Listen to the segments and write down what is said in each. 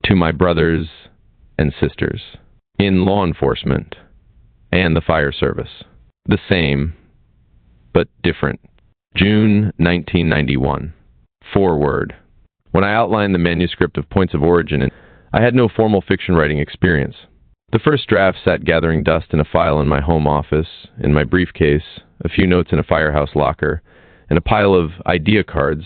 To my brothers and sisters in law enforcement and the fire service. The same, but different. June 1991. Foreword. When I outlined the manuscript of Points of Origin, I had no formal fiction writing experience. The first draft sat gathering dust in a file in my home office, in my briefcase, a few notes in a firehouse locker, and a pile of idea cards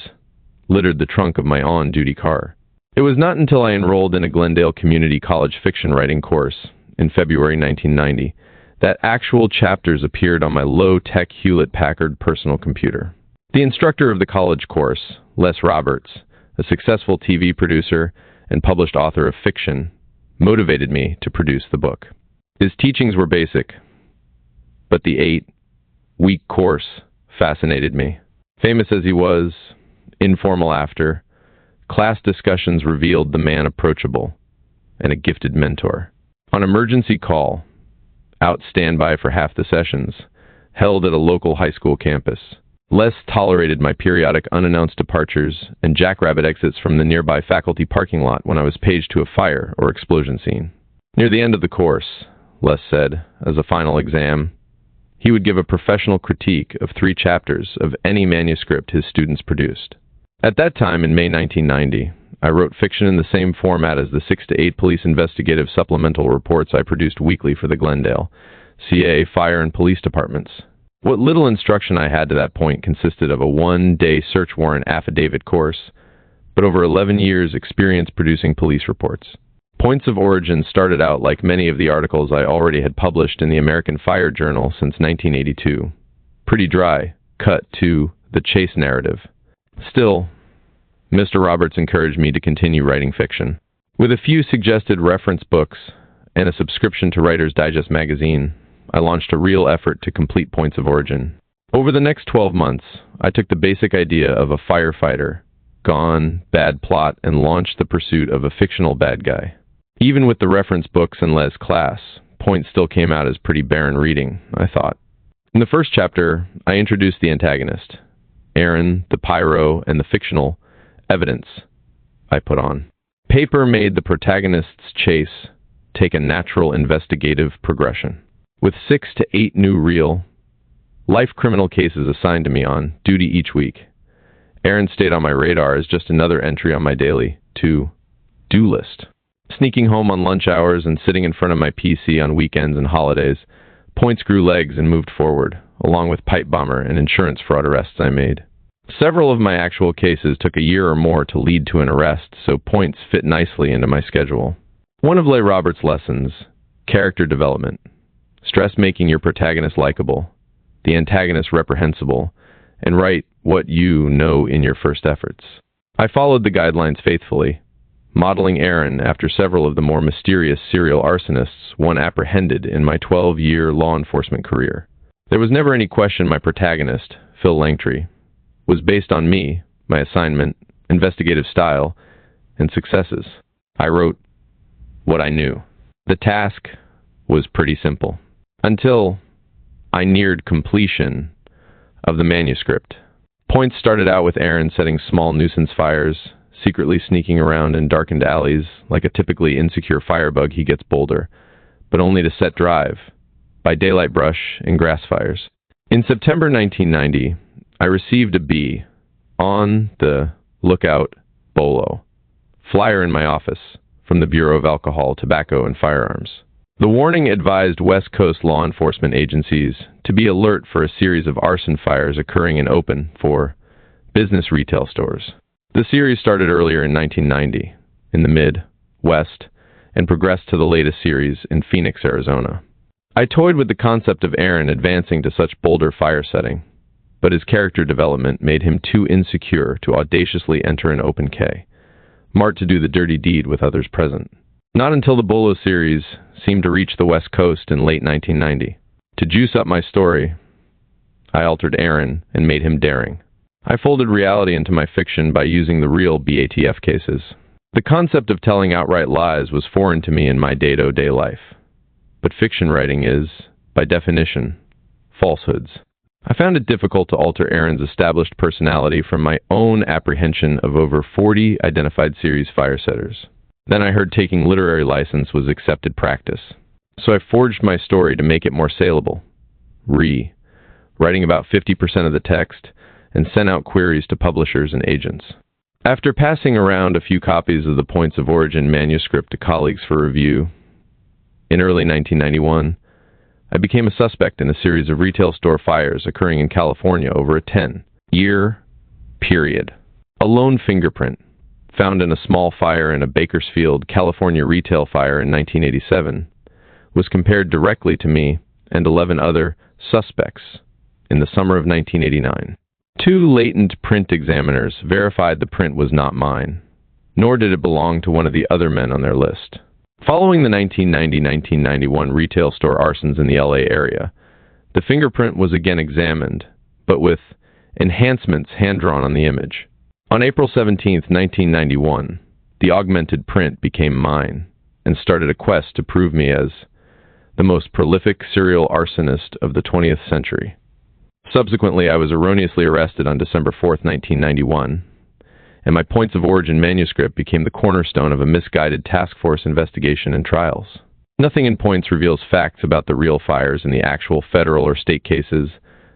littered the trunk of my on-duty car. It was not until I enrolled in a Glendale Community College fiction writing course in February 1990 that actual chapters appeared on my low-tech Hewlett-Packard personal computer. The instructor of the college course, Les Roberts, a successful TV producer and published author of fiction, motivated me to produce the book. His teachings were basic, but the 8-week course fascinated me. Famous as he was, informal after, class discussions revealed the man approachable and a gifted mentor. On emergency call, out standby for half the sessions, held at a local high school campus, Les tolerated my periodic unannounced departures and jackrabbit exits from the nearby faculty parking lot when I was paged to a fire or explosion scene. Near the end of the course, Les said, as a final exam, he would give a professional critique of 3 chapters of any manuscript his students produced. At that time, in May 1990, I wrote fiction in the same format as the 6 to 8 police investigative supplemental reports I produced weekly for the Glendale, CA, fire, and police departments. What little instruction I had to that point consisted of a 1-day search warrant affidavit course, but over 11 years' experience producing police reports. Points of Origin started out like many of the articles I already had published in the American Fire Journal since 1982. Pretty dry, cut to the chase narrative. Still, Mr. Roberts encouraged me to continue writing fiction. With a few suggested reference books and a subscription to Writer's Digest magazine, I launched a real effort to complete Points of Origin. Over the next 12 months, I took the basic idea of a firefighter, gone, bad plot, and launched the pursuit of a fictional bad guy. Even with the reference books and Les' class, Points still came out as pretty barren reading, I thought. In the first chapter, I introduced the antagonist, Aaron, the pyro, and the fictional evidence I put on. Paper made the protagonist's chase take a natural investigative progression. With 6 to 8 new real, life criminal cases assigned to me on duty each week, Aaron stayed on my radar as just another entry on my daily to-do list. Sneaking home on lunch hours and sitting in front of my PC on weekends and holidays, Points grew legs and moved forward, along with pipe bomber and insurance fraud arrests I made. Several of my actual cases took a year or more to lead to an arrest, so Points fit nicely into my schedule. One of Les Roberts' lessons, character development. Stress making your protagonist likable, the antagonist reprehensible, and write what you know in your first efforts. I followed the guidelines faithfully, modeling Aaron after several of the more mysterious serial arsonists one apprehended in my 12-year law enforcement career. There was never any question my protagonist, Phil Langtry, was based on me, my assignment, investigative style, and successes. I wrote what I knew. The task was pretty simple. Until I neared completion of the manuscript. Points started out with Aaron setting small nuisance fires, secretly sneaking around in darkened alleys like a typically insecure firebug he gets bolder, but only to set drive by daylight brush and grass fires. In September 1990, I received a B on the lookout BOLO flyer in my office from the Bureau of Alcohol, Tobacco, and Firearms. The warning advised West Coast law enforcement agencies to be alert for a series of arson fires occurring in open for business retail stores. The series started earlier in 1990 in the Mid-West and progressed to the latest series in Phoenix, Arizona. I toyed with the concept of Aaron advancing to such bolder fire setting, but his character development made him too insecure to audaciously enter an open K, marked to do the dirty deed with others present. Not until the BOLO series seemed to reach the West Coast in late 1990. To juice up my story, I altered Aaron and made him daring. I folded reality into my fiction by using the real BATF cases. The concept of telling outright lies was foreign to me in my day-to-day life. But fiction writing is, by definition, falsehoods. I found it difficult to alter Aaron's established personality from my own apprehension of over 40 identified series firesetters. Then I heard taking literary license was accepted practice. So I forged my story to make it more saleable. Writing about 50% of the text, and sent out queries to publishers and agents. After passing around a few copies of the Points of Origin manuscript to colleagues for review, in early 1991, I became a suspect in a series of retail store fires occurring in California over a 10-year period. A lone fingerprint, found in a small fire in a Bakersfield, California retail fire in 1987, was compared directly to me and 11 other suspects in the summer of 1989. 2 latent print examiners verified the print was not mine, nor did it belong to one of the other men on their list. Following the 1990-1991 retail store arsons in the LA area, the fingerprint was again examined, but with enhancements hand-drawn on the image. On April 17, 1991, the augmented print became mine and started a quest to prove me as the most prolific serial arsonist of the 20th century. Subsequently, I was erroneously arrested on December 4, 1991, and my Points of Origin manuscript became the cornerstone of a misguided task force investigation and trials. Nothing in Points reveals facts about the real fires in the actual federal or state cases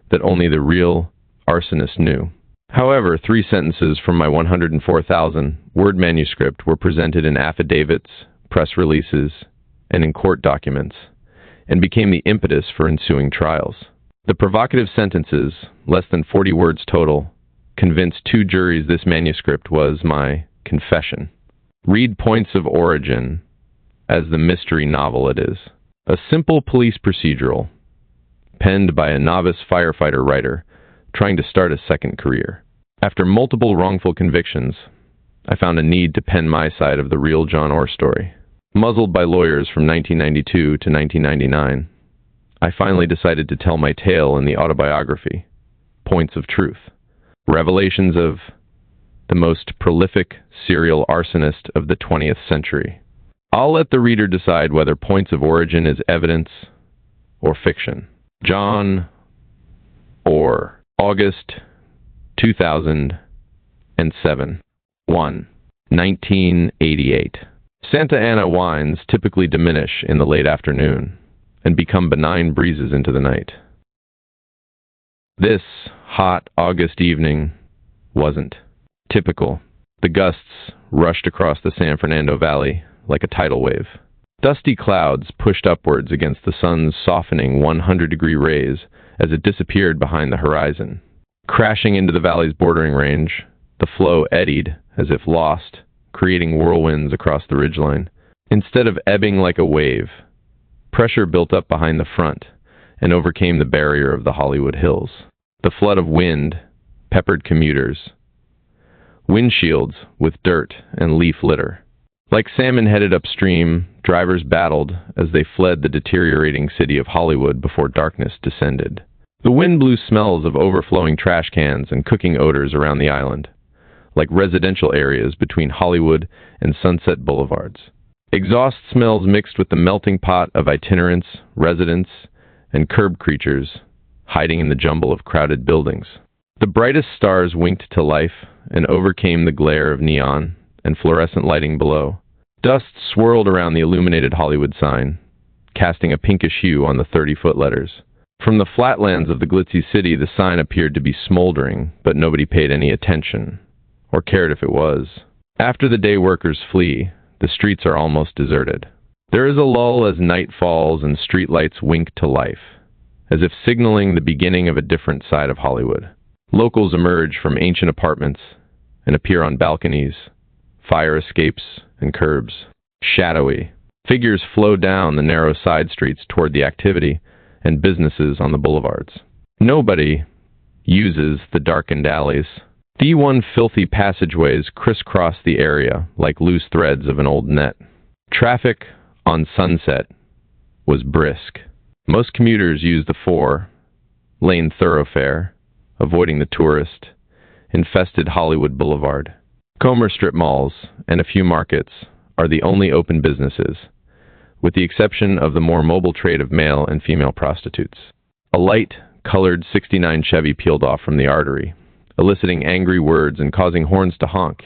that only the real arsonist knew. However, 3 sentences from my 104,000-word manuscript were presented in affidavits, press releases, and in court documents, and became the impetus for ensuing trials. The provocative sentences, less than 40 words total, convinced 2 juries this manuscript was my confession. Read Points of Origin as the mystery novel it is. A simple police procedural, penned by a novice firefighter writer trying to start a second career. After multiple wrongful convictions, I found a need to pen my side of the real John Orr story. Muzzled by lawyers from 1992 to 1999, I finally decided to tell my tale in the autobiography, Points of Truth, Revelations of the most prolific serial arsonist of the 20th century. I'll let the reader decide whether Points of Origin is evidence or fiction. John Orr, August 2007. 1. 1988. Santa Ana winds typically diminish in the late afternoon and become benign breezes into the night. This hot August evening wasn't typical. The gusts rushed across the San Fernando Valley like a tidal wave. Dusty clouds pushed upwards against the sun's softening 100-degree rays as it disappeared behind the horizon. Crashing into the valley's bordering range, the flow eddied as if lost, creating whirlwinds across the ridgeline. Instead of ebbing like a wave, pressure built up behind the front and overcame the barrier of the Hollywood Hills. The flood of wind peppered commuters, windshields with dirt and leaf litter. Like salmon headed upstream, drivers battled as they fled the deteriorating city of Hollywood before darkness descended. The wind blew smells of overflowing trash cans and cooking odors around the island, like residential areas between Hollywood and Sunset Boulevards. Exhaust smells mixed with the melting pot of itinerants, residents, and curb creatures hiding in the jumble of crowded buildings. The brightest stars winked to life and overcame the glare of neon and fluorescent lighting below. Dust swirled around the illuminated Hollywood sign, casting a pinkish hue on the 30-foot letters. From the flatlands of the glitzy city, the sign appeared to be smoldering, but nobody paid any attention, or cared if it was. After the day workers flee, the streets are almost deserted. There is a lull as night falls and streetlights wink to life, as if signaling the beginning of a different side of Hollywood. Locals emerge from ancient apartments and appear on balconies, fire escapes, and curbs. Shadowy figures flow down the narrow side streets toward the activity and businesses on the boulevards. Nobody uses the darkened alleys. The one filthy passageways crisscross the area like loose threads of an old net. Traffic on Sunset was brisk. Most commuters use the 4-lane thoroughfare, avoiding the tourist-infested Hollywood Boulevard. Comer strip malls and a few markets are the only open businesses, with the exception of the more mobile trade of male and female prostitutes. A light-colored '69 Chevy peeled off from the artery, eliciting angry words and causing horns to honk,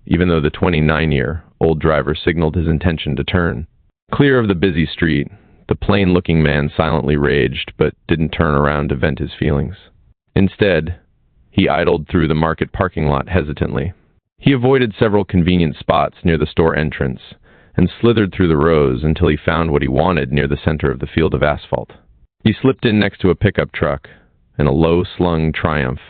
even though the 29-year old driver signaled his intention to turn. Clear of the busy street, the plain-looking man silently raged, but didn't turn around to vent his feelings. Instead, he idled through the market parking lot hesitantly. He avoided several convenient spots near the store entrance and slithered through the rows until he found what he wanted near the center of the field of asphalt. He slipped in next to a pickup truck and a low-slung Triumph,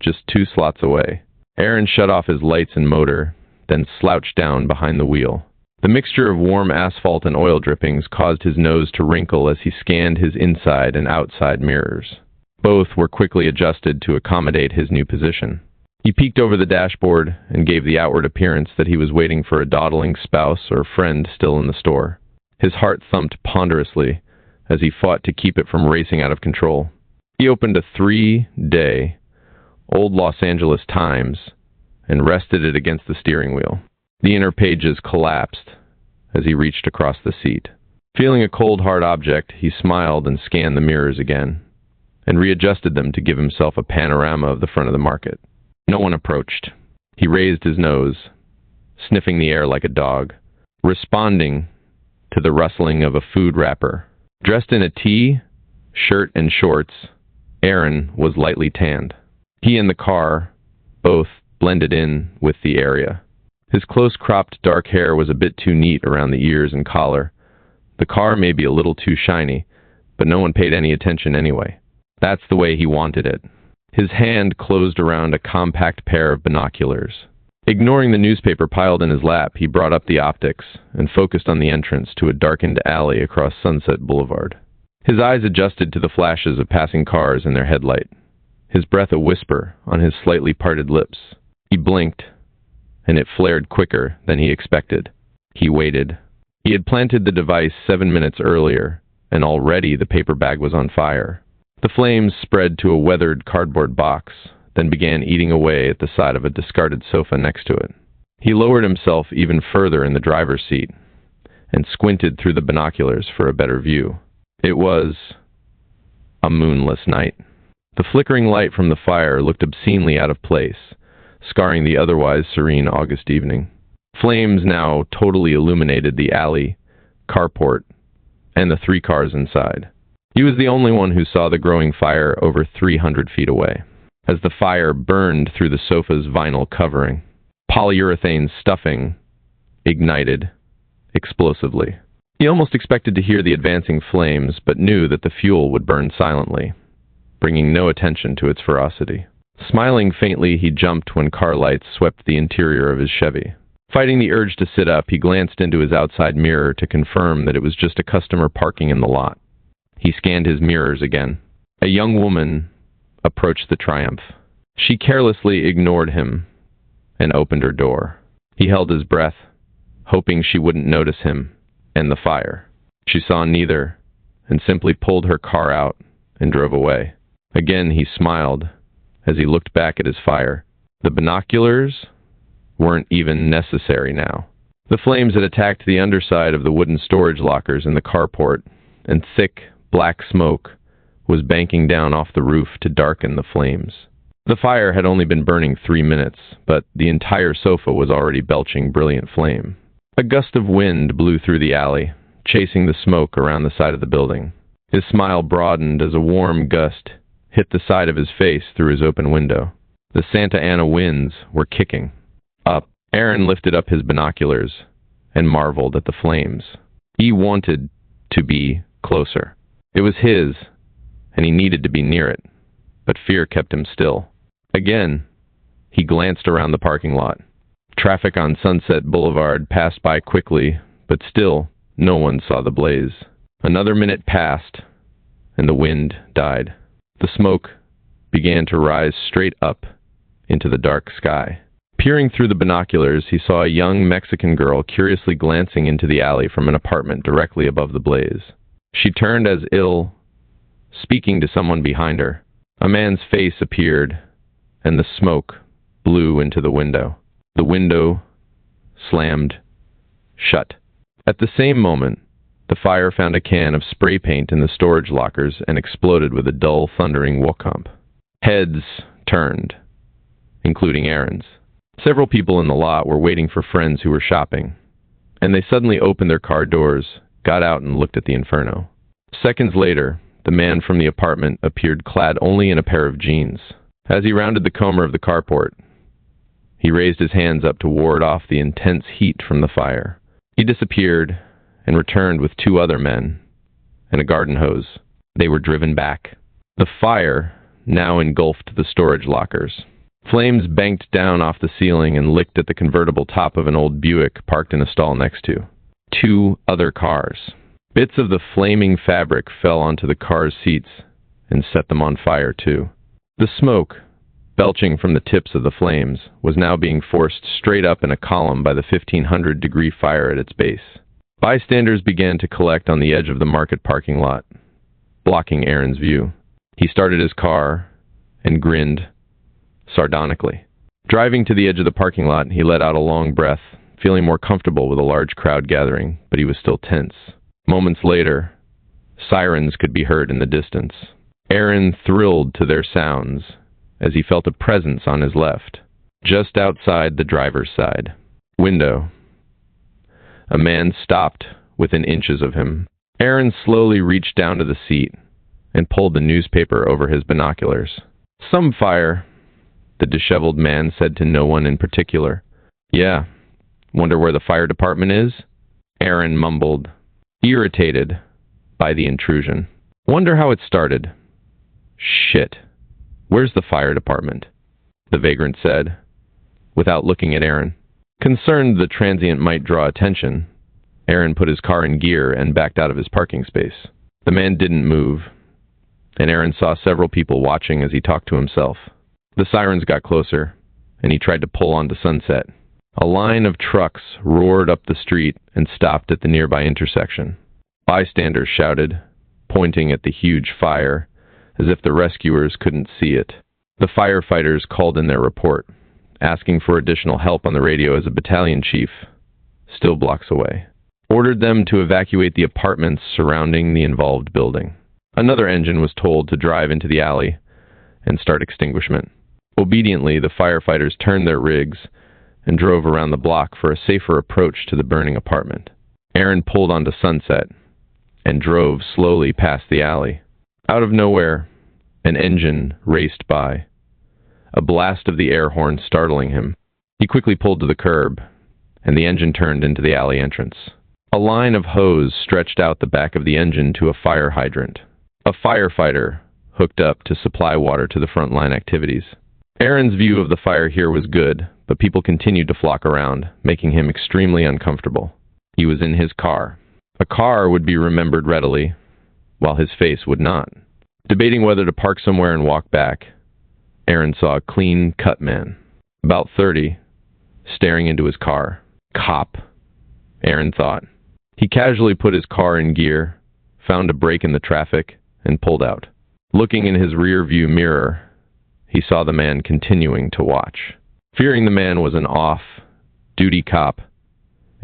just 2 slots away. Aaron shut off his lights and motor, then slouched down behind the wheel. The mixture of warm asphalt and oil drippings caused his nose to wrinkle as he scanned his inside and outside mirrors. Both were quickly adjusted to accommodate his new position. He peeked over the dashboard and gave the outward appearance that he was waiting for a dawdling spouse or friend still in the store. His heart thumped ponderously as he fought to keep it from racing out of control. He opened a 3-day old Los Angeles Times and rested it against the steering wheel. The inner pages collapsed as he reached across the seat. Feeling a cold, hard object, he smiled and scanned the mirrors again, and readjusted them to give himself a panorama of the front of the market. No one approached. He raised his nose, sniffing the air like a dog, responding to the rustling of a food wrapper. Dressed in a tee, shirt, and shorts, Aaron was lightly tanned. He and the car both blended in with the area. His close-cropped dark hair was a bit too neat around the ears and collar. The car may be a little too shiny, but no one paid any attention anyway. That's the way he wanted it. His hand closed around a compact pair of binoculars. Ignoring the newspaper piled in his lap, he brought up the optics and focused on the entrance to a darkened alley across Sunset Boulevard. His eyes adjusted to the flashes of passing cars and their headlight, his breath a whisper on his slightly parted lips. He blinked, and it flared quicker than he expected. He waited. He had planted the device 7 minutes earlier, and already the paper bag was on fire. The flames spread to a weathered cardboard box, then began eating away at the side of a discarded sofa next to it. He lowered himself even further in the driver's seat and squinted through the binoculars for a better view. It was a moonless night. The flickering light from the fire looked obscenely out of place, scarring the otherwise serene August evening. Flames now totally illuminated the alley, carport, and the 3 cars inside. He was the only one who saw the growing fire over 300 feet away. As the fire burned through the sofa's vinyl covering, polyurethane stuffing ignited explosively. He almost expected to hear the advancing flames, but knew that the fuel would burn silently, bringing no attention to its ferocity. Smiling faintly, he jumped when car lights swept the interior of his Chevy. Fighting the urge to sit up, he glanced into his outside mirror to confirm that it was just a customer parking in the lot. He scanned his mirrors again. A young woman approached the Triumph. She carelessly ignored him and opened her door. He held his breath, hoping she wouldn't notice him and the fire. She saw neither and simply pulled her car out and drove away. Again he smiled as he looked back at his fire. The binoculars weren't even necessary now. The flames had attacked the underside of the wooden storage lockers in the carport, and thick, black smoke was banking down off the roof to darken the flames. The fire had only been burning 3 minutes, but the entire sofa was already belching brilliant flame. A gust of wind blew through the alley, chasing the smoke around the side of the building. His smile broadened as a warm gust hit the side of his face through his open window. The Santa Ana winds were kicking up. Aaron lifted up his binoculars and marveled at the flames. He wanted to be closer. It was his, and he needed to be near it, but fear kept him still. Again, he glanced around the parking lot. Traffic on Sunset Boulevard passed by quickly, but still no one saw the blaze. Another minute passed, and the wind died. The smoke began to rise straight up into the dark sky. Peering through the binoculars, he saw a young Mexican girl curiously glancing into the alley from an apartment directly above the blaze. She turned as ill, speaking to someone behind her. A man's face appeared, and the smoke blew into the window. The window slammed shut. At the same moment, the fire found a can of spray paint in the storage lockers and exploded with a dull, thundering whoomp. Heads turned, including Aaron's. Several people in the lot were waiting for friends who were shopping. and they suddenly opened their car doors, got out, and looked at the inferno. Seconds later, the man from the apartment appeared clad only in a pair of jeans. As he rounded the corner of the carport, he raised his hands up to ward off the intense heat from the fire. He disappeared and returned with two other men and a garden hose. They were driven back. The fire now engulfed the storage lockers. Flames banked down off the ceiling and licked at the convertible top of an old Buick parked in a stall next to. Two other cars. Bits of the flaming fabric fell onto the car's seats and set them on fire, too. The smoke, belching from the tips of the flames, was now being forced straight up in a column by the 1,500-degree fire at its base. Bystanders began to collect on the edge of the market parking lot, blocking Aaron's view. He started his car and grinned sardonically. Driving to the edge of the parking lot, he let out a long breath, feeling more comfortable with a large crowd gathering, but he was still tense. Moments later, sirens could be heard in the distance. Aaron thrilled to their sounds as he felt a presence on his left, just outside the driver's side window. A man stopped within inches of him. Aaron slowly reached down to the seat and pulled the newspaper over his binoculars. "Some fire," the disheveled man said to no one in particular. "Yeah. Wonder where the fire department is?" Aaron mumbled, irritated by the intrusion. "Wonder how it started." "Shit. Where's the fire department?" the vagrant said, without looking at Aaron. Concerned the transient might draw attention, Aaron put his car in gear and backed out of his parking space. The man didn't move, and Aaron saw several people watching as he talked to himself. The sirens got closer, and he tried to pull onto Sunset. A line of trucks roared up the street and stopped at the nearby intersection. Bystanders shouted, pointing at the huge fire, as if the rescuers couldn't see it. The firefighters called in their report, asking for additional help on the radio as a battalion chief, still blocks away, ordered them to evacuate the apartments surrounding the involved building. Another engine was told to drive into the alley and start extinguishment. Obediently, the firefighters turned their rigs and drove around the block for a safer approach to the burning apartment. Aaron pulled onto Sunset and drove slowly past the alley. Out of nowhere, an engine raced by, a blast of the air horn startling him. He quickly pulled to the curb, and the engine turned into the alley entrance. A line of hose stretched out the back of the engine to a fire hydrant. A firefighter hooked up to supply water to the frontline activities. Aaron's view of the fire here was good, but people continued to flock around, making him extremely uncomfortable. He was in his car. A car would be remembered readily, while his face would not. Debating whether to park somewhere and walk back, Aaron saw a clean-cut man, about 30, staring into his car. Cop, Aaron thought. He casually put his car in gear, found a break in the traffic, and pulled out. Looking in his rear-view mirror, he saw the man continuing to watch. Fearing the man was an off-duty cop,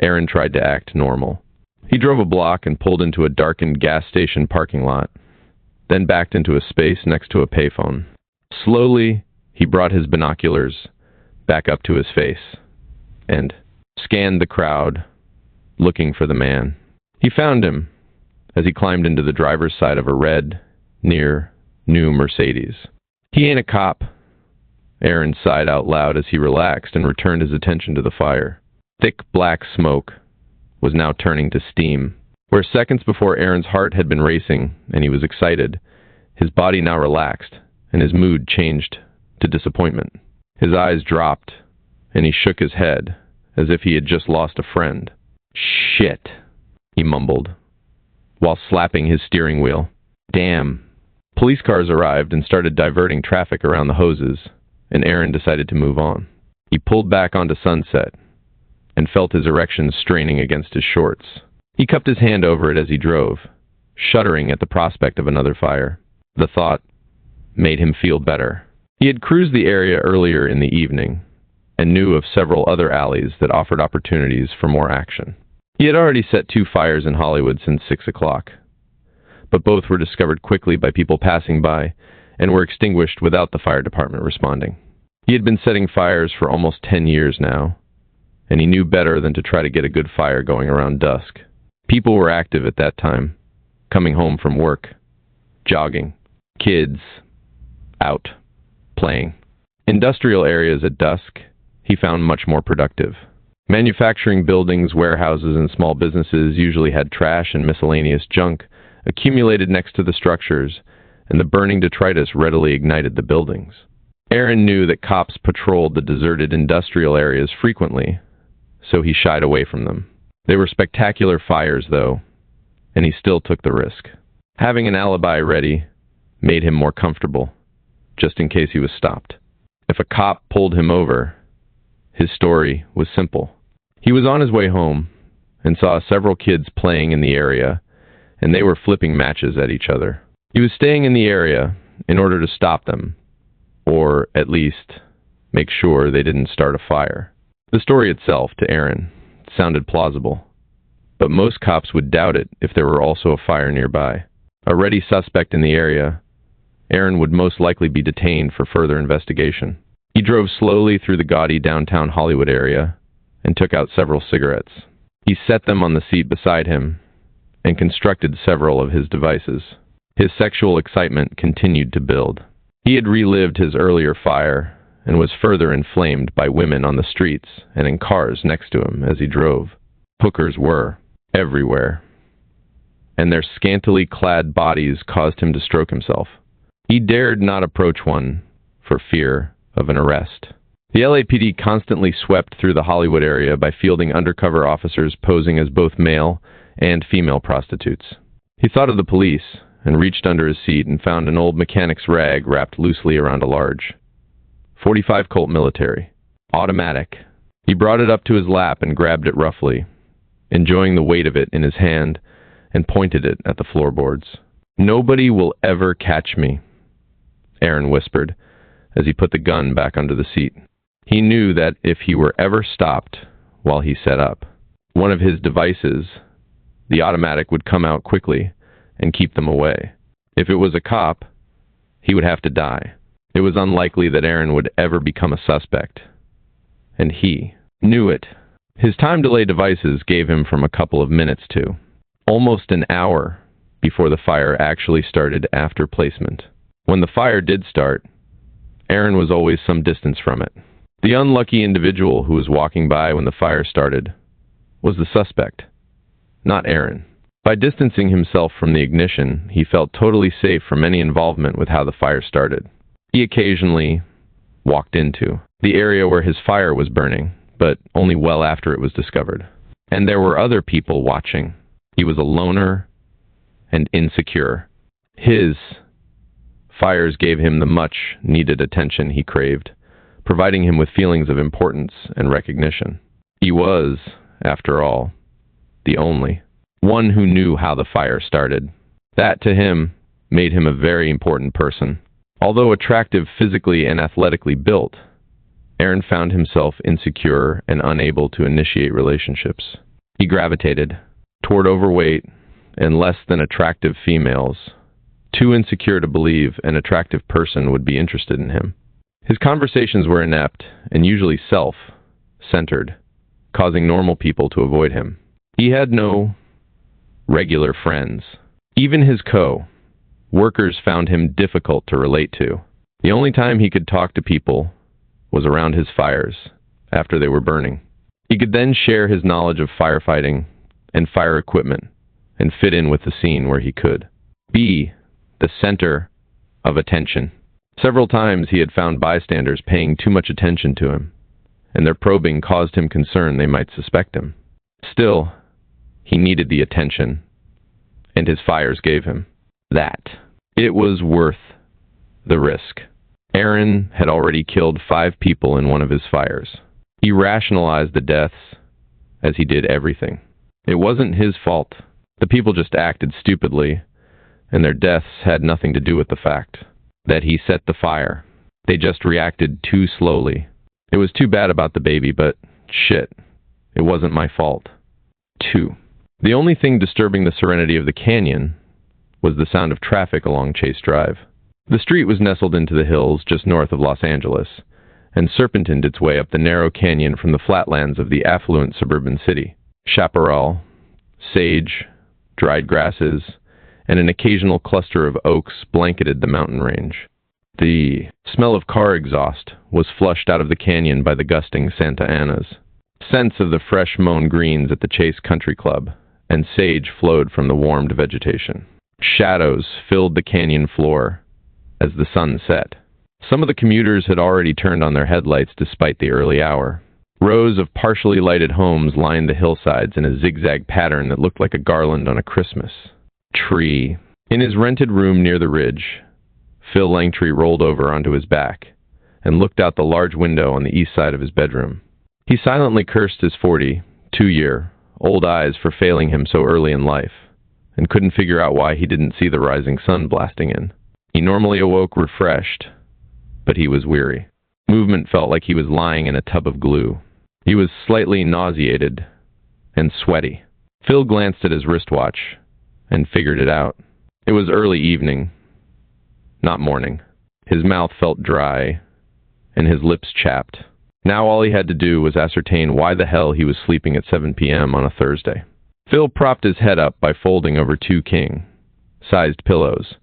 Aaron tried to act normal. He drove a block and pulled into a darkened gas station parking lot, then backed into a space next to a payphone. Slowly, he brought his binoculars back up to his face and scanned the crowd, looking for the man. He found him as he climbed into the driver's side of a red, new Mercedes. "He ain't a cop," Aaron sighed out loud as he relaxed and returned his attention to the fire. Thick black smoke was now turning to steam. Where seconds before Aaron's heart had been racing and he was excited, his body now relaxed and his mood changed to disappointment. His eyes dropped and he shook his head as if he had just lost a friend. "Shit," he mumbled, while slapping his steering wheel. "Damn." Police cars arrived and started diverting traffic around the hoses, and Aaron decided to move on. He pulled back onto Sunset and felt his erection straining against his shorts. He cupped his hand over it as he drove, shuddering at the prospect of another fire. The thought made him feel better. He had cruised the area earlier in the evening and knew of several other alleys that offered opportunities for more action. He had already set 2 fires in Hollywood since 6 o'clock, but both were discovered quickly by people passing by and were extinguished without the fire department responding. He had been setting fires for almost 10 years now, and he knew better than to try to get a good fire going around dusk. People were active at that time, coming home from work, jogging, kids out, playing. Industrial areas at dusk he found much more productive. Manufacturing buildings, warehouses, and small businesses usually had trash and miscellaneous junk accumulated next to the structures, and the burning detritus readily ignited the buildings. Aaron knew that cops patrolled the deserted industrial areas frequently, so he shied away from them. They were spectacular fires, though, and he still took the risk. Having an alibi ready made him more comfortable, just in case he was stopped. If a cop pulled him over, his story was simple. He was on his way home and saw several kids playing in the area, and they were flipping matches at each other. He was staying in the area in order to stop them, or at least make sure they didn't start a fire. The story itself, to Aaron, sounded plausible, but most cops would doubt it if there were also a fire nearby. A ready suspect in the area, Aaron would most likely be detained for further investigation. He drove slowly through the gaudy downtown Hollywood area and took out several cigarettes. He set them on the seat beside him and constructed several of his devices. His sexual excitement continued to build. He had relived his earlier fire and was further inflamed by women on the streets and in cars next to him as he drove. Hookers were everywhere, and their scantily clad bodies caused him to stroke himself. He dared not approach one for fear of an arrest. The LAPD constantly swept through the Hollywood area by fielding undercover officers posing as both male and female prostitutes. He thought of the police and reached under his seat and found an old mechanic's rag wrapped loosely around a large .45 Colt Military, automatic. He brought it up to his lap and grabbed it roughly, enjoying the weight of it in his hand, and pointed it at the floorboards. "Nobody will ever catch me," Aaron whispered as he put the gun back under the seat. He knew that if he were ever stopped while he set up one of his devices, the automatic would come out quickly and keep them away. If it was a cop, he would have to die. It was unlikely that Aaron would ever become a suspect, and he knew it. His time delay devices gave him from a couple of minutes to almost an hour before the fire actually started after placement. When the fire did start, Aaron was always some distance from it. The unlucky individual who was walking by when the fire started was the suspect, not Aaron. By distancing himself from the ignition, he felt totally safe from any involvement with how the fire started. He occasionally walked into the area where his fire was burning, but only well after it was discovered. And there were other people watching. He was a loner and insecure. His fires gave him the much-needed attention he craved, providing him with feelings of importance and recognition. He was, after all, the only one who knew how the fire started. That, to him, made him a very important person. Although attractive physically and athletically built, Aaron found himself insecure and unable to initiate relationships. He gravitated toward overweight and less than attractive females, too insecure to believe an attractive person would be interested in him. His conversations were inept and usually self-centered, causing normal people to avoid him. He had no regular friends. Even his co-workers found him difficult to relate to. The only time he could talk to people was around his fires, after they were burning. He could then share his knowledge of firefighting and fire equipment and fit in with the scene where he could be the center of attention. Several times he had found bystanders paying too much attention to him, and their probing caused him concern they might suspect him. Still, he needed the attention, and his fires gave him that. It was worth the risk. Aaron had already killed 5 people in one of his fires. He rationalized the deaths as he did everything. It wasn't his fault. The people just acted stupidly, and their deaths had nothing to do with the fact that he set the fire. They just reacted too slowly. It was too bad about the baby, but shit, it wasn't my fault. 2. The only thing disturbing the serenity of the canyon was the sound of traffic along Chase Drive. The street was nestled into the hills just north of Los Angeles, and serpentined its way up the narrow canyon from the flatlands of the affluent suburban city. Chaparral, sage, dried grasses, and an occasional cluster of oaks blanketed the mountain range. The smell of car exhaust was flushed out of the canyon by the gusting Santa Anas. Scents of the fresh mown greens at the Chase Country Club and sage flowed from the warmed vegetation. Shadows filled the canyon floor as the sun set. Some of the commuters had already turned on their headlights despite the early hour. Rows of partially lighted homes lined the hillsides in a zigzag pattern that looked like a garland on a Christmas tree. In his rented room near the ridge, Phil Langtry rolled over onto his back and looked out the large window on the east side of his bedroom. He silently cursed his 42-year-old eyes for failing him so early in life, and couldn't figure out why he didn't see the rising sun blasting in. He normally awoke refreshed, but he was weary. Movement felt like he was lying in a tub of glue. He was slightly nauseated and sweaty. Phil glanced at his wristwatch and figured it out. It was early evening, not morning. His mouth felt dry and his lips chapped. Now all he had to do was ascertain why the hell he was sleeping at 7 p.m. on a Thursday. Phil propped his head up by folding over 2 king-sized pillows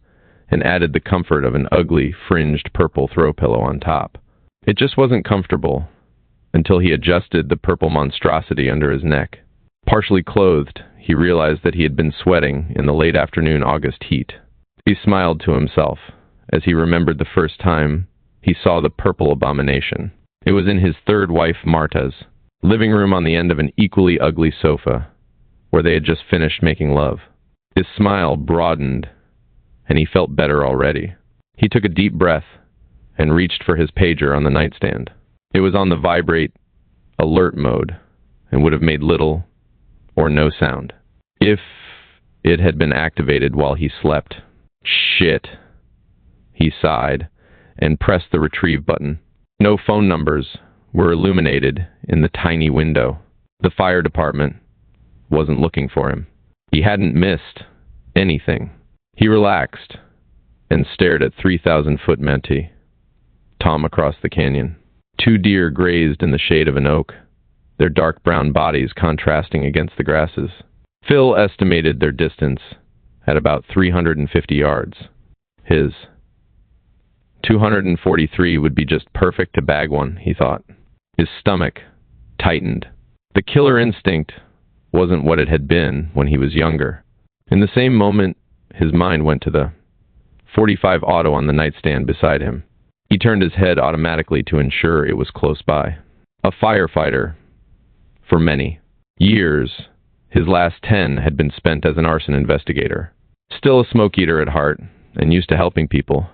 and added the comfort of an ugly, fringed purple throw pillow on top. It just wasn't comfortable until he adjusted the purple monstrosity under his neck. Partially clothed, he realized that he had been sweating in the late afternoon August heat. He smiled to himself as he remembered the first time he saw the purple abomination. It was in his third wife Marta's living room on the end of an equally ugly sofa where they had just finished making love. His smile broadened and he felt better already. He took a deep breath and reached for his pager on the nightstand. It was on the vibrate alert mode and would have made little or no sound if it had been activated while he slept. Shit, he sighed and pressed the retrieve button. No phone numbers were illuminated in the tiny window. The fire department wasn't looking for him. He hadn't missed anything. He relaxed and stared at 3,000-foot Mentee, Tom across the canyon. 2 deer grazed in the shade of an oak, their dark brown bodies contrasting against the grasses. Phil estimated their distance at about 350 yards. His 243 would be just perfect to bag one, he thought. His stomach tightened. The killer instinct wasn't what it had been when he was younger. In the same moment, his mind went to the .45 auto on the nightstand beside him. He turned his head automatically to ensure it was close by. A firefighter for many years, his last 10 had been spent as an arson investigator. Still a smoke eater at heart and used to helping people,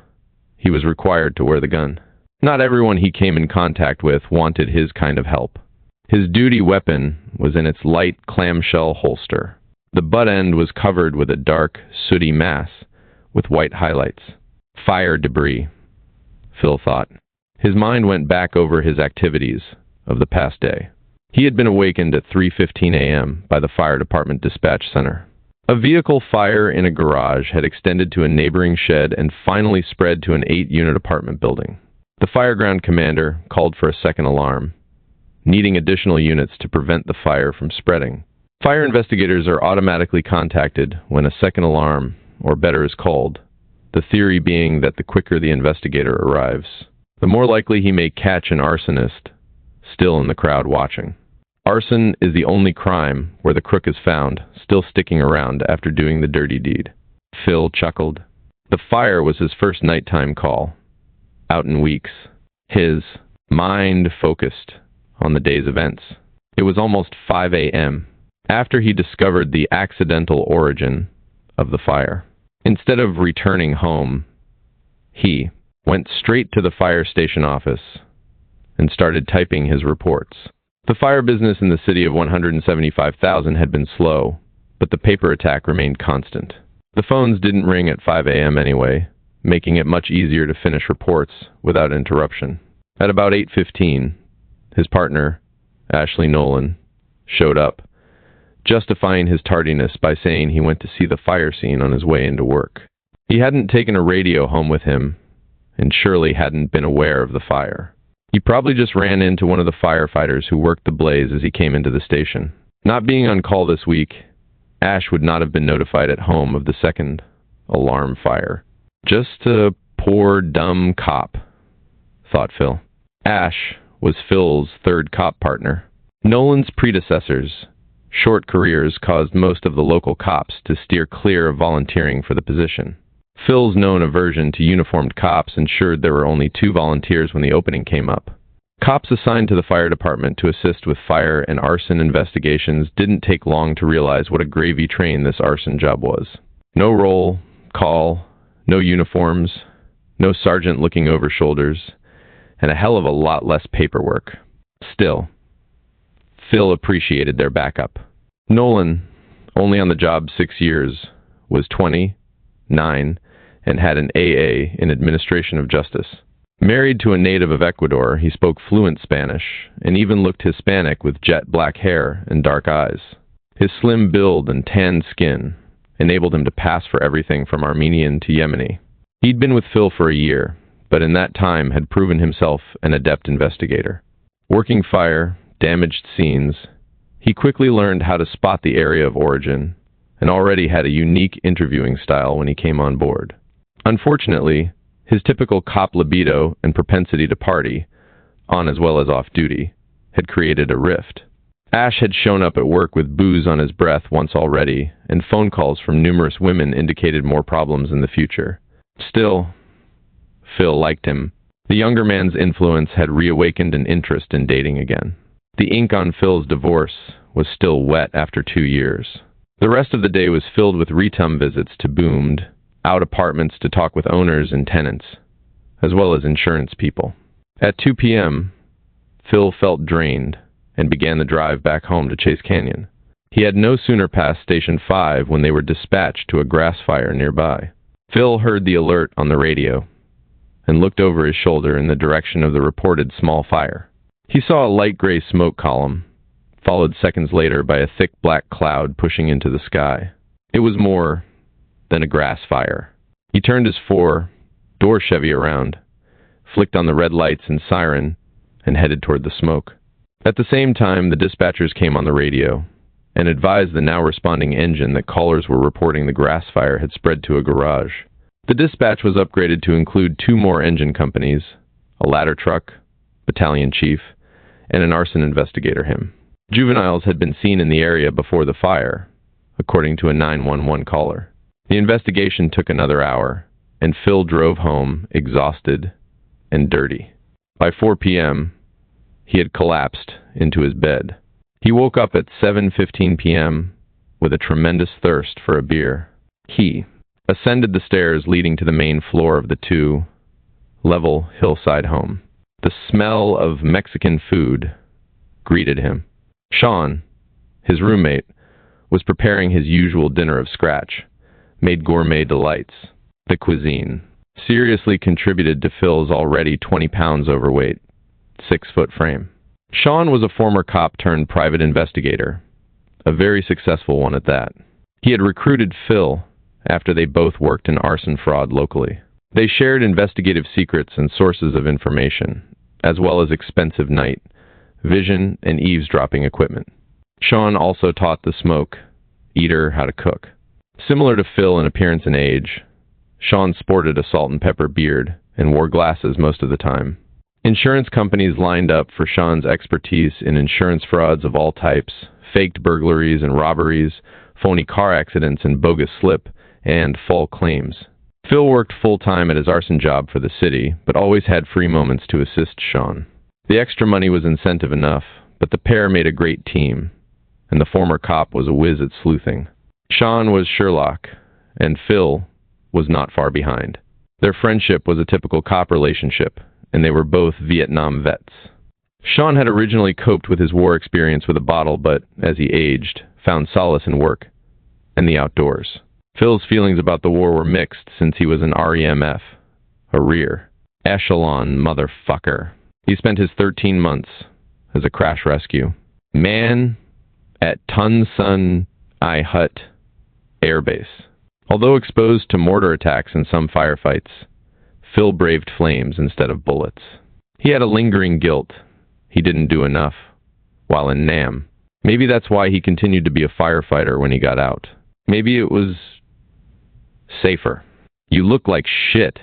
he was required to wear the gun. Not everyone he came in contact with wanted his kind of help. His duty weapon was in its light clamshell holster. The butt end was covered with a dark, sooty mass with white highlights. Fire debris, Phil thought. His mind went back over his activities of the past day. He had been awakened at 3:15 a.m. by the fire department dispatch center. A vehicle fire in a garage had extended to a neighboring shed and finally spread to an 8-unit apartment building. The fireground commander called for a second alarm, needing additional units to prevent the fire from spreading. Fire investigators are automatically contacted when a second alarm, or better, is called, the theory being that the quicker the investigator arrives, the more likely he may catch an arsonist still in the crowd watching. Arson is the only crime where the crook is found, still sticking around after doing the dirty deed. Phil chuckled. The fire was his first nighttime call, out in weeks. His mind focused on the day's events. It was almost 5 a.m. after he discovered the accidental origin of the fire. Instead of returning home, he went straight to the fire station office and started typing his reports. The fire business in the city of 175,000 had been slow, but the paper attack remained constant. The phones didn't ring at 5 a.m. anyway, making it much easier to finish reports without interruption. At about 8:15, his partner, Ashley Nolan, showed up, justifying his tardiness by saying he went to see the fire scene on his way into work. He hadn't taken a radio home with him and surely hadn't been aware of the fire. He probably just ran into one of the firefighters who worked the blaze as he came into the station. Not being on call this week, Ash would not have been notified at home of the second alarm fire. Just a poor, dumb cop, thought Phil. Ash was Phil's third cop partner. Nolan's predecessors' short careers caused most of the local cops to steer clear of volunteering for the position. Phil's known aversion to uniformed cops ensured there were only 2 volunteers when the opening came up. Cops assigned to the fire department to assist with fire and arson investigations didn't take long to realize what a gravy train this arson job was. No roll, call, no uniforms, no sergeant looking over shoulders, and a hell of a lot less paperwork. Still, Phil appreciated their backup. Nolan, only on the job 6 years, was 29 and had an AA in Administration of Justice. Married to a native of Ecuador, he spoke fluent Spanish and even looked Hispanic with jet black hair and dark eyes. His slim build and tanned skin enabled him to pass for everything from Armenian to Yemeni. He'd been with Phil for a year, but in that time had proven himself an adept investigator. Working fire, damaged scenes, he quickly learned how to spot the area of origin and already had a unique interviewing style when he came on board. Unfortunately, his typical cop libido and propensity to party, on as well as off duty, had created a rift. Ash had shown up at work with booze on his breath once already, and phone calls from numerous women indicated more problems in the future. Still, Phil liked him. The younger man's influence had reawakened an interest in dating again. The ink on Phil's divorce was still wet after 2 years. The rest of the day was filled with retum visits to boomed out apartments to talk with owners and tenants, as well as insurance people. At 2 p.m., Phil felt drained and began the drive back home to Chase Canyon. He had no sooner passed Station 5 when they were dispatched to a grass fire nearby. Phil heard the alert on the radio and looked over his shoulder in the direction of the reported small fire. He saw a light gray smoke column, followed seconds later by a thick black cloud pushing into the sky. It was more than a grass fire. He turned his 4-door Chevy around, flicked on the red lights and siren, and headed toward the smoke. At the same time, the dispatchers came on the radio and advised the now responding engine that callers were reporting the grass fire had spread to a garage. The dispatch was upgraded to include 2 more engine companies, a ladder truck, battalion chief, and an arson investigator him. Juveniles had been seen in the area before the fire, according to a 911 caller. The investigation took another hour, and Phil drove home, exhausted and dirty. By 4 p.m., he had collapsed into his bed. He woke up at 7:15 p.m. with a tremendous thirst for a beer. He ascended the stairs leading to the main floor of the 2-level hillside home. The smell of Mexican food greeted him. Sean, his roommate, was preparing his usual dinner of scratch, made gourmet delights. The cuisine seriously contributed to Phil's already 20 pounds overweight, 6-foot frame. Sean was a former cop turned private investigator, a very successful one at that. He had recruited Phil after they both worked in arson fraud locally. They shared investigative secrets and sources of information, as well as expensive night vision and eavesdropping equipment. Sean also taught the smoke eater how to cook. Similar to Phil in appearance and age, Sean sported a salt and pepper beard and wore glasses most of the time. Insurance companies lined up for Sean's expertise in insurance frauds of all types, faked burglaries and robberies, phony car accidents and bogus slip, and false claims. Phil worked full-time at his arson job for the city, but always had free moments to assist Sean. The extra money was incentive enough, but the pair made a great team, and the former cop was a whiz at sleuthing. Sean was Sherlock, and Phil was not far behind. Their friendship was a typical cop relationship, and they were both Vietnam vets. Sean had originally coped with his war experience with a bottle, but as he aged, found solace in work and the outdoors. Phil's feelings about the war were mixed since he was an REMF, a rear echelon motherfucker. He spent his 13 months as a crash rescue man at Ton Sun I Hut Air Base. Although exposed to mortar attacks in some firefights, Phil braved flames instead of bullets. He had a lingering guilt. He didn't do enough while in Nam. Maybe that's why he continued to be a firefighter when he got out. Maybe it was safer. You look like shit.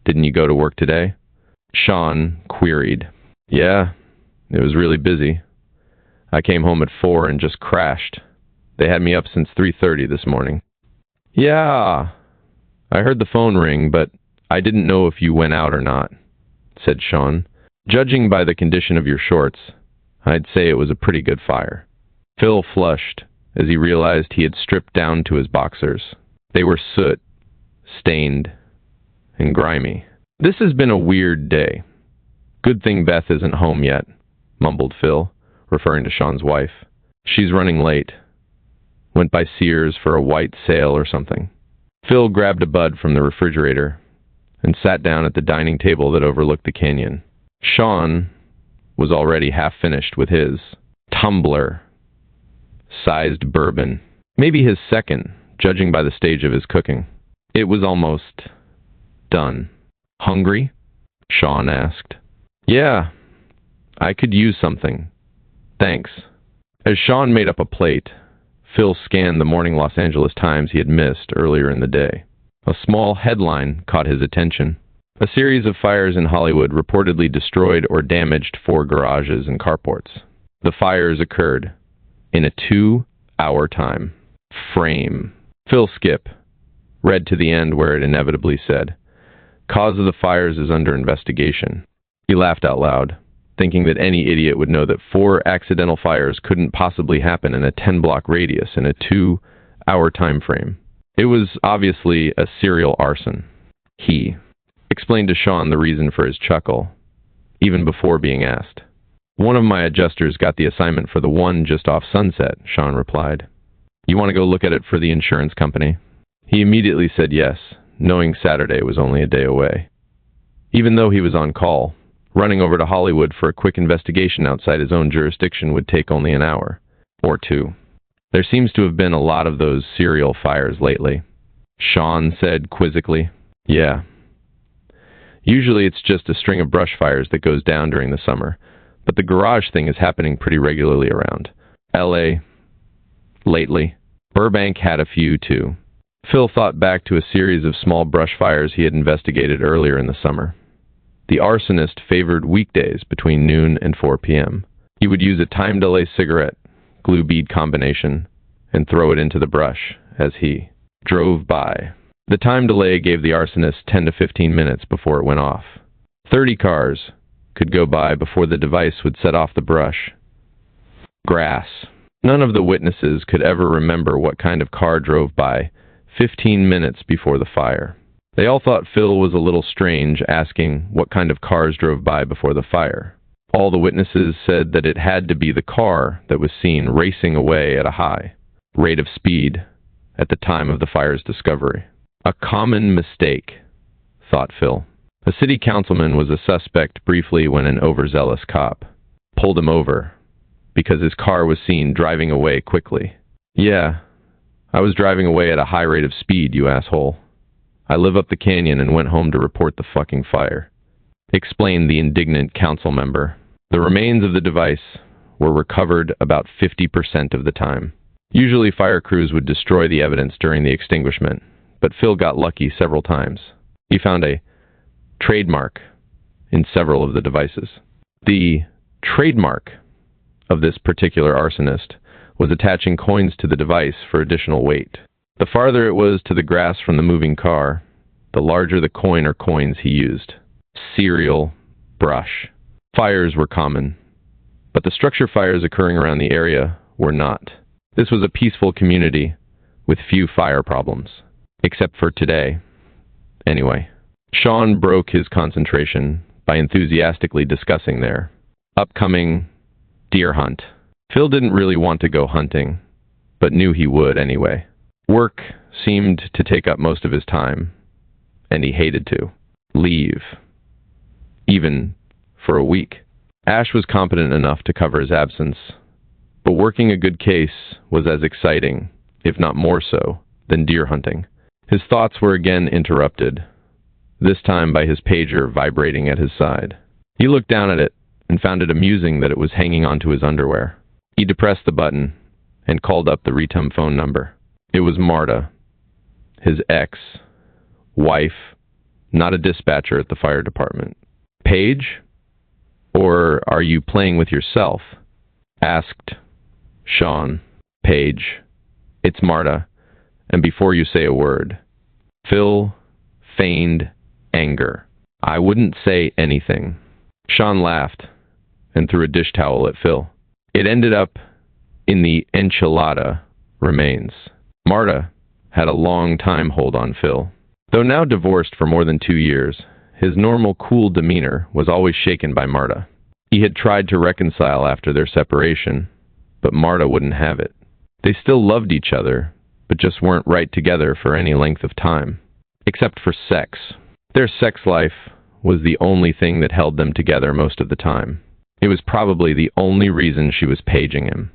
Didn't you go to work today? Sean queried. Yeah, it was really busy. I came home at 4 and just crashed. They had me up since 3:30 this morning. Yeah, I heard the phone ring, but I didn't know if you went out or not, said Sean. Judging by the condition of your shorts, I'd say it was a pretty good fire. Phil flushed as he realized he had stripped down to his boxers. They were soot, stained, and grimy. This has been a weird day. Good thing Beth isn't home yet, mumbled Phil, referring to Sean's wife. She's running late. Went by Sears for a white sale or something. Phil grabbed a bud from the refrigerator and sat down at the dining table that overlooked the canyon. Sean was already half finished with his tumbler-sized bourbon. Maybe his second, judging by the stage of his cooking. It was almost done. Hungry? Sean asked. Yeah, I could use something. Thanks. As Sean made up a plate, Phil scanned the morning Los Angeles Times he had missed earlier in the day. A small headline caught his attention. A series of fires in Hollywood reportedly destroyed or damaged 4 garages and carports. The fires occurred in a 2-hour time frame. Phil read to the end where it inevitably said, "Cause of the fires is under investigation." He laughed out loud, thinking that any idiot would know that 4 accidental fires couldn't possibly happen in a 10-block radius in a 2-hour time frame. It was obviously a serial arson. He explained to Sean the reason for his chuckle, even before being asked. One of my adjusters got the assignment for the one just off Sunset, Sean replied. You want to go look at it for the insurance company? He immediately said yes, knowing Saturday was only a day away. Even though he was on call, running over to Hollywood for a quick investigation outside his own jurisdiction would take only an hour or 2. There seems to have been a lot of those serial fires lately, Sean said quizzically. Yeah. Usually it's just a string of brush fires that goes down during the summer, but the garage thing is happening pretty regularly around L.A. lately. Burbank had a few too. Phil thought back to a series of small brush fires he had investigated earlier in the summer. The arsonist favored weekdays between noon and 4 p.m. He would use a time delay cigarette, glue bead combination, and throw it into the brush as he drove by. The time delay gave the arsonist 10 to 15 minutes before it went off. 30 cars could go by before the device would set off the brush. Grass. None of the witnesses could ever remember what kind of car drove by 15 minutes before the fire. They all thought Phil was a little strange, asking what kind of cars drove by before the fire. All the witnesses said that it had to be the car that was seen racing away at a high rate of speed at the time of the fire's discovery. A common mistake, thought Phil. A city councilman was a suspect briefly when an overzealous cop pulled him over because his car was seen driving away quickly. Yeah, I was driving away at a high rate of speed, you asshole. I live up the canyon and went home to report the fucking fire, explained the indignant council member. The remains of the device were recovered about 50% of the time. Usually fire crews would destroy the evidence during the extinguishment, but Phil got lucky several times. He found a trademark in several of the devices. The trademark of this particular arsonist was attaching coins to the device for additional weight. The farther it was to the grass from the moving car, the larger the coin or coins he used. Serial brush. Fires were common, but the structure fires occurring around the area were not. This was a peaceful community with few fire problems, except for today. Anyway, Sean broke his concentration by enthusiastically discussing their upcoming deer hunt. Phil didn't really want to go hunting, but knew he would anyway. Work seemed to take up most of his time, and he hated to leave, even for a week. Ash was competent enough to cover his absence, but working a good case was as exciting, if not more so, than deer hunting. His thoughts were again interrupted, this time by his pager vibrating at his side. He looked down at it and found it amusing that it was hanging onto his underwear. He depressed the button and called up the Retum phone number. It was Marta, his ex-wife, not a dispatcher at the fire department. Paige? Or are you playing with yourself? Asked Sean. Paige. It's Marta. And before you say a word. Phil feigned anger. I wouldn't say anything. Sean laughed and threw a dish towel at Phil. It ended up in the enchilada remains. Marta had a long time hold on Phil. Though now divorced for more than 2 years, his normal cool demeanor was always shaken by Marta. He had tried to reconcile after their separation, but Marta wouldn't have it. They still loved each other, but just weren't right together for any length of time. Except for sex. Their sex life was the only thing that held them together most of the time. It was probably the only reason she was paging him.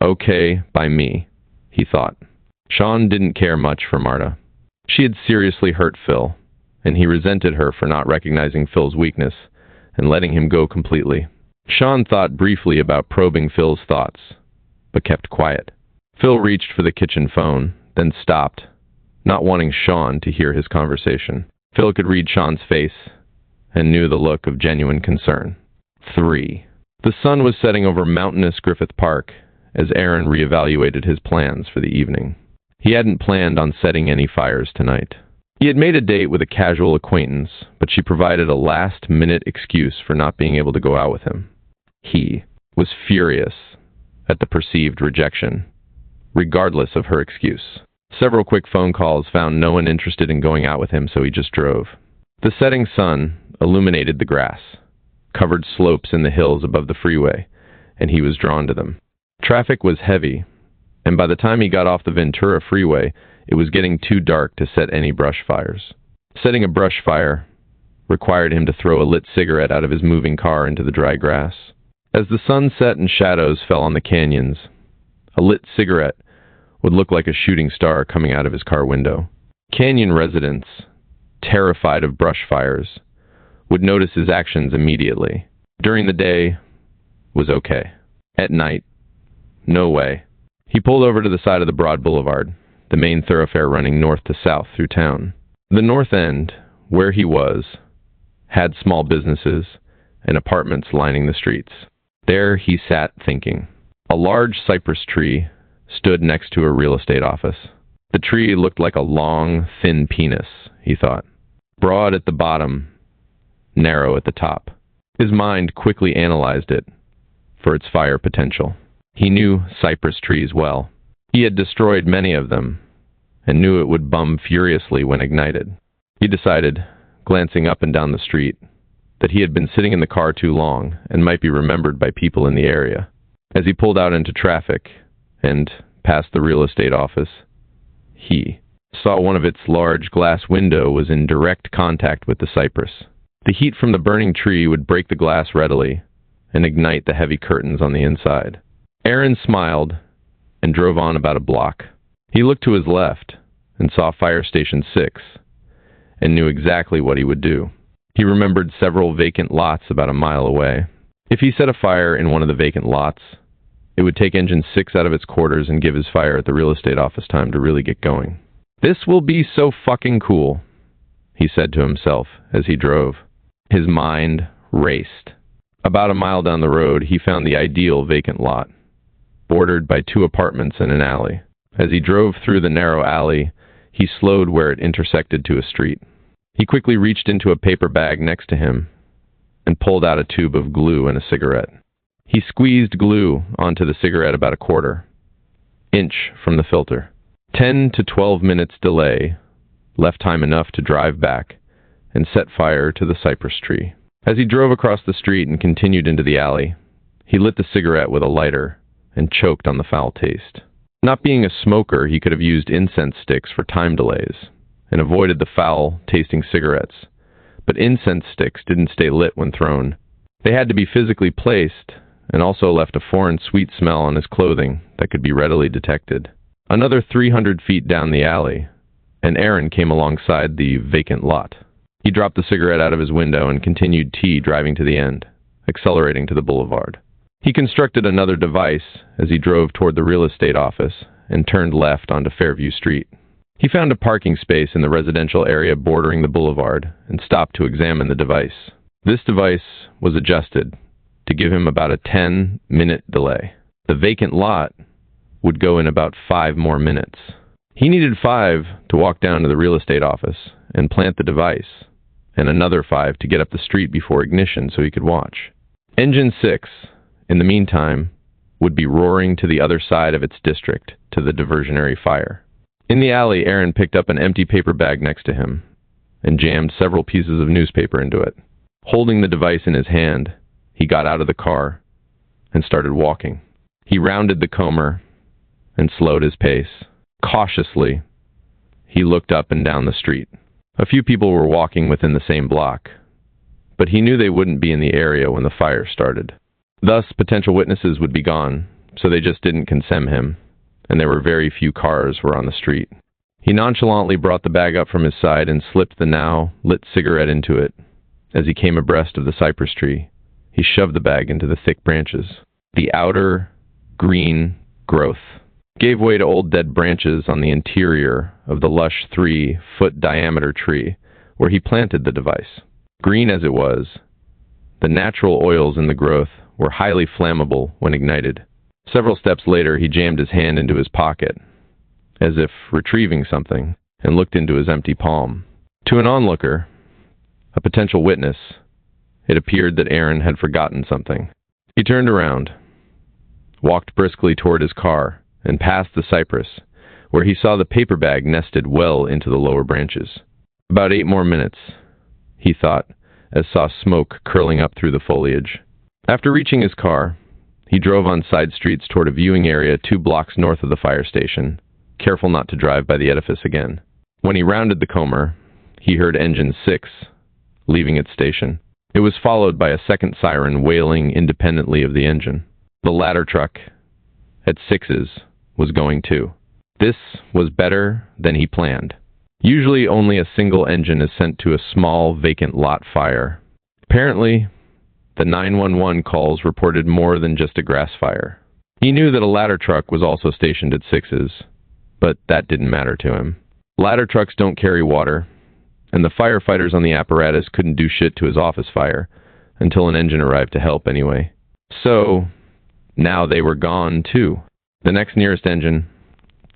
Okay, by me, he thought. Sean didn't care much for Marta. She had seriously hurt Phil, and he resented her for not recognizing Phil's weakness and letting him go completely. Sean thought briefly about probing Phil's thoughts, but kept quiet. Phil reached for the kitchen phone, then stopped, not wanting Sean to hear his conversation. Phil could read Sean's face and knew the look of genuine concern. 3. The sun was setting over mountainous Griffith Park as Aaron reevaluated his plans for the evening. He hadn't planned on setting any fires tonight. He had made a date with a casual acquaintance, but she provided a last-minute excuse for not being able to go out with him. He was furious at the perceived rejection, regardless of her excuse. Several quick phone calls found no one interested in going out with him, so he just drove. The setting sun illuminated the grass, covered slopes in the hills above the freeway, and he was drawn to them. Traffic was heavy, and by the time he got off the Ventura freeway, it was getting too dark to set any brush fires. Setting a brush fire required him to throw a lit cigarette out of his moving car into the dry grass. As the sun set and shadows fell on the canyons, a lit cigarette would look like a shooting star coming out of his car window. Canyon residents, terrified of brush fires, would notice his actions immediately. During the day was okay. At night, no way. He pulled over to the side of the broad boulevard, the main thoroughfare running north to south through town. The north end, where he was, had small businesses and apartments lining the streets. There he sat thinking. A large cypress tree stood next to a real estate office. The tree looked like a long, thin penis, he thought. Broad at the bottom, narrow at the top. His mind quickly analyzed it for its fire potential. He knew cypress trees well. He had destroyed many of them and knew it would bum furiously when ignited. He decided, glancing up and down the street, that he had been sitting in the car too long and might be remembered by people in the area. As he pulled out into traffic and past the real estate office, he saw one of its large glass window was in direct contact with the cypress. The heat from the burning tree would break the glass readily and ignite the heavy curtains on the inside. Aaron smiled and drove on about a block. He looked to his left and saw Fire Station 6 and knew exactly what he would do. He remembered several vacant lots about a mile away. If he set a fire in one of the vacant lots, it would take Engine 6 out of its quarters and give his fire at the real estate office time to really get going. "This will be so fucking cool," he said to himself as he drove. His mind raced. About a mile down the road, he found the ideal vacant lot, bordered by 2 apartments and an alley. As he drove through the narrow alley, he slowed where it intersected to a street. He quickly reached into a paper bag next to him and pulled out a tube of glue and a cigarette. He squeezed glue onto the cigarette about a quarter-inch from the filter. 10 to 12 minutes delay left time enough to drive back and set fire to the cypress tree. As he drove across the street and continued into the alley, he lit the cigarette with a lighter and choked on the foul taste. Not being a smoker, he could have used incense sticks for time delays and avoided the foul-tasting cigarettes, but incense sticks didn't stay lit when thrown. They had to be physically placed and also left a foreign sweet smell on his clothing that could be readily detected. Another 300 feet down the alley, and Aaron came alongside the vacant lot. He dropped the cigarette out of his window and continued driving to the end, accelerating to the boulevard. He constructed another device as he drove toward the real estate office and turned left onto Fairview Street. He found a parking space in the residential area bordering the boulevard and stopped to examine the device. This device was adjusted to give him about a 10-minute delay. The vacant lot would go in about 5 more minutes. He needed 5 to walk down to the real estate office and plant the device, and another 5 to get up the street before ignition so he could watch. Engine 6, in the meantime, would be roaring to the other side of its district to the diversionary fire. In the alley, Aaron picked up an empty paper bag next to him and jammed several pieces of newspaper into it. Holding the device in his hand, he got out of the car and started walking. He rounded the Comer and slowed his pace. Cautiously, he looked up and down the street. A few people were walking within the same block, but he knew they wouldn't be in the area when the fire started. Thus, potential witnesses would be gone, so they just didn't condemn him, and there were very few cars were on the street. He nonchalantly brought the bag up from his side and slipped the now lit cigarette into it. As he came abreast of the cypress tree, he shoved the bag into the thick branches. The outer, green growth gave way to old dead branches on the interior of the lush 3-foot diameter tree where he planted the device. Green as it was, the natural oils in the growth were highly flammable when ignited. Several steps later, he jammed his hand into his pocket, as if retrieving something, and looked into his empty palm. To an onlooker, a potential witness, it appeared that Aaron had forgotten something. He turned around, walked briskly toward his car, and passed the cypress, where he saw the paper bag nested well into the lower branches. About 8 more minutes, he thought, as saw smoke curling up through the foliage. After reaching his car, he drove on side streets toward a viewing area 2 blocks north of the fire station, careful not to drive by the edifice again. When he rounded the Comer, he heard Engine 6 leaving its station. It was followed by a second siren wailing independently of the engine. The ladder truck at 6's was going too. This was better than he planned. Usually only a single engine is sent to a small vacant lot fire. Apparently, the 911 calls reported more than just a grass fire. He knew that a ladder truck was also stationed at 6's, but that didn't matter to him. Ladder trucks don't carry water, and the firefighters on the apparatus couldn't do shit to his office fire until an engine arrived to help anyway. So, now they were gone too. The next nearest engine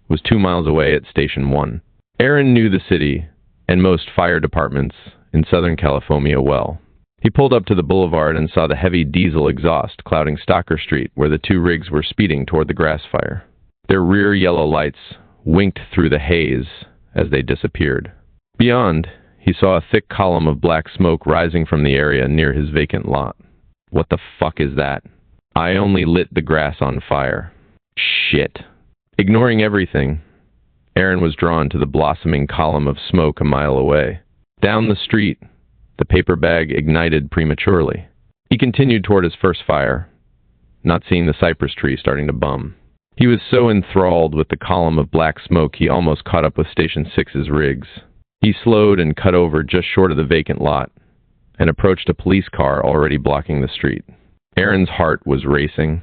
was 2 miles away at Station 1. Aaron knew the city and most fire departments in Southern California well. He pulled up to the boulevard and saw the heavy diesel exhaust clouding Stocker Street, where the 2 rigs were speeding toward the grass fire. Their rear yellow lights winked through the haze as they disappeared. Beyond, he saw a thick column of black smoke rising from the area near his vacant lot. What the fuck is that? I only lit the grass on fire. Shit. Ignoring everything, Aaron was drawn to the blossoming column of smoke a mile away. Down the street, the paper bag ignited prematurely. He continued toward his first fire, not seeing the cypress tree starting to bum. He was so enthralled with the column of black smoke he almost caught up with Station 6's rigs. He slowed and cut over just short of the vacant lot and approached a police car already blocking the street. Aaron's heart was racing,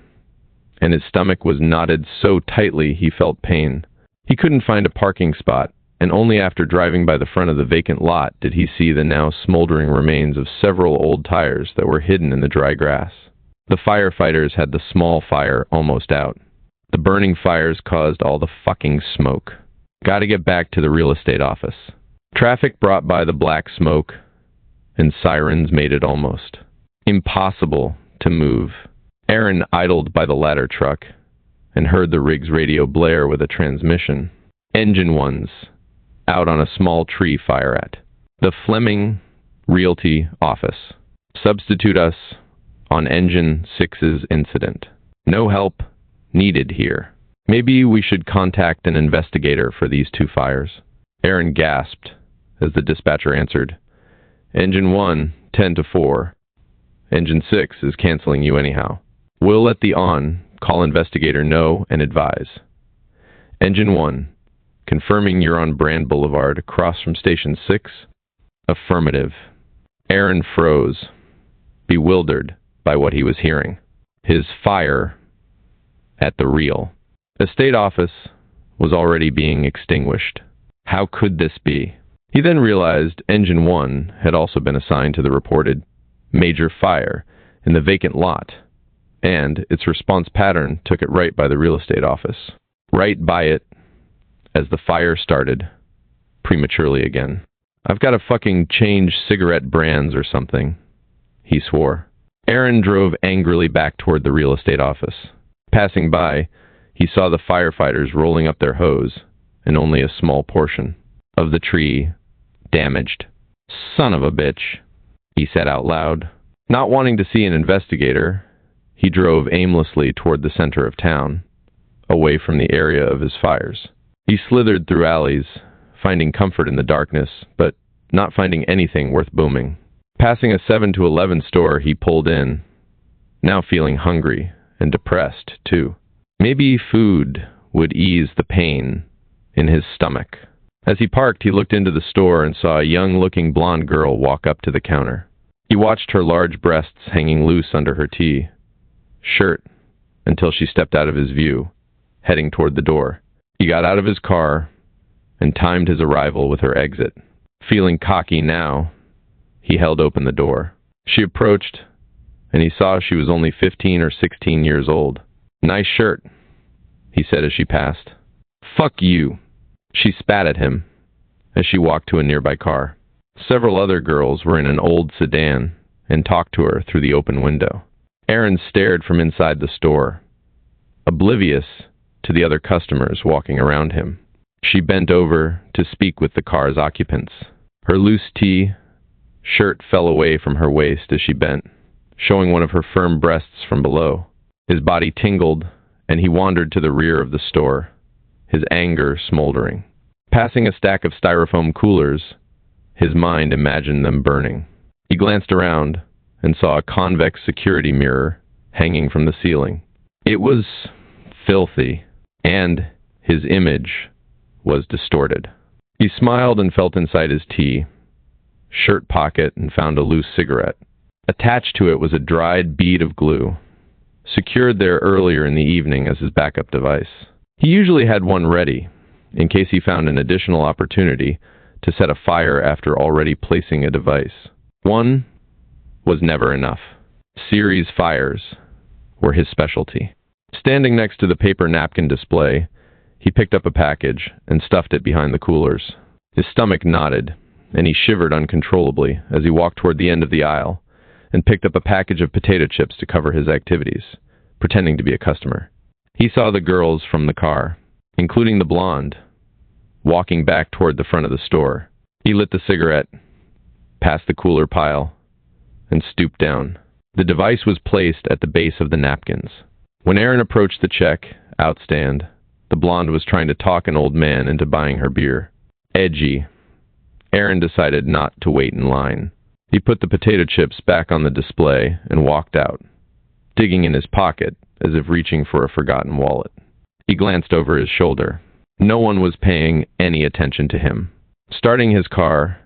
and his stomach was knotted so tightly he felt pain. He couldn't find a parking spot, and only after driving by the front of the vacant lot did he see the now smoldering remains of several old tires that were hidden in the dry grass. The firefighters had the small fire almost out. The burning fires caused all the fucking smoke. Gotta get back to the real estate office. Traffic brought by the black smoke, and sirens made it almost impossible to move. Aaron idled by the ladder truck and heard the rig's radio blare with a transmission. Engine 1's out on a small tree fire at the Fleming Realty office. Substitute us on Engine 6's incident. No help needed here. Maybe we should contact an investigator for these 2 fires. Aaron gasped as the dispatcher answered, Engine 1, 10 to 4. Engine 6 is canceling you anyhow. Will let the on call investigator know and advise. Engine 1. Confirming you're on Brand Boulevard across from Station 6. Affirmative. Aaron froze, bewildered by what he was hearing. His fire at the reel. Estate office was already being extinguished. How could this be? He then realized Engine 1 had also been assigned to the reported major fire in the vacant lot, and its response pattern took it right by the real estate office. Right by it as the fire started prematurely again. I've got to fucking change cigarette brands or something, he swore. Aaron drove angrily back toward the real estate office. Passing by, he saw the firefighters rolling up their hose, and only a small portion of the tree damaged. Son of a bitch, he said out loud. Not wanting to see an investigator, he drove aimlessly toward the center of town, away from the area of his fires. He slithered through alleys, finding comfort in the darkness, but not finding anything worth booming. Passing a 7-Eleven store, he pulled in, now feeling hungry and depressed, too. Maybe food would ease the pain in his stomach. As he parked, he looked into the store and saw a young-looking blonde girl walk up to the counter. He watched her large breasts hanging loose under her shirt until she stepped out of his view, heading toward the door. He got out of his car and timed his arrival with her exit. Feeling cocky now, he held open the door. She approached, and he saw she was only 15 or 16 years old. Nice shirt, he said as she passed. Fuck you. She spat at him as she walked to a nearby car. Several other girls were in an old sedan and talked to her through the open window. Aaron stared from inside the store, oblivious to the other customers walking around him. She bent over to speak with the car's occupants. Her loose shirt fell away from her waist as she bent, showing one of her firm breasts from below. His body tingled, and he wandered to the rear of the store, his anger smoldering. Passing a stack of styrofoam coolers, his mind imagined them burning. He glanced around and saw a convex security mirror hanging from the ceiling. It was filthy, and his image was distorted. He smiled and felt inside his shirt pocket and found a loose cigarette. Attached to it was a dried bead of glue, secured there earlier in the evening as his backup device. He usually had one ready, in case he found an additional opportunity to set a fire after already placing a device. One was never enough. Series fires were his specialty. Standing next to the paper napkin display, he picked up a package and stuffed it behind the coolers. His stomach knotted, and he shivered uncontrollably as he walked toward the end of the aisle and picked up a package of potato chips to cover his activities, pretending to be a customer. He saw the girls from the car, including the blonde, walking back toward the front of the store. He lit the cigarette, passed the cooler pile, and stooped down. The device was placed at the base of the napkins. When Aaron approached the check outstand, the blonde was trying to talk an old man into buying her beer. Edgy, Aaron decided not to wait in line. He put the potato chips back on the display and walked out, digging in his pocket as if reaching for a forgotten wallet. He glanced over his shoulder. No one was paying any attention to him. Starting his car,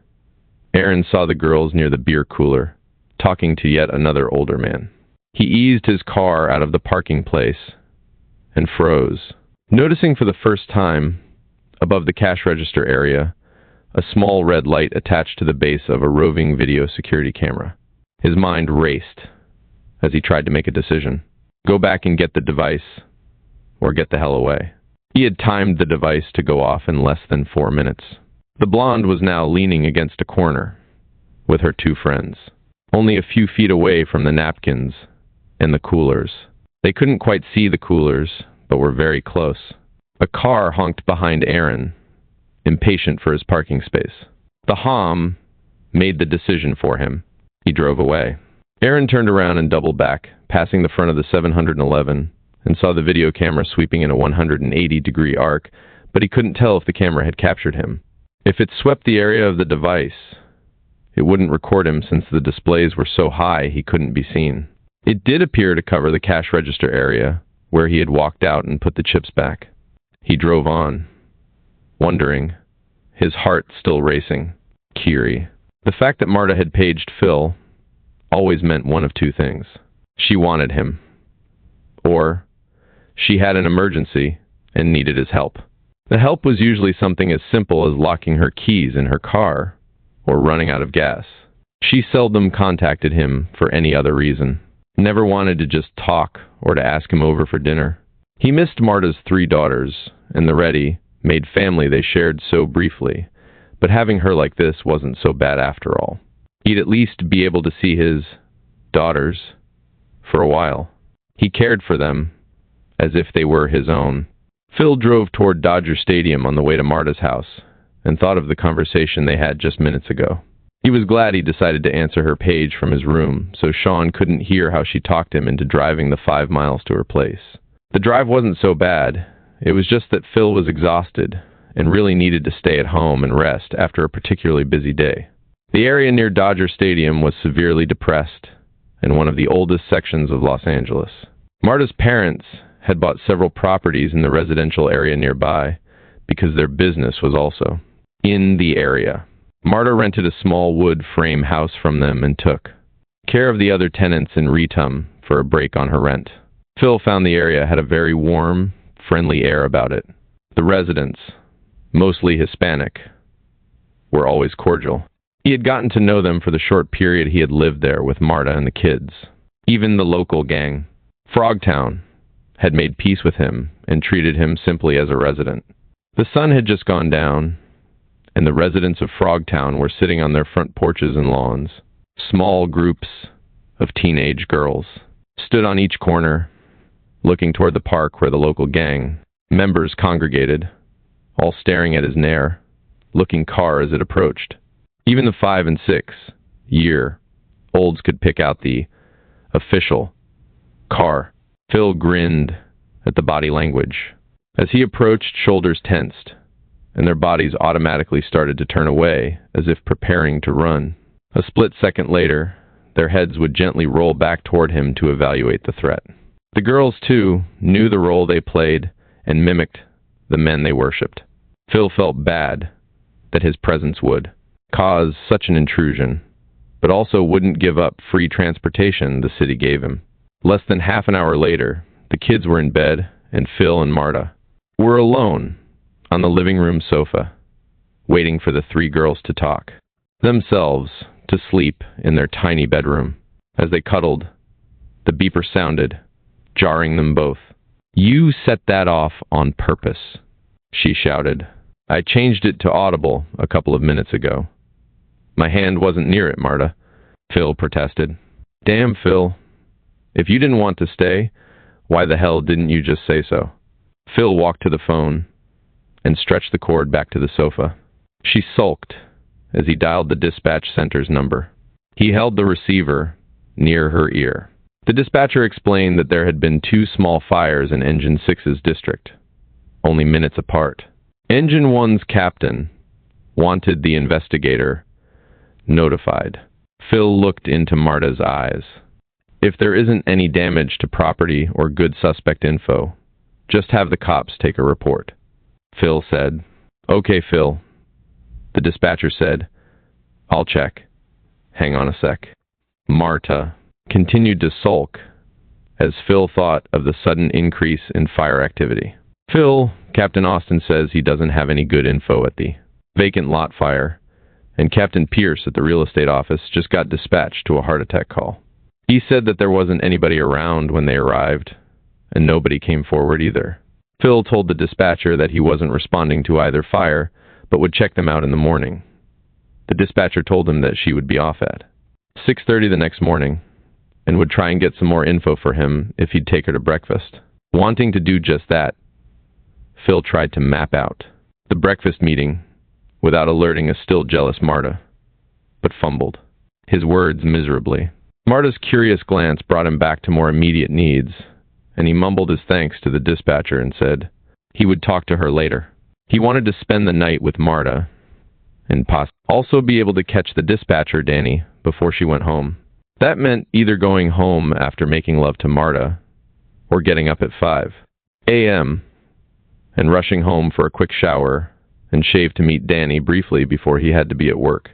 Aaron saw the girls near the beer cooler, talking to yet another older man. He eased his car out of the parking place and froze, noticing for the first time, above the cash register area, a small red light attached to the base of a roving video security camera. His mind raced as he tried to make a decision. Go back and get the device, or get the hell away. He had timed the device to go off in less than 4 minutes. The blonde was now leaning against a corner with her two friends, only a few feet away from the napkins and the coolers. They couldn't quite see the coolers, but were very close. A car honked behind Aaron, impatient for his parking space. The hom made the decision for him. He drove away. Aaron turned around and doubled back, passing the front of the 711, and saw the video camera sweeping in a 180-degree arc, but he couldn't tell if the camera had captured him. If it swept the area of the device, it wouldn't record him since the displays were so high he couldn't be seen. It did appear to cover the cash register area where he had walked out and put the chips back. He drove on, wondering, his heart still racing. Kiri. The fact that Marta had paged Phil always meant one of two things. She wanted him, or she had an emergency and needed his help. The help was usually something as simple as locking her keys in her car or running out of gas. She seldom contacted him for any other reason. Never wanted to just talk or to ask him over for dinner. He missed Marta's 3 daughters and the ready-made family they shared so briefly, but having her like this wasn't so bad after all. He'd at least be able to see his daughters for a while. He cared for them as if they were his own. Phil drove toward Dodger Stadium on the way to Marta's house and thought of the conversation they had just minutes ago. He was glad he decided to answer her page from his room so Sean couldn't hear how she talked him into driving the 5 miles to her place. The drive wasn't so bad. It was just that Phil was exhausted and really needed to stay at home and rest after a particularly busy day. The area near Dodger Stadium was severely depressed and one of the oldest sections of Los Angeles. Marta's parents had bought several properties in the residential area nearby because their business was also in the area. Marta rented a small wood frame house from them and took care of the other tenants in Retum for a break on her rent. Phil found the area had a very warm, friendly air about it. The residents, mostly Hispanic, were always cordial. He had gotten to know them for the short period he had lived there with Marta and the kids. Even the local gang, Frogtown, had made peace with him and treated him simply as a resident. The sun had just gone down, and the residents of Frogtown were sitting on their front porches and lawns. Small groups of teenage girls stood on each corner, looking toward the park where the local gang members congregated, all staring at his near-looking car as it approached. Even the 5- and 6-year-olds could pick out the official car. Phil grinned at the body language. As he approached, shoulders tensed, and their bodies automatically started to turn away, as if preparing to run. A split second later, their heads would gently roll back toward him to evaluate the threat. The girls, too, knew the role they played and mimicked the men they worshipped. Phil felt bad that his presence would cause such an intrusion, but also wouldn't give up free transportation the city gave him. Less than half an hour later, the kids were in bed, and Phil and Marta were alone on the living room sofa, waiting for the 3 girls to talk, themselves to sleep in their tiny bedroom. As they cuddled, the beeper sounded, jarring them both. "You set that off on purpose," she shouted. "I changed it to audible a couple of minutes ago." "My hand wasn't near it, Marta," Phil protested. "Damn, Phil. If you didn't want to stay, why the hell didn't you just say so?" Phil walked to the phone and stretched the cord back to the sofa. She sulked as he dialed the dispatch center's number. He held the receiver near her ear. The dispatcher explained that there had been 2 small fires in Engine 6's district, only minutes apart. Engine 1's captain wanted the investigator notified. Phil looked into Marta's eyes. "If there isn't any damage to property or good suspect info, just have the cops take a report," Phil said. "Okay, Phil," the dispatcher said. "I'll check. Hang on a sec." Marta continued to sulk as Phil thought of the sudden increase in fire activity. "Phil, Captain Austin says he doesn't have any good info at the vacant lot fire, and Captain Pierce at the real estate office just got dispatched to a heart attack call. He said that there wasn't anybody around when they arrived, and nobody came forward either." Phil told the dispatcher that he wasn't responding to either fire, but would check them out in the morning. The dispatcher told him that she would be off at 6:30 the next morning, and would try and get some more info for him if he'd take her to breakfast. Wanting to do just that, Phil tried to map out the breakfast meeting without alerting a still jealous Marta, but fumbled his words miserably. Marta's curious glance brought him back to more immediate needs, and he mumbled his thanks to the dispatcher and said he would talk to her later. He wanted to spend the night with Marta and possibly also be able to catch the dispatcher, Danny, before she went home. That meant either going home after making love to Marta or getting up at 5 a.m. and rushing home for a quick shower and shave to meet Danny briefly before he had to be at work.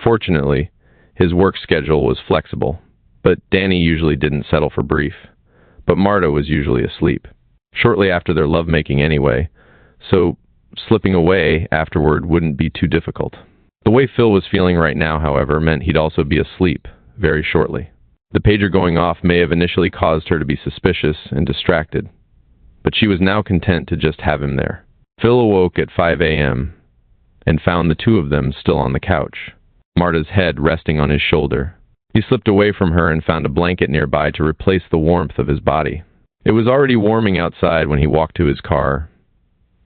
Fortunately, his work schedule was flexible, but Danny usually didn't settle for brief. But Marta was usually asleep, shortly after their lovemaking anyway, so slipping away afterward wouldn't be too difficult. The way Phil was feeling right now, however, meant he'd also be asleep very shortly. The pager going off may have initially caused her to be suspicious and distracted, but she was now content to just have him there. Phil awoke at 5 a.m. and found the two of them still on the couch, Marta's head resting on his shoulder. He slipped away from her and found a blanket nearby to replace the warmth of his body. It was already warming outside when he walked to his car,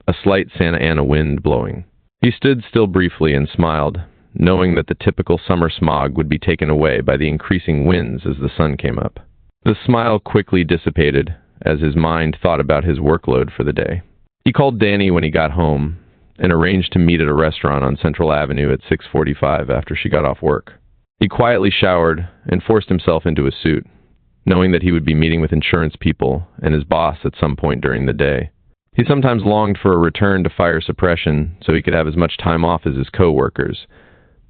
a slight Santa Ana wind blowing. He stood still briefly and smiled, knowing that the typical summer smog would be taken away by the increasing winds as the sun came up. The smile quickly dissipated as his mind thought about his workload for the day. He called Danny when he got home and arranged to meet at a restaurant on Central Avenue at 6:45 after she got off work. He quietly showered and forced himself into a suit, knowing that he would be meeting with insurance people and his boss at some point during the day. He sometimes longed for a return to fire suppression so he could have as much time off as his co-workers,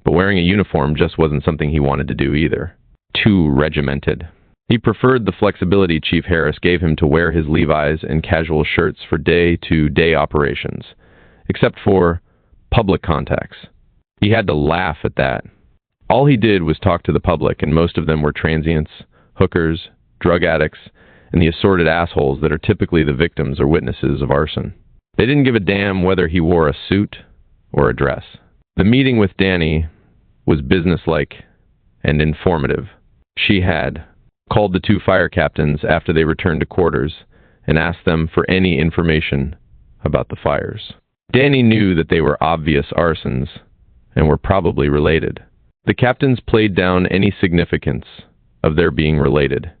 but wearing a uniform just wasn't something he wanted to do either. Too regimented. He preferred the flexibility Chief Harris gave him to wear his Levi's and casual shirts for day-to-day operations, except for public contacts. He had to laugh at that. All he did was talk to the public, and most of them were transients, hookers, drug addicts, and the assorted assholes that are typically the victims or witnesses of arson. They didn't give a damn whether he wore a suit or a dress. The meeting with Danny was businesslike and informative. She had called the two fire captains after they returned to quarters and asked them for any information about the fires. Danny knew that they were obvious arsons and were probably related. The captains played down any significance of their being related,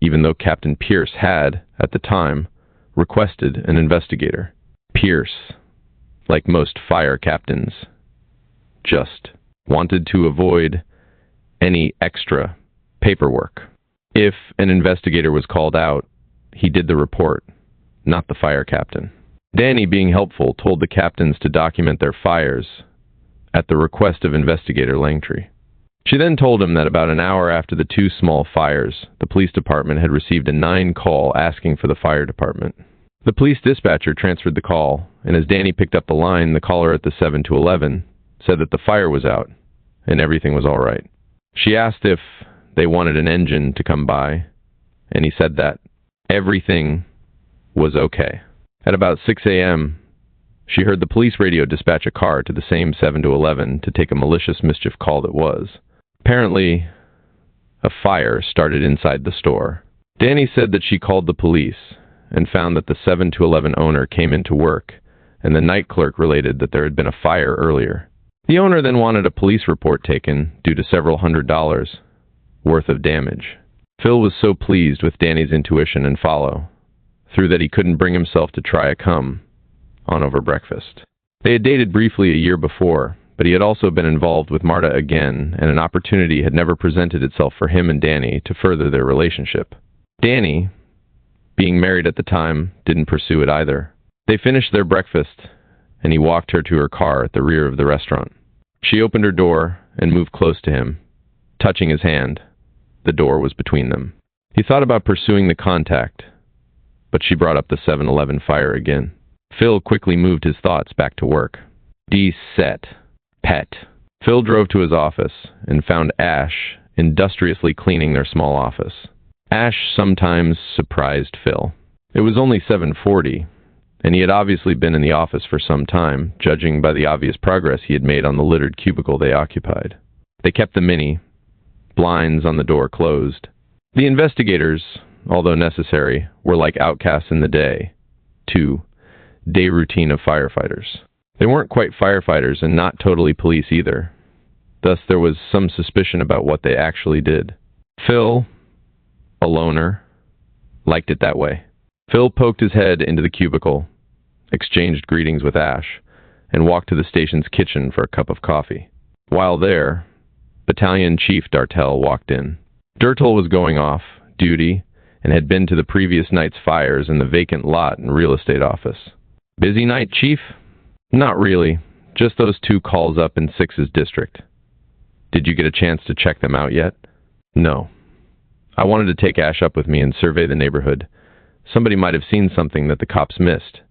even though Captain Pierce had, at the time, requested an investigator. Pierce, like most fire captains, just wanted to avoid any extra paperwork. If an investigator was called out, he did the report, not the fire captain. Danny, being helpful, told the captains to document their fires at the request of Investigator Langtry. She then told him that about an hour after the two small fires, the police department had received a 9 call asking for the fire department. The police dispatcher transferred the call, and as Danny picked up the line, the caller at the 7-11 said that the fire was out and everything was all right. She asked if they wanted an engine to come by, and he said that everything was okay. At about 6 a.m., she heard the police radio dispatch a car to the same 7-11 to take a malicious mischief call that was. Apparently, a fire started inside the store. Danny said that she called the police and found that the 7-11 owner came into work, and the night clerk related that there had been a fire earlier. The owner then wanted a police report taken due to several $100s worth of damage. Phil was so pleased with Danny's intuition and follow through that he couldn't bring himself to try a come on over breakfast. They had dated briefly a year before, but he had also been involved with Marta again, and an opportunity had never presented itself for him and Danny to further their relationship. Danny, being married at the time, didn't pursue it either. They finished their breakfast, and he walked her to her car at the rear of the restaurant. She opened her door and moved close to him, touching his hand. The door was between them. He thought about pursuing the contact, but she brought up the 7-11 fire again. Phil quickly moved his thoughts back to work. D-set. Pet. Phil drove to his office and found Ash industriously cleaning their small office. Ash sometimes surprised Phil. It was only 7:40, and he had obviously been in the office for some time, judging by the obvious progress he had made on the littered cubicle they occupied. They kept the Mini, blinds on the door closed. The investigators, although necessary, were like outcasts in the day routine of firefighters. They weren't quite firefighters and not totally police either. Thus, there was some suspicion about what they actually did. Phil, a loner, liked it that way. Phil poked his head into the cubicle, exchanged greetings with Ash, and walked to the station's kitchen for a cup of coffee. While there, Battalion Chief Dartell walked in. Dirtle was going off duty and had been to the previous night's fires in the vacant lot and real estate office. Busy night, Chief? Not really. Just those 2 calls up in Six's district. Did you get a chance to check them out yet? No. I wanted to take Ash up with me and survey the neighborhood. Somebody might have seen something that the cops missed.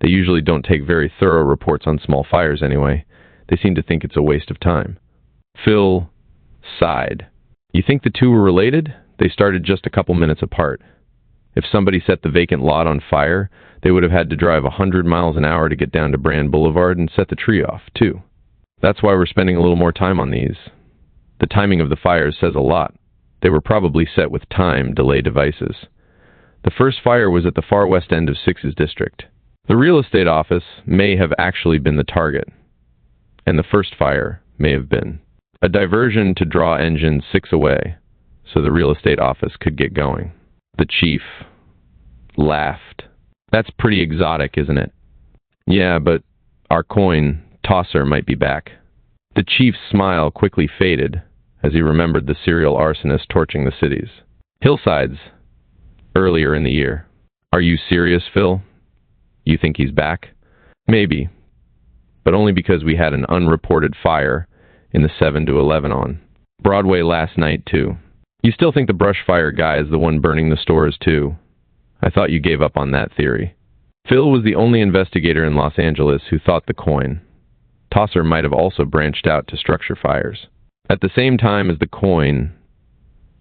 They usually don't take very thorough reports on small fires anyway. They seem to think it's a waste of time. Phil sighed. You think the 2 were related? They started just a couple minutes apart. If somebody set the vacant lot on fire, they would have had to drive 100 miles an hour to get down to Brand Boulevard and set the tree off, too. That's why we're spending a little more time on these. The timing of the fires says a lot. They were probably set with time delay devices. The first fire was at the far west end of Six's district. The real estate office may have actually been the target, and the first fire may have been a diversion to draw engine 6 away so the real estate office could get going. The chief laughed. That's pretty exotic, isn't it? Yeah, but our coin tosser might be back. The chief's smile quickly faded as he remembered the serial arsonist torching the cities. Hillsides, earlier in the year. Are you serious, Phil? You think he's back? Maybe, but only because we had an unreported fire in the 7 to 11 on Broadway last night, too. You still think the brush fire guy is the one burning the stores, too? I thought you gave up on that theory. Phil was the only investigator in Los Angeles who thought the coin tosser might have also branched out to structure fires. At the same time as the coin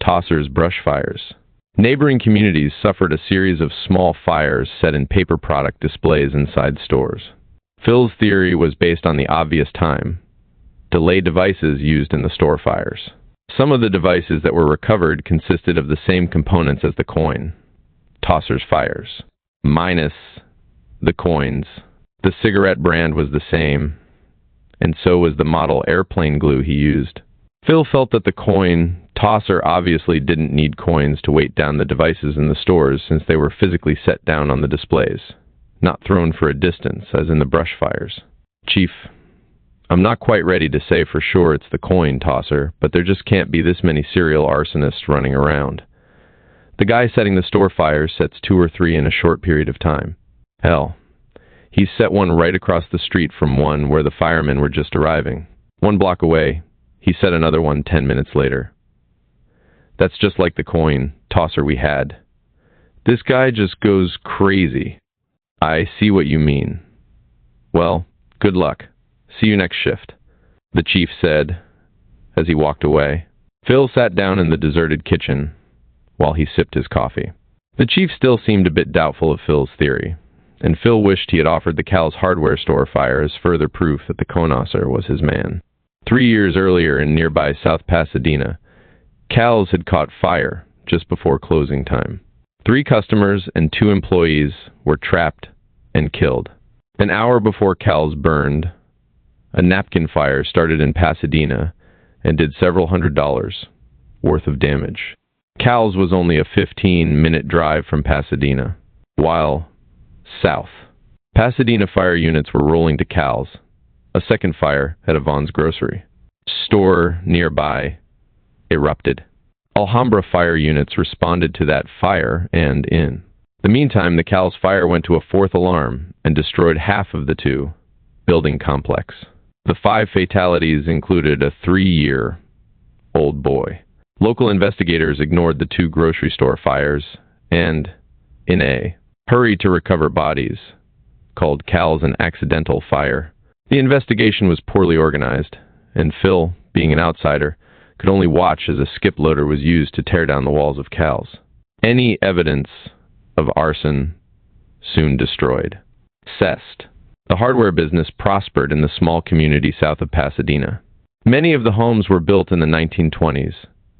tosser's brush fires, neighboring communities suffered a series of small fires set in paper product displays inside stores. Phil's theory was based on the obvious time delay devices used in the store fires. Some of the devices that were recovered consisted of the same components as the coin tosser's fires, minus the coins. The cigarette brand was the same, and so was the model airplane glue he used. Phil felt that the coin tosser obviously didn't need coins to weight down the devices in the stores since they were physically set down on the displays, not thrown for a distance as in the brush fires. Chief, I'm not quite ready to say for sure it's the coin tosser, but there just can't be this many serial arsonists running around. The guy setting the store fires sets 2 or 3 in a short period of time. Hell, he set one right across the street from one where the firemen were just arriving. 1 block away, he set another one 10 minutes later. That's just like the coin tosser we had. This guy just goes crazy. I see what you mean. Well, good luck. See you next shift, the chief said as he walked away. Phil sat down in the deserted kitchen while he sipped his coffee. The chief still seemed a bit doubtful of Phil's theory, and Phil wished he had offered the Cal's hardware store fire as further proof that the conosser was his man. 3 years earlier in nearby South Pasadena, Cal's had caught fire just before closing time. 3 customers and 2 employees were trapped and killed. An hour before Cal's burned, a napkin fire started in Pasadena and did several $100s worth of damage. Cal's was only a 15-minute drive from Pasadena, while south. Pasadena fire units were rolling to Cal's. A second fire at a Vaughn's grocery store nearby erupted. Alhambra fire units responded to that fire and in the meantime, the Cal's fire went to a 4th alarm and destroyed half of the 2 building complex. The 5 fatalities included a 3-year-old boy. Local investigators ignored the 2 grocery store fires and, in a hurry to recover bodies, called Cal's an accidental fire. The investigation was poorly organized, and Phil, being an outsider, could only watch as a skip loader was used to tear down the walls of Cal's. Any evidence of arson soon destroyed. Cest. The hardware business prospered in the small community south of Pasadena. Many of the homes were built in the 1920s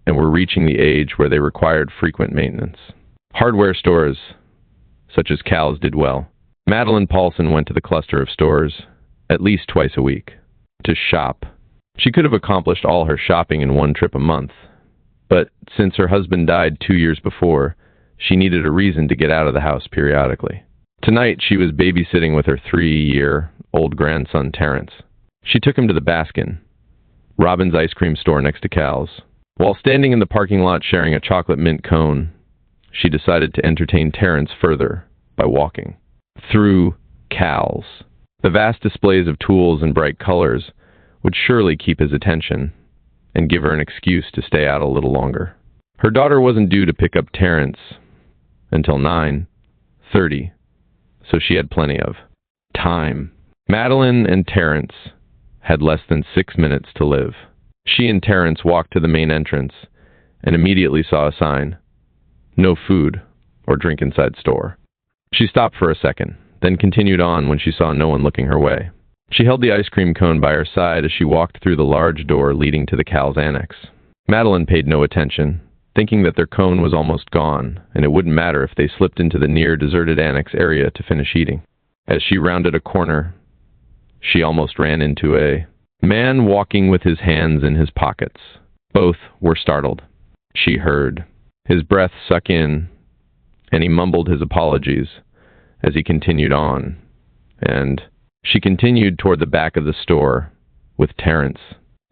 and were reaching the age where they required frequent maintenance. Hardware stores, such as Cal's, did well. Madeline Paulson went to the cluster of stores at least twice a week to shop. She could have accomplished all her shopping in 1 trip a month, but since her husband died 2 years before, she needed a reason to get out of the house periodically. Tonight, she was babysitting with her 3-year-old grandson, Terrence. She took him to the Baskin, Robin's ice cream store next to Cal's. While standing in the parking lot sharing a chocolate mint cone, she decided to entertain Terrence further by walking through Cal's. The vast displays of tools and bright colors would surely keep his attention and give her an excuse to stay out a little longer. Her daughter wasn't due to pick up Terrence until 9:30, so she had plenty of time. Madeline and Terrence had less than 6 minutes to live. She and Terrence walked to the main entrance and immediately saw a sign, "No food or drink inside store." She stopped for a second, then continued on when she saw no one looking her way. She held the ice cream cone by her side as she walked through the large door leading to the Cal's annex. Madeline paid no attention, thinking that their cone was almost gone, and it wouldn't matter if they slipped into the near-deserted annex area to finish eating. As she rounded a corner, she almost ran into a man walking with his hands in his pockets. Both were startled. She heard his breath suck in, and he mumbled his apologies as he continued on, and she continued toward the back of the store with Terrence.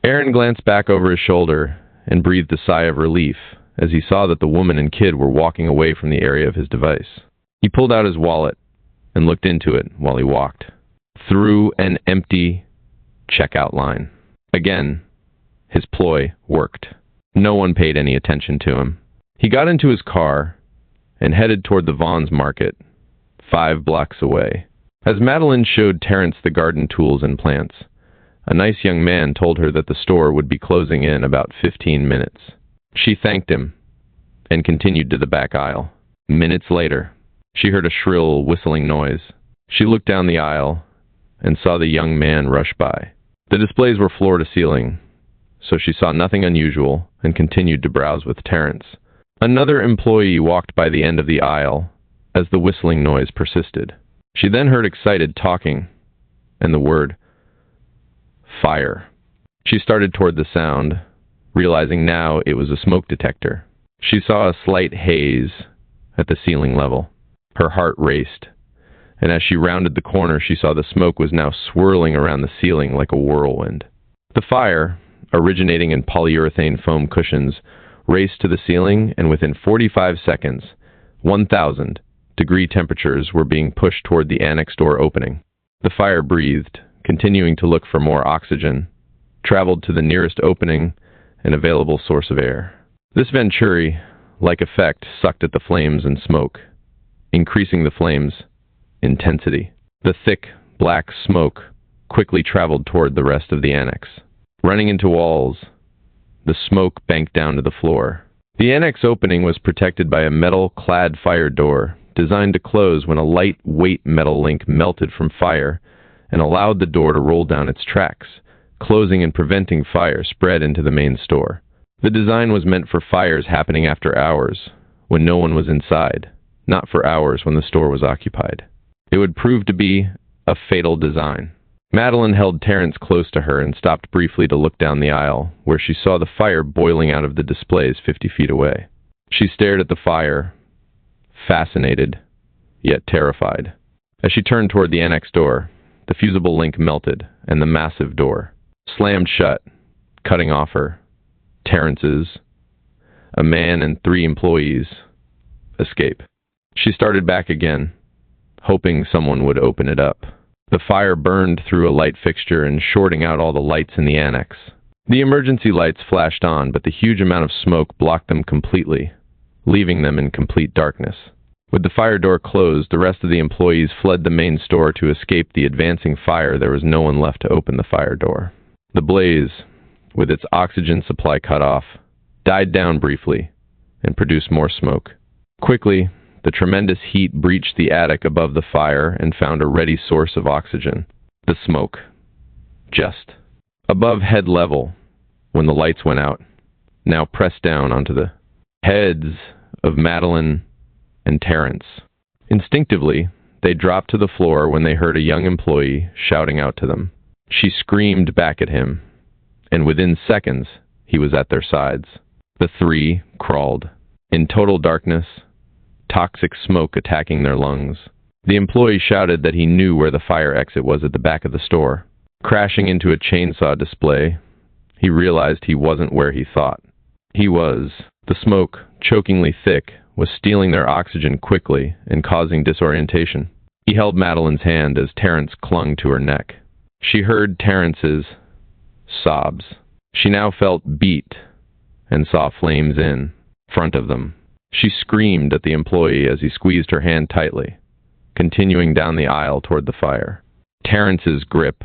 Aaron glanced back over his shoulder and breathed a sigh of relief as he saw that the woman and kid were walking away from the area of his device. He pulled out his wallet and looked into it while he walked through an empty checkout line. Again, his ploy worked. No one paid any attention to him. He got into his car and headed toward the Vaughn's Market, 5 blocks away. As Madeline showed Terrence the garden tools and plants, a nice young man told her that the store would be closing in about 15 minutes. She thanked him and continued to the back aisle. Minutes later, she heard a shrill, whistling noise. She looked down the aisle and saw the young man rush by. The displays were floor to ceiling, so she saw nothing unusual and continued to browse with Terrence. Another employee walked by the end of the aisle as the whistling noise persisted. She then heard excited talking and the word fire. She started toward the sound, realizing now it was a smoke detector. She saw a slight haze at the ceiling level. Her heart raced, and as she rounded the corner, she saw the smoke was now swirling around the ceiling like a whirlwind. The fire, originating in polyurethane foam cushions, raced to the ceiling, and within 45 seconds, 1,000-degree temperatures were being pushed toward the annex door opening. The fire breathed, continuing to look for more oxygen, traveled to the nearest opening and available source of air. This Venturi-like effect sucked at the flames and smoke, increasing the flames' intensity. The thick, black smoke quickly traveled toward the rest of the annex. Running into walls, the smoke banked down to the floor. The annex opening was protected by a metal-clad fire door designed to close when a lightweight metal link melted from fire and allowed the door to roll down its tracks, closing and preventing fire spread into the main store. The design was meant for fires happening after hours, when no one was inside, not for hours when the store was occupied. It would prove to be a fatal design. Madeline held Terrence close to her and stopped briefly to look down the aisle, where she saw the fire boiling out of the displays 50 feet away. She stared at the fire, fascinated, yet terrified. As she turned toward the annex door, the fusible link melted, and the massive door slammed shut, cutting off her, Terrence's, a man and 3 employees, escape. She started back again, hoping someone would open it up. The fire burned through a light fixture and shorting out all the lights in the annex. The emergency lights flashed on, but the huge amount of smoke blocked them completely, leaving them in complete darkness. With the fire door closed, the rest of the employees fled the main store to escape the advancing fire. There was no one left to open the fire door. The blaze, with its oxygen supply cut off, died down briefly and produced more smoke. Quickly, the tremendous heat breached the attic above the fire and found a ready source of oxygen. The smoke, just above head level when the lights went out, now pressed down onto the heads of Madeline and Terrence. Instinctively, they dropped to the floor when they heard a young employee shouting out to them. She screamed back at him, and within seconds, he was at their sides. The 3 crawled. In total darkness, toxic smoke attacking their lungs. The employee shouted that he knew where the fire exit was at the back of the store. Crashing into a chainsaw display, he realized he wasn't where he thought. He was. The smoke, chokingly thick, was stealing their oxygen quickly and causing disorientation. He held Madeline's hand as Terence clung to her neck. She heard Terence's sobs. She now felt beat and saw flames in front of them. She screamed at the employee as he squeezed her hand tightly, continuing down the aisle toward the fire. Terence's grip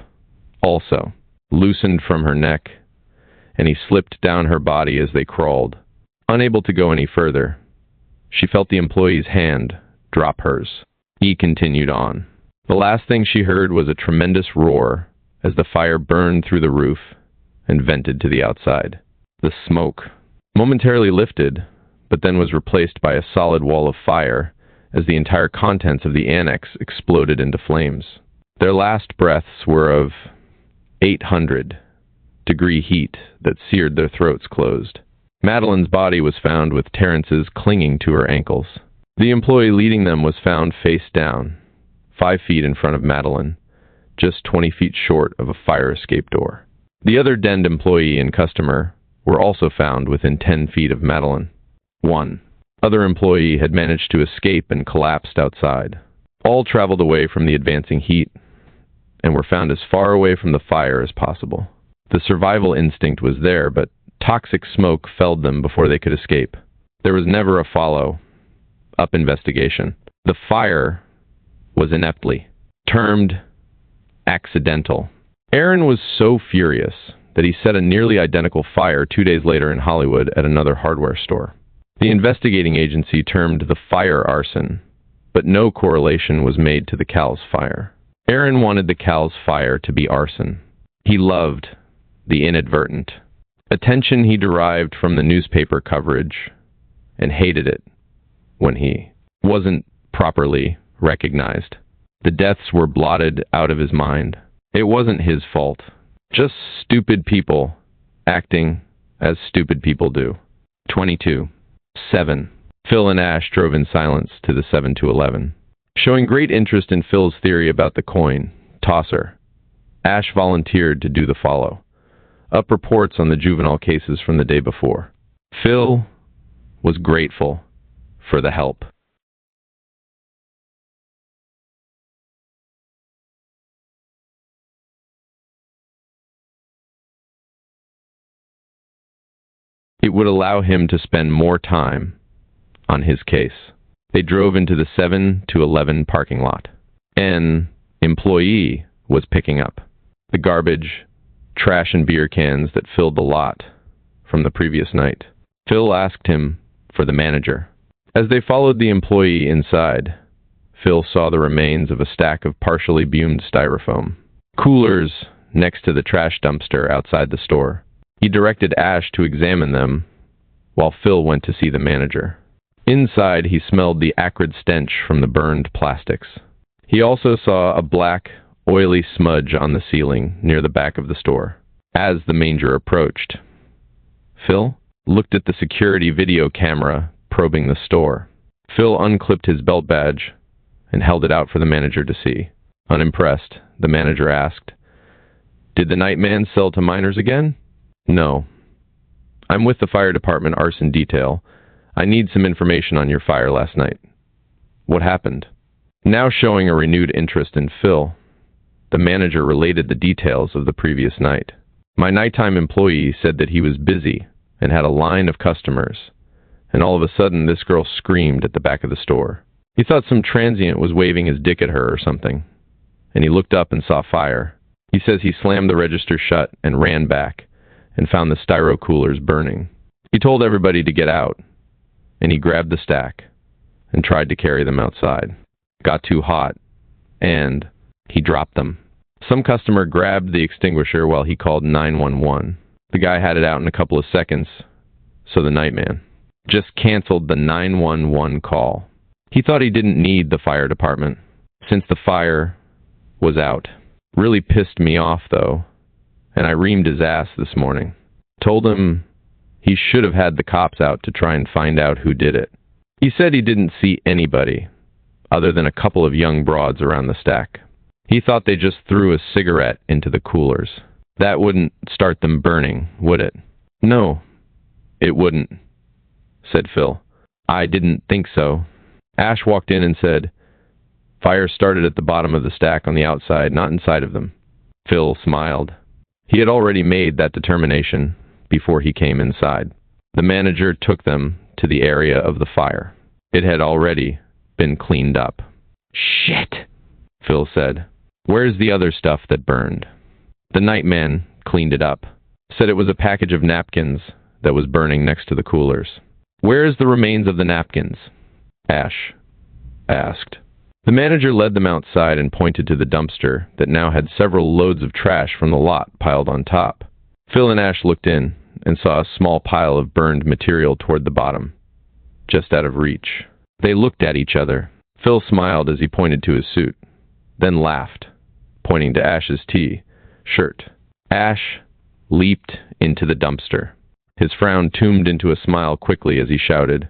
also loosened from her neck, and he slipped down her body as they crawled. Unable to go any further, she felt the employee's hand drop hers. He continued on. The last thing she heard was a tremendous roar as the fire burned through the roof and vented to the outside. The smoke momentarily lifted, but then was replaced by a solid wall of fire as the entire contents of the annex exploded into flames. Their last breaths were of 800-degree heat that seared their throats closed. Madeline's body was found with Terence's clinging to her ankles. The employee leading them was found face down, 5 feet in front of Madeline, just 20 feet short of a fire escape door. The other denned employee and customer were also found within 10 feet of Madeline. One other employee had managed to escape and collapsed outside. All traveled away from the advancing heat and were found as far away from the fire as possible. The survival instinct was there, but toxic smoke felled them before they could escape. There was never a follow-up investigation. The fire was ineptly termed accidental. Aaron was so furious that he set a nearly identical fire 2 days later in Hollywood at another hardware store. The investigating agency termed the fire arson, but no correlation was made to the Cal's fire. Aaron wanted the Cal's fire to be arson. He loved the inadvertent attention he derived from the newspaper coverage and hated it when he wasn't properly recognized. The deaths were blotted out of his mind. It wasn't his fault. Just stupid people acting as stupid people do. 22:07. Phil and Ash drove in silence to the 7-Eleven. Showing great interest in Phil's theory about the coin tosser, Ash volunteered to do the follow-up reports on the juvenile cases from the day before. Phil was grateful for the help. It would allow him to spend more time on his case. They drove into the 7-Eleven parking lot. An employee was picking up the garbage, trash, and beer cans that filled the lot from the previous night. Phil asked him for the manager. As they followed the employee inside, Phil saw the remains of a stack of partially fumed styrofoam coolers next to the trash dumpster outside the store. He directed Ash to examine them while Phil went to see the manager. Inside, he smelled the acrid stench from the burned plastics. He also saw a black, oily smudge on the ceiling near the back of the store. As the manager approached, Phil looked at the security video camera probing the store. Phil unclipped his belt badge and held it out for the manager to see. Unimpressed, the manager asked, "Did the Nightman sell to minors again?" "No. I'm with the fire department arson detail. I need some information on your fire last night." "What happened?" Now showing a renewed interest in Phil, the manager related the details of the previous night. "My nighttime employee said that he was busy and had a line of customers, and all of a sudden this girl screamed at the back of the store. He thought some transient was waving his dick at her or something, and he looked up and saw fire. He says he slammed the register shut and ran back and found the styro coolers burning. He told everybody to get out, and he grabbed the stack and tried to carry them outside. Got too hot, and he dropped them. Some customer grabbed the extinguisher while he called 911. The guy had it out in a couple of seconds, so the Nightman just canceled the 911 call. He thought he didn't need the fire department since the fire was out. Really pissed me off, though, and I reamed his ass this morning. Told him he should have had the cops out to try and find out who did it. He said he didn't see anybody other than a couple of young broads around the stack. He thought they just threw a cigarette into the coolers. That wouldn't start them burning, would it?" "No, It wouldn't, said Phil. I didn't think so. Ash walked in and said, fire started at the bottom of the stack on the outside, not inside of them. Phil smiled. He had already made that determination before he came inside. The manager took them to the area of the fire. It had already been cleaned up. Shit, Phil said. Where's the other stuff that burned? The nightman cleaned it up. Said it was a package of napkins that was burning next to the coolers. Where's the remains of the napkins? Ash asked. The manager led them outside and pointed to the dumpster that now had several loads of trash from the lot piled on top. Phil and Ash looked in and saw a small pile of burned material toward the bottom, just out of reach. They looked at each other. Phil smiled as he pointed to his suit, then laughed, pointing to Ash's T-shirt. Ash leaped into the dumpster. His frown tuned into a smile quickly as he shouted,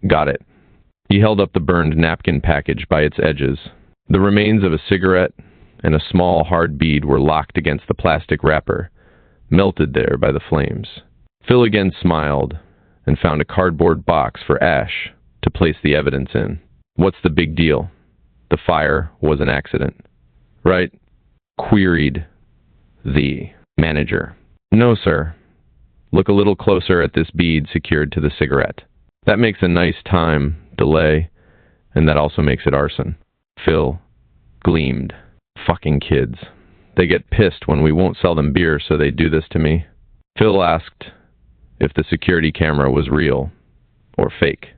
"Got it." He held up the burned napkin package by its edges. The remains of a cigarette and a small hard bead were locked against the plastic wrapper, melted there by the flames. Phil again smiled and found a cardboard box for Ash to place the evidence in. What's the big deal? The fire was an accident, right? Queried the manager. No, sir. Look a little closer at this bead secured to the cigarette. That makes a nice time delay, and that also makes it arson. Phil gleamed. Fucking kids. They get pissed when we won't sell them beer, so they do this to me. Phil asked if the security camera was real or fake.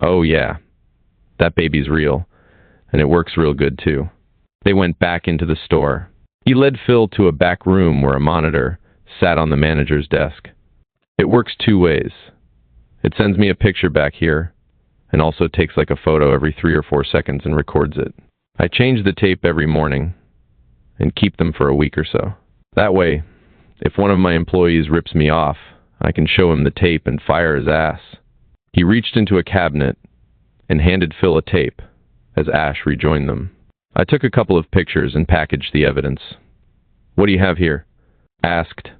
Oh yeah, that baby's real, and it works real good too. They went back into the store. He led Phil to a back room where a monitor sat on the manager's desk. It works two ways. It sends me a picture back here, and also takes like a photo every 3 or 4 seconds and records it. I change the tape every morning and keep them for a week or so. That way, if one of my employees rips me off, I can show him the tape and fire his ass. He reached into a cabinet and handed Phil a tape as Ash rejoined them. I took a couple of pictures and packaged the evidence. What do you have here? Asked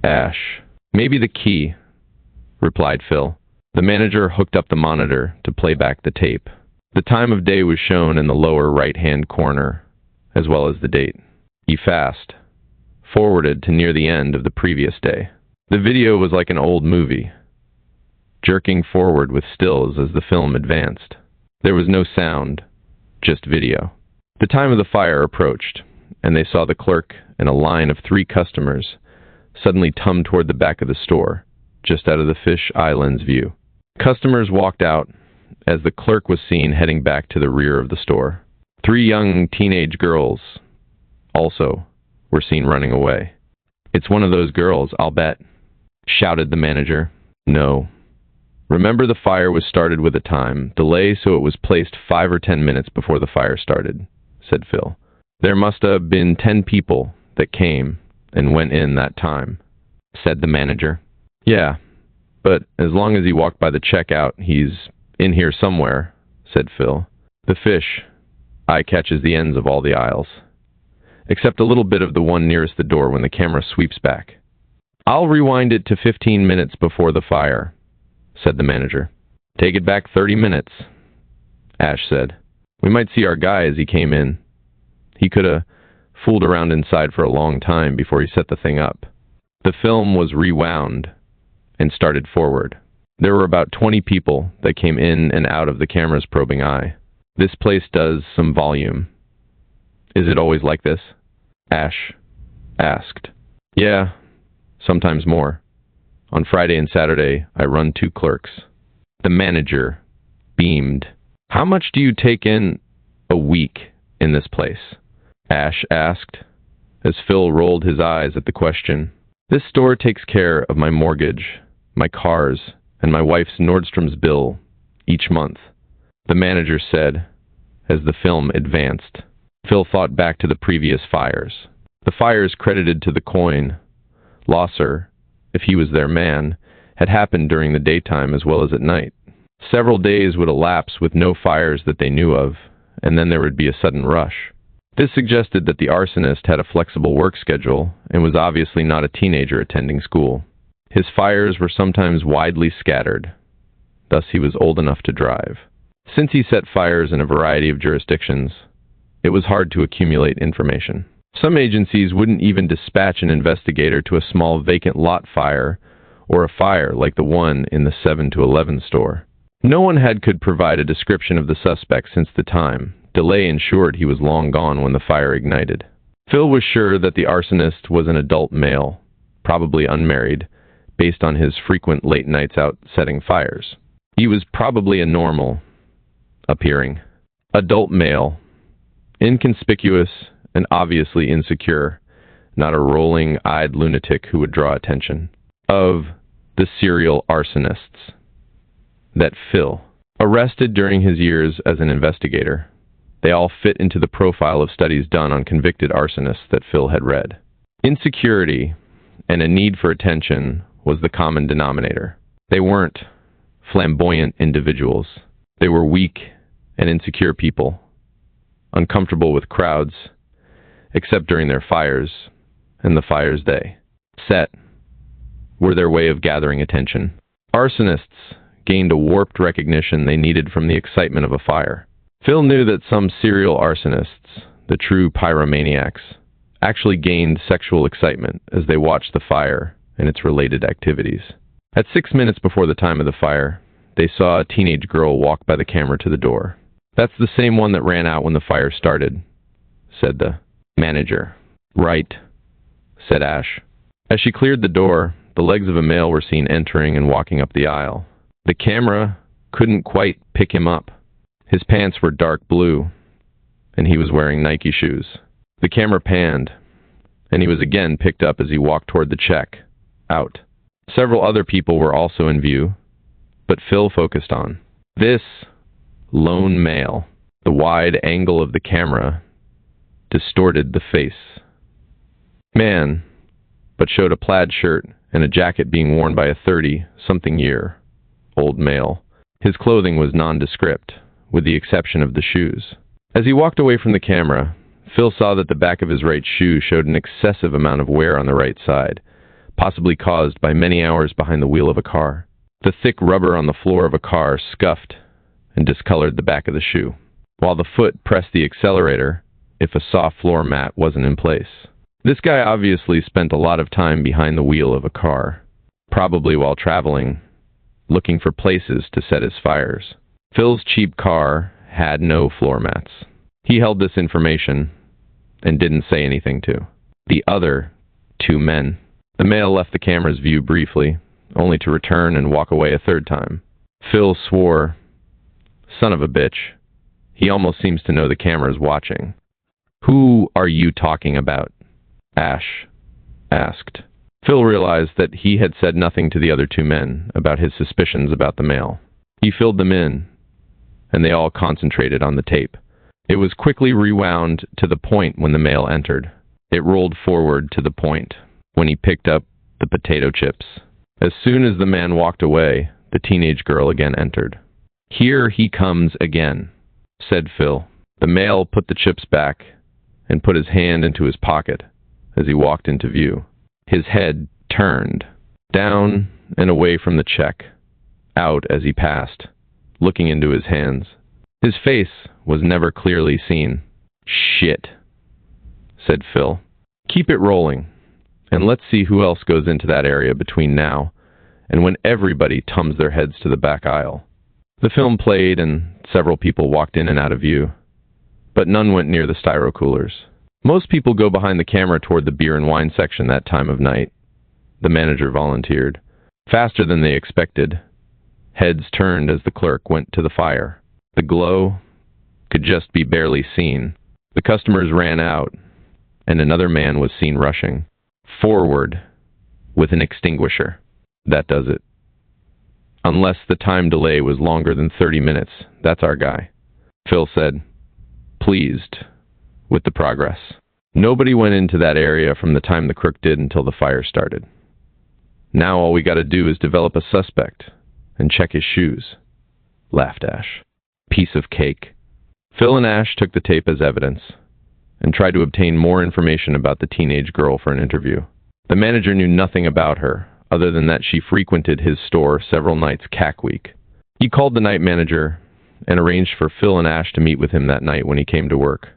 Ash. Maybe the key, replied Phil. The manager hooked up the monitor to play back the tape. The time of day was shown in the lower right-hand corner, as well as the date. He fast forwarded to near the end of the previous day. The video was like an old movie, jerking forward with stills as the film advanced. There was no sound, just video. The time of the fire approached, and they saw the clerk and a line of 3 customers suddenly tum toward the back of the store, just out of the fish island's view. Customers walked out as the clerk was seen heading back to the rear of the store. 3 young teenage girls also were seen running away. It's one of those girls, I'll bet, shouted the manager. No. Remember, the fire was started with a time delay, so it was placed 5 or 10 minutes before the fire started, said Phil. There must have been 10 people that came and went in that time, said the manager. Yeah, but as long as he walked by the checkout, he's in here somewhere, said Phil. The fish eye catches the ends of all the aisles, except a little bit of the one nearest the door when the camera sweeps back. I'll rewind it to 15 minutes before the fire, said the manager. Take it back 30 minutes, Ash said. We might see our guy as he came in. He could have fooled around inside for a long time before he set the thing up. The film was rewound and started forward. There were about 20 people that came in and out of the camera's probing eye. This place does some volume. Is it always like this? Ash asked. Yeah, sometimes more. On Friday and Saturday, I run 2 clerks. The manager beamed. How much do you take in a week in this place? Ash asked, as Phil rolled his eyes at the question. This store takes care of my mortgage, my cars, and my wife's Nordstrom's bill each month, the manager said as the film advanced. Phil thought back to the previous fires. The fires credited to the coin. Losser, if he was their man, had happened during the daytime as well as at night. Several days would elapse with no fires that they knew of, and then there would be a sudden rush. This suggested that the arsonist had a flexible work schedule and was obviously not a teenager attending school. His fires were sometimes widely scattered, thus he was old enough to drive. Since he set fires in a variety of jurisdictions, it was hard to accumulate information. Some agencies wouldn't even dispatch an investigator to a small vacant lot fire or a fire like the one in the 7-Eleven store. No one could provide a description of the suspect since the time. Delay ensured he was long gone when the fire ignited. Phil was sure that the arsonist was an adult male, probably unmarried, based on his frequent late nights out setting fires. He was probably a normal-appearing adult male, inconspicuous and obviously insecure, not a rolling-eyed lunatic who would draw attention. Of the serial arsonists that Phil arrested during his years as an investigator, they all fit into the profile of studies done on convicted arsonists that Phil had read. Insecurity and a need for attention was the common denominator. They weren't flamboyant individuals. They were weak and insecure people, uncomfortable with crowds, except during their fires, and the fires they set were their way of gathering attention. Arsonists gained a warped recognition they needed from the excitement of a fire. Phil knew that some serial arsonists, the true pyromaniacs, actually gained sexual excitement as they watched the fire and its related activities. At 6 minutes before the time of the fire, they saw a teenage girl walk by the camera to the door. "That's the same one that ran out when the fire started," said the manager. "Right," said Ash. As she cleared the door, the legs of a male were seen entering and walking up the aisle. The camera couldn't quite pick him up. His pants were dark blue, and he was wearing Nike shoes. The camera panned, and he was again picked up as he walked toward the check, out. Several other people were also in view, but Phil focused on this lone male. The wide angle of the camera distorted the face. Man, but showed a plaid shirt and a jacket being worn by a 30-something-year-old male. His clothing was nondescript, with the exception of the shoes. As he walked away from the camera, Phil saw that the back of his right shoe showed an excessive amount of wear on the right side, possibly caused by many hours behind the wheel of a car. The thick rubber on the floor of a car scuffed and discolored the back of the shoe, while the foot pressed the accelerator if a soft floor mat wasn't in place. This guy obviously spent a lot of time behind the wheel of a car, probably while traveling, looking for places to set his fires. Phil's cheap car had no floor mats. He held this information and didn't say anything to the other two men. The male left the camera's view briefly, only to return and walk away a third time. Phil swore, "Son of a bitch. He almost seems to know the camera's watching." "Who are you talking about?" Ash asked. Phil realized that he had said nothing to the other two men about his suspicions about the male. He filled them in, and they all concentrated on the tape. It was quickly rewound to the point when the male entered. It rolled forward to the point when he picked up the potato chips. As soon as the man walked away, the teenage girl again entered. "Here he comes again," said Phil. The male put the chips back and put his hand into his pocket as he walked into view. His head turned down and away from the check, out as he passed, looking into his hands. His face was never clearly seen. "Shit," said Phil. "Keep it rolling, and let's see who else goes into that area between now and when everybody tums their heads to the back aisle." The film played, and several people walked in and out of view, but none went near the styro coolers. "Most people go behind the camera toward the beer and wine section that time of night," the manager volunteered. Faster than they expected, heads turned as the clerk went to the fire. The glow could just be barely seen. The customers ran out, and another man was seen rushing forward with an extinguisher. That does it. Unless the time delay was longer than 30 minutes, that's our guy, Phil said, pleased with the progress. Nobody went into that area from the time the crook did until the fire started. Now all we got to do is develop a suspect and check his shoes, laughed Ash. Piece of cake. Phil and Ash took the tape as evidence and tried to obtain more information about the teenage girl for an interview. The manager knew nothing about her, other than that she frequented his store several nights CAC week. He called the night manager and arranged for Phil and Ash to meet with him that night when he came to work.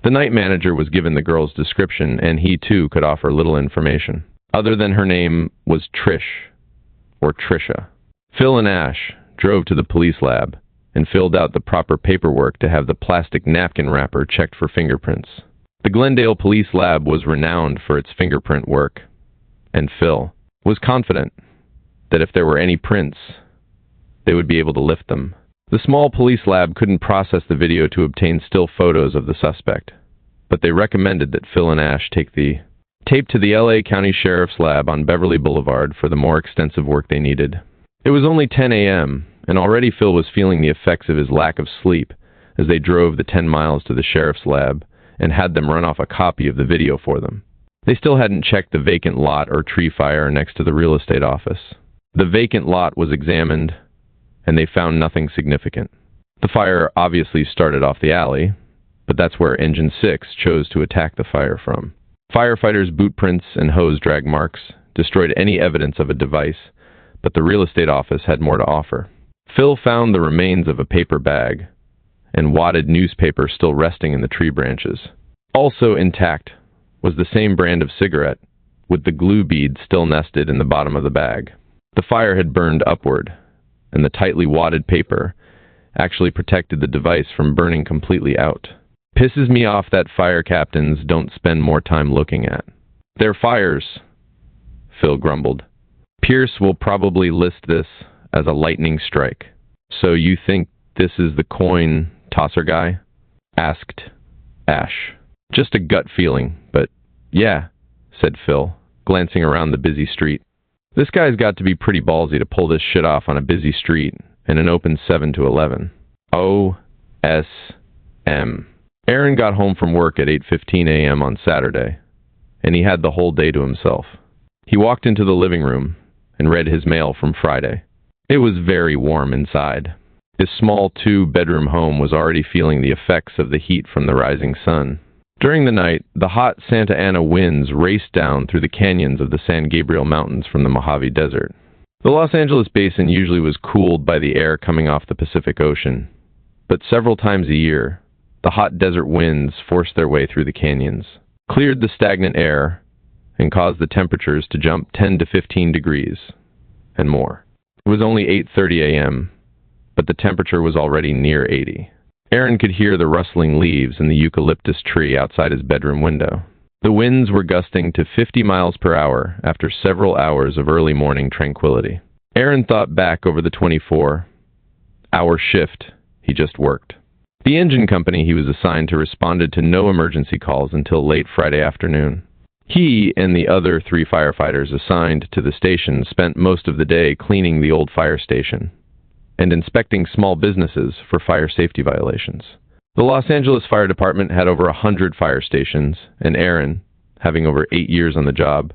The night manager was given the girl's description, and he too could offer little information, other than her name was Trish, or Trisha. Phil and Ash drove to the police lab and filled out the proper paperwork to have the plastic napkin wrapper checked for fingerprints. The Glendale Police Lab was renowned for its fingerprint work, and Phil was confident that if there were any prints, they would be able to lift them. The small police lab couldn't process the video to obtain still photos of the suspect, but they recommended that Phil and Ash take the tape to the LA County Sheriff's Lab on Beverly Boulevard for the more extensive work they needed. It was only 10 a.m., and already Phil was feeling the effects of his lack of sleep as they drove the 10 miles to the sheriff's lab and had them run off a copy of the video for them. They still hadn't checked the vacant lot or tree fire next to the real estate office. The vacant lot was examined, and they found nothing significant. The fire obviously started off the alley, but that's where Engine 6 chose to attack the fire from. Firefighters' boot prints and hose drag marks destroyed any evidence of a device, but the real estate office had more to offer. Phil found the remains of a paper bag and wadded newspaper still resting in the tree branches. Also intact was the same brand of cigarette, with the glue bead still nested in the bottom of the bag. The fire had burned upward, and the tightly wadded paper actually protected the device from burning completely out. Pisses me off that fire captains don't spend more time looking at their fires, Phil grumbled. Pierce will probably list this as a lightning strike. So you think this is the coin tosser guy? Asked Ash. Just a gut feeling, but yeah, said Phil, glancing around the busy street. This guy's got to be pretty ballsy to pull this shit off on a busy street in an open 7 to 11. O.S.M. Aaron got home from work at 8:15 a.m. on Saturday, and he had the whole day to himself. He walked into the living room and read his mail from Friday. It was very warm inside. His small 2-bedroom home was already feeling the effects of the heat from the rising sun. During the night, the hot Santa Ana winds raced down through the canyons of the San Gabriel Mountains from the Mojave Desert. The Los Angeles basin usually was cooled by the air coming off the Pacific Ocean, but several times a year, the hot desert winds forced their way through the canyons, cleared the stagnant air, and caused the temperatures to jump 10 to 15 degrees and more. It was only 8:30 a.m., but the temperature was already near 80. Aaron could hear the rustling leaves in the eucalyptus tree outside his bedroom window. The winds were gusting to 50 miles per hour after several hours of early morning tranquility. Aaron thought back over the 24-hour shift he just worked. The engine company he was assigned to responded to no emergency calls until late Friday afternoon. He and the other 3 firefighters assigned to the station spent most of the day cleaning the old fire station and inspecting small businesses for fire safety violations. The Los Angeles Fire Department had over 100 fire stations, and Aaron, having over 8 years on the job,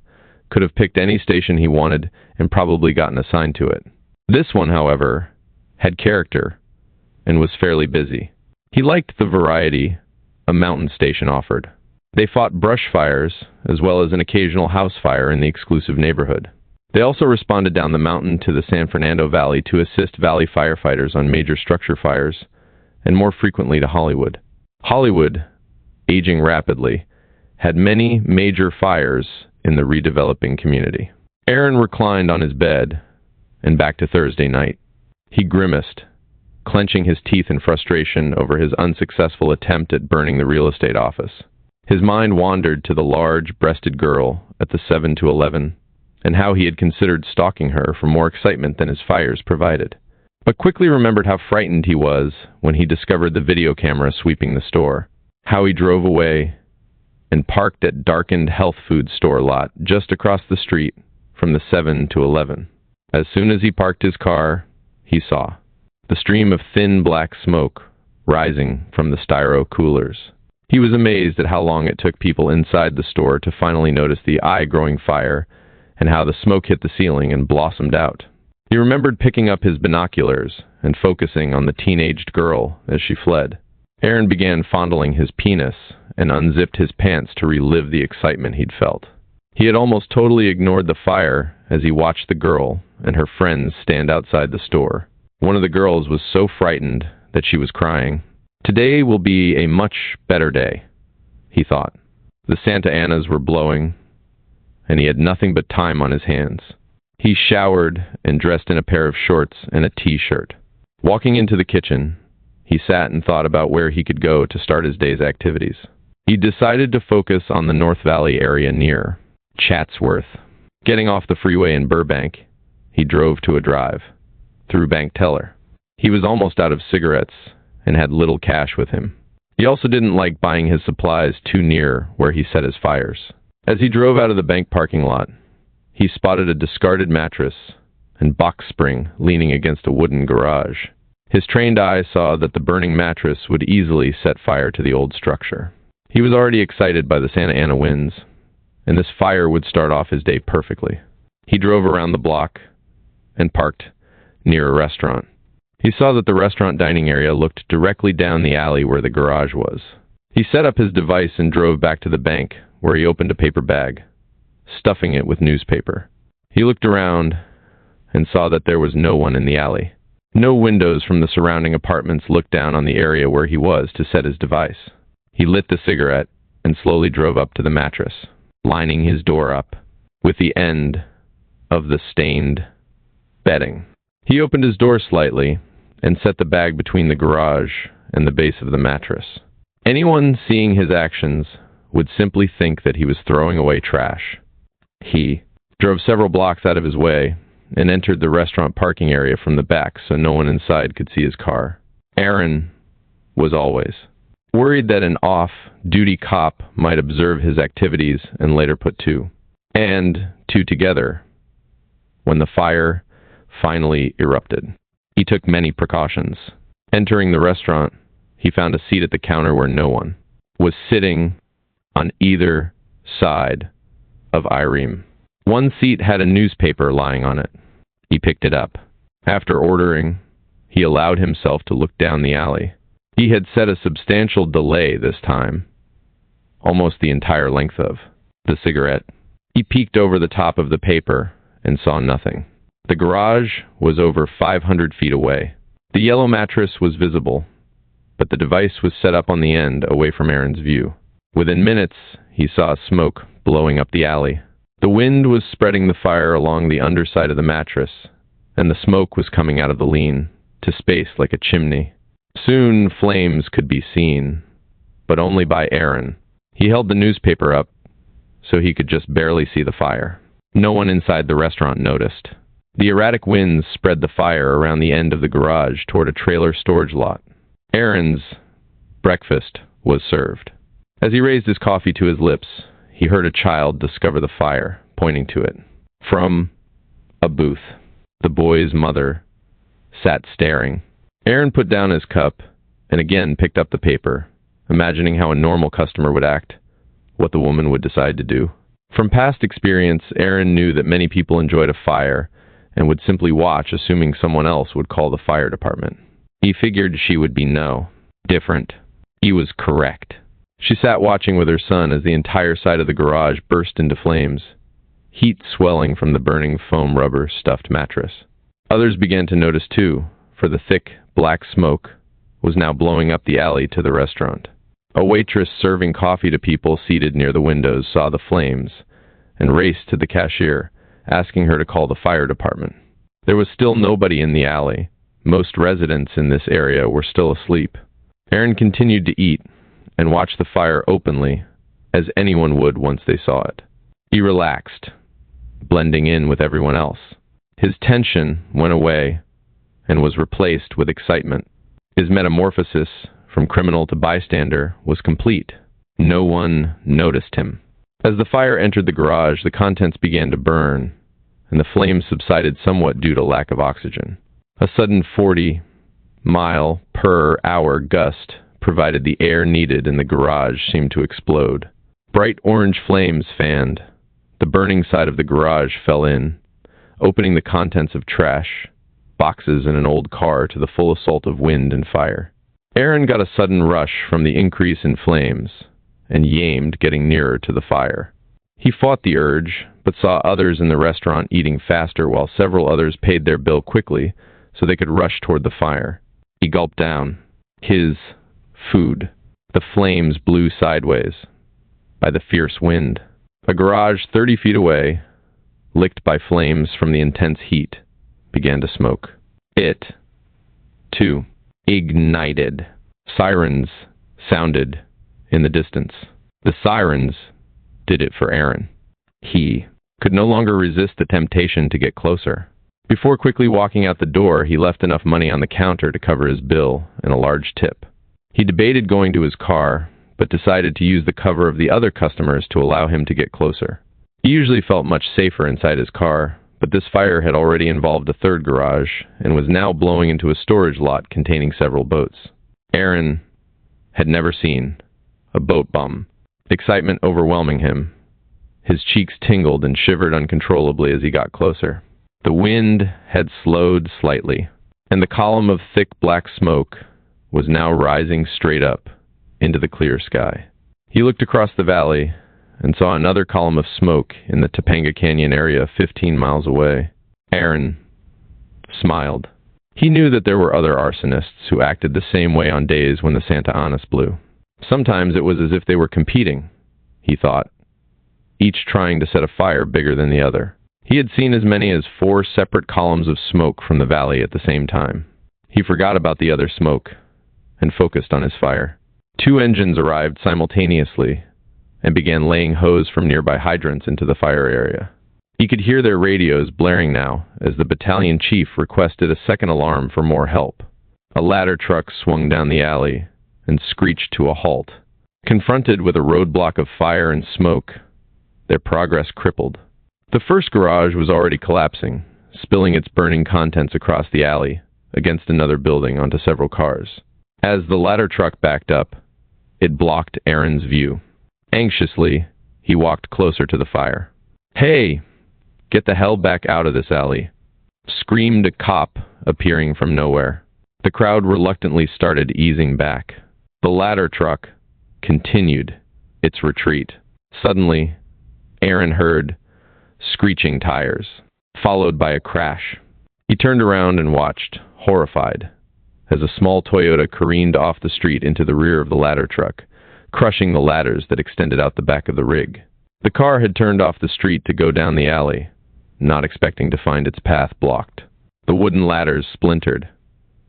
could have picked any station he wanted and probably gotten assigned to it. This one, however, had character and was fairly busy. He liked the variety a mountain station offered. They fought brush fires as well as an occasional house fire in the exclusive neighborhood. They also responded down the mountain to the San Fernando Valley to assist valley firefighters on major structure fires, and more frequently to Hollywood. Hollywood, aging rapidly, had many major fires in the redeveloping community. Aaron reclined on his bed and back to Thursday night. He grimaced, clenching his teeth in frustration over his unsuccessful attempt at burning the real estate office. His mind wandered to the large-breasted girl at the 7 to 11 and how he had considered stalking her for more excitement than his fires provided, but quickly remembered how frightened he was when he discovered the video camera sweeping the store, how he drove away and parked at darkened health food store lot just across the street from the 7 to 11. As soon as he parked his car, he saw the stream of thin black smoke rising from the styro coolers. He was amazed at how long it took people inside the store to finally notice the eye-growing fire and how the smoke hit the ceiling and blossomed out. He remembered picking up his binoculars and focusing on the teenaged girl as she fled. Aaron began fondling his penis and unzipped his pants to relive the excitement he'd felt. He had almost totally ignored the fire as he watched the girl and her friends stand outside the store. One of the girls was so frightened that she was crying. Today will be a much better day, he thought. The Santa Anas were blowing, and he had nothing but time on his hands. He showered and dressed in a pair of shorts and a t-shirt. Walking into the kitchen, he sat and thought about where he could go to start his day's activities. He decided to focus on the North Valley area near Chatsworth. Getting off the freeway in Burbank, he drove to a drive through bank teller. He was almost out of cigarettes and had little cash with him. He also didn't like buying his supplies too near where he set his fires. As he drove out of the bank parking lot, he spotted a discarded mattress and box spring leaning against a wooden garage. His trained eye saw that the burning mattress would easily set fire to the old structure. He was already excited by the Santa Ana winds, and this fire would start off his day perfectly. He drove around the block and parked near a restaurant. He saw that the restaurant dining area looked directly down the alley where the garage was. He set up his device and drove back to the bank, where he opened a paper bag, stuffing it with newspaper. He looked around and saw that there was no one in the alley. No windows from the surrounding apartments looked down on the area where he was to set his device. He lit the cigarette and slowly drove up to the mattress, lining his door up with the end of the stained bedding. He opened his door slightly and set the bag between the garage and the base of the mattress. Anyone seeing his actions would simply think that he was throwing away trash. He drove several blocks out of his way and entered the restaurant parking area from the back so no one inside could see his car. Aaron was always worried that an off-duty cop might observe his activities and later put two and two together when the fire finally erupted. He took many precautions. Entering the restaurant, he found a seat at the counter where no one was sitting on either side of Irene. One seat had a newspaper lying on it. He picked it up. After ordering, he allowed himself to look down the alley. He had set a substantial delay this time, almost the entire length of the cigarette. He peeked over the top of the paper and saw nothing. The garage was over 500 feet away. The yellow mattress was visible, but the device was set up on the end away from Aaron's view. Within minutes, he saw smoke blowing up the alley. The wind was spreading the fire along the underside of the mattress, and the smoke was coming out of the lean to space like a chimney. Soon flames could be seen, but only by Aaron. He held the newspaper up so he could just barely see the fire. No one inside the restaurant noticed. The erratic winds spread the fire around the end of the garage toward a trailer storage lot. Aaron's breakfast was served. As he raised his coffee to his lips, he heard a child discover the fire, pointing to it. From a booth, the boy's mother sat staring. Aaron put down his cup and again picked up the paper, imagining how a normal customer would act, what the woman would decide to do. From past experience, Aaron knew that many people enjoyed a fire and would simply watch, assuming someone else would call the fire department. He figured she would be different. He was correct. She sat watching with her son as the entire side of the garage burst into flames, heat swelling from the burning foam rubber stuffed mattress. Others began to notice too, for the thick, black smoke was now blowing up the alley to the restaurant. A waitress serving coffee to people seated near the windows saw the flames and raced to the cashier, asking her to call the fire department. There was still nobody in the alley. Most residents in this area were still asleep. Aaron continued to eat and watch the fire openly, as anyone would once they saw it. He relaxed, blending in with everyone else. His tension went away and was replaced with excitement. His metamorphosis from criminal to bystander was complete. No one noticed him. As the fire entered the garage, the contents began to burn, and the flames subsided somewhat due to lack of oxygen. A sudden 40-mile-per-hour gust provided the air needed, and the garage seemed to explode. Bright orange flames fanned. The burning side of the garage fell in, opening the contents of trash, boxes, and an old car to the full assault of wind and fire. Aaron got a sudden rush from the increase in flames and yamed getting nearer to the fire. He fought the urge, but saw others in the restaurant eating faster while several others paid their bill quickly so they could rush toward the fire. He gulped down his food. The flames blew sideways by the fierce wind. A garage 30 feet away, licked by flames from the intense heat, began to smoke. It, too, ignited. Sirens sounded in the distance. The sirens did it for Aaron. He could no longer resist the temptation to get closer. Before quickly walking out the door, he left enough money on the counter to cover his bill and a large tip. He debated going to his car, but decided to use the cover of the other customers to allow him to get closer. He usually felt much safer inside his car, but this fire had already involved a third garage and was now blowing into a storage lot containing several boats. Aaron had never seen a boat bomb. Excitement overwhelming him. His cheeks tingled and shivered uncontrollably as he got closer. The wind had slowed slightly, and the column of thick black smoke was now rising straight up into the clear sky. He looked across the valley and saw another column of smoke in the Topanga Canyon area 15 miles away. Aaron smiled. He knew that there were other arsonists who acted the same way on days when the Santa Anas blew. Sometimes it was as if they were competing, he thought, each trying to set a fire bigger than the other. He had seen as many as 4 separate columns of smoke from the valley at the same time. He forgot about the other smoke and focused on his fire. 2 engines arrived simultaneously and began laying hose from nearby hydrants into the fire area. He could hear their radios blaring now as the battalion chief requested a second alarm for more help. A ladder truck swung down the alley and screeched to a halt. Confronted with a roadblock of fire and smoke, their progress crippled. The first garage was already collapsing, spilling its burning contents across the alley against another building onto several cars. As the ladder truck backed up, it blocked Aaron's view. Anxiously, he walked closer to the fire. "Hey, get the hell back out of this alley," screamed a cop appearing from nowhere. The crowd reluctantly started easing back. The ladder truck continued its retreat. Suddenly, Aaron heard screeching tires, followed by a crash. He turned around and watched, horrified, as a small Toyota careened off the street into the rear of the ladder truck, crushing the ladders that extended out the back of the rig. The car had turned off the street to go down the alley, not expecting to find its path blocked. The wooden ladders splintered,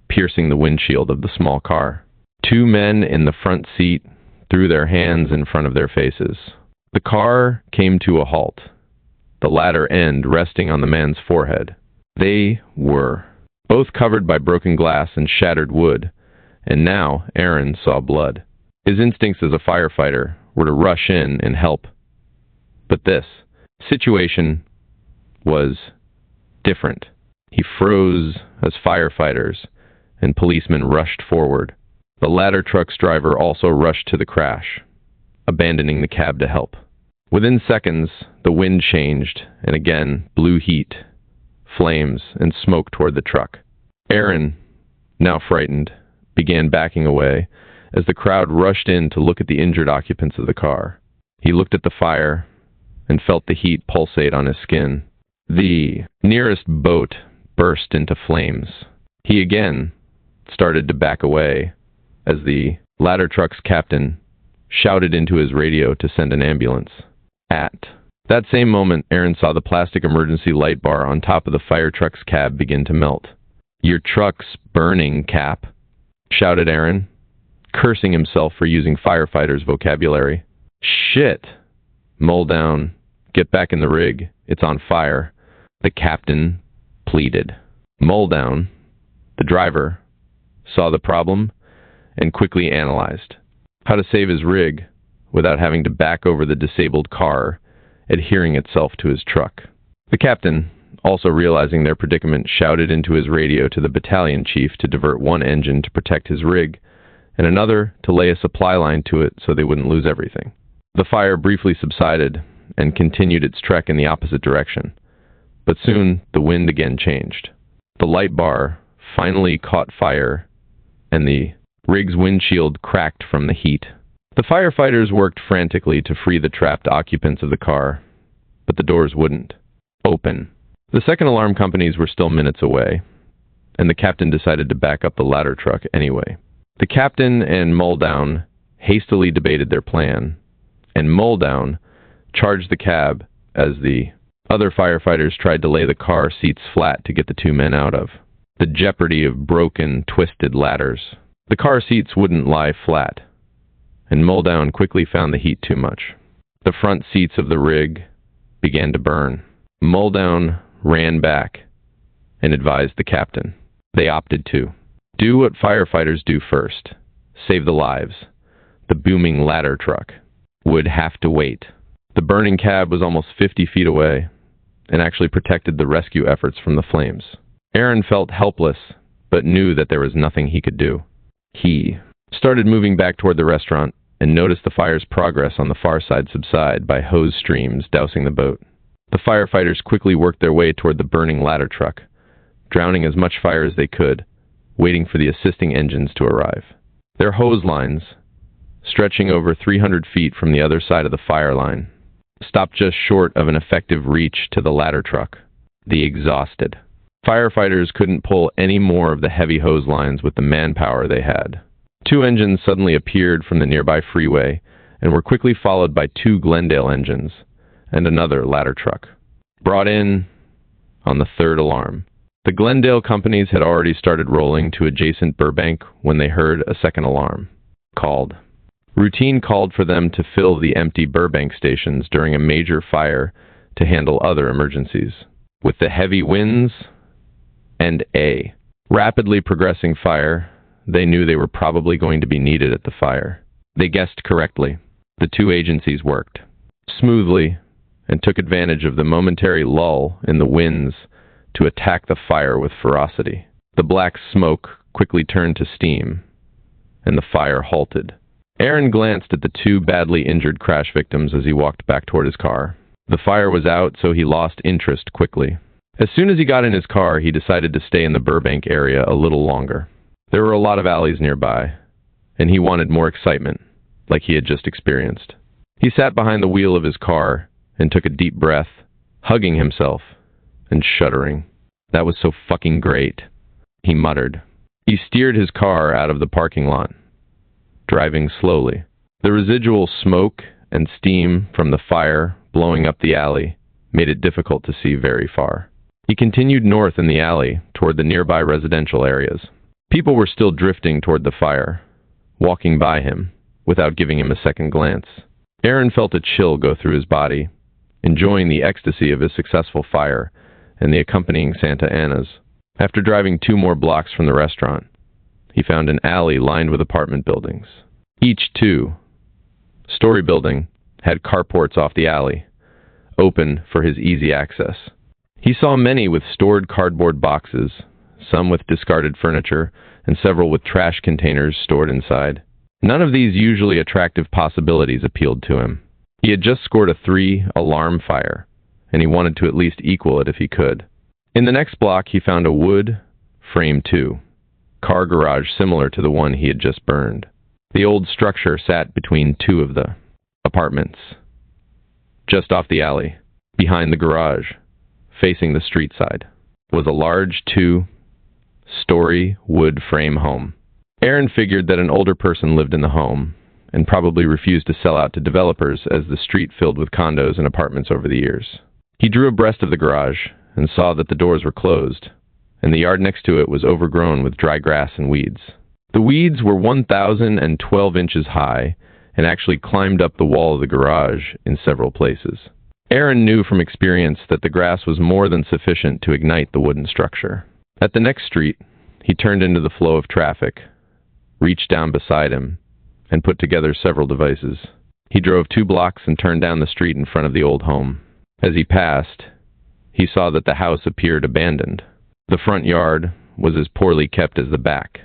piercing the windshield of the small car. 2 men in the front seat threw their hands in front of their faces. The car came to a halt, the ladder end resting on the man's forehead. They were both covered by broken glass and shattered wood, and now Aaron saw blood. His instincts as a firefighter were to rush in and help. But this situation was different. He froze as firefighters and policemen rushed forward. The ladder truck's driver also rushed to the crash, abandoning the cab to help. Within seconds, the wind changed and again blew heat, flames, and smoke toward the truck. Aaron, now frightened, began backing away as the crowd rushed in to look at the injured occupants of the car. He looked at the fire and felt the heat pulsate on his skin. The nearest boat burst into flames. He again started to back away as the ladder truck's captain shouted into his radio to send an ambulance. At that same moment, Aaron saw the plastic emergency light bar on top of the fire truck's cab begin to melt. "Your truck's burning, Cap," shouted Aaron, cursing himself for using firefighters' vocabulary. "Shit! Mull down. Get back in the rig. It's on fire," the captain pleaded. Mull down, the driver, saw the problem and quickly analyzed how to save his rig without having to back over the disabled car, adhering itself to his truck. The captain, also realizing their predicament, shouted into his radio to the battalion chief to divert 1 engine to protect his rig, and another to lay a supply line to it so they wouldn't lose everything. The fire briefly subsided and continued its trek in the opposite direction, but soon the wind again changed. The light bar finally caught fire, and the rig's windshield cracked from the heat. The firefighters worked frantically to free the trapped occupants of the car, but the doors wouldn't open. The second alarm companies were still minutes away, and the captain decided to back up the ladder truck anyway. The captain and Muldown hastily debated their plan, and Muldown charged the cab as the other firefighters tried to lay the car seats flat to get the two men out of. The jeopardy of broken, twisted ladders. The car seats wouldn't lie flat, and Muldown quickly found the heat too much. The front seats of the rig began to burn. Muldown ran back and advised the captain. They opted to do what firefighters do first: save the lives. The booming ladder truck would have to wait. The burning cab was almost 50 feet away and actually protected the rescue efforts from the flames. Aaron felt helpless, but knew that there was nothing he could do. He started moving back toward the restaurant and noticed the fire's progress on the far side subside by hose streams dousing the boat. The firefighters quickly worked their way toward the burning ladder truck, drowning as much fire as they could, waiting for the assisting engines to arrive. Their hose lines, stretching over 300 feet from the other side of the fire line, stopped just short of an effective reach to the ladder truck. The exhausted firefighters couldn't pull any more of the heavy hose lines with the manpower they had. Two engines suddenly appeared from the nearby freeway and were quickly followed by two Glendale engines and another ladder truck, brought in on the third alarm. The Glendale companies had already started rolling to adjacent Burbank when they heard a second alarm called. Routine called for them to fill the empty Burbank stations during a major fire to handle other emergencies. With the heavy winds and a rapidly progressing fire, they knew they were probably going to be needed at the fire. They guessed correctly. The two agencies worked smoothly and took advantage of the momentary lull in the winds to attack the fire with ferocity. The black smoke quickly turned to steam, and the fire halted. Aaron glanced at the two badly injured crash victims as he walked back toward his car. The fire was out, so he lost interest quickly. As soon as he got in his car, he decided to stay in the Burbank area a little longer. There were a lot of alleys nearby, and he wanted more excitement, like he had just experienced. He sat behind the wheel of his car and took a deep breath, hugging himself and shuddering. That was so fucking great, he muttered. He steered his car out of the parking lot, driving slowly. The residual smoke and steam from the fire blowing up the alley made it difficult to see very far. He continued north in the alley toward the nearby residential areas. People were still drifting toward the fire, walking by him without giving him a second glance. Aaron felt a chill go through his body, enjoying the ecstasy of his successful fire and the accompanying Santa Anas. After driving 2 more blocks from the restaurant, he found an alley lined with apartment buildings. Each 2-story building had carports off the alley, open for his easy access. He saw many with stored cardboard boxes, some with discarded furniture, and several with trash containers stored inside. None of these usually attractive possibilities appealed to him. He had just scored a 3-alarm fire, and he wanted to at least equal it if he could. In the next block, he found a wood frame 2 car garage similar to the one he had just burned. The old structure sat between 2 of the apartments, just off the alley. Behind the garage, facing the street side, was a large 2-story wood frame home. Aaron figured that an older person lived in the home and probably refused to sell out to developers as the street filled with condos and apartments over the years. He drew abreast of the garage and saw that the doors were closed, and the yard next to it was overgrown with dry grass and weeds. The weeds were 1,012 inches high and actually climbed up the wall of the garage in several places. Aaron knew from experience that the grass was more than sufficient to ignite the wooden structure. At the next street, he turned into the flow of traffic, reached down beside him, and put together several devices. He drove 2 blocks and turned down the street in front of the old home. As he passed, he saw that the house appeared abandoned. The front yard was as poorly kept as the back.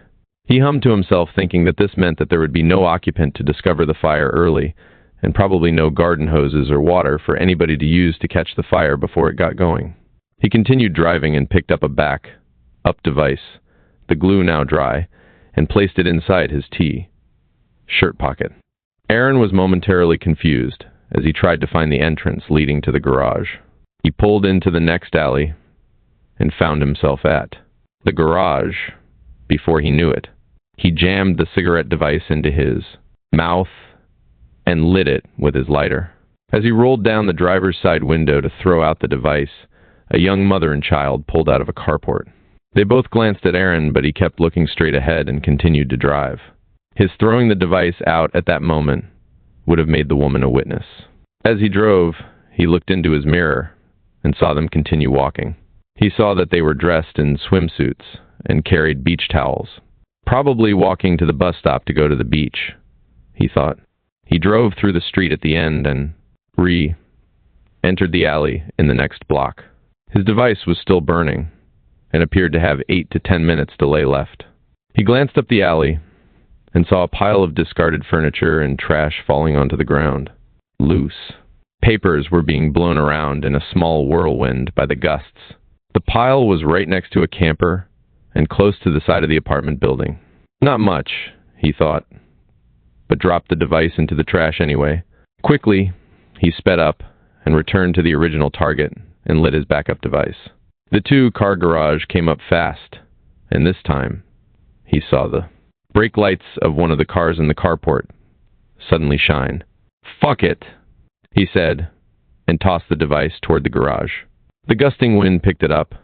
He hummed to himself, thinking that this meant that there would be no occupant to discover the fire early, and probably no garden hoses or water for anybody to use to catch the fire before it got going. He continued driving and picked up a back-up device, the glue now dry, and placed it inside his shirt pocket. Aaron was momentarily confused as he tried to find the entrance leading to the garage. He pulled into the next alley and found himself at the garage before he knew it. He jammed the cigarette device into his mouth and lit it with his lighter. As he rolled down the driver's side window to throw out the device, a young mother and child pulled out of a carport. They both glanced at Aaron, but he kept looking straight ahead and continued to drive. His throwing the device out at that moment would have made the woman a witness. As he drove, he looked into his mirror and saw them continue walking. He saw that they were dressed in swimsuits and carried beach towels. Probably walking to the bus stop to go to the beach, he thought. He drove through the street at the end and entered the alley in the next block. His device was still burning and appeared to have 8 to 10 minutes delay left. He glanced up the alley and saw a pile of discarded furniture and trash falling onto the ground, loose. Papers were being blown around in a small whirlwind by the gusts. The pile was right next to a camper and close to the side of the apartment building. Not much, he thought, but dropped the device into the trash anyway. Quickly, he sped up and returned to the original target and lit his backup device. The two-car garage came up fast, and this time, he saw the brake lights of one of the cars in the carport suddenly shine. "Fuck it," he said, and tossed the device toward the garage. The gusting wind picked it up,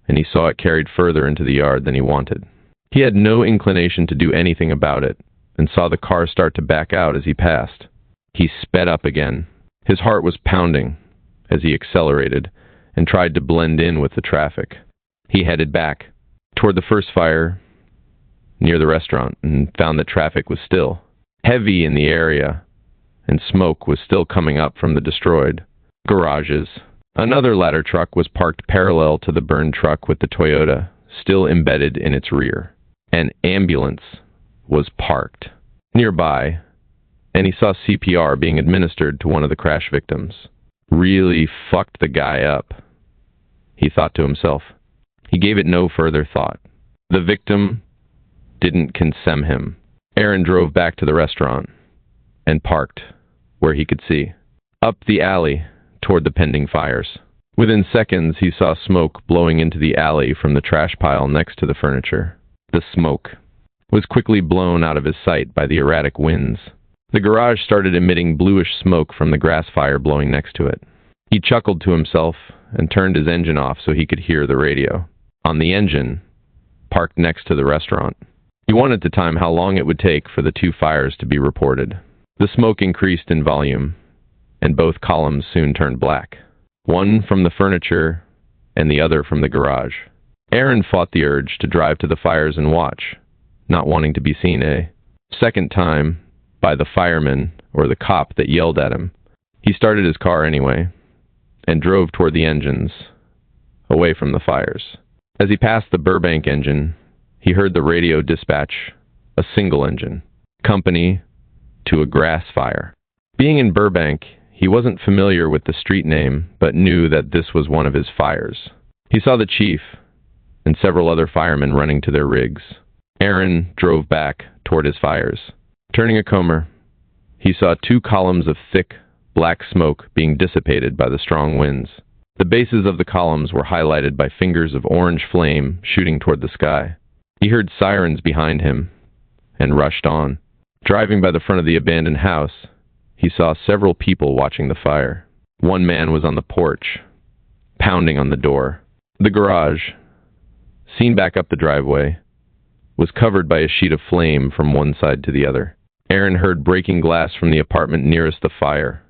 and he saw it carried further into the yard than he wanted. He had no inclination to do anything about it, and saw the car start to back out as he passed. He sped up again. His heart was pounding as he accelerated and tried to blend in with the traffic. He headed back toward the first fire near the restaurant and found that traffic was still heavy in the area, and smoke was still coming up from the destroyed garages. Another ladder truck was parked parallel to the burned truck with the Toyota still embedded in its rear. An ambulance was parked nearby, and he saw CPR being administered to one of the crash victims. Really fucked the guy up, he thought to himself. He gave it no further thought. The victim didn't condemn him. Aaron drove back to the restaurant and parked where he could see, up the alley toward the pending fires. Within seconds, he saw smoke blowing into the alley from the trash pile next to the furniture. The smoke was quickly blown out of his sight by the erratic winds. The garage started emitting bluish smoke from the grass fire blowing next to it. He chuckled to himself and turned his engine off so he could hear the radio on the engine parked next to the restaurant. He wanted to time how long it would take for the two fires to be reported. The smoke increased in volume, and both columns soon turned black, one from the furniture and the other from the garage. Aaron fought the urge to drive to the fires and watch, not wanting to be seen a second time by the fireman or the cop that yelled at him. He started his car anyway and drove toward the engines, away from the fires. As he passed the Burbank engine, he heard the radio dispatch a single engine, company to a grass fire. Being in Burbank, he wasn't familiar with the street name, but knew that this was one of his fires. He saw the chief and several other firemen running to their rigs. Aaron drove back toward his fires. Turning a corner, he saw two columns of thick, black smoke being dissipated by the strong winds. The bases of the columns were highlighted by fingers of orange flame shooting toward the sky. He heard sirens behind him and rushed on. Driving by the front of the abandoned house, he saw several people watching the fire. One man was on the porch, pounding on the door. The garage, seen back up the driveway, was covered by a sheet of flame from one side to the other. Aaron heard breaking glass from the apartment nearest the fire,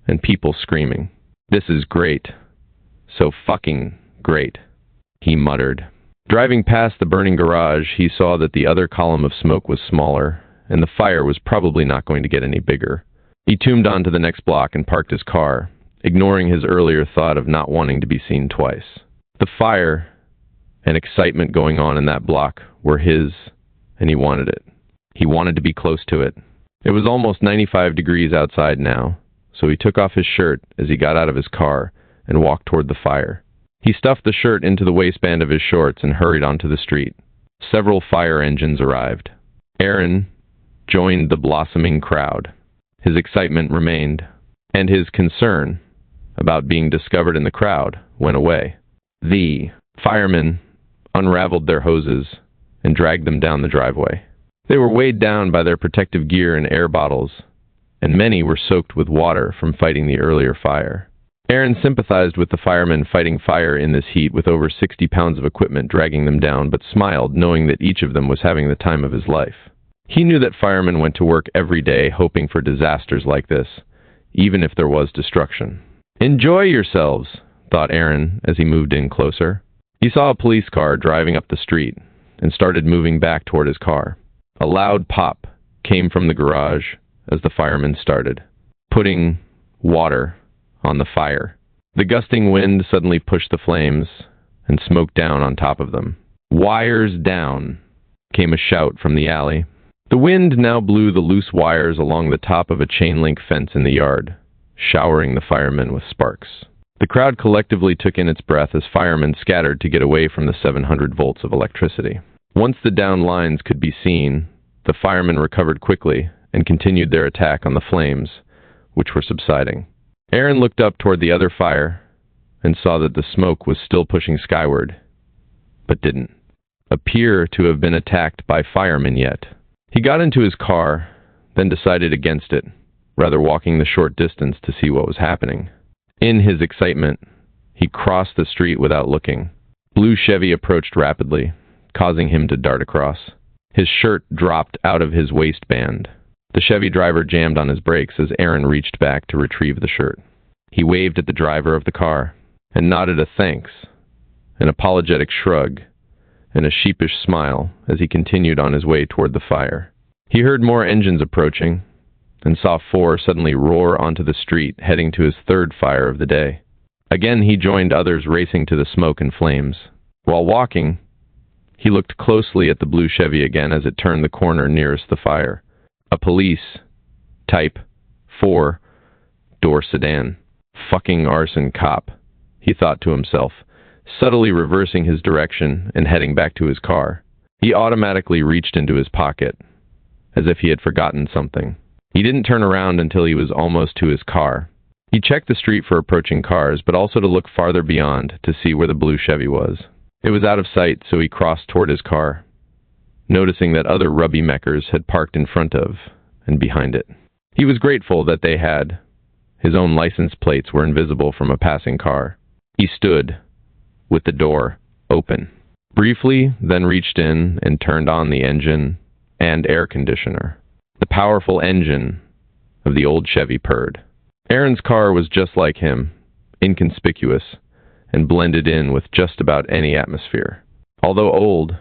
and people screaming. "This is great. So fucking great," he muttered. Driving past the burning garage, he saw that the other column of smoke was smaller, and the fire was probably not going to get any bigger. He tuned on to the next block and parked his car, ignoring his earlier thought of not wanting to be seen twice. The fire and excitement going on in that block were his, and he wanted it. He wanted to be close to it. It was almost 95 degrees outside now, so he took off his shirt as he got out of his car and walked toward the fire. He stuffed the shirt into the waistband of his shorts and hurried onto the street. Several fire engines arrived. Aaron joined the blossoming crowd. His excitement remained, and his concern about being discovered in the crowd went away. The firemen unraveled their hoses and dragged them down the driveway. They were weighed down by their protective gear and air bottles, and many were soaked with water from fighting the earlier fire. Aaron sympathized with the firemen fighting fire in this heat with over 60 pounds of equipment dragging them down, but smiled knowing that each of them was having the time of his life. He knew that firemen went to work every day hoping for disasters like this, even if there was destruction. "Enjoy yourselves," thought Aaron as he moved in closer. He saw a police car driving up the street and started moving back toward his car. A loud pop came from the garage as the firemen started, putting water on the fire. The gusting wind suddenly pushed the flames and smoke down on top of them. "Wires down," came a shout from the alley. The wind now blew the loose wires along the top of a chain-link fence in the yard, showering the firemen with sparks. The crowd collectively took in its breath as firemen scattered to get away from the 700 volts of electricity. Once the downed lines could be seen, the firemen recovered quickly and continued their attack on the flames, which were subsiding. Aaron looked up toward the other fire and saw that the smoke was still pushing skyward, but didn't appear to have been attacked by firemen yet. He got into his car, then decided against it, rather walking the short distance to see what was happening. In his excitement, he crossed the street without looking. Blue Chevy approached rapidly, causing him to dart across. His shirt dropped out of his waistband. The Chevy driver jammed on his brakes as Aaron reached back to retrieve the shirt. He waved at the driver of the car and nodded a thanks, an apologetic shrug, and a sheepish smile as he continued on his way toward the fire. He heard more engines approaching and saw 4 suddenly roar onto the street, heading to his 3rd fire of the day. Again he joined others racing to the smoke and flames. While walking, he looked closely at the blue Chevy again as it turned the corner nearest the fire. A police Type 4 door sedan. Fucking arson cop, he thought to himself, subtly reversing his direction and heading back to his car. He automatically reached into his pocket, as if he had forgotten something. He didn't turn around until he was almost to his car. He checked the street for approaching cars, but also to look farther beyond to see where the blue Chevy was. It was out of sight, so he crossed toward his car, noticing that other rubby meckers had parked in front of and behind it. He was grateful that they had. His own license plates were invisible from a passing car. He stood, with the door open, briefly, then reached in and turned on the engine and air conditioner. The powerful engine of the old Chevy purred. Aaron's car was just like him, inconspicuous, and blended in with just about any atmosphere. Although old,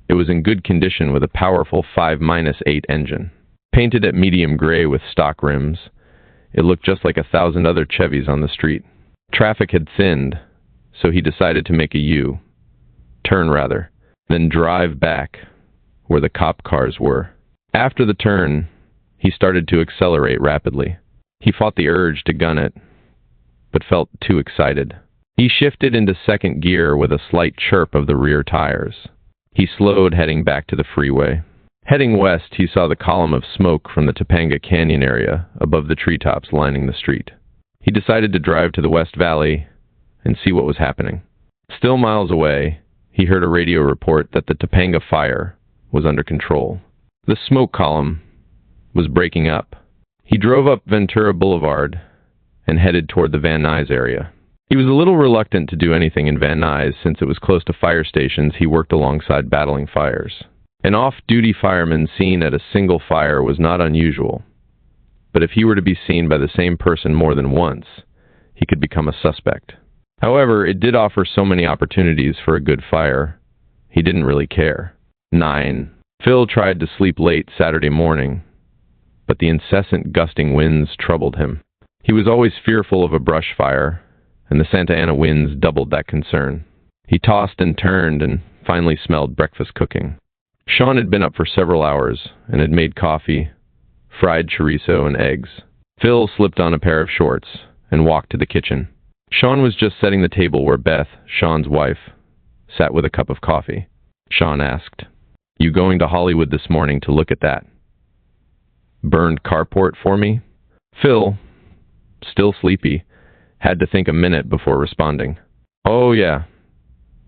it was in good condition with a powerful 5-8 engine. Painted at medium gray with stock rims, it looked just like 1,000 other Chevys on the street. Traffic had thinned, so he decided to make a U-turn, then drive back where the cop cars were. After the turn, he started to accelerate rapidly. He fought the urge to gun it, but felt too excited. He shifted into 2nd gear with a slight chirp of the rear tires. He slowed, heading back to the freeway. Heading west, he saw the column of smoke from the Topanga Canyon area above the treetops lining the street. He decided to drive to the West Valley and see what was happening. Still miles away, he heard a radio report that the Topanga fire was under control. The smoke column was breaking up. He drove up Ventura Boulevard and headed toward the Van Nuys area. He was a little reluctant to do anything in Van Nuys since it was close to fire stations he worked alongside battling fires. An off-duty fireman seen at a single fire was not unusual, but if he were to be seen by the same person more than once, he could become a suspect. However, it did offer so many opportunities for a good fire, he didn't really care. 9. Phil tried to sleep late Saturday morning, but the incessant gusting winds troubled him. He was always fearful of a brush fire, and the Santa Ana winds doubled that concern. He tossed and turned and finally smelled breakfast cooking. Sean had been up for several hours and had made coffee, fried chorizo, and eggs. Phil slipped on a pair of shorts and walked to the kitchen. Sean was just setting the table where Beth, Sean's wife, sat with a cup of coffee. Sean asked, "You going to Hollywood this morning to look at that burned carport for me?" Phil, still sleepy, had to think a minute before responding. "Oh, yeah.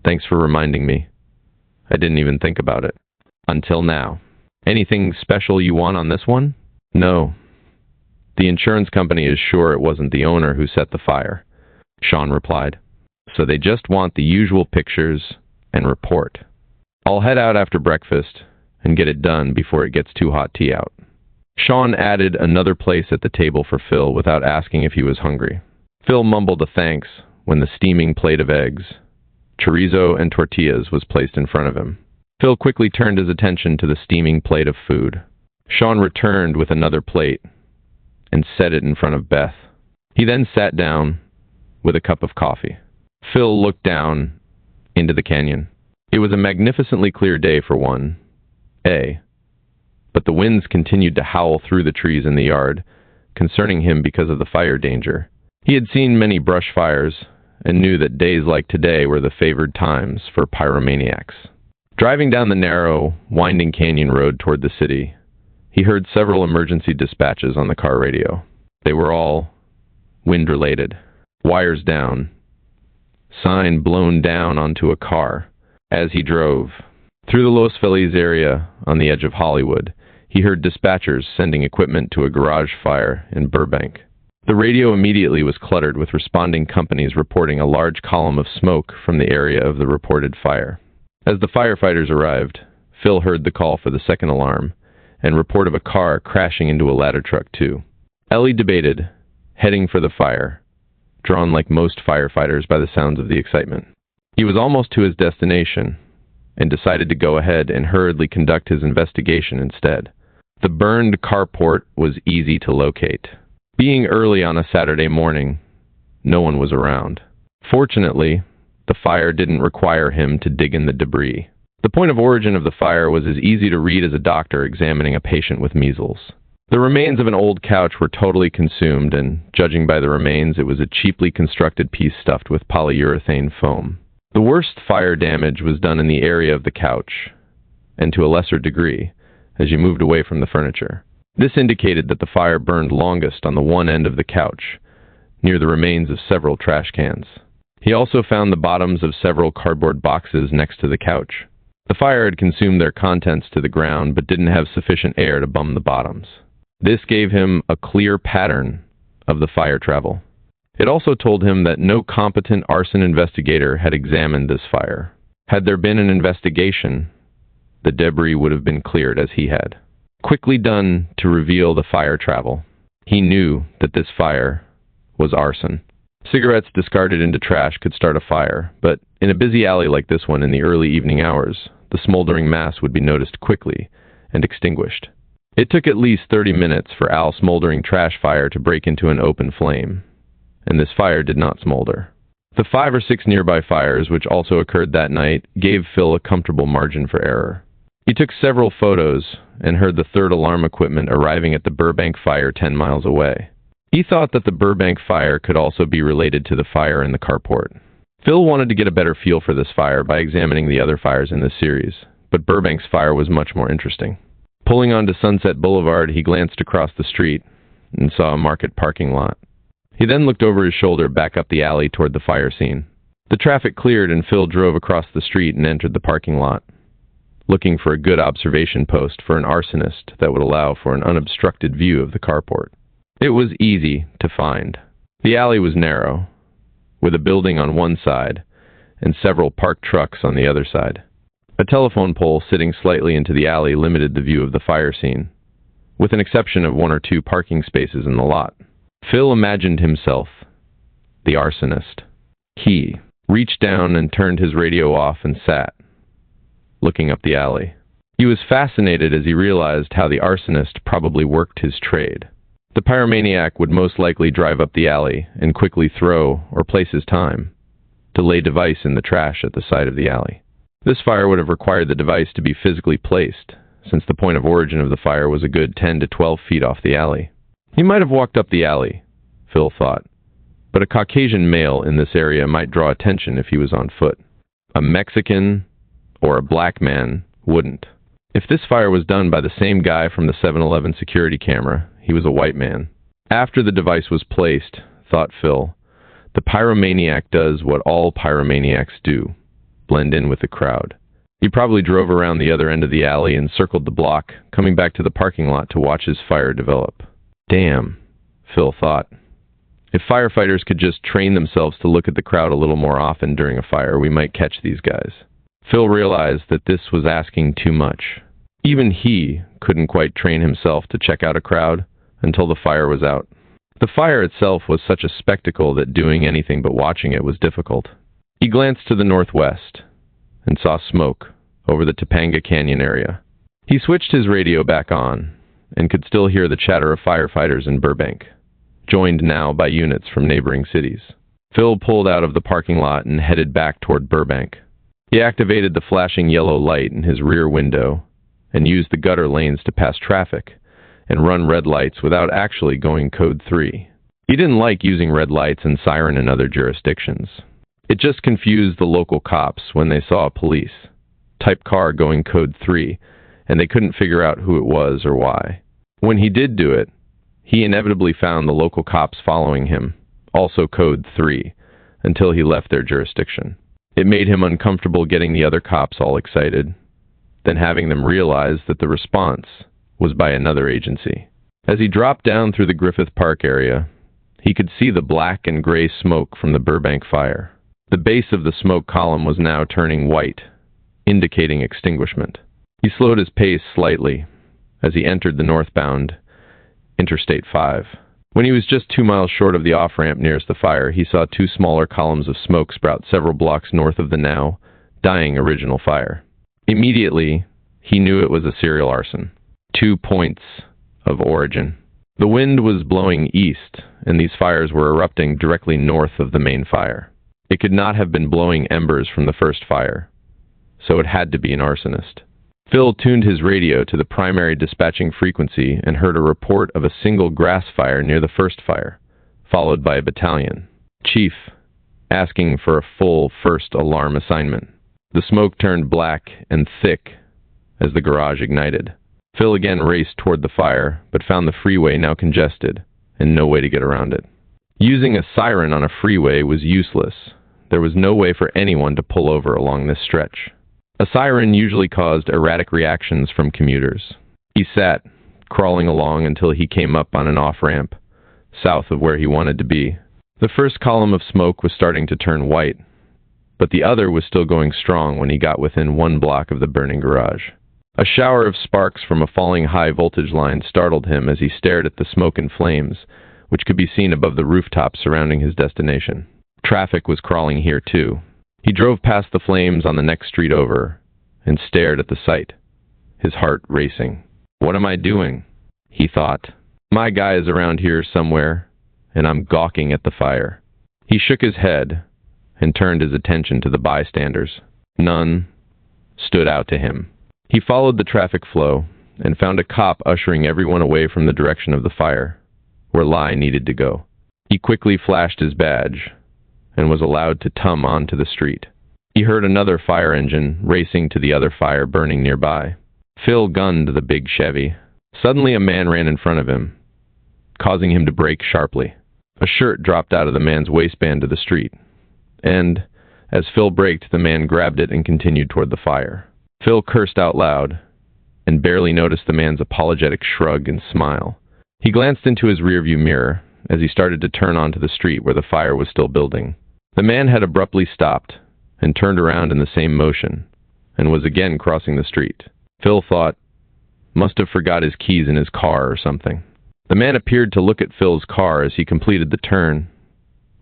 Thanks for reminding me. I didn't even think about it. Until now. Anything special you want on this one?" "No. The insurance company is sure it wasn't the owner who set the fire," Sean replied. "So they just want the usual pictures and report. I'll head out after breakfast and get it done before it gets too hot tea out." Sean added another place at the table for Phil without asking if he was hungry. Phil mumbled a thanks when the steaming plate of eggs, chorizo, and tortillas was placed in front of him. Phil quickly turned his attention to the steaming plate of food. Sean returned with another plate and set it in front of Beth. He then sat down with a cup of coffee. Phil looked down into the canyon. It was a magnificently clear day for one, but the winds continued to howl through the trees in the yard, concerning him because of the fire danger. He had seen many brush fires and knew that days like today were the favored times for pyromaniacs. Driving down the narrow, winding canyon road toward the city, he heard several emergency dispatches on the car radio. They were all wind-related. Wires down. Sign blown down onto a car. As he drove through the Los Feliz area on the edge of Hollywood, he heard dispatchers sending equipment to a garage fire in Burbank. The radio immediately was cluttered with responding companies reporting a large column of smoke from the area of the reported fire. As the firefighters arrived, Phil heard the call for the second alarm and report of a car crashing into a ladder truck too. Ellie debated, heading for the fire, drawn like most firefighters by the sounds of the excitement. He was almost to his destination and decided to go ahead and hurriedly conduct his investigation instead. The burned carport was easy to locate. Being early on a Saturday morning, no one was around. Fortunately, the fire didn't require him to dig in the debris. The point of origin of the fire was as easy to read as a doctor examining a patient with measles. The remains of an old couch were totally consumed, and judging by the remains, it was a cheaply constructed piece stuffed with polyurethane foam. The worst fire damage was done in the area of the couch, and to a lesser degree, as you moved away from the furniture. This indicated that the fire burned longest on the one end of the couch, near the remains of several trash cans. He also found the bottoms of several cardboard boxes next to the couch. The fire had consumed their contents to the ground, but didn't have sufficient air to bum the bottoms. This gave him a clear pattern of the fire travel. It also told him that no competent arson investigator had examined this fire. Had there been an investigation, the debris would have been cleared as he had. Quickly done to reveal the fire travel. He knew that this fire was arson. Cigarettes discarded into trash could start a fire, but in a busy alley like this one in the early evening hours, the smoldering mass would be noticed quickly and extinguished. It took at least 30 minutes for Al's smoldering trash fire to break into an open flame, and this fire did not smolder. The 5 or 6 nearby fires, which also occurred that night, gave Phil a comfortable margin for error. He took several photos and heard the third alarm equipment arriving at the Burbank fire 10 miles away. He thought that the Burbank fire could also be related to the fire in the carport. Phil wanted to get a better feel for this fire by examining the other fires in this series, but Burbank's fire was much more interesting. Pulling onto Sunset Boulevard, he glanced across the street and saw a market parking lot. He then looked over his shoulder back up the alley toward the fire scene. The traffic cleared and Phil drove across the street and entered the parking lot, looking for a good observation post for an arsonist that would allow for an unobstructed view of the carport. It was easy to find. The alley was narrow, with a building on one side and several parked trucks on the other side. A telephone pole sitting slightly into the alley limited the view of the fire scene, with an exception of 1 or 2 parking spaces in the lot. Phil imagined himself the arsonist. He reached down and turned his radio off and sat, looking up the alley. He was fascinated as he realized how the arsonist probably worked his trade. The pyromaniac would most likely drive up the alley and quickly throw or place his time to lay device in the trash at the side of the alley. This fire would have required the device to be physically placed, since the point of origin of the fire was a good 10 to 12 feet off the alley. He might have walked up the alley, Phil thought, but a Caucasian male in this area might draw attention if he was on foot. A Mexican or a black man wouldn't. If this fire was done by the same guy from the 7-Eleven security camera, he was a white man. After the device was placed, thought Phil, the pyromaniac does what all pyromaniacs do, blend in with the crowd. He probably drove around the other end of the alley and circled the block, coming back to the parking lot to watch his fire develop. Damn, Phil thought. If firefighters could just train themselves to look at the crowd a little more often during a fire, we might catch these guys. Phil realized that this was asking too much. Even he couldn't quite train himself to check out a crowd until the fire was out. The fire itself was such a spectacle that doing anything but watching it was difficult. He glanced to the northwest and saw smoke over the Topanga Canyon area. He switched his radio back on and could still hear the chatter of firefighters in Burbank, joined now by units from neighboring cities. Phil pulled out of the parking lot and headed back toward Burbank. He activated the flashing yellow light in his rear window and used the gutter lanes to pass traffic and run red lights without actually going code 3. He didn't like using red lights and siren in other jurisdictions. It just confused the local cops when they saw a police-type car going code 3, and they couldn't figure out who it was or why. When he did do it, he inevitably found the local cops following him, also code 3, until he left their jurisdiction. It made him uncomfortable getting the other cops all excited, then having them realize that the response was by another agency. As he dropped down through the Griffith Park area, he could see the black and gray smoke from the Burbank fire. The base of the smoke column was now turning white, indicating extinguishment. He slowed his pace slightly as he entered the northbound Interstate 5. When he was just 2 miles short of the off-ramp nearest the fire, he saw 2 smaller columns of smoke sprout several blocks north of the now dying original fire. Immediately, he knew it was a serial arson. 2 points of origin. The wind was blowing east, and these fires were erupting directly north of the main fire. It could not have been blowing embers from the first fire, so it had to be an arsonist. Phil tuned his radio to the primary dispatching frequency and heard a report of a single grass fire near the first fire, followed by a battalion chief asking for a full first alarm assignment. The smoke turned black and thick as the garage ignited. Phil again raced toward the fire, but found the freeway now congested and no way to get around it. Using a siren on a freeway was useless. There was no way for anyone to pull over along this stretch. A siren usually caused erratic reactions from commuters. He sat, crawling along until he came up on an off-ramp, south of where he wanted to be. The first column of smoke was starting to turn white, but the other was still going strong when he got within 1 block of the burning garage. A shower of sparks from a falling high-voltage line startled him as he stared at the smoke and flames, which could be seen above the rooftop surrounding his destination. Traffic was crawling here, too. He drove past the flames on the next street over and stared at the sight, his heart racing. What am I doing? He thought. My guy is around here somewhere, and I'm gawking at the fire. He shook his head and turned his attention to the bystanders. None stood out to him. He followed the traffic flow and found a cop ushering everyone away from the direction of the fire, where Lai needed to go. He quickly flashed his badge and was allowed to tum onto the street. He heard another fire engine racing to the other fire burning nearby. Phil gunned the big Chevy. Suddenly a man ran in front of him, causing him to brake sharply. A shirt dropped out of the man's waistband to the street, and as Phil braked, the man grabbed it and continued toward the fire. Phil cursed out loud and barely noticed the man's apologetic shrug and smile. He glanced into his rearview mirror as he started to turn onto the street where the fire was still building. The man had abruptly stopped and turned around in the same motion and was again crossing the street. Phil thought, must have forgot his keys in his car or something. The man appeared to look at Phil's car as he completed the turn,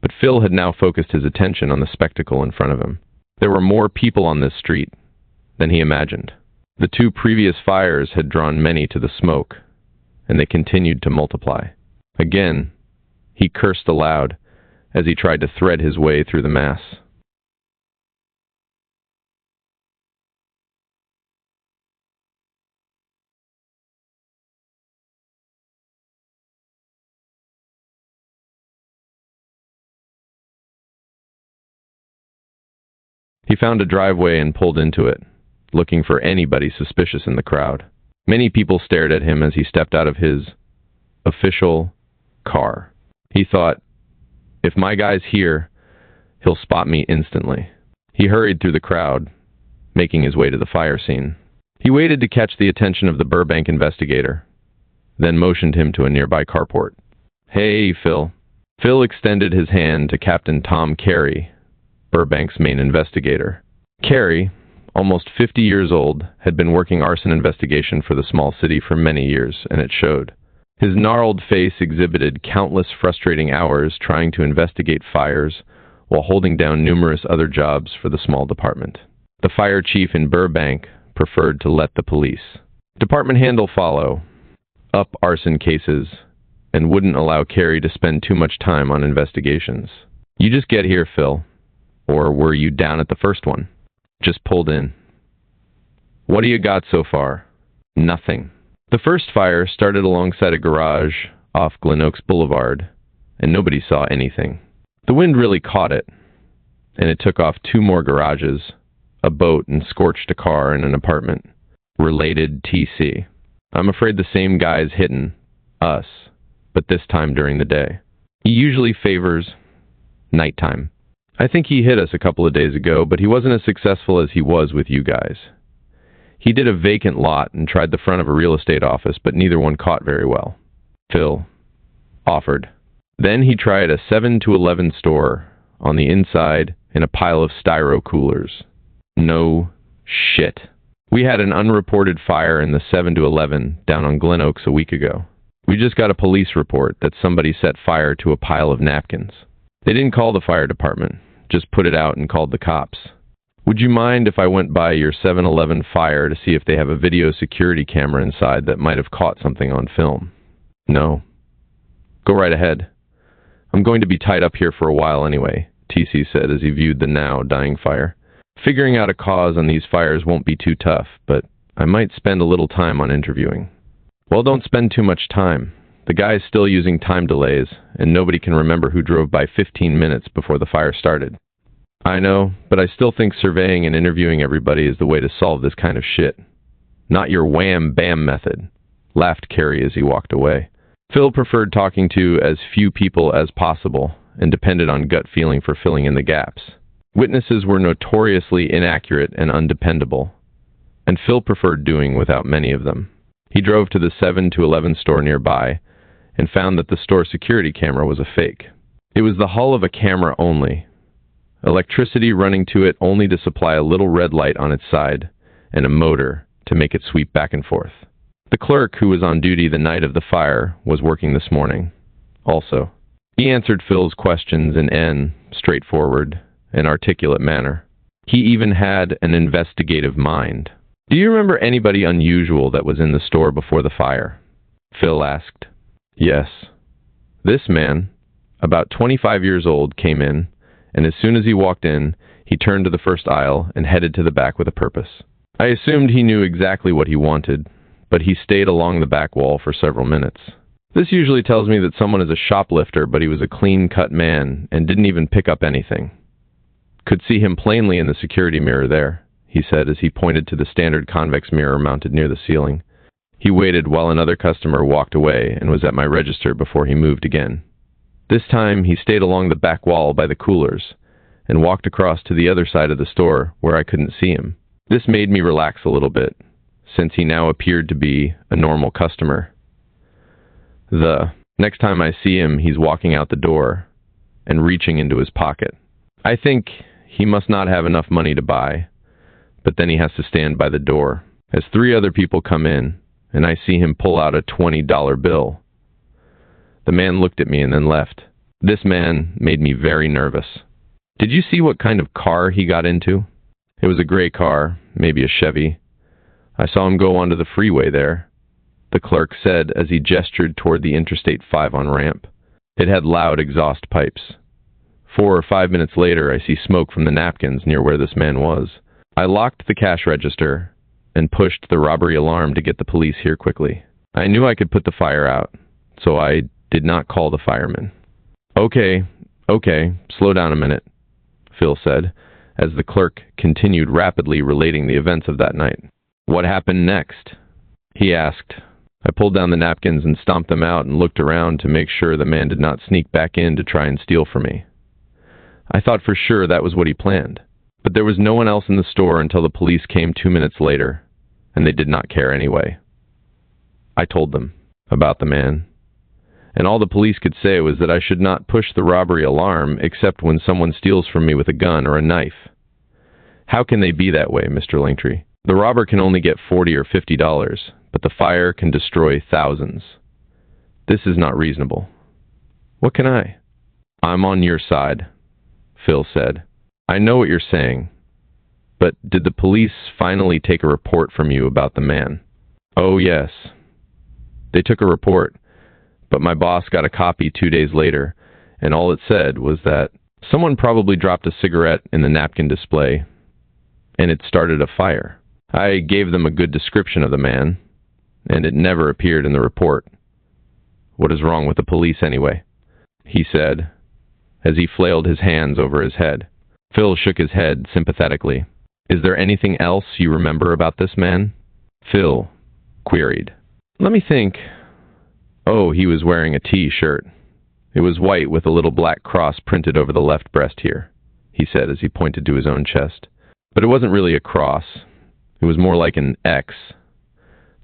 but Phil had now focused his attention on the spectacle in front of him. There were more people on this street than he imagined. The 2 previous fires had drawn many to the smoke, and they continued to multiply. Again, he cursed aloud as he tried to thread his way through the mass. He found a driveway and pulled into it, looking for anybody suspicious in the crowd. Many people stared at him as he stepped out of his official car. He thought, if my guy's here, he'll spot me instantly. He hurried through the crowd, making his way to the fire scene. He waited to catch the attention of the Burbank investigator, then motioned him to a nearby carport. "Hey, Phil." Phil extended his hand to Captain Tom Carey, Burbank's main investigator. Carey, almost 50 years old, had been working arson investigation for the small city for many years, and it showed. His gnarled face exhibited countless frustrating hours trying to investigate fires while holding down numerous other jobs for the small department. The fire chief in Burbank preferred to let the police department follow up arson cases and wouldn't allow Carey to spend too much time on investigations. "You just get here, Phil. Or were you down at the first one?" "Just pulled in." "What do you got so far?" "Nothing." The first fire started alongside a garage off Glen Oaks Boulevard, and nobody saw anything. The wind really caught it, and it took off 2 more garages, a boat, and scorched a car in an apartment. Related TC. I'm afraid the same guy's hitting us, but this time during the day. He usually favors nighttime. I think he hit us a couple of days ago, but he wasn't as successful as he was with you guys. He did a vacant lot and tried the front of a real estate office, but neither one caught very well. Phil offered. Then he tried a 7 to 11 store on the inside in a pile of styro coolers. No shit. We had an unreported fire in the 7 to 11 down on Glen Oaks a week ago. We just got a police report that somebody set fire to a pile of napkins. They didn't call the fire department, just put it out and called the cops. Would you mind if I went by your 7-Eleven fire to see if they have a video security camera inside that might have caught something on film? No. Go right ahead. I'm going to be tied up here for a while anyway, TC said as he viewed the now dying fire. Figuring out a cause on these fires won't be too tough, but I might spend a little time on interviewing. Well, don't spend too much time. The guy's still using time delays, and nobody can remember who drove by 15 minutes before the fire started. I know, but I still think surveying and interviewing everybody is the way to solve this kind of shit. Not your wham-bam method, laughed Carey as he walked away. Phil preferred talking to as few people as possible and depended on gut feeling for filling in the gaps. Witnesses were notoriously inaccurate and undependable, and Phil preferred doing without many of them. He drove to the 7 to 11 store nearby and found that the store security camera was a fake. It was the hull of a camera only, electricity running to it only to supply a little red light on its side and a motor to make it sweep back and forth. The clerk who was on duty the night of the fire was working this morning also. He answered Phil's questions in an straightforward and articulate manner. He even had an investigative mind. Do you remember anybody unusual that was in the store before the fire? Phil asked. Yes. This man, about 25 years old, came in, and as soon as he walked in, he turned to the first aisle and headed to the back with a purpose. I assumed he knew exactly what he wanted, but he stayed along the back wall for several minutes. This usually tells me that someone is a shoplifter, but he was a clean-cut man and didn't even pick up anything. Could see him plainly in the security mirror there, he said as he pointed to the standard convex mirror mounted near the ceiling. He waited while another customer walked away and was at my register before he moved again. This time he stayed along the back wall by the coolers and walked across to the other side of the store where I couldn't see him. This made me relax a little bit, since he now appeared to be a normal customer. The next time I see him, he's walking out the door and reaching into his pocket. I think he must not have enough money to buy, but then he has to stand by the door as 3 other people come in, and I see him pull out a $20 bill. The man looked at me and then left. This man made me very nervous. Did you see what kind of car he got into? It was a gray car, maybe a Chevy. I saw him go onto the freeway there, the clerk said as he gestured toward the Interstate 5 on-ramp. It had loud exhaust pipes. 4 or 5 minutes later, I see smoke from the napkins near where this man was. I locked the cash register and pushed the robbery alarm to get the police here quickly. I knew I could put the fire out, so I did not call the firemen. Okay, slow down a minute, Phil said, as the clerk continued rapidly relating the events of that night. What happened next? He asked, I pulled down the napkins and stomped them out and looked around to make sure the man did not sneak back in to try and steal from me. I thought for sure that was what he planned, but there was no one else in the store until the police came 2 minutes later, and they did not care anyway. I told them about the man, and all the police could say was that I should not push the robbery alarm except when someone steals from me with a gun or a knife. How can they be that way, Mr. Langtry? The robber can only get $40 or $50, but the fire can destroy thousands. This is not reasonable. What can I? I'm on your side, Phil said. I know what you're saying, but did the police finally take a report from you about the man? Oh, yes. They took a report, but my boss got a copy 2 days later, and all it said was that someone probably dropped a cigarette in the napkin display, and it started a fire. I gave them a good description of the man, and it never appeared in the report. What is wrong with the police anyway? He said, as he flailed his hands over his head. Phil shook his head sympathetically. Is there anything else you remember about this man? Phil queried. Let me think. Oh, he was wearing a T-shirt. It was white with a little black cross printed over the left breast here, he said as he pointed to his own chest. But it wasn't really a cross. It was more like an X,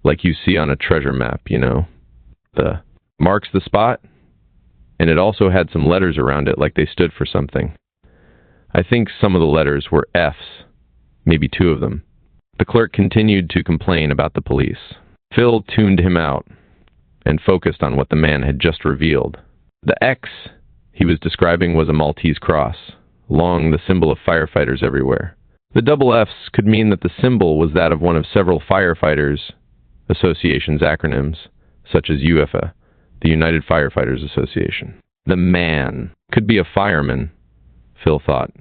like you see on a treasure map, you know. The marks the spot, and it also had some letters around it like they stood for something. I think some of the letters were F's, maybe 2 of them. The clerk continued to complain about the police. Phil tuned him out and focused on what the man had just revealed. The X he was describing was a Maltese cross, along the symbol of firefighters everywhere. The double F's could mean that the symbol was that of one of several firefighters association's acronyms, such as UFA, the United Firefighters Association. The man could be a fireman, Phil thought.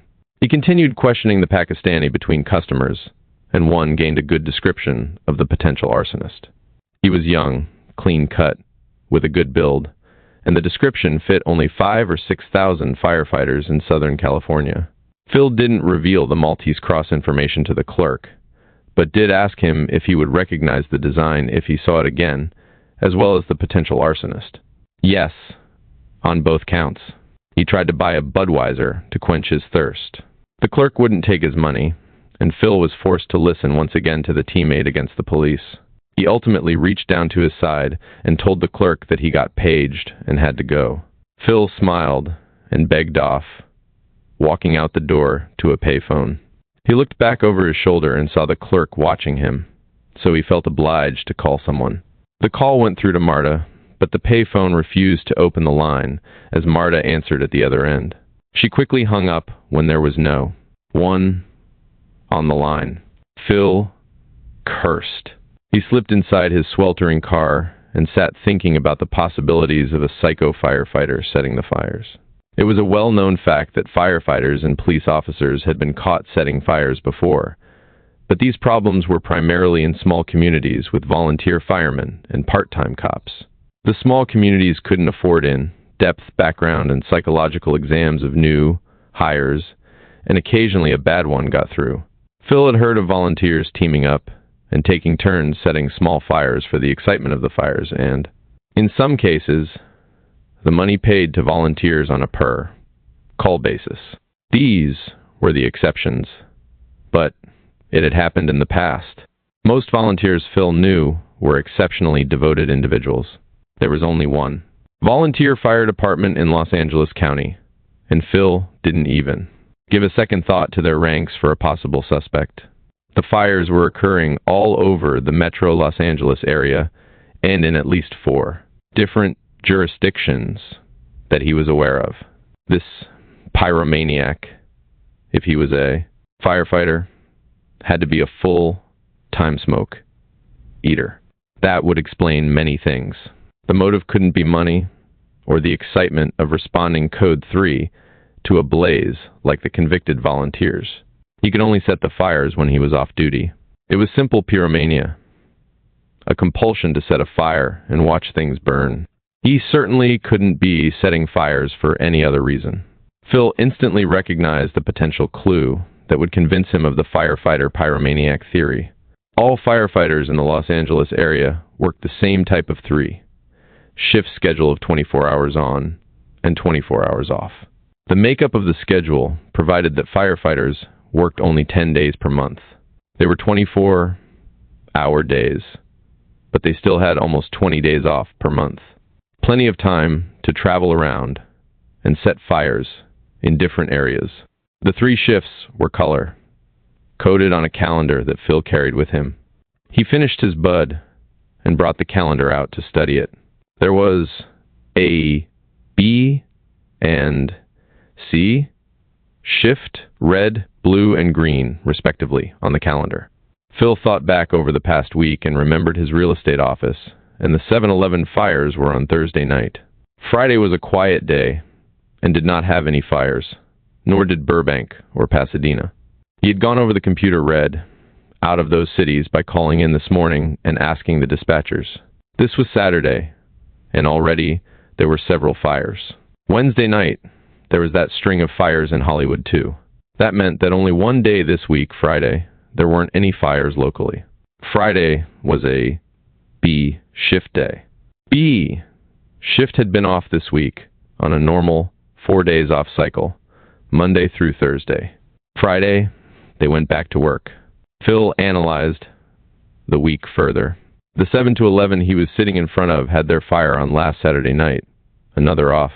He continued questioning the Pakistani between customers, and one gained a good description of the potential arsonist. He was young, clean-cut, with a good build, and the description fit only 5,000 or 6,000 firefighters in Southern California. Phil didn't reveal the Maltese cross information to the clerk, but did ask him if he would recognize the design if he saw it again, as well as the potential arsonist. Yes, on both counts. He tried to buy a Budweiser to quench his thirst. The clerk wouldn't take his money, and Phil was forced to listen once again to the teammate against the police. He ultimately reached down to his side and told the clerk that he got paged and had to go. Phil smiled and begged off, walking out the door to a payphone. He looked back over his shoulder and saw the clerk watching him, so he felt obliged to call someone. The call went through to Marta, but the payphone refused to open the line as Marta answered at the other end. She quickly hung up when there was no one on the line. Phil cursed. He slipped inside his sweltering car and sat thinking about the possibilities of a psycho firefighter setting the fires. It was a well-known fact that firefighters and police officers had been caught setting fires before, but these problems were primarily in small communities with volunteer firemen and part-time cops. The small communities couldn't afford in-depth background and psychological exams of new hires, and occasionally a bad one got through. Phil had heard of volunteers teaming up and taking turns setting small fires for the excitement of the fires, and, in some cases, the money paid to volunteers on a per-call basis. These were the exceptions, but it had happened in the past. Most volunteers Phil knew were exceptionally devoted individuals. There was only one volunteer fire department in Los Angeles County, and Phil didn't even give a second thought to their ranks for a possible suspect. The fires were occurring all over the metro Los Angeles area and in at least 4 different jurisdictions that he was aware of. This pyromaniac, if he was a firefighter, had to be a full-time smoke eater. That would explain many things. The motive couldn't be money or the excitement of responding Code 3 to a blaze like the convicted volunteers. He could only set the fires when he was off duty. It was simple pyromania, a compulsion to set a fire and watch things burn. He certainly couldn't be setting fires for any other reason. Phil instantly recognized the potential clue that would convince him of the firefighter pyromaniac theory. All firefighters in the Los Angeles area worked the same type of 3-shift schedule of 24 hours on and 24 hours off. The makeup of the schedule provided that firefighters worked only 10 days per month. They were 24-hour days, but they still had almost 20 days off per month. Plenty of time to travel around and set fires in different areas. The 3 shifts were color-coded on a calendar that Phil carried with him. He finished his bud and brought the calendar out to study it. There was a B and C shift, red, blue, and green, respectively, on the calendar. Phil thought back over the past week and remembered his real estate office, and the 7-Eleven fires were on Thursday night. Friday was a quiet day and did not have any fires, nor did Burbank or Pasadena. He had gone over the computer read out of those cities by calling in this morning and asking the dispatchers. This was Saturday, and already there were several fires. Wednesday night, there was that string of fires in Hollywood too. That meant that only one day this week, Friday, there weren't any fires locally. Friday was a B shift day. B shift had been off this week on a normal 4 days off cycle, Monday through Thursday. Friday, they went back to work. Phil analyzed the week further. The 7-Eleven he was sitting in front of had their fire on last Saturday night, another off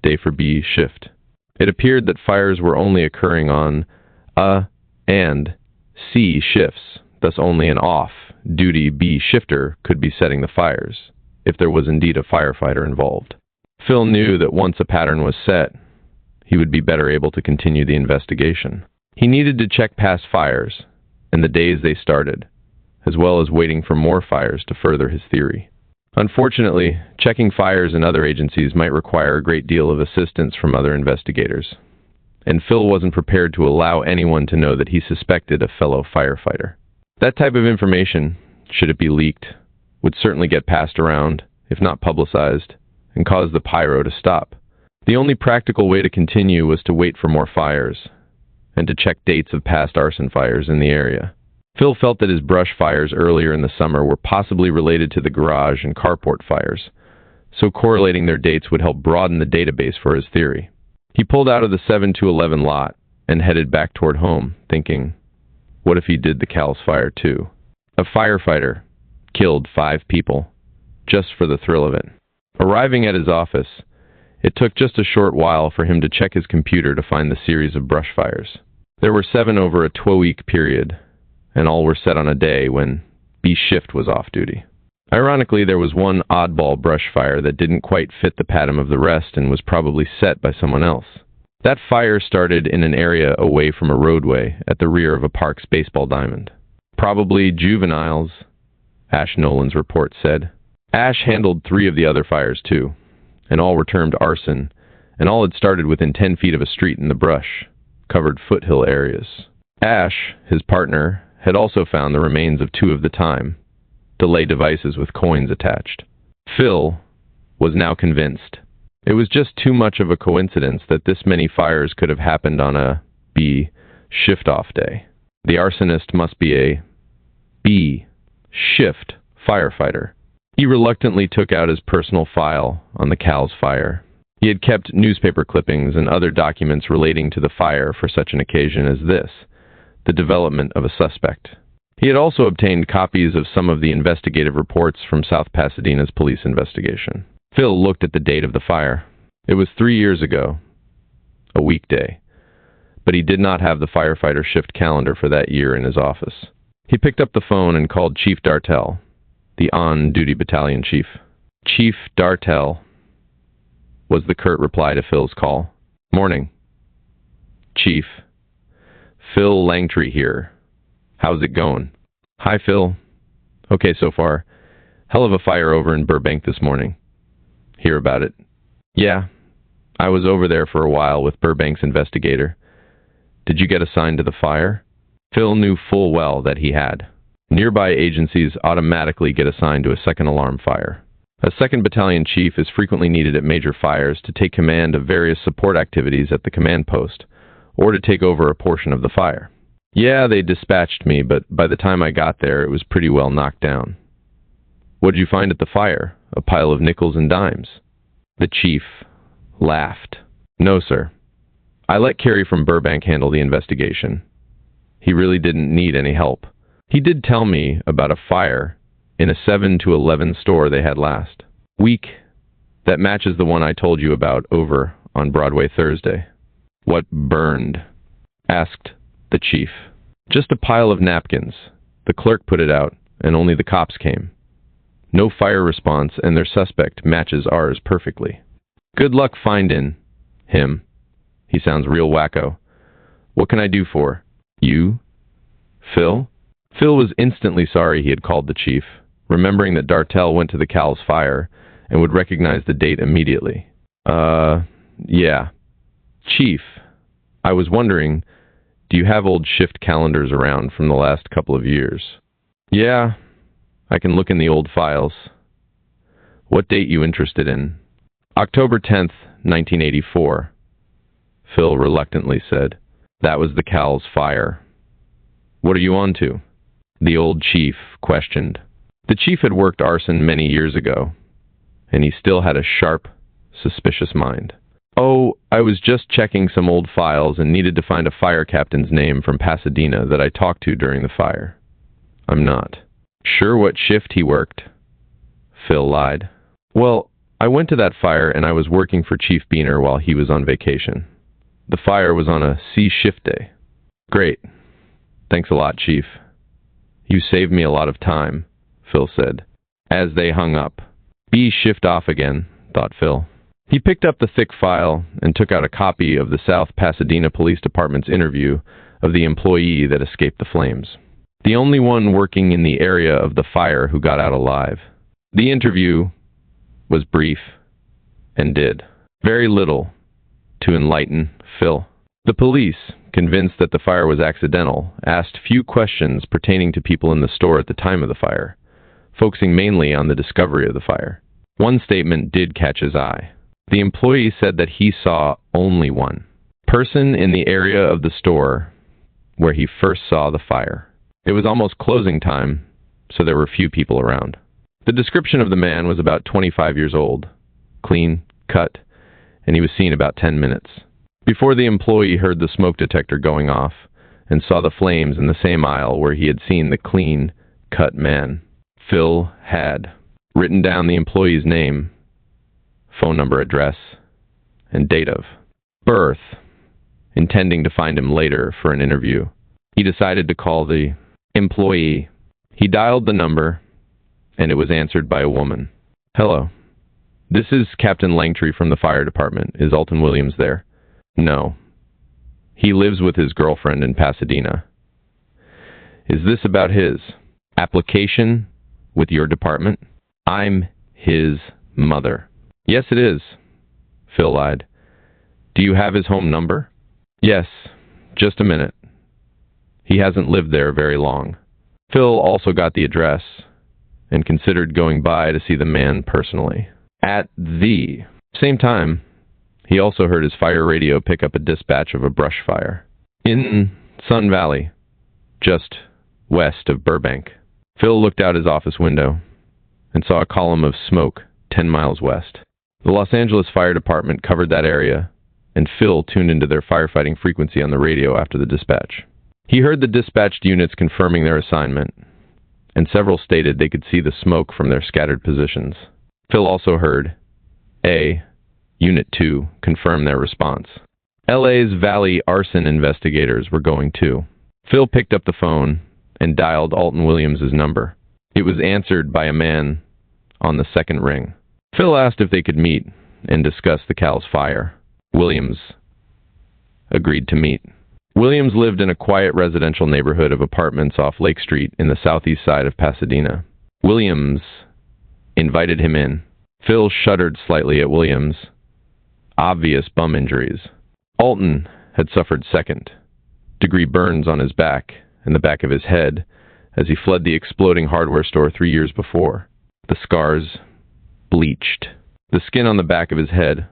day for B shift. It appeared that fires were only occurring on A and C shifts, thus only an off-duty B shifter could be setting the fires, if there was indeed a firefighter involved. Phil knew that once a pattern was set, he would be better able to continue the investigation. He needed to check past fires and the days they started, as well as waiting for more fires to further his theory. Unfortunately, checking fires in other agencies might require a great deal of assistance from other investigators, and Phil wasn't prepared to allow anyone to know that he suspected a fellow firefighter. That type of information, should it be leaked, would certainly get passed around, if not publicized, and cause the pyro to stop. The only practical way to continue was to wait for more fires, and to check dates of past arson fires in the area. Phil felt that his brush fires earlier in the summer were possibly related to the garage and carport fires, so correlating their dates would help broaden the database for his theory. He pulled out of the 7-Eleven lot and headed back toward home, thinking, what if he did the Cal's fire too? A firefighter killed 5 people, just for the thrill of it. Arriving at his office, it took just a short while for him to check his computer to find the series of brush fires. There were 7 over a 12-week period, and all were set on a day when B shift was off duty. Ironically, there was one oddball brush fire that didn't quite fit the pattern of the rest and was probably set by someone else. That fire started in an area away from a roadway at the rear of a park's baseball diamond. Probably juveniles, Ash Nolan's report said. Ash handled 3 of the other fires too, and all were termed arson, and all had started within 10 feet of a street in the brush-covered foothill areas. Ash, his partner, had also found the remains of 2 of the time delay devices with coins attached. Phil was now convinced. It was just too much of a coincidence that this many fires could have happened on a B shift-off day. The arsonist must be a B shift firefighter. He reluctantly took out his personal file on the Cal's fire. He had kept newspaper clippings and other documents relating to the fire for such an occasion as this, the development of a suspect. He had also obtained copies of some of the investigative reports from South Pasadena's police investigation. Phil looked at the date of the fire. It was 3 years ago, a weekday, but he did not have the firefighter shift calendar for that year in his office. He picked up the phone and called Chief Dartell, the on-duty battalion chief. Chief Dartell, was the curt reply to Phil's call. Morning. Chief. Phil Langtry here. How's it going? Hi, Phil. Okay so far. Hell of a fire over in Burbank this morning. Hear about it? Yeah. I was over there for a while with Burbank's investigator. Did you get assigned to the fire? Phil knew full well that he had. Nearby agencies automatically get assigned to a second alarm fire. A second battalion chief is frequently needed at major fires to take command of various support activities at the command post, or to take over a portion of the fire. Yeah, they dispatched me, but by the time I got there, it was pretty well knocked down. What'd you find at the fire? A pile of nickels and dimes. The chief laughed. No, sir. I let Kerry from Burbank handle the investigation. He really didn't need any help. He did tell me about a fire in a 7 to 11 store they had last week that matches the one I told you about over on Broadway Thursday. What burned? Asked the chief. Just a pile of napkins. The clerk put it out, and only the cops came. No fire response, and their suspect matches ours perfectly. Good luck finding him. He sounds real wacko. What can I do for you, Phil? Phil was instantly sorry he had called the chief, remembering that Dartell went to the Cal's fire and would recognize the date immediately. Yeah. Chief, I was wondering, do you have old shift calendars around from the last couple of years? Yeah, I can look in the old files. What date you interested in? October 10th, 1984. Phil reluctantly said. That was the Cal's fire. What are you on to? The old chief questioned. The chief had worked arson many years ago, and he still had a sharp, suspicious mind. Oh, I was just checking some old files and needed to find a fire captain's name from Pasadena that I talked to during the fire. I'm not sure what shift he worked. Phil lied. Well, I went to that fire and I was working for Chief Beener while he was on vacation. The fire was on a C shift day. Great. Thanks a lot, Chief. You saved me a lot of time, Phil said, as they hung up. B shift off again, thought Phil. He picked up the thick file and took out a copy of the South Pasadena Police Department's interview of the employee that escaped the flames. The only one working in the area of the fire who got out alive. The interview was brief and did very little to enlighten Phil. The police, convinced that the fire was accidental, asked few questions pertaining to people in the store at the time of the fire, focusing mainly on the discovery of the fire. One statement did catch his eye. The employee said that he saw only one person in the area of the store where he first saw the fire. It was almost closing time, so there were few people around. The description of the man was about 25 years old, clean, cut, and he was seen about 10 minutes. Before the employee heard the smoke detector going off and saw the flames in the same aisle where he had seen the clean, cut man, Phil had written down the employee's name, phone number, address, and date of birth, intending to find him later for an interview. He decided to call the employee. He dialed the number, and it was answered by a woman. Hello. This is Captain Langtree from the fire department. Is Alton Williams there? No. He lives with his girlfriend in Pasadena. Is this about his application with your department? I'm his mother. Yes, it is, Phil lied. Do you have his home number? Yes, just a minute. He hasn't lived there very long. Phil also got the address and considered going by to see the man personally. At the same time, he also heard his fire radio pick up a dispatch of a brush fire in Sun Valley, just west of Burbank. Phil looked out his office window and saw a column of smoke 10 miles west. The Los Angeles Fire Department covered that area, and Phil tuned into their firefighting frequency on the radio after the dispatch. He heard the dispatched units confirming their assignment, and several stated they could see the smoke from their scattered positions. Phil also heard A, Unit 2, confirm their response. LA's Valley arson investigators were going too. Phil picked up the phone and dialed Alton Williams' number. It was answered by a man on the second ring. Phil asked if they could meet and discuss the Cal's fire. Williams agreed to meet. Williams lived in a quiet residential neighborhood of apartments off Lake Street in the southeast side of Pasadena. Williams invited him in. Phil shuddered slightly at Williams' obvious bum injuries. Alton had suffered second-degree burns on his back and the back of his head as he fled the exploding hardware store 3 years before. The scars bleached. The skin on the back of his head,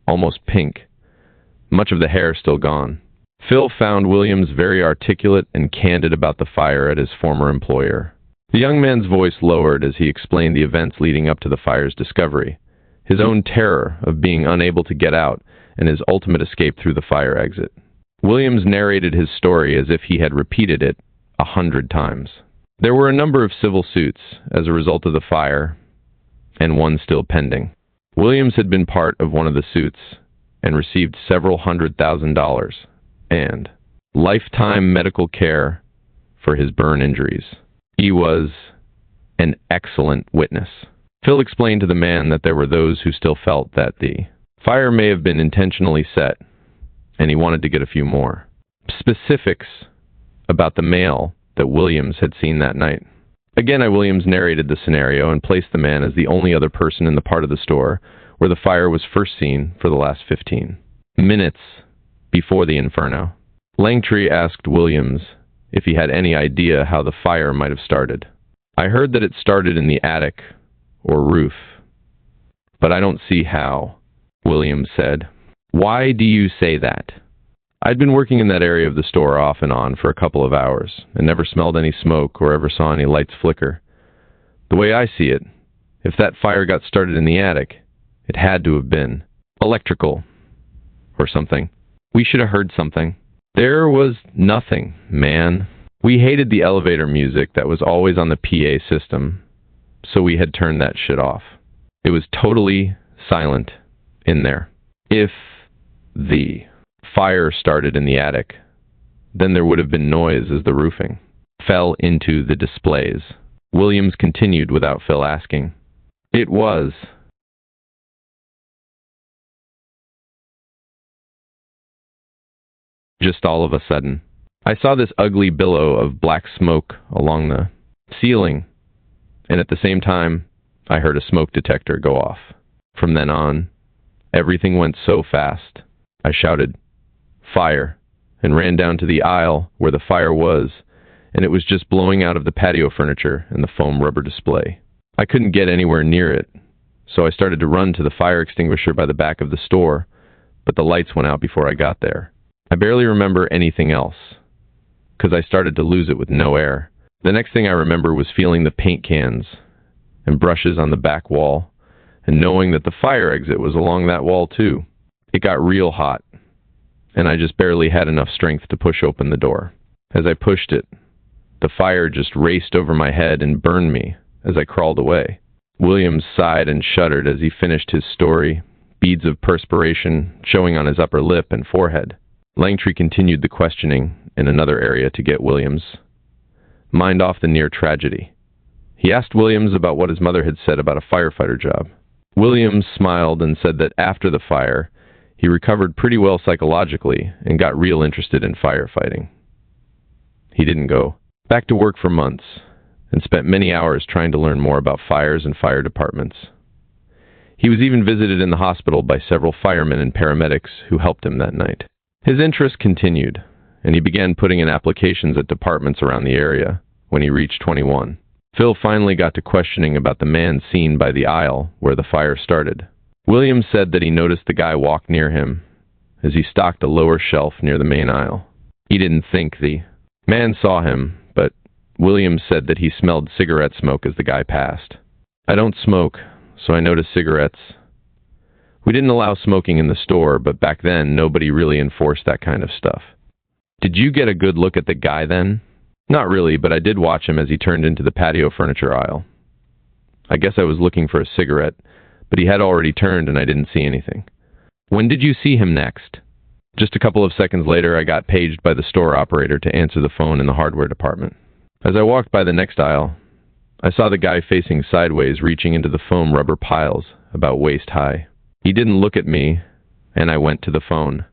almost pink, much of the hair still gone. Phil found Williams very articulate and candid about the fire at his former employer. The young man's voice lowered as he explained the events leading up to the fire's discovery, his own terror of being unable to get out, and his ultimate escape through the fire exit. Williams narrated his story as if he had repeated it 100 times. There were a number of civil suits as a result of the fire, and one still pending. Williams had been part of one of the suits and received several $100,000 and lifetime medical care for his burn injuries. He was an excellent witness. Phil explained to the man that there were those who still felt that the fire may have been intentionally set, and he wanted to get a few more specifics about the male that Williams had seen that night. Again, Williams narrated the scenario and placed the man as the only other person in the part of the store where the fire was first seen for the last 15 minutes before the inferno. Langtry asked Williams if he had any idea how the fire might have started. "I heard that it started in the attic or roof, but I don't see how," Williams said. "Why do you say that?" "I'd been working in that area of the store off and on for a couple of hours and never smelled any smoke or ever saw any lights flicker. The way I see it, if that fire got started in the attic, it had to have been electrical or something. We should have heard something." "There was nothing, man. We hated the elevator music that was always on the PA system, so we had turned that shit off. It was totally silent in there. If the fire started in the attic, then there would have been noise as the roofing fell into the displays." Williams continued without Phil asking. "It was just all of a sudden, I saw this ugly billow of black smoke along the ceiling, and at the same time, I heard a smoke detector go off. From then on, everything went so fast. I shouted, 'Fire,' and ran down to the aisle where the fire was, and it was just blowing out of the patio furniture and the foam rubber display. I couldn't get anywhere near it, so I started to run to the fire extinguisher by the back of the store, but the lights went out before I got there. I barely remember anything else, because I started to lose it with no air. The next thing I remember was feeling the paint cans and brushes on the back wall, and knowing that the fire exit was along that wall too. It got real hot, and I just barely had enough strength to push open the door. As I pushed it, the fire just raced over my head and burned me as I crawled away." Williams sighed and shuddered as he finished his story, beads of perspiration showing on his upper lip and forehead. Langtry continued the questioning in another area to get Williams' mind off the near tragedy. He asked Williams about what his mother had said about a firefighter job. Williams smiled and said that after the fire, he recovered pretty well psychologically and got real interested in firefighting. He didn't go back to work for months and spent many hours trying to learn more about fires and fire departments. He was even visited in the hospital by several firemen and paramedics who helped him that night. His interest continued, and he began putting in applications at departments around the area when he reached 21. Phil finally got to questioning about the man seen by the aisle where the fire started. Williams said that he noticed the guy walk near him as he stalked a lower shelf near the main aisle. He didn't think the man saw him, but Williams said that he smelled cigarette smoke as the guy passed. "I don't smoke, so I noticed cigarettes. We didn't allow smoking in the store, but back then, nobody really enforced that kind of stuff." "Did you get a good look at the guy then?" "Not really, but I did watch him as he turned into the patio furniture aisle. I guess I was looking for a cigarette, but he had already turned and I didn't see anything." "When did you see him next?" "Just a couple of seconds later, I got paged by the store operator to answer the phone in the hardware department. As I walked by the next aisle, I saw the guy facing sideways reaching into the foam rubber piles about waist high. He didn't look at me, and I went to the phone."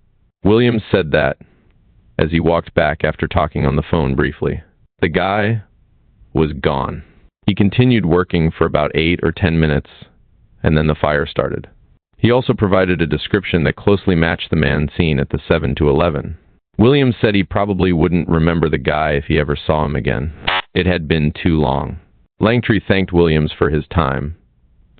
Williams said that as he walked back after talking on the phone briefly. The guy was gone. He continued working for about 8 or 10 minutes, and then the fire started. He also provided a description that closely matched the man seen at the 7 to 11. Williams said he probably wouldn't remember the guy if he ever saw him again. It had been too long. Langtry thanked Williams for his time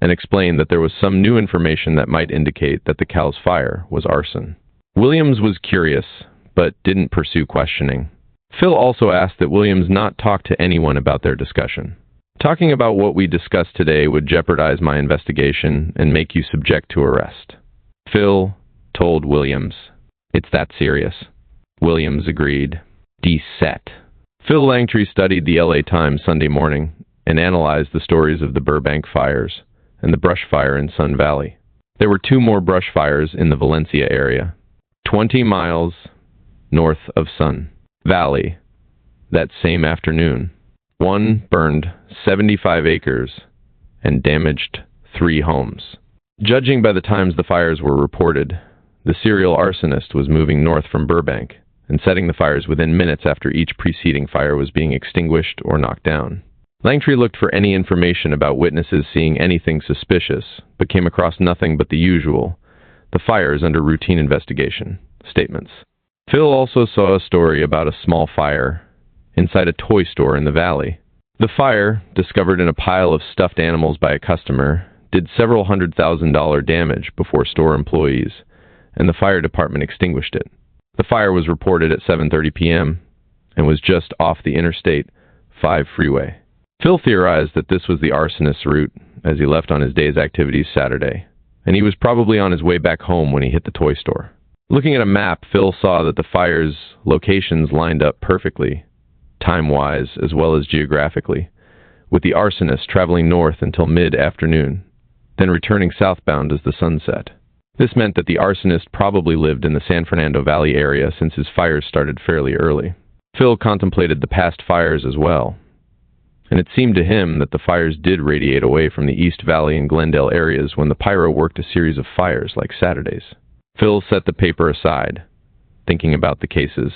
and explained that there was some new information that might indicate that the cow's fire was arson. Williams was curious, but didn't pursue questioning. Phil also asked that Williams not talk to anyone about their discussion. Talking about what we discussed today would jeopardize my investigation and make you subject to arrest. Phil told Williams. It's that serious. Williams agreed. Set. Phil Langtry studied the LA Times Sunday morning and analyzed the stories of the Burbank fires and the brush fire in Sun Valley. There were 2 more brush fires in the Valencia area, 20 miles north of Sun Valley, that same afternoon. One burned 75 acres and damaged 3 homes. Judging by the times the fires were reported, the serial arsonist was moving north from Burbank and setting the fires within minutes after each preceding fire was being extinguished or knocked down. Langtry looked for any information about witnesses seeing anything suspicious, but came across nothing but the usual, the fires under routine investigation, statements. Phil also saw a story about a small fire inside a toy store in the valley. The fire, discovered in a pile of stuffed animals by a customer, did several $100,000 damage before store employees, and the fire department extinguished it. The fire was reported at 7:30 p.m. and was just off the Interstate 5 freeway. Phil theorized that this was the arsonist's route as he left on his day's activities Saturday, and he was probably on his way back home when he hit the toy store. Looking at a map, Phil saw that the fire's locations lined up perfectly, time-wise as well as geographically, with the arsonist traveling north until mid-afternoon, then returning southbound as the sun set. This meant that the arsonist probably lived in the San Fernando Valley area since his fires started fairly early. Phil contemplated the past fires as well, and it seemed to him that the fires did radiate away from the East Valley and Glendale areas when the pyro worked a series of fires like Saturdays. Phil set the paper aside, thinking about the cases.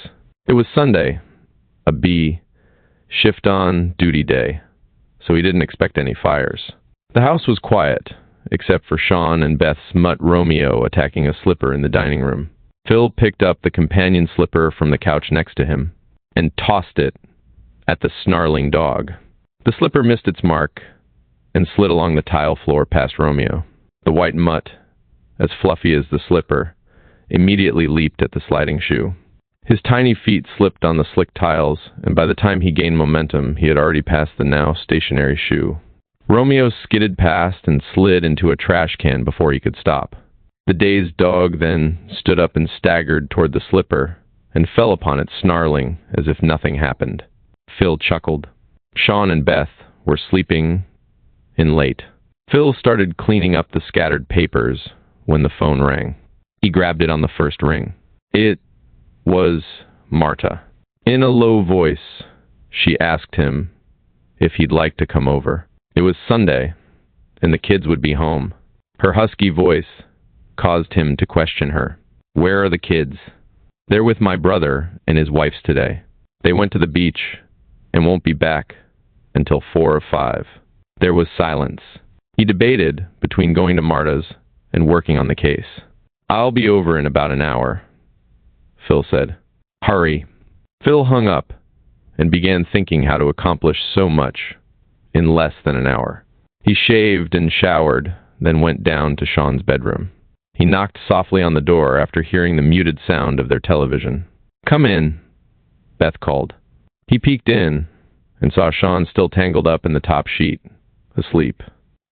It was Sunday, a B, shift-on duty day, so he didn't expect any fires. The house was quiet, except for Sean and Beth's mutt Romeo attacking a slipper in the dining room. Phil picked up the companion slipper from the couch next to him and tossed it at the snarling dog. The slipper missed its mark and slid along the tile floor past Romeo. The white mutt, as fluffy as the slipper, immediately leaped at the sliding shoe. His tiny feet slipped on the slick tiles, and by the time he gained momentum, he had already passed the now stationary shoe. Romeo skidded past and slid into a trash can before he could stop. The dazed dog then stood up and staggered toward the slipper and fell upon it snarling as if nothing happened. Phil chuckled. Sean and Beth were sleeping in late. Phil started cleaning up the scattered papers when the phone rang. He grabbed it on the first ring. It was Marta. In a low voice, she asked him if he'd like to come over. It was Sunday, and the kids would be home. Her husky voice caused him to question her. Where are the kids? They're with my brother and his wife's today. They went to the beach and won't be back until 4 or 5. There was silence. He debated between going to Marta's and working on the case. I'll be over in about an hour, Phil said. Hurry. Phil hung up and began thinking how to accomplish so much in less than an hour. He shaved and showered, then went down to Sean's bedroom. He knocked softly on the door after hearing the muted sound of their television. Come in, Beth called. He peeked in and saw Sean still tangled up in the top sheet, asleep.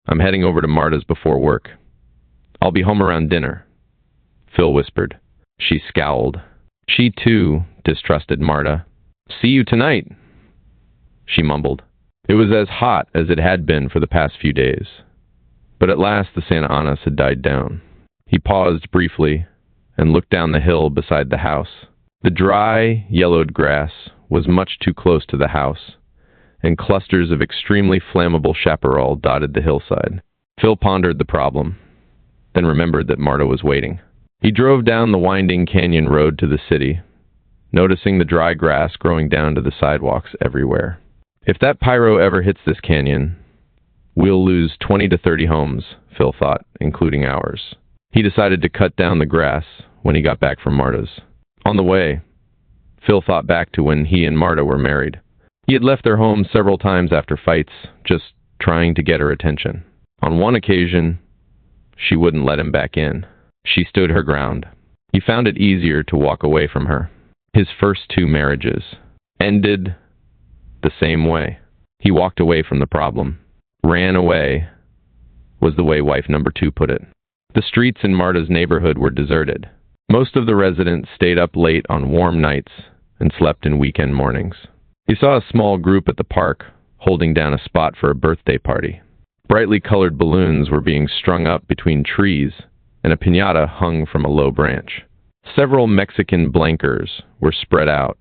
I'm heading over to Marta's before work. I'll be home around dinner, Phil whispered. She scowled. She, too, distrusted Marta. See you tonight, she mumbled. It was as hot as it had been for the past few days, but at last the Santa Anas had died down. He paused briefly and looked down the hill beside the house. The dry, yellowed grass was much too close to the house, and clusters of extremely flammable chaparral dotted the hillside. Phil pondered the problem, then remembered that Marta was waiting. He drove down the winding canyon road to the city, noticing the dry grass growing down to the sidewalks everywhere. If that pyro ever hits this canyon, we'll lose 20 to 30 homes, Phil thought, including ours. He decided to cut down the grass when he got back from Marta's. On the way, Phil thought back to when he and Marta were married. He had left their home several times after fights, just trying to get her attention. On one occasion, she wouldn't let him back in. She stood her ground. He found it easier to walk away from her. His first two marriages ended the same way. He walked away from the problem. Ran away was the way wife number two put it. The streets in Marta's neighborhood were deserted. Most of the residents stayed up late on warm nights and slept in weekend mornings. He saw a small group at the park holding down a spot for a birthday party. Brightly colored balloons were being strung up between trees, and a piñata hung from a low branch. Several Mexican blankers were spread out,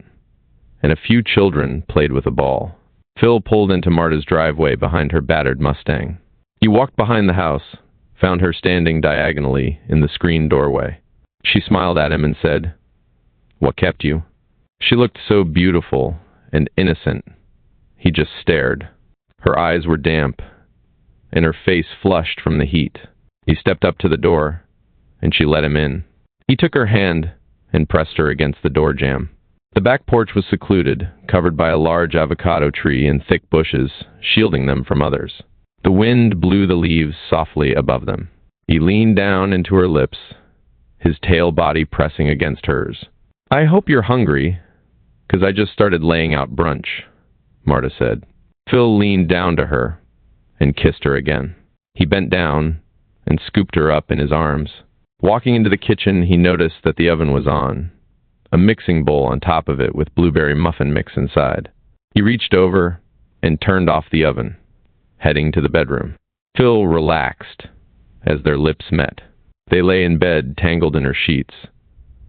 and a few children played with a ball. Phil pulled into Marta's driveway behind her battered Mustang. He walked behind the house, found her standing diagonally in the screened doorway. She smiled at him and said, "What kept you?" She looked so beautiful and innocent. He just stared. Her eyes were damp, and her face flushed from the heat. He stepped up to the door, and she let him in. He took her hand and pressed her against the door jamb. The back porch was secluded, covered by a large avocado tree and thick bushes, shielding them from others. The wind blew the leaves softly above them. He leaned down into her lips, his tail body pressing against hers. "I hope you're hungry, 'cause I just started laying out brunch," Marta said. Phil leaned down to her and kissed her again. He bent down and scooped her up in his arms. Walking into the kitchen, he noticed that the oven was on, a mixing bowl on top of it with blueberry muffin mix inside. He reached over and turned off the oven, heading to the bedroom. Phil relaxed as their lips met. They lay in bed, tangled in her sheets,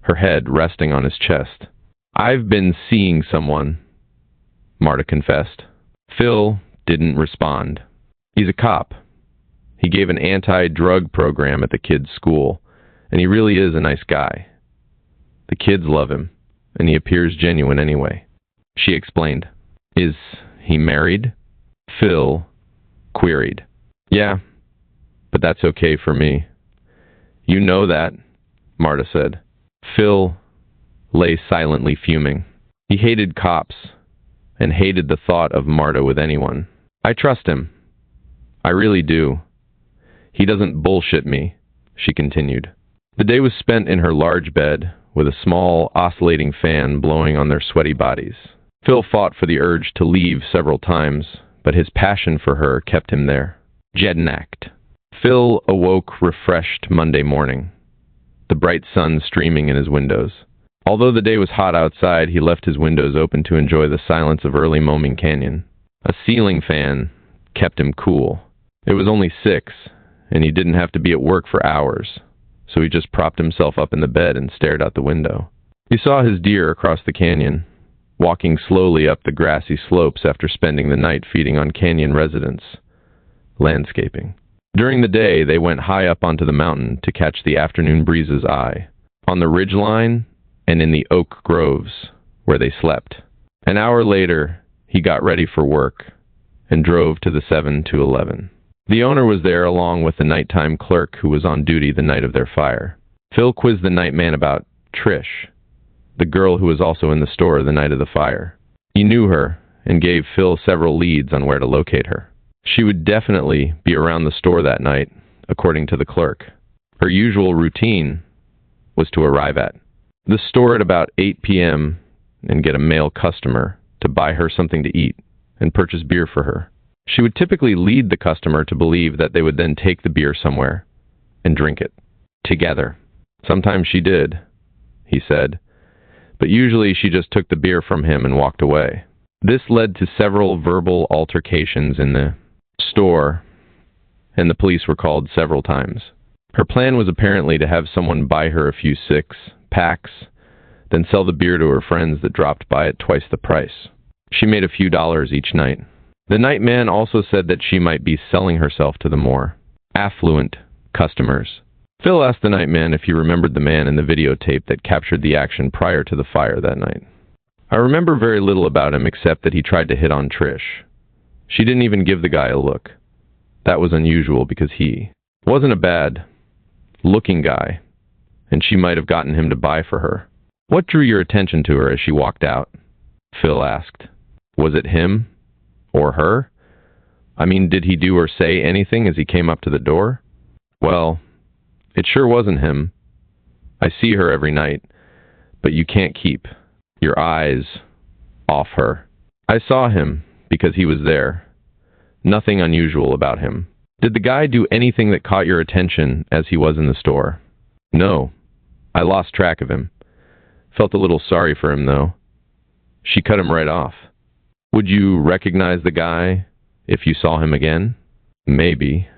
her head resting on his chest. "I've been seeing someone," Marta confessed. Phil didn't respond. He's a cop. He gave an anti-drug program at the kids' school, and he really is a nice guy. The kids love him, and he appears genuine anyway. She explained. "Is he married?" Phil queried. "Yeah, but that's okay for me." "You know that," Marta said. Phil lay silently fuming. He hated cops and hated the thought of Marta with anyone. "I trust him. I really do. He doesn't bullshit me," she continued. The day was spent in her large bed, with a small, oscillating fan blowing on their sweaty bodies. Phil fought for the urge to leave several times, but his passion for her kept him there. Jednacked. Phil awoke refreshed Monday morning, the bright sun streaming in his windows. Although the day was hot outside, he left his windows open to enjoy the silence of early Moming Canyon. A ceiling fan kept him cool. It was only 6, and he didn't have to be at work for hours, so he just propped himself up in the bed and stared out the window. He saw his deer across the canyon, walking slowly up the grassy slopes after spending the night feeding on canyon residents. Landscaping. During the day, they went high up onto the mountain to catch the afternoon breeze's eye, on the ridgeline and in the oak groves where they slept. An hour later, he got ready for work and drove to the 7-Eleven. The owner was there along with the nighttime clerk who was on duty the night of their fire. Phil quizzed the nightman about Trish, the girl who was also in the store the night of the fire. He knew her and gave Phil several leads on where to locate her. She would definitely be around the store that night, according to the clerk. Her usual routine was to arrive at the store at about 8 p.m. and get a male customer to buy her something to eat and purchase beer for her. She would typically lead the customer to believe that they would then take the beer somewhere and drink it together. Sometimes she did, he said, but usually she just took the beer from him and walked away. This led to several verbal altercations in the store, and the police were called several times. Her plan was apparently to have someone buy her a few 6-packs, then sell the beer to her friends that dropped by at twice the price. She made a few dollars each night. The nightman also said that she might be selling herself to the more affluent customers. Phil asked the nightman if he remembered the man in the videotape that captured the action prior to the fire that night. "I remember very little about him except that he tried to hit on Trish. She didn't even give the guy a look. That was unusual because he wasn't a bad-looking guy, and she might have gotten him to buy for her." "What drew your attention to her as she walked out?" Phil asked. "Was it him? Or her? I mean, did he do or say anything as he came up to the door?" "Well, it sure wasn't him. I see her every night, but you can't keep your eyes off her. I saw him because he was there. Nothing unusual about him. Did the guy do anything that caught your attention as he was in the store? No. I lost track of him. Felt a little sorry for him, though. She cut him right off. Would you recognize the guy if you saw him again? Maybe.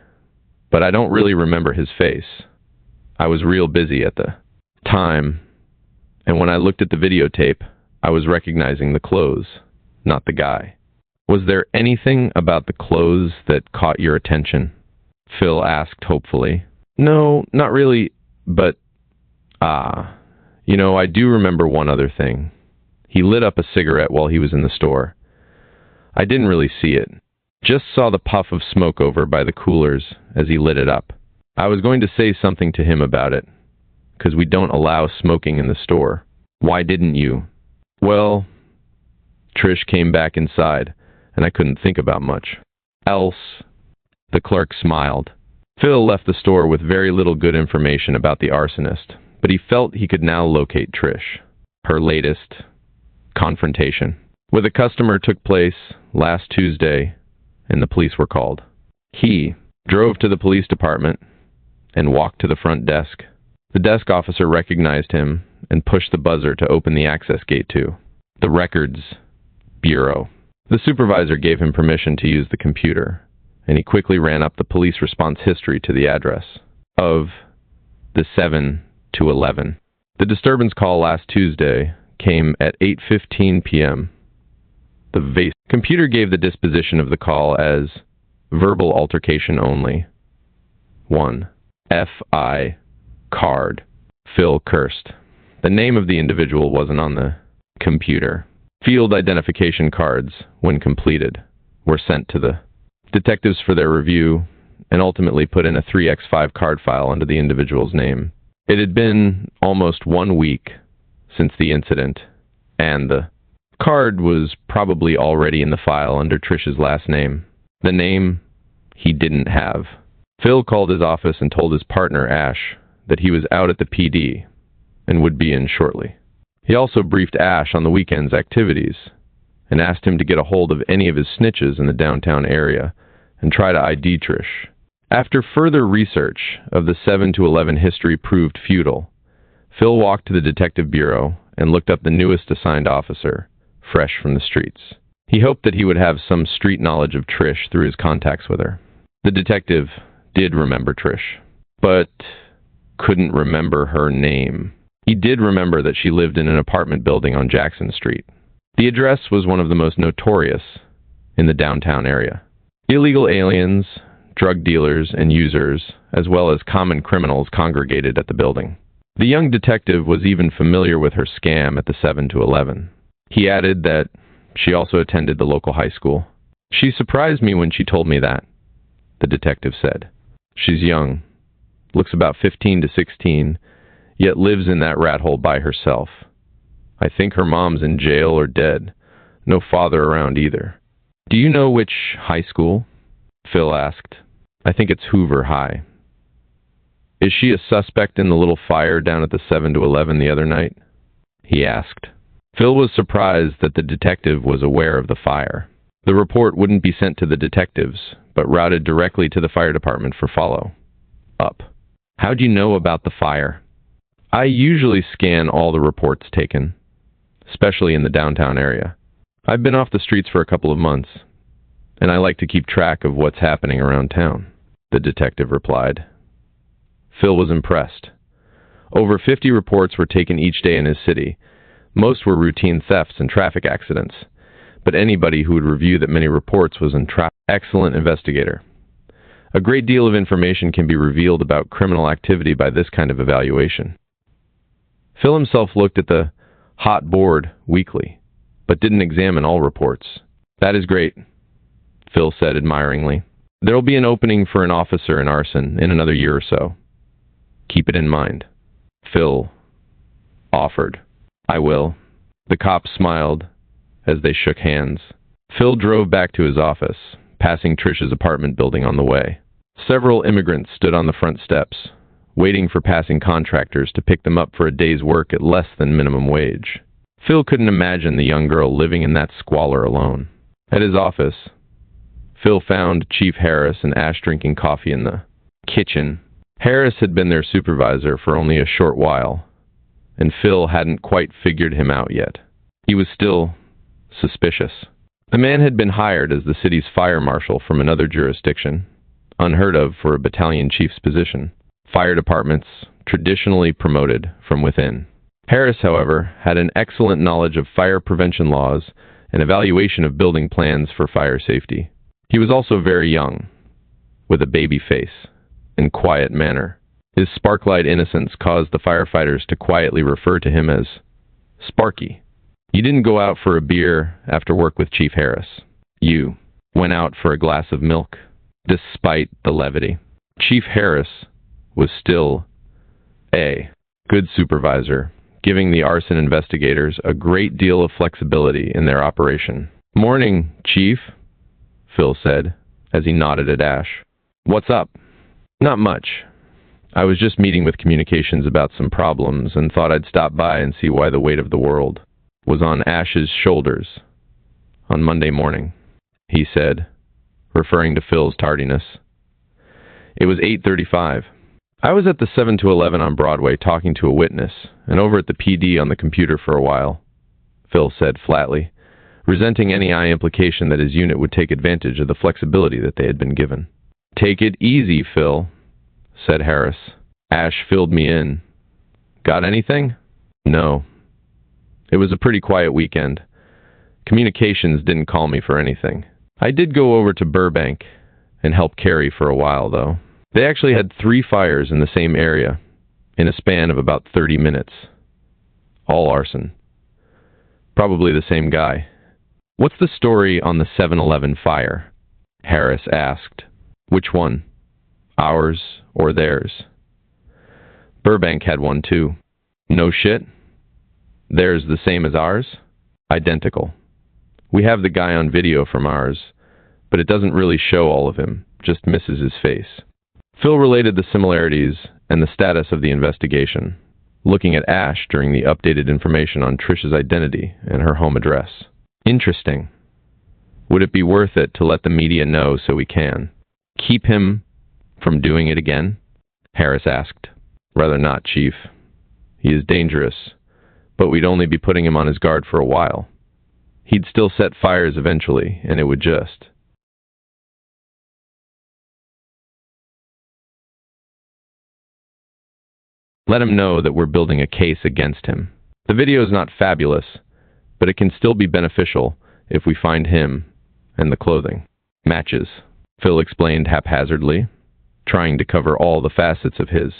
But I don't really remember his face. I was real busy at the time, and when I looked at the videotape, I was recognizing the clothes, not the guy. Was there anything about the clothes that caught your attention? Phil asked hopefully. No, not really, but, I do remember one other thing. He lit up a cigarette while he was in the store. I didn't really see it. Just saw the puff of smoke over by the coolers as he lit it up. I was going to say something to him about it, because we don't allow smoking in the store. Why didn't you? Well, Trish came back inside, and I couldn't think about much else. The clerk smiled. Phil left the store with very little good information about the arsonist, but he felt he could now locate Trish. Her latest confrontation with a customer took place last Tuesday, and the police were called. He drove to the police department and walked to the front desk. The desk officer recognized him and pushed the buzzer to open the access gate to the Records Bureau. The supervisor gave him permission to use the computer, and he quickly ran up the police response history to the address of the 7 to 11. The disturbance call last Tuesday came at 8:15 p.m. The VASE computer gave the disposition of the call as verbal altercation only. 1. F.I. Card. Phil cursed. The name of the individual wasn't on the computer. Field identification cards, when completed, were sent to the detectives for their review and ultimately put in a 3x5 card file under the individual's name. It had been almost 1 week since the incident, and the card was probably already in the file under Trish's last name. The name he didn't have. Phil called his office and told his partner, Ash, that he was out at the PD and would be in shortly. He also briefed Ash on the weekend's activities and asked him to get a hold of any of his snitches in the downtown area and try to ID Trish. After further research of the 7 to 11 history proved futile, Phil walked to the detective bureau and looked up the newest assigned officer, fresh from the streets. He hoped that he would have some street knowledge of Trish through his contacts with her. The detective did remember Trish, but couldn't remember her name. He did remember that she lived in an apartment building on Jackson Street. The address was one of the most notorious in the downtown area. Illegal aliens, drug dealers, and users, as well as common criminals, congregated at the building. The young detective was even familiar with her scam at the 7 to 11. He added that she also attended the local high school. She surprised me when she told me that, the detective said. She's young, looks about 15 to 16, yet lives in that rat hole by herself. I think her mom's in jail or dead. No father around either. Do you know which high school? Phil asked. I think it's Hoover High. Is she a suspect in the little fire down at the 7 to 11 the other night? He asked. Phil was surprised that the detective was aware of the fire. The report wouldn't be sent to the detectives, but routed directly to the fire department for follow-up. How'd you know about the fire? I usually scan all the reports taken, especially in the downtown area. I've been off the streets for a couple of months, and I like to keep track of what's happening around town, the detective replied. Phil was impressed. Over 50 reports were taken each day in his city. Most were routine thefts and traffic accidents, but anybody who would review that many reports was an excellent investigator. A great deal of information can be revealed about criminal activity by this kind of evaluation. Phil himself looked at the hot board weekly, but didn't examine all reports. That is great, Phil said admiringly. There will be an opening for an officer in arson in another year or so. Keep it in mind. Phil offered. I will. The cop smiled as they shook hands. Phil drove back to his office, passing Trish's apartment building on the way. Several immigrants stood on the front steps, waiting for passing contractors to pick them up for a day's work at less than minimum wage. Phil couldn't imagine the young girl living in that squalor alone. At his office, Phil found Chief Harris and Ash drinking coffee in the kitchen. Harris had been their supervisor for only a short while, and Phil hadn't quite figured him out yet. He was still suspicious. The man had been hired as the city's fire marshal from another jurisdiction, unheard of for a battalion chief's position. Fire departments traditionally promoted from within. Harris, however, had an excellent knowledge of fire prevention laws and evaluation of building plans for fire safety. He was also very young, with a baby face and quiet manner. His spark-light innocence caused the firefighters to quietly refer to him as Sparky. You didn't go out for a beer after work with Chief Harris. You went out for a glass of milk. Despite the levity, Chief Harris was still a good supervisor, giving the arson investigators a great deal of flexibility in their operation. "Morning, Chief," Phil said, as he nodded at Ash. "What's up?" "Not much. I was just meeting with communications about some problems and thought I'd stop by and see why the weight of the world was on Ash's shoulders on Monday morning," he said, referring to Phil's tardiness. It was 8:35. "I was at the 7 to 11 on Broadway talking to a witness, and over at the PD on the computer for a while," Phil said flatly, resenting any implication that his unit would take advantage of the flexibility that they had been given. "Take it easy, Phil," said Harris. "Ash filled me in. Got anything?" "No. It was a pretty quiet weekend. Communications didn't call me for anything. I did go over to Burbank and help Carrie for a while, though. They actually had 3 fires in the same area in a span of about 30 minutes. All arson. Probably the same guy." "What's the story on the 7-Eleven fire?" Harris asked. "Which one? Ours or theirs?" "Burbank had one too." "No shit? Theirs the same as ours?" "Identical. We have the guy on video from ours, but it doesn't really show all of him, just misses his face." Phil related the similarities and the status of the investigation, looking at Ash during the updated information on Trish's identity and her home address. "Interesting. Would it be worth it to let the media know so we can keep him from doing it again?" Harris asked. "Rather not, Chief. He is dangerous, but we'd only be putting him on his guard for a while. He'd still set fires eventually, and it would just..." "Let him know that we're building a case against him. The video is not fabulous, but it can still be beneficial if we find him and the clothing." "Matches," Phil explained haphazardly, trying to cover all the facets of his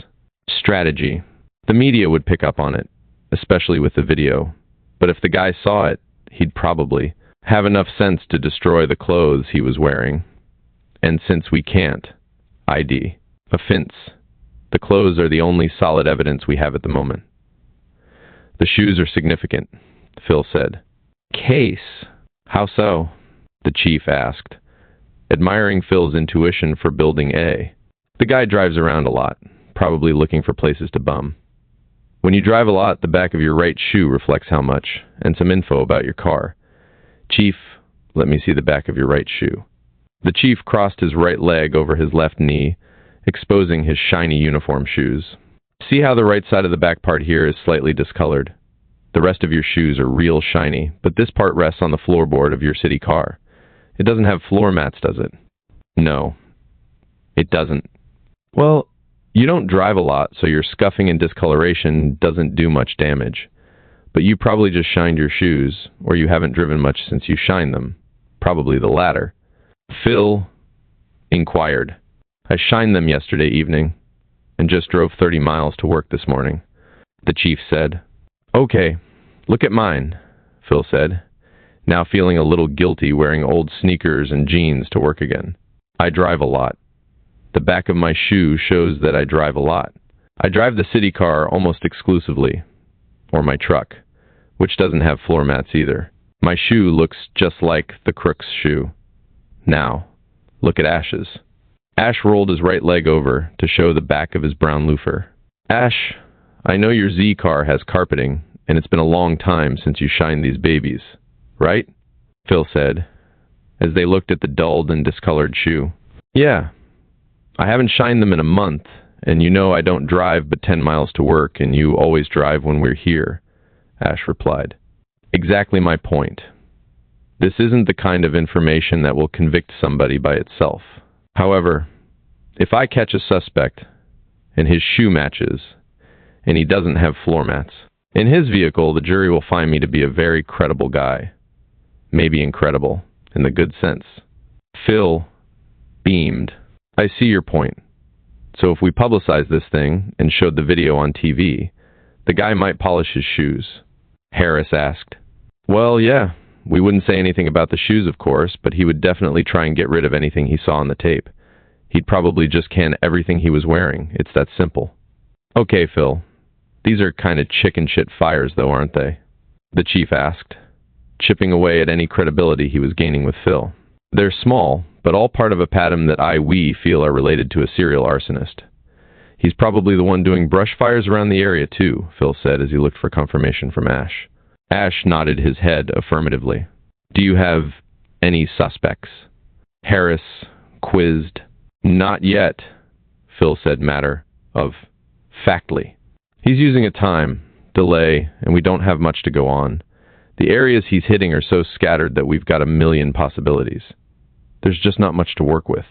strategy. The media would pick up on it, especially with the video, but if the guy saw it, he'd probably have enough sense to destroy the clothes he was wearing. And since we can't ID offense, the clothes are the only solid evidence we have at the moment." "The shoes are significant," Phil said. "Case? How so?" the chief asked, admiring Phil's intuition for building a. "The guy drives around a lot, probably looking for places to bum. When you drive a lot, the back of your right shoe reflects how much, and some info about your car. Chief, let me see the back of your right shoe." The chief crossed his right leg over his left knee, exposing his shiny uniform shoes. "See how the right side of the back part here is slightly discolored? The rest of your shoes are real shiny, but this part rests on the floorboard of your city car. It doesn't have floor mats, does it?" "No, it doesn't." "Well, you don't drive a lot, so your scuffing and discoloration doesn't do much damage. But you probably just shined your shoes, or you haven't driven much since you shined them. Probably the latter." Phil inquired. "I shined them yesterday evening, and just drove 30 miles to work this morning," the chief said. "Okay, look at mine," Phil said, now feeling a little guilty wearing old sneakers and jeans to work again. "I drive a lot. The back of my shoe shows that I drive a lot. I drive the city car almost exclusively, or my truck, which doesn't have floor mats either. My shoe looks just like the crook's shoe. Now, look at Ash's." Ash rolled his right leg over to show the back of his brown loafer. "Ash, I know your Z car has carpeting, and it's been a long time since you shined these babies, right? Phil said, as they looked at the dulled and discolored shoe. Yeah, I haven't shined them in a month, and you know I don't drive but 10 miles to work, and you always drive when we're here, Ash replied. Exactly my point. This isn't the kind of information that will convict somebody by itself. However, if I catch a suspect, and his shoe matches, and he doesn't have floor mats, in his vehicle, the jury will find me to be a very credible guy. Maybe incredible, in the good sense. Phil beamed. I see your point. So if we publicize this thing and showed the video on TV, the guy might polish his shoes. Harris asked. Well, yeah. We wouldn't say anything about the shoes, of course, but he would definitely try and get rid of anything he saw on the tape. He'd probably just can everything he was wearing. It's that simple. Okay, Phil. These are kind of chicken shit fires, though, aren't they? The chief asked, chipping away at any credibility he was gaining with Phil. They're small, but all part of a pattern that we feel are related to a serial arsonist. He's probably the one doing brush fires around the area, too, Phil said as he looked for confirmation from Ash. Ash nodded his head affirmatively. Do you have any suspects? Harris quizzed. Not yet, Phil said matter-of-factly. He's using a time delay, and we don't have much to go on. The areas he's hitting are so scattered that we've got a million possibilities. There's just not much to work with.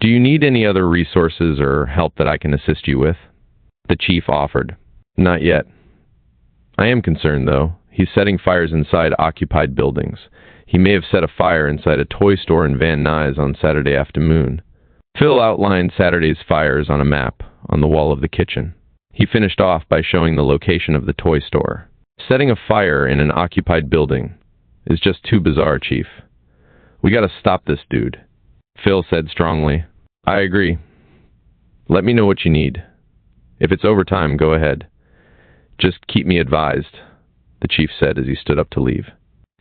Do you need any other resources or help that I can assist you with? The chief offered. Not yet. I am concerned, though. He's setting fires inside occupied buildings. He may have set a fire inside a toy store in Van Nuys on Saturday afternoon. Phil outlined Saturday's fires on a map on the wall of the kitchen. He finished off by showing the location of the toy store. Setting a fire in an occupied building is just too bizarre, Chief. We gotta stop this dude. Phil said strongly. I agree. Let me know what you need. If it's overtime, go ahead. Just keep me advised, the chief said as he stood up to leave.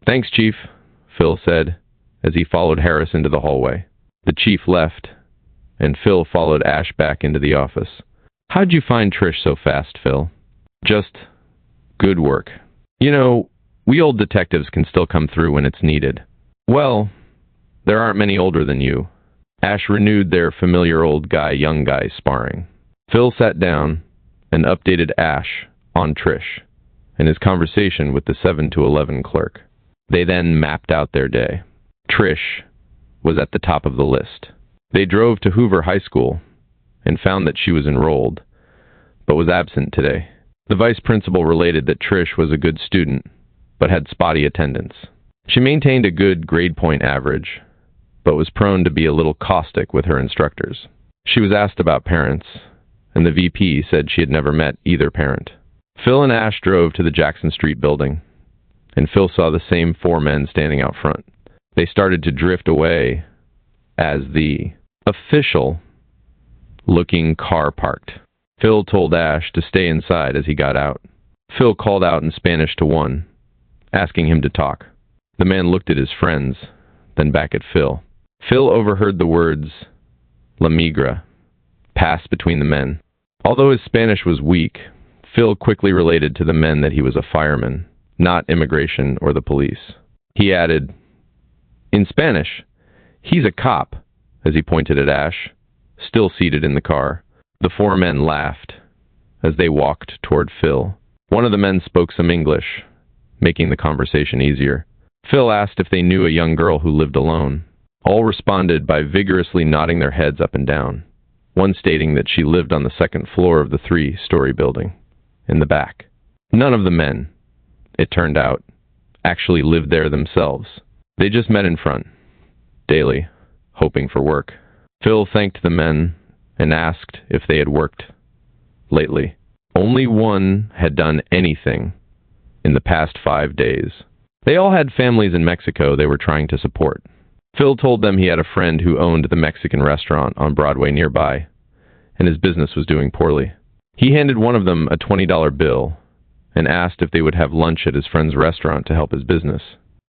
Thanks, Chief, Phil said as he followed Harris into the hallway. The chief left, and Phil followed Ash back into the office. How'd you find Trish so fast, Phil? Just good work. You know, we old detectives can still come through when it's needed. Well, there aren't many older than you. Ash renewed their familiar old guy, young guy sparring. Phil sat down and updated Ash on Trish and his conversation with the 7 to 11 clerk. They then mapped out their day. Trish was at the top of the list. They drove to Hoover High School and found that she was enrolled, but was absent today. The vice principal related that Trish was a good student, but had spotty attendance. She maintained a good grade point average, but was prone to be a little caustic with her instructors. She was asked about parents, and the VP said she had never met either parent. Phil and Ash drove to the Jackson Street building, and Phil saw the same 4 men standing out front. They started to drift away as the official-looking car parked. Phil told Ash to stay inside as he got out. Phil called out in Spanish to one, asking him to talk. The man looked at his friends, then back at Phil. Phil overheard the words, La Migra, pass between the men. Although his Spanish was weak, Phil quickly related to the men that he was a fireman, not immigration or the police. He added, in Spanish, he's a cop, as he pointed at Ash, still seated in the car. The 4 men laughed as they walked toward Phil. One of the men spoke some English, making the conversation easier. Phil asked if they knew a young girl who lived alone. All responded by vigorously nodding their heads up and down, one stating that she lived on the 2nd floor of the 3-story building, in the back. None of the men, it turned out, actually lived there themselves. They just met in front, daily, hoping for work. Phil thanked the men and asked if they had worked lately. Only one had done anything in the past 5 days. They all had families in Mexico they were trying to support. Phil told them he had a friend who owned the Mexican restaurant on Broadway nearby, and his business was doing poorly. He handed one of them a $20 bill and asked if they would have lunch at his friend's restaurant to help his business.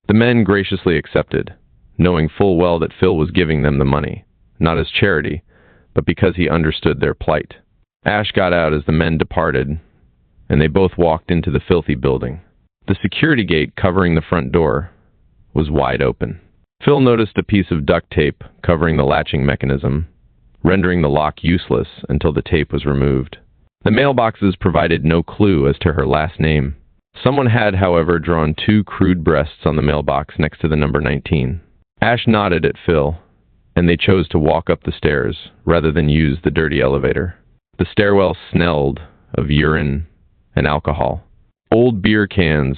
The men graciously accepted, knowing full well that Phil was giving them the money, not as charity, but because he understood their plight. Ash got out as the men departed, and they both walked into the filthy building. The security gate covering the front door was wide open. Phil noticed a piece of duct tape covering the latching mechanism, rendering the lock useless until the tape was removed. The mailboxes provided no clue as to her last name. Someone had, however, drawn 2 crude breasts on the mailbox next to the number 19. Ash nodded at Phil, and they chose to walk up the stairs rather than use the dirty elevator. The stairwell smelled of urine and alcohol. Old beer cans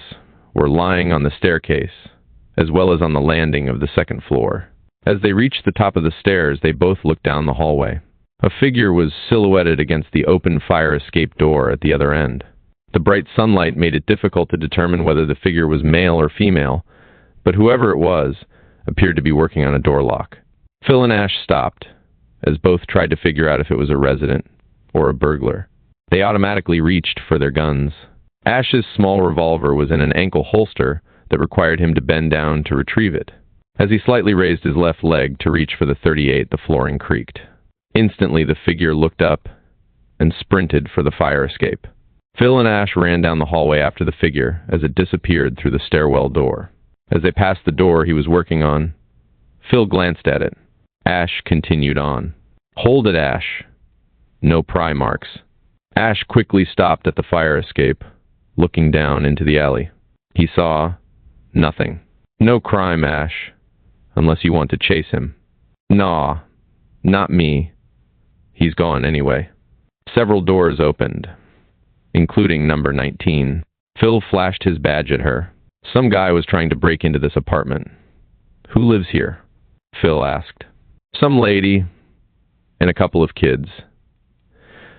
were lying on the staircase, as well as on the landing of the second floor. As they reached the top of the stairs, they both looked down the hallway. A figure was silhouetted against the open fire escape door at the other end. The bright sunlight made it difficult to determine whether the figure was male or female, but whoever it was appeared to be working on a door lock. Phil and Ash stopped, as both tried to figure out if it was a resident or a burglar. They automatically reached for their guns. Ash's small revolver was in an ankle holster that required him to bend down to retrieve it. As he slightly raised his left leg to reach for the .38, the flooring creaked. Instantly, the figure looked up and sprinted for the fire escape. Phil and Ash ran down the hallway after the figure as it disappeared through the stairwell door. As they passed the door he was working on, Phil glanced at it. Ash continued on. "Hold it, Ash. No pry marks." Ash quickly stopped at the fire escape, looking down into the alley. He saw nothing. "No crime, Ash, unless you want to chase him." "Nah, not me. He's gone anyway." Several doors opened, including number 19. Phil flashed his badge at her. Some guy was trying to break into this apartment. "Who lives here?" Phil asked. "Some lady and a couple of kids.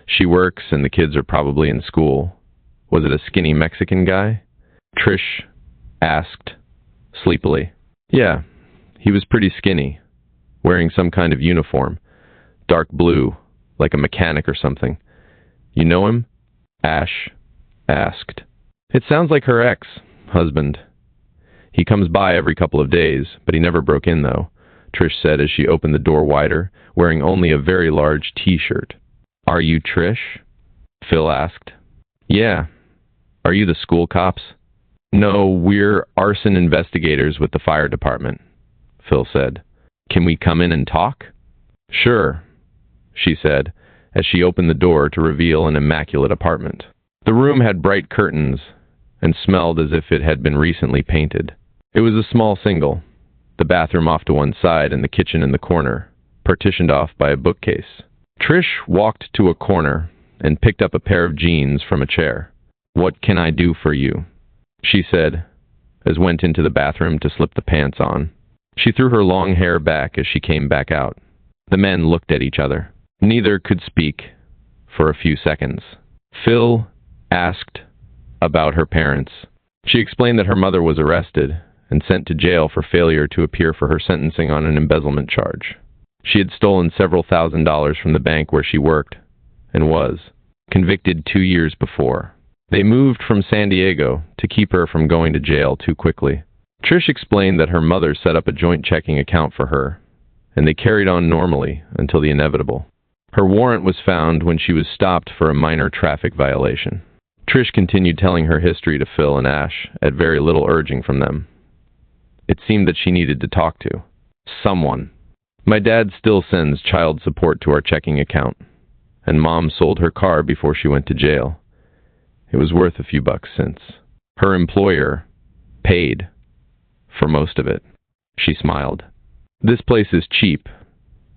She works and the kids are probably in school." "Was it a skinny Mexican guy?" Trish asked sleepily. "Yeah, he was pretty skinny, wearing some kind of uniform. Dark blue, like a mechanic or something." "You know him?" Ash asked. "It sounds like her ex-husband. He comes by every couple of days, but he never broke in, though," Trish said as she opened the door wider, wearing only a very large T-shirt. "Are you Trish?" Phil asked. "Yeah. Are you the school cops?" "No, we're arson investigators with the fire department," Phil said. "Can we come in and talk?" "Sure," she said, as she opened the door to reveal an immaculate apartment. The room had bright curtains and smelled as if it had been recently painted. It was a small single, the bathroom off to one side and the kitchen in the corner, partitioned off by a bookcase. Trish walked to a corner and picked up a pair of jeans from a chair. "What can I do for you?" she said, as went into the bathroom to slip the pants on. She threw her long hair back as she came back out. The men looked at each other. Neither could speak for a few seconds. Phil asked about her parents. She explained that her mother was arrested and sent to jail for failure to appear for her sentencing on an embezzlement charge. She had stolen several $1,000s from the bank where she worked and was convicted 2 years before. They moved from San Diego to keep her from going to jail too quickly. Trish explained that her mother set up a joint checking account for her, and they carried on normally until the inevitable. Her warrant was found when she was stopped for a minor traffic violation. Trish continued telling her history to Phil and Ash at very little urging from them. It seemed that she needed to talk to someone. "My dad still sends child support to our checking account, and Mom sold her car before she went to jail. It was worth a few bucks since. Her employer paid for most of it." She smiled. "This place is cheap,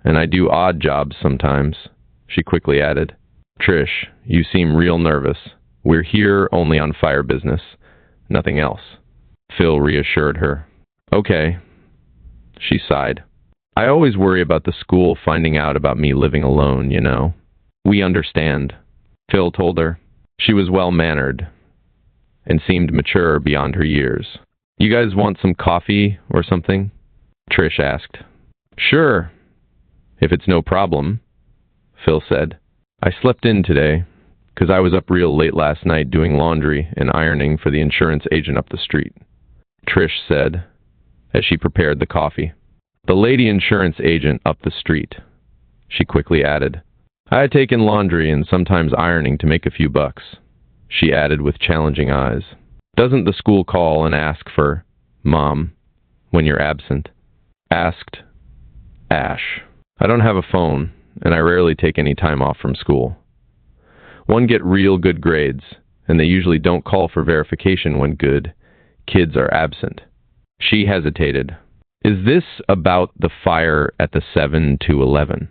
and I do odd jobs sometimes," she quickly added. "Trish, you seem real nervous. We're here only on fire business, nothing else," Phil reassured her. "Okay," she sighed. "I always worry about the school finding out about me living alone, you know." "We understand," Phil told her. She was well-mannered and seemed mature beyond her years. "You guys want some coffee or something?" Trish asked. "Sure, if it's no problem," Phil said. "I slept in today, 'cause I was up real late last night doing laundry and ironing for the insurance agent up the street," Trish said, as she prepared the coffee. "The lady insurance agent up the street," she quickly added. "I had taken laundry and sometimes ironing to make a few bucks. she added with challenging eyes. Doesn't the school call and ask for Mom when you're absent? Asked Ash. I don't have a phone, and I rarely take any time off from school. One get real good grades, and they usually don't call for verification when good kids are absent. She hesitated. Is this about the fire at the 7 to 11?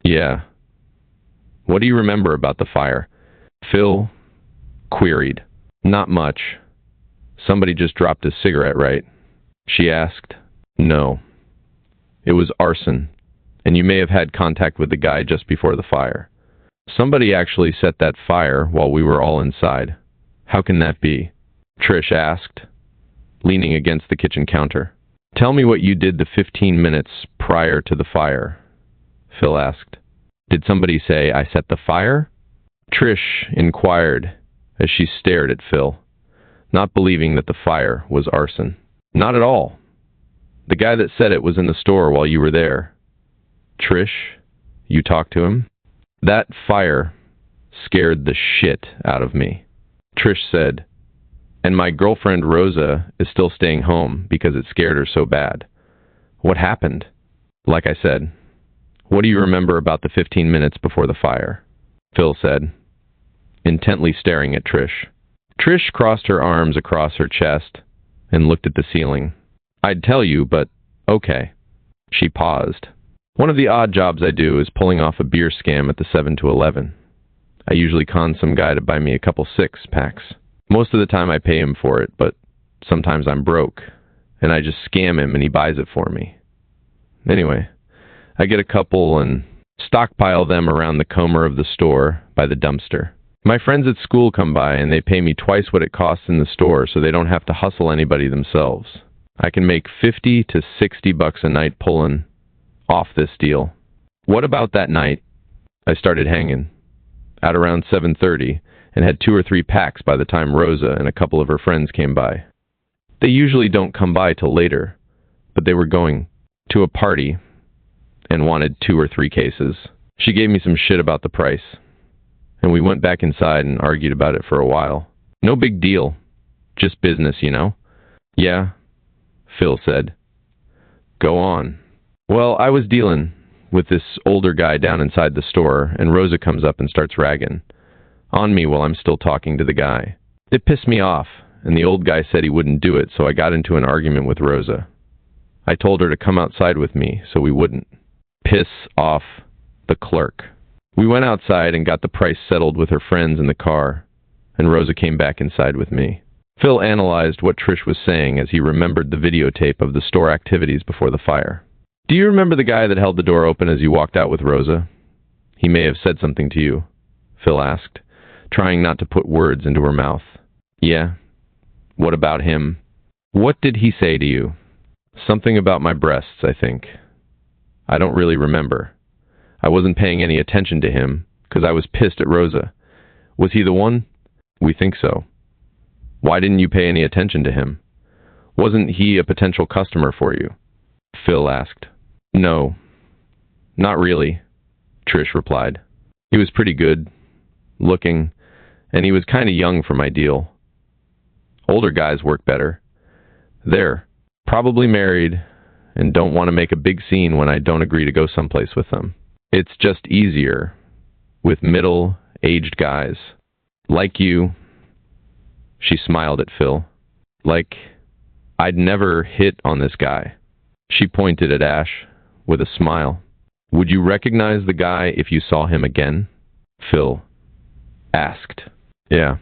Yeah. What do you remember about the fire? Phil queried. Not much. Somebody just dropped a cigarette, right? She asked. No. It was arson, and you may have had contact with the guy just before the fire. Somebody actually set that fire while we were all inside. How can that be? Trish asked, leaning against the kitchen counter. Tell me what you did the 15 minutes prior to the fire, Phil asked. Did somebody say I set the fire? Trish inquired as she stared at Phil, not believing that the fire was arson. Not at all. The guy that said it was in the store while you were there. Trish, you talked to him? That fire scared the shit out of me, Trish said. And my girlfriend Rosa is still staying home because it scared her so bad. What happened? Like I said, what do you remember about the 15 minutes before the fire? Phil said, intently staring at Trish. Trish crossed her arms across her chest and looked at the ceiling. I'd tell you, but okay. She paused. One of the odd jobs I do is pulling off a beer scam at the 7 to 11. I usually con some guy to buy me a couple six-packs. Most of the time I pay him for it, but sometimes I'm broke, and I just scam him and he buys it for me. Anyway, I get a couple and stockpile them around the comer of the store by the dumpster. My friends at school come by and they pay me twice what it costs in the store so they don't have to hustle anybody themselves. I can make $50 to $60 a night pulling off this deal. What about that night? I started hanging at around 7:30 and had 2 or 3 packs by the time Rosa and a couple of her friends came by. They usually don't come by till later, but they were going to a party and wanted 2 or 3 cases. She gave me some shit about the price, and we went back inside and argued about it for a while. No big deal. Just business, you know? Yeah, Phil said. Go on. Well, I was dealing with this older guy down inside the store, and Rosa comes up and starts ragging on me while I'm still talking to the guy. It pissed me off, and the old guy said he wouldn't do it, so I got into an argument with Rosa. I told her to come outside with me so we wouldn't piss off the clerk. We went outside and got the price settled with her friends in the car, and Rosa came back inside with me. Phil analyzed what Trish was saying as he remembered the videotape of the store activities before the fire. Do you remember the guy that held the door open as you walked out with Rosa? He may have said something to you, Phil asked, trying not to put words into her mouth. Yeah. What about him? What did he say to you? Something about my breasts, I think. I don't really remember. I wasn't paying any attention to him because I was pissed at Rosa. Was he the one? We think so. Why didn't you pay any attention to him? Wasn't he a potential customer for you? Phil asked. No, not really, Trish replied. He was pretty good looking, and he was kind of young for my deal. Older guys work better. They're probably married and don't want to make a big scene when I don't agree to go someplace with them. It's just easier with middle-aged guys. Like you. She smiled at Phil. Like, I'd never hit on this guy. She pointed at Ash with a smile. Would you recognize the guy if you saw him again? Phil asked. Yeah.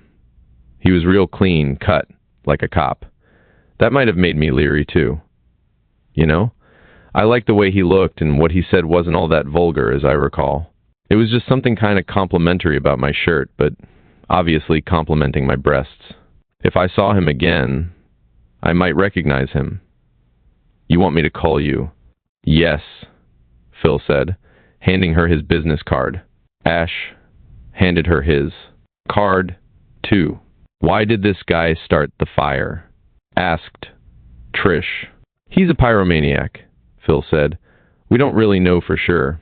He was real clean, cut, like a cop. That might have made me leery, too. You know? I liked the way he looked, and what he said wasn't all that vulgar, as I recall. It was just something kind of complimentary about my shirt, but obviously complimenting my breasts. If I saw him again, I might recognize him. You want me to call you? Yes, Phil said, handing her his business card. Ash handed her his card, too. Why did this guy start the fire? Asked Trish. He's a pyromaniac, Phil said. We don't really know for sure.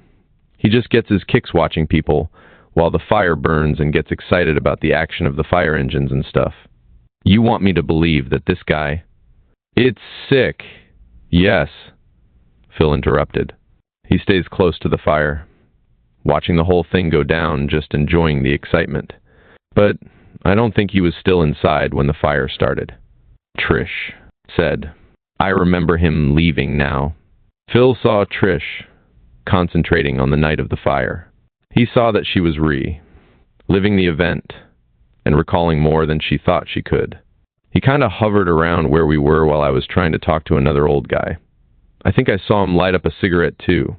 He just gets his kicks watching people while the fire burns and gets excited about the action of the fire engines and stuff. You want me to believe that this guy... It's sick. Yes, Phil interrupted. He stays close to the fire, watching the whole thing go down, just enjoying the excitement. But I don't think he was still inside when the fire started. Trish said. I remember him leaving now. Phil saw Trish concentrating on the night of the fire. He saw that she was living the event and recalling more than she thought she could. He kind of hovered around where we were while I was trying to talk to another old guy. I think I saw him light up a cigarette too.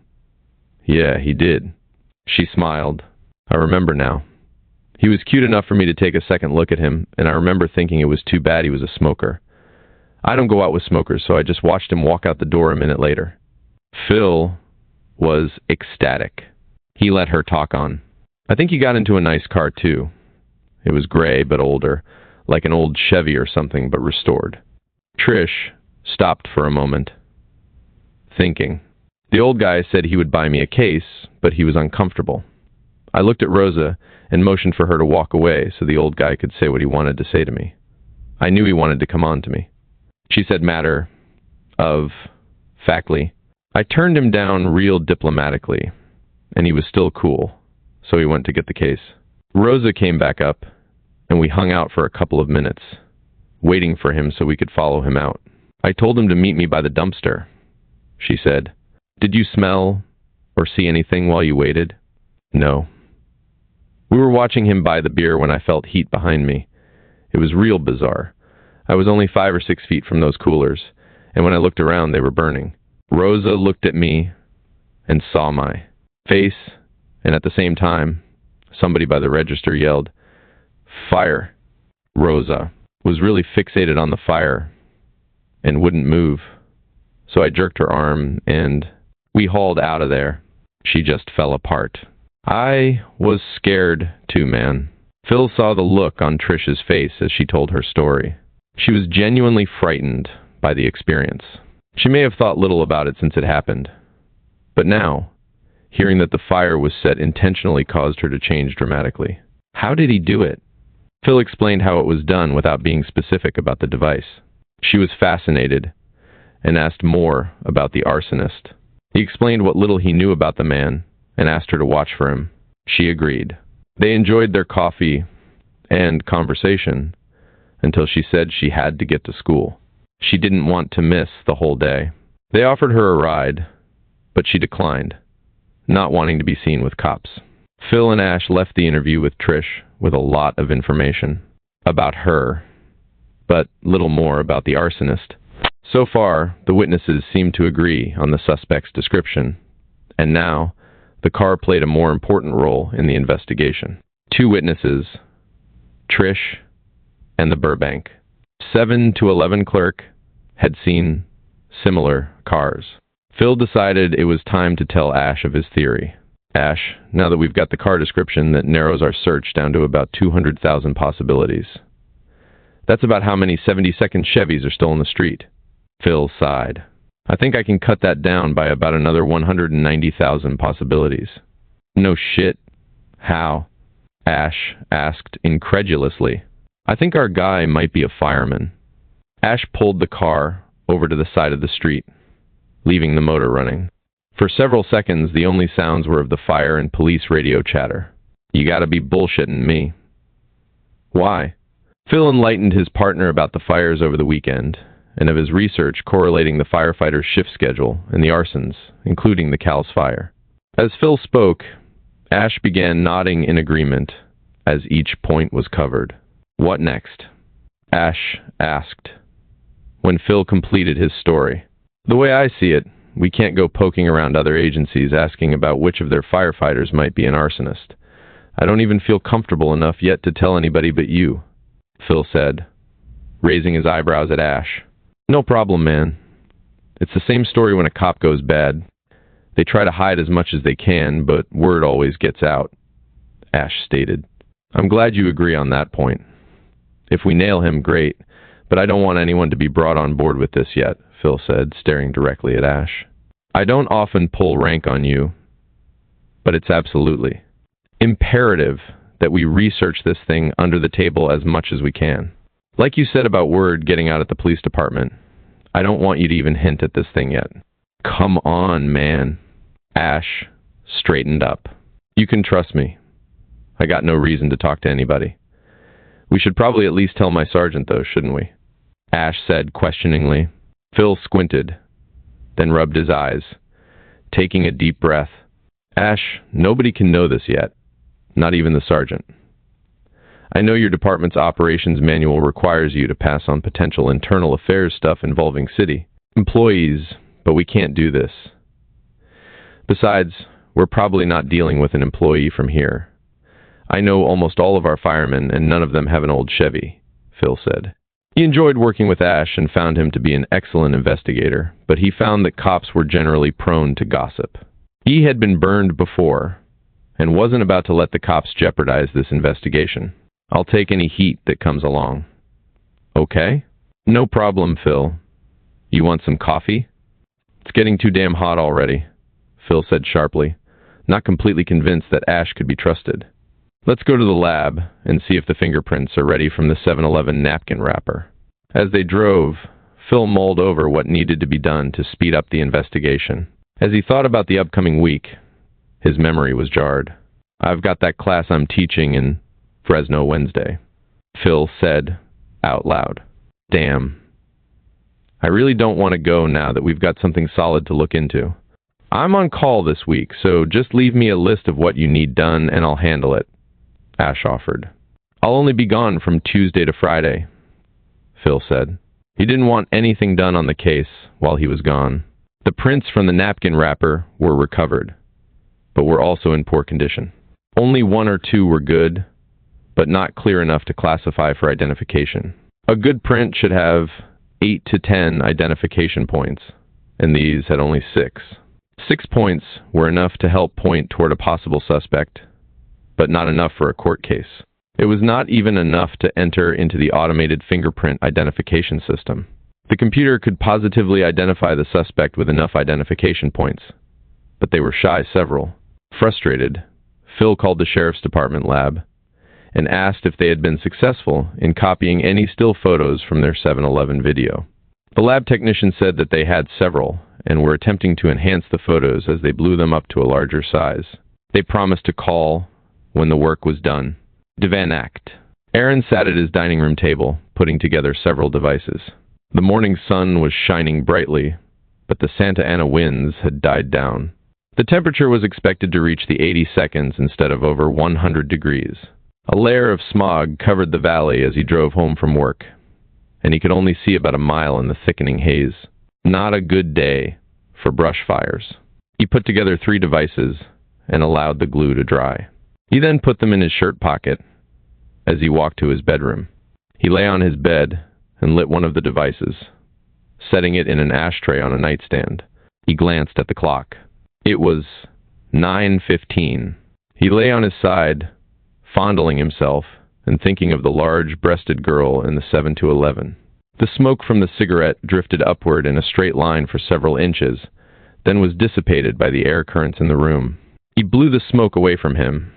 Yeah, he did. She smiled. I remember now. He was cute enough for me to take a second look at him, and I remember thinking it was too bad he was a smoker. I don't go out with smokers, so I just watched him walk out the door a minute later. Phil was ecstatic. He let her talk on. I think he got into a nice car too. It was gray but older, like an old Chevy or something, but restored. Trish stopped for a moment, thinking. The old guy said he would buy me a case, but he was uncomfortable. I looked at Rosa and motioned for her to walk away so the old guy could say what he wanted to say to me. I knew he wanted to come on to me. She said factly. I turned him down real diplomatically, and he was still cool, so he went to get the case. Rosa came back up, and we hung out for a couple of minutes, waiting for him so we could follow him out. I told him to meet me by the dumpster, she said. Did you smell or see anything while you waited? No. We were watching him buy the beer when I felt heat behind me. It was real bizarre. I was only 5 or 6 feet from those coolers, and when I looked around, they were burning. Rosa looked at me and saw my face, and at the same time, somebody by the register yelled, Fire! Rosa was really fixated on the fire and wouldn't move, so I jerked her arm and we hauled out of there. She just fell apart. I was scared too, man. Phil saw the look on Trish's face as she told her story. She was genuinely frightened by the experience. She may have thought little about it since it happened, but now, hearing that the fire was set intentionally caused her to change dramatically. How did he do it? Phil explained how it was done without being specific about the device. She was fascinated and asked more about the arsonist. He explained what little he knew about the man and asked her to watch for him. She agreed. They enjoyed their coffee and conversation until she said she had to get to school. She didn't want to miss the whole day. They offered her a ride, but she declined, not wanting to be seen with cops. Phil and Ash left the interview with Trish with a lot of information about her, but little more about the arsonist. So far, the witnesses seemed to agree on the suspect's description, and now the car played a more important role in the investigation. 2 witnesses, Trish and the Burbank 7 to 11 clerk, had seen similar cars. Phil decided it was time to tell Ash of his theory. Ash, now that we've got the car description that narrows our search down to about 200,000 possibilities. That's about how many 72nd Chevys are still in the street. Phil sighed. I think I can cut that down by about another 190,000 possibilities. No shit. How? Ash asked incredulously. I think our guy might be a fireman. Ash pulled the car over to the side of the street, leaving the motor running. For several seconds, the only sounds were of the fire and police radio chatter. You gotta be bullshitting me. Why? Phil enlightened his partner about the fires over the weekend, and of his research correlating the firefighters' shift schedule and the arsons, including the Cal's fire. As Phil spoke, Ash began nodding in agreement as each point was covered. What next? Ash asked, when Phil completed his story. The way I see it, we can't go poking around other agencies asking about which of their firefighters might be an arsonist. I don't even feel comfortable enough yet to tell anybody but you, Phil said, raising his eyebrows at Ash. No problem, man. It's the same story when a cop goes bad. They try to hide as much as they can, but word always gets out, Ash stated. I'm glad you agree on that point. If we nail him, great, but I don't want anyone to be brought on board with this yet, Phil said, staring directly at Ash. I don't often pull rank on you, but it's absolutely. Imperative that we research this thing under the table as much as we can. Like you said about word getting out at the police department, I don't want you to even hint at this thing yet. Come on, man. Ash straightened up. You can trust me. I got no reason to talk to anybody. We should probably at least tell my sergeant, though, shouldn't we? Ash said questioningly. Phil squinted, then rubbed his eyes, taking a deep breath. Ash, nobody can know this yet, not even the sergeant. I know your department's operations manual requires you to pass on potential internal affairs stuff involving city employees, but we can't do this. Besides, we're probably not dealing with an employee from here. I know almost all of our firemen, and none of them have an old Chevy, Phil said. He enjoyed working with Ash and found him to be an excellent investigator, but he found that cops were generally prone to gossip. He had been burned before, and wasn't about to let the cops jeopardize this investigation. I'll take any heat that comes along. Okay? No problem, Phil. You want some coffee? It's getting too damn hot already, Phil said sharply, not completely convinced that Ash could be trusted. Let's go to the lab and see if the fingerprints are ready from the 7-Eleven napkin wrapper. As they drove, Phil mulled over what needed to be done to speed up the investigation. As he thought about the upcoming week, his memory was jarred. I've got that class I'm teaching in Fresno Wednesday, Phil said out loud. Damn. I really don't want to go now that we've got something solid to look into. I'm on call this week, so just leave me a list of what you need done and I'll handle it, Ash offered. I'll only be gone from Tuesday to Friday, Phil said. He didn't want anything done on the case while he was gone. The prints from the napkin wrapper were recovered, but were also in poor condition. Only 1 or 2 were good, but not clear enough to classify for identification. A good print should have 8 to 10 identification points, and these had only 6. 6 points were enough to help point toward a possible suspect, but not enough for a court case. It was not even enough to enter into the automated fingerprint identification system. The computer could positively identify the suspect with enough identification points, but they were shy several. Frustrated, Phil called the sheriff's department lab and asked if they had been successful in copying any still photos from their 7-Eleven video. The lab technician said that they had several and were attempting to enhance the photos as they blew them up to a larger size. They promised to call when the work was done. Divan Act. Aaron sat at his dining room table, putting together several devices. The morning sun was shining brightly, but the Santa Ana winds had died down. The temperature was expected to reach the 82nds instead of over 100 degrees. A layer of smog covered the valley as he drove home from work, and he could only see about a mile in the thickening haze. Not a good day for brush fires. He put together 3 devices and allowed the glue to dry. He then put them in his shirt pocket as he walked to his bedroom. He lay on his bed and lit one of the devices, setting it in an ashtray on a nightstand. He glanced at the clock. It was 9:15. He lay on his side, fondling himself and thinking of the large-breasted girl in the 7-Eleven. The smoke from the cigarette drifted upward in a straight line for several inches, then was dissipated by the air currents in the room. He blew the smoke away from him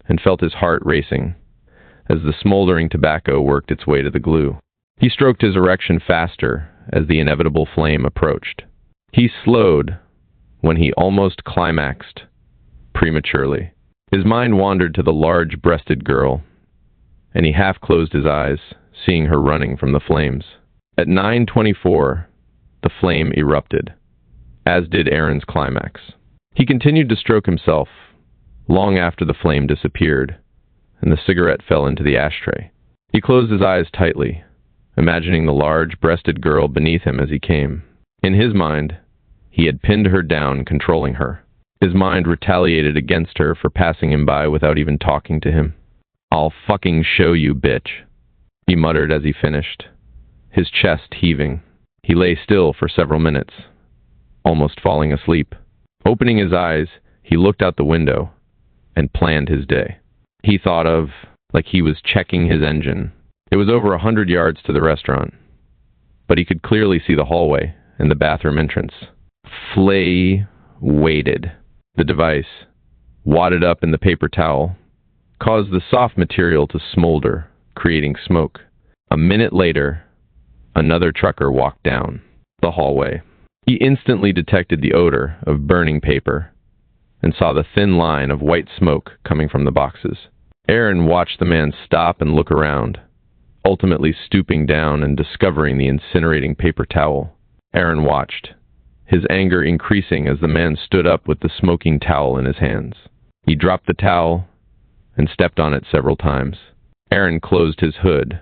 and felt his heart racing as the smoldering tobacco worked its way to the glue. He stroked his erection faster as the inevitable flame approached. He slowed when he almost climaxed prematurely. His mind wandered to the large-breasted girl, and he half-closed his eyes, seeing her running from the flames. At 9:24, the flame erupted, as did Aaron's climax. He continued to stroke himself long after the flame disappeared, and the cigarette fell into the ashtray. He closed his eyes tightly, imagining the large-breasted girl beneath him as he came. In his mind, he had pinned her down, controlling her. His mind retaliated against her for passing him by without even talking to him. "I'll fucking show you, bitch," he muttered as he finished, his chest heaving. He lay still for several minutes, almost falling asleep. Opening his eyes, he looked out the window and planned his day. He thought of like he was checking his engine. It was over 100 yards to the restaurant, but he could clearly see the hallway and the bathroom entrance. Flay waited. The device, wadded up in the paper towel, caused the soft material to smolder, creating smoke. A minute later, another trucker walked down the hallway. He instantly detected the odor of burning paper and saw the thin line of white smoke coming from the boxes. Aaron watched the man stop and look around, ultimately stooping down and discovering the incinerating paper towel. Aaron watched, his anger increasing as the man stood up with the smoking towel in his hands. He dropped the towel and stepped on it several times. Aaron closed his hood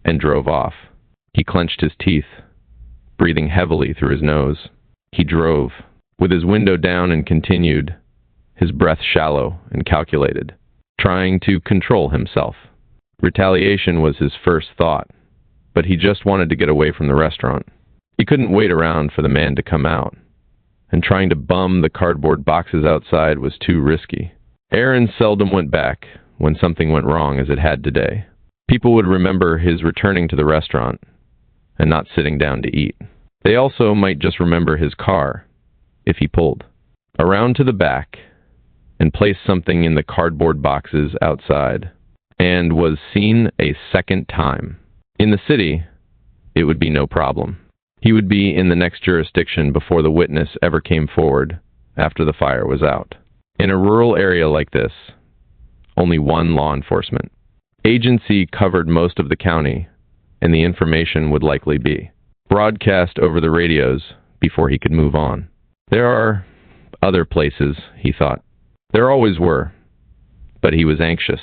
and drove off. He clenched his teeth, breathing heavily through his nose. He drove, with his window down, and continued, his breath shallow and calculated, trying to control himself. Retaliation was his first thought, but he just wanted to get away from the restaurant. He couldn't wait around for the man to come out, and trying to bum the cardboard boxes outside was too risky. Aaron seldom went back when something went wrong as it had today. People would remember his returning to the restaurant and not sitting down to eat. They also might just remember his car, if he pulled around to the back and placed something in the cardboard boxes outside, and was seen a second time. In the city, it would be no problem. He would be in the next jurisdiction before the witness ever came forward after the fire was out. In a rural area like this, only one law enforcement agency covered most of the county, and the information would likely be broadcast over the radios before he could move on. There are other places, he thought. There always were, but he was anxious.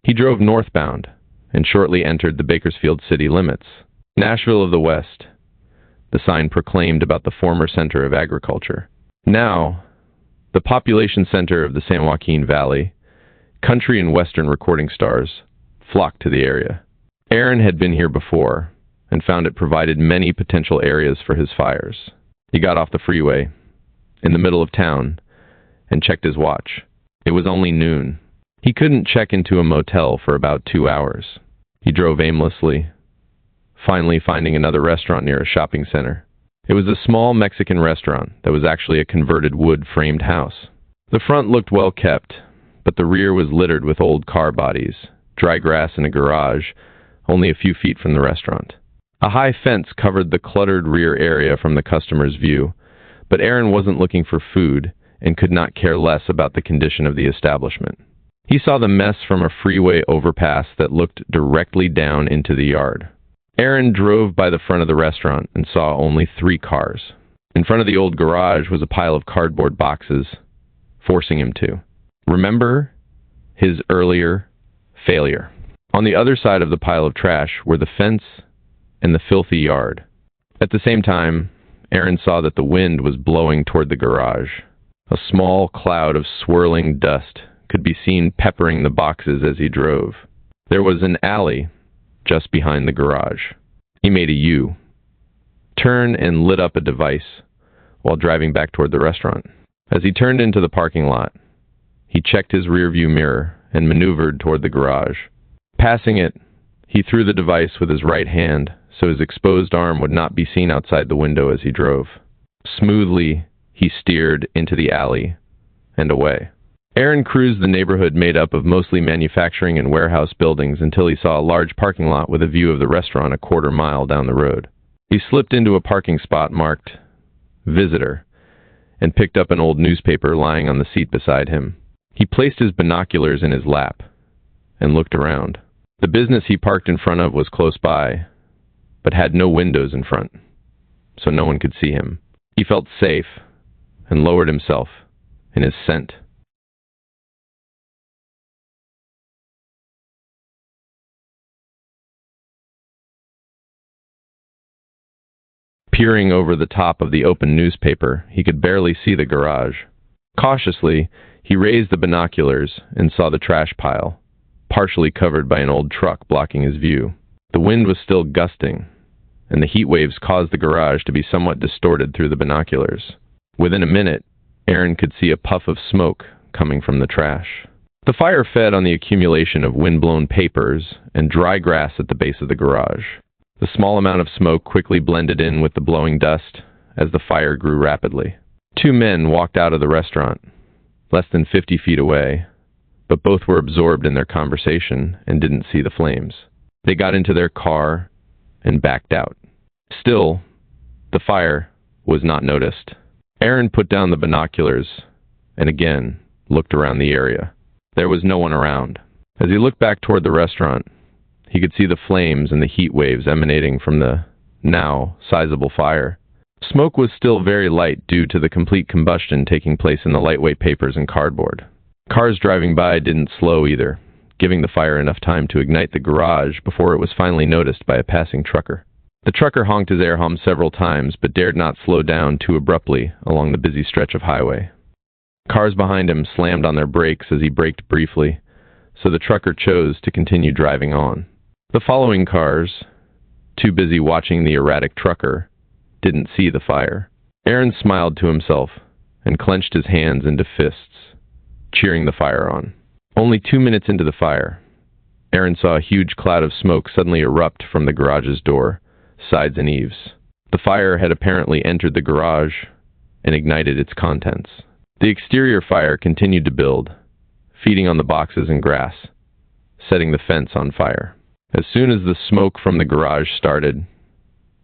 He drove northbound and shortly entered the Bakersfield city limits. Nashville of the West, the sign proclaimed about the former center of agriculture. Now, the population center of the San Joaquin Valley, country and western recording stars flocked to the area. Aaron had been here before and found it provided many potential areas for his fires. He got off the freeway in the middle of town and checked his watch. It was only noon. He couldn't check into a motel for about 2 hours. He drove aimlessly, finally finding another restaurant near a shopping center. It was a small Mexican restaurant that was actually a converted wood-framed house. The front looked well kept, but the rear was littered with old car bodies, dry grass, and a garage only a few feet from the restaurant. A high fence covered the cluttered rear area from the customer's view, but Aaron wasn't looking for food and could not care less about the condition of the establishment. He saw the mess from a freeway overpass that looked directly down into the yard. Aaron drove by the front of the restaurant and saw only 3 cars. In front of the old garage was a pile of cardboard boxes, forcing him to remember his earlier failure. On the other side of the pile of trash were the fence and the filthy yard. At the same time, Aaron saw that the wind was blowing toward the garage. A small cloud of swirling dust could be seen peppering the boxes as he drove. There was an alley just behind the garage. He made a U-turn and lit up a device while driving back toward the restaurant. As he turned into the parking lot, he checked his rearview mirror and maneuvered toward the garage. Passing it, he threw the device with his right hand so his exposed arm would not be seen outside the window as he drove. Smoothly, he steered into the alley and away. Aaron cruised the neighborhood made up of mostly manufacturing and warehouse buildings until he saw a large parking lot with a view of the restaurant a quarter mile down the road. He slipped into a parking spot marked Visitor and picked up an old newspaper lying on the seat beside him. He placed his binoculars in his lap and looked around. The business he parked in front of was close by, but had no windows in front, so no one could see him. He felt safe and lowered himself in his scent. Peering over the top of the open newspaper, he could barely see the garage. Cautiously, he raised the binoculars and saw the trash pile, partially covered by an old truck blocking his view. The wind was still gusting, and the heat waves caused the garage to be somewhat distorted through the binoculars. Within a minute, Aaron could see a puff of smoke coming from the trash. The fire fed on the accumulation of wind-blown papers and dry grass at the base of the garage. The small amount of smoke quickly blended in with the blowing dust as the fire grew rapidly. 2 men walked out of the restaurant, less than 50 feet away, but both were absorbed in their conversation and didn't see the flames. They got into their car and backed out. Still, the fire was not noticed. Aaron put down the binoculars and again looked around the area. There was no one around. As he looked back toward the restaurant, he could see the flames and the heat waves emanating from the now sizable fire. Smoke was still very light due to the complete combustion taking place in the lightweight papers and cardboard. Cars driving by didn't slow either, giving the fire enough time to ignite the garage before it was finally noticed by a passing trucker. The trucker honked his air hum several times, but dared not slow down too abruptly along the busy stretch of highway. Cars behind him slammed on their brakes as he braked briefly, so the trucker chose to continue driving on. The following cars, too busy watching the erratic trucker, didn't see the fire. Aaron smiled to himself and clenched his hands into fists, cheering the fire on. Only 2 minutes into the fire, Aaron saw a huge cloud of smoke suddenly erupt from the garage's door, sides and eaves. The fire had apparently entered the garage and ignited its contents. The exterior fire continued to build, feeding on the boxes and grass, setting the fence on fire. As soon as the smoke from the garage started,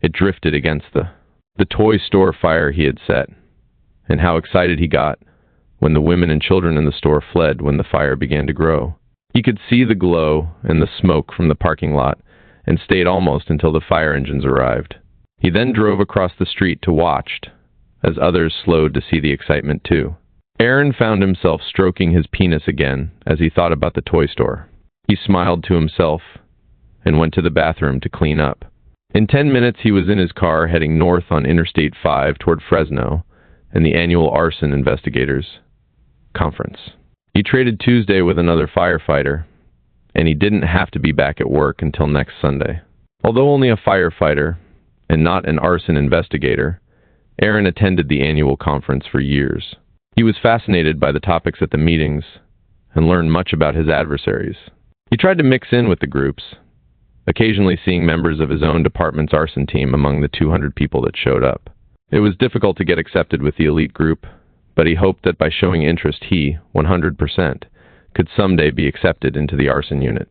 it drifted against the toy store fire he had set, and how excited he got when the women and children in the store fled when the fire began to grow. He could see the glow and the smoke from the parking lot and stayed almost until the fire engines arrived. He then drove across the street to watch as others slowed to see the excitement too. Aaron found himself stroking his penis again as he thought about the toy store. He smiled to himself and went to the bathroom to clean up. In 10 minutes, he was in his car heading north on Interstate 5 toward Fresno and the annual arson investigators conference. He traded Tuesday with another firefighter, and he didn't have to be back at work until next Sunday. Although only a firefighter and not an arson investigator, Aaron attended the annual conference for years. He was fascinated by the topics at the meetings and learned much about his adversaries. He tried to mix in with the groups, occasionally seeing members of his own department's arson team among the 200 people that showed up. It was difficult to get accepted with the elite group, but he hoped that by showing interest he, 100%, could someday be accepted into the arson unit.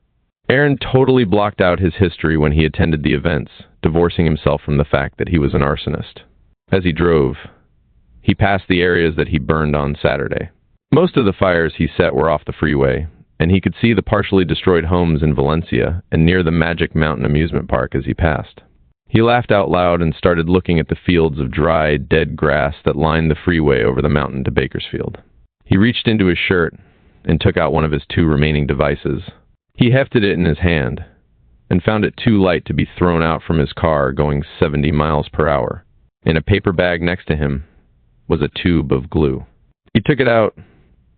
Aaron totally blocked out his history when he attended the events, divorcing himself from the fact that he was an arsonist. As he drove, he passed the areas that he burned on Saturday. Most of the fires he set were off the freeway, and he could see the partially destroyed homes in Valencia and near the Magic Mountain amusement park as he passed. He laughed out loud and started looking at the fields of dry, dead grass that lined the freeway over the mountain to Bakersfield. He reached into his shirt and took out one of his 2 remaining devices. He hefted it in his hand and found it too light to be thrown out from his car going 70 miles per hour. In a paper bag next to him was a tube of glue. He took it out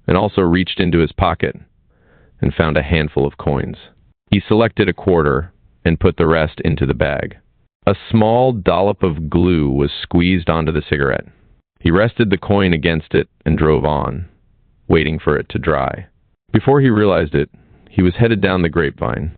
and also reached into his pocket and found a handful of coins. He selected a quarter and put the rest into the bag. A small dollop of glue was squeezed onto the cigarette. He rested the coin against it and drove on, waiting for it to dry. Before he realized it, he was headed down the Grapevine,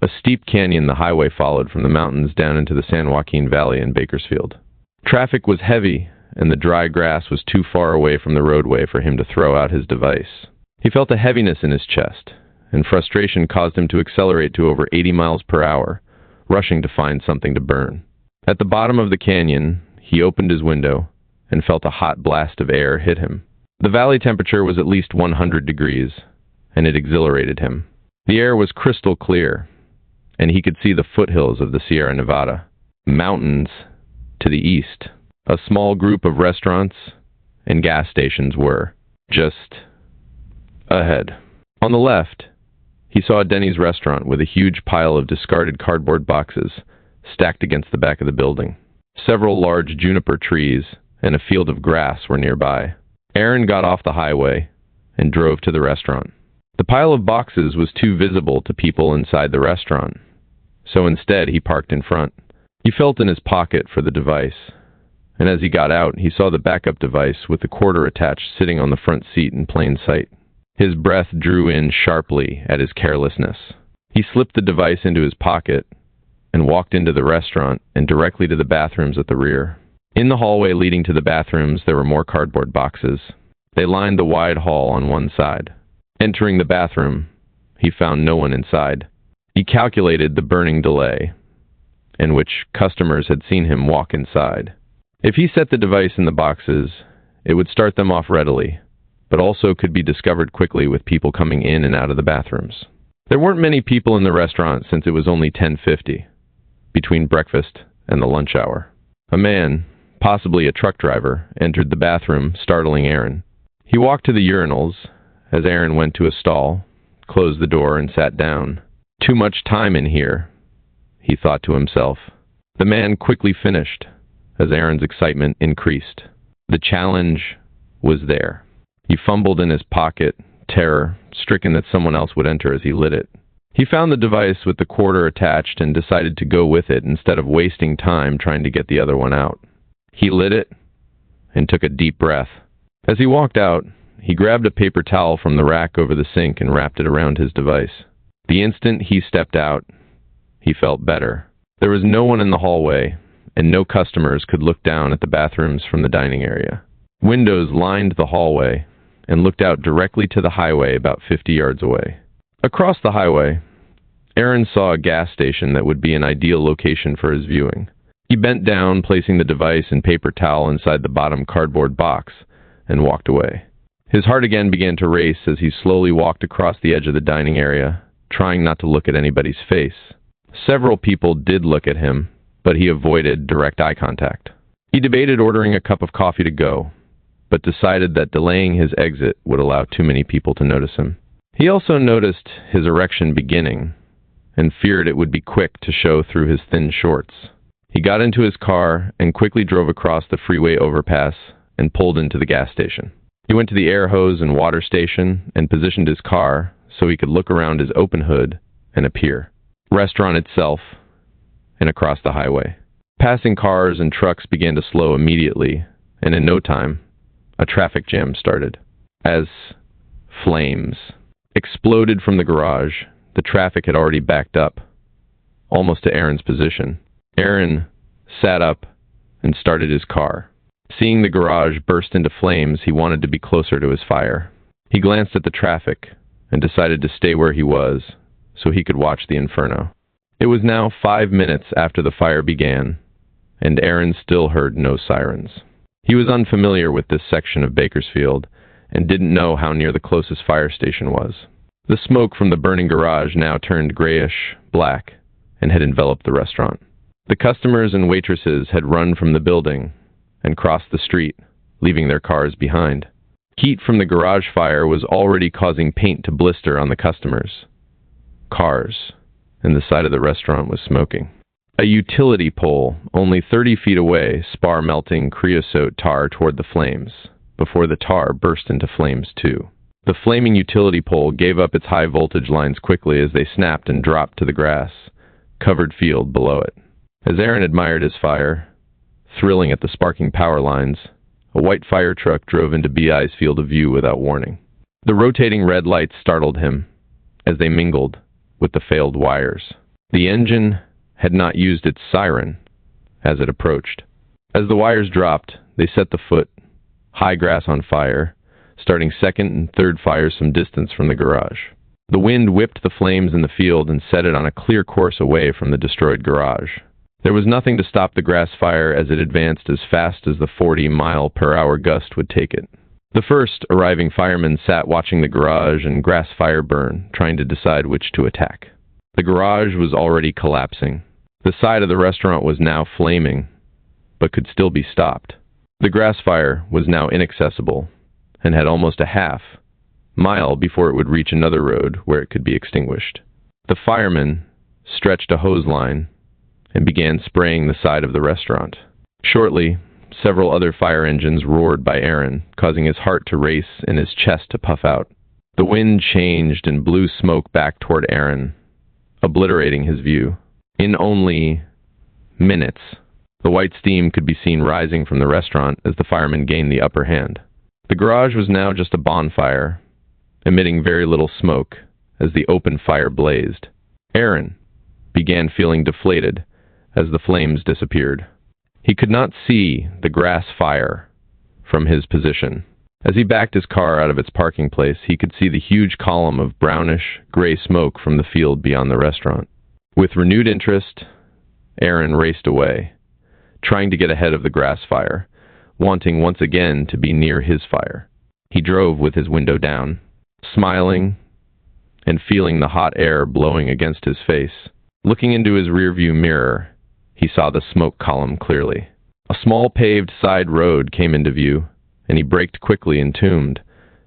a steep canyon the highway followed from the mountains down into the San Joaquin Valley in Bakersfield. Traffic was heavy, and the dry grass was too far away from the roadway for him to throw out his device. He felt a heaviness in his chest, and frustration caused him to accelerate to over 80 miles per hour, rushing to find something to burn. At the bottom of the canyon, he opened his window and felt a hot blast of air hit him. The valley temperature was at least 100 degrees, and it exhilarated him. The air was crystal clear, and he could see the foothills of the Sierra Nevada. Mountains to the east. A small group of restaurants and gas stations were just ahead. On the left, he saw a Denny's restaurant with a huge pile of discarded cardboard boxes stacked against the back of the building. Several large juniper trees and a field of grass were nearby. Aaron got off the highway and drove to the restaurant. The pile of boxes was too visible to people inside the restaurant, so instead he parked in front. He felt in his pocket for the device, and as he got out, he saw the backup device with the quarter attached sitting on the front seat in plain sight. His breath drew in sharply at his carelessness. He slipped the device into his pocket and walked into the restaurant and directly to the bathrooms at the rear. In the hallway leading to the bathrooms, there were more cardboard boxes. They lined the wide hall on one side. Entering the bathroom, he found no one inside. He calculated the burning delay, in which customers had seen him walk inside. If he set the device in the boxes, it would start them off readily, but also could be discovered quickly with people coming in and out of the bathrooms. There weren't many people in the restaurant since it was only 10:50, between breakfast and the lunch hour. A man, possibly a truck driver, entered the bathroom, startling Aaron. He walked to the urinals as Aaron went to a stall, closed the door, and sat down. Too much time in here, he thought to himself. The man quickly finished as Aaron's excitement increased. The challenge was there. He fumbled in his pocket, terror stricken that someone else would enter as he lit it. He found the device with the quarter attached and decided to go with it instead of wasting time trying to get the other one out. He lit it and took a deep breath. As he walked out, he grabbed a paper towel from the rack over the sink and wrapped it around his device. The instant he stepped out, he felt better. There was no one in the hallway, and no customers could look down at the bathrooms from the dining area. Windows lined the hallway and looked out directly to the highway about 50 yards away. Across the highway, Aaron saw a gas station that would be an ideal location for his viewing. He bent down, placing the device and paper towel inside the bottom cardboard box, and walked away. His heart again began to race as he slowly walked across the edge of the dining area, trying not to look at anybody's face. Several people did look at him, but he avoided direct eye contact. He debated ordering a cup of coffee to go, but decided that delaying his exit would allow too many people to notice him. He also noticed his erection beginning, and feared it would be quick to show through his thin shorts. He got into his car and quickly drove across the freeway overpass and pulled into the gas station. He went to the air hose and water station and positioned his car so he could look around his open hood and appear. Restaurant itself and across the highway. Passing cars and trucks began to slow immediately, and in no time, a traffic jam started. As flames exploded from the garage, the traffic had already backed up, almost to Aaron's position. Aaron sat up and started his car. Seeing the garage burst into flames, he wanted to be closer to his fire. He glanced at the traffic and decided to stay where he was so he could watch the inferno. It was now 5 minutes after the fire began, and Aaron still heard no sirens. He was unfamiliar with this section of Bakersfield and didn't know how near the closest fire station was. The smoke from the burning garage now turned grayish black and had enveloped the restaurant. The customers and waitresses had run from the building and crossed the street, leaving their cars behind. Heat from the garage fire was already causing paint to blister on the customers' cars, and the side of the restaurant was smoking. A utility pole, only 30 feet away, spar melting creosote tar toward the flames, before the tar burst into flames too. The flaming utility pole gave up its high voltage lines quickly as they snapped and dropped to the grass-covered field below it. As Aaron admired his fire, thrilling at the sparking power lines, a white fire truck drove into BI's field of view without warning. The rotating red lights startled him as they mingled with the failed wires. The engine had not used its siren as it approached. As the wires dropped, they set the foot-high grass on fire, starting second and third fires some distance from the garage. The wind whipped the flames in the field and set it on a clear course away from the destroyed garage. There was nothing to stop the grass fire as it advanced as fast as the 40-mile-per-hour gust would take it. The first arriving firemen sat watching the garage and grass fire burn, trying to decide which to attack. The garage was already collapsing. The side of the restaurant was now flaming, but could still be stopped. The grass fire was now inaccessible and had almost a half-mile before it would reach another road where it could be extinguished. The firemen stretched a hose line and began spraying the side of the restaurant. Shortly, several other fire engines roared by Aaron, causing his heart to race and his chest to puff out. The wind changed and blew smoke back toward Aaron, obliterating his view. In only minutes, the white steam could be seen rising from the restaurant as the firemen gained the upper hand. The garage was now just a bonfire, emitting very little smoke as the open fire blazed. Aaron began feeling deflated as the flames disappeared. He could not see the grass fire from his position. As he backed his car out of its parking place, he could see the huge column of brownish, gray smoke from the field beyond the restaurant. With renewed interest, Aaron raced away, trying to get ahead of the grass fire, wanting once again to be near his fire. He drove with his window down, smiling and feeling the hot air blowing against his face. Looking into his rearview mirror, he saw the smoke column clearly. A small paved side road came into view, and he braked quickly and tuned,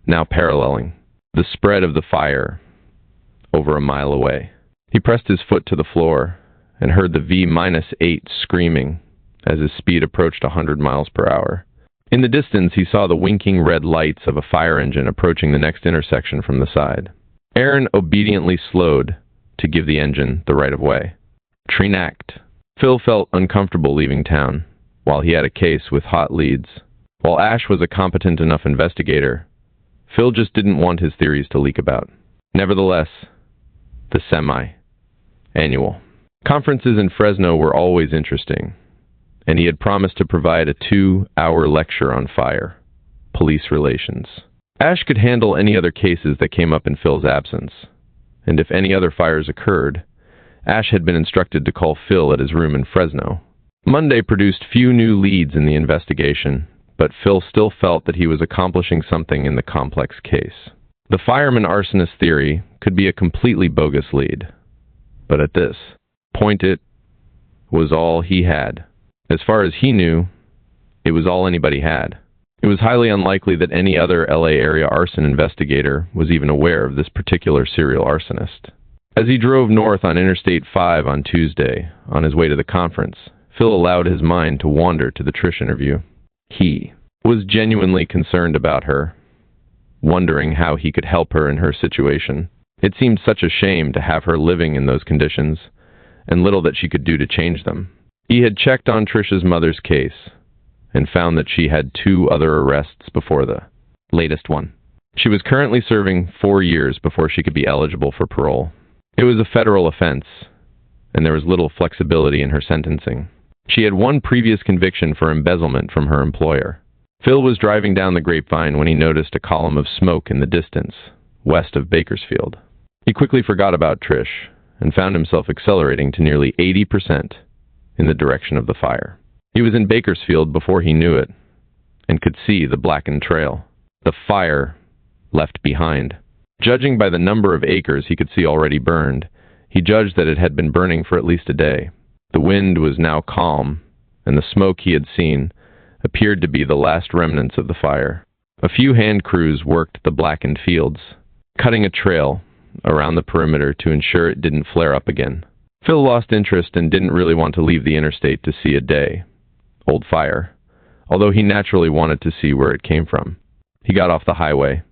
now paralleling the spread of the fire over a mile away. He pressed his foot to the floor and heard the V-8 screaming as his speed approached 100 miles per hour. In the distance, he saw the winking red lights of a fire engine approaching the next intersection from the side. Aaron obediently slowed to give the engine the right of way. Trinact. Phil felt uncomfortable leaving town, while he had a case with hot leads. While Ash was a competent enough investigator, Phil just didn't want his theories to leak about. Nevertheless, the semi-annual conferences in Fresno were always interesting, and he had promised to provide a 2-hour lecture on fire, police relations. Ash could handle any other cases that came up in Phil's absence, and if any other fires occurred, Ash had been instructed to call Phil at his room in Fresno. Monday produced few new leads in the investigation, but Phil still felt that he was accomplishing something in the complex case. The fireman-arsonist theory could be a completely bogus lead, but at this point it was all he had. As far as he knew, it was all anybody had. It was highly unlikely that any other LA area arson investigator was even aware of this particular serial arsonist. As he drove north on Interstate 5 on Tuesday, on his way to the conference, Phil allowed his mind to wander to the Trish interview. He was genuinely concerned about her, wondering how he could help her in her situation. It seemed such a shame to have her living in those conditions, and little that she could do to change them. He had checked on Trish's mother's case, and found that she had 2 other arrests before the latest one. She was currently serving 4 years before she could be eligible for parole. It was a federal offense, and there was little flexibility in her sentencing. She had 1 previous conviction for embezzlement from her employer. Phil was driving down the Grapevine when he noticed a column of smoke in the distance, west of Bakersfield. He quickly forgot about Trish, and found himself accelerating to nearly 80% in the direction of the fire. He was in Bakersfield before he knew it, and could see the blackened trail, the fire left behind. Judging by the number of acres he could see already burned, he judged that it had been burning for at least a day. The wind was now calm, and the smoke he had seen appeared to be the last remnants of the fire. A few hand crews worked the blackened fields, cutting a trail around the perimeter to ensure it didn't flare up again. Phil lost interest and didn't really want to leave the interstate to see a day-old fire, although he naturally wanted to see where it came from. He got off the highway,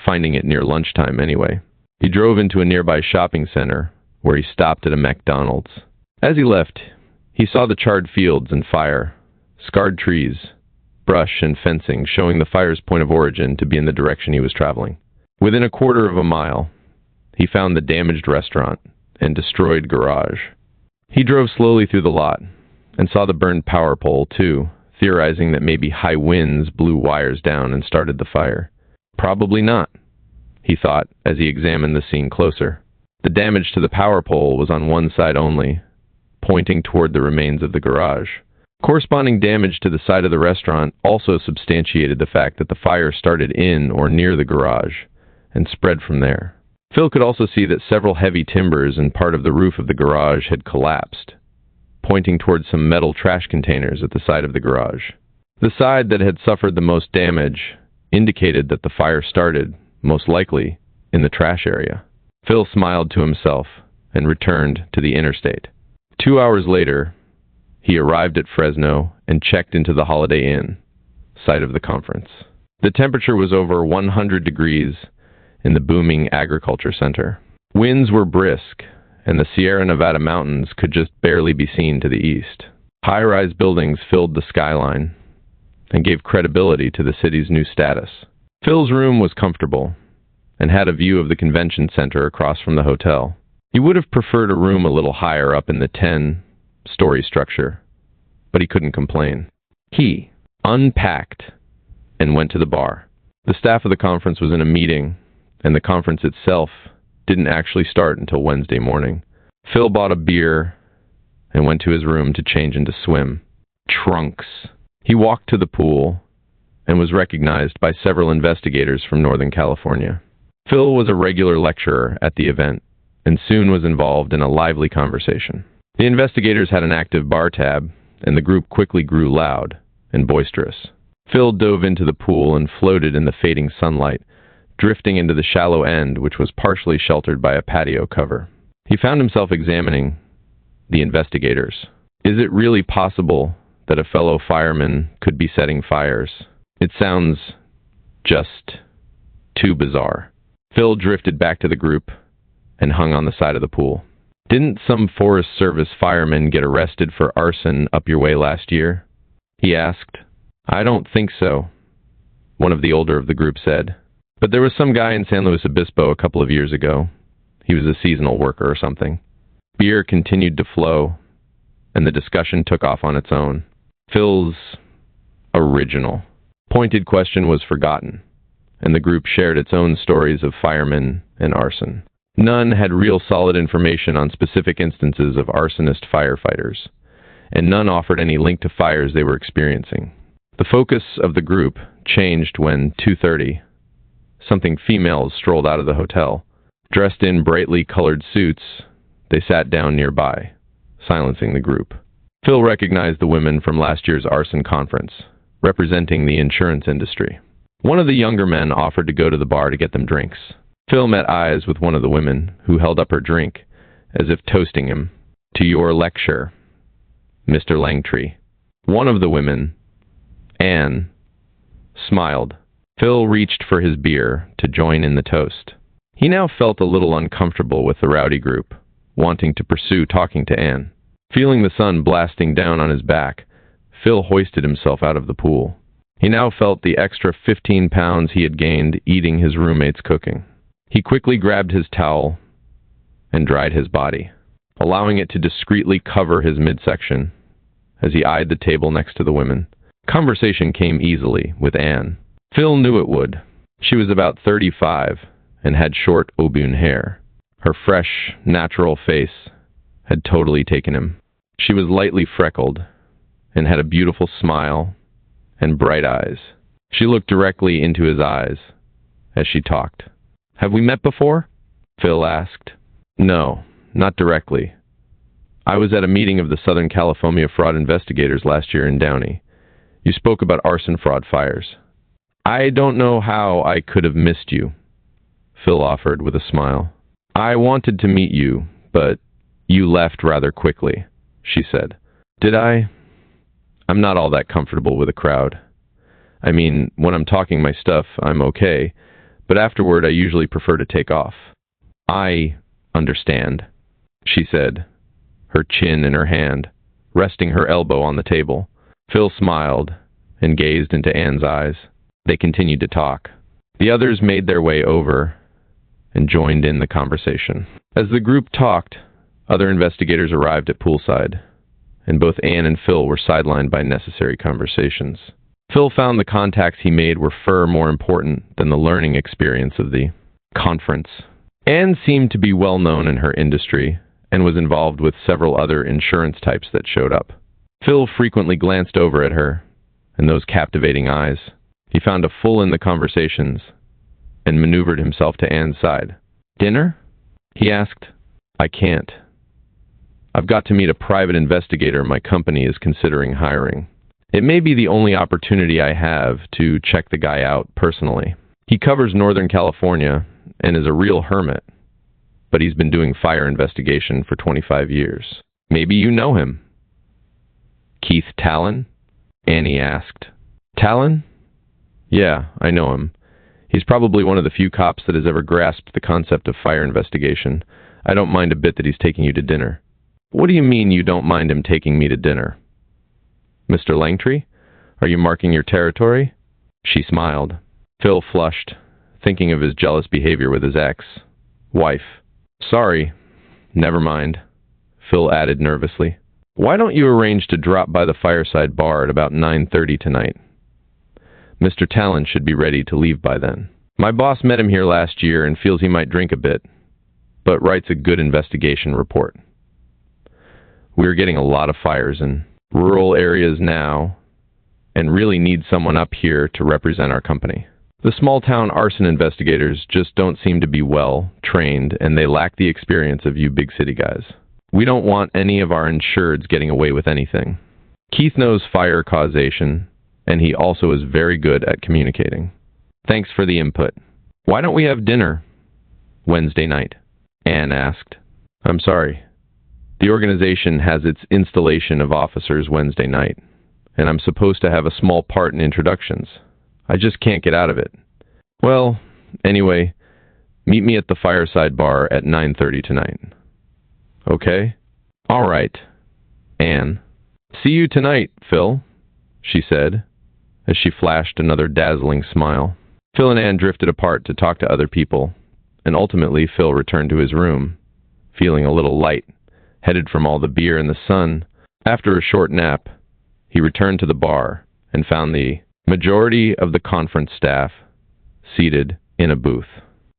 finding it near lunchtime anyway. He drove into a nearby shopping center, where he stopped at a McDonald's. As he left, he saw the charred fields and fire, scarred trees, brush and fencing showing the fire's point of origin to be in the direction he was traveling. Within a quarter of a mile, he found the damaged restaurant and destroyed garage. He drove slowly through the lot and saw the burned power pole too, theorizing that maybe high winds blew wires down and started the fire. Probably not, he thought as he examined the scene closer. The damage to the power pole was on one side only, pointing toward the remains of the garage. Corresponding damage to the side of the restaurant also substantiated the fact that the fire started in or near the garage and spread from there. Phil could also see that several heavy timbers and part of the roof of the garage had collapsed, pointing towards some metal trash containers at the side of the garage. The side that had suffered the most damage indicated that the fire started, most likely, in the trash area. Phil smiled to himself and returned to the interstate. 2 hours later, he arrived at Fresno and checked into the Holiday Inn, site of the conference. The temperature was over 100 degrees in the booming agriculture center. Winds were brisk, and the Sierra Nevada mountains could just barely be seen to the east. High-rise buildings filled the skyline and gave credibility to the city's new status. Phil's room was comfortable and had a view of the convention center across from the hotel. He would have preferred a room a little higher up in the 10-story structure, but he couldn't complain. He unpacked and went to the bar. The staff of the conference was in a meeting, and the conference itself didn't actually start until Wednesday morning. Phil bought a beer and went to his room to change into swim trunks. He walked to the pool and was recognized by several investigators from Northern California. Phil was a regular lecturer at the event and soon was involved in a lively conversation. The investigators had an active bar tab, and the group quickly grew loud and boisterous. Phil dove into the pool and floated in the fading sunlight, drifting into the shallow end, which was partially sheltered by a patio cover. He found himself examining the investigators. Is it really possible that a fellow fireman could be setting fires? It sounds just too bizarre. Phil drifted back to the group and hung on the side of the pool. Didn't some Forest Service firemen get arrested for arson up your way last year? He asked. I don't think so, one of the older of the group said. But there was some guy in San Luis Obispo a couple of years ago. He was a seasonal worker or something. Beer continued to flow, and the discussion took off on its own. Phil's original, pointed question was forgotten, and the group shared its own stories of firemen and arson. None had real solid information on specific instances of arsonist firefighters, and none offered any link to fires they were experiencing. The focus of the group changed when, 2:30, something females strolled out of the hotel. Dressed in brightly colored suits, they sat down nearby, silencing the group. Phil recognized the women from last year's arson conference, representing the insurance industry. One of the younger men offered to go to the bar to get them drinks. Phil met eyes with one of the women, who held up her drink, as if toasting him. To your lecture, Mr. Langtree. One of the women, Anne, smiled. Phil reached for his beer to join in the toast. He now felt a little uncomfortable with the rowdy group, wanting to pursue talking to Anne. Feeling the sun blasting down on his back, Phil hoisted himself out of the pool. He now felt the extra 15 pounds he had gained eating his roommate's cooking. He quickly grabbed his towel and dried his body, allowing it to discreetly cover his midsection as he eyed the table next to the women. Conversation came easily with Anne. Phil knew it would. She was about 35 and had short auburn hair. Her fresh, natural face had totally taken him. She was lightly freckled and had a beautiful smile and bright eyes. She looked directly into his eyes as she talked. Have we met before? Phil asked. No, not directly. I was at a meeting of the Southern California fraud investigators last year in Downey. You spoke about arson fraud fires. I don't know how I could have missed you, Phil offered with a smile. I wanted to meet you, but you left rather quickly, she said. Did I? I'm not all that comfortable with a crowd. I mean, when I'm talking my stuff, I'm okay, but afterward I usually prefer to take off. I understand, she said, her chin in her hand, resting her elbow on the table. Phil smiled and gazed into Anne's eyes. They continued to talk. The others made their way over and joined in the conversation. As the group talked, other investigators arrived at poolside, and both Anne and Phil were sidelined by necessary conversations. Phil found the contacts he made were far more important than the learning experience of the conference. Anne seemed to be well known in her industry and was involved with several other insurance types that showed up. Phil frequently glanced over at her and those captivating eyes. He found a full in the conversations and maneuvered himself to Anne's side. Dinner? He asked. I can't. I've got to meet a private investigator my company is considering hiring. It may be the only opportunity I have to check the guy out personally. He covers Northern California and is a real hermit, but he's been doing fire investigation for 25 years. Maybe you know him. Keith Talon? Annie asked. Talon? Yeah, I know him. He's probably one of the few cops that has ever grasped the concept of fire investigation. I don't mind a bit that he's taking you to dinner. What do you mean you don't mind him taking me to dinner? Mr. Langtree, are you marking your territory? She smiled. Phil flushed, thinking of his jealous behavior with his ex-wife. Sorry, never mind, Phil added nervously. Why don't you arrange to drop by the Fireside Bar at about 9:30 tonight? Mr. Talon should be ready to leave by then. My boss met him here last year and feels he might drink a bit, but writes a good investigation report. We are getting a lot of fires in rural areas now and really need someone up here to represent our company. The small-town arson investigators just don't seem to be well trained, and they lack the experience of you big city guys. We don't want any of our insureds getting away with anything. Keith knows fire causation, and he also is very good at communicating. Thanks for the input. Why don't we have dinner Wednesday night? Anne asked. I'm sorry. The organization has its installation of officers Wednesday night, and I'm supposed to have a small part in introductions. I just can't get out of it. Well, anyway, meet me at the Fireside Bar at 9:30 tonight. Okay? All right, Anne. See you tonight, Phil, she said, as she flashed another dazzling smile. Phil and Anne drifted apart to talk to other people, and ultimately Phil returned to his room, feeling a little light, headed from all the beer and the sun. After a short nap, he returned to the bar and found the majority of the conference staff seated in a booth.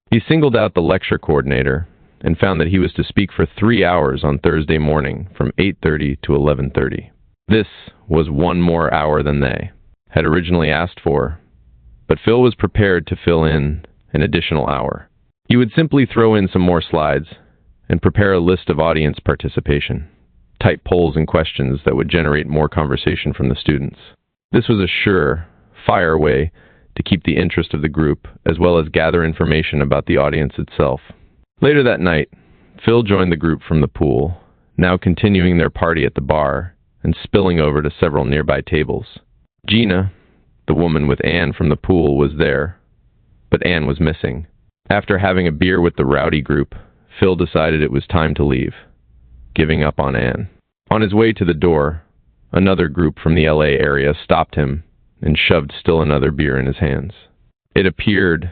He singled out the lecture coordinator and found that he was to speak for 3 hours on Thursday morning from 8:30 to 11:30. This was one more hour than they had originally asked for, but Phil was prepared to fill in an additional hour. He would simply throw in some more slides and prepare a list of audience participation, type polls and questions that would generate more conversation from the students. This was a sure, fire way to keep the interest of the group, as well as gather information about the audience itself. Later that night, Phil joined the group from the pool, now continuing their party at the bar and spilling over to several nearby tables. Gina, the woman with Anne from the pool, was there, but Anne was missing. After having a beer with the rowdy group, Phil decided it was time to leave, giving up on Anne. On his way to the door, another group from the LA area stopped him and shoved still another beer in his hands. It appeared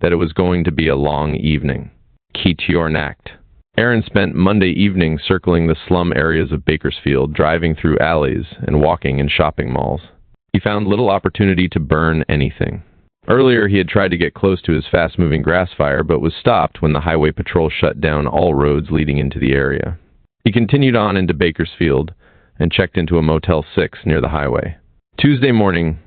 that it was going to be a long evening. Keetiornacht. Aaron spent Monday evening circling the slum areas of Bakersfield, driving through alleys and walking in shopping malls. He found little opportunity to burn anything. Earlier, he had tried to get close to his fast-moving grass fire, but was stopped when the highway patrol shut down all roads leading into the area. He continued on into Bakersfield and checked into a Motel 6 near the highway. Tuesday morning,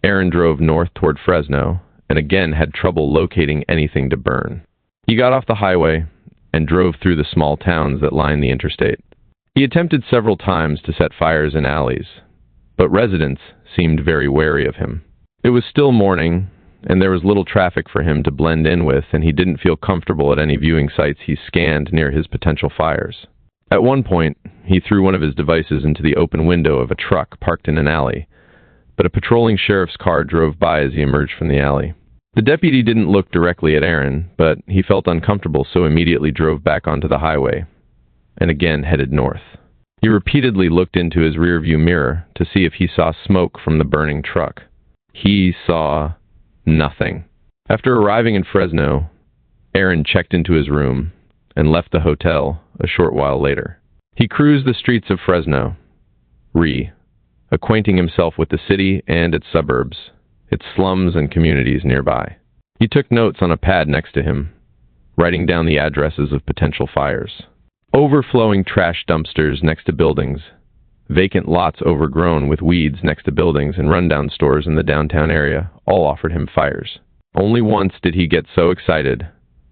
Aaron drove north toward Fresno and again had trouble locating anything to burn. He got off the highway and drove through the small towns that line the interstate. He attempted several times to set fires in alleys, but residents seemed very wary of him. It was still morning, and there was little traffic for him to blend in with, and he didn't feel comfortable at any viewing sites he scanned near his potential fires. At one point, he threw one of his devices into the open window of a truck parked in an alley, but a patrolling sheriff's car drove by as he emerged from the alley. The deputy didn't look directly at Aaron, but he felt uncomfortable, so immediately drove back onto the highway and again headed north. He repeatedly looked into his rearview mirror to see if he saw smoke from the burning truck. He saw nothing. After arriving in Fresno, Aaron checked into his room and left the hotel a short while later. He cruised the streets of Fresno, acquainting himself with the city and its suburbs, its slums and communities nearby. He took notes on a pad next to him, writing down the addresses of potential fires. Overflowing trash dumpsters next to buildings, vacant lots overgrown with weeds next to buildings, and rundown stores in the downtown area all offered him fires. Only once did he get so excited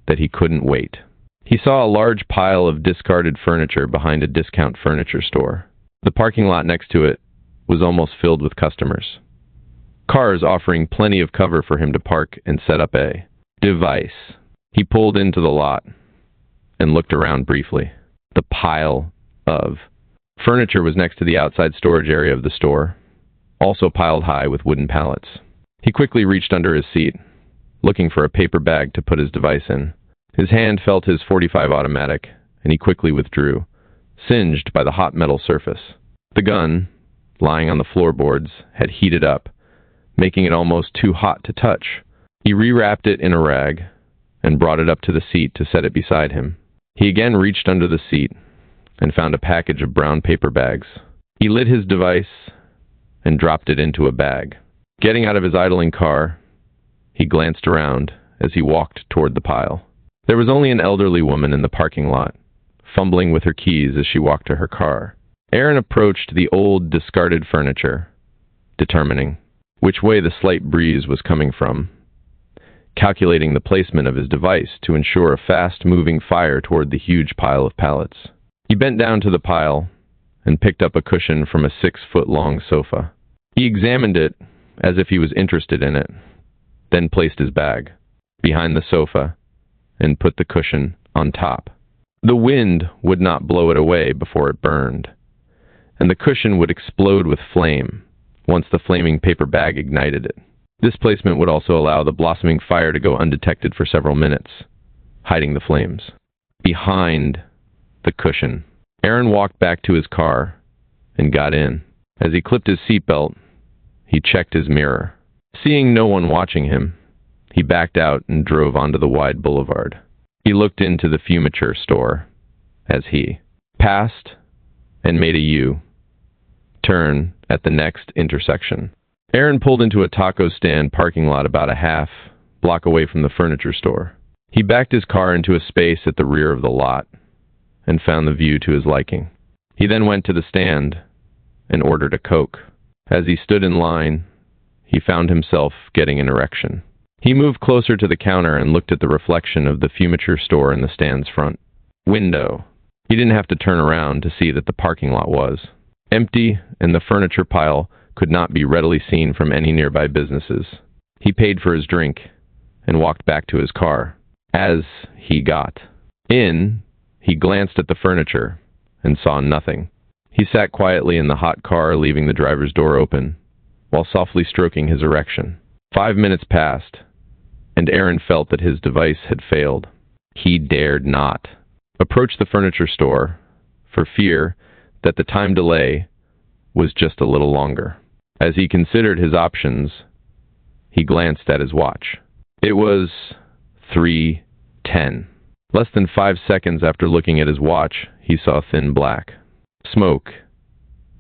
that he couldn't wait. He saw a large pile of discarded furniture behind a discount furniture store. The parking lot next to it was almost filled with customers, cars offering plenty of cover for him to park and set up a device. He pulled into the lot and looked around briefly. The pile of furniture was next to the outside storage area of the store, also piled high with wooden pallets. He quickly reached under his seat, looking for a paper bag to put his device in. His hand felt his .45 automatic, and he quickly withdrew, singed by the hot metal surface. The gun, lying on the floorboards, had heated up, making it almost too hot to touch. He rewrapped it in a rag and brought it up to the seat to set it beside him. He again reached under the seat and found a package of brown paper bags. He lit his device and dropped it into a bag. Getting out of his idling car, he glanced around as he walked toward the pile. There was only an elderly woman in the parking lot, fumbling with her keys as she walked to her car. Aaron approached the old, discarded furniture, determining which way the slight breeze was coming from, calculating the placement of his device to ensure a fast-moving fire toward the huge pile of pallets. He bent down to the pile and picked up a cushion from a 6-foot-long sofa. He examined it as if he was interested in it, then placed his bag behind the sofa and put the cushion on top. The wind would not blow it away before it burned, and the cushion would explode with flame once the flaming paper bag ignited it. This placement would also allow the blossoming fire to go undetected for several minutes, hiding the flames. Behind the cushion, Aaron walked back to his car and got in. As he clipped his seatbelt, he checked his mirror. Seeing no one watching him, he backed out and drove onto the wide boulevard. He looked into the Fumiture store as he passed and made a U-turn at the next intersection. Aaron pulled into a taco stand parking lot about a half block away from the furniture store. He backed his car into a space at the rear of the lot and found the view to his liking. He then went to the stand and ordered a Coke. As he stood in line, he found himself getting an erection. He moved closer to the counter and looked at the reflection of the Fumiture store in the stand's front window. He didn't have to turn around to see that the parking lot was empty and the furniture pile could not be readily seen from any nearby businesses. He paid for his drink and walked back to his car. As he got in, he glanced at the furniture and saw nothing. He sat quietly in the hot car, leaving the driver's door open, while softly stroking his erection. 5 minutes passed, and Aaron felt that his device had failed. He dared not approach the furniture store for fear that the time delay was just a little longer. As he considered his options, he glanced at his watch. It was 3:10. Less than 5 seconds after looking at his watch, he saw thin black smoke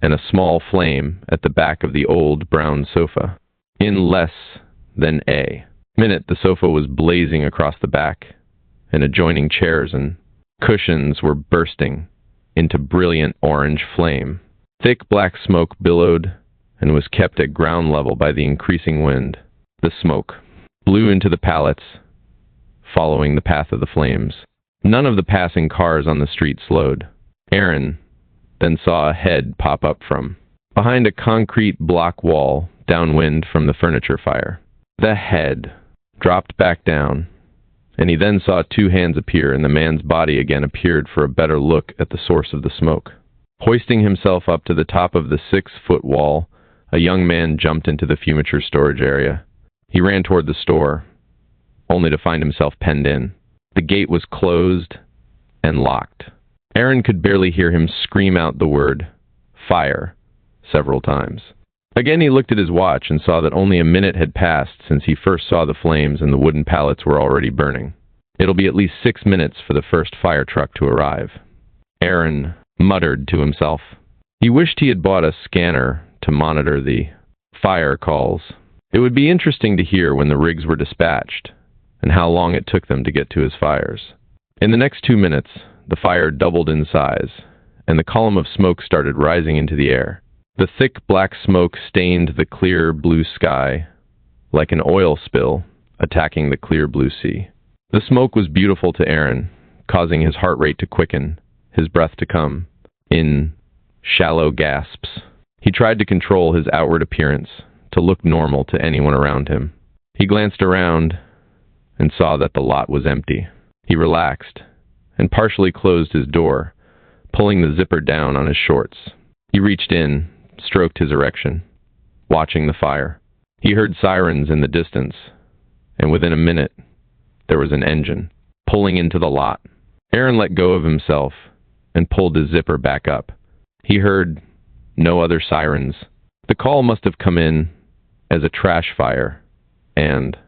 and a small flame at the back of the old brown sofa. In less than a minute, the sofa was blazing across the back, and adjoining chairs and cushions were bursting into brilliant orange flame. Thick black smoke billowed and was kept at ground level by the increasing wind. The smoke blew into the pallets, following the path of the flames. None of the passing cars on the street slowed. Aaron then saw a head pop up from behind a concrete block wall downwind from the furniture fire. The head dropped back down, and he then saw 2 hands appear, and the man's body again appeared for a better look at the source of the smoke. Hoisting himself up to the top of the 6-foot wall, a young man jumped into the Fumiture storage area. He ran toward the store, only to find himself penned in. The gate was closed and locked. Aaron could barely hear him scream out the word "fire" several times. Again he looked at his watch and saw that only a minute had passed since he first saw the flames and the wooden pallets were already burning. It'll be at least 6 minutes for the first fire truck to arrive. Aaron muttered to himself. He wished he had bought a scanner to monitor the fire calls. It would be interesting to hear when the rigs were dispatched and how long it took them to get to his fires. In the next 2 minutes, the fire doubled in size, and the column of smoke started rising into the air. The thick black smoke stained the clear blue sky like an oil spill attacking the clear blue sea. The smoke was beautiful to Aaron, causing his heart rate to quicken, his breath to come in shallow gasps. He tried to control his outward appearance to look normal to anyone around him. He glanced around and saw that the lot was empty. He relaxed and partially closed his door, pulling the zipper down on his shorts. He reached in, stroked his erection, watching the fire. He heard sirens in the distance, and within a minute, there was an engine pulling into the lot. Aaron let go of himself and pulled his zipper back up. He heard no other sirens. The call must have come in as a trash fire, and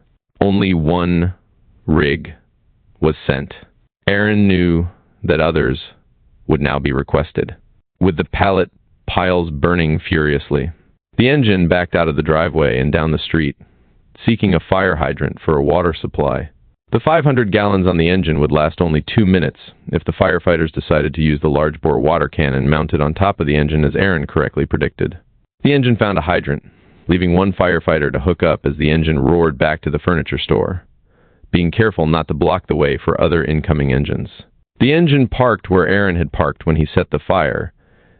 only one rig was sent. Aaron knew that others would now be requested. With the pallet piles burning furiously, The engine backed out of the driveway and down the street, seeking a fire hydrant for a water supply. The 500 gallons on the engine would last only 2 minutes if the firefighters decided to use the large-bore water cannon mounted on top of the engine as Aaron correctly predicted. The engine found a hydrant, leaving one firefighter to hook up as the engine roared back to the furniture store, being careful not to block the way for other incoming engines. The engine parked where Aaron had parked when he set the fire,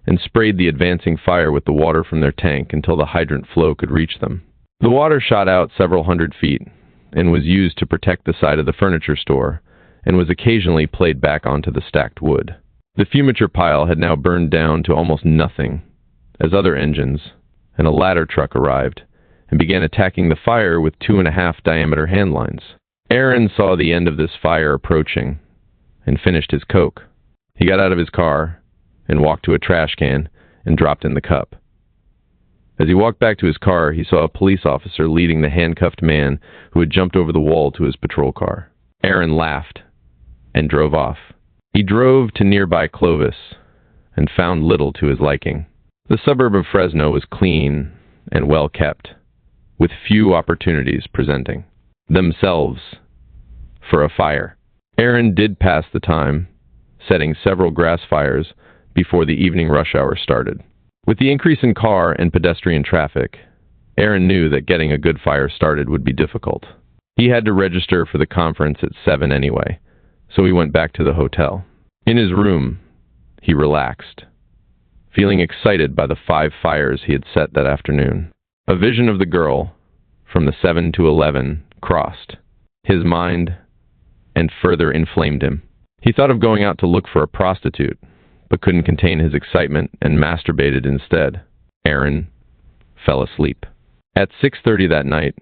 and sprayed the advancing fire with the water from their tank until the hydrant flow could reach them. The water shot out several hundred feet, and was used to protect the side of the furniture store, and was occasionally played back onto the stacked wood. The fumiture pile had now burned down to almost nothing, as other engines and a ladder truck arrived, and began attacking the fire with 2.5 diameter handlines. Aaron saw the end of this fire approaching, and finished his Coke. He got out of his car, and walked to a trash can, and dropped in the cup. As he walked back to his car, he saw a police officer leading the handcuffed man who had jumped over the wall to his patrol car. Aaron laughed and drove off. He drove to nearby Clovis and found little to his liking. The suburb of Fresno was clean and well kept, with few opportunities presenting themselves for a fire. Aaron did pass the time, setting several grass fires before the evening rush hour started. With the increase in car and pedestrian traffic, Aaron knew that getting a good fire started would be difficult. He had to register for the conference at 7 anyway, so he went back to the hotel. In his room, he relaxed, feeling excited by the 5 fires he had set that afternoon. A vision of the girl, from the 7 to 11, crossed his mind and further inflamed him. He thought of going out to look for a prostitute, but couldn't contain his excitement and masturbated instead. Aaron fell asleep. At 6:30 that night,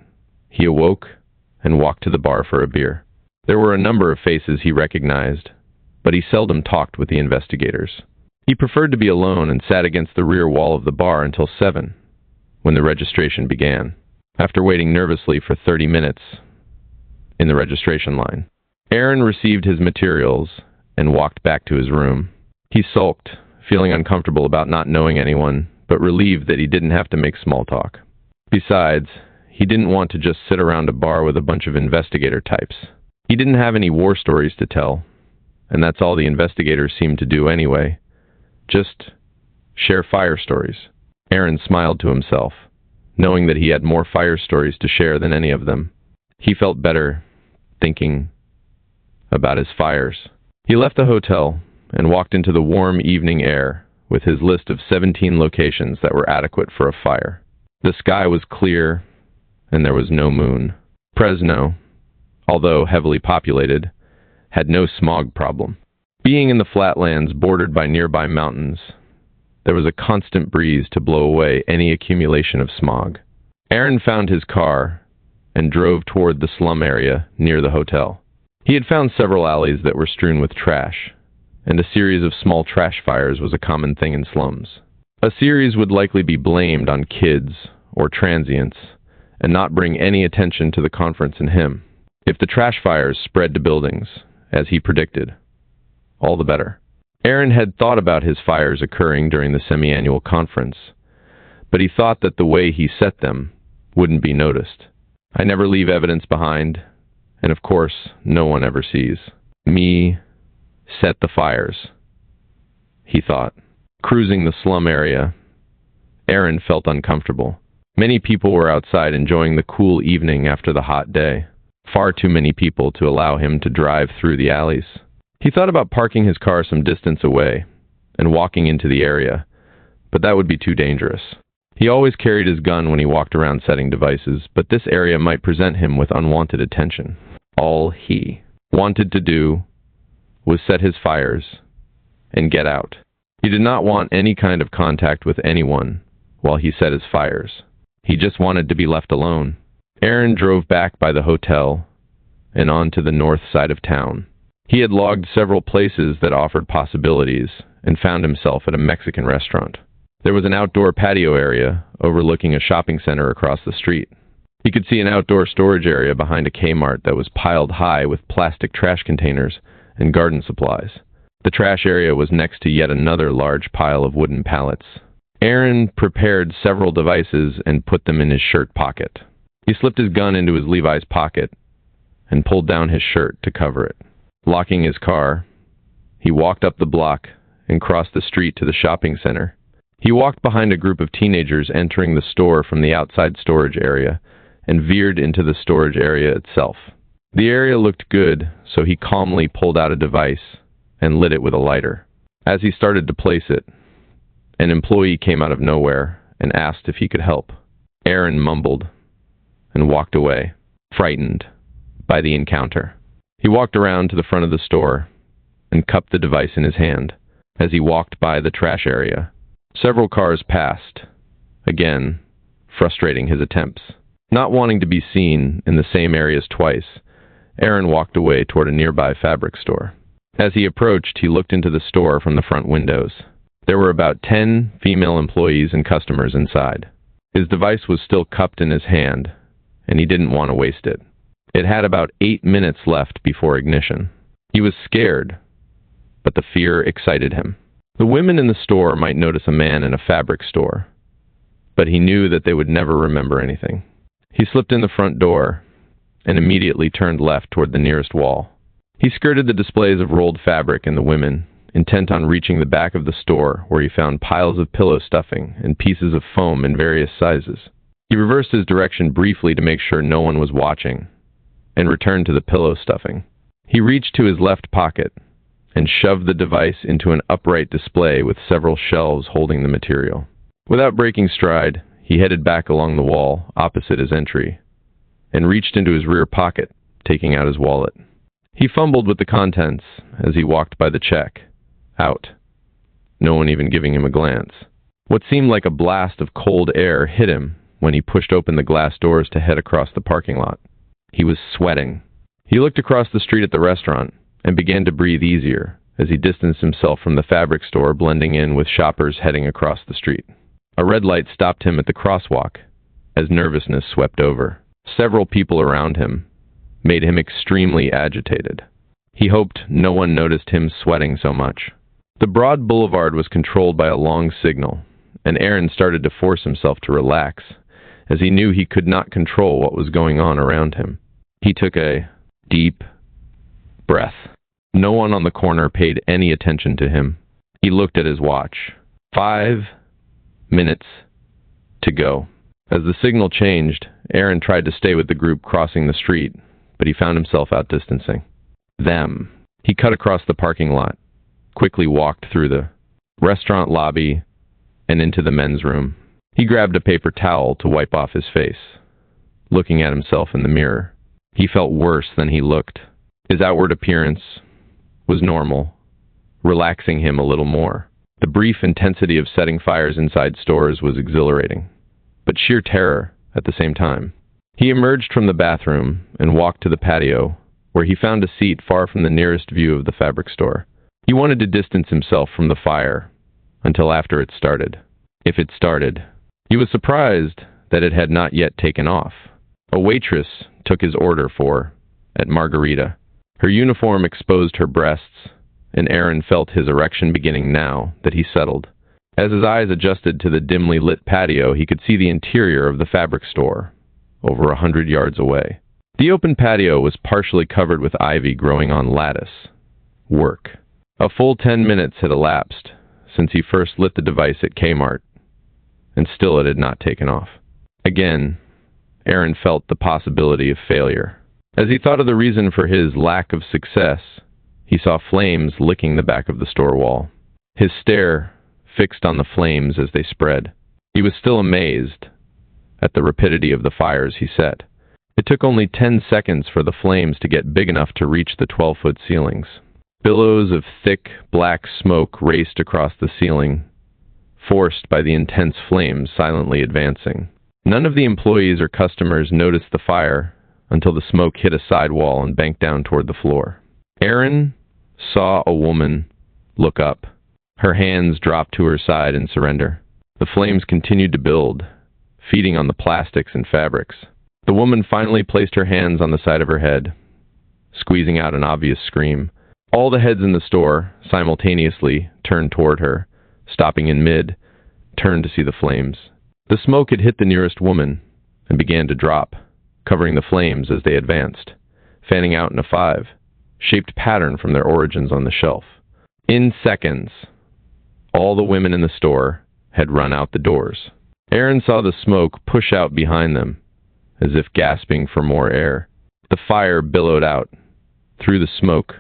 he awoke and walked to the bar for a beer. There were a number of faces he recognized, but he seldom talked with the investigators. He preferred to be alone and sat against the rear wall of the bar until 7, when the registration began. After waiting nervously for 30 minutes in the registration line, Aaron received his materials and walked back to his room. He sulked, feeling uncomfortable about not knowing anyone, but relieved that he didn't have to make small talk. Besides, he didn't want to just sit around a bar with a bunch of investigator types. He didn't have any war stories to tell, and that's all the investigators seemed to do anyway. Just share fire stories. Aaron smiled to himself, knowing that he had more fire stories to share than any of them. He felt better thinking about his fires. He left the hotel and walked into the warm evening air with his list of 17 locations that were adequate for a fire. The sky was clear, and there was no moon. Fresno, although heavily populated, had no smog problem. Being in the flatlands bordered by nearby mountains, there was a constant breeze to blow away any accumulation of smog. Aaron found his car and drove toward the slum area near the hotel. He had found several alleys that were strewn with trash, and a series of small trash fires was a common thing in slums. A series would likely be blamed on kids or transients and not bring any attention to the conference and him. If the trash fires spread to buildings, as he predicted, all the better. Aaron had thought about his fires occurring during the semi-annual conference, but he thought that the way he set them wouldn't be noticed. I never leave evidence behind, and of course, no one ever sees. Me set the fires, he thought. Cruising the slum area, Aaron felt uncomfortable. Many people were outside enjoying the cool evening after the hot day. Far too many people to allow him to drive through the alleys. He thought about parking his car some distance away and walking into the area, but that would be too dangerous. He always carried his gun when he walked around setting devices, but this area might present him with unwanted attention. All he wanted to do was set his fires and get out. He did not want any kind of contact with anyone while he set his fires. He just wanted to be left alone. Aaron drove back by the hotel and on to the north side of town. He had logged several places that offered possibilities and found himself at a Mexican restaurant. There was an outdoor patio area overlooking a shopping center across the street. He could see an outdoor storage area behind a Kmart that was piled high with plastic trash containers and garden supplies. The trash area was next to yet another large pile of wooden pallets. Aaron prepared several devices and put them in his shirt pocket. He slipped his gun into his Levi's pocket and pulled down his shirt to cover it. Locking his car, he walked up the block and crossed the street to the shopping center. He walked behind a group of teenagers entering the store from the outside storage area and veered into the storage area itself. The area looked good, so he calmly pulled out a device and lit it with a lighter. As he started to place it, an employee came out of nowhere and asked if he could help. Aaron mumbled and walked away, frightened by the encounter. He walked around to the front of the store and cupped the device in his hand. As he walked by the trash area, several cars passed, again frustrating his attempts. Not wanting to be seen in the same areas twice, Aaron walked away toward a nearby fabric store. As he approached, he looked into the store from the front windows. There were about 10 female employees and customers inside. His device was still cupped in his hand, and he didn't want to waste it. It had about 8 minutes left before ignition. He was scared, but the fear excited him. The women in the store might notice a man in a fabric store, but he knew that they would never remember anything. He slipped in the front door and immediately turned left toward the nearest wall. He skirted the displays of rolled fabric and the women, intent on reaching the back of the store where he found piles of pillow stuffing and pieces of foam in various sizes. He reversed his direction briefly to make sure no one was watching and returned to the pillow stuffing. He reached to his left pocket and shoved the device into an upright display with several shelves holding the material. Without breaking stride, he headed back along the wall opposite his entry and reached into his rear pocket, taking out his wallet. He fumbled with the contents as he walked by the check, out, no one even giving him a glance. What seemed like a blast of cold air hit him when he pushed open the glass doors to head across the parking lot. He was sweating. He looked across the street at the restaurant and began to breathe easier as he distanced himself from the fabric store, blending in with shoppers heading across the street. A red light stopped him at the crosswalk as nervousness swept over. Several people around him made him extremely agitated. He hoped no one noticed him sweating so much. The broad boulevard was controlled by a long signal, and Aaron started to force himself to relax as he knew he could not control what was going on around him. He took a deep breath. No one on the corner paid any attention to him. He looked at his watch. 5 minutes to go. As the signal changed, Aaron tried to stay with the group crossing the street, but he found himself outdistancing them. He cut across the parking lot, quickly walked through the restaurant lobby and into the men's room. He grabbed a paper towel to wipe off his face. Looking at himself in the mirror, he felt worse than he looked. His outward appearance was normal, relaxing him a little more. The brief intensity of setting fires inside stores was exhilarating, but sheer terror at the same time. He emerged from the bathroom and walked to the patio, where he found a seat far from the nearest view of the fabric store. He wanted to distance himself from the fire until after it started. If it started, he was surprised that it had not yet taken off. A waitress took his order at Margarita. Her uniform exposed her breasts, and Aaron felt his erection beginning now that he settled. As his eyes adjusted to the dimly lit patio, he could see the interior of the fabric store, over 100 yards away. The open patio was partially covered with ivy growing on lattice. Work. A full 10 minutes had elapsed since he first lit the device at Kmart, and still it had not taken off. Again, Aaron felt the possibility of failure. As he thought of the reason for his lack of success, he saw flames licking the back of the store wall. His stare fixed on the flames as they spread. He was still amazed at the rapidity of the fires he set. It took only 10 seconds for the flames to get big enough to reach the 12-foot ceilings. Billows of thick, black smoke raced across the ceiling, forced by the intense flames silently advancing. None of the employees or customers noticed the fire until the smoke hit a side wall and banked down toward the floor. Aaron saw a woman look up. Her hands dropped to her side in surrender. The flames continued to build, feeding on the plastics and fabrics. The woman finally placed her hands on the side of her head, squeezing out an obvious scream. All the heads in the store simultaneously turned toward her, stopping in mid turned to see the flames. The smoke had hit the nearest woman and began to drop, covering the flames as they advanced, fanning out in a five-shaped pattern from their origins on the shelf. In seconds, all the women in the store had run out the doors. Aaron saw the smoke push out behind them, as if gasping for more air. The fire billowed out through the smoke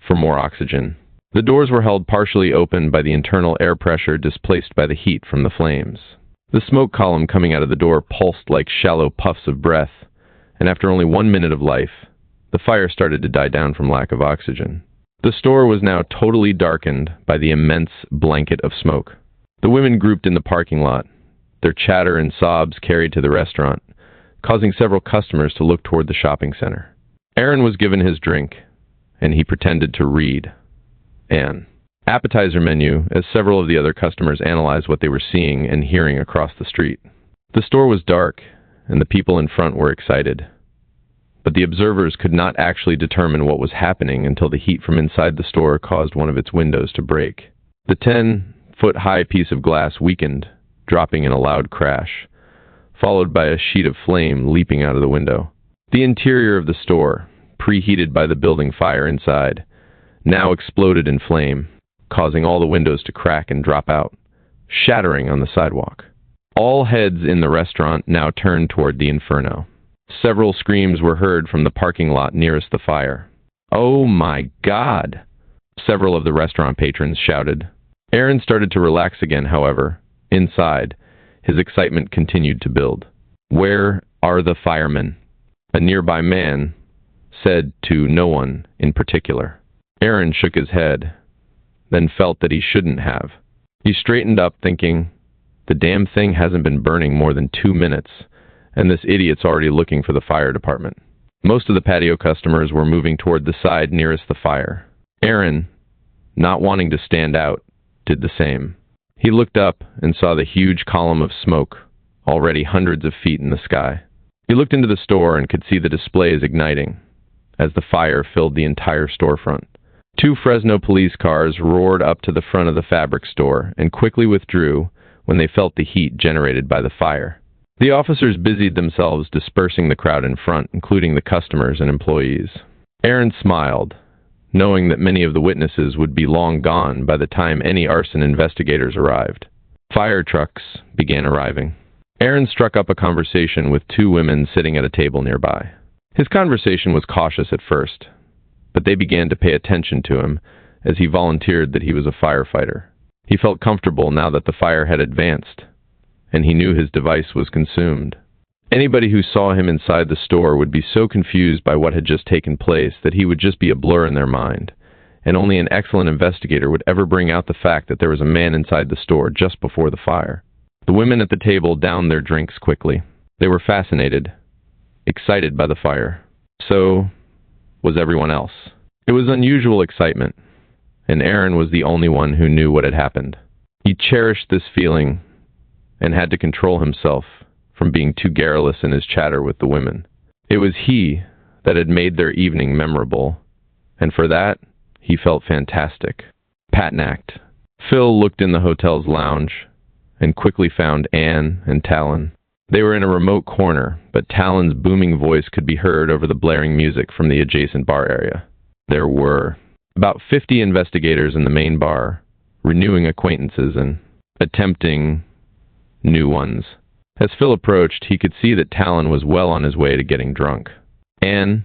for more oxygen. The doors were held partially open by the internal air pressure displaced by the heat from the flames. The smoke column coming out of the door pulsed like shallow puffs of breath, and after only 1 minute of life, the fire started to die down from lack of oxygen. The store was now totally darkened by the immense blanket of smoke. The women grouped in the parking lot, their chatter and sobs carried to the restaurant, causing several customers to look toward the shopping center. Aaron was given his drink, and he pretended to read an appetizer menu as several of the other customers analyzed what they were seeing and hearing across the street. The store was dark, and the people in front were excited. But the observers could not actually determine what was happening until the heat from inside the store caused one of its windows to break. The 10-foot-high piece of glass weakened, dropping in a loud crash, followed by a sheet of flame leaping out of the window. The interior of the store, preheated by the building fire inside, now exploded in flame, causing all the windows to crack and drop out, shattering on the sidewalk. All heads in the restaurant now turned toward the inferno. Several screams were heard from the parking lot nearest the fire. "Oh my God!" several of the restaurant patrons shouted. Aaron started to relax again, however. Inside, his excitement continued to build. "Where are the firemen?" a nearby man said to no one in particular. Aaron shook his head, then felt that he shouldn't have. He straightened up, thinking, the damn thing hasn't been burning more than 2 minutes, and this idiot's already looking for the fire department. Most of the patio customers were moving toward the side nearest the fire. Aaron, not wanting to stand out, did the same. He looked up and saw the huge column of smoke, already hundreds of feet in the sky. He looked into the store and could see the displays igniting as the fire filled the entire storefront. 2 Fresno police cars roared up to the front of the fabric store and quickly withdrew when they felt the heat generated by the fire. The officers busied themselves dispersing the crowd in front, including the customers and employees. Aaron smiled, knowing that many of the witnesses would be long gone by the time any arson investigators arrived. Fire trucks began arriving. Aaron struck up a conversation with 2 women sitting at a table nearby. His conversation was cautious at first, but they began to pay attention to him as he volunteered that he was a firefighter. He felt comfortable now that the fire had advanced, and he knew his device was consumed. Anybody who saw him inside the store would be so confused by what had just taken place that he would just be a blur in their mind, and only an excellent investigator would ever bring out the fact that there was a man inside the store just before the fire. The women at the table downed their drinks quickly. They were fascinated, excited by the fire. So was everyone else. It was unusual excitement, and Aaron was the only one who knew what had happened. He cherished this feeling and had to control himself from being too garrulous in his chatter with the women. It was he that had made their evening memorable, and for that, he felt fantastic. Patnacked. Phil looked in the hotel's lounge and quickly found Anne and Talon. They were in a remote corner, but Talon's booming voice could be heard over the blaring music from the adjacent bar area. There were about 50 investigators in the main bar, renewing acquaintances and attempting new ones. As Phil approached, he could see that Talon was well on his way to getting drunk. Anne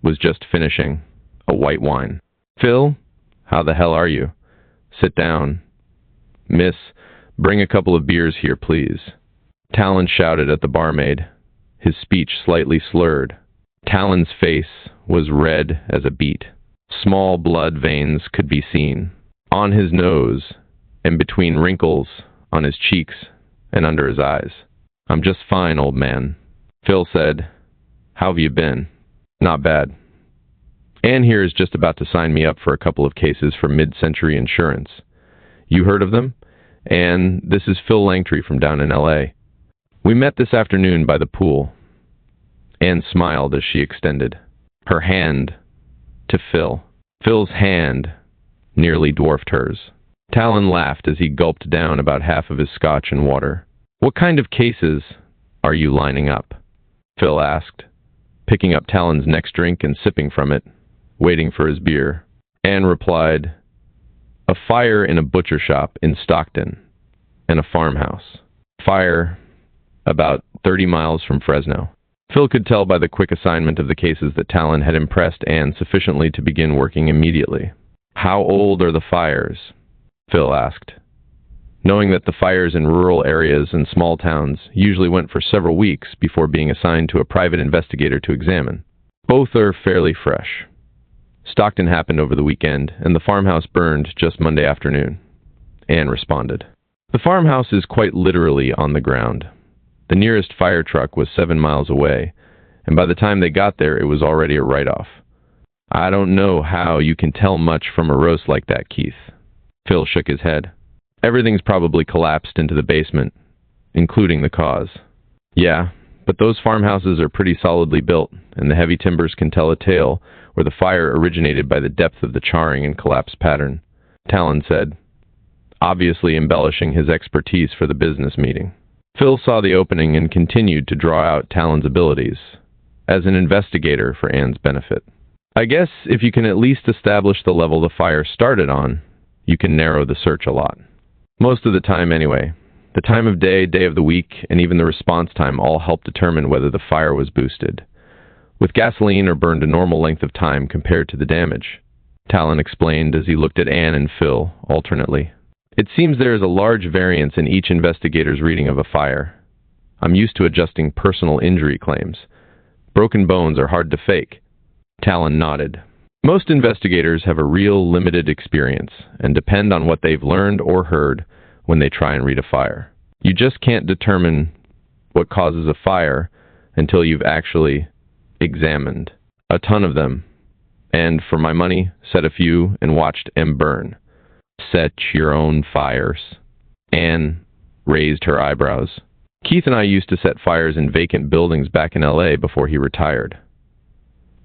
was just finishing a white wine. "Phil, how the hell are you? Sit down. Miss, bring a couple of beers here, please." Talon shouted at the barmaid, his speech slightly slurred. Talon's face was red as a beet. Small blood veins could be seen on his nose and between wrinkles on his cheeks and under his eyes. "I'm just fine, old man," Phil said. "How have you been?" "Not bad. Anne here is just about to sign me up for a couple of cases for Mid-Century Insurance. You heard of them? And this is Phil Langtry from down in L.A. We met this afternoon by the pool." Anne smiled as she extended her hand to Phil. Phil's hand nearly dwarfed hers. Talon laughed as he gulped down about half of his scotch and water. What kind of cases are you lining up? Phil asked, picking up Talon's next drink and sipping from it, waiting for his beer. Anne replied, a fire in a butcher shop in Stockton and a farmhouse. Fire about 30 miles from Fresno. Phil could tell by the quick assignment of the cases that Talon had impressed Anne sufficiently to begin working immediately. How old are the fires? Phil asked, knowing that the fires in rural areas and small towns usually went for several weeks before being assigned to a private investigator to examine. Both are fairly fresh. Stockton happened over the weekend, and the farmhouse burned just Monday afternoon. Anne responded. The farmhouse is quite literally on the ground. The nearest fire truck was 7 miles away, and by the time they got there, it was already a write-off. I don't know how you can tell much from a roast like that, Keith. Phil shook his head. Everything's probably collapsed into the basement, including the cause. Yeah, but those farmhouses are pretty solidly built, and the heavy timbers can tell a tale where the fire originated by the depth of the charring and collapse pattern, Talon said, obviously embellishing his expertise for the business meeting. Phil saw the opening and continued to draw out Talon's abilities as an investigator for Anne's benefit. I guess if you can at least establish the level the fire started on, you can narrow the search a lot. Most of the time anyway. The time of day, day of the week, and even the response time all help determine whether the fire was boosted, with gasoline or burned a normal length of time compared to the damage, Talon explained as he looked at Anne and Phil alternately. It seems there is a large variance in each investigator's reading of a fire. I'm used to adjusting personal injury claims. Broken bones are hard to fake. Talon nodded. Most investigators have a real limited experience and depend on what they've learned or heard when they try and read a fire. You just can't determine what causes a fire until you've actually examined a ton of them, and for my money, set a few and watched them burn. Set your own fires. Anne raised her eyebrows. Keith and I used to set fires in vacant buildings back in LA before he retired.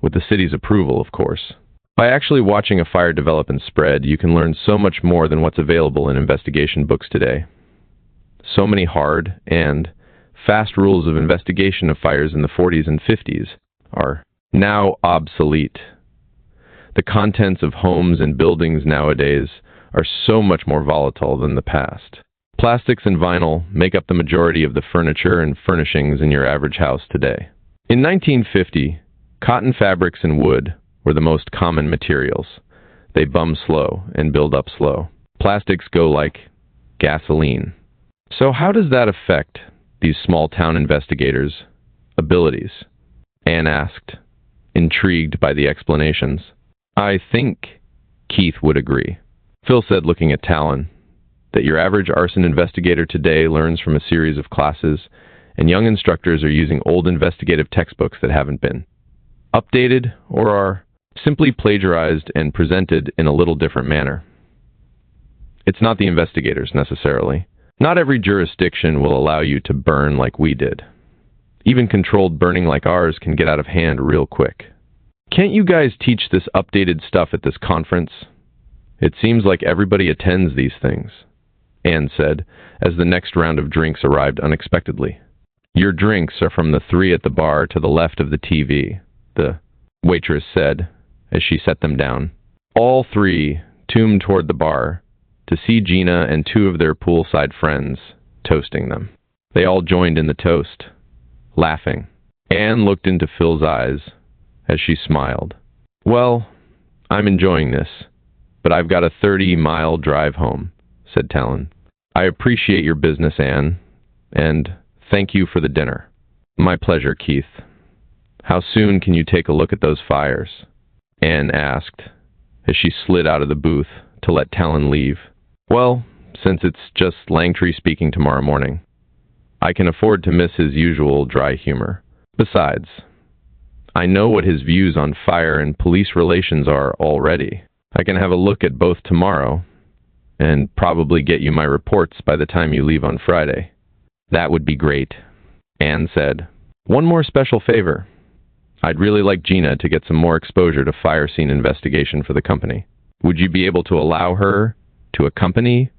With the city's approval, of course. By actually watching a fire develop and spread, you can learn so much more than what's available in investigation books today. So many hard and fast rules of investigation of fires in the 40s and 50s are now obsolete. The contents of homes and buildings nowadays are so much more volatile than the past. Plastics and vinyl make up the majority of the furniture and furnishings in your average house today. In 1950, cotton fabrics and wood were the most common materials. They bum slow and build up slow. Plastics go like gasoline. So how does that affect these small-town investigators' abilities? Anne asked, intrigued by the explanations. I think Keith would agree. Phil said, looking at Talon, that your average arson investigator today learns from a series of classes, and young instructors are using old investigative textbooks that haven't been updated or are simply plagiarized and presented in a little different manner. It's not the investigators, necessarily. Not every jurisdiction will allow you to burn like we did. Even controlled burning like ours can get out of hand real quick. Can't you guys teach this updated stuff at this conference? It seems like everybody attends these things, Anne said, as the next round of drinks arrived unexpectedly. Your drinks are from the 3 at the bar to the left of the TV, the waitress said, as she set them down. All 3 tuned toward the bar to see Gina and 2 of their poolside friends toasting them. They all joined in the toast, laughing. Anne looked into Phil's eyes as she smiled. Well, I'm enjoying this, but I've got a 30-mile drive home, said Talon. I appreciate your business, Anne, and thank you for the dinner. My pleasure, Keith. How soon can you take a look at those fires? Anne asked, as she slid out of the booth to let Talon leave. Well, since it's just Langtry speaking tomorrow morning, I can afford to miss his usual dry humor. Besides, I know what his views on fire and police relations are already. I can have a look at both tomorrow and probably get you my reports by the time you leave on Friday. That would be great, Anne said. One more special favor. I'd really like Gina to get some more exposure to fire scene investigation for the company. Would you be able to allow her To a company?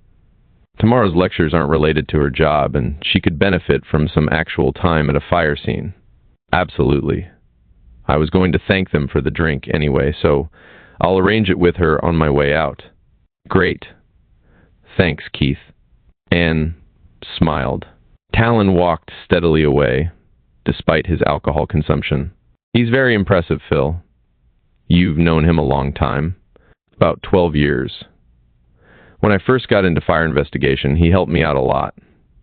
Tomorrow's lectures aren't related to her job, and she could benefit from some actual time at a fire scene. Absolutely. I was going to thank them for the drink anyway, so I'll arrange it with her on my way out. Great. Thanks, Keith. Anne smiled. Talon walked steadily away, despite his alcohol consumption. He's very impressive, Phil. You've known him a long time. About 12 years. When I first got into fire investigation, he helped me out a lot.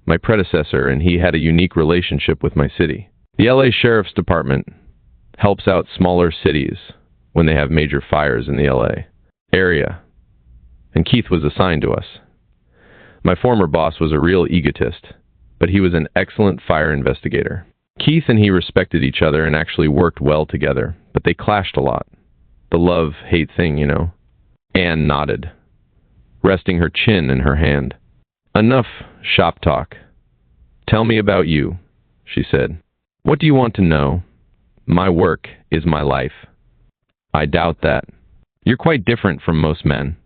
My predecessor and he had a unique relationship with my city. The LA Sheriff's Department helps out smaller cities when they have major fires in the LA area, and Keith was assigned to us. My former boss was a real egotist, but he was an excellent fire investigator. Keith and he respected each other and actually worked well together, but they clashed a lot. The love-hate thing, you know. Anne nodded, resting her chin in her hand. Enough shop talk. Tell me about you, she said. What do you want to know? My work is my life. I doubt that. You're quite different from most men.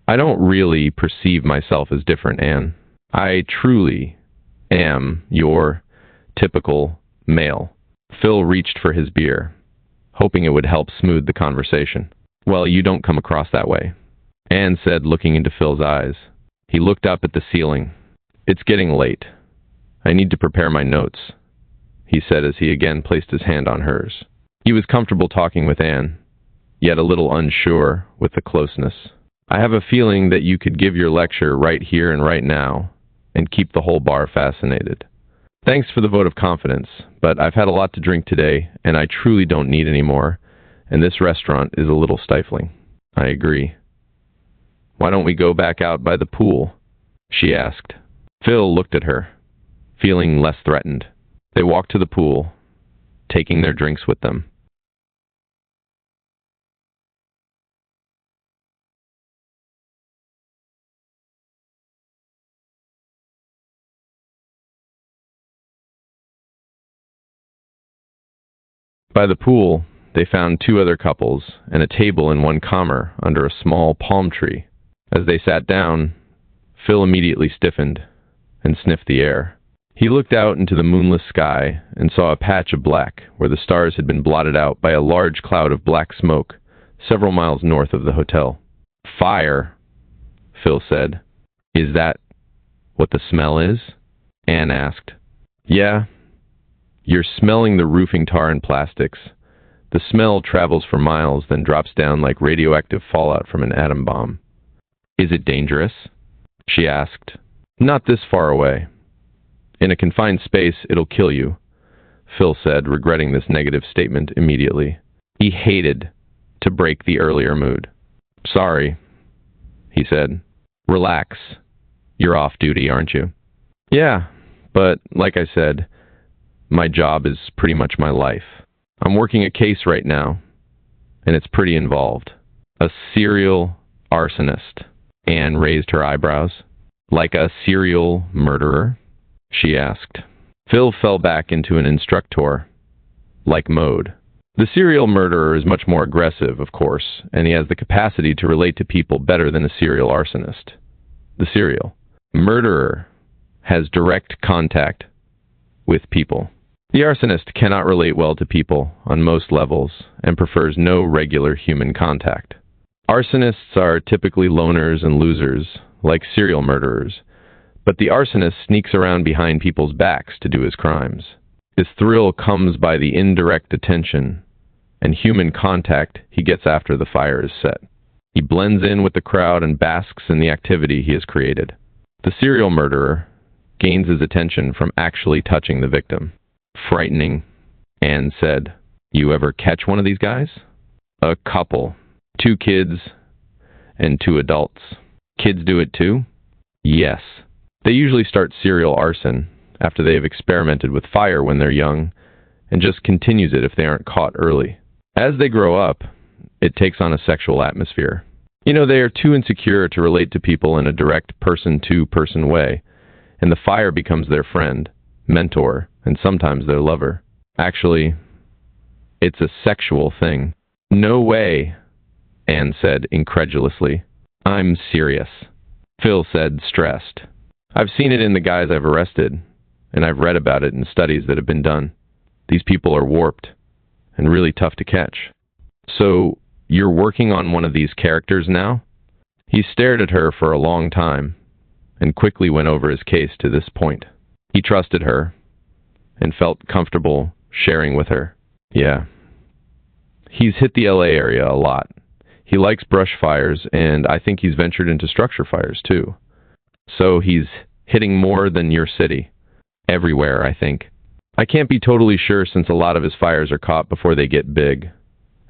I don't really perceive myself as different, Anne. I truly am your typical male. Phil reached for his beer, hoping it would help smooth the conversation. Well, you don't come across that way, Anne said, looking into Phil's eyes. He looked up at the ceiling. It's getting late. I need to prepare my notes, he said as he again placed his hand on hers. He was comfortable talking with Anne, yet a little unsure with the closeness. I have a feeling that you could give your lecture right here and right now and keep the whole bar fascinated. Thanks for the vote of confidence, but I've had a lot to drink today, and I truly don't need any more, and this restaurant is a little stifling. I agree. Why don't we go back out by the pool? She asked. Phil looked at her, feeling less threatened. They walked to the pool, taking their drinks with them. By the pool, they found two other couples and a table in one corner under a small palm tree. As they sat down, Phil immediately stiffened and sniffed the air. He looked out into the moonless sky and saw a patch of black where the stars had been blotted out by a large cloud of black smoke several miles north of the hotel. Fire, Phil said. Is that what the smell is? Anne asked. Yeah. You're smelling the roofing tar and plastics. The smell travels for miles, then drops down like radioactive fallout from an atom bomb. Is it dangerous? She asked. Not this far away. In a confined space, it'll kill you, Phil said, regretting this negative statement immediately. He hated to break the earlier mood. Sorry, he said. Relax. You're off duty, aren't you? Yeah, but like I said, my job is pretty much my life. I'm working a case right now, and it's pretty involved. A serial arsonist. Anne raised her eyebrows. Like a serial murderer? She asked. Phil fell back into an instructor-like mode. The serial murderer is much more aggressive, of course, and he has the capacity to relate to people better than a serial arsonist. The serial murderer has direct contact with people. The arsonist cannot relate well to people on most levels and prefers no regular human contact. Arsonists are typically loners and losers, like serial murderers, but the arsonist sneaks around behind people's backs to do his crimes. His thrill comes by the indirect attention and human contact he gets after the fire is set. He blends in with the crowd and basks in the activity he has created. The serial murderer gains his attention from actually touching the victim. Frightening, Anne said. You ever catch one of these guys? A couple. 2 kids and 2 adults. Kids do it too? Yes. They usually start serial arson after they have experimented with fire when they're young and just continues it if they aren't caught early. As they grow up, it takes on a sexual atmosphere. You know, they are too insecure to relate to people in a direct person-to-person way, and the fire becomes their friend, mentor, and sometimes their lover. Actually, it's a sexual thing. No way, Anne said incredulously. I'm serious. Phil said, stressed. I've seen it in the guys I've arrested, and I've read about it in studies that have been done. These people are warped and really tough to catch. So, you're working on one of these characters now? He stared at her for a long time and quickly went over his case to this point. He trusted her and felt comfortable sharing with her. Yeah. He's hit the LA area a lot. He likes brush fires, and I think he's ventured into structure fires too. So he's hitting more than your city. Everywhere, I think. I can't be totally sure since a lot of his fires are caught before they get big,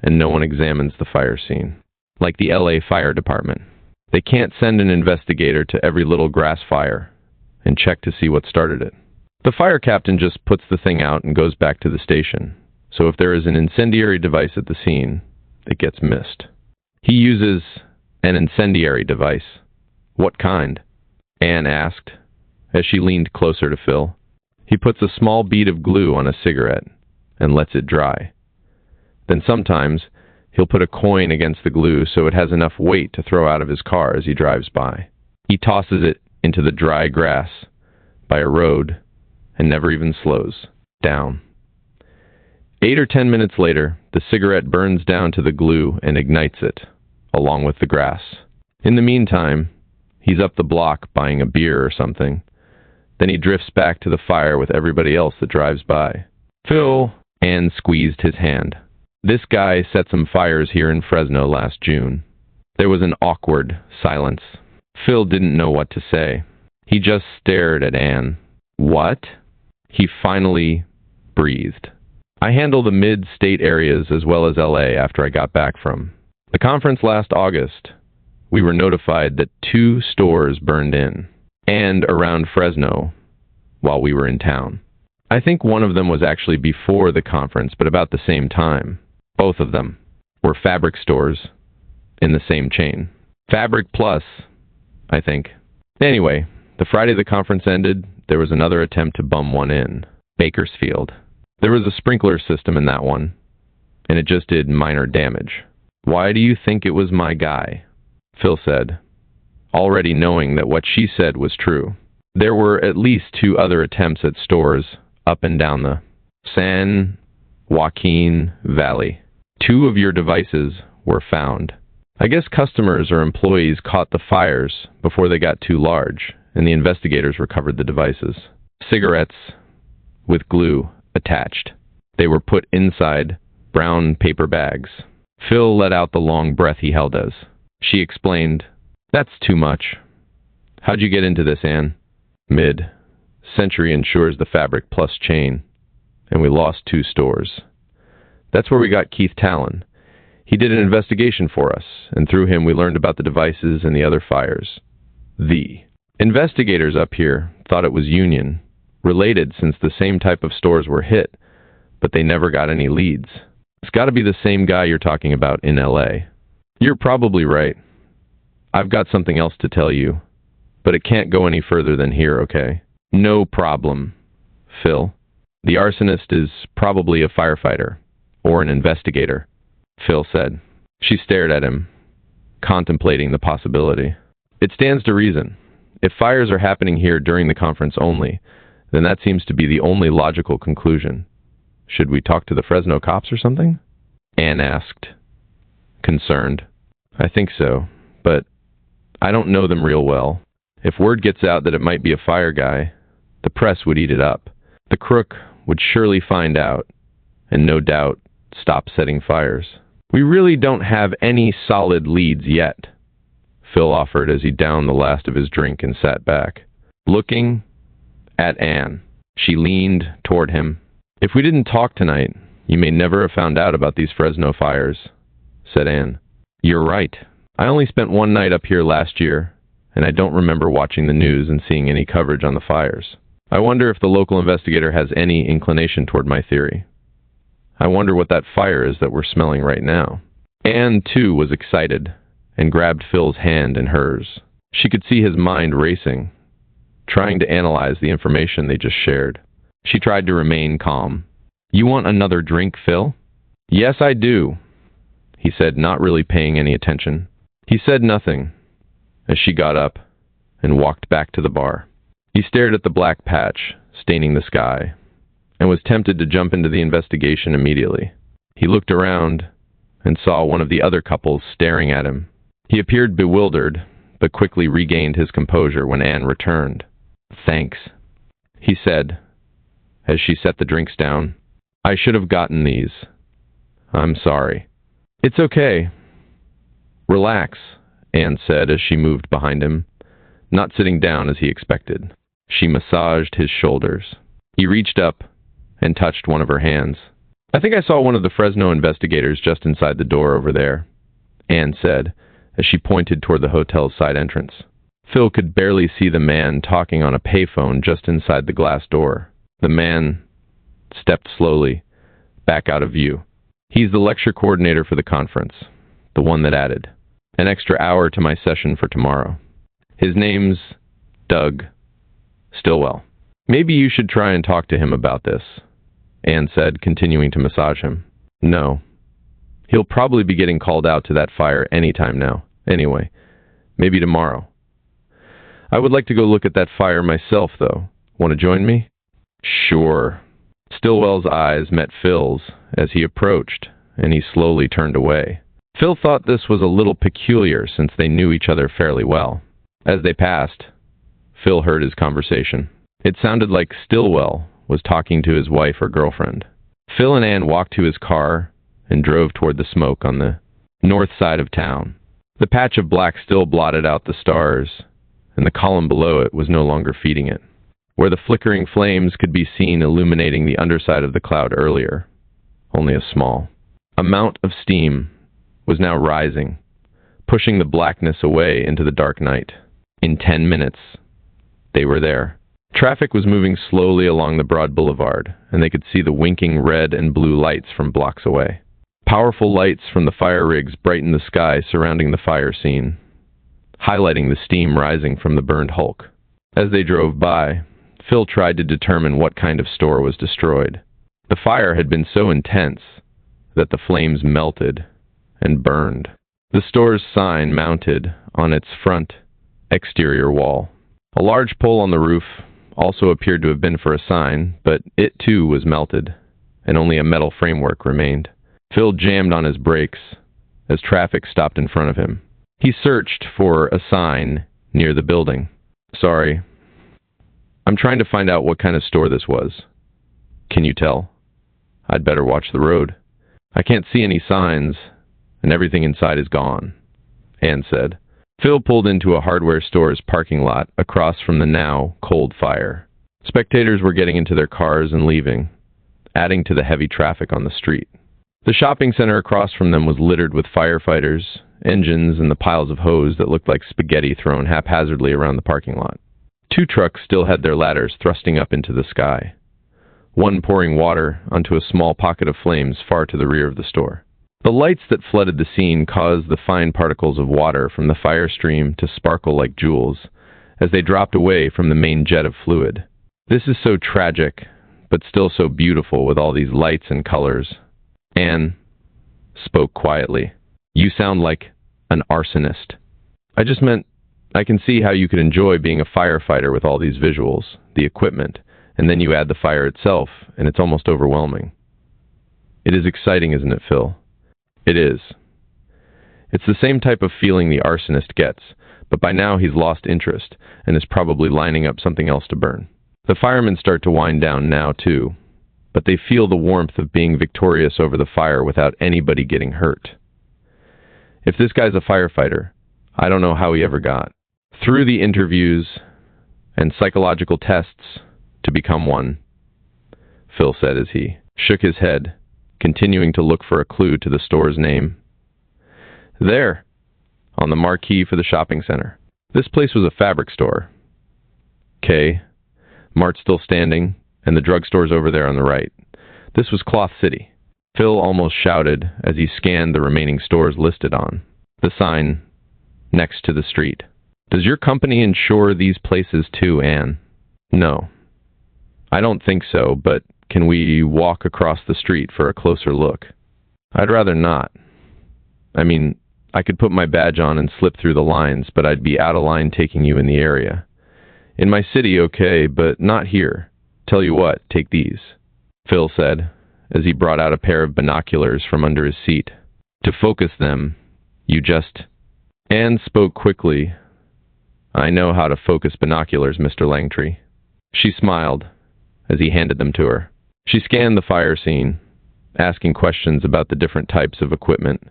and no one examines the fire scene. Like the LA Fire Department. They can't send an investigator to every little grass fire and check to see what started it. The fire captain just puts the thing out and goes back to the station. So if there is an incendiary device at the scene, it gets missed. He uses an incendiary device. What kind? Anne asked, as she leaned closer to Phil. He puts a small bead of glue on a cigarette and lets it dry. Then sometimes he'll put a coin against the glue so it has enough weight to throw out of his car as he drives by. He tosses it into the dry grass by a road and never even slows down. 8 or 10 minutes later, the cigarette burns down to the glue and ignites it, along with the grass. In the meantime, he's up the block buying a beer or something. Then he drifts back to the fire with everybody else that drives by. Phil, Anne squeezed his hand. This guy set some fires here in Fresno last June. There was an awkward silence. Phil didn't know what to say. He just stared at Anne. What? He finally breathed. I handle the mid-state areas as well as LA after I got back from the conference last August. We were notified that 2 stores burned in and around Fresno while we were in town. I think one of them was actually before the conference, but about the same time. Both of them were fabric stores in the same chain. Fabric Plus, I think. Anyway, the Friday the conference ended, there was another attempt to bum one in. Bakersfield. There was a sprinkler system in that one, and it just did minor damage. Why do you think it was my guy? Phil said, already knowing that what she said was true. There were at least 2 other attempts at stores up and down the San Joaquin Valley. 2 of your devices were found. I guess customers or employees caught the fires before they got too large, and the investigators recovered the devices. Cigarettes with glue attached. They were put inside brown paper bags. Phil let out the long breath he held as she explained, That's too much. How'd you get into this, Anne? Century insures the Fabric Plus chain, and we lost 2 stores. That's where we got Keith Talon. He did an investigation for us, and through him we learned about the devices and the other fires. The investigators up here thought it was Union, related since the same type of stores were hit, but they never got any leads. It's got to be the same guy you're talking about in LA. You're probably right. I've got something else to tell you, but it can't go any further than here, okay? No problem, Phil. The arsonist is probably a firefighter or an investigator, Phil said. She stared at him, contemplating the possibility. It stands to reason. If fires are happening here during the conference only, then that seems to be the only logical conclusion. Should we talk to the Fresno cops or something? Anne asked, concerned. I think so, but I don't know them real well. If word gets out that it might be a fire guy, the press would eat it up. The crook would surely find out, and no doubt stop setting fires. We really don't have any solid leads yet, Phil offered as he downed the last of his drink and sat back. Looking at Anne, she leaned toward him. If we didn't talk tonight, you may never have found out about these Fresno fires, said Anne. You're right. I only spent 1 night up here last year, and I don't remember watching the news and seeing any coverage on the fires. I wonder if the local investigator has any inclination toward my theory. I wonder what that fire is that we're smelling right now. Anne, too, was excited and grabbed Phil's hand in hers. She could see his mind racing, trying to analyze the information they just shared. She tried to remain calm. You want another drink, Phil? Yes, I do, he said, not really paying any attention. He said nothing as she got up and walked back to the bar. He stared at the black patch, staining the sky, and was tempted to jump into the investigation immediately. He looked around and saw one of the other couples staring at him. He appeared bewildered, but quickly regained his composure when Anne returned. "Thanks," he said, as she set the drinks down. "I should have gotten these. I'm sorry." "It's okay. Relax," Anne said as she moved behind him, not sitting down as he expected. She massaged his shoulders. He reached up and touched one of her hands. "I think I saw one of the Fresno investigators just inside the door over there," Anne said, as she pointed toward the hotel's side entrance. Phil could barely see the man talking on a payphone just inside the glass door. The man stepped slowly back out of view. "He's the lecture coordinator for the conference, the one that added an extra hour to my session for tomorrow. His name's Doug Stillwell. Maybe you should try and talk to him about this," Anne said, continuing to massage him. "No. He'll probably be getting called out to that fire any time now. Anyway, maybe tomorrow. I would like to go look at that fire myself, though. Want to join me?" "Sure." Stillwell's eyes met Phil's as he approached, and he slowly turned away. Phil thought this was a little peculiar since they knew each other fairly well. As they passed, Phil heard his conversation. It sounded like Stillwell was talking to his wife or girlfriend. Phil and Anne walked to his car and drove toward the smoke on the north side of town. The patch of black still blotted out the stars, and the column below it was no longer feeding it, where the flickering flames could be seen illuminating the underside of the cloud earlier. Only a small amount of steam was now rising, pushing the blackness away into the dark night. In 10 minutes, they were there. Traffic was moving slowly along the broad boulevard, and they could see the winking red and blue lights from blocks away. Powerful lights from the fire rigs brightened the sky surrounding the fire scene, highlighting the steam rising from the burned hulk. As they drove by, Phil tried to determine what kind of store was destroyed. The fire had been so intense that the flames melted and burned. The store's sign mounted on its front exterior wall. A large pole on the roof also appeared to have been for a sign, but it too was melted, and only a metal framework remained. Phil jammed on his brakes as traffic stopped in front of him. He searched for a sign near the building. "Sorry, I'm trying to find out what kind of store this was. Can you tell? I'd better watch the road. I can't see any signs, and everything inside is gone," Anne said. Phil pulled into a hardware store's parking lot across from the now cold fire. Spectators were getting into their cars and leaving, adding to the heavy traffic on the street. The shopping center across from them was littered with firefighters, engines, and the piles of hose that looked like spaghetti thrown haphazardly around the parking lot. 2 trucks still had their ladders thrusting up into the sky, one pouring water onto a small pocket of flames far to the rear of the store. The lights that flooded the scene caused the fine particles of water from the fire stream to sparkle like jewels as they dropped away from the main jet of fluid. "This is so tragic, but still so beautiful with all these lights and colors." Anne spoke quietly. "You sound like an arsonist." "I just meant I can see how you could enjoy being a firefighter with all these visuals, the equipment, and then you add the fire itself, and it's almost overwhelming." "It is exciting, isn't it, Phil?" "It is. It's the same type of feeling the arsonist gets, but by now he's lost interest and is probably lining up something else to burn." The firemen start to wind down now, too, but they feel the warmth of being victorious over the fire without anybody getting hurt. If this guy's a firefighter, I don't know how he ever got through the interviews and psychological tests to become one, Phil said as he shook his head, continuing to look for a clue to the store's name. "There, on the marquee for the shopping center. This place was a fabric store. Okay, Mart's still standing, and the drugstore's over there on the right. This was Cloth City." Phil almost shouted as he scanned the remaining stores listed on the sign next to the street. "Does your company insure these places too, Anne?" "No, I don't think so, but can we walk across the street for a closer look?" "I'd rather not. I mean, I could put my badge on and slip through the lines, but I'd be out of line taking you in the area. In my city, okay, but not here. Tell you what, take these," Phil said, as he brought out a pair of binoculars from under his seat. "To focus them, you just—" Anne spoke quickly. "I know how to focus binoculars, Mr. Langtry." She smiled as he handed them to her. She scanned the fire scene, asking questions about the different types of equipment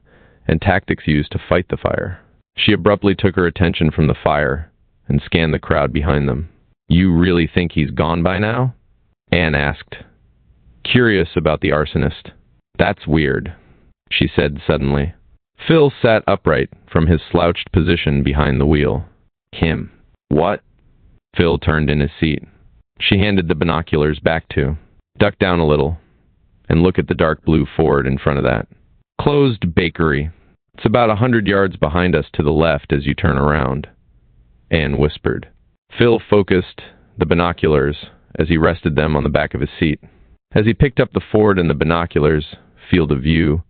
and tactics used to fight the fire. She abruptly took her attention from the fire and scanned the crowd behind them. "You really think he's gone by now?" Anne asked, curious about the arsonist. "That's weird," she said suddenly. Phil sat upright from his slouched position behind the wheel. "Him? What?" Phil turned in his seat. She handed the binoculars back to. "Duck down a little and look at the dark blue Ford in front of that. Closed bakery. It's about 100 yards behind us to the left as you turn around," Anne whispered. Phil focused the binoculars as he rested them on the back of his seat. As he picked up the Ford and the binoculars field of view,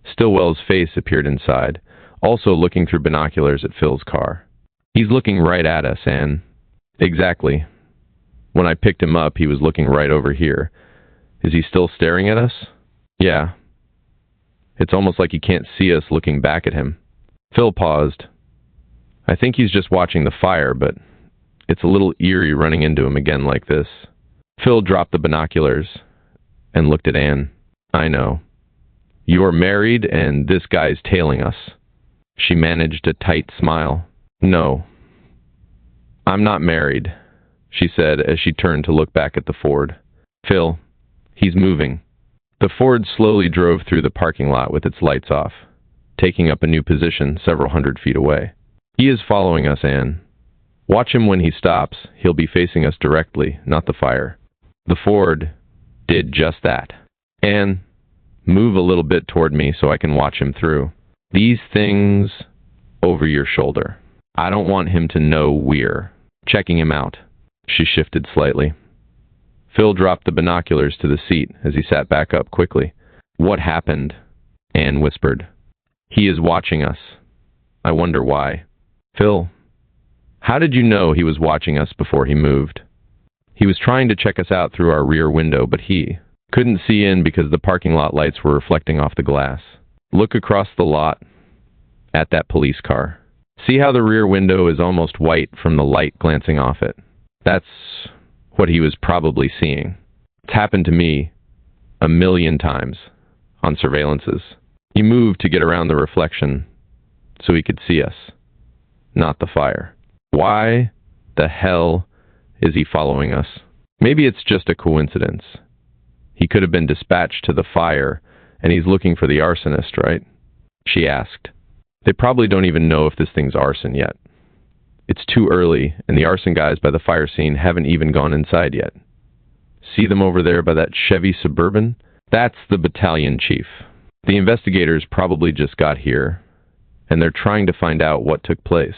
Stillwell's face appeared inside, also looking through binoculars at Phil's car. "He's looking right at us, Anne." "Exactly. When I picked him up, he was looking right over here. Is he still staring at us?" "Yeah. It's almost like he can't see us looking back at him." Phil paused. "I think he's just watching the fire, but it's a little eerie running into him again like this." Phil dropped the binoculars and looked at Anne. "I know. You're married and this guy's tailing us." She managed a tight smile. "No. I'm not married," she said as she turned to look back at the Ford. "Phil, he's moving." The Ford slowly drove through the parking lot with its lights off, taking up a new position several hundred feet away. "He is following us, Anne. Watch him when he stops. He'll be facing us directly, not the fire." The Ford did just that. "Anne, move a little bit toward me so I can watch him through. These things over your shoulder. I don't want him to know we're checking him out." She shifted slightly. Phil dropped the binoculars to the seat as he sat back up quickly. "What happened?" Anne whispered. "He is watching us. I wonder why." "Phil, how did you know he was watching us before he moved?" "He was trying to check us out through our rear window, but he couldn't see in because the parking lot lights were reflecting off the glass. Look across the lot at that police car. See how the rear window is almost white from the light glancing off it? That's what he was probably seeing. It's happened to me 1,000,000 times on surveillances. He moved to get around the reflection so he could see us, not the fire. Why the hell is he following us? Maybe it's just a coincidence. He could have been dispatched to the fire, and he's looking for the arsonist, right?" she asked. "They probably don't even know if this thing's arson yet. It's too early, and the arson guys by the fire scene haven't even gone inside yet. See them over there by that Chevy Suburban? That's the battalion chief. The investigators probably just got here, and they're trying to find out what took place.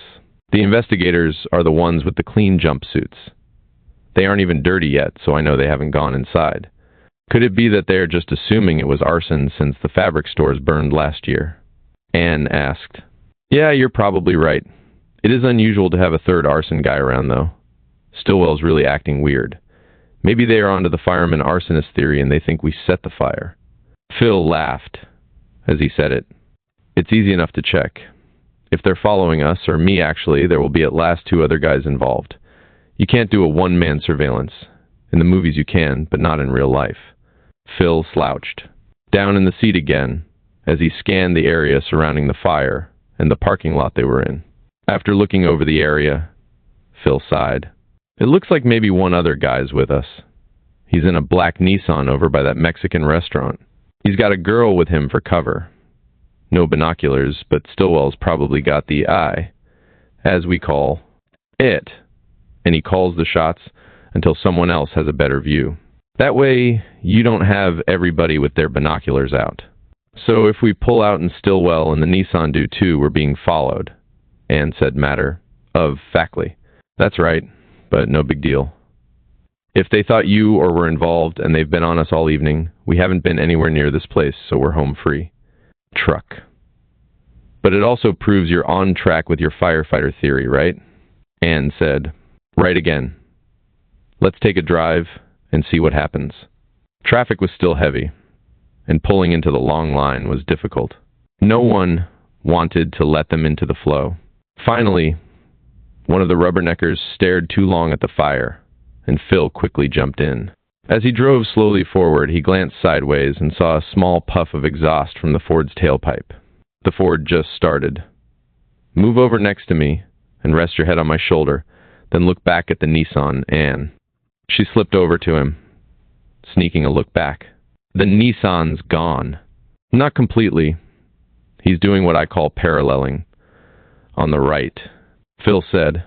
The investigators are the ones with the clean jumpsuits. They aren't even dirty yet, so I know they haven't gone inside. Could it be that they are just assuming it was arson since the fabric stores burned last year?" Anne asked. "Yeah, you're probably right. It is unusual to have a third arson guy around, though. Stillwell's really acting weird. Maybe they are onto the fireman arsonist theory and they think we set the fire." Phil laughed as he said it. "It's easy enough to check. If they're following us, or me actually, there will be at last 2 other guys involved. You can't do a one-man surveillance. In the movies you can, but not in real life." Phil slouched down in the seat again as he scanned the area surrounding the fire and the parking lot they were in. After looking over the area, Phil sighed. "It looks like maybe one other guy's with us. He's in a black Nissan over by that Mexican restaurant. He's got a girl with him for cover. No binoculars, but Stillwell's probably got the eye, as we call it, and he calls the shots until someone else has a better view. That way, you don't have everybody with their binoculars out. So if we pull out and Stillwell and the Nissan do too, we're being followed," Anne said matter-of-factly. "That's right, but no big deal. If they thought you or were involved and they've been on us all evening, we haven't been anywhere near this place, so we're home free." Truck. But it also proves you're on track with your firefighter theory, right? Anne said, right again. Let's take a drive and see what happens. Traffic was still heavy, and pulling into the long line was difficult. No one wanted to let them into the flow. Finally, one of the rubberneckers stared too long at the fire, and Phil quickly jumped in. As he drove slowly forward, he glanced sideways and saw a small puff of exhaust from the Ford's tailpipe. The Ford just started. Move over next to me and rest your head on my shoulder, then look back at the Nissan, Anne. She slipped over to him, sneaking a look back. The Nissan's gone. Not completely. He's doing what I call paralleling. On the right, Phil said,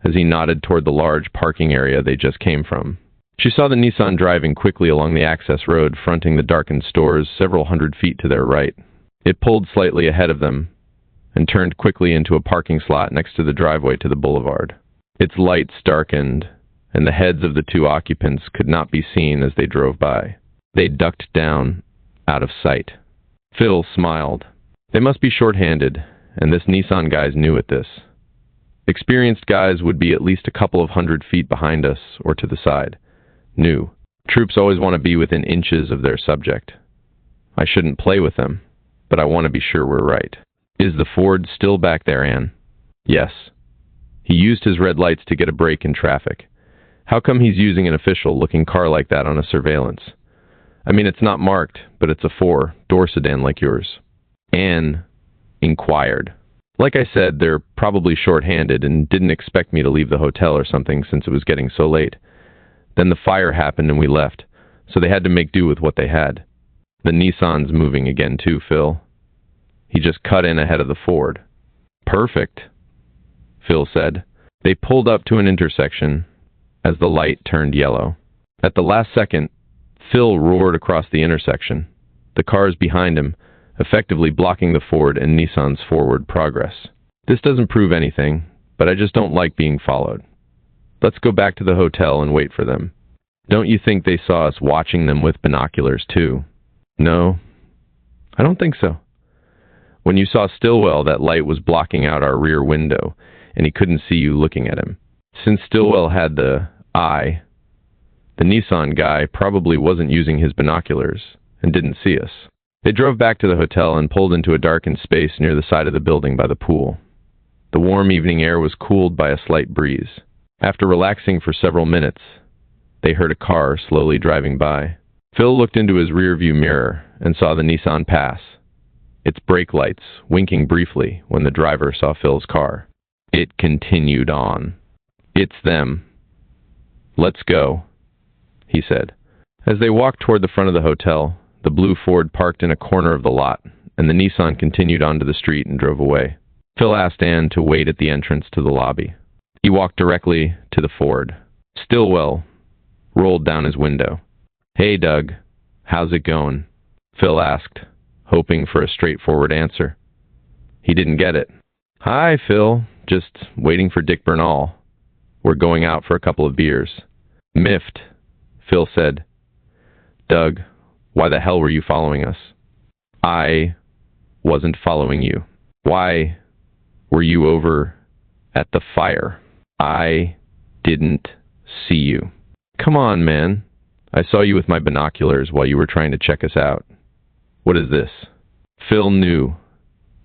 as he nodded toward the large parking area they just came from. She saw the Nissan driving quickly along the access road, fronting the darkened stores several hundred feet to their right. It pulled slightly ahead of them and turned quickly into a parking slot next to the driveway to the boulevard. Its lights darkened, and the heads of the two occupants could not be seen as they drove by. They ducked down, out of sight. Phil smiled. They must be short-handed, and this Nissan guy's new at this. Experienced guys would be at least a couple of 100 feet behind us or to the side. New. Troops always want to be within inches of their subject. I shouldn't play with them, but I want to be sure we're right. Is the Ford still back there, Anne? Yes. He used his red lights to get a break in traffic. How come he's using an official-looking car like that on a surveillance? I mean, it's not marked, but it's a four-door sedan like yours. Anne inquired. Like I said, they're probably short-handed and didn't expect me to leave the hotel or something since it was getting so late. Then the fire happened and we left, so they had to make do with what they had. The Nissan's moving again too, Phil. He just cut in ahead of the Ford. Perfect, Phil said. They pulled up to an intersection as the light turned yellow. At the last second, Phil roared across the intersection, the cars behind him effectively blocking the Ford and Nissan's forward progress. This doesn't prove anything, but I just don't like being followed. Let's go back to the hotel and wait for them. Don't you think they saw us watching them with binoculars too? No, I don't think so. When you saw Stillwell, that light was blocking out our rear window, and he couldn't see you looking at him. Since Stillwell had the eye, the Nissan guy probably wasn't using his binoculars and didn't see us. They drove back to the hotel and pulled into a darkened space near the side of the building by the pool. The warm evening air was cooled by a slight breeze. After relaxing for several minutes, they heard a car slowly driving by. Phil looked into his rearview mirror and saw the Nissan pass, its brake lights winking briefly when the driver saw Phil's car. It continued on. It's them. Let's go, he said. As they walked toward the front of the hotel, the blue Ford parked in a corner of the lot, and the Nissan continued onto the street and drove away. Phil asked Anne to wait at the entrance to the lobby. He walked directly to the Ford. Stillwell rolled down his window. Hey, Doug, how's it going? Phil asked, hoping for a straightforward answer. He didn't get it. Hi, Phil. Just waiting for Dick Bernal. We're going out for a couple of beers. Miffed, Phil said. Doug, why the hell were you following us? I wasn't following you. Why were you over at the fire? I didn't see you. Come on, man. I saw you with my binoculars while you were trying to check us out. What is this? Phil knew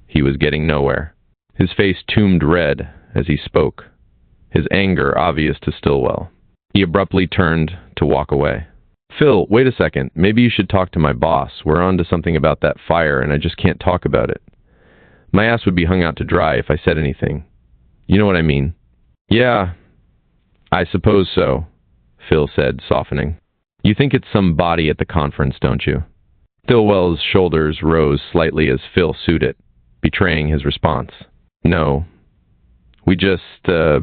he was getting nowhere. His face tombed red as he spoke, his anger obvious to Stillwell. He abruptly turned to walk away. Phil, wait a second. Maybe you should talk to my boss. We're on to something about that fire, and I just can't talk about it. My ass would be hung out to dry if I said anything. You know what I mean? Yeah, I suppose so, Phil said, softening. You think it's some body at the conference, don't you? Stillwell's shoulders rose slightly as Phil sued it, betraying his response. No, we just, are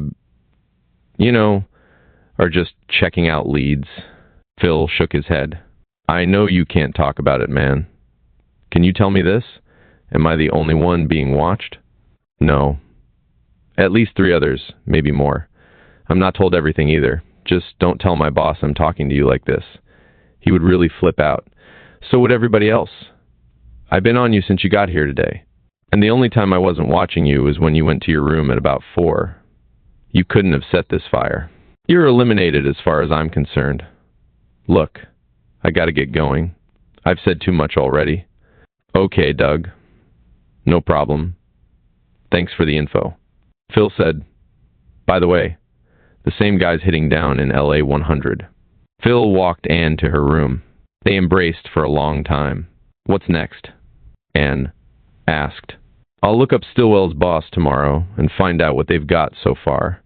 just checking out leads. Phil shook his head. I know you can't talk about it, man. Can you tell me this? Am I the only one being watched? No. At least 3 others, maybe more. I'm not told everything either. Just don't tell my boss I'm talking to you like this. He would really flip out. So would everybody else. I've been on you since you got here today. And the only time I wasn't watching you was when you went to your room at about 4. You couldn't have set this fire. You're eliminated as far as I'm concerned. Look, I gotta get going. I've said too much already. Okay, Doug. No problem. Thanks for the info. Phil said, by the way, the same guy's hitting down in LA 100. Phil walked Anne to her room. They embraced for a long time. What's next? Anne asked. I'll look up Stillwell's boss tomorrow and find out what they've got so far.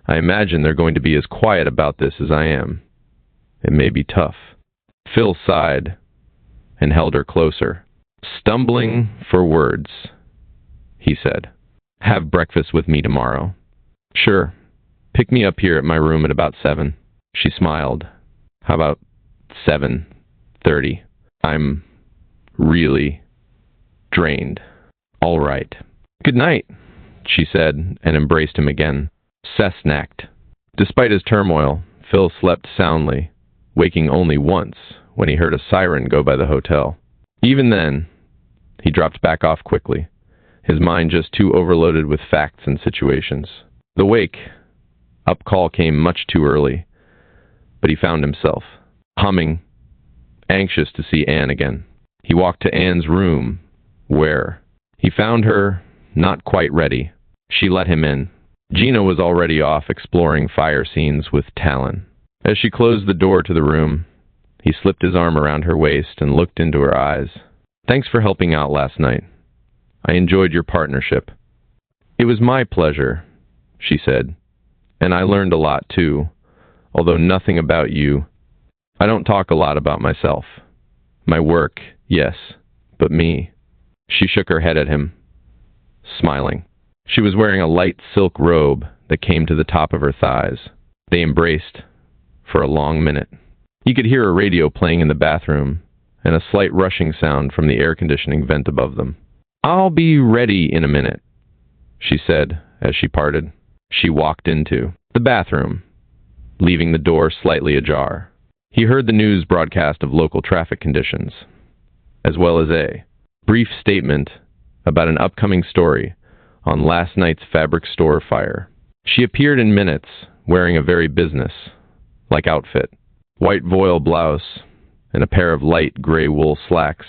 I imagine they're going to be as quiet about this as I am. It may be tough. Phil sighed and held her closer. Stumbling for words, he said. Have breakfast with me tomorrow. Sure. Pick me up here at my room at about 7. She smiled. How about 7:30? I'm really drained. All right. Good night, she said, and embraced him again. Cessnacked. Despite his turmoil, Phil slept soundly, waking only once when he heard a siren go by the hotel. Even then, he dropped back off quickly, his mind just too overloaded with facts and situations. The wake-up call came much too early, but he found himself humming, anxious to see Anne again. He walked to Anne's room, where he found her not quite ready. She let him in. Gina was already off exploring fire scenes with Talon. As she closed the door to the room, he slipped his arm around her waist and looked into her eyes. Thanks for helping out last night. I enjoyed your partnership. It was my pleasure, she said, and I learned a lot too, although nothing about you. I don't talk a lot about myself. My work, yes, but me. She shook her head at him, smiling. She was wearing a light silk robe that came to the top of her thighs. They embraced for a long minute. He could hear a radio playing in the bathroom and a slight rushing sound from the air conditioning vent above them. I'll be ready in a minute, she said as she parted. She walked into the bathroom, leaving the door slightly ajar. He heard the news broadcast of local traffic conditions, as well as a brief statement about an upcoming story on last night's fabric store fire. She appeared in minutes, wearing a very business-like outfit, white voile blouse, and a pair of light gray wool slacks,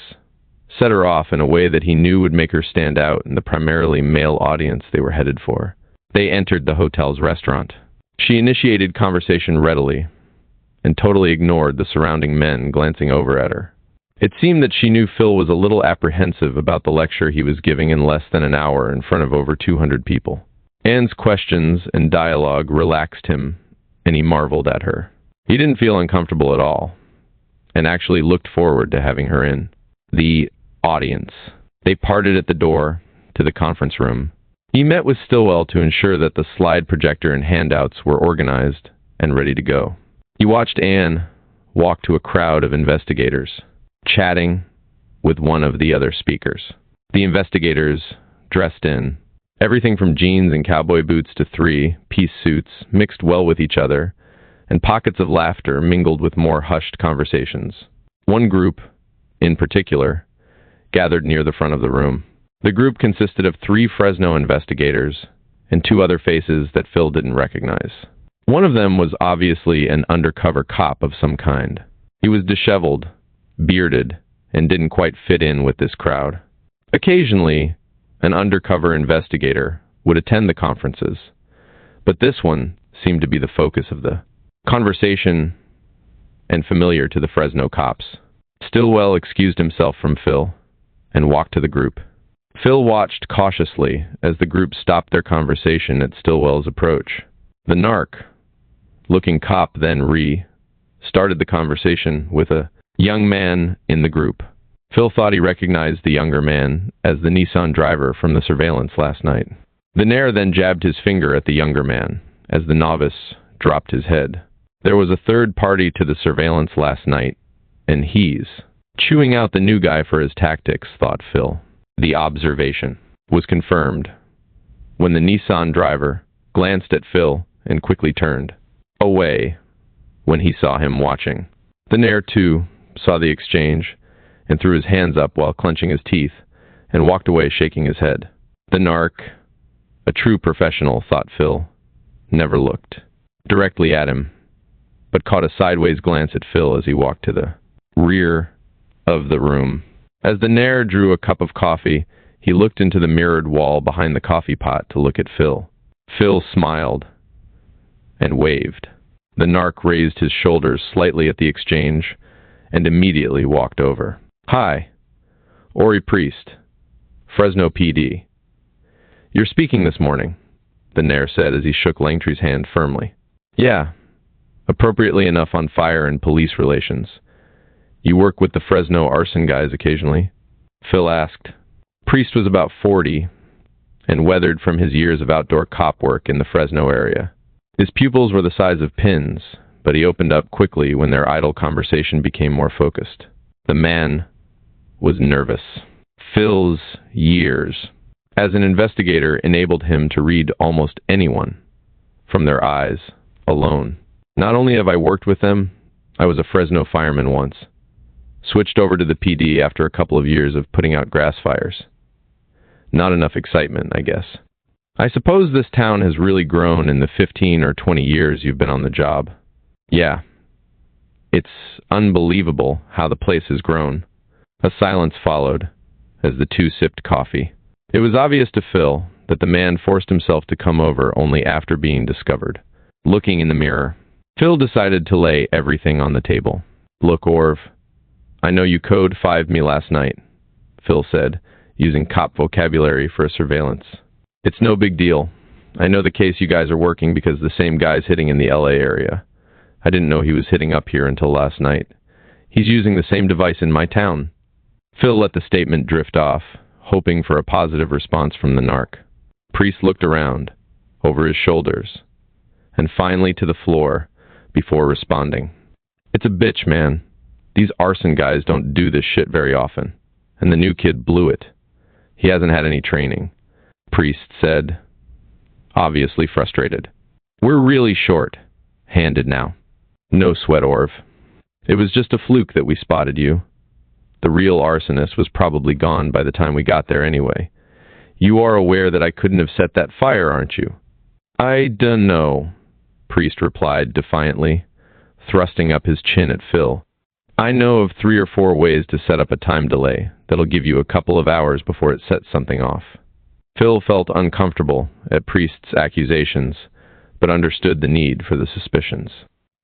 set her off in a way that he knew would make her stand out in the primarily male audience they were headed for. They entered the hotel's restaurant. She initiated conversation readily, and totally ignored the surrounding men glancing over at her. It seemed that she knew Phil was a little apprehensive about the lecture he was giving in less than an hour in front of over 200 people. Anne's questions and dialogue relaxed him, and he marveled at her. He didn't feel uncomfortable at all, and actually looked forward to having her in. The audience. They parted at the door to the conference room. He met with Stillwell to ensure that the slide projector and handouts were organized and ready to go. He watched Anne walk to a crowd of investigators, chatting with one of the other speakers. The investigators, dressed in everything from jeans and cowboy boots to three-piece suits, mixed well with each other, and pockets of laughter mingled with more hushed conversations. One group, in particular, gathered near the front of the room. The group consisted of 3 Fresno investigators and 2 other faces that Phil didn't recognize. One of them was obviously an undercover cop of some kind. He was disheveled, bearded, and didn't quite fit in with this crowd. Occasionally, an undercover investigator would attend the conferences, but this one seemed to be the focus of the conversation and familiar to the Fresno cops. Stillwell excused himself from Phil and walked to the group. Phil watched cautiously as the group stopped their conversation at Stillwell's approach. The narc-looking cop then started the conversation with a young man in the group. Phil thought he recognized the younger man as the Nissan driver from the surveillance last night. The Nair then jabbed his finger at the younger man as the novice dropped his head. There was a third party to the surveillance last night, and he's chewing out the new guy for his tactics, thought Phil. The observation was confirmed when the Nissan driver glanced at Phil and quickly turned away when he saw him watching. The Nair, too, saw the exchange and threw his hands up while clenching his teeth and walked away shaking his head. The narc, a true professional, thought Phil, never looked directly at him, but caught a sideways glance at Phil as he walked to the rear of the room. As the Nair drew a cup of coffee, he looked into the mirrored wall behind the coffee pot to look at Phil. Phil smiled and waved. The narc raised his shoulders slightly at the exchange and immediately walked over. "Hi, Ori Priest, Fresno PD. You're speaking this morning," the Nair said as he shook Langtry's hand firmly. "Yeah, appropriately enough on fire and police relations. You work with the Fresno arson guys occasionally?" Phil asked. Priest was about 40 and weathered from his years of outdoor cop work in the Fresno area. His pupils were the size of pins, but he opened up quickly when their idle conversation became more focused. The man was nervous. Phil's years as an investigator enabled him to read almost anyone from their eyes alone. "Not only have I worked with them, I was a Fresno fireman once. Switched over to the PD after a couple of years of putting out grass fires. Not enough excitement, I guess. I suppose this town has really grown in the 15 or 20 years you've been on the job." "Yeah. It's unbelievable how the place has grown." A silence followed as the two sipped coffee. It was obvious to Phil that the man forced himself to come over only after being discovered. Looking in the mirror, Phil decided to lay everything on the table. "Look, Orv, I know you code 5'd me last night," Phil said, using cop vocabulary for a surveillance. "It's no big deal. I know the case you guys are working because the same guy's hitting in the LA area. I didn't know he was hitting up here until last night. He's using the same device in my town." Phil let the statement drift off, hoping for a positive response from the narc. Priest looked around, over his shoulders, and finally to the floor before responding. "It's a bitch, man. These arson guys don't do this shit very often, and the new kid blew it. He hasn't had any training," Priest said, obviously frustrated. "We're really short-handed now." "No sweat, Orv. It was just a fluke that we spotted you. The real arsonist was probably gone by the time we got there anyway. You are aware that I couldn't have set that fire, aren't you?" "I dunno," Priest replied defiantly, thrusting up his chin at Phil. "I know of 3 or 4 ways to set up a time delay that'll give you a couple of hours before it sets something off." Phil felt uncomfortable at Priest's accusations, but understood the need for the suspicions.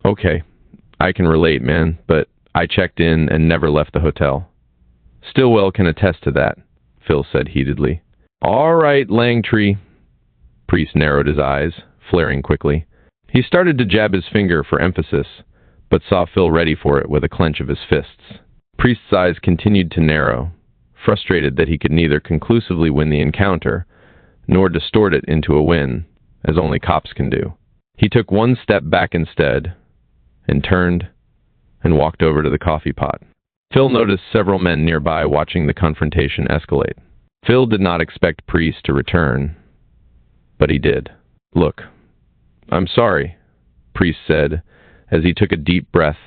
"Okay, I can relate, man, but I checked in and never left the hotel." "Stillwell can attest to that," Phil said heatedly. "All right, Langtry." Priest narrowed his eyes, flaring quickly. He started to jab his finger for emphasis, but saw Phil ready for it with a clench of his fists. Priest's eyes continued to narrow, frustrated that he could neither conclusively win the encounter, nor distort it into a win, as only cops can do. He took one step back instead, and turned and walked over to the coffee pot. Phil noticed several men nearby watching the confrontation escalate. Phil did not expect Priest to return, but he did. "Look, I'm sorry," Priest said, as he took a deep breath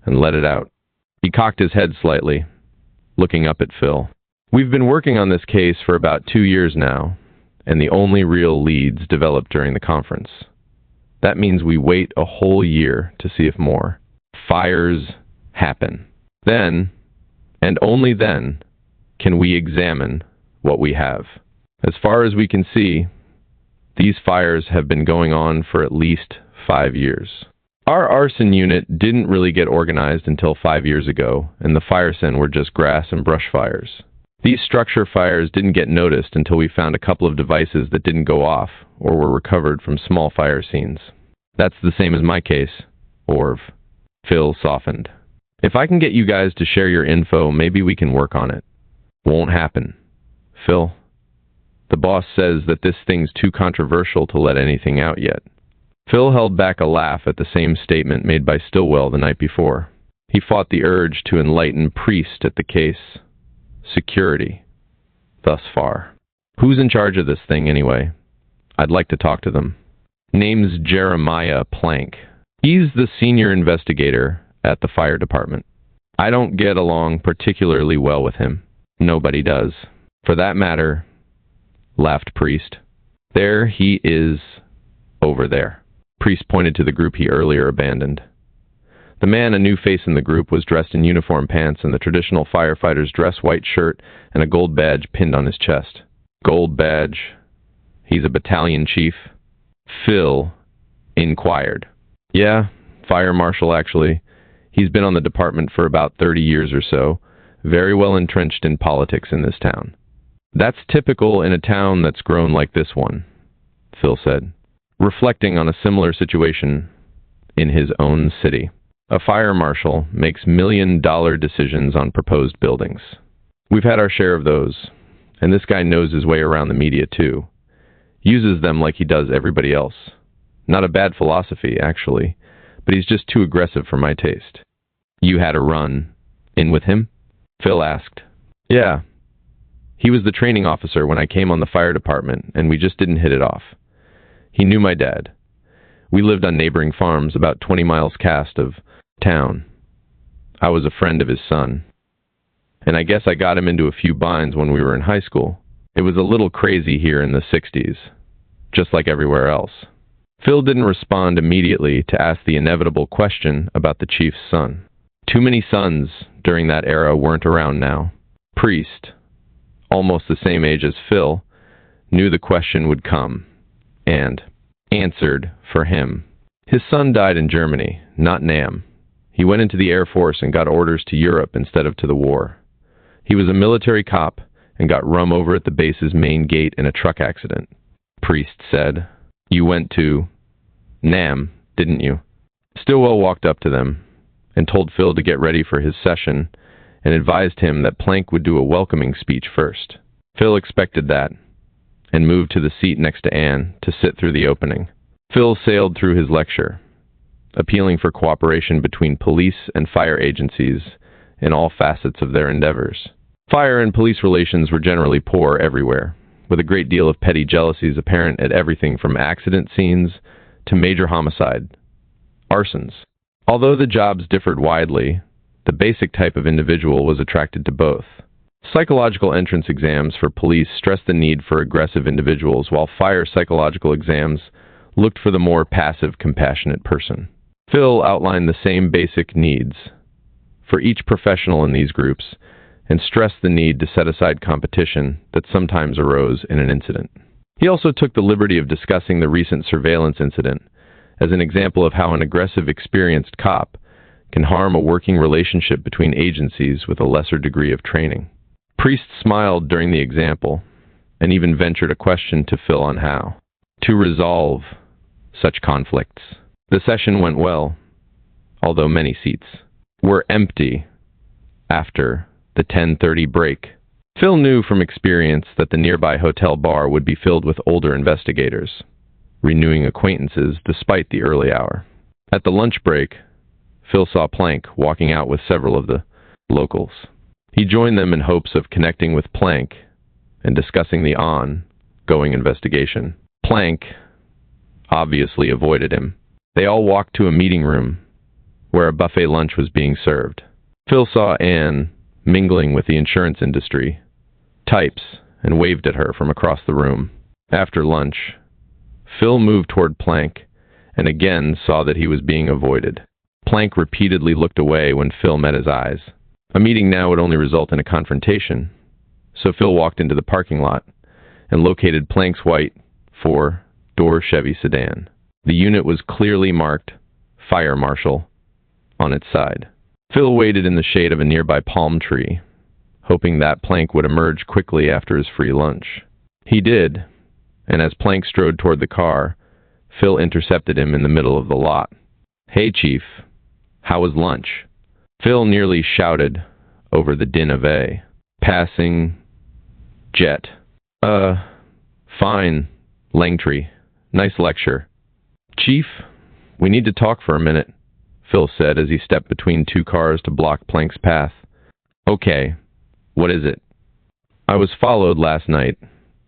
and let it out. He cocked his head slightly, looking up at Phil. "We've been working on this case for about 2 years now, and the only real leads developed during the conference. That means we wait a whole year to see if more fires happen. Then, and only then, can we examine what we have. As far as we can see, these fires have been going on for at least 5 years. Our arson unit didn't really get organized until 5 years ago, and the fire scene were just grass and brush fires. These structure fires didn't get noticed until we found a couple of devices that didn't go off or were recovered from small fire scenes. That's the same as my case, Orv." Phil softened. "If I can get you guys to share your info, maybe we can work on it." "Won't happen, Phil. The boss says that this thing's too controversial to let anything out yet." Phil held back a laugh at the same statement made by Stillwell the night before. He fought the urge to enlighten Priest at the case. Security. Thus far. "Who's in charge of this thing anyway? I'd like to talk to them." "Name's Jeremiah Plank. He's the senior investigator at the fire department. I don't get along particularly well with him. Nobody does. For that matter, laughed Priest. There he is, over there. Priest pointed to the group he earlier abandoned. The man, a new face in the group, was dressed in uniform pants and the traditional firefighter's dress white shirt and a gold badge pinned on his chest. Gold badge. He's a battalion chief. Phil inquired. Yeah, fire marshal actually. He's been on the department for about 30 years or so, very well entrenched in politics in this town. That's typical in a town that's grown like this one, Phil said, reflecting on a similar situation in his own city. A fire marshal makes million-dollar decisions on proposed buildings. We've had our share of those, and this guy knows his way around the media too. Uses them like he does everybody else. Not a bad philosophy, actually, but he's just too aggressive for my taste. You had a run in with him? Phil asked. Yeah. He was the training officer when I came on the fire department, and we just didn't hit it off. He knew my dad. We lived on neighboring farms about 20 miles cast of town. I was a friend of his son. And I guess I got him into a few binds when we were in high school. It was a little crazy here in the 60s, just like everywhere else. Phil didn't respond immediately to ask the inevitable question about the chief's son. Too many sons during that era weren't around now. Priest, almost the same age as Phil, knew the question would come, and answered for him. His son died in Germany, not Nam. He went into the Air Force and got orders to Europe instead of to the war. He was a military cop and got run over at the base's main gate in a truck accident. Priest said, You went to Nam, didn't you? Stillwell walked up to them and told Phil to get ready for his session and advised him that Plank would do a welcoming speech first. Phil expected that and moved to the seat next to Anne to sit through the opening. Phil sailed through his lecture, appealing for cooperation between police and fire agencies in all facets of their endeavors. Fire and police relations were generally poor everywhere, with a great deal of petty jealousies apparent at everything from accident scenes to major homicide, arsons. Although the jobs differed widely, the basic type of individual was attracted to both. Psychological entrance exams for police stressed the need for aggressive individuals, while fire psychological exams looked for the more passive, compassionate person. Phil outlined the same basic needs for each professional in these groups and stressed the need to set aside competition that sometimes arose in an incident. He also took the liberty of discussing the recent surveillance incident as an example of how an aggressive, experienced cop can harm a working relationship between agencies with a lesser degree of training. Priest smiled during the example and even ventured a question to Phil on how to resolve such conflicts. The session went well, although many seats were empty after the 10:30 break. Phil knew from experience that the nearby hotel bar would be filled with older investigators, renewing acquaintances despite the early hour. At the lunch break, Phil saw Plank walking out with several of the locals. He joined them in hopes of connecting with Plank and discussing the ongoing investigation. Plank obviously avoided him. They all walked to a meeting room where a buffet lunch was being served. Phil saw Anne mingling with the insurance industry types and waved at her from across the room. After lunch, Phil moved toward Plank and again saw that he was being avoided. Plank repeatedly looked away when Phil met his eyes. A meeting now would only result in a confrontation, so Phil walked into the parking lot and located Plank's white four-door Chevy sedan. The unit was clearly marked Fire Marshal on its side. Phil waited in the shade of a nearby palm tree, hoping that Plank would emerge quickly after his free lunch. He did, and as Plank strode toward the car, Phil intercepted him in the middle of the lot. Hey, Chief, how was lunch? Phil nearly shouted over the din of a passing jet. Fine, Langtree. Nice lecture. Chief, we need to talk for a minute, Phil said as he stepped between two cars to block Plank's path. Okay, what is it? I was followed last night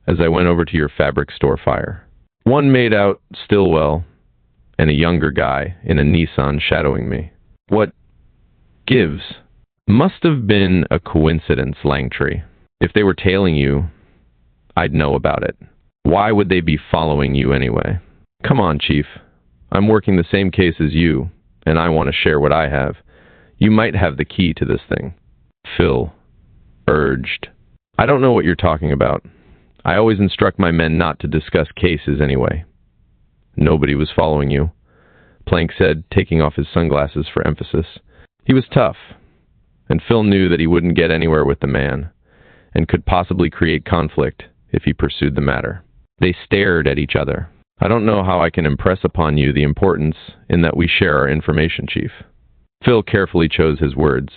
as I went over to your fabric store fire. One made out Stillwell and a younger guy in a Nissan shadowing me. What gives? Must have been a coincidence, Langtree. If they were tailing you, I'd know about it. Why would they be following you anyway? Come on, Chief. I'm working the same case as you, and I want to share what I have. You might have the key to this thing. Phil urged. I don't know what you're talking about. I always instruct my men not to discuss cases anyway. Nobody was following you, Plank said, taking off his sunglasses for emphasis. He was tough, and Phil knew that he wouldn't get anywhere with the man, and could possibly create conflict if he pursued the matter. They stared at each other. I don't know how I can impress upon you the importance in that we share our information, Chief. Phil carefully chose his words,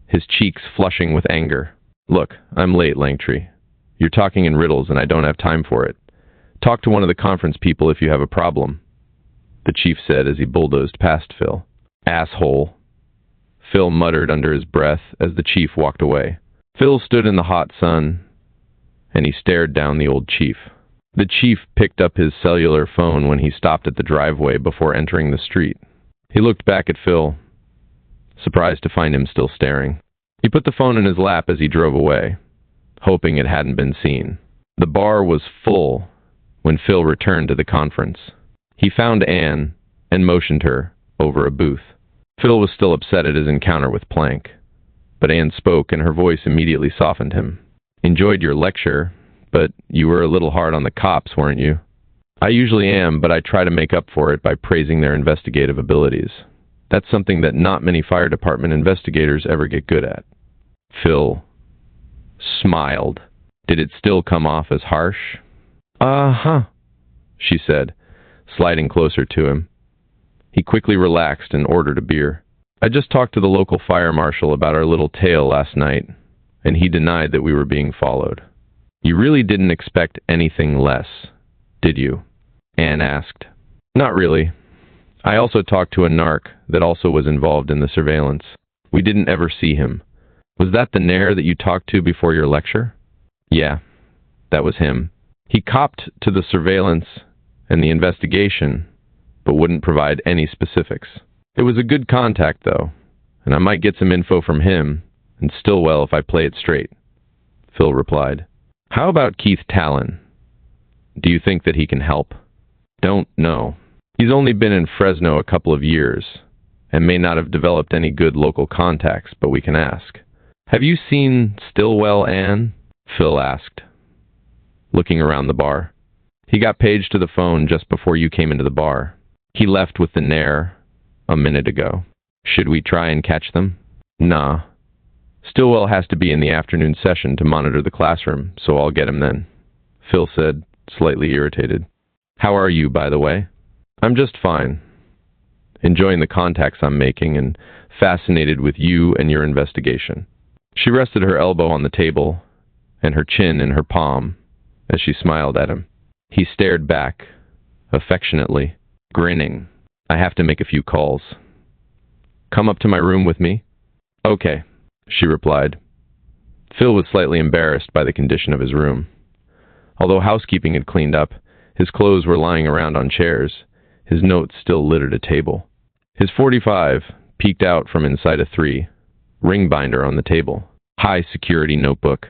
his cheeks flushing with anger. Look, I'm late, Langtree. You're talking in riddles and I don't have time for it. Talk to one of the conference people if you have a problem, the chief said as he bulldozed past Phil. Asshole, Phil muttered under his breath as the chief walked away. Phil stood in the hot sun and he stared down the old chief. The chief picked up his cellular phone when he stopped at the driveway before entering the street. He looked back at Phil, surprised to find him still staring. He put the phone in his lap as he drove away, hoping it hadn't been seen. The bar was full when Phil returned to the conference. He found Anne and motioned her over a booth. Phil was still upset at his encounter with Plank, but Anne spoke and her voice immediately softened him. Enjoyed your lecture, but you were a little hard on the cops, weren't you? I usually am, but I try to make up for it by praising their investigative abilities. That's something that not many fire department investigators ever get good at. Phil smiled. Did it still come off as harsh? Uh-huh, she said, sliding closer to him. He quickly relaxed and ordered a beer. I just talked to the local fire marshal about our little tale last night, and he denied that we were being followed. You really didn't expect anything less, did you? Anne asked. Not really. I also talked to a narc that also was involved in the surveillance. We didn't ever see him. Was that the Nair that you talked to before your lecture? Yeah, that was him. He copped to the surveillance and the investigation, but wouldn't provide any specifics. It was a good contact, though, and I might get some info from him, and Stillwell if I play it straight, Phil replied. How about Keith Talon? Do you think that he can help? Don't know. He's only been in Fresno a couple of years, and may not have developed any good local contacts, but we can ask. Have you seen Stillwell, Anne? Phil asked, looking around the bar. He got Paige to the phone just before you came into the bar. He left with the Nair a minute ago. Should we try and catch them? Nah. Stillwell has to be in the afternoon session to monitor the classroom, so I'll get him then, Phil said, slightly irritated. How are you, by the way? I'm just fine. Enjoying the contacts I'm making and fascinated with you and your investigation. She rested her elbow on the table and her chin in her palm as she smiled at him. He stared back, affectionately, grinning. I have to make a few calls. Come up to my room with me? Okay, she replied. Phil was slightly embarrassed by the condition of his room. Although housekeeping had cleaned up, his clothes were lying around on chairs, his notes still littered a table. His .45 peeked out from inside a .3 ring binder on the table. High security notebook,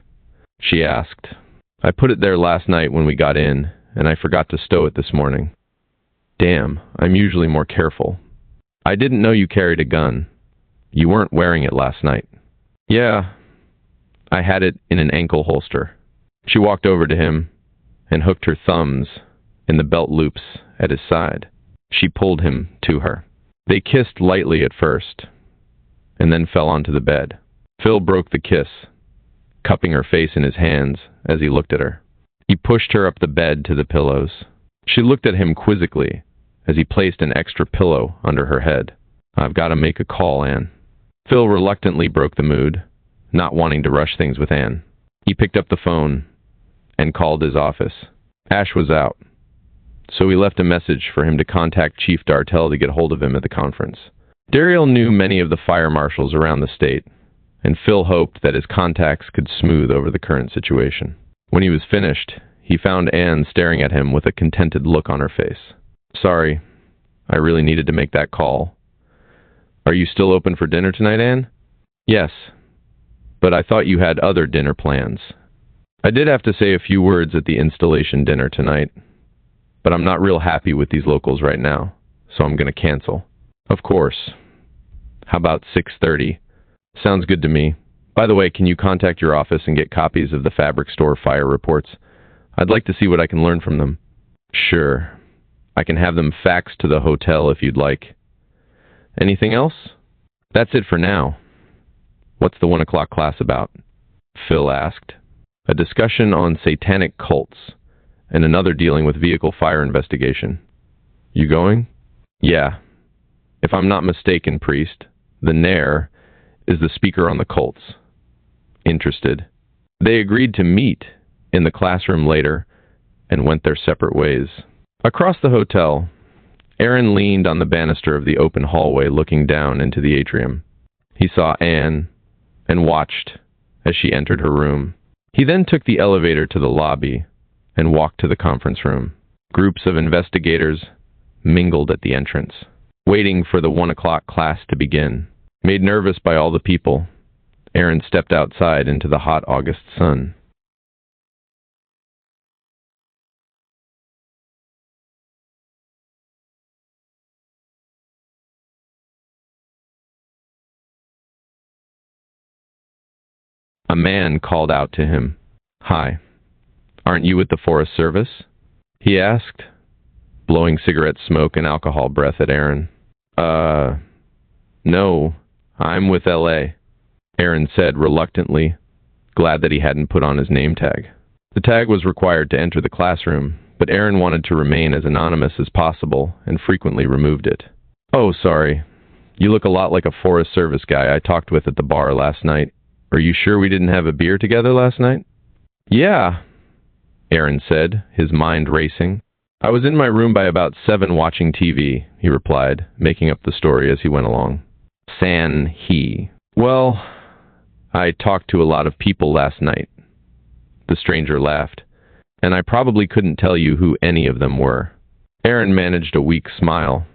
she asked. I put it there last night when we got in, and I forgot to stow it this morning. Damn, I'm usually more careful. I didn't know you carried a gun. You weren't wearing it last night. Yeah, I had it in an ankle holster. She walked over to him and hooked her thumbs in the belt loops at his side. She pulled him to her. They kissed lightly at first, and then fell onto the bed. Phil broke the kiss, cupping her face in his hands as he looked at her. He pushed her up the bed to the pillows. She looked at him quizzically as he placed an extra pillow under her head. I've got to make a call, Anne. Phil reluctantly broke the mood, not wanting to rush things with Anne. He picked up the phone and called his office. Ash was out, so he left a message for him to contact Chief Dartell to get hold of him at the conference. Daryl knew many of the fire marshals around the state, and Phil hoped that his contacts could smooth over the current situation. When he was finished, he found Anne staring at him with a contented look on her face. Sorry, I really needed to make that call. Are you still open for dinner tonight, Anne? Yes. but I thought you had other dinner plans. I did have to say a few words at the installation dinner tonight, but I'm not real happy with these locals right now, so I'm going to cancel. Of course. How about 6:30? Sounds good to me. By the way, can you contact your office and get copies of the fabric store fire reports? I'd like to see what I can learn from them. Sure. I can have them faxed to the hotel if you'd like. Anything else? That's it for now. What's the 1 o'clock class about? Phil asked. A discussion on satanic cults and another dealing with vehicle fire investigation. You going? Yeah. If I'm not mistaken, priest, the Nair is the speaker on the cults. Interested. They agreed to meet in the classroom later and went their separate ways. Across the hotel, Aaron leaned on the banister of the open hallway looking down into the atrium. He saw Anne and watched as she entered her room. He then took the elevator to the lobby and walked to the conference room. Groups of investigators mingled at the entrance, waiting for the 1 o'clock class to begin. Made nervous by all the people, Aaron stepped outside into the hot August sun. A man called out to him. Hi, aren't you with the Forest Service? He asked, blowing cigarette smoke and alcohol breath at Aaron. No, I'm with L.A., Aaron said reluctantly, glad that he hadn't put on his name tag. The tag was required to enter the classroom, but Aaron wanted to remain as anonymous as possible and frequently removed it. Oh, sorry. You look a lot like a Forest Service guy I talked with at the bar last night. Are you sure we didn't have a beer together last night? Yeah, Aaron said, his mind racing. I was in my room by about 7 watching TV, he replied, making up the story as he went along. He. Well, I talked to a lot of people last night. The stranger laughed, and I probably couldn't tell you who any of them were. Aaron managed a weak smile,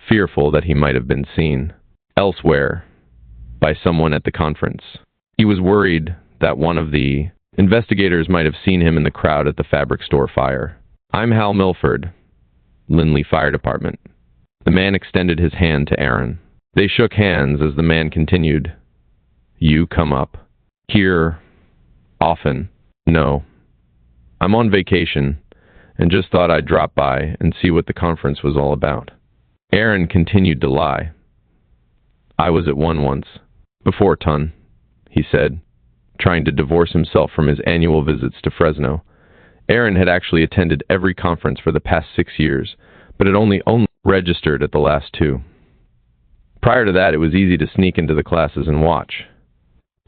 fearful that he might have been seen elsewhere by someone at the conference. He was worried that one of the investigators might have seen him in the crowd at the fabric store fire. I'm Hal Milford, Lindley Fire Department. The man extended his hand to Aaron. They shook hands as the man continued. You come up here often? No. I'm on vacation and just thought I'd drop by and see what the conference was all about. Aaron continued to lie. I was at one once. Before ton, he said, trying to divorce himself from his annual visits to Fresno. Aaron had actually attended every conference for the past 6 years, but had only registered at the last 2. Prior to that, it was easy to sneak into the classes and watch.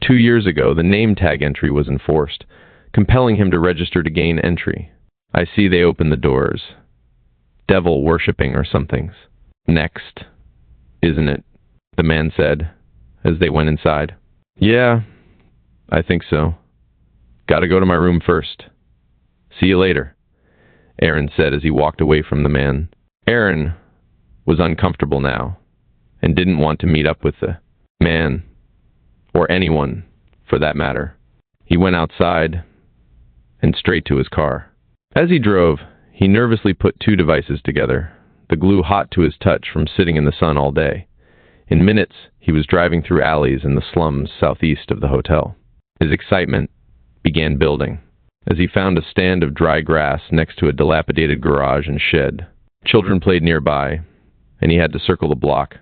2 years ago, the name tag entry was enforced, compelling him to register to gain entry. I see they opened the doors. Devil worshipping or something. Next, isn't it? The man said, as they went inside. Yeah, I think so. Gotta go to my room first. See you later, Aaron said as he walked away from the man. Aaron was uncomfortable now and didn't want to meet up with the man, or anyone for that matter. He went outside and straight to his car. As he drove, he nervously put 2 devices together, the glue hot to his touch from sitting in the sun all day. In minutes, he was driving through alleys in the slums southeast of the hotel. His excitement began building as he found a stand of dry grass next to a dilapidated garage and shed. Children played nearby, and he had to circle the block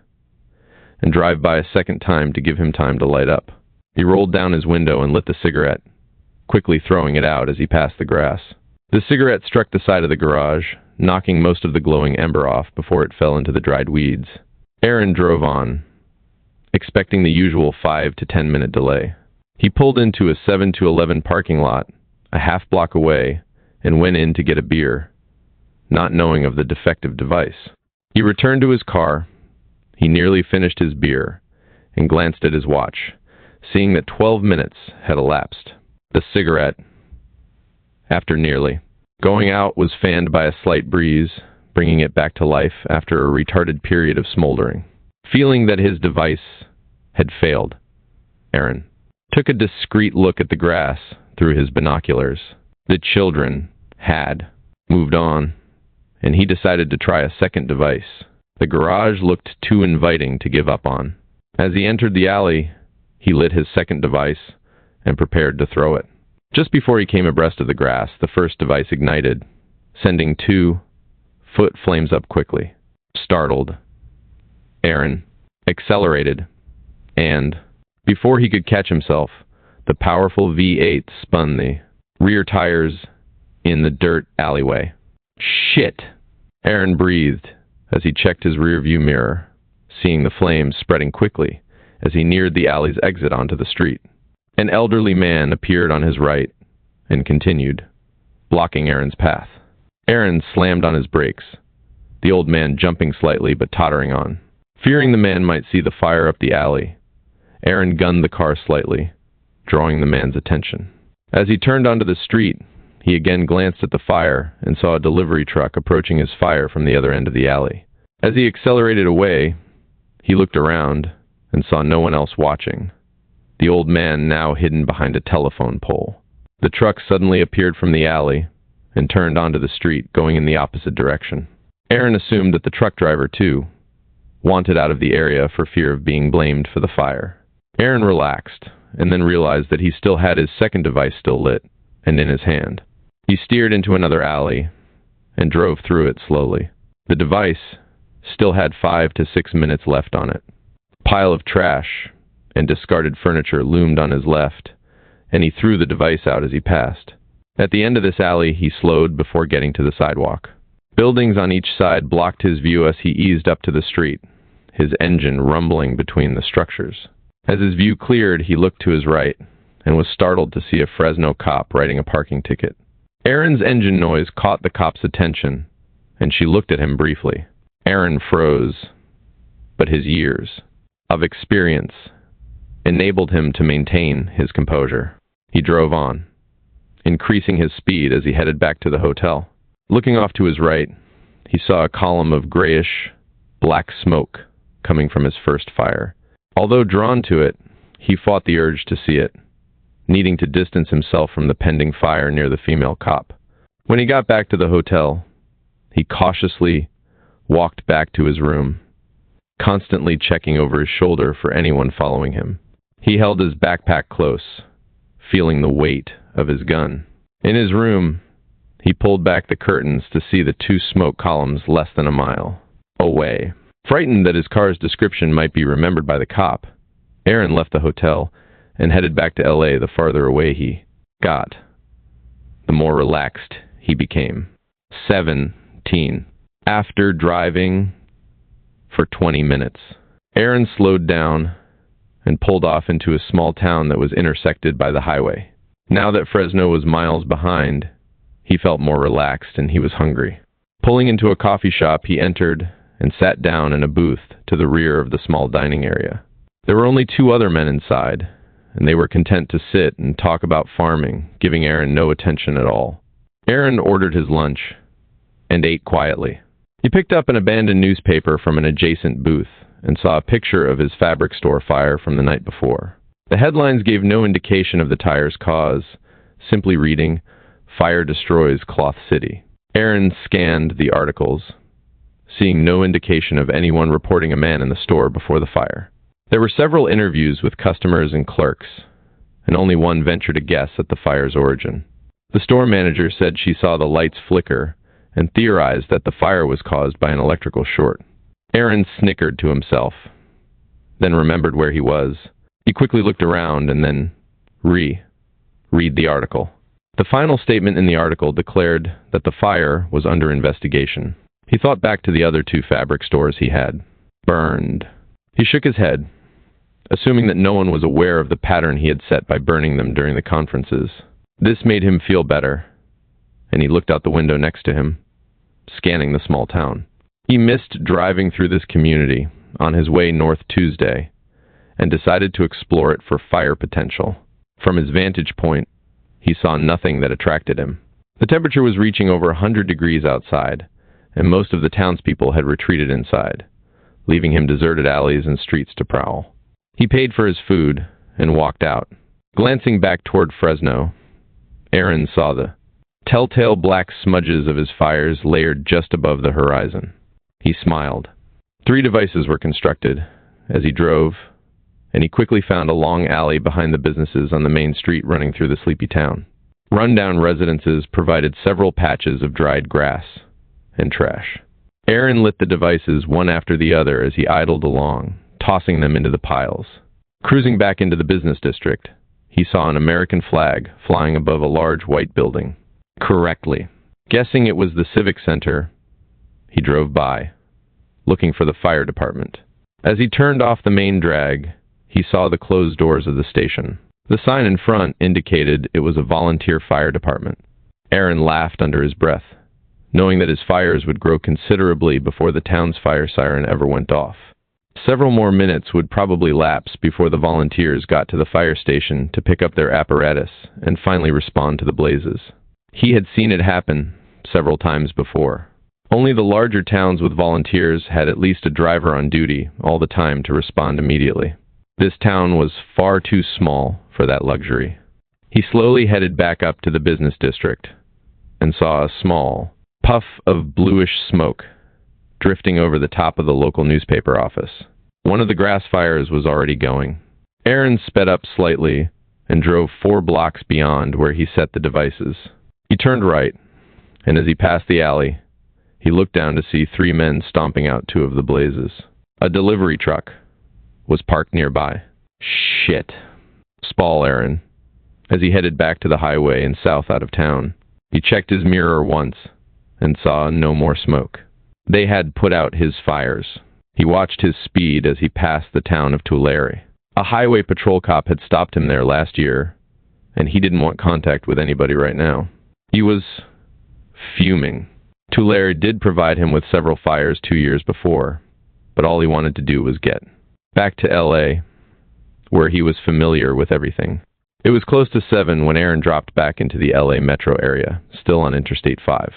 and drive by a second time to give him time to light up. He rolled down his window and lit the cigarette, quickly throwing it out as he passed the grass. The cigarette struck the side of the garage, knocking most of the glowing ember off before it fell into the dried weeds. Aaron drove on, expecting the usual 5 to 10 minute delay. He pulled into a 7 to 11 parking lot a half block away and went in to get a beer, not knowing of the defective device. He returned to his car. He nearly finished his beer and glanced at his watch, seeing that 12 minutes had elapsed. The cigarette, after nearly going out, was fanned by a slight breeze, bringing it back to life after a retarded period of smoldering. Feeling that his device had failed, Aaron took a discreet look at the grass through his binoculars. The children had moved on, and he decided to try a second device. The garage looked too inviting to give up on. As he entered the alley, he lit his second device and prepared to throw it. Just before he came abreast of the grass, the first device ignited, sending 2-foot flames up quickly. Startled, Aaron accelerated, and, before he could catch himself, the powerful V8 spun the rear tires in the dirt alleyway. Shit! Aaron breathed as he checked his rearview mirror, seeing the flames spreading quickly as he neared the alley's exit onto the street. An elderly man appeared on his right and continued, blocking Aaron's path. Aaron slammed on his brakes, the old man jumping slightly but tottering on. Fearing the man might see the fire up the alley, Aaron gunned the car slightly, drawing the man's attention. As he turned onto the street, he again glanced at the fire and saw a delivery truck approaching his fire from the other end of the alley. As he accelerated away, he looked around and saw no one else watching, the old man now hidden behind a telephone pole. The truck suddenly appeared from the alley and turned onto the street, going in the opposite direction. Aaron assumed that the truck driver, too, wanted out of the area for fear of being blamed for the fire. Aaron relaxed and then realized that he still had his second device still lit and in his hand. He steered into another alley and drove through it slowly. The device still had 5 to 6 minutes left on it. A pile of trash and discarded furniture loomed on his left, and he threw the device out as he passed. At the end of this alley, he slowed before getting to the sidewalk. Buildings on each side blocked his view as he eased up to the street, his engine rumbling between the structures. As his view cleared, he looked to his right and was startled to see a Fresno cop writing a parking ticket. Aaron's engine noise caught the cop's attention, and she looked at him briefly. Aaron froze, but his years of experience enabled him to maintain his composure. He drove on, increasing his speed as he headed back to the hotel. Looking off to his right, he saw a column of grayish, black smoke coming from his first fire. Although drawn to it, he fought the urge to see it, needing to distance himself from the pending fire near the female cop. When he got back to the hotel, he cautiously walked back to his room, constantly checking over his shoulder for anyone following him. He held his backpack close, feeling the weight of his gun. In his room, he pulled back the curtains to see the 2 smoke columns less than a mile away. Frightened that his car's description might be remembered by the cop, Aaron left the hotel and headed back to L.A. The farther away he got, the more relaxed he became. 17. After driving for 20 minutes, Aaron slowed down and pulled off into a small town that was intersected by the highway. Now that Fresno was miles behind, he felt more relaxed and he was hungry. Pulling into a coffee shop, he entered and sat down in a booth to the rear of the small dining area. There were only 2 other men inside, and they were content to sit and talk about farming, giving Aaron no attention at all. Aaron ordered his lunch and ate quietly. He picked up an abandoned newspaper from an adjacent booth and saw a picture of his fabric store fire from the night before. The headlines gave no indication of the tire's cause, simply reading, "Fire Destroys Cloth City." Aaron scanned the articles, seeing no indication of anyone reporting a man in the store before the fire. There were several interviews with customers and clerks, and only one ventured a guess at the fire's origin. The store manager said she saw the lights flicker and theorized that the fire was caused by an electrical short. Aaron snickered to himself, then remembered where he was. He quickly looked around and then read the article. The final statement in the article declared that the fire was under investigation. He thought back to the other 2 fabric stores he had burned. He shook his head, assuming that no one was aware of the pattern he had set by burning them during the conferences. This made him feel better, and he looked out the window next to him, scanning the small town. He missed driving through this community on his way north Tuesday and decided to explore it for fire potential. From his vantage point, he saw nothing that attracted him. The temperature was reaching over 100 degrees outside, and most of the townspeople had retreated inside, leaving him deserted alleys and streets to prowl. He paid for his food and walked out, Glancing back toward Fresno, Aaron saw the telltale black smudges of his fires layered just above the horizon. He smiled. 3 devices were constructed as he drove, and he quickly found a long alley behind the businesses on the main street running through the sleepy town. Rundown residences provided several patches of dried grass and trash. Aaron lit the devices one after the other as he idled along, tossing them into the piles. Cruising back into the business district, he saw an American flag flying above a large white building. Correctly guessing it was the Civic Center, he drove by, looking for the fire department. As he turned off the main drag, he saw the closed doors of the station. The sign in front indicated it was a volunteer fire department. Aaron laughed under his breath, knowing that his fires would grow considerably before the town's fire siren ever went off. Several more minutes would probably lapse before the volunteers got to the fire station to pick up their apparatus and finally respond to the blazes. He had seen it happen several times before. Only the larger towns with volunteers had at least a driver on duty all the time to respond immediately. This town was far too small for that luxury. He slowly headed back up to the business district and saw a small puff of bluish smoke drifting over the top of the local newspaper office. One of the grass fires was already going. Aaron sped up slightly and drove 4 blocks beyond where he set the devices. He turned right, and as he passed the alley, he looked down to see 3 men stomping out 2 of the blazes. A delivery truck was parked nearby. Shit, spall Aaron, as he headed back to the highway and south out of town. He checked his mirror once and saw no more smoke. They had put out his fires. He watched his speed as he passed the town of Tulare. A highway patrol cop had stopped him there last year, and he didn't want contact with anybody right now. He was fuming. Tulare did provide him with several fires 2 years before, but all he wanted to do was get back to L.A., where he was familiar with everything. It was close to 7 when Aaron dropped back into the L.A. metro area, still on Interstate 5.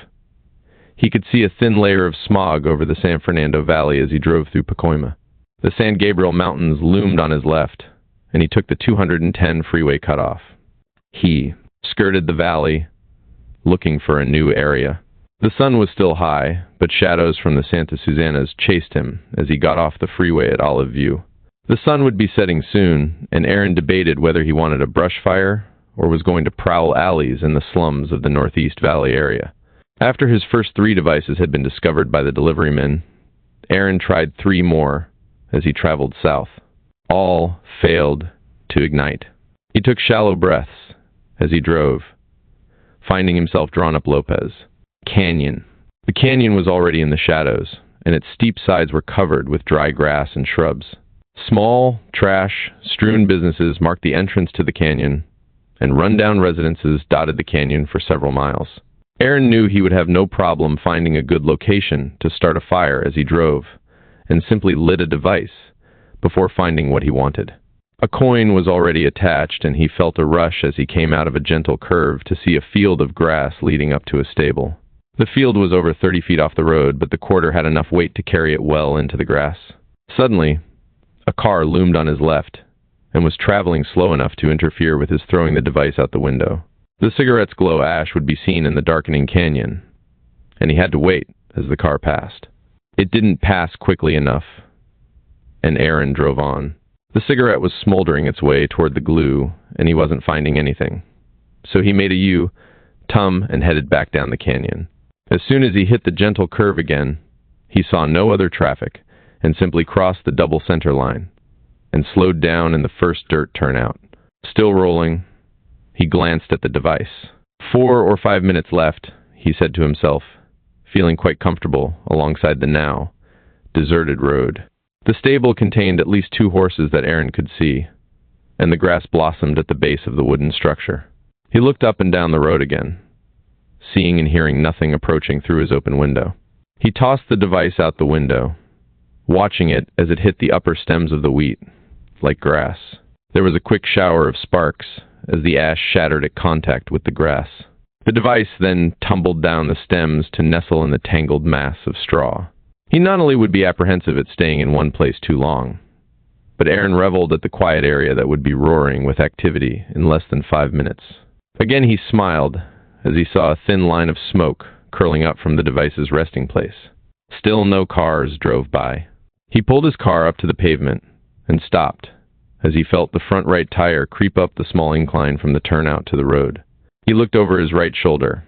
He could see a thin layer of smog over the San Fernando Valley as he drove through Pacoima. The San Gabriel Mountains loomed on his left, and he took the 210 freeway cutoff. He skirted the valley, looking for a new area. The sun was still high, but shadows from the Santa Susanas chased him as he got off the freeway at Olive View. The sun would be setting soon, and Aaron debated whether he wanted a brush fire or was going to prowl alleys in the slums of the Northeast Valley area. After his first 3 devices had been discovered by the deliverymen, Aaron tried 3 more as he traveled south. All failed to ignite. He took shallow breaths as he drove, finding himself drawn up Lopez Canyon. The canyon was already in the shadows, and its steep sides were covered with dry grass and shrubs. Small, trash-strewn businesses marked the entrance to the canyon, and rundown residences dotted the canyon for several miles. Aaron knew he would have no problem finding a good location to start a fire as he drove, and simply lit a device before finding what he wanted. A coin was already attached, and he felt a rush as he came out of a gentle curve to see a field of grass leading up to a stable. The field was over 30 feet off the road, but the quarter had enough weight to carry it well into the grass. Suddenly, a car loomed on his left and was traveling slow enough to interfere with his throwing the device out the window. The cigarette's glow ash would be seen in the darkening canyon, and he had to wait as the car passed. It didn't pass quickly enough, and Aaron drove on. The cigarette was smoldering its way toward the glue, and he wasn't finding anything. So he made a U-turn and headed back down the canyon. As soon as he hit the gentle curve again, he saw no other traffic and simply crossed the double center line and slowed down in the first dirt turnout. Still rolling, he glanced at the device. 4 or 5 minutes left, he said to himself, feeling quite comfortable alongside the now deserted road. The stable contained at least 2 horses that Aaron could see, and the grass blossomed at the base of the wooden structure. He looked up and down the road again, seeing and hearing nothing approaching through his open window. He tossed the device out the window, watching it as it hit the upper stems of the wheat, like grass. There was a quick shower of sparks as the ash shattered at contact with the grass. The device then tumbled down the stems to nestle in the tangled mass of straw. He not only would be apprehensive at staying in one place too long, but Aaron reveled at the quiet area that would be roaring with activity in less than 5 minutes. Again he smiled as he saw a thin line of smoke curling up from the device's resting place. Still no cars drove by. He pulled his car up to the pavement and stopped as he felt the front right tire creep up the small incline from the turnout to the road. He looked over his right shoulder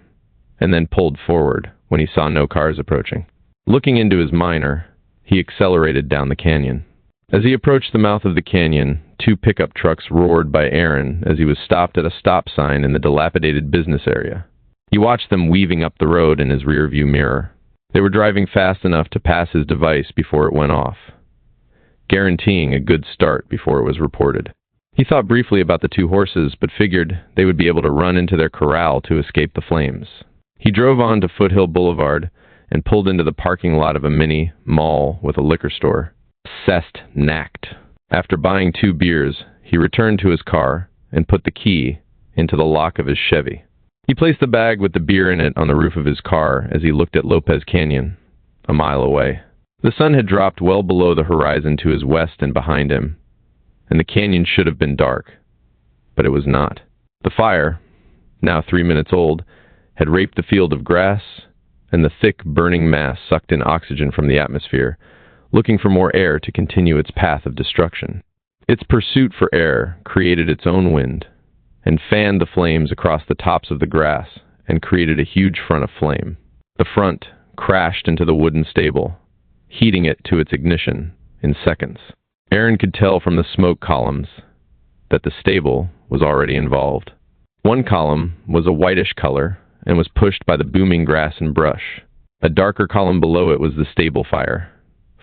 and then pulled forward when he saw no cars approaching. Looking into his Miner, he accelerated down the canyon. As he approached the mouth of the canyon, 2 pickup trucks roared by Aaron as he was stopped at a stop sign in the dilapidated business area. He watched them weaving up the road in his rearview mirror. They were driving fast enough to pass his device before it went off, guaranteeing a good start before it was reported. He thought briefly about the 2 horses, but figured they would be able to run into their corral to escape the flames. He drove on to Foothill Boulevard and pulled into the parking lot of a mini mall with a liquor store. Cest knacked. After buying 2 beers, he returned to his car and put the key into the lock of his Chevy. He placed the bag with the beer in it on the roof of his car as he looked at Lopez Canyon, a mile away. The sun had dropped well below the horizon to his west and behind him, and the canyon should have been dark, but it was not. The fire, now 3 minutes old, had raped the field of grass, and the thick, burning mass sucked in oxygen from the atmosphere, looking for more air to continue its path of destruction. Its pursuit for air created its own wind, and fanned the flames across the tops of the grass and created a huge front of flame. The front crashed into the wooden stable, heating it to its ignition in seconds. Aaron could tell from the smoke columns that the stable was already involved. One column was a whitish color and was pushed by the booming grass and brush. A darker column below it was the stable fire,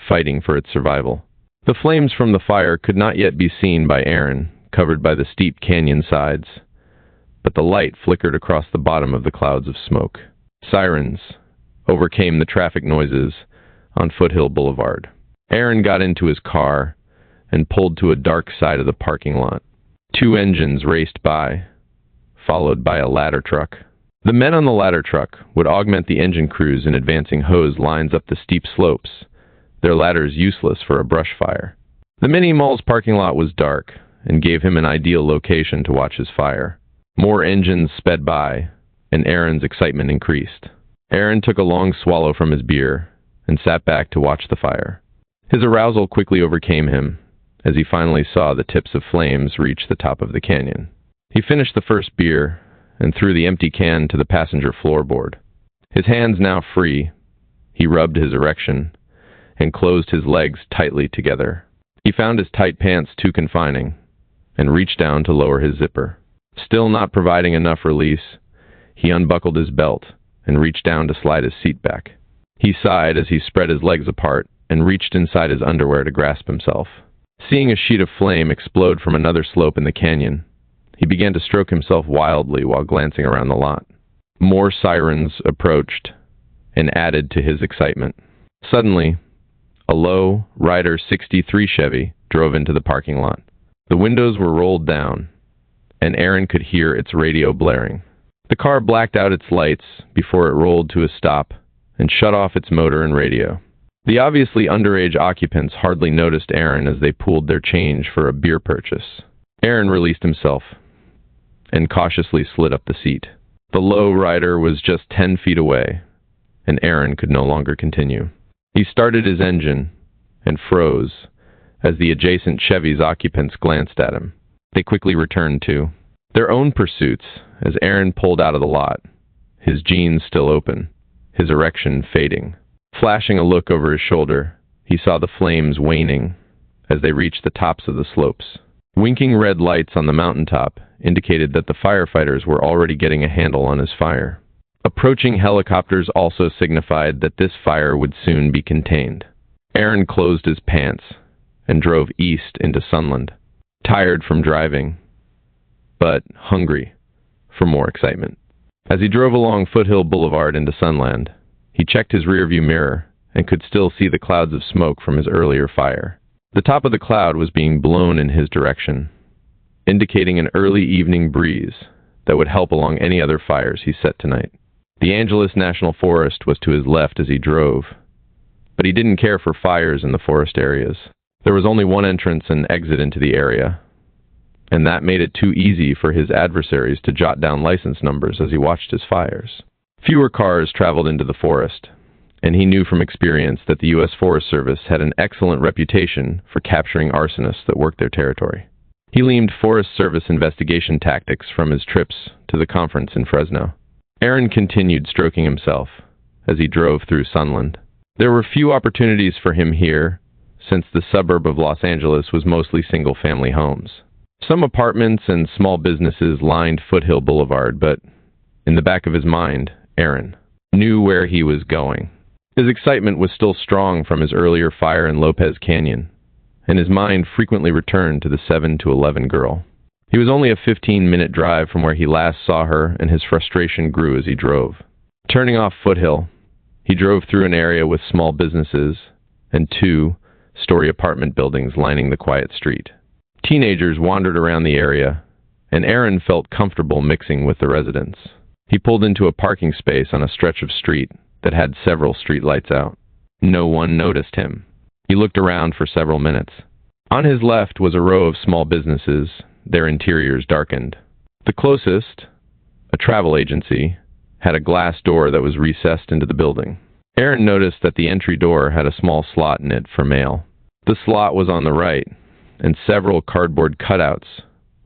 fighting for its survival. The flames from the fire could not yet be seen by Aaron, covered by the steep canyon sides, but the light flickered across the bottom of the clouds of smoke. Sirens overcame the traffic noises on Foothill Boulevard. Aaron got into his car and pulled to a dark side of the parking lot. 2 engines raced by, followed by a ladder truck. The men on the ladder truck would augment the engine crews in advancing hose lines up the steep slopes, their ladders useless for a brush fire. The mini-mall's parking lot was dark and gave him an ideal location to watch his fire. More engines sped by, and Aaron's excitement increased. Aaron took a long swallow from his beer and sat back to watch the fire. His arousal quickly overcame him as he finally saw the tips of flames reach the top of the canyon. He finished the first beer and threw the empty can to the passenger floorboard. His hands now free, he rubbed his erection and closed his legs tightly together. He found his tight pants too confining and reached down to lower his zipper. Still not providing enough release, he unbuckled his belt and reached down to slide his seat back. He sighed as he spread his legs apart and reached inside his underwear to grasp himself. Seeing a sheet of flame explode from another slope in the canyon, he began to stroke himself wildly while glancing around the lot. More sirens approached and added to his excitement. Suddenly, a low Ryder 63 Chevy drove into the parking lot. The windows were rolled down, and Aaron could hear its radio blaring. The car blacked out its lights before it rolled to a stop and shut off its motor and radio. The obviously underage occupants hardly noticed Aaron as they pooled their change for a beer purchase. Aaron released himself and cautiously slid up the seat. The low rider was just 10 feet away, and Aaron could no longer continue. He started his engine and froze as the adjacent Chevy's occupants glanced at him. They quickly returned to their own pursuits as Aaron pulled out of the lot, his jeans still open, his erection fading. Flashing a look over his shoulder, he saw the flames waning as they reached the tops of the slopes. Winking red lights on the mountaintop indicated that the firefighters were already getting a handle on his fire. Approaching helicopters also signified that this fire would soon be contained. Aaron closed his pants and drove east into Sunland, tired from driving, but hungry for more excitement. As he drove along Foothill Boulevard into Sunland, he checked his rearview mirror and could still see the clouds of smoke from his earlier fire. The top of the cloud was being blown in his direction, indicating an early evening breeze that would help along any other fires he set tonight. The Angeles National Forest was to his left as he drove, but he didn't care for fires in the forest areas. There was only one entrance and exit into the area, and that made it too easy for his adversaries to jot down license numbers as he watched his fires. Fewer cars traveled into the forest, and he knew from experience that the U.S. Forest Service had an excellent reputation for capturing arsonists that worked their territory. He leaned Forest Service investigation tactics from his trips to the conference in Fresno. Aaron continued stroking himself as he drove through Sunland. There were few opportunities for him here, since the suburb of Los Angeles was mostly single-family homes. Some apartments and small businesses lined Foothill Boulevard, but in the back of his mind, Aaron knew where he was going. His excitement was still strong from his earlier fire in Lopez Canyon, and his mind frequently returned to the 7 to 11 girl. He was only a 15-minute drive from where he last saw her, and his frustration grew as he drove. Turning off Foothill, he drove through an area with small businesses and 2-story apartment buildings lining the quiet street. Teenagers wandered around the area, and Aaron felt comfortable mixing with the residents. He pulled into a parking space on a stretch of street that had several street lights out. No one noticed him. He looked around for several minutes. On his left was a row of small businesses, their interiors darkened. The closest, a travel agency, had a glass door that was recessed into the building. Aaron noticed that the entry door had a small slot in it for mail. The slot was on the right, and several cardboard cutouts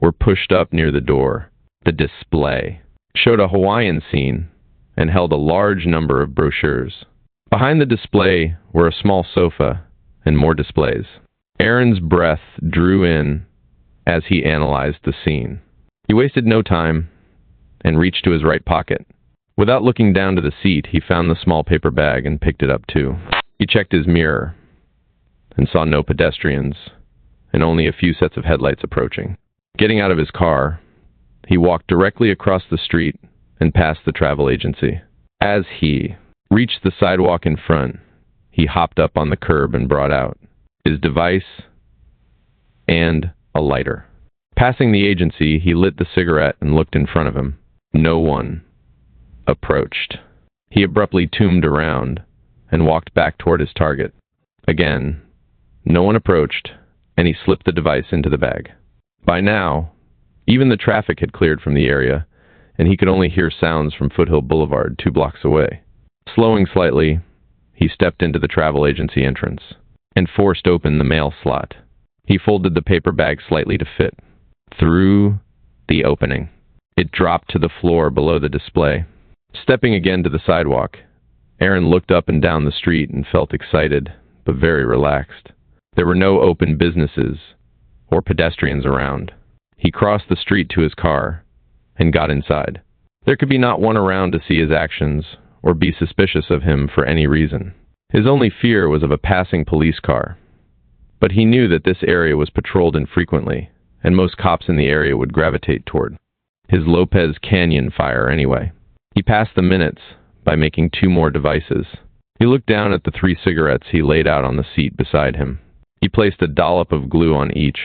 were pushed up near the door. The display showed a Hawaiian scene and held a large number of brochures. Behind the display were a small sofa and more displays. Aaron's breath drew in as he analyzed the scene. He wasted no time and reached to his right pocket. Without looking down to the seat, he found the small paper bag and picked it up too. He checked his mirror and saw no pedestrians and only a few sets of headlights approaching. Getting out of his car, he walked directly across the street and past the travel agency. As he reached the sidewalk in front, he hopped up on the curb and brought out his device and a lighter. Passing the agency, he lit the cigarette and looked in front of him. No one approached. He abruptly turned around and walked back toward his target. Again, no one approached, and he slipped the device into the bag. By now, even the traffic had cleared from the area, and he could only hear sounds from Foothill Boulevard 2 blocks away. Slowing slightly, he stepped into the travel agency entrance and forced open the mail slot. He folded the paper bag slightly to fit. Through the opening, it dropped to the floor below the display. Stepping again to the sidewalk, Aaron looked up and down the street and felt excited, but very relaxed. There were no open businesses or pedestrians around. He crossed the street to his car and got inside. There could be not one around to see his actions or be suspicious of him for any reason. His only fear was of a passing police car. But he knew that this area was patrolled infrequently, and most cops in the area would gravitate toward his Lopez Canyon fire anyway. He passed the minutes by making 2 more devices. He looked down at the 3 cigarettes he laid out on the seat beside him. He placed a dollop of glue on each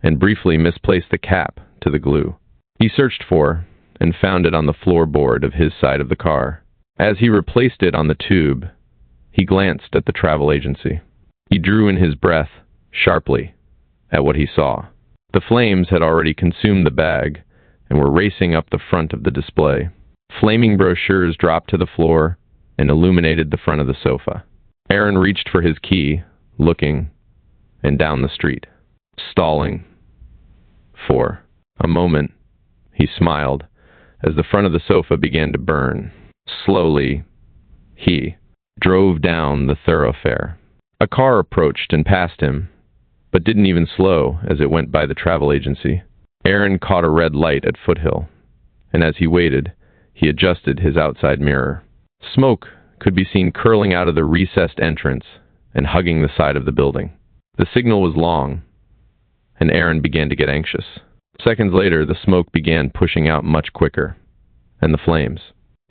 and briefly misplaced the cap to the glue. He searched for and found it on the floorboard of his side of the car. As he replaced it on the tube, he glanced at the travel agency. He drew in his breath sharply at what he saw. The flames had already consumed the bag and were racing up the front of the display. Flaming brochures dropped to the floor and illuminated the front of the sofa. Aaron reached for his key, looking, and down the street, stalling. For a moment, he smiled as the front of the sofa began to burn. Slowly, he drove down the thoroughfare. A car approached and passed him, but didn't even slow as it went by the travel agency. Aaron caught a red light at Foothill, and as he waited, he adjusted his outside mirror. Smoke could be seen curling out of the recessed entrance and hugging the side of the building. The signal was long, and Aaron began to get anxious. Seconds later, the smoke began pushing out much quicker, and the flames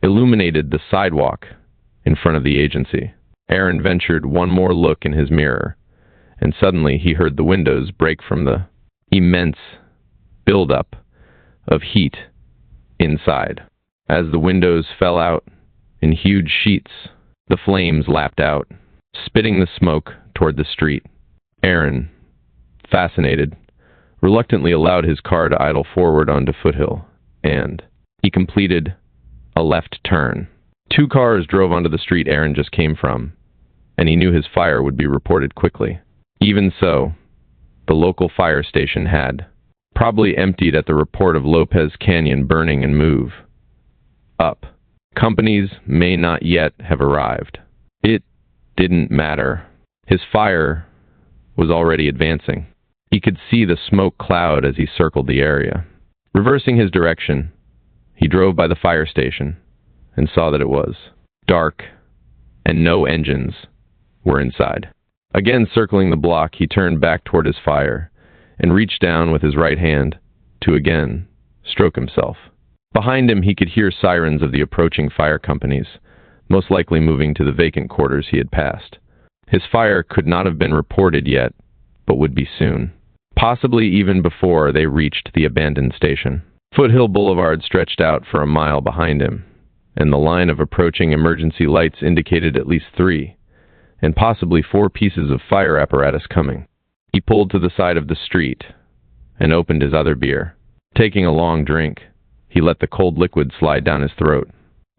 illuminated the sidewalk in front of the agency. Aaron ventured one more look in his mirror, and suddenly he heard the windows break from the immense buildup of heat inside. As the windows fell out in huge sheets, the flames lapped out, spitting the smoke toward the street. Aaron, fascinated, reluctantly allowed his car to idle forward onto Foothill, and he completed a left turn. 2 cars drove onto the street Aaron just came from, and he knew his fire would be reported quickly. Even so, the local fire station had probably emptied at the report of Lopez Canyon burning and move up. Companies may not yet have arrived. It didn't matter. His fire was already advancing. He could see the smoke cloud as he circled the area. Reversing his direction, he drove by the fire station and saw that it was dark and no engines were inside. Again circling the block, he turned back toward his fire and reached down with his right hand to again stroke himself. Behind him, he could hear sirens of the approaching fire companies, most likely moving to the vacant quarters he had passed. His fire could not have been reported yet, but would be soon, possibly even before they reached the abandoned station. Foothill Boulevard stretched out for a mile behind him, and the line of approaching emergency lights indicated at least 3, and possibly 4 pieces of fire apparatus coming. He pulled to the side of the street and opened his other beer. Taking a long drink, he let the cold liquid slide down his throat.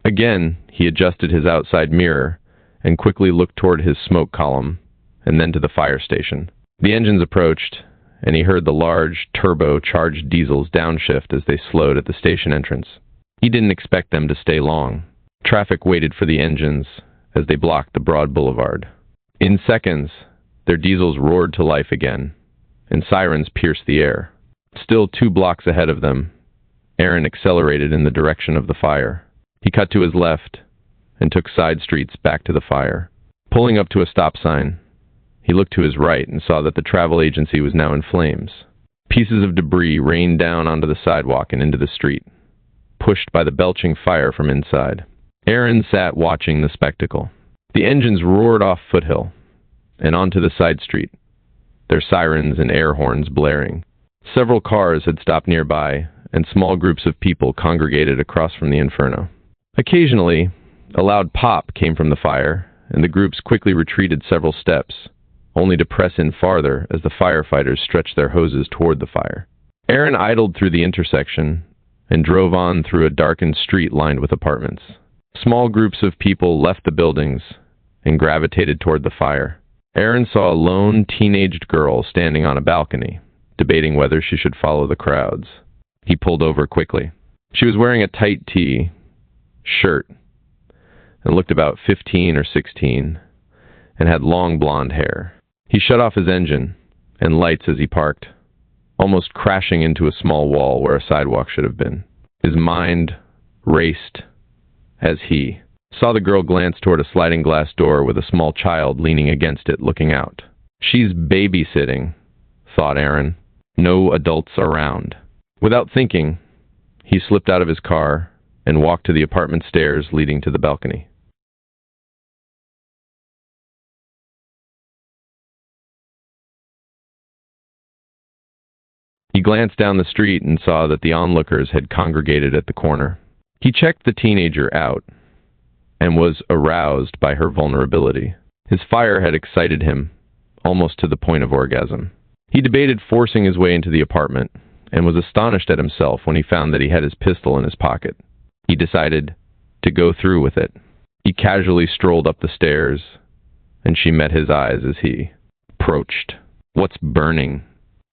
Again, he adjusted his outside mirror and quickly looked toward his smoke column and then to the fire station. The engines approached, and he heard the large, turbo-charged diesels downshift as they slowed at the station entrance. He didn't expect them to stay long. Traffic waited for the engines as they blocked the broad boulevard. In seconds, their diesels roared to life again, and sirens pierced the air. Still 2 blocks ahead of them, Aaron accelerated in the direction of the fire. He cut to his left and took side streets back to the fire. Pulling up to a stop sign, he looked to his right and saw that the travel agency was now in flames. Pieces of debris rained down onto the sidewalk and into the street, pushed by the belching fire from inside. Aaron sat watching the spectacle. The engines roared off Foothill and onto the side street, their sirens and air horns blaring. Several cars had stopped nearby, and small groups of people congregated across from the inferno. Occasionally, a loud pop came from the fire, and the groups quickly retreated several steps, only to press in farther as the firefighters stretched their hoses toward the fire. Aaron idled through the intersection and drove on through a darkened street lined with apartments. Small groups of people left the buildings and gravitated toward the fire. Aaron saw a lone, teenaged girl standing on a balcony, debating whether she should follow the crowds. He pulled over quickly. She was wearing a tight shirt and looked about 15 or 16 and had long blonde hair. He shut off his engine and lights as he parked, almost crashing into a small wall where a sidewalk should have been. His mind raced as he saw the girl glance toward a sliding glass door with a small child leaning against it, looking out. She's babysitting, thought Aaron. No adults around. Without thinking, he slipped out of his car and walked to the apartment stairs leading to the balcony. He glanced down the street and saw that the onlookers had congregated at the corner. He checked the teenager out and was aroused by her vulnerability. His fire had excited him, almost to the point of orgasm. He debated forcing his way into the apartment and was astonished at himself when he found that he had his pistol in his pocket. He decided to go through with it. He casually strolled up the stairs, and she met his eyes as he approached. "What's burning?"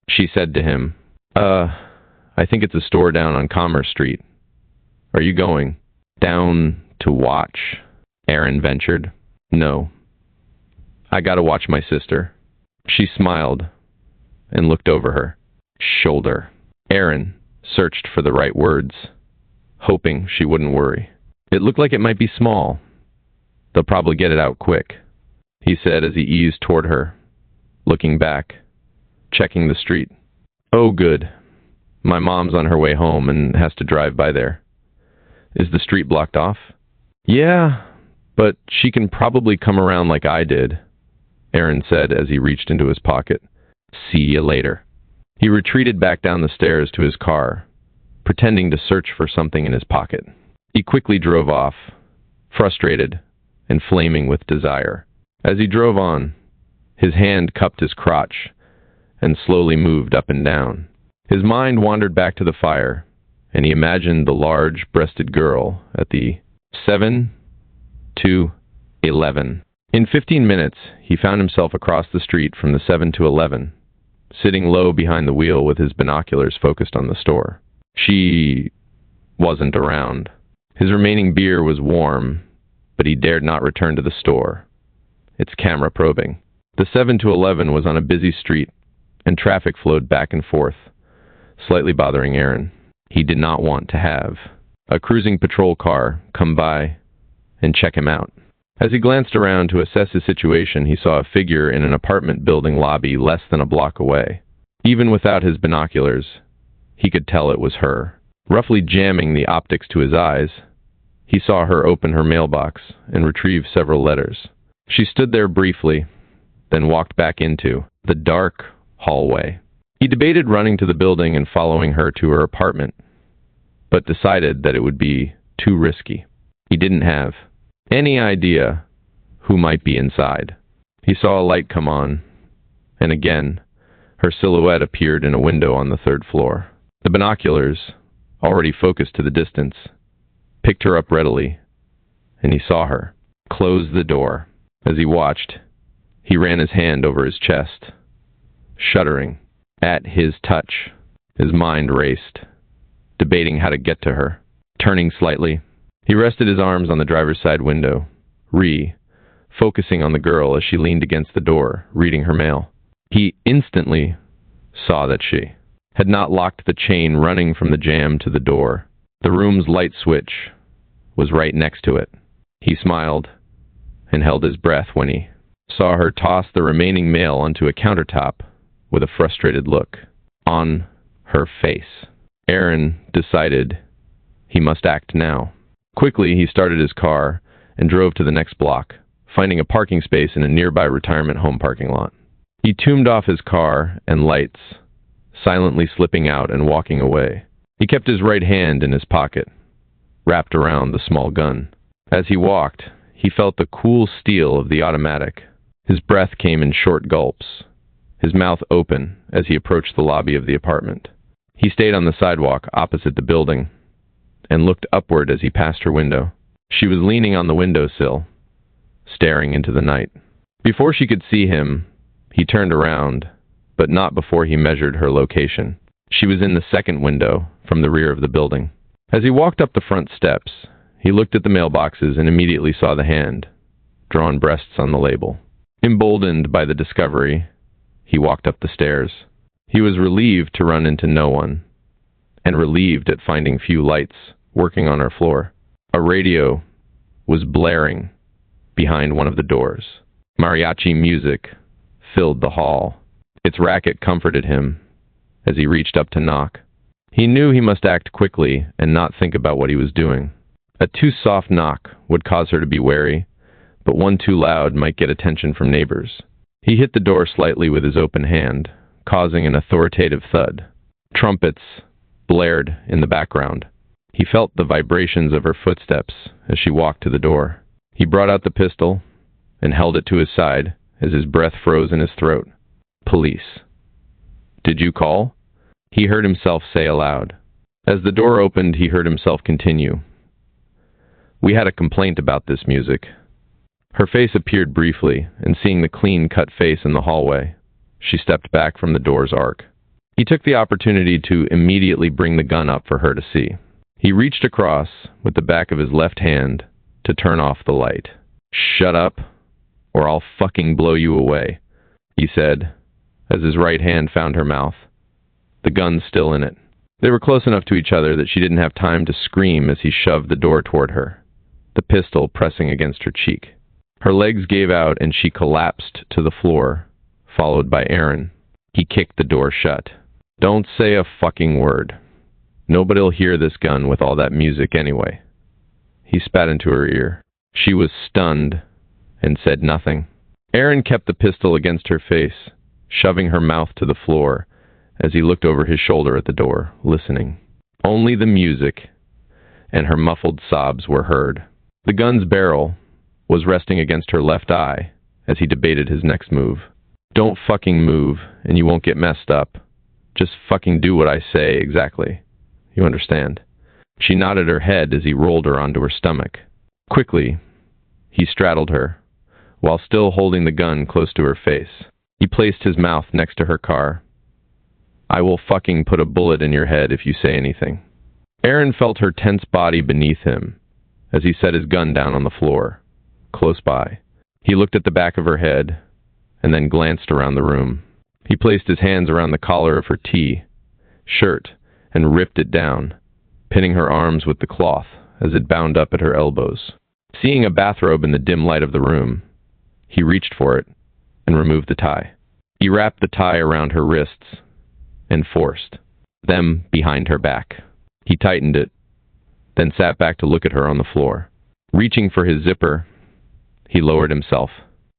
she said to him. I think it's a store down on Commerce Street. Are you going down to watch?" Aaron ventured. "No. I gotta watch my sister." She smiled and looked over her shoulder. Aaron searched for the right words, hoping she wouldn't worry. "It looked like it might be small. They'll probably get it out quick," he said as he eased toward her, looking back, checking the street. "Oh, good. My mom's on her way home and has to drive by there." "Is the street blocked off?" "Yeah, but she can probably come around like I did," Aaron said as he reached into his pocket. "See you later." He retreated back down the stairs to his car, pretending to search for something in his pocket. He quickly drove off, frustrated and flaming with desire. As he drove on, His hand cupped his crotch and slowly moved up and down. His mind wandered back to the fire, and he imagined the large-breasted girl at the 7 to 11. In 15 minutes, he found himself across the street from the 7 to 11, sitting low behind the wheel with his binoculars focused on the store. She wasn't around. His remaining beer was warm, but he dared not return to the store, its camera probing. The 7 to 11 was on a busy street, and traffic flowed back and forth, slightly bothering Aaron. He did not want to have a cruising patrol car come by and check him out. As he glanced around to assess his situation, he saw a figure in an apartment building lobby less than a block away. Even without his binoculars, he could tell it was her. Roughly jamming the optics to his eyes, he saw her open her mailbox and retrieve several letters. She stood there briefly, then walked back into the dark hallway. He debated running to the building and following her to her apartment, but decided that it would be too risky. He didn't have any idea who might be inside. He saw a light come on, and again, her silhouette appeared in a window on the 3rd floor. The binoculars, already focused to the distance, picked her up readily, and he saw her close the door. As he watched, he ran his hand over his chest, shuddering at his touch. His mind raced, debating how to get to her. Turning slightly, he rested his arms on the driver's side window, focusing on the girl as she leaned against the door, reading her mail. He instantly saw that she had not locked the chain running from the jamb to the door. The room's light switch was right next to it. He smiled and held his breath when he saw her toss the remaining mail onto a countertop with a frustrated look on her face. Aaron decided he must act now. Quickly, he started his car and drove to the next block, finding a parking space in a nearby retirement home parking lot. He tuned off his car and lights, silently slipping out and walking away. He kept his right hand in his pocket, wrapped around the small gun. As he walked, he felt the cool steel of the automatic. His breath came in short gulps, his mouth open as he approached the lobby of the apartment. He stayed on the sidewalk opposite the building and looked upward as he passed her window. She was leaning on the windowsill, staring into the night. Before she could see him, he turned around, but not before he measured her location. She was in the second window from the rear of the building. As he walked up the front steps, he looked at the mailboxes and immediately saw the hand, drawn breasts on the label. Emboldened by the discovery, he walked up the stairs. He was relieved to run into no one, and relieved at finding few lights working on our floor. A radio was blaring behind one of the doors. Mariachi music filled the hall. Its racket comforted him as he reached up to knock. He knew he must act quickly and not think about what he was doing. A too soft knock would cause her to be wary, but one too loud might get attention from neighbors. He hit the door slightly with his open hand, causing an authoritative thud. Trumpets blared in the background. He felt the vibrations of her footsteps as she walked to the door. He brought out the pistol and held it to his side as his breath froze in his throat. "Police. Did you call?" he heard himself say aloud. As the door opened, he heard himself continue. "We had a complaint about this music." Her face appeared briefly, and seeing the clean-cut face in the hallway, she stepped back from the door's arc. He took the opportunity to immediately bring the gun up for her to see. He reached across with the back of his left hand to turn off the light. "Shut up, or I'll fucking blow you away," he said, as his right hand found her mouth, the gun still in it. They were close enough to each other that she didn't have time to scream as he shoved the door toward her, the pistol pressing against her cheek. Her legs gave out and she collapsed to the floor, followed by Aaron. He kicked the door shut. "Don't say a fucking word. Nobody'll hear this gun with all that music anyway." He spat into her ear. She was stunned and said nothing. Aaron kept the pistol against her face, shoving her mouth to the floor as he looked over his shoulder at the door, listening. Only the music and her muffled sobs were heard. The gun's barrel was resting against her left eye as he debated his next move. Don't fucking move, and you won't get messed up. Just fucking do what I say exactly. You understand? She nodded her head as he rolled her onto her stomach. Quickly, he straddled her, while still holding the gun close to her face. He placed his mouth next to her car. I will fucking put a bullet in your head if you say anything. Aaron felt her tense body beneath him as he set his gun down on the floor, close by. He looked at the back of her head and then glanced around the room. He placed his hands around the collar of her shirt and ripped it down, pinning her arms with the cloth as it bound up at her elbows. Seeing a bathrobe in the dim light of the room, he reached for it and removed the tie. He wrapped the tie around her wrists and forced them behind her back. He tightened it, then sat back to look at her on the floor. Reaching for his zipper, he lowered himself.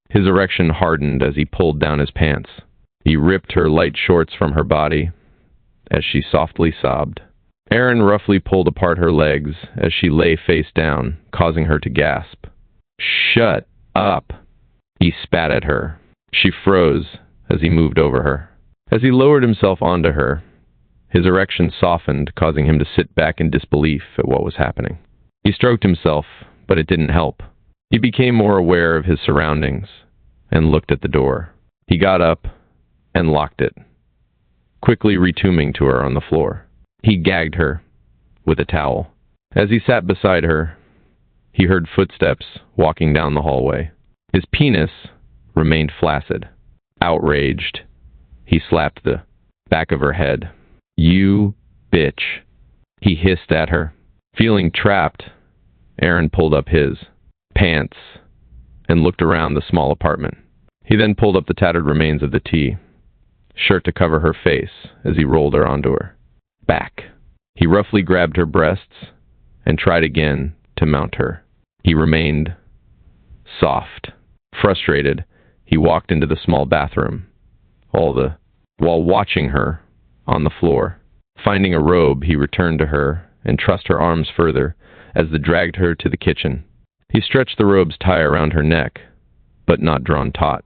His erection hardened as he pulled down his pants. He ripped her light shorts from her body as she softly sobbed. Aaron roughly pulled apart her legs as she lay face down, causing her to gasp. Shut up! He spat at her. She froze as he moved over her. As he lowered himself onto her, his erection softened, causing him to sit back in disbelief at what was happening. He stroked himself, but it didn't help. He became more aware of his surroundings and looked at the door. He got up and locked it, quickly returning to her on the floor. He gagged her with a towel. As he sat beside her, he heard footsteps walking down the hallway. His penis remained flaccid. Outraged, he slapped the back of her head. You bitch, he hissed at her. Feeling trapped, Aaron pulled up his pants and looked around the small apartment. He then pulled up the tattered remains of the shirt to cover her face as he rolled her onto her back. He roughly grabbed her breasts and tried again to mount her. He remained soft. Frustrated, he walked into the small bathroom, while watching her on the floor. Finding a robe, he returned to her and trussed her arms further as they dragged her to the kitchen. He stretched the robe's tie around her neck, but not drawn taut.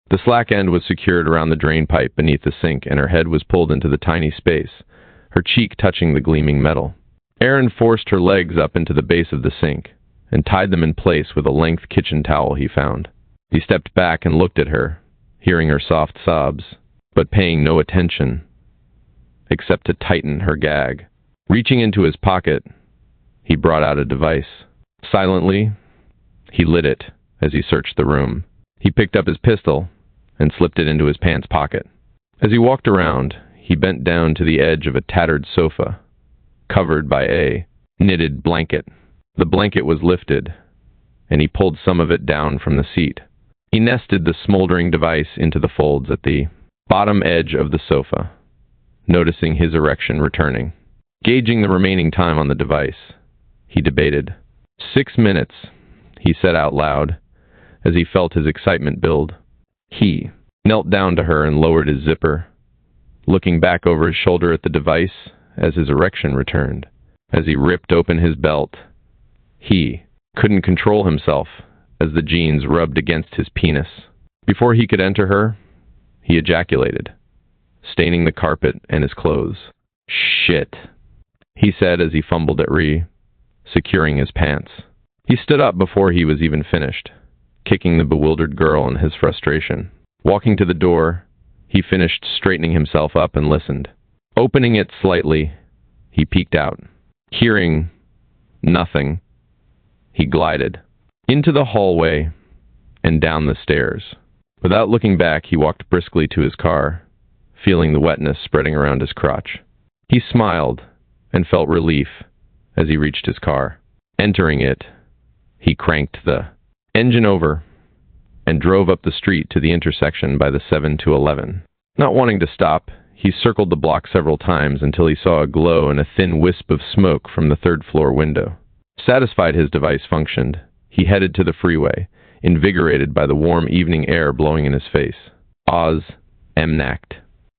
The slack end was secured around the drain pipe beneath the sink, and her head was pulled into the tiny space, her cheek touching the gleaming metal. Aaron forced her legs up into the base of the sink and tied them in place with a length kitchen towel he found. He stepped back and looked at her, hearing her soft sobs, but paying no attention except to tighten her gag. Reaching into his pocket, he brought out a device. Silently, he lit it as he searched the room. He picked up his pistol and slipped it into his pants pocket. As he walked around, he bent down to the edge of a tattered sofa, covered by a knitted blanket. The blanket was lifted, and he pulled some of it down from the seat. He nested the smoldering device into the folds at the bottom edge of the sofa, noticing his erection returning. Gauging the remaining time on the device, he debated. 6 minutes, he said out loud, as he felt his excitement build. He knelt down to her and lowered his zipper, looking back over his shoulder at the device as his erection returned. As he ripped open his belt, he couldn't control himself as the jeans rubbed against his penis. Before he could enter her, he ejaculated, staining the carpet and his clothes. Shit, he said as he fumbled at securing his pants. He stood up before he was even finished, kicking the bewildered girl in his frustration. Walking to the door, he finished straightening himself up and listened. Opening it slightly, he peeked out. Hearing nothing, he glided into the hallway and down the stairs. Without looking back, he walked briskly to his car, feeling the wetness spreading around his crotch. He smiled and felt relief as he reached his car. Entering it, he cranked the engine over and drove up the street to the intersection by the 7-11. Not wanting to stop, he circled the block several times until he saw a glow and a thin wisp of smoke from the third-floor window. Satisfied his device functioned, he headed to the freeway, invigorated by the warm evening air blowing in his face. Oz Emnacht.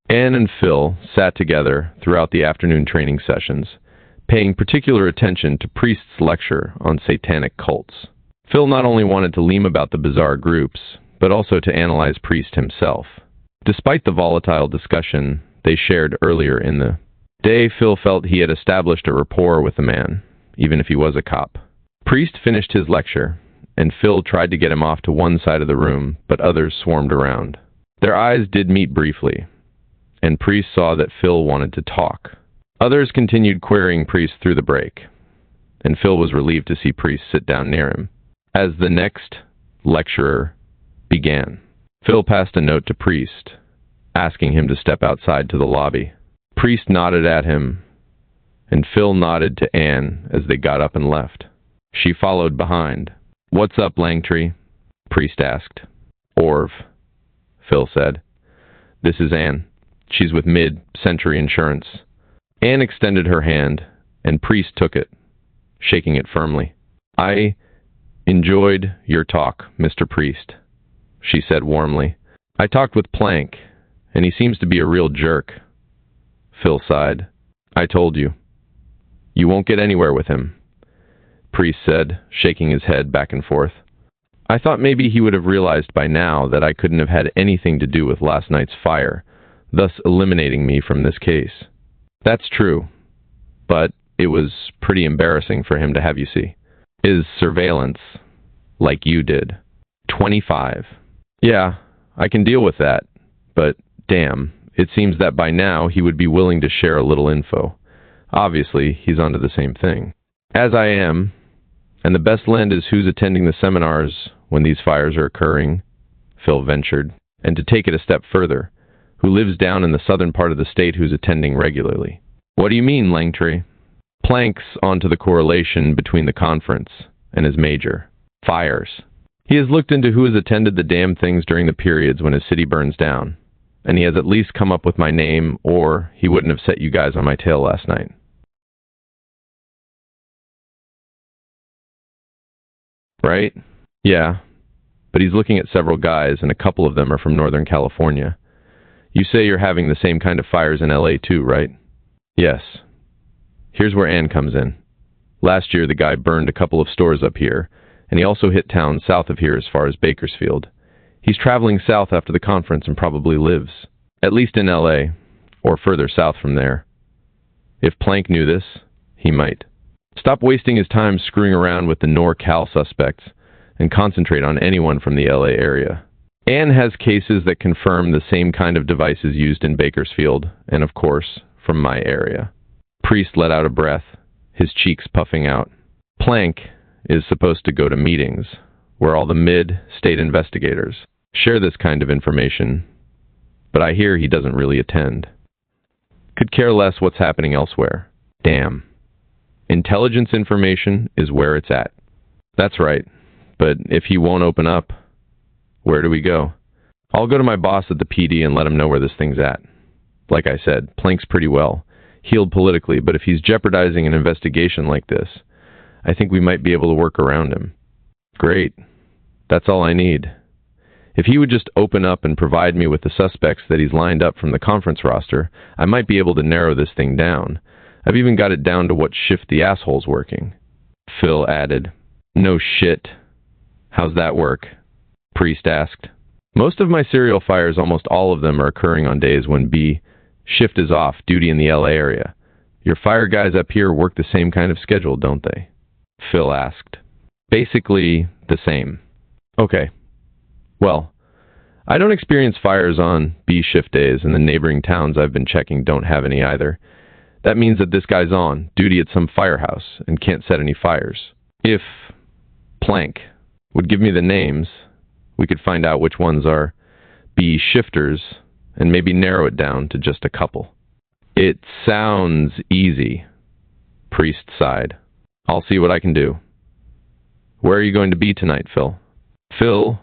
Anne and Phil sat together throughout the afternoon training sessions, paying particular attention to Priest's lecture on satanic cults. Phil not only wanted to learn about the bizarre groups, but also to analyze Priest himself. Despite the volatile discussion they shared earlier in the day, Phil felt he had established a rapport with the man, even if he was a cop. Priest finished his lecture, and Phil tried to get him off to one side of the room, but others swarmed around. Their eyes did meet briefly, and Priest saw that Phil wanted to talk. Others continued querying Priest through the break, and Phil was relieved to see Priest sit down near him. As the next lecturer began, Phil passed a note to Priest, asking him to step outside to the lobby. Priest nodded at him, and Phil nodded to Anne as they got up and left. She followed behind. "What's up, Langtree?" Priest asked. "Orv," Phil said. "This is Anne. She's with Mid-Century Insurance." Anne extended her hand, and Priest took it, shaking it firmly. "I enjoyed your talk, Mr. Priest," she said warmly. "I talked with Plank, and he seems to be a real jerk." Phil sighed. "I told you. You won't get anywhere with him," Priest said, shaking his head back and forth. "I thought maybe he would have realized by now that I couldn't have had anything to do with last night's fire, thus eliminating me from this case." "That's true, but it was pretty embarrassing for him to have you see his surveillance like you did." 25. "Yeah, I can deal with that, but damn, it seems that by now he would be willing to share a little info. Obviously, he's onto the same thing." "As I am, and the best lend is who's attending the seminars when these fires are occurring," Phil ventured, and to take it a step further, who lives down in the southern part of the state who's attending regularly. "What do you mean, Langtree?" Plank's onto the correlation between the conference and his major, fires. He has looked into who has attended the damn things during the periods when his city burns down, and he has at least come up with my name, or he wouldn't have set you guys on my tail last night. Right? Yeah, but he's looking at several guys, and a couple of them are from Northern California. You say you're having the same kind of fires in LA too, right? Yes. Here's where Ann comes in. Last year, the guy burned a couple of stores up here, and he also hit towns south of here as far as Bakersfield. He's traveling south after the conference and probably lives, at least in LA, or further south from there. If Plank knew this, he might. Stop wasting his time screwing around with the NorCal suspects and concentrate on anyone from the LA area. Ann has cases that confirm the same kind of devices used in Bakersfield, and of course, from my area. Priest let out a breath, his cheeks puffing out. Plank is supposed to go to meetings where all the mid-state investigators share this kind of information, but I hear he doesn't really attend. Could care less what's happening elsewhere. Damn. Intelligence information is where it's at. That's right, but if he won't open up, where do we go? I'll go to my boss at the PD and let him know where this thing's at. Like I said, Plank's pretty well heeled politically, but if he's jeopardizing an investigation like this, I think we might be able to work around him. Great. That's all I need. If he would just open up and provide me with the suspects that he's lined up from the conference roster, I might be able to narrow this thing down. I've even got it down to what shift the asshole's working. Phil added. No shit. How's that work? Priest asked. Most of my serial fires, almost all of them, are occurring on days when B shift is off duty in the LA area. Your fire guys up here work the same kind of schedule, don't they? Phil asked. Basically the same. Okay. Well, I don't experience fires on B shift days, and the neighboring towns I've been checking don't have any either. That means that this guy's on duty at some firehouse and can't set any fires. If Plank would give me the names, we could find out which ones are B shifters and maybe narrow it down to just a couple. It sounds easy, Priest sighed. I'll see what I can do. Where are you going to be tonight, Phil? Phil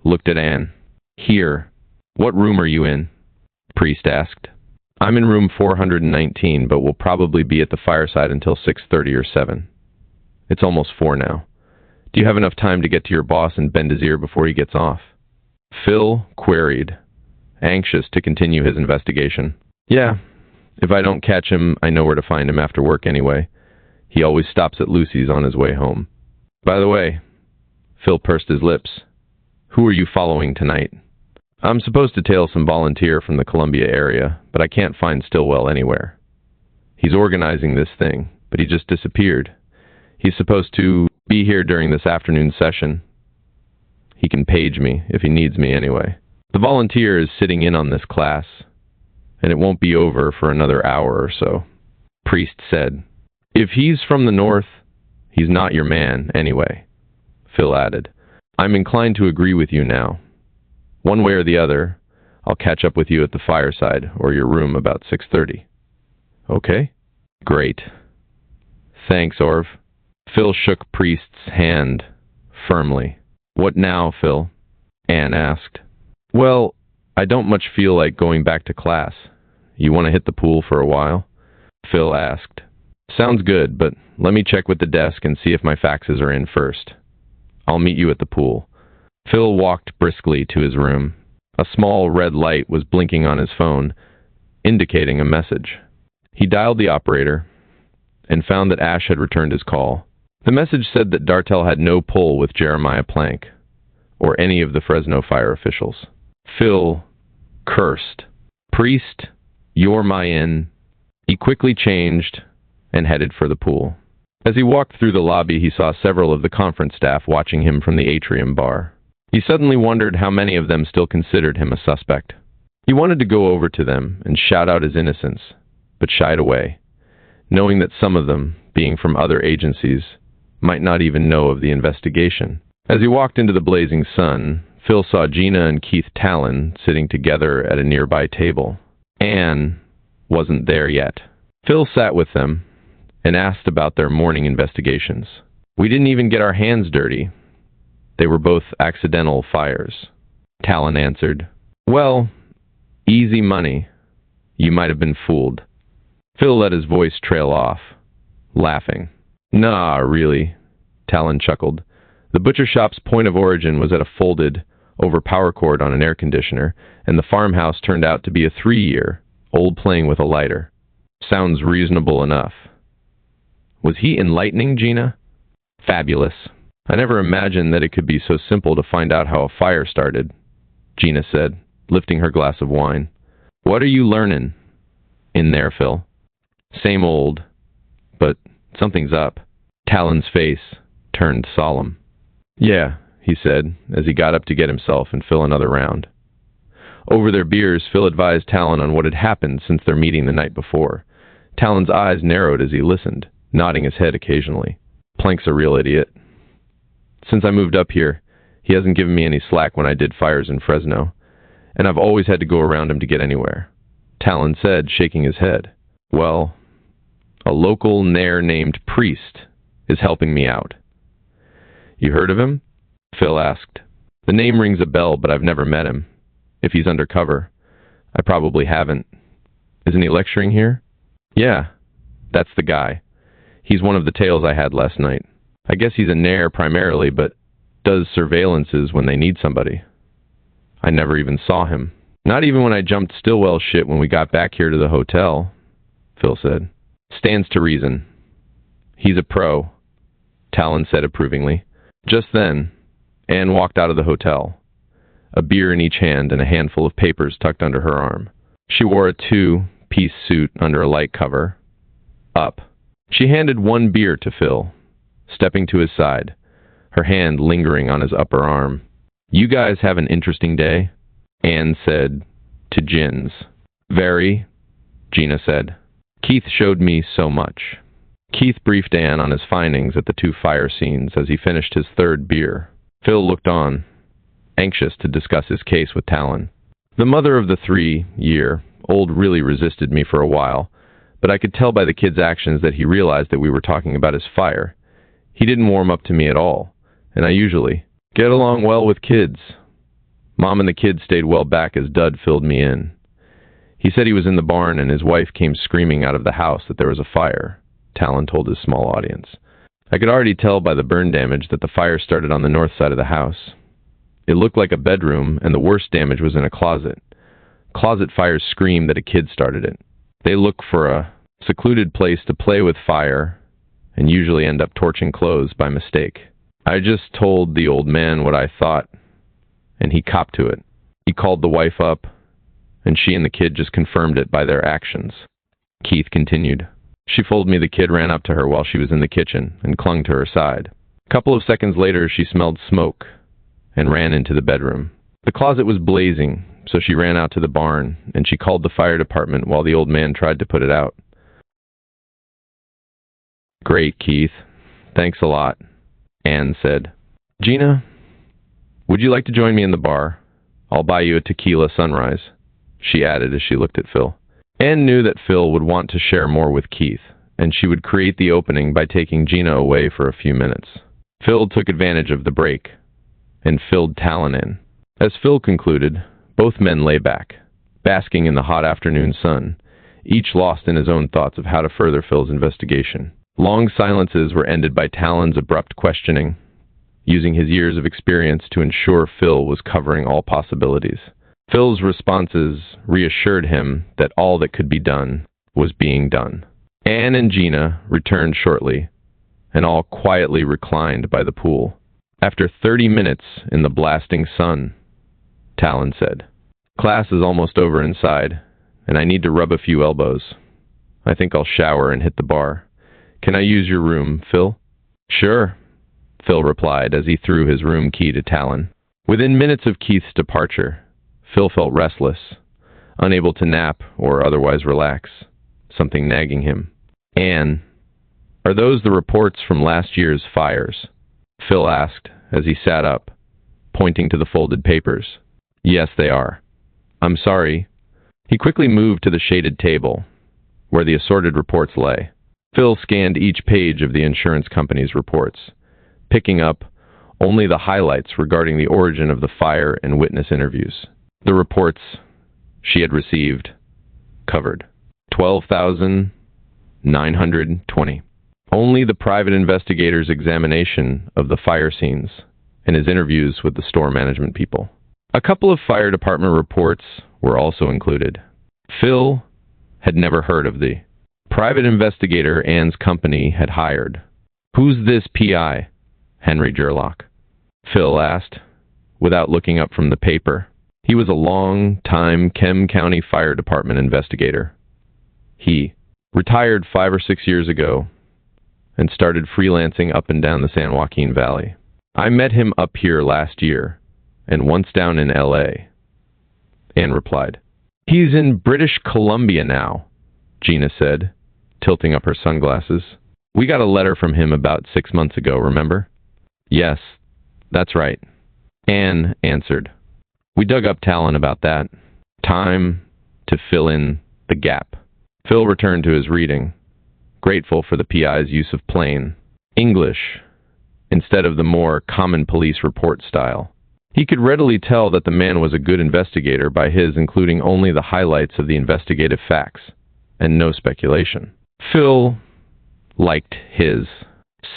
looked at Anne. Here. What room are you in? Priest asked. I'm in room 419, but we'll probably be at the fireside until 6:30 or 7. It's almost 4 now. Do you have enough time to get to your boss and bend his ear before he gets off? Phil queried, anxious to continue his investigation. Yeah, if I don't catch him, I know where to find him after work anyway. He always stops at Lucy's on his way home. By the way, Phil pursed his lips. Who are you following tonight? I'm supposed to tail some volunteer from the Columbia area, but I can't find Stillwell anywhere. He's organizing this thing, but he just disappeared. He's supposed to be here during this afternoon session. He can page me if he needs me anyway. The volunteer is sitting in on this class, and it won't be over for another hour or so. Priest said, "If he's from the north, he's not your man anyway." Phil added, "I'm inclined to agree with you now. One way or the other, I'll catch up with you at the fireside or your room about 6:30. Okay? Great. Thanks, Orv." Phil shook Priest's hand firmly. "What now, Phil?" Anne asked. "Well, I don't much feel like going back to class. You want to hit the pool for a while?" Phil asked. "Sounds good, but let me check with the desk and see if my faxes are in first. I'll meet you at the pool." Phil walked briskly to his room. A small red light was blinking on his phone, indicating a message. He dialed the operator and found that Ash had returned his call. The message said that Dartell had no pull with Jeremiah Plank or any of the Fresno fire officials. Phil cursed. "Priest, you're my in." He quickly changed and headed for the pool. As he walked through the lobby, he saw several of the conference staff watching him from the atrium bar. He suddenly wondered how many of them still considered him a suspect. He wanted to go over to them and shout out his innocence, but shied away, knowing that some of them, being from other agencies, might not even know of the investigation. As he walked into the blazing sun, Phil saw Gina and Keith Talon sitting together at a nearby table. Anne wasn't there yet. Phil sat with them and asked about their morning investigations. "We didn't even get our hands dirty. They were both accidental fires," Talon answered. "Well, easy money. You might have been fooled." Phil let his voice trail off, laughing. "Nah, really," Talon chuckled. "The butcher shop's point of origin was at a folded over power cord on an air conditioner, and the farmhouse turned out to be a 3-year old playing with a lighter. Sounds reasonable enough." Was he enlightening Gina? Fabulous. "I never imagined that it could be so simple to find out how a fire started," Gina said, lifting her glass of wine. "What are you learning in there, Phil?" "Same old, but something's up." Talon's face turned solemn. "Yeah," he said, as he got up to get himself and fill another round. Over their beers, Phil advised Talon on what had happened since their meeting the night before. Talon's eyes narrowed as he listened, nodding his head occasionally. "Plank's a real idiot. Since I moved up here, he hasn't given me any slack when I did fires in Fresno, and I've always had to go around him to get anywhere." Talon said, shaking his head. "Well, a local nair named Priest is helping me out." "You heard of him?" Phil asked. "The name rings a bell, but I've never met him. If he's undercover, I probably haven't. Isn't he lecturing here?" "Yeah, that's the guy. He's one of the tails I had last night. I guess he's a nair primarily, but does surveillances when they need somebody. I never even saw him. Not even when I jumped Stillwell shit when we got back here to the hotel," Phil said. "Stands to reason. He's a pro," Talon said approvingly. Just then, Anne walked out of the hotel, a beer in each hand and a handful of papers tucked under her arm. She wore a 2-piece suit under a light cover. Up. She handed one beer to Phil, stepping to his side, her hand lingering on his upper arm. "You guys have an interesting day," Anne said to Jins. "Very," Gina said. "Keith showed me so much." Keith briefed Anne on his findings at the 2 fire scenes as he finished his 3rd beer. Phil looked on, anxious to discuss his case with Talon. "The mother of the 3-year-old really resisted me for a while, but I could tell by the kid's actions that he realized that we were talking about his fire. He didn't warm up to me at all, and I usually get along well with kids. Mom and the kids stayed well back as Dud filled me in. He said he was in the barn and his wife came screaming out of the house that there was a fire," Talon told his small audience. "I could already tell by the burn damage that the fire started on the north side of the house. It looked like a bedroom, and the worst damage was in a closet. Closet fires scream that a kid started it. They look for a secluded place to play with fire and usually end up torching clothes by mistake. I just told the old man what I thought, and he copped to it. He called the wife up, and she and the kid just confirmed it by their actions. Keith continued. She told me the kid ran up to her while she was in the kitchen and clung to her side. A couple of seconds later, she smelled smoke and ran into the bedroom. The closet was blazing, so she ran out to the barn, and she called the fire department while the old man tried to put it out. Great, Keith. Thanks a lot, Anne said. Gina, would you like to join me in the bar? I'll buy you a tequila sunrise, she added as she looked at Phil. Anne knew that Phil would want to share more with Keith, and she would create the opening by taking Gina away for a few minutes. Phil took advantage of the break and filled Talon in. As Phil concluded, both men lay back, basking in the hot afternoon sun, each lost in his own thoughts of how to further Phil's investigation. Long silences were ended by Talon's abrupt questioning, using his years of experience to ensure Phil was covering all possibilities. Phil's responses reassured him that all that could be done was being done. Anne and Gina returned shortly, and all quietly reclined by the pool. After 30 minutes in the blasting sun, Talon said, Class is almost over inside, and I need to rub a few elbows. I think I'll shower and hit the bar. Can I use your room, Phil? Sure, Phil replied as he threw his room key to Talon. Within minutes of Keith's departure, Phil felt restless, unable to nap or otherwise relax, something nagging him. Anne, are those the reports from last year's fires? Phil asked as he sat up, pointing to the folded papers. Yes, they are. I'm sorry. He quickly moved to the shaded table, where the assorted reports lay. Phil scanned each page of the insurance company's reports, picking up only the highlights regarding the origin of the fire and witness interviews. The reports she had received covered 12,920. Only the private investigator's examination of the fire scenes and his interviews with the store management people. A couple of fire department reports were also included. Phil had never heard of the private investigator Anne's company had hired. Who's this PI? Henry Gerlach, Phil asked, without looking up from the paper. He was a long-time Kem County Fire Department investigator. He retired 5 or 6 years ago and started freelancing up and down the San Joaquin Valley. I met him up here last year and once down in L.A., Anne replied. He's in British Columbia now, Gina said, tilting up her sunglasses. We got a letter from him about 6 months ago, remember? Yes, that's right, Anne answered. We dug up Talon about that. Time to fill in the gap. Phil returned to his reading, grateful for the PI's use of plain English instead of the more common police report style. He could readily tell that the man was a good investigator by his including only the highlights of the investigative facts and no speculation. Phil liked his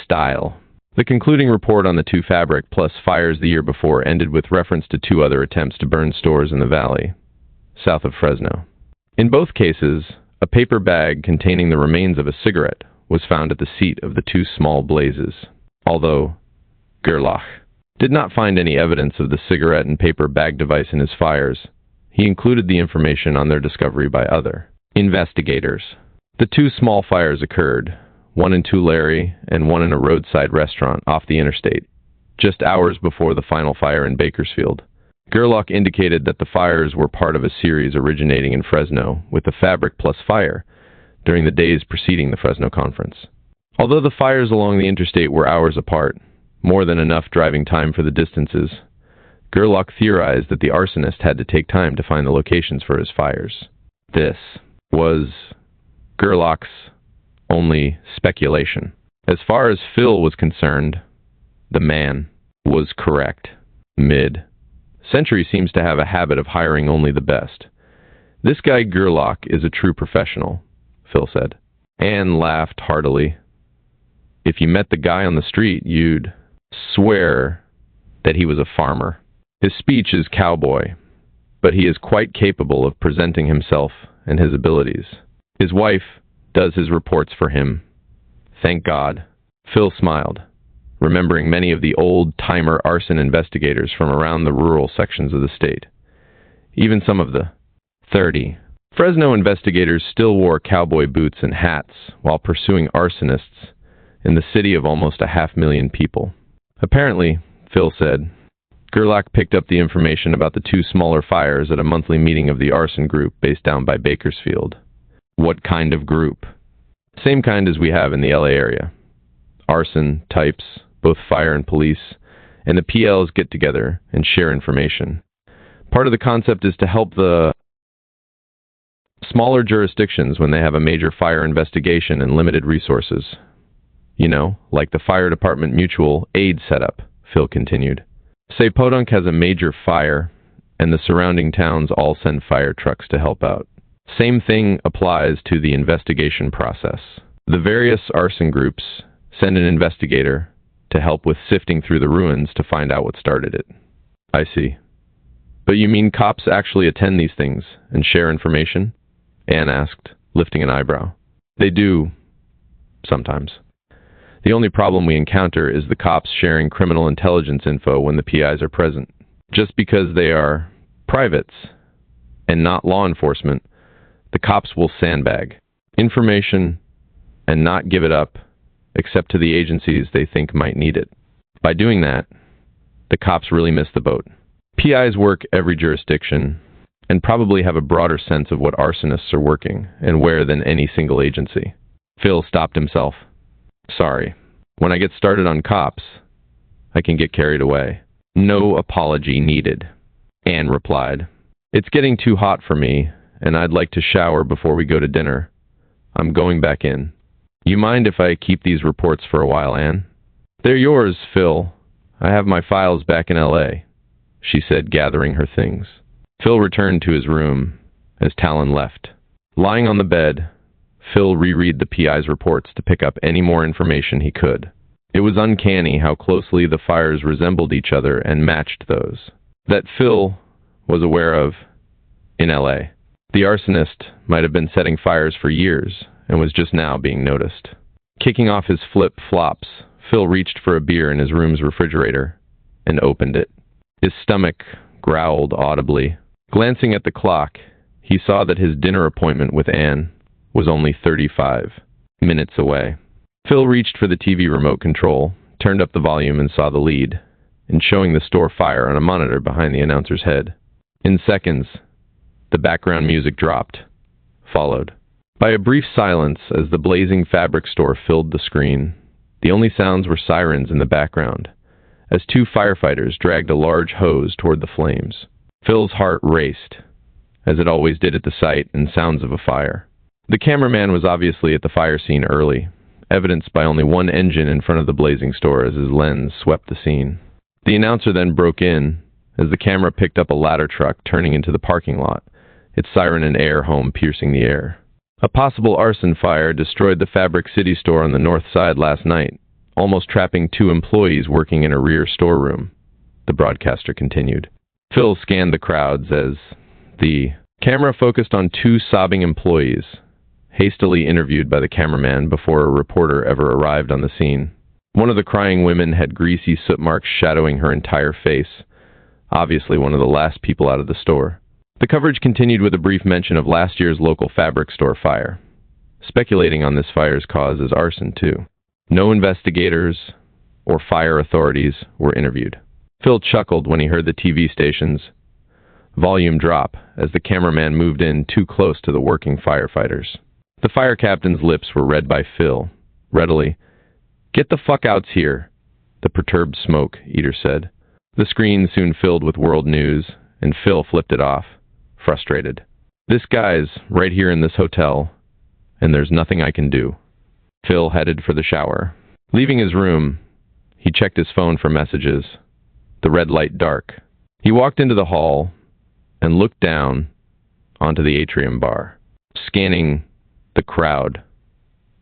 style. The concluding report on the 2 fabric plus fires the year before ended with reference to 2 other attempts to burn stores in the valley, south of Fresno. In both cases, a paper bag containing the remains of a cigarette was found at the seat of the 2 small blazes. Although Gerlach did not find any evidence of the cigarette and paper bag device in his fires, he included the information on their discovery by other investigators. The 2 small fires occurred, one in Tulare and one in a roadside restaurant off the interstate, just hours before the final fire in Bakersfield. Gerlach indicated that the fires were part of a series originating in Fresno with the fabric plus fire during the days preceding the Fresno conference. Although the fires along the interstate were hours apart, more than enough driving time for the distances, Gerlach theorized that the arsonist had to take time to find the locations for his fires. This was Gerlach's only speculation. As far as Phil was concerned, the man was correct. Mid-Century seems to have a habit of hiring only the best. This guy Gerlach is a true professional, Phil said. Anne laughed heartily. If you met the guy on the street, you'd swear that he was a farmer. His speech is cowboy, but he is quite capable of presenting himself and his abilities. His wife does his reports for him. Thank God. Phil smiled, remembering many of the old-timer arson investigators from around the rural sections of the state. even some of the 30. Fresno investigators still wore cowboy boots and hats while pursuing arsonists in the city of almost 500,000 people. Apparently, Phil said, Gerlach picked up the information about the 2 smaller fires at a monthly meeting of the arson group based down by Bakersfield. What kind of group? Same kind as we have in the LA area. Arson types, both fire and police, and the PLs get together and share information. Part of the concept is to help the smaller jurisdictions when they have a major fire investigation and limited resources. You know, like the fire department mutual aid setup, Phil continued. Say Podunk has a major fire, and the surrounding towns all send fire trucks to help out. Same thing applies to the investigation process. The various arson groups send an investigator to help with sifting through the ruins to find out what started it. I see. But you mean cops actually attend these things and share information? Anne asked, lifting an eyebrow. They do, sometimes. The only problem we encounter is the cops sharing criminal intelligence info when the PIs are present. Just because they are privates and not law enforcement, the cops will sandbag information and not give it up except to the agencies they think might need it. By doing that, the cops really miss the boat. PIs work every jurisdiction and probably have a broader sense of what arsonists are working and where than any single agency. Phil stopped himself. Sorry. When I get started on cops, I can get carried away. No apology needed, Anne replied. It's getting too hot for me, and I'd like to shower before we go to dinner. I'm going back in. You mind if I keep these reports for a while, Anne? They're yours, Phil. I have my files back in L.A., she said, gathering her things. Phil returned to his room as Talon left. Lying on the bed, Phil reread the PI's reports to pick up any more information he could. It was uncanny how closely the fires resembled each other and matched those that Phil was aware of in L.A. The arsonist might have been setting fires for years and was just now being noticed. Kicking off his flip-flops, Phil reached for a beer in his room's refrigerator and opened it. His stomach growled audibly. Glancing at the clock, he saw that his dinner appointment with Anne was only 35 minutes away. Phil reached for the TV remote control, turned up the volume and saw the lead, and showing the store fire on a monitor behind the announcer's head. In seconds, the background music dropped, followed by a brief silence as the blazing fabric store filled the screen. The only sounds were sirens in the background, as 2 firefighters dragged a large hose toward the flames. Phil's heart raced, as it always did at the sight and sounds of a fire. The cameraman was obviously at the fire scene early, evidenced by only one engine in front of the blazing store as his lens swept the scene. The announcer then broke in as the camera picked up a ladder truck turning into the parking lot, its siren and air home piercing the air. A possible arson fire destroyed the Fabric City store on the north side last night, almost trapping 2 employees working in a rear storeroom, the broadcaster continued. Phil scanned the crowds as the camera focused on 2 sobbing employees, hastily interviewed by the cameraman before a reporter ever arrived on the scene. One of the crying women had greasy soot marks shadowing her entire face, obviously one of the last people out of the store. The coverage continued with a brief mention of last year's local fabric store fire, speculating on this fire's cause as arson, too. No investigators or fire authorities were interviewed. Phil chuckled when he heard the TV station's volume drop as the cameraman moved in too close to the working firefighters. The fire captain's lips were read by Phil, readily. "Get the fuck outs here," the perturbed smoke eater said. The screen soon filled with world news, and Phil flipped it off, frustrated. "This guy's right here in this hotel, and there's nothing I can do." Phil headed for the shower. Leaving his room, he checked his phone for messages, the red light dark. He walked into the hall and looked down onto the atrium bar, scanning the crowd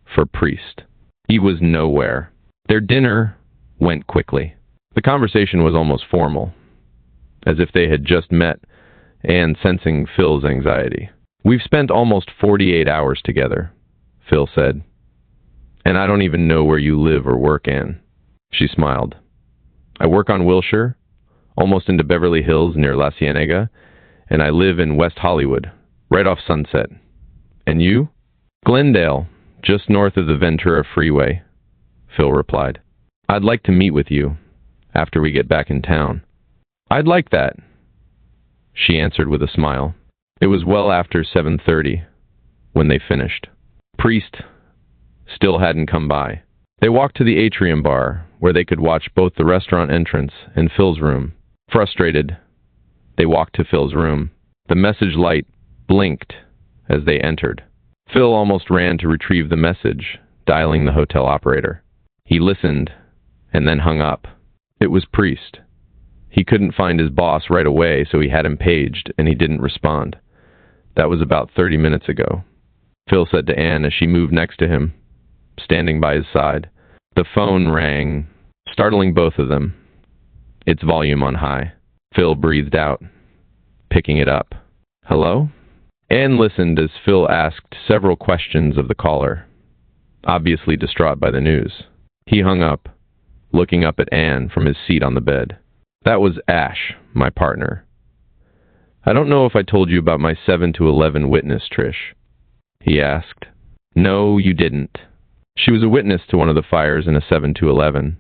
for Priest. He was nowhere. Their dinner went quickly. The conversation was almost formal, as if they had just met, and sensing Phil's anxiety. "We've spent almost 48 hours together," Phil said. "And I don't even know where you live or work, Anne." She smiled. "I work on Wilshire, almost into Beverly Hills near La Cienega, and I live in West Hollywood, right off Sunset. And you? Glendale, just north of the Ventura Freeway, Phil replied. I'd like to meet with you after we get back in town. I'd like that, she answered with a smile. It was well after 7:30 when they finished. Priest still hadn't come by. They walked to the atrium bar, where they could watch both the restaurant entrance and Phil's room. Frustrated, they walked to Phil's room. The message light blinked as they entered. Phil almost ran to retrieve the message, dialing the hotel operator. He listened and then hung up. It was Priest. He couldn't find his boss right away, so he had him paged, and he didn't respond. That was about 30 minutes ago. Phil said to Anne as she moved next to him, standing by his side. The phone rang, startling both of them, its volume on high. Phil breathed out, picking it up. Hello? Anne listened as Phil asked several questions of the caller, obviously distraught by the news. He hung up, looking up at Anne from his seat on the bed. That was Ash, my partner. I don't know if I told you about my 7 to 11 witness, Trish, he asked. No, you didn't. She was a witness to one of the fires in a 7 to 11.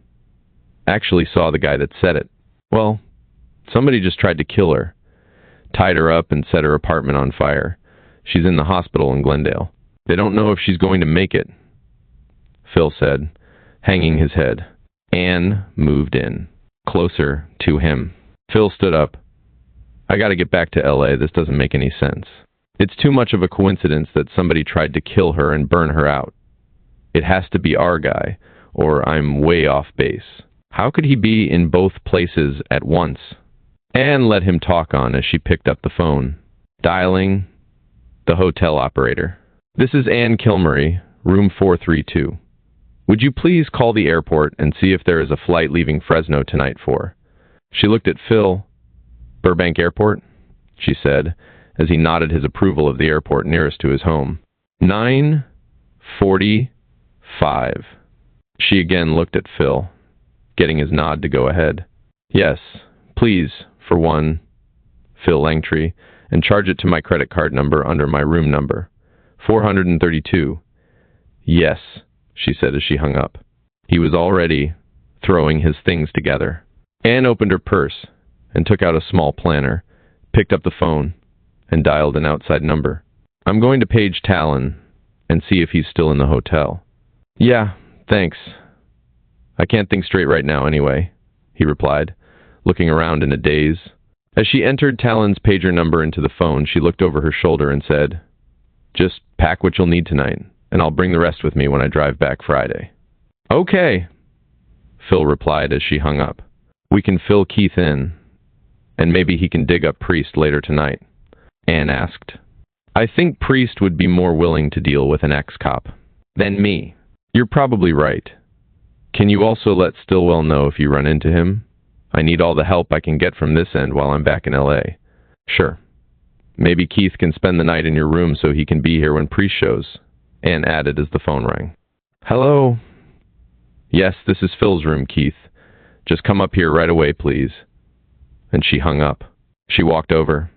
Actually saw the guy that set it. Well, somebody just tried to kill her. Tied her up and set her apartment on fire. She's in the hospital in Glendale. They don't know if she's going to make it, Phil said, hanging his head. Anne moved in, closer to him. Phil stood up. I gotta get back to LA. This doesn't make any sense. It's too much of a coincidence that somebody tried to kill her and burn her out. It has to be our guy, or I'm way off base. How could he be in both places at once? Anne let him talk on as she picked up the phone, dialing the hotel operator. This is Anne Kilmery, room 432. Would you please call the airport and see if there is a flight leaving Fresno tonight for? She looked at Phil. Burbank Airport, she said, as he nodded his approval of the airport nearest to his home. 9:45. She again looked at Phil, getting his nod to go ahead. Yes, please, for one, Phil Langtree, and charge it to my credit card number under my room number. 432. Yes, she said as she hung up. He was already throwing his things together. Anne opened her purse and took out a small planner, picked up the phone, and dialed an outside number. I'm going to page Talon and see if he's still in the hotel. Yeah, thanks. I can't think straight right now anyway, he replied, looking around in a daze. As she entered Talon's pager number into the phone, she looked over her shoulder and said, Just pack what you'll need tonight, and I'll bring the rest with me when I drive back Friday. Okay, Phil replied as she hung up. We can fill Keith in, and maybe he can dig up Priest later tonight, Anne asked. I think Priest would be more willing to deal with an ex-cop than me. You're probably right. Can you also let Stillwell know if you run into him? I need all the help I can get from this end while I'm back in L.A. Sure. Maybe Keith can spend the night in your room so he can be here when Priest shows, Anne added as the phone rang. Hello? Yes, this is Phil's room, Keith. Just come up here right away, please. And she hung up. She walked over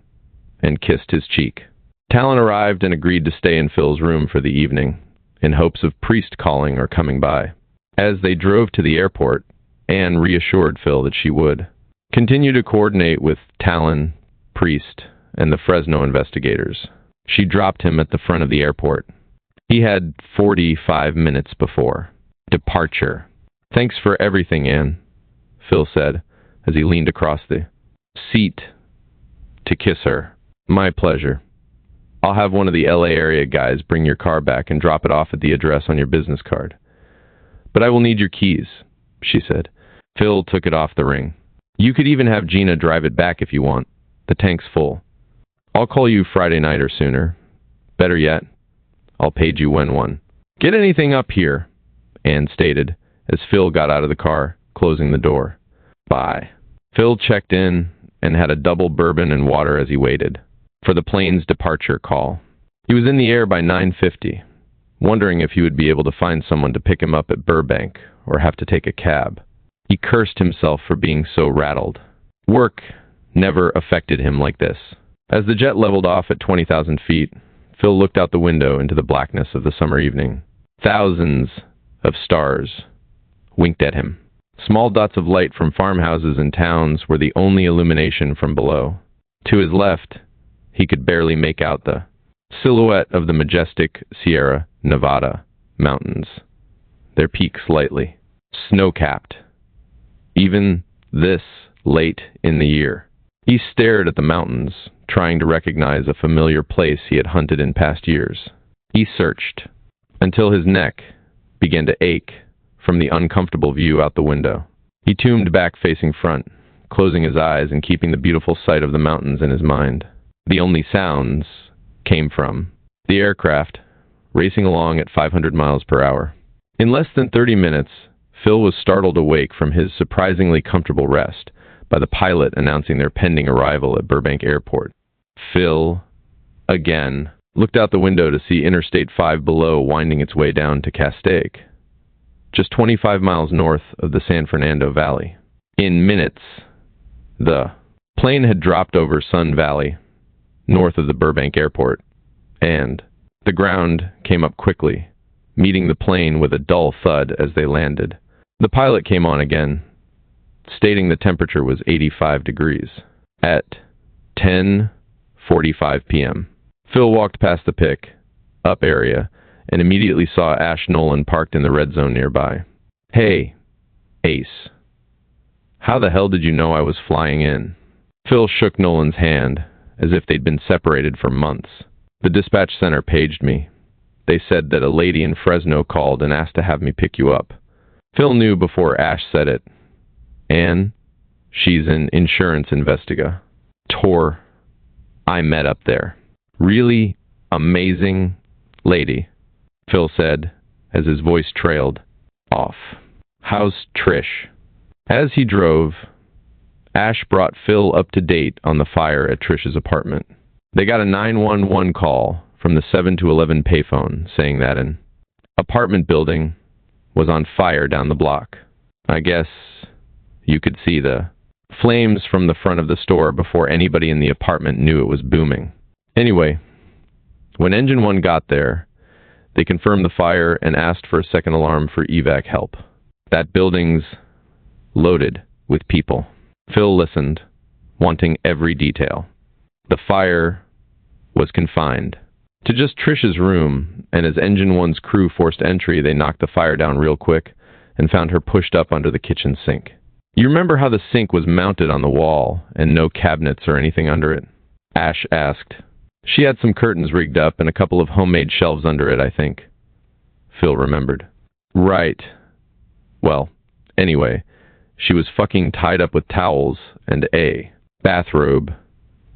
and kissed his cheek. Talon arrived and agreed to stay in Phil's room for the evening, in hopes of Priest calling or coming by. As they drove to the airport, Anne reassured Phil that she would continue to coordinate with Talon, Priest, and the Fresno investigators. She dropped him at the front of the airport. He had 45 minutes before departure. Thanks for everything, Anne, Phil said, as he leaned across the seat to kiss her. My pleasure. I'll have one of the LA area guys bring your car back and drop it off at the address on your business card. But I will need your keys, she said. Phil took it off the ring. You could even have Gina drive it back if you want. The tank's full. I'll call you Friday night or sooner. Better yet, I'll page you when one. Get anything up here, Anne stated, as Phil got out of the car, closing the door. Bye. Phil checked in and had a double bourbon and water as he waited for the plane's departure call. He was in the air by 9:50, wondering if he would be able to find someone to pick him up at Burbank or have to take a cab. He cursed himself for being so rattled. Work never affected him like this. As the jet leveled off at 20,000 feet, Phil looked out the window into the blackness of the summer evening. Thousands of stars winked at him. Small dots of light from farmhouses and towns were the only illumination from below. To his left, he could barely make out the silhouette of the majestic Sierra Nevada mountains, their peaks lightly snow-capped. Even this late in the year, he stared at the mountains, trying to recognize a familiar place he had hunted in past years. He searched until his neck began to ache from the uncomfortable view out the window. He tuned back facing front, closing his eyes and keeping the beautiful sight of the mountains in his mind. The only sounds came from the aircraft racing along at 500 miles per hour. In less than 30 minutes, Phil was startled awake from his surprisingly comfortable rest by the pilot announcing their pending arrival at Burbank Airport. Phil, again, looked out the window to see Interstate 5 below winding its way down to Castaic, just 25 miles north of the San Fernando Valley. In minutes, the plane had dropped over Sun Valley, north of the Burbank Airport, and the ground came up quickly, meeting the plane with a dull thud as they landed. The pilot came on again, stating the temperature was 85 degrees. At 10:45 p.m., Phil walked past the pick-up area and immediately saw Ash Nolan parked in the red zone nearby. "Hey, Ace. How the hell did you know I was flying in?" Phil shook Nolan's hand, as if they'd been separated for months. "The dispatch center paged me. They said that a lady in Fresno called and asked to have me pick you up." Phil knew before Ash said it. "Anne, she's an insurance investigator. I met up there. Really amazing lady," Phil said, as his voice trailed off. "How's Trish?" As he drove, Ash brought Phil up to date on the fire at Trish's apartment. They got a 911 call from the 7 to 11 payphone saying that an apartment building was on fire down the block. I guess you could see the flames from the front of the store before anybody in the apartment knew it was booming. Anyway, when Engine 1 got there, they confirmed the fire and asked for a second alarm for evac help. That building's loaded with people. Phil listened, wanting every detail. The fire was confined to just Trish's room, and as Engine 1's crew forced entry, they knocked the fire down real quick and found her pushed up under the kitchen sink. "You remember how the sink was mounted on the wall and no cabinets or anything under it?" Ash asked. "She had some curtains rigged up and a couple of homemade shelves under it, I think," Phil remembered. "Right. Well, anyway, she was fucking tied up with towels and a bathrobe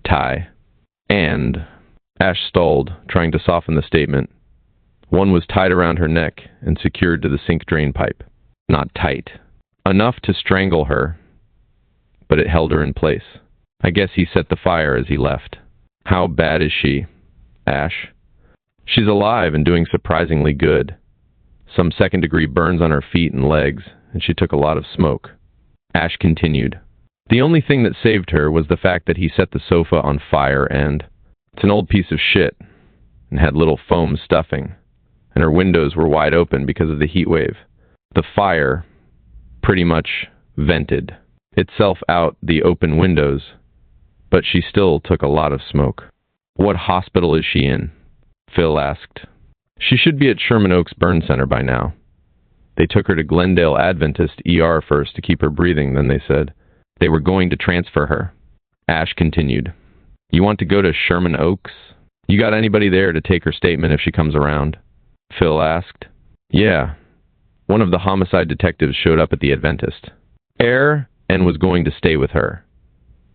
tie. And..." Ash stalled, trying to soften the statement. "One was tied around her neck and secured to the sink drain pipe. Not tight. Enough to strangle her, but it held her in place. I guess he set the fire as he left." "How bad is she, Ash?" "She's alive and doing surprisingly good. Some second-degree burns on her feet and legs, and she took a lot of smoke." Ash continued. "The only thing that saved her was the fact that he set the sofa on fire and it's an old piece of shit and had little foam stuffing, and her windows were wide open because of the heat wave. The fire pretty much vented itself out the open windows, but she still took a lot of smoke." "What hospital is she in?" Phil asked. "She should be at Sherman Oaks Burn Center by now. They took her to Glendale Adventist ER first to keep her breathing, then they said they were going to transfer her." Ash continued. "You want to go to Sherman Oaks? You got anybody there to take her statement if she comes around?" Phil asked. "Yeah. One of the homicide detectives showed up at the Adventist. And was going to stay with her,"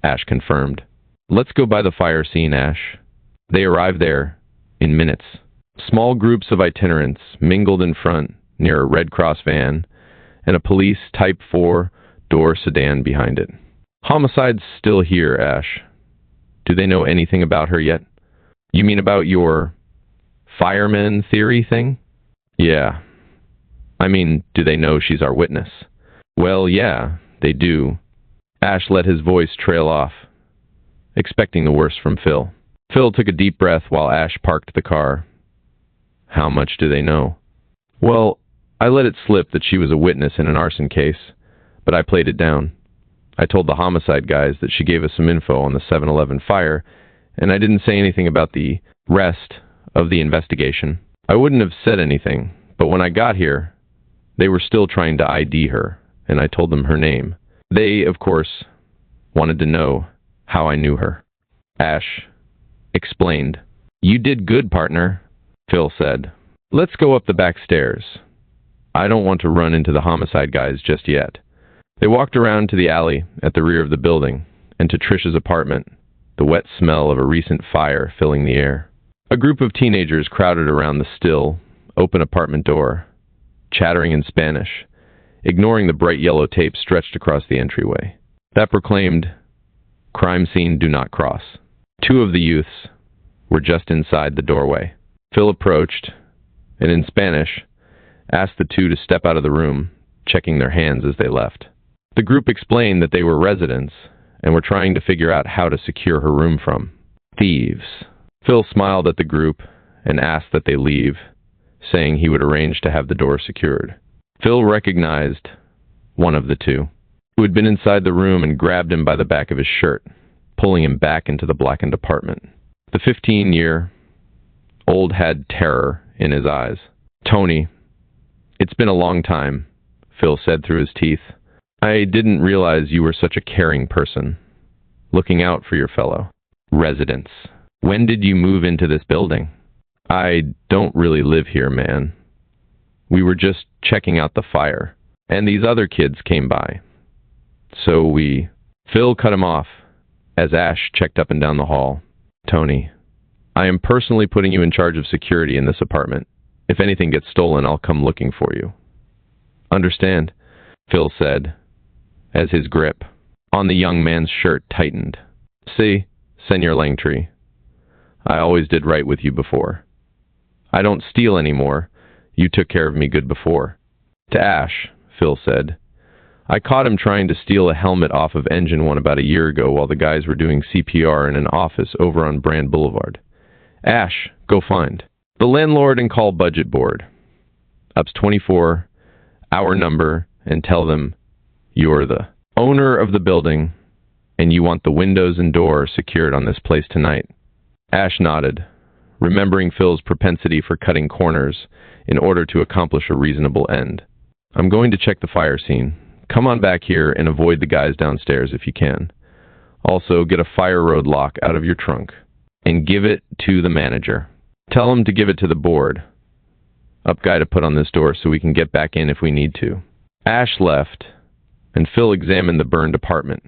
Ash confirmed. "Let's go by the fire scene, Ash." They arrived there in minutes. Small groups of itinerants mingled in front near a Red Cross van and a police Type 4-door sedan behind it. "Homicide's still here, Ash. Do they know anything about her yet?" "You mean about your fireman theory thing?" "Yeah. I mean, do they know she's our witness?" "Well, yeah, they do." Ash let his voice trail off. expecting the worst from Phil. Phil took a deep breath while Ash parked the car. How much do they know? Well, I let it slip that she was a witness in an arson case, but I played it down. I told the homicide guys that she gave us some info on the 7-Eleven fire, and I didn't say anything about the rest of the investigation. I wouldn't have said anything, but when I got here, they were still trying to ID her, and I told them her name. They, of course, wanted to know how I knew her. Ash explained. You did good, partner, Phil said. Let's go up the back stairs. I don't want to run into the homicide guys just yet. They walked around to the alley at the rear of the building and to Trish's apartment, the wet smell of a recent fire filling the air. A group of teenagers crowded around the still, open apartment door, chattering in Spanish, ignoring the bright yellow tape stretched across the entryway. That proclaimed, "Crime scene, do not cross." Two of the youths were just inside the doorway. Phil approached, and in Spanish, asked the two to step out of the room, checking their hands as they left. The group explained that they were residents and were trying to figure out how to secure her room from thieves. Phil smiled at the group and asked that they leave, saying he would arrange to have the door secured. Phil recognized one of the two, who had been inside the room, and grabbed him by the back of his shirt, pulling him back into the blackened apartment. The 15-year-old had terror in his eyes. Tony, it's been a long time, Phil said through his teeth. I didn't realize you were such a caring person, looking out for your fellow residents. When did you move into this building? I don't really live here, man. We were just checking out the fire, and these other kids came by. So Phil cut him off as Ash checked up and down the hall. Tony, I am personally putting you in charge of security in this apartment. If anything gets stolen, I'll come looking for you. Understand, Phil said, as his grip on the young man's shirt tightened. See, Senor Langtree, I always did right with you before. I don't steal anymore. You took care of me good before. To Ash, Phil said, I caught him trying to steal a helmet off of Engine 1 about a year ago while the guys were doing CPR in an office over on Brand Boulevard. Ash, go find the landlord and call budget board. Ups 24, our number, and tell them you're the owner of the building and you want the windows and door secured on this place tonight. Ash nodded, remembering Phil's propensity for cutting corners in order to accomplish a reasonable end. I'm going to check the fire scene. Come on back here and avoid the guys downstairs if you can. Also, get a fire road lock out of your trunk and give it to the manager. Tell him to give it to the board up guy to put on this door so we can get back in if we need to. Ash left, and Phil examined the burned apartment,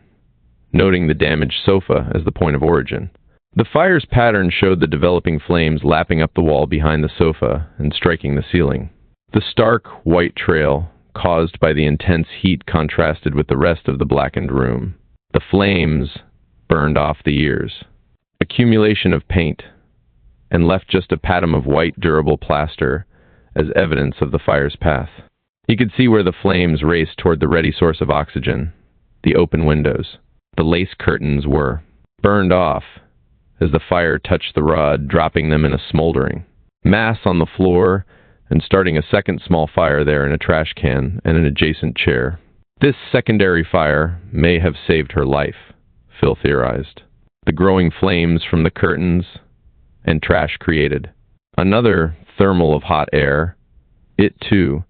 noting the damaged sofa as the point of origin. The fire's pattern showed the developing flames lapping up the wall behind the sofa and striking the ceiling. The stark, white trail caused by the intense heat contrasted with the rest of the blackened room. The flames burned off the ears. Accumulation of paint, and left just a pattern of white, durable plaster as evidence of the fire's path. He could see where the flames raced toward the ready source of oxygen, the open windows. The lace curtains were burned off as the fire touched the rod, dropping them in a smoldering mass on the floor and starting a second small fire there in a trash can and an adjacent chair. This secondary fire may have saved her life, Phil theorized. The growing flames from the curtains and trash created another thermal of hot air, it too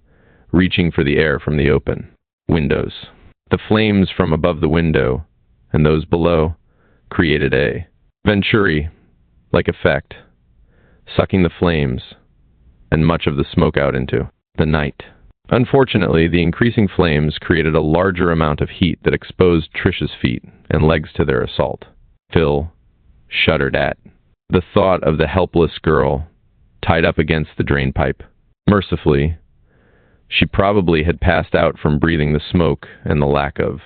reaching for the air from the open windows. The flames from above the window and those below created a Venturi-like effect, sucking the flames and much of the smoke out into the night. Unfortunately, the increasing flames created a larger amount of heat that exposed Trish's feet and legs to their assault. Phil shuddered at the thought of the helpless girl tied up against the drainpipe. Mercifully, she probably had passed out from breathing the smoke and the lack of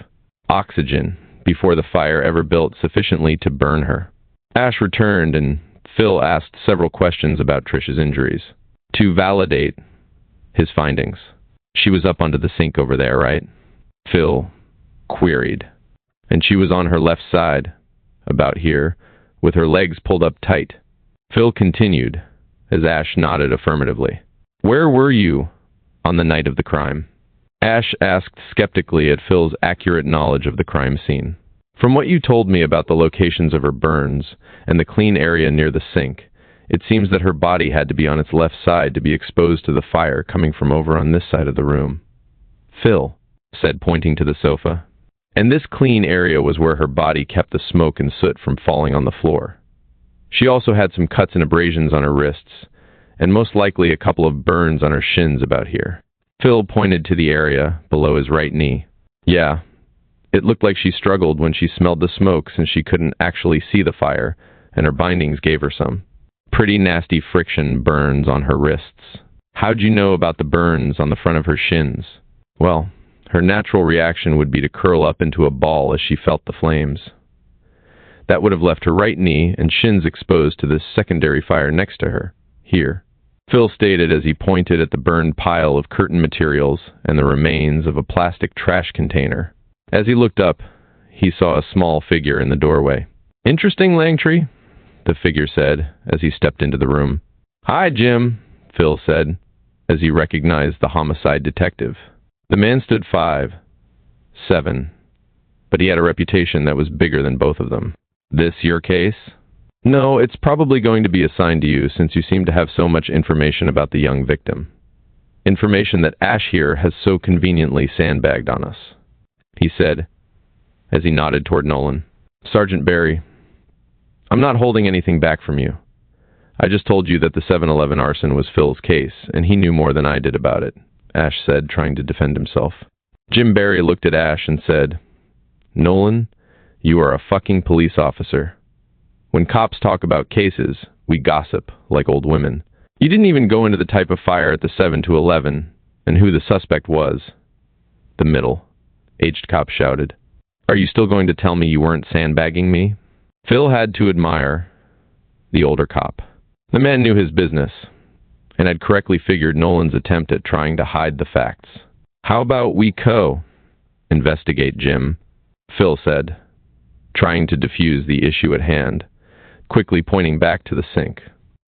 oxygen before the fire ever built sufficiently to burn her. Ash returned, and Phil asked several questions about Trish's injuries to validate his findings. She was up under the sink over there, right? Phil queried. And she was on her left side, about here, with her legs pulled up tight. Phil continued, as Ash nodded affirmatively. Where were you on the night of the crime? Ash asked skeptically at Phil's accurate knowledge of the crime scene. From what you told me about the locations of her burns and the clean area near the sink, it seems that her body had to be on its left side to be exposed to the fire coming from over on this side of the room. Phil said, pointing to the sofa. And this clean area was where her body kept the smoke and soot from falling on the floor. She also had some cuts and abrasions on her wrists, and most likely a couple of burns on her shins about here. Phil pointed to the area below his right knee. Yeah, it looked like she struggled when she smelled the smoke since she couldn't actually see the fire, and her bindings gave her some. Pretty nasty friction burns on her wrists. How'd you know about the burns on the front of her shins? Well, her natural reaction would be to curl up into a ball as she felt the flames. That would have left her right knee and shins exposed to this secondary fire next to her, here. Phil stated as he pointed at the burned pile of curtain materials and the remains of a plastic trash container. As he looked up, he saw a small figure in the doorway. Interesting, Langtree, the figure said as he stepped into the room. Hi, Jim, Phil said, as he recognized the homicide detective. The man stood 5'7", but he had a reputation that was bigger than both of them. This your case? No, it's probably going to be assigned to you since you seem to have so much information about the young victim. Information that Ash here has so conveniently sandbagged on us, he said, as he nodded toward Nolan. Sergeant Barry, I'm not holding anything back from you. I just told you that the 7-Eleven arson was Phil's case, and he knew more than I did about it, Ash said, trying to defend himself. Jim Barry looked at Ash and said, Nolan, you are a fucking police officer. When cops talk about cases, we gossip like old women. You didn't even go into the type of fire at the 7-Eleven and who the suspect was. The middle, aged cop shouted. Are you still going to tell me you weren't sandbagging me? Phil had to admire the older cop. The man knew his business and had correctly figured Nolan's attempt at trying to hide the facts. How about we investigate, Jim? Phil said, trying to defuse the issue at hand, quickly pointing back to the sink.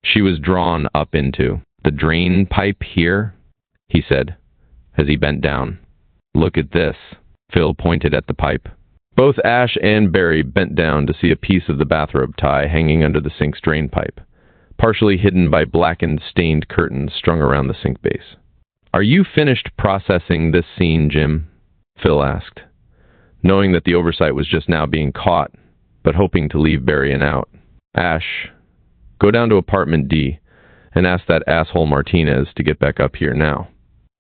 She was drawn up into the drain pipe here, he said, as he bent down. Look at this. Phil pointed at the pipe. Both Ash and Barry bent down to see a piece of the bathrobe tie hanging under the sink's drain pipe, partially hidden by blackened, stained curtains strung around the sink base. Are you finished processing this scene, Jim? Phil asked, knowing that the oversight was just now being caught, but hoping to leave Barry out. Ash, go down to apartment D and ask that asshole Martinez to get back up here now,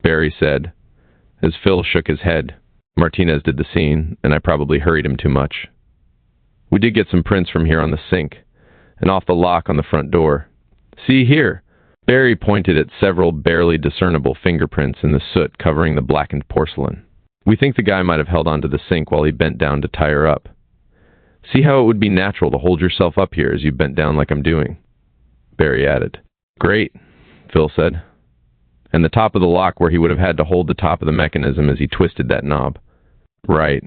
Barry said, as Phil shook his head. Martinez did the scene, and I probably hurried him too much. We did get some prints from here on the sink, and off the lock on the front door. See here. Barry pointed at several barely discernible fingerprints in the soot covering the blackened porcelain. We think the guy might have held onto the sink while he bent down to tie her up. See how it would be natural to hold yourself up here as you bent down like I'm doing, Barry added. Great, Phil said. And the top of the lock where he would have had to hold the top of the mechanism as he twisted that knob. Right.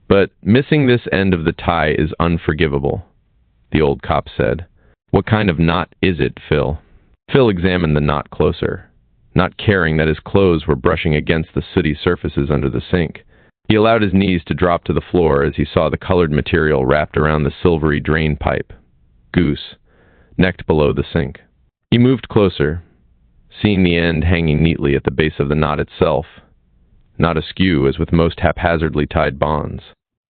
But missing this end of the tie is unforgivable, the old cop said. What kind of knot is it, Phil? Phil examined the knot closer, not caring that his clothes were brushing against the sooty surfaces under the sink. He allowed his knees to drop to the floor as he saw the colored material wrapped around the silvery drain pipe, goose, necked below the sink. He moved closer, seeing the end hanging neatly at the base of the knot itself, not askew as with most haphazardly tied bonds.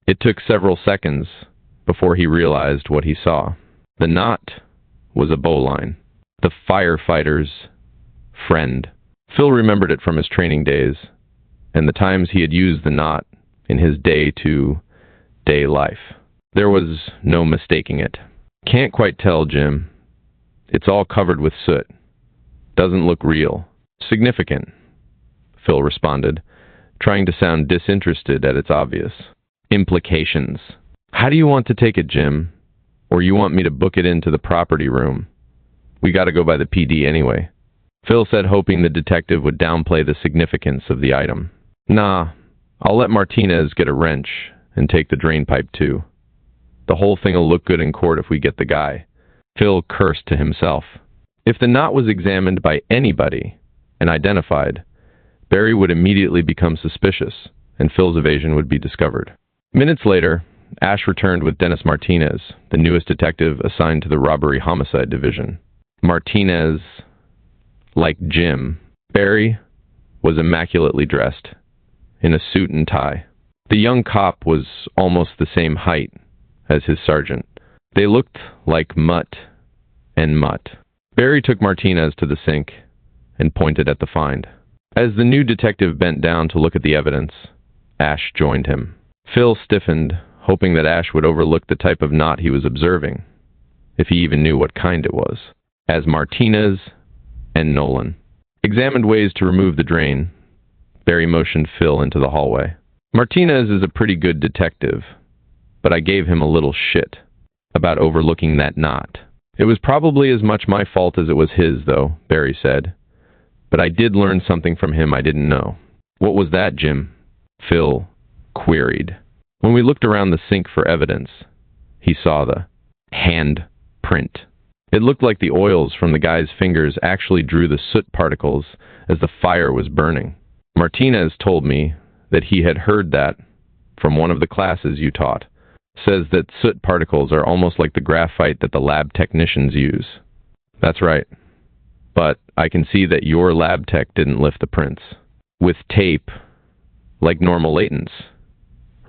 It took several seconds before he realized what he saw. The knot was a bowline, the firefighter's friend. Phil remembered it from his training days, and the times he had used the knot in his day-to-day life. There was no mistaking it. Can't quite tell, Jim. It's all covered with soot. Doesn't look real. Significant, Phil responded, trying to sound disinterested at its obvious implications. How do you want to take it, Jim? Or you want me to book it into the property room? We got to go by the PD anyway. Phil said, hoping the detective would downplay the significance of the item. Nah, I'll let Martinez get a wrench and take the drain pipe too. The whole thing'll look good in court if we get the guy. Phil cursed to himself. If the knot was examined by anybody and identified, Barry would immediately become suspicious, and Phil's evasion would be discovered. Minutes later, Ash returned with Dennis Martinez, the newest detective assigned to the robbery homicide division. Martinez, like Jim, Barry, was immaculately dressed, in a suit and tie. The young cop was almost the same height as his sergeant. They looked like Mutt and Mutt. Barry took Martinez to the sink and pointed at the find. As the new detective bent down to look at the evidence, Ash joined him. Phil stiffened, hoping that Ash would overlook the type of knot he was observing, if he even knew what kind it was. As Martinez and Nolan examined ways to remove the drain, Barry motioned Phil into the hallway. Martinez is a pretty good detective, but I gave him a little shit about overlooking that knot. It was probably as much my fault as it was his, though, Barry said. But I did learn something from him I didn't know. What was that, Jim? Phil queried. When we looked around the sink for evidence, he saw the hand print. It looked like the oils from the guy's fingers actually drew the soot particles as the fire was burning. Martinez told me that he had heard that from one of the classes you taught. Says that soot particles are almost like the graphite that the lab technicians use. That's right. But I can see that your lab tech didn't lift the prints. With tape, like normal latents,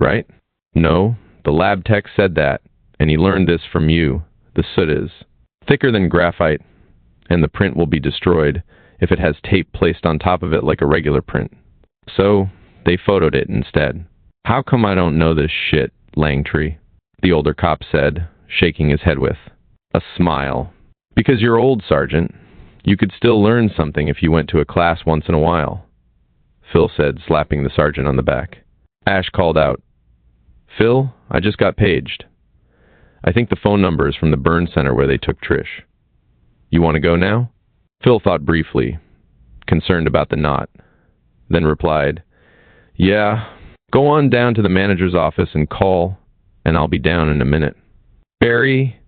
right? No, the lab tech said that, and he learned this from you. The soot is thicker than graphite, and the print will be destroyed if it has tape placed on top of it like a regular print. So, they photoed it instead. How come I don't know this shit, Langtree? The older cop said, shaking his head with a smile. Because you're old, Sergeant. You could still learn something if you went to a class once in a while, Phil said, slapping the sergeant on the back. Ash called out, Phil, I just got paged. I think the phone number is from the burn center where they took Trish. You want to go now? Phil thought briefly, concerned about the knot, then replied, Yeah, go on down to the manager's office and call, and I'll be down in a minute. Barry,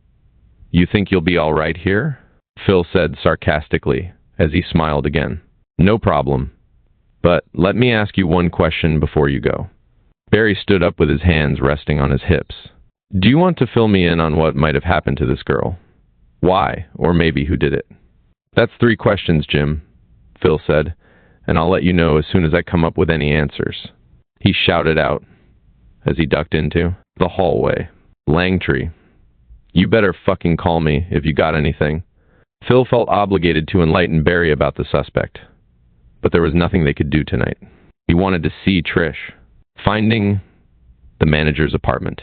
you think you'll be all right here? Phil said sarcastically as he smiled again. No problem. But let me ask you one question before you go. Barry stood up with his hands resting on his hips. Do you want to fill me in on what might have happened to this girl? Why, or maybe who did it? That's 3 questions, Jim, Phil said, and I'll let you know as soon as I come up with any answers. He shouted out as he ducked into the hallway. Langtree, you better fucking call me if you got anything. Phil felt obligated to enlighten Barry about the suspect, but there was nothing they could do tonight. He wanted to see Trish. Finding the manager's apartment.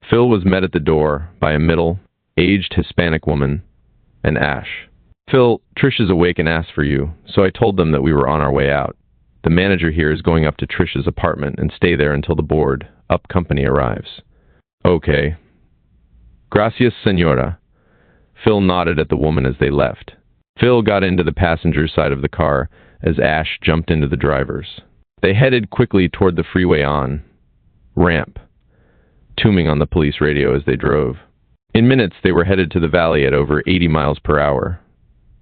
Phil was met at the door by a middle-aged Hispanic woman and Ash. Phil, Trish is awake and asked for you, so I told them that we were on our way out. The manager here is going up to Trish's apartment and stay there until the board-up company arrives. Okay. Gracias, señora. Phil nodded at the woman as they left. Phil got into the passenger's side of the car as Ash jumped into the driver's. They headed quickly toward the freeway ramp, tuning on the police radio as they drove. In minutes, they were headed to the valley at over 80 miles per hour,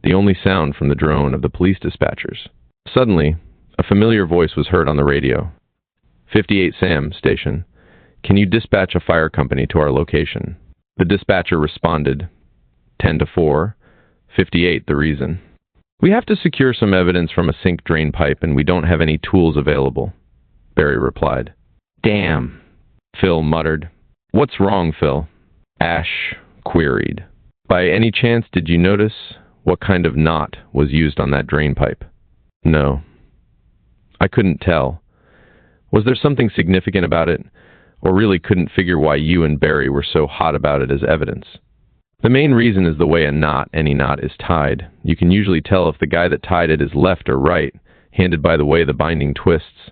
the only sound from the drone of the police dispatchers. Suddenly, a familiar voice was heard on the radio. 58 Sam station. Can you dispatch a fire company to our location? The dispatcher responded, 10-4, 58 the reason. We have to secure some evidence from a sink drain pipe and we don't have any tools available, Barry replied. Damn, Phil muttered. What's wrong, Phil? Ash queried. By any chance did you notice what kind of knot was used on that drain pipe? No. I couldn't tell. Was there something significant about it, or really couldn't figure why you and Barry were so hot about it as evidence? The main reason is the way any knot is tied. You can usually tell if the guy that tied it is left or right, handed by the way the binding twists.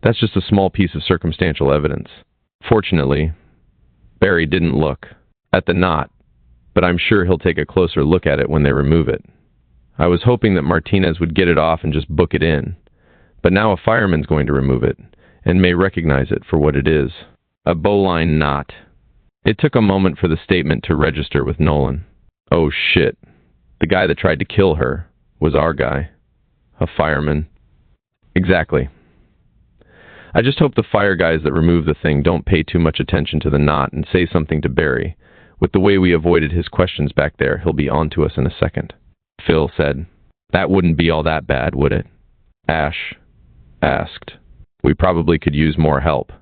That's just a small piece of circumstantial evidence. Fortunately, Barry didn't look at the knot, but I'm sure he'll take a closer look at it when they remove it. I was hoping that Martinez would get it off and just book it in, but now a fireman's going to remove it and may recognize it for what it is. A bowline knot. It took a moment for the statement to register with Nolan. Oh shit. The guy that tried to kill her was our guy. A fireman. Exactly. I just hope the fire guys that remove the thing don't pay too much attention to the knot and say something to Barry. With the way we avoided his questions back there, he'll be on to us in a second. Phil said. That wouldn't be all that bad, would it? Ash asked. We probably could use more help.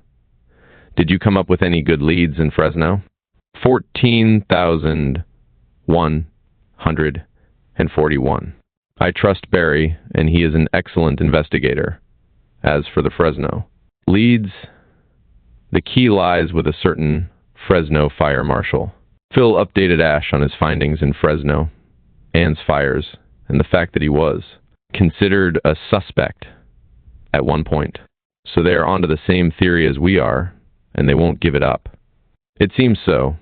Did you come up with any good leads in Fresno? 14,141. I trust Barry, and he is an excellent investigator. As for the Fresno leads, the key lies with a certain Fresno fire marshal. Phil updated Ash on his findings in Fresno, Ann's fires, and the fact that he was considered a suspect at one point. So they are onto the same theory as we are, and they won't give it up. It seems so,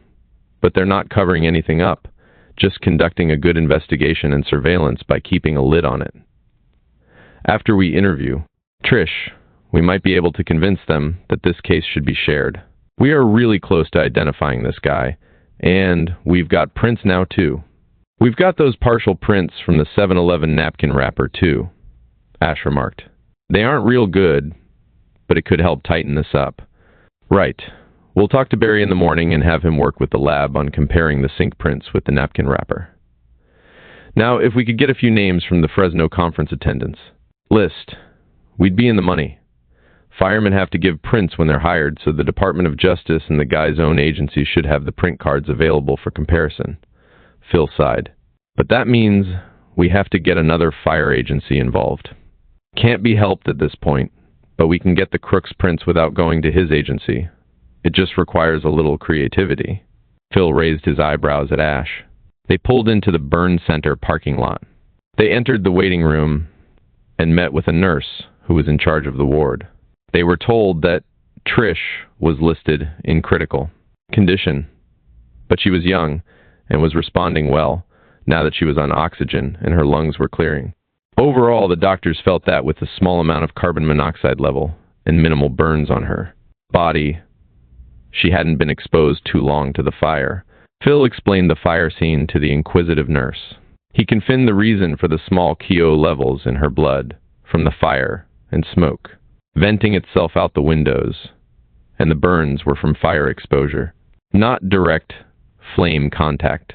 but they're not covering anything up, just conducting a good investigation and surveillance by keeping a lid on it. After we interview Trish, we might be able to convince them that this case should be shared. We are really close to identifying this guy, and we've got prints now too. We've got those partial prints from the 7-Eleven napkin wrapper too, Ash remarked. They aren't real good, but it could help tighten this up. Right. We'll talk to Barry in the morning and have him work with the lab on comparing the sink prints with the napkin wrapper. Now, if we could get a few names from the Fresno conference attendance list, we'd be in the money. Firemen have to give prints when they're hired, so the Department of Justice and the guy's own agency should have the print cards available for comparison. Phil sighed. But that means we have to get another fire agency involved. Can't be helped at this point, but we can get the crook's prints without going to his agency. It just requires a little creativity. Phil raised his eyebrows at Ash. They pulled into the Burn Center parking lot. They entered the waiting room and met with a nurse who was in charge of the ward. They were told that Trish was listed in critical condition, but she was young and was responding well now that she was on oxygen and her lungs were clearing. Overall, the doctors felt that with a small amount of carbon monoxide level and minimal burns on her body, she hadn't been exposed too long to the fire. Phil explained the fire scene to the inquisitive nurse. He confined the reason for the small KO levels in her blood from the fire and smoke, venting itself out the windows, and the burns were from fire exposure, not direct flame contact.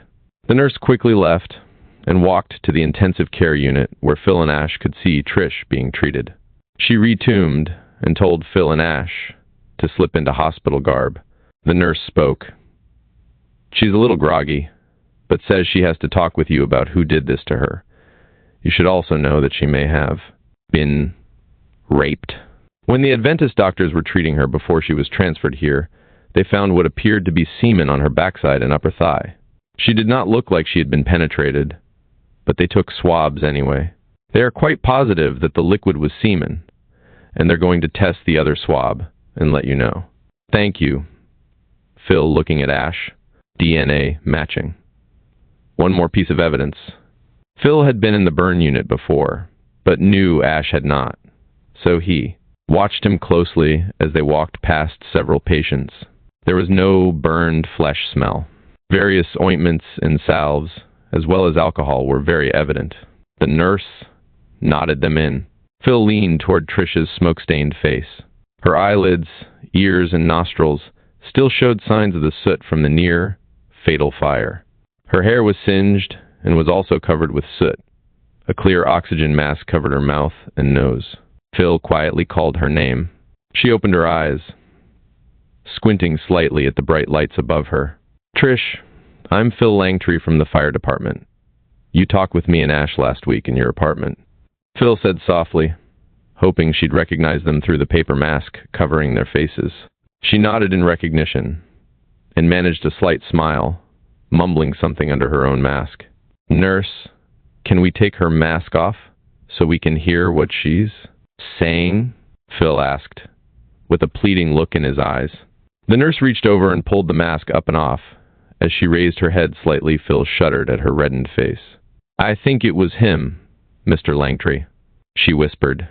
The nurse quickly left and walked to the intensive care unit where Phil and Ash could see Trish being treated. She retuned and told Phil and Ash to slip into hospital garb. The nurse spoke. She's a little groggy, but says she has to talk with you about who did this to her. You should also know that she may have been raped. When the Adventist doctors were treating her before she was transferred here, they found what appeared to be semen on her backside and upper thigh. She did not look like she had been penetrated, but they took swabs anyway. They are quite positive that the liquid was semen, and they're going to test the other swab and let you know. Thank you. Phil looking at Ash. DNA matching. One more piece of evidence. Phil had been in the burn unit before, but knew Ash had not. So he watched him closely as they walked past several patients. There was no burned flesh smell. Various ointments and salves, as well as alcohol, were very evident. The nurse nodded them in. Phil leaned toward Trish's smoke-stained face. Her eyelids, ears, and nostrils still showed signs of the soot from the near, fatal fire. Her hair was singed and was also covered with soot. A clear oxygen mask covered her mouth and nose. Phil quietly called her name. She opened her eyes, squinting slightly at the bright lights above her. Trish, I'm Phil Langtree from the fire department. You talked with me and Ash last week in your apartment. Phil said softly, hoping she'd recognize them through the paper mask covering their faces. She nodded in recognition and managed a slight smile, mumbling something under her own mask. Nurse, can we take her mask off so we can hear what she's saying? Phil asked, with a pleading look in his eyes. The nurse reached over and pulled the mask up and off. As she raised her head slightly, Phil shuddered at her reddened face. I think it was him, Mr. Langtree, she whispered,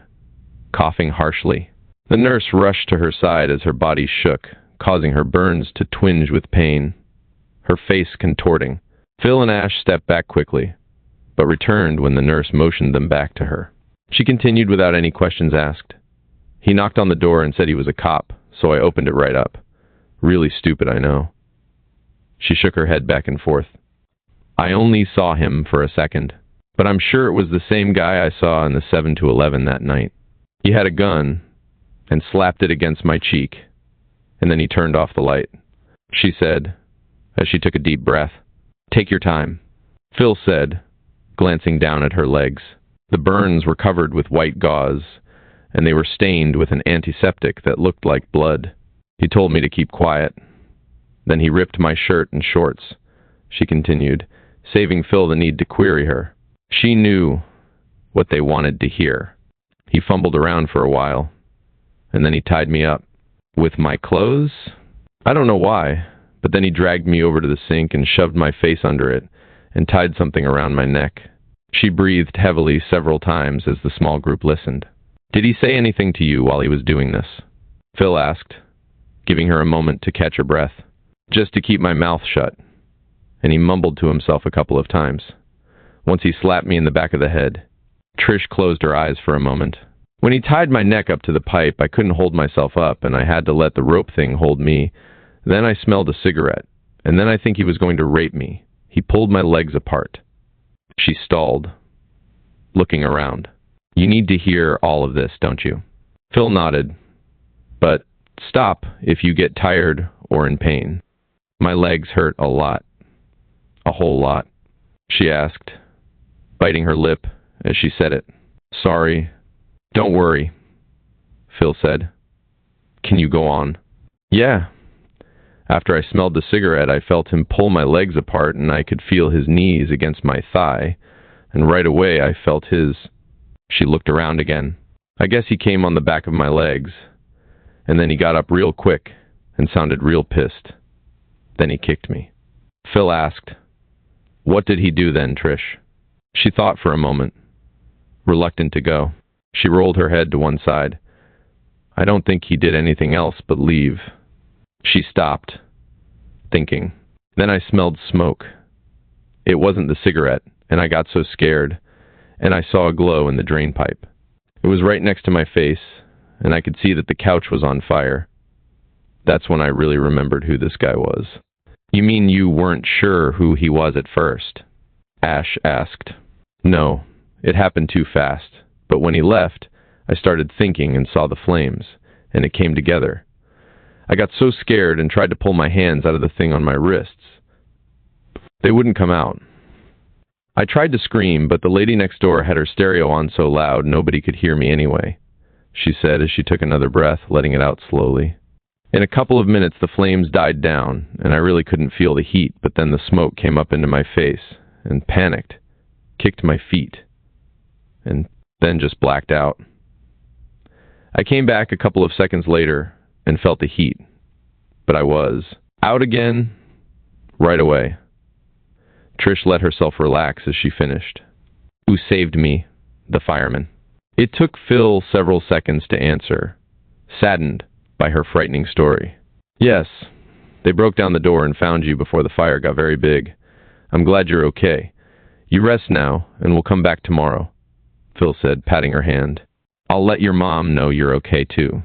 coughing harshly. The nurse rushed to her side as her body shook, causing her burns to twinge with pain, her face contorting. Phil and Ash stepped back quickly, but returned when the nurse motioned them back to her. She continued without any questions asked. He knocked on the door and said he was a cop, so I opened it right up. Really stupid, I know. She shook her head back and forth. I only saw him for a second, but I'm sure it was the same guy I saw in the 7 to 11 that night. He had a gun and slapped it against my cheek, and then he turned off the light. She said, as she took a deep breath. Take your time, Phil said, glancing down at her legs. The burns were covered with white gauze, and they were stained with an antiseptic that looked like blood. He told me to keep quiet. Then he ripped my shirt and shorts, she continued, saving Phil the need to query her. She knew what they wanted to hear. He fumbled around for a while, and then he tied me up. With my clothes? I don't know why, but then he dragged me over to the sink and shoved my face under it and tied something around my neck. She breathed heavily several times as the small group listened. Did he say anything to you while he was doing this? Phil asked, giving her a moment to catch her breath. Just to keep my mouth shut, and he mumbled to himself a couple of times. Once he slapped me in the back of the head. Trish closed her eyes for a moment. When he tied my neck up to the pipe, I couldn't hold myself up, and I had to let the rope thing hold me. Then I smelled a cigarette, and then I think he was going to rape me. He pulled my legs apart. She stalled, looking around. You need to hear all of this, don't you? Phil nodded. But stop if you get tired or in pain. My legs hurt a lot. A whole lot, she asked, biting her lip as she said it. Sorry. Don't worry, Phil said. Can you go on? Yeah. After I smelled the cigarette, I felt him pull my legs apart, and I could feel his knees against my thigh, and right away I felt his. She looked around again. I guess he came on the back of my legs, and then he got up real quick and sounded real pissed. Then he kicked me. Phil asked, What did he do then, Trish? She thought for a moment, reluctant to go. She rolled her head to one side. I don't think he did anything else but leave. She stopped, thinking. Then I smelled smoke. It wasn't the cigarette, and I got so scared, and I saw a glow in the drain pipe. It was right next to my face, and I could see that the couch was on fire. That's when I really remembered who this guy was. You mean you weren't sure who he was at first? Ash asked. No, it happened too fast. But when he left, I started thinking and saw the flames, and it came together. I got so scared and tried to pull my hands out of the thing on my wrists. They wouldn't come out. I tried to scream, but the lady next door had her stereo on so loud nobody could hear me anyway, she said as she took another breath, letting it out slowly. In a couple of minutes, the flames died down, and I really couldn't feel the heat, but then the smoke came up into my face, and panicked, kicked my feet, and then just blacked out. I came back a couple of seconds later and felt the heat, but I was out again right away. Trish let herself relax as she finished. Who saved me? The fireman. It took Phil several seconds to answer, saddened by her frightening story. Yes, they broke down the door and found you before the fire got very big. I'm glad you're okay. You rest now, and we'll come back tomorrow, Phil said, patting her hand. I'll let your mom know you're okay, too.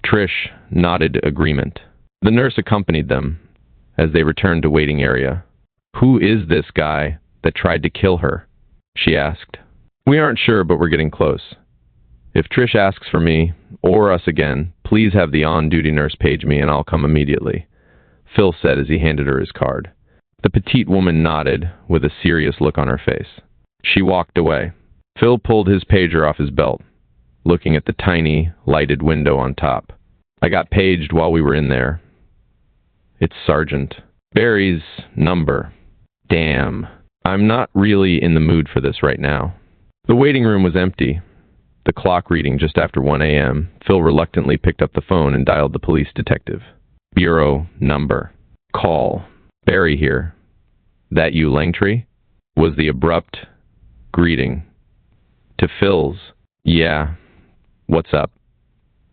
Trish nodded agreement. The nurse accompanied them as they returned to waiting area. Who is this guy that tried to kill her? She asked. We aren't sure, but we're getting close. If Trish asks for me, or us again, please have the on-duty nurse page me and I'll come immediately, Phil said as he handed her his card. The petite woman nodded with a serious look on her face. She walked away. Phil pulled his pager off his belt, looking at the tiny, lighted window on top. I got paged while we were in there. It's Sergeant Barry's number. Damn. I'm not really in the mood for this right now. The waiting room was empty. The clock reading just after 1 a.m., Phil reluctantly picked up the phone and dialed the police detective. Bureau number. Call. Barry here. That you, Langtree? Was the abrupt greeting. To Phil's. Yeah. What's up?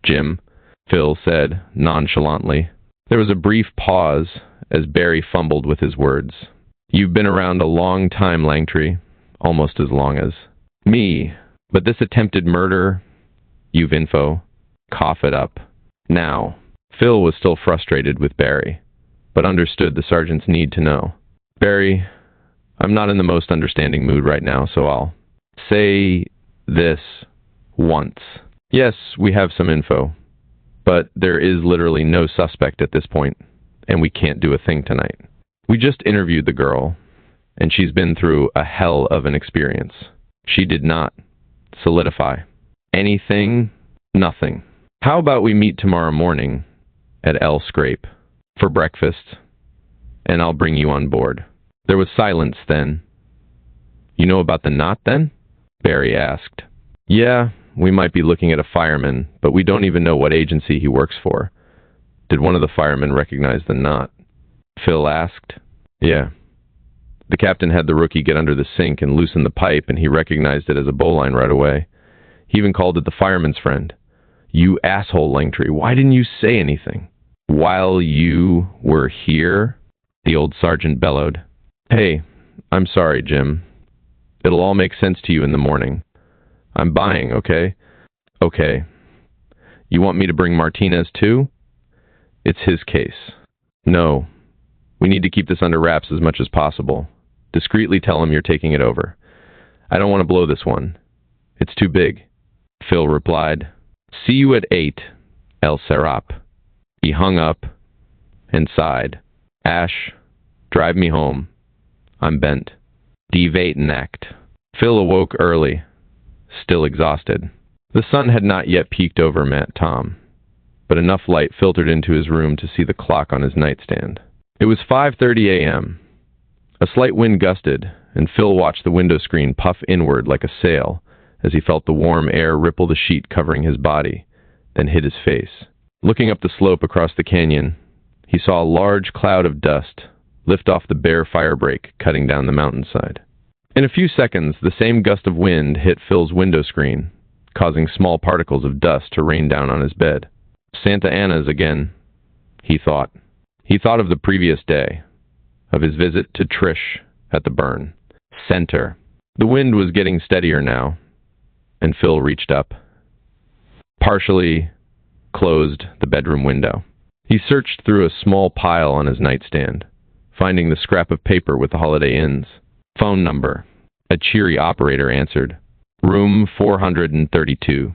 Jim, Phil said nonchalantly. There was a brief pause as Barry fumbled with his words. You've been around a long time, Langtry. Almost as long as me. But this attempted murder, you've info. Cough it up. Now. Phil was still frustrated with Barry, but understood the sergeant's need to know. Barry, I'm not in the most understanding mood right now, so I'll say this once. Yes, we have some info, but there is literally no suspect at this point, and we can't do a thing tonight. We just interviewed the girl, and she's been through a hell of an experience. She did not solidify anything, nothing. How about we meet tomorrow morning at El Scrape for breakfast, and I'll bring you on board. There was silence then. You know about the knot then? Barry asked. Yeah, we might be looking at a fireman, but we don't even know what agency he works for. Did one of the firemen recognize the knot? Phil asked. Yeah. The captain had the rookie get under the sink and loosen the pipe, and he recognized it as a bowline right away. He even called it the fireman's friend. You asshole, Langtry, why didn't you say anything? While you were here? The old sergeant bellowed. Hey, I'm sorry, Jim. It'll all make sense to you in the morning. I'm buying, okay? Okay. You want me to bring Martinez too? It's his case. No. We need to keep this under wraps as much as possible. Discreetly tell him you're taking it over. I don't want to blow this one. It's too big. Phil replied. See you at 8, El Serap. He hung up and sighed. Ash, drive me home. I'm bent. Die Weitenacht. Phil awoke early, still exhausted. The sun had not yet peeked over Matt Tom, but enough light filtered into his room to see the clock on his nightstand. It was 5:30 a.m. A slight wind gusted, and Phil watched the window screen puff inward like a sail as he felt the warm air ripple the sheet covering his body, then hit his face. Looking up the slope across the canyon, he saw a large cloud of dust lift off the bare firebreak cutting down the mountainside. In a few seconds, the same gust of wind hit Phil's window screen, causing small particles of dust to rain down on his bed. Santa Ana's again, he thought. He thought of the previous day, of his visit to Trish at the burn. Center. The wind was getting steadier now, and Phil reached up. Partially closed the bedroom window. He searched through a small pile on his nightstand, finding the scrap of paper with the Holiday Inn's phone number. A cheery operator answered. Room 432,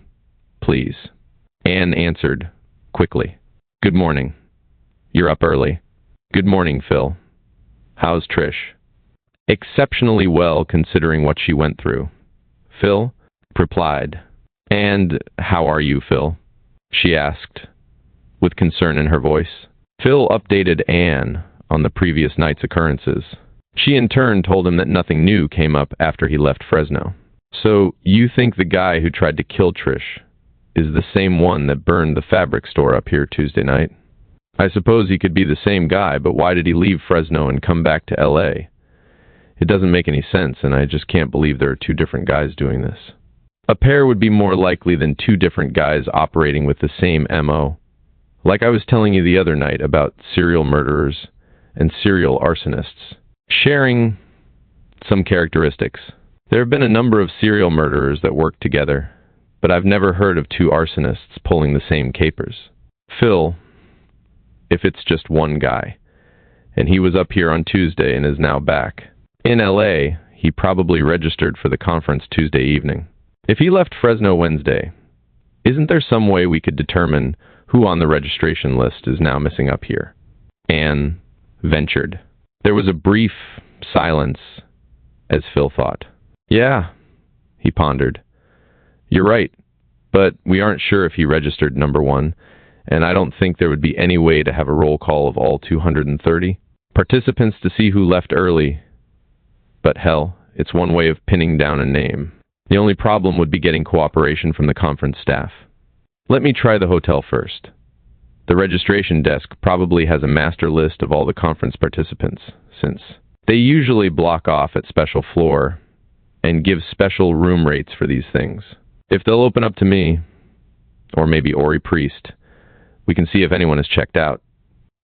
please. Anne answered quickly. Good morning. You're up early. Good morning, Phil. How's Trish? Exceptionally well, considering what she went through. Phil replied. And how are you, Phil? She asked, with concern in her voice. Phil updated Anne on the previous night's occurrences. She in turn told him that nothing new came up after he left Fresno. So you think the guy who tried to kill Trish is the same one that burned the fabric store up here Tuesday night? I suppose he could be the same guy, but why did he leave Fresno and come back to L.A.? It doesn't make any sense, and I just can't believe there are two different guys doing this. A pair would be more likely than two different guys operating with the same M.O. Like I was telling you the other night about serial murderers and serial arsonists, sharing some characteristics. There have been a number of serial murderers that work together, but I've never heard of two arsonists pulling the same capers. Phil, if it's just one guy, and he was up here on Tuesday and is now back. In L.A., he probably registered for the conference Tuesday evening. If he left Fresno Wednesday, isn't there some way we could determine who on the registration list is now missing up here? Anne ventured. There was a brief silence as Phil thought. Yeah, he pondered. You're right, but we aren't sure if he registered number one, and I don't think there would be any way to have a roll call of all 230 participants to see who left early. But hell, it's one way of pinning down a name. The only problem would be getting cooperation from the conference staff. Let me try the hotel first. The registration desk probably has a master list of all the conference participants, since they usually block off at special floor and give special room rates for these things. If they'll open up to me, or maybe Ori Priest, we can see if anyone is checked out.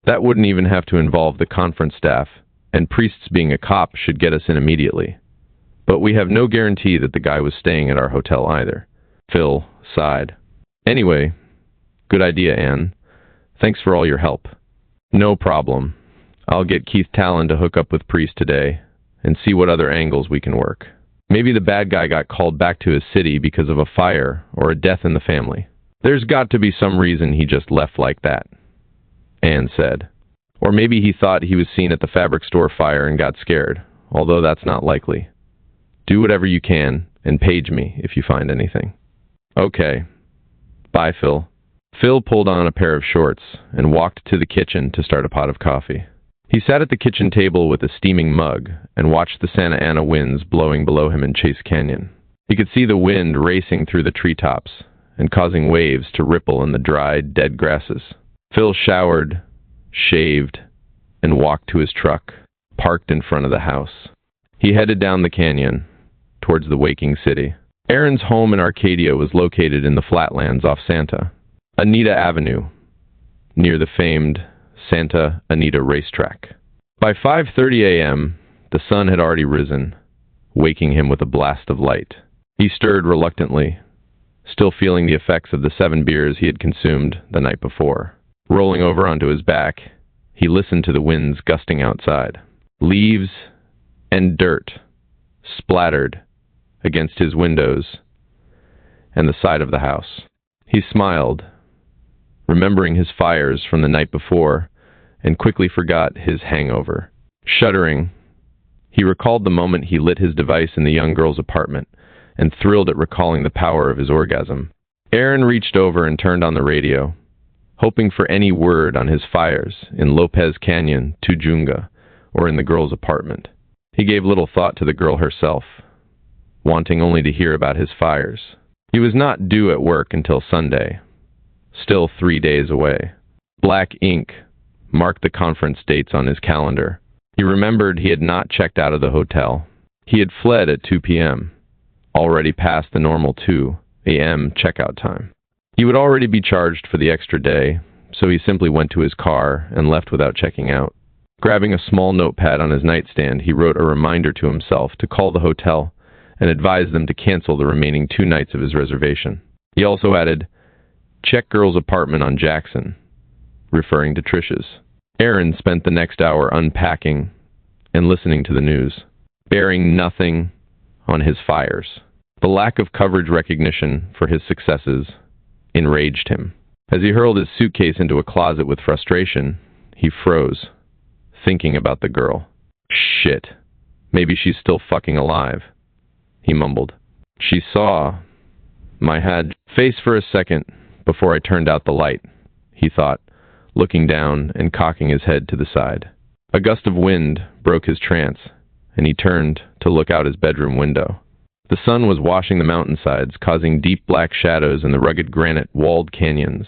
That wouldn't even have to involve the conference staff, and Priest's being a cop should get us in immediately. But we have no guarantee that the guy was staying at our hotel either. Phil sighed. Anyway, good idea, Anne. Thanks for all your help. No problem. I'll get Keith Talon to hook up with Priest today and see what other angles we can work. Maybe the bad guy got called back to his city because of a fire or a death in the family. There's got to be some reason he just left like that, Anne said. Or maybe he thought he was seen at the fabric store fire and got scared, although that's not likely. Do whatever you can and page me if you find anything. Okay. Bye, Phil. Phil pulled on a pair of shorts and walked to the kitchen to start a pot of coffee. He sat at the kitchen table with a steaming mug and watched the Santa Ana winds blowing below him in Chase Canyon. He could see the wind racing through the treetops and causing waves to ripple in the dried, dead grasses. Phil showered, shaved, and walked to his truck, parked in front of the house. He headed down the canyon, towards the waking city. Aaron's home in Arcadia was located in the flatlands off Santa Anita Avenue, near the famed Santa Anita racetrack. By 5:30 a.m., the sun had already risen, waking him with a blast of light. He stirred reluctantly, still feeling the effects of the 7 beers he had consumed the night before. Rolling over onto his back, he listened to the winds gusting outside. Leaves and dirt splattered against his windows and the side of the house. He smiled, remembering his fires from the night before, and quickly forgot his hangover. Shuddering, he recalled the moment he lit his device in the young girl's apartment and thrilled at recalling the power of his orgasm. Aaron reached over and turned on the radio, hoping for any word on his fires in Lopez Canyon, Tujunga, or in the girl's apartment. He gave little thought to the girl herself, wanting only to hear about his fires. He was not due at work until Sunday, still 3 days away. Black ink marked the conference dates on his calendar. He remembered he had not checked out of the hotel. He had fled at 2 p.m., already past the normal 2 a.m. checkout time. He would already be charged for the extra day, so he simply went to his car and left without checking out. Grabbing a small notepad on his nightstand, he wrote a reminder to himself to call the hotel and advise them to cancel the remaining 2 nights of his reservation. He also added, "Check girl's apartment on Jackson," referring to Trish's. Aaron spent the next hour unpacking and listening to the news, bearing nothing on his fires. The lack of coverage recognition for his successes enraged him. As he hurled his suitcase into a closet with frustration, he froze, thinking about the girl. Shit. Maybe she's still fucking alive, he mumbled. She saw my head face for a second before I turned out the light, he thought, looking down and cocking his head to the side. A gust of wind broke his trance, and he turned to look out his bedroom window. The sun was washing the mountainsides, causing deep black shadows in the rugged granite-walled canyons.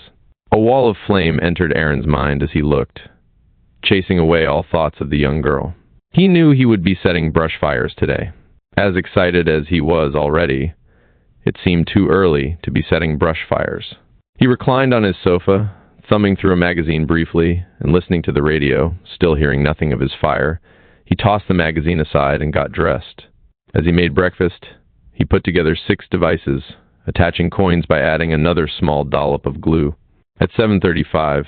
A wall of flame entered Aaron's mind as he looked, chasing away all thoughts of the young girl. He knew he would be setting brush fires today. As excited as he was already, it seemed too early to be setting brush fires. He reclined on his sofa, thumbing through a magazine briefly and listening to the radio, still hearing nothing of his fire. He tossed the magazine aside and got dressed. As he made breakfast, he put together 6 devices, attaching coins by adding another small dollop of glue. At 7:35,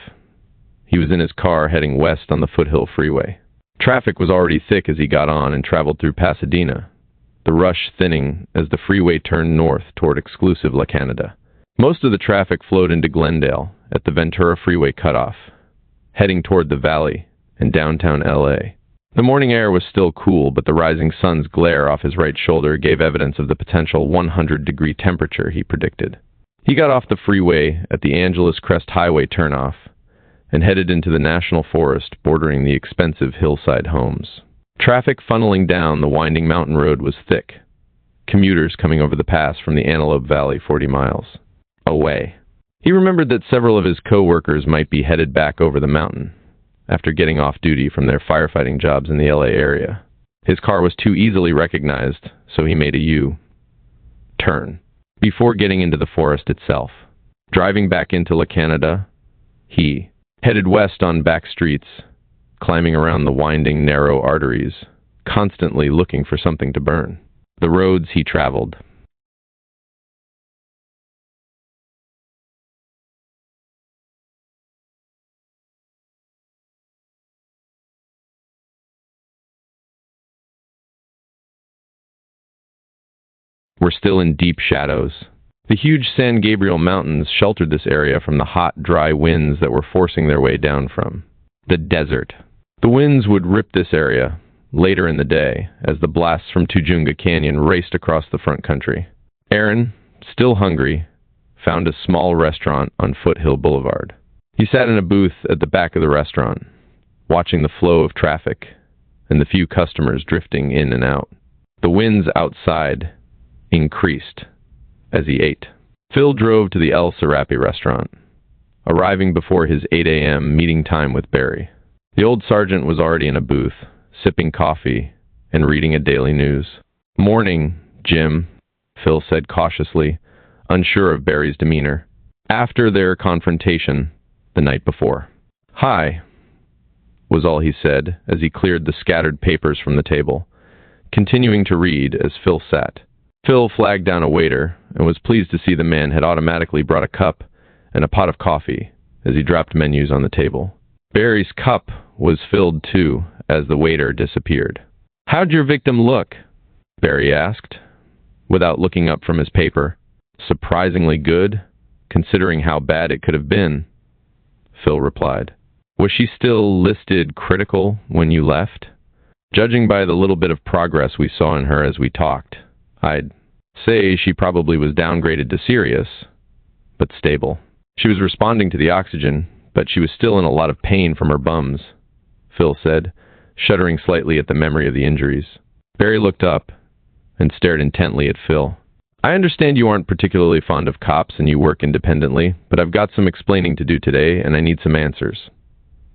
he was in his car heading west on the Foothill Freeway. Traffic was already thick as he got on and traveled through Pasadena, the rush thinning as the freeway turned north toward exclusive La Canada. Most of the traffic flowed into Glendale at the Ventura Freeway cutoff, heading toward the valley and downtown L.A. The morning air was still cool, but the rising sun's glare off his right shoulder gave evidence of the potential 100-degree temperature he predicted. He got off the freeway at the Angeles Crest Highway turnoff and headed into the national forest bordering the expensive hillside homes. Traffic funneling down the winding mountain road was thick, commuters coming over the pass from the Antelope Valley 40 miles away. He remembered that several of his co-workers might be headed back over the mountain after getting off duty from their firefighting jobs in the LA area. His car was too easily recognized, so he made a U-turn before getting into the forest itself. Driving back into La Canada, he Headed west on back streets, climbing around the winding, narrow arteries, constantly looking for something to burn. The roads he traveled. Were still in deep shadows. The huge San Gabriel Mountains sheltered this area from the hot, dry winds that were forcing their way down from the desert. The winds would rip this area later in the day as the blasts from Tujunga Canyon raced across the front country. Aaron, still hungry, found a small restaurant on Foothill Boulevard. He sat in a booth at the back of the restaurant, watching the flow of traffic and the few customers drifting in and out. The winds outside increased as he ate. Phil drove to the El Serapi restaurant, arriving before his 8 a.m. meeting time with Barry. The old sergeant was already in a booth, sipping coffee and reading a daily news. "Morning, Jim," Phil said cautiously, unsure of Barry's demeanor, after their confrontation the night before. "Hi," was all he said as he cleared the scattered papers from the table, continuing to read as Phil sat. Phil flagged down a waiter and was pleased to see the man had automatically brought a cup and a pot of coffee as he dropped menus on the table. Barry's cup was filled too as the waiter disappeared. "How'd your victim look?" Barry asked, without looking up from his paper. "Surprisingly good, considering how bad it could have been," Phil replied. "Was she still listed critical when you left?" "Judging by the little bit of progress we saw in her as we talked, I'd say she probably was downgraded to serious, but stable. She was responding to the oxygen, but she was still in a lot of pain from her bums," Phil said, shuddering slightly at the memory of the injuries. Barry looked up and stared intently at Phil. "I understand you aren't particularly fond of cops and you work independently, but I've got some explaining to do today and I need some answers."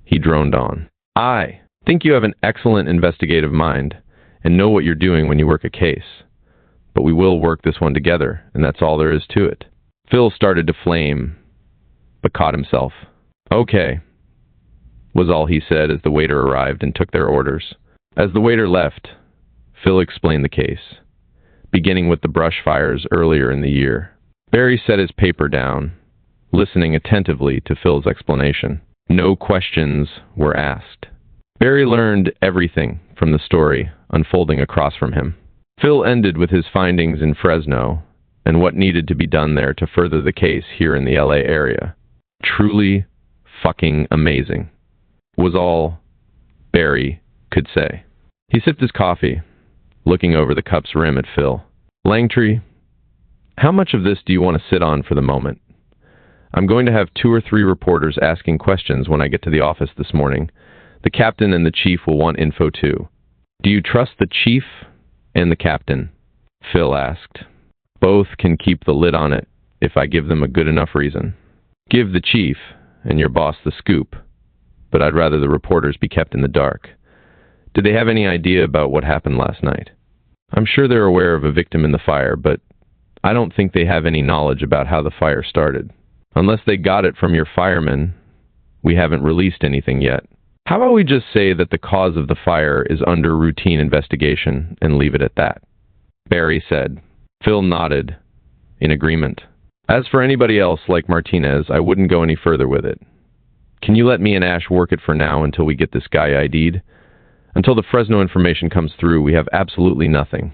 He droned on. "I think you have an excellent investigative mind and know what you're doing when you work a case. But we will work this one together, and that's all there is to it." Phil started to flame, but caught himself. "Okay," was all he said as the waiter arrived and took their orders. As the waiter left, Phil explained the case, beginning with the brush fires earlier in the year. Barry set his paper down, listening attentively to Phil's explanation. No questions were asked. Barry learned everything from the story unfolding across from him. Phil ended with his findings in Fresno and what needed to be done there to further the case here in the LA area. Truly fucking amazing, was all Barry could say. He sipped his coffee, looking over the cup's rim at Phil. "Langtree, how much of this do you want to sit on for the moment? I'm going to have 2 or 3 reporters asking questions when I get to the office this morning. The captain and the chief will want info too." "Do you trust the chief and the captain?" Phil asked. "Both can keep the lid on it if I give them a good enough reason. Give the chief and your boss the scoop, but I'd rather the reporters be kept in the dark. Did they have any idea about what happened last night? I'm sure they're aware of a victim in the fire, but I don't think they have any knowledge about how the fire started. Unless they got it from your firemen, we haven't released anything yet. How about we just say that the cause of the fire is under routine investigation and leave it at that?" Barry said. Phil nodded in agreement. "As for anybody else like Martinez, I wouldn't go any further with it. Can you let me and Ash work it for now until we get this guy ID'd? Until the Fresno information comes through, we have absolutely nothing.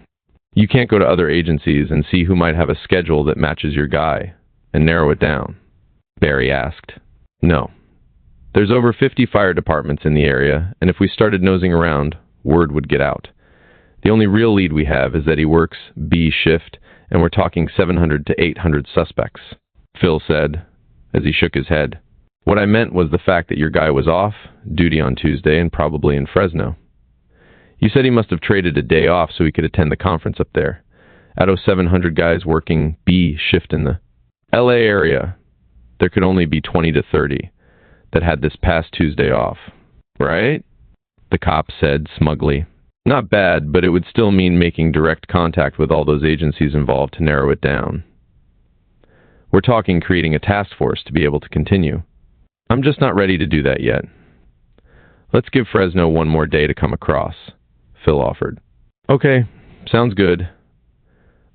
You can't go to other agencies and see who might have a schedule that matches your guy and narrow it down?" Barry asked. "No. There's over 50 fire departments in the area, and if we started nosing around, word would get out. The only real lead we have is that he works B shift, and we're talking 700 to 800 suspects," Phil said, as he shook his head. "What I meant was the fact that your guy was off duty on Tuesday and probably in Fresno. You said he must have traded a day off so he could attend the conference up there. Out of 700 guys working B shift in the LA area, there could only be 20 to 30 that had this past Tuesday off, right?" the cop said smugly. "Not bad, but it would still mean making direct contact with all those agencies involved to narrow it down. We're talking creating a task force to be able to continue." I'm just not ready to do that yet. Let's give Fresno one more day to come across, Phil offered. Okay, sounds good.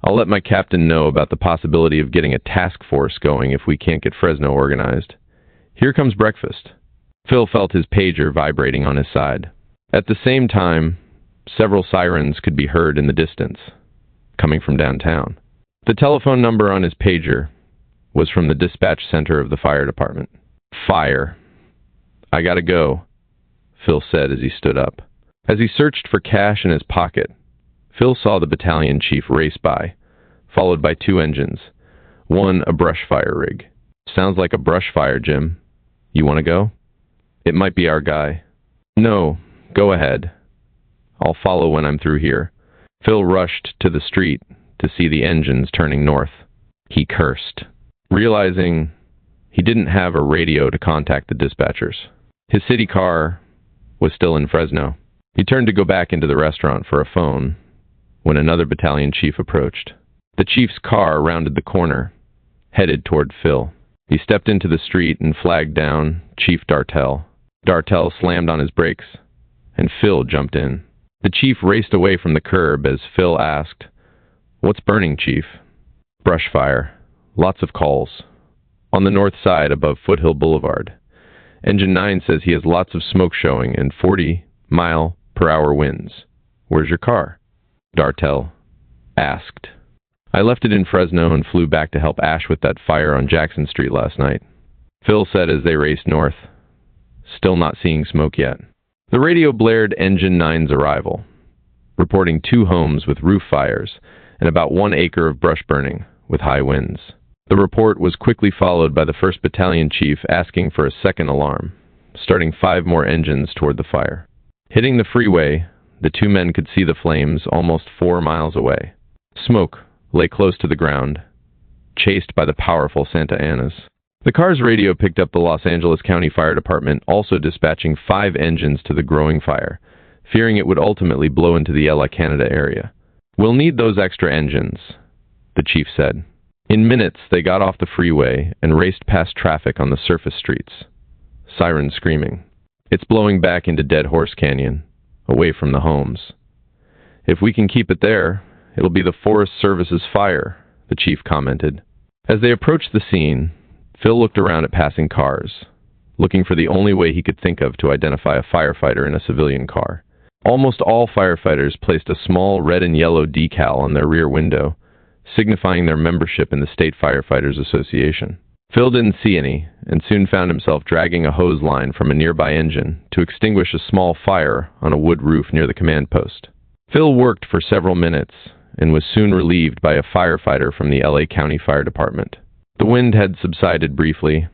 I'll let my captain know about the possibility of getting a task force going if we can't get Fresno organized. Here comes breakfast. Phil felt his pager vibrating on his side. At the same time, several sirens could be heard in the distance, coming from downtown. The telephone number on his pager was from the dispatch center of the fire department. Fire. I gotta go, Phil said as he stood up. As he searched for cash in his pocket, Phil saw the battalion chief race by, followed by two engines. One, a brush fire rig. Sounds like a brush fire, Jim. You want to go? It might be our guy. No, go ahead. I'll follow when I'm through here. Phil rushed to the street to see the engines turning north. He cursed, realizing he didn't have a radio to contact the dispatchers. His city car was still in Fresno. He turned to go back into the restaurant for a phone when another battalion chief approached. The chief's car rounded the corner, headed toward Phil. He stepped into the street and flagged down Chief Dartell. Dartell slammed on his brakes, and Phil jumped in. The chief raced away from the curb as Phil asked, "What's burning, Chief?" "Brush fire. Lots of calls. On the north side above Foothill Boulevard. Engine 9 says he has lots of smoke showing and 40-mile-per-hour winds. Where's your car?" Dartell asked. "I left it in Fresno and flew back to help Ash with that fire on Jackson Street last night," Phil said as they raced north, still not seeing smoke yet. The radio blared Engine 9's arrival, reporting 2 homes with roof fires and about 1 acre of brush burning with high winds. The report was quickly followed by the 1st Battalion Chief asking for a second alarm, starting 5 more engines toward the fire. Hitting the freeway, the 2 men could see the flames almost 4 miles away. Smoke lay close to the ground, chased by the powerful Santa Anas. The car's radio picked up the Los Angeles County Fire Department also dispatching 5 engines to the growing fire, fearing it would ultimately blow into the LA Canada area. "We'll need those extra engines," the chief said. In minutes, they got off the freeway and raced past traffic on the surface streets, sirens screaming. "It's blowing back into Dead Horse Canyon, away from the homes. If we can keep it there, it'll be the Forest Service's fire," the chief commented. As they approached the scene, Phil looked around at passing cars, looking for the only way he could think of to identify a firefighter in a civilian car. Almost all firefighters placed a small red and yellow decal on their rear window, signifying their membership in the State Firefighters Association. Phil didn't see any, and soon found himself dragging a hose line from a nearby engine to extinguish a small fire on a wood roof near the command post. Phil worked for several minutes and was soon relieved by a firefighter from the LA County Fire Department. The wind had subsided briefly,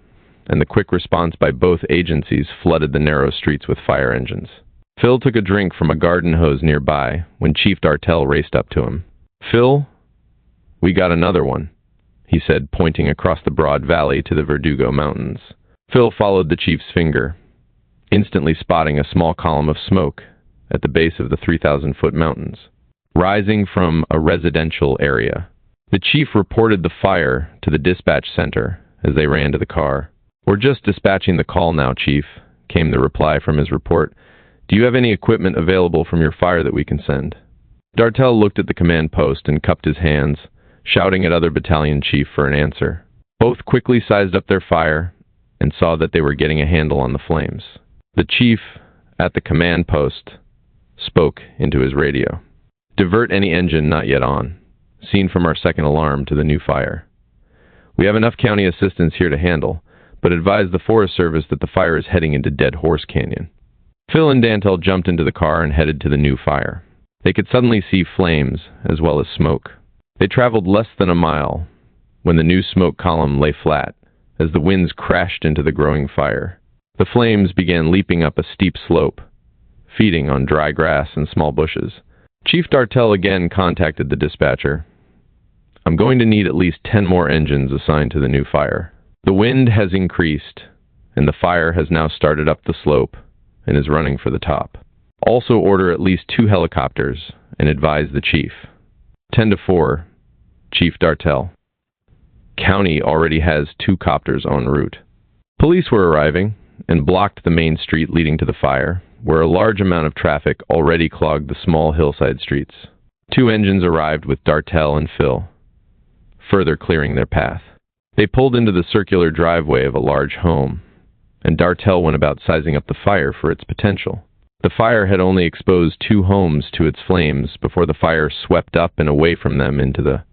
and the quick response by both agencies flooded the narrow streets with fire engines. Phil took a drink from a garden hose nearby when Chief Dartell raced up to him. "Phil, we got another one," he said, pointing across the broad valley to the Verdugo Mountains. Phil followed the chief's finger, instantly spotting a small column of smoke at the base of the 3,000-foot mountains, rising from a residential area. The chief reported the fire to the dispatch center as they ran to the car. "We're just dispatching the call now, Chief," came the reply from his report. "Do you have any equipment available from your fire that we can send?" Dartell looked at the command post and cupped his hands, shouting at other battalion chief for an answer. Both quickly sized up their fire and saw that they were getting a handle on the flames. The chief at the command post spoke into his radio. "Divert any engine not yet on, seen from our second alarm to the new fire. We have enough county assistance here to handle, but advise the Forest Service that the fire is heading into Dead Horse Canyon." Phil and Dantel jumped into the car and headed to the new fire. They could suddenly see flames as well as smoke. They traveled less than a mile when the new smoke column lay flat as the winds crashed into the growing fire. The flames began leaping up a steep slope, feeding on dry grass and small bushes. Chief Dartell again contacted the dispatcher. "I'm going to need at least 10 more engines assigned to the new fire. The wind has increased, and the fire has now started up the slope and is running for the top. Also order at least 2 helicopters and advise the chief." 10-4, Chief Dartell. "County already has 2 copters en route." Police were arriving and blocked the main street leading to the fire, where a large amount of traffic already clogged the small hillside streets. 2 engines arrived with Dartell and Phil, further clearing their path. They pulled into the circular driveway of a large home, and Dartell went about sizing up the fire for its potential. The fire had only exposed 2 homes to its flames before the fire swept up and away from them into the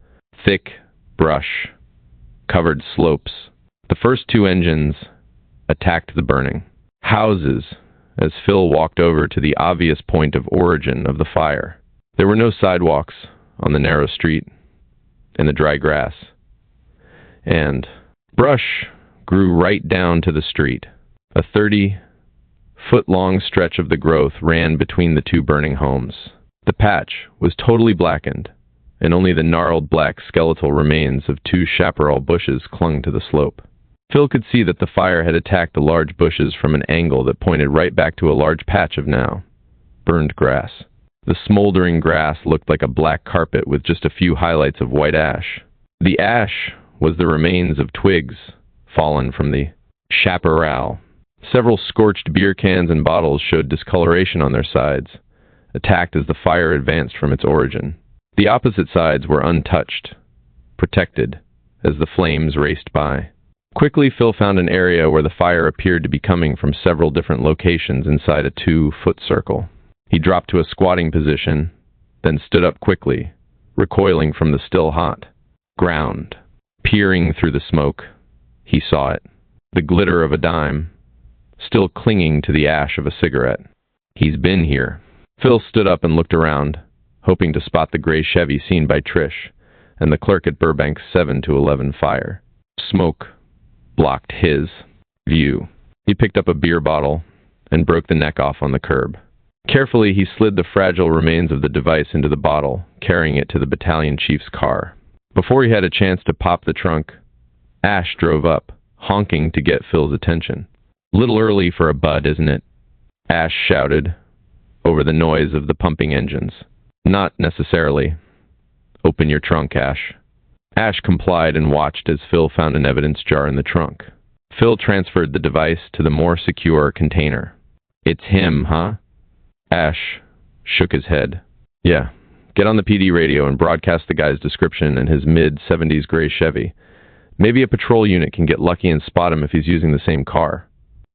thick, brush-covered slopes. The first 2 engines attacked the burning houses as Phil walked over to the obvious point of origin of the fire. There were no sidewalks on the narrow street in the dry grass, and brush grew right down to the street. A 30-foot-long stretch of the growth ran between the 2 burning homes. The patch was totally blackened, and only the gnarled black skeletal remains of 2 chaparral bushes clung to the slope. Phil could see that the fire had attacked the large bushes from an angle that pointed right back to a large patch of now burned grass. The smoldering grass looked like a black carpet with just a few highlights of white ash. The ash was the remains of twigs fallen from the chaparral. Several scorched beer cans and bottles showed discoloration on their sides, attacked as the fire advanced from its origin. The opposite sides were untouched, protected, as the flames raced by. Quickly, Phil found an area where the fire appeared to be coming from several different locations inside a 2-foot circle. He dropped to a squatting position, then stood up quickly, recoiling from the still hot ground. Peering through the smoke, he saw it, the glitter of a dime, still clinging to the ash of a cigarette. He's been here. Phil stood up and looked around, hoping to spot the gray Chevy seen by Trish and the clerk at Burbank's 7 to 11 fire. Smoke blocked his view. He picked up a beer bottle and broke the neck off on the curb. Carefully, he slid the fragile remains of the device into the bottle, carrying it to the battalion chief's car. Before he had a chance to pop the trunk, Ash drove up, honking to get Phil's attention. "Little early for a bud, isn't it?" Ash shouted over the noise of the pumping engines. "Not necessarily. Open your trunk, Ash." Ash complied and watched as Phil found an evidence jar in the trunk. Phil transferred the device to the more secure container. "It's him, huh?" Ash shook his head. "Yeah. Get on the PD radio and broadcast the guy's description and his mid-70s gray Chevy. Maybe a patrol unit can get lucky and spot him if he's using the same car."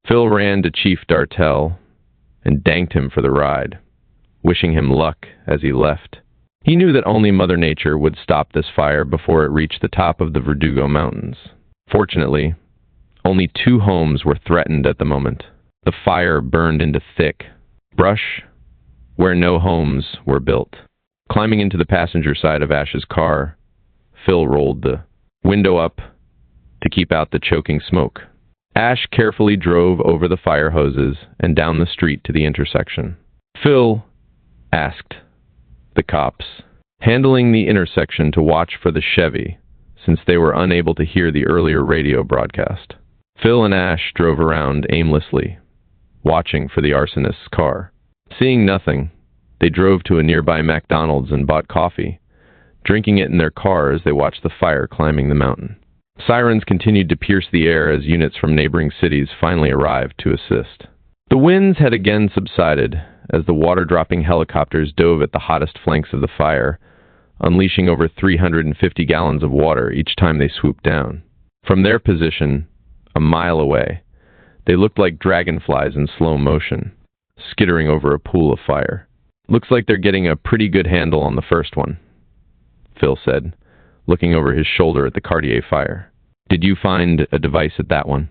Phil ran to Chief Dartell and thanked him for the ride, wishing him luck as he left. He knew that only Mother Nature would stop this fire before it reached the top of the Verdugo Mountains. Fortunately, only 2 homes were threatened at the moment. The fire burned into thick brush where no homes were built. Climbing into the passenger side of Ash's car, Phil rolled the window up to keep out the choking smoke. Ash carefully drove over the fire hoses and down the street to the intersection. Phil asked the cops handling the intersection to watch for the Chevy, since they were unable to hear the earlier radio broadcast. Phil and Ash drove around aimlessly, watching for the arsonist's car. Seeing nothing, they drove to a nearby McDonald's and bought coffee, drinking it in their car as they watched the fire climbing the mountain. Sirens continued to pierce the air as units from neighboring cities finally arrived to assist. The winds had again subsided as the water-dropping helicopters dove at the hottest flanks of the fire, unleashing over 350 gallons of water each time they swooped down. From their position, a mile away, they looked like dragonflies in slow motion, skittering over a pool of fire. "Looks like they're getting a pretty good handle on the first one," Phil said, looking over his shoulder at the Cartier fire. "Did you find a device at that one?"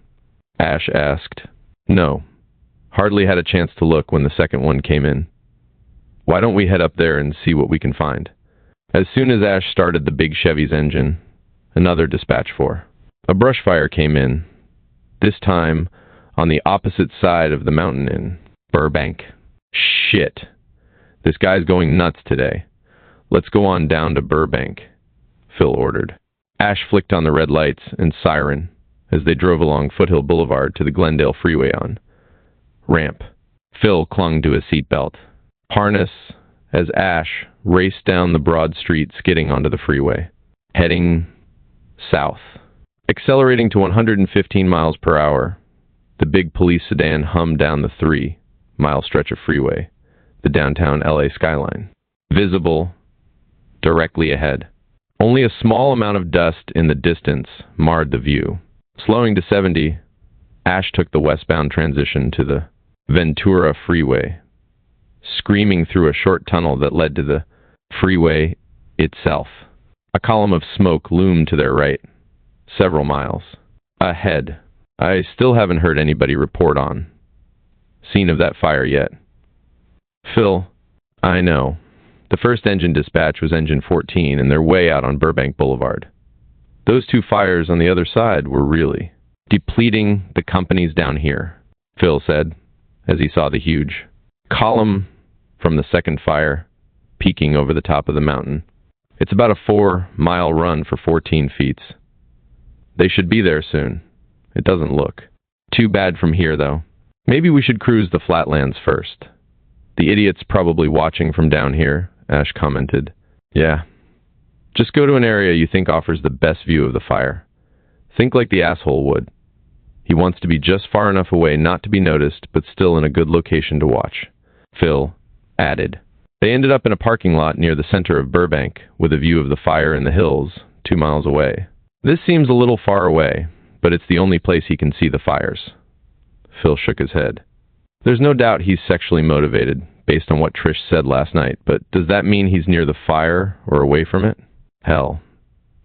Ash asked. "No. Hardly had a chance to look when the second one came in. Why don't we head up there and see what we can find?" As soon as Ash started the big Chevy's engine, another dispatch for. A brush fire came in, this time on the opposite side of the mountain in Burbank. "Shit. This guy's going nuts today. Let's go on down to Burbank," Phil ordered. Ash flicked on the red lights and siren as they drove along Foothill Boulevard to the Glendale Freeway on ramp. Phil clung to his seatbelt, harness, as Ash raced down the broad street skidding onto the freeway, heading south. Accelerating to 115 miles per hour, The big police sedan hummed down the 3-mile stretch of freeway, the downtown LA skyline, visible directly ahead. Only a small amount of dust in the distance marred the view. Slowing to 70, Ash took the westbound transition to the Ventura Freeway, screaming through a short tunnel that led to the freeway itself. A column of smoke loomed to their right, several miles ahead. I still haven't heard anybody report on scene of that fire yet. Phil, I know. The first engine dispatch was engine 14, and they're way out on Burbank Boulevard. Those two fires on the other side were really depleting the companies down here, Phil said, as he saw the huge column from the second fire peeking over the top of the mountain. It's about a 4-mile run for 14 feet. They should be there soon. It doesn't look too bad from here, though. Maybe we should cruise the flatlands first. The idiot's probably watching from down here, Ash commented. Yeah. Just go to an area you think offers the best view of the fire. Think like the asshole would. He wants to be just far enough away not to be noticed, but still in a good location to watch, Phil added. They ended up in a parking lot near the center of Burbank, with a view of the fire in the hills 2 miles away. This seems a little far away, but it's the only place he can see the fires. Phil shook his head. There's no doubt he's sexually motivated, based on what Trish said last night, but does that mean he's near the fire or away from it? Hell,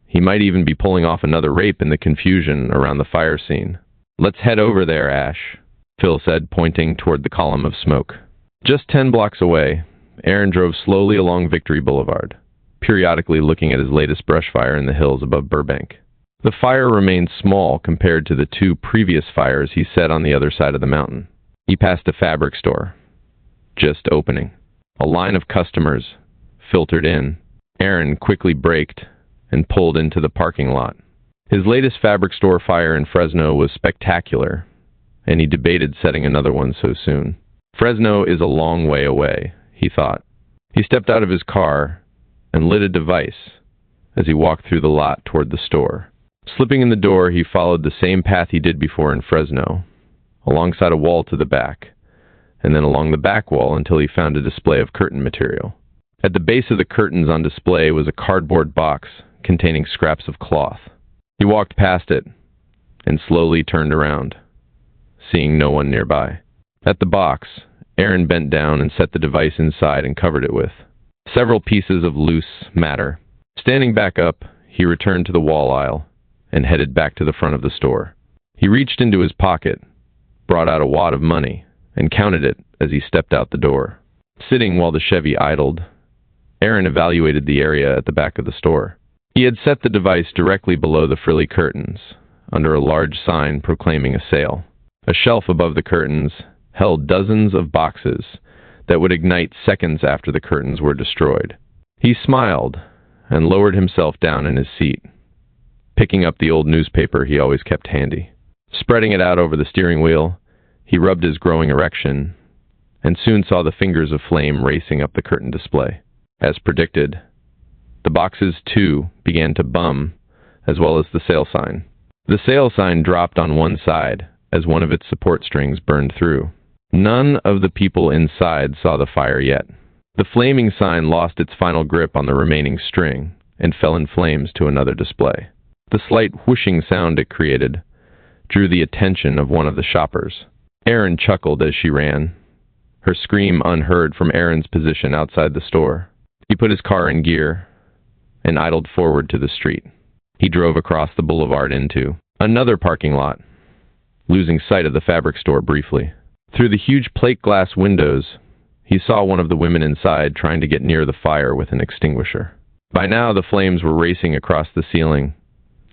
he might even be pulling off another rape in the confusion around the fire scene. Let's head over there, Ash, Phil said, pointing toward the column of smoke. Just 10 blocks away, Aaron drove slowly along Victory Boulevard, periodically looking at his latest brush fire in the hills above Burbank. The fire remained small compared to the 2 previous fires he set on the other side of the mountain. He passed a fabric store, just opening. A line of customers filtered in. Aaron quickly braked and pulled into the parking lot. His latest fabric store fire in Fresno was spectacular, and he debated setting another one so soon. Fresno is a long way away, he thought. He stepped out of his car and lit a device as he walked through the lot toward the store. Slipping in the door, he followed the same path he did before in Fresno, alongside a wall to the back, and then along the back wall until he found a display of curtain material. At the base of the curtains on display was a cardboard box containing scraps of cloth. He walked past it and slowly turned around, seeing no one nearby. At the box, Aaron bent down and set the device inside and covered it with several pieces of loose matter. Standing back up, he returned to the wall aisle and headed back to the front of the store. He reached into his pocket, brought out a wad of money, and counted it as he stepped out the door. Sitting while the Chevy idled, Aaron evaluated the area at the back of the store. He had set the device directly below the frilly curtains, under a large sign proclaiming a sale. A shelf above the curtains held dozens of boxes that would ignite seconds after the curtains were destroyed. He smiled and lowered himself down in his seat, picking up the old newspaper he always kept handy. Spreading it out over the steering wheel, he rubbed his growing erection and soon saw the fingers of flame racing up the curtain display. As predicted, the boxes, too, began to bum, as well as the sale sign. The sale sign dropped on one side as one of its support strings burned through. None of the people inside saw the fire yet. The flaming sign lost its final grip on the remaining string and fell in flames to another display. The slight whooshing sound it created drew the attention of one of the shoppers. Aaron chuckled as she ran, her scream unheard from Aaron's position outside the store. He put his car in gear and idled forward to the street. He drove across the boulevard into another parking lot, losing sight of the fabric store briefly. Through the huge plate glass windows, he saw one of the women inside trying to get near the fire with an extinguisher. By now, the flames were racing across the ceiling,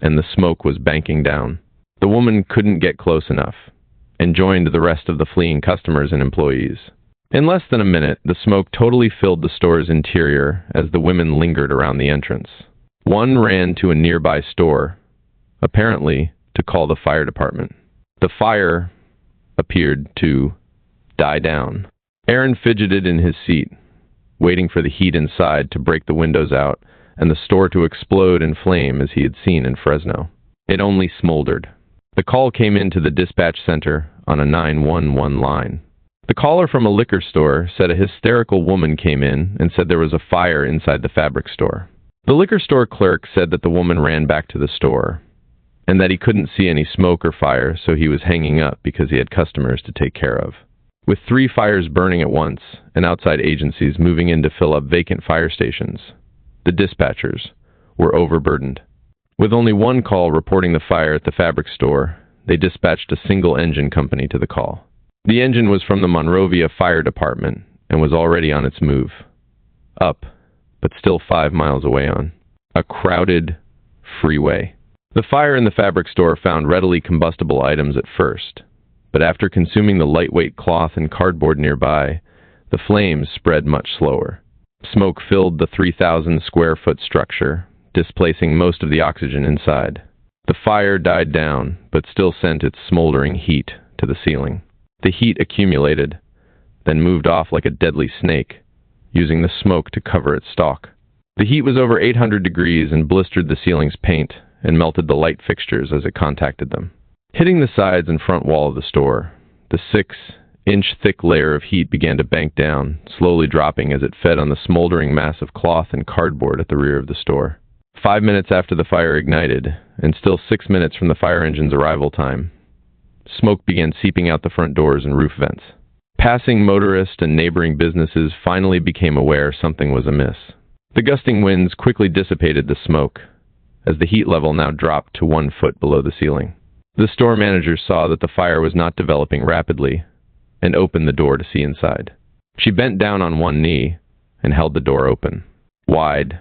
and the smoke was banking down. The woman couldn't get close enough, and joined the rest of the fleeing customers and employees. In less than a minute, the smoke totally filled the store's interior as the women lingered around the entrance. One ran to a nearby store, apparently to call the fire department. The fire appeared to die down. Aaron fidgeted in his seat, waiting for the heat inside to break the windows out and the store to explode in flame as he had seen in Fresno. It only smoldered. The call came into the dispatch center on a 911 line. The caller from a liquor store said a hysterical woman came in and said there was a fire inside the fabric store. The liquor store clerk said that the woman ran back to the store and that he couldn't see any smoke or fire, so he was hanging up because he had customers to take care of. With 3 fires burning at once and outside agencies moving in to fill up vacant fire stations, the dispatchers were overburdened. With only one call reporting the fire at the fabric store, they dispatched a single engine company to the call. The engine was from the Monrovia Fire Department and was already on its move. Up, but still 5 miles away on a crowded freeway. The fire in the fabric store found readily combustible items at first, but after consuming the lightweight cloth and cardboard nearby, the flames spread much slower. Smoke filled the 3,000 square foot structure, displacing most of the oxygen inside. The fire died down, but still sent its smoldering heat to the ceiling. The heat accumulated, then moved off like a deadly snake, using the smoke to cover its stalk. The heat was over 800 degrees and blistered the ceiling's paint and melted the light fixtures as it contacted them. Hitting the sides and front wall of the store, the 6-inch thick layer of heat began to bank down, slowly dropping as it fed on the smoldering mass of cloth and cardboard at the rear of the store. 5 minutes after the fire ignited, and still 6 minutes from the fire engine's arrival time, smoke began seeping out the front doors and roof vents. Passing motorists and neighboring businesses finally became aware something was amiss. The gusting winds quickly dissipated the smoke, as the heat level now dropped to 1 foot below the ceiling. The store manager saw that the fire was not developing rapidly and opened the door to see inside. She bent down on one knee and held the door open, wide,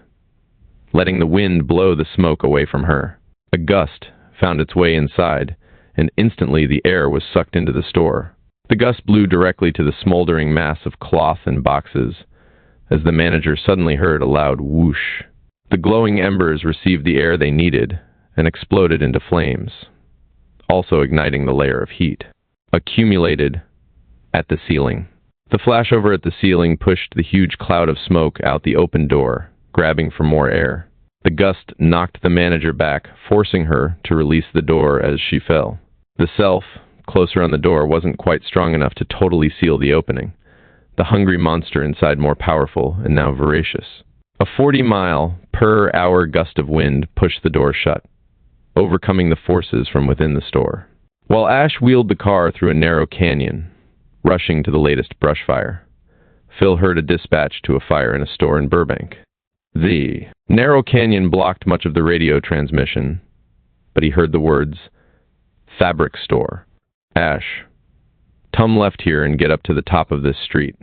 letting the wind blow the smoke away from her. A gust found its way inside, and instantly the air was sucked into the store. The gust blew directly to the smoldering mass of cloth and boxes, as the manager suddenly heard a loud whoosh. The glowing embers received the air they needed and exploded into flames, also igniting the layer of heat accumulated at the ceiling. The flashover at the ceiling pushed the huge cloud of smoke out the open door, grabbing for more air. The gust knocked the manager back, forcing her to release the door as she fell. The self, closer on the door, wasn't quite strong enough to totally seal the opening, the hungry monster inside more powerful and now voracious. A 40-mile-per-hour gust of wind pushed the door shut, overcoming the forces from within the store. While Ash wheeled the car through a narrow canyon, rushing to the latest brush fire, Phil heard a dispatch to a fire in a store in Burbank. The narrow canyon blocked much of the radio transmission, but he heard the words, "Fabric store. Ash, Tum left here and get up to the top of this street.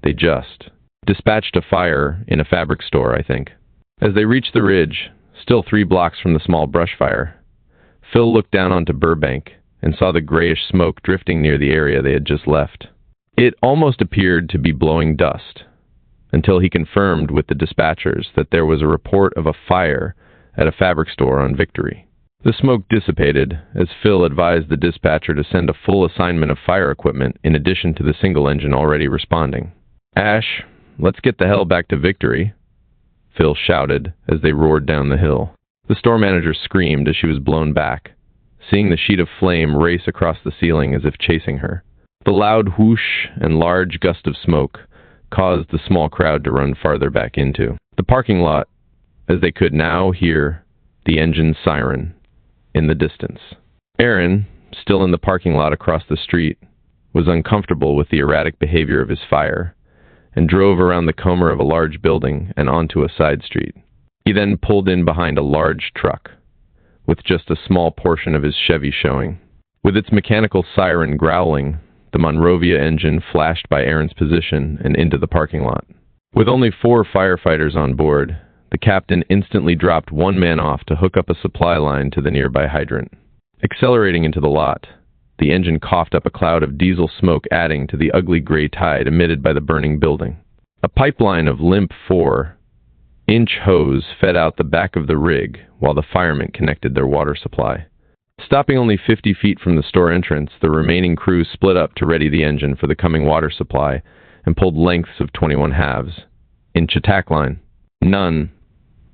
They just dispatched a fire in a fabric store, I think." As they reached the ridge, still 3 blocks from the small brush fire, Phil looked down onto Burbank and saw the grayish smoke drifting near the area they had just left. It almost appeared to be blowing dust, until he confirmed with the dispatchers that there was a report of a fire at a fabric store on Victory. The smoke dissipated as Phil advised the dispatcher to send a full assignment of fire equipment in addition to the single engine already responding. "Ash, let's get the hell back to Victory," Phil shouted as they roared down the hill. The store manager screamed as she was blown back, seeing the sheet of flame race across the ceiling as if chasing her. The loud whoosh and large gust of smoke caused the small crowd to run farther back into the parking lot, as they could now hear the engine's siren in the distance. Aaron, still in the parking lot across the street, was uncomfortable with the erratic behavior of his fire and drove around the comer of a large building and onto a side street. He then pulled in behind a large truck, with just a small portion of his Chevy showing. With its mechanical siren growling, the Monrovia engine flashed by Aaron's position and into the parking lot. With only 4 firefighters on board, the captain instantly dropped one man off to hook up a supply line to the nearby hydrant. Accelerating into the lot, the engine coughed up a cloud of diesel smoke, adding to the ugly gray tide emitted by the burning building. A pipeline of limp 4-inch hose fed out the back of the rig while the firemen connected their water supply. Stopping only 50 feet from the store entrance, the remaining crew split up to ready the engine for the coming water supply and pulled lengths of 21/2-inch attack line. None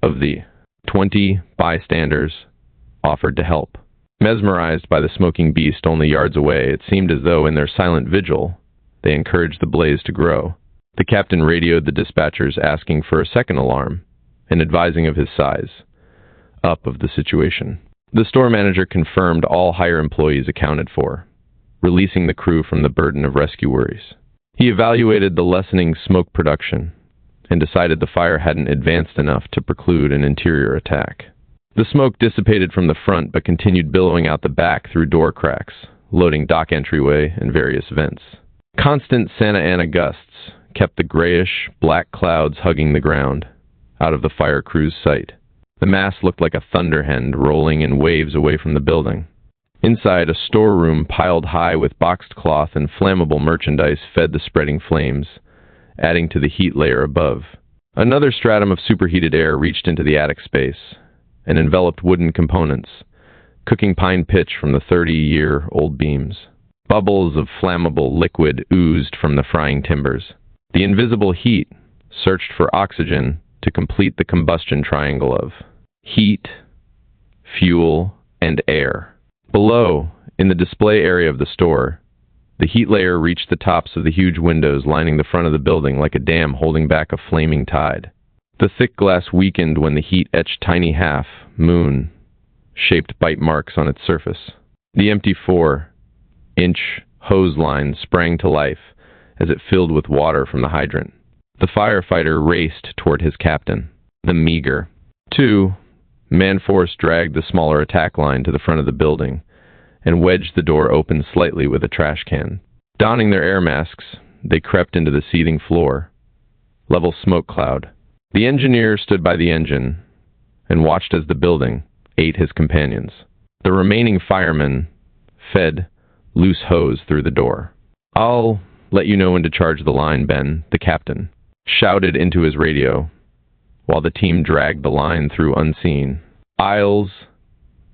of the 20 bystanders offered to help. Mesmerized by the smoking beast only yards away, it seemed as though in their silent vigil they encouraged the blaze to grow. The captain radioed the dispatchers asking for a second alarm and advising of his size up of the situation. The store manager confirmed all higher employees accounted for, releasing the crew from the burden of rescue worries. He evaluated the lessening smoke production and decided the fire hadn't advanced enough to preclude an interior attack. The smoke dissipated from the front but continued billowing out the back through door cracks, loading dock entryway and various vents. Constant Santa Ana gusts kept the grayish, black clouds hugging the ground out of the fire crew's sight. The mass looked like a thunderhen rolling in waves away from the building. Inside, a storeroom piled high with boxed cloth and flammable merchandise fed the spreading flames, adding to the heat layer above. Another stratum of superheated air reached into the attic space and enveloped wooden components, cooking pine pitch from the 30-year-old beams. Bubbles of flammable liquid oozed from the frying timbers. The invisible heat searched for oxygen to complete the combustion triangle of heat, fuel, and air. Below, in the display area of the store, the heat layer reached the tops of the huge windows lining the front of the building like a dam holding back a flaming tide. The thick glass weakened when the heat etched tiny half-moon-shaped bite marks on its surface. The empty 4-inch hose line sprang to life as it filled with water from the hydrant. The firefighter raced toward his captain, the meager. 2. Man-force dragged the smaller attack line to the front of the building and wedged the door open slightly with a trash can. Donning their air masks, they crept into the seething floor, level smoke cloud. The engineer stood by the engine and watched as the building ate his companions. The remaining firemen fed loose hose through the door. "I'll let you know when to charge the line, Ben," the captain shouted into his radio, while the team dragged the line through unseen aisles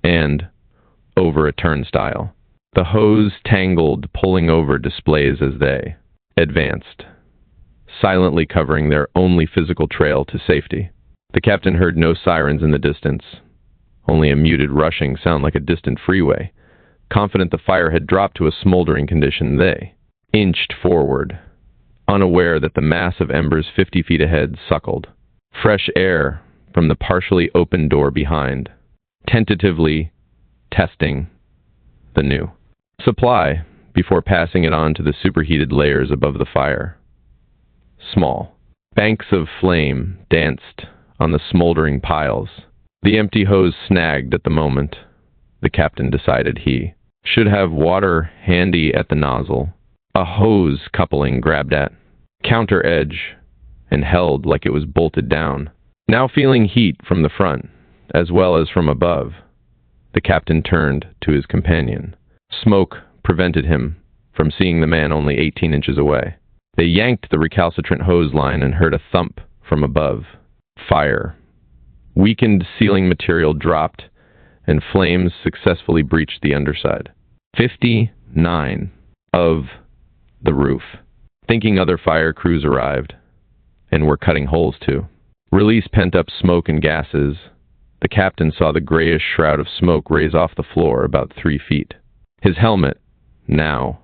and over a turnstile. The hose tangled, pulling over displays as they advanced, silently covering their only physical trail to safety. The captain heard no sirens in the distance, only a muted rushing sound like a distant freeway. Confident the fire had dropped to a smoldering condition, they inched forward, unaware that the mass of embers 50 feet ahead suckled. Fresh air from the partially open door behind, tentatively testing the new supply before passing it on to the superheated layers above the fire. Small banks of flame danced on the smoldering piles. The empty hose snagged at the moment. The captain decided he should have water handy at the nozzle. A hose coupling grabbed at counter edge and held like it was bolted down. Now feeling heat from the front, as well as from above, the captain turned to his companion. Smoke prevented him from seeing the man only 18 inches away. They yanked the recalcitrant hose line and heard a thump from above. Fire. Weakened ceiling material dropped, and flames successfully breached the underside. 59 of the roof. Thinking other fire crews arrived, and were cutting holes too. Release pent-up smoke and gases. The captain saw the grayish shroud of smoke raise off the floor about 3 feet. His helmet, now,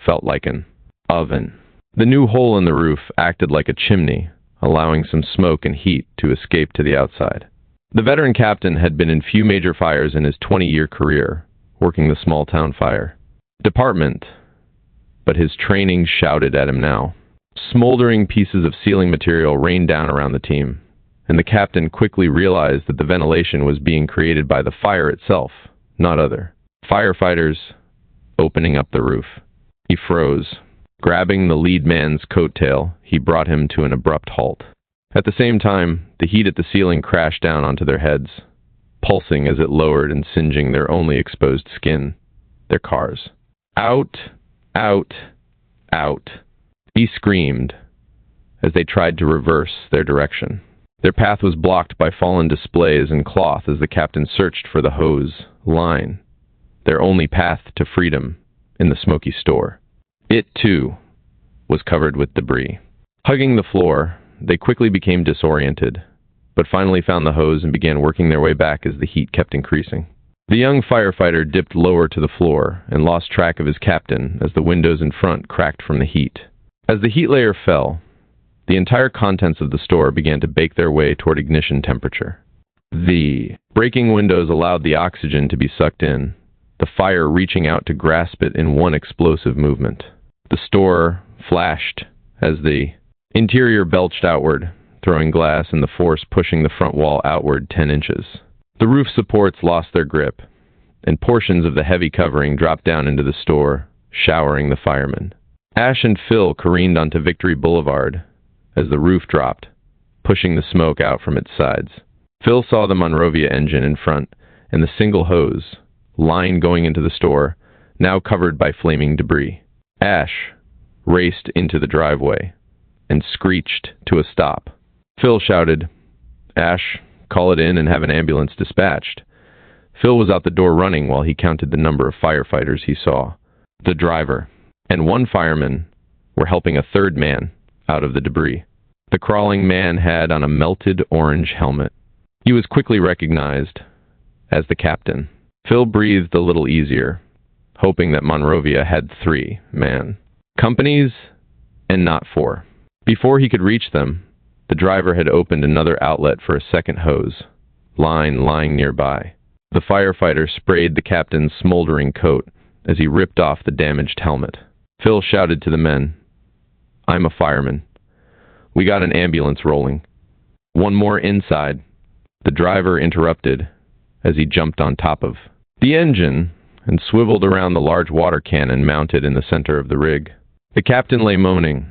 felt like an oven. The new hole in the roof acted like a chimney, allowing some smoke and heat to escape to the outside. The veteran captain had been in few major fires in his 20-year career, working the small-town fire department, but his training shouted at him now. Smoldering pieces of ceiling material rained down around the team, and the captain quickly realized that the ventilation was being created by the fire itself, not other firefighters opening up the roof. He froze. Grabbing the lead man's coattail, he brought him to an abrupt halt. At the same time, the heat at the ceiling crashed down onto their heads, pulsing as it lowered and singeing their only exposed skin, their cars. Out, out, out. He screamed as they tried to reverse their direction. Their path was blocked by fallen displays and cloth as the captain searched for the hose line, their only path to freedom in the smoky store. It, too, was covered with debris. Hugging the floor, they quickly became disoriented, but finally found the hose and began working their way back as the heat kept increasing. The young firefighter dipped lower to the floor and lost track of his captain as the windows in front cracked from the heat. As the heat layer fell, the entire contents of the store began to bake their way toward ignition temperature. The breaking windows allowed the oxygen to be sucked in, the fire reaching out to grasp it in one explosive movement. The store flashed as the interior belched outward, throwing glass and the force pushing the front wall outward 10 inches. The roof supports lost their grip, and portions of the heavy covering dropped down into the store, showering the firemen. Ash and Phil careened onto Victory Boulevard as the roof dropped, pushing the smoke out from its sides. Phil saw the Monrovia engine in front and the single hose line going into the store, now covered by flaming debris. Ash raced into the driveway and screeched to a stop. Phil shouted, "Ash, call it in and have an ambulance dispatched." Phil was out the door running while he counted the number of firefighters he saw. The driver and one fireman were helping a third man out of the debris. The crawling man had on a melted orange helmet. He was quickly recognized as the captain. Phil breathed a little easier, hoping that Monrovia had 3 man companies and not 4. Before he could reach them, the driver had opened another outlet for a second hose line lying nearby. The firefighter sprayed the captain's smoldering coat as he ripped off the damaged helmet. Phil shouted to the men, "I'm a fireman. We got an ambulance rolling. One more inside." The driver interrupted as he jumped on top of the engine and swiveled around the large water cannon mounted in the center of the rig. The captain lay moaning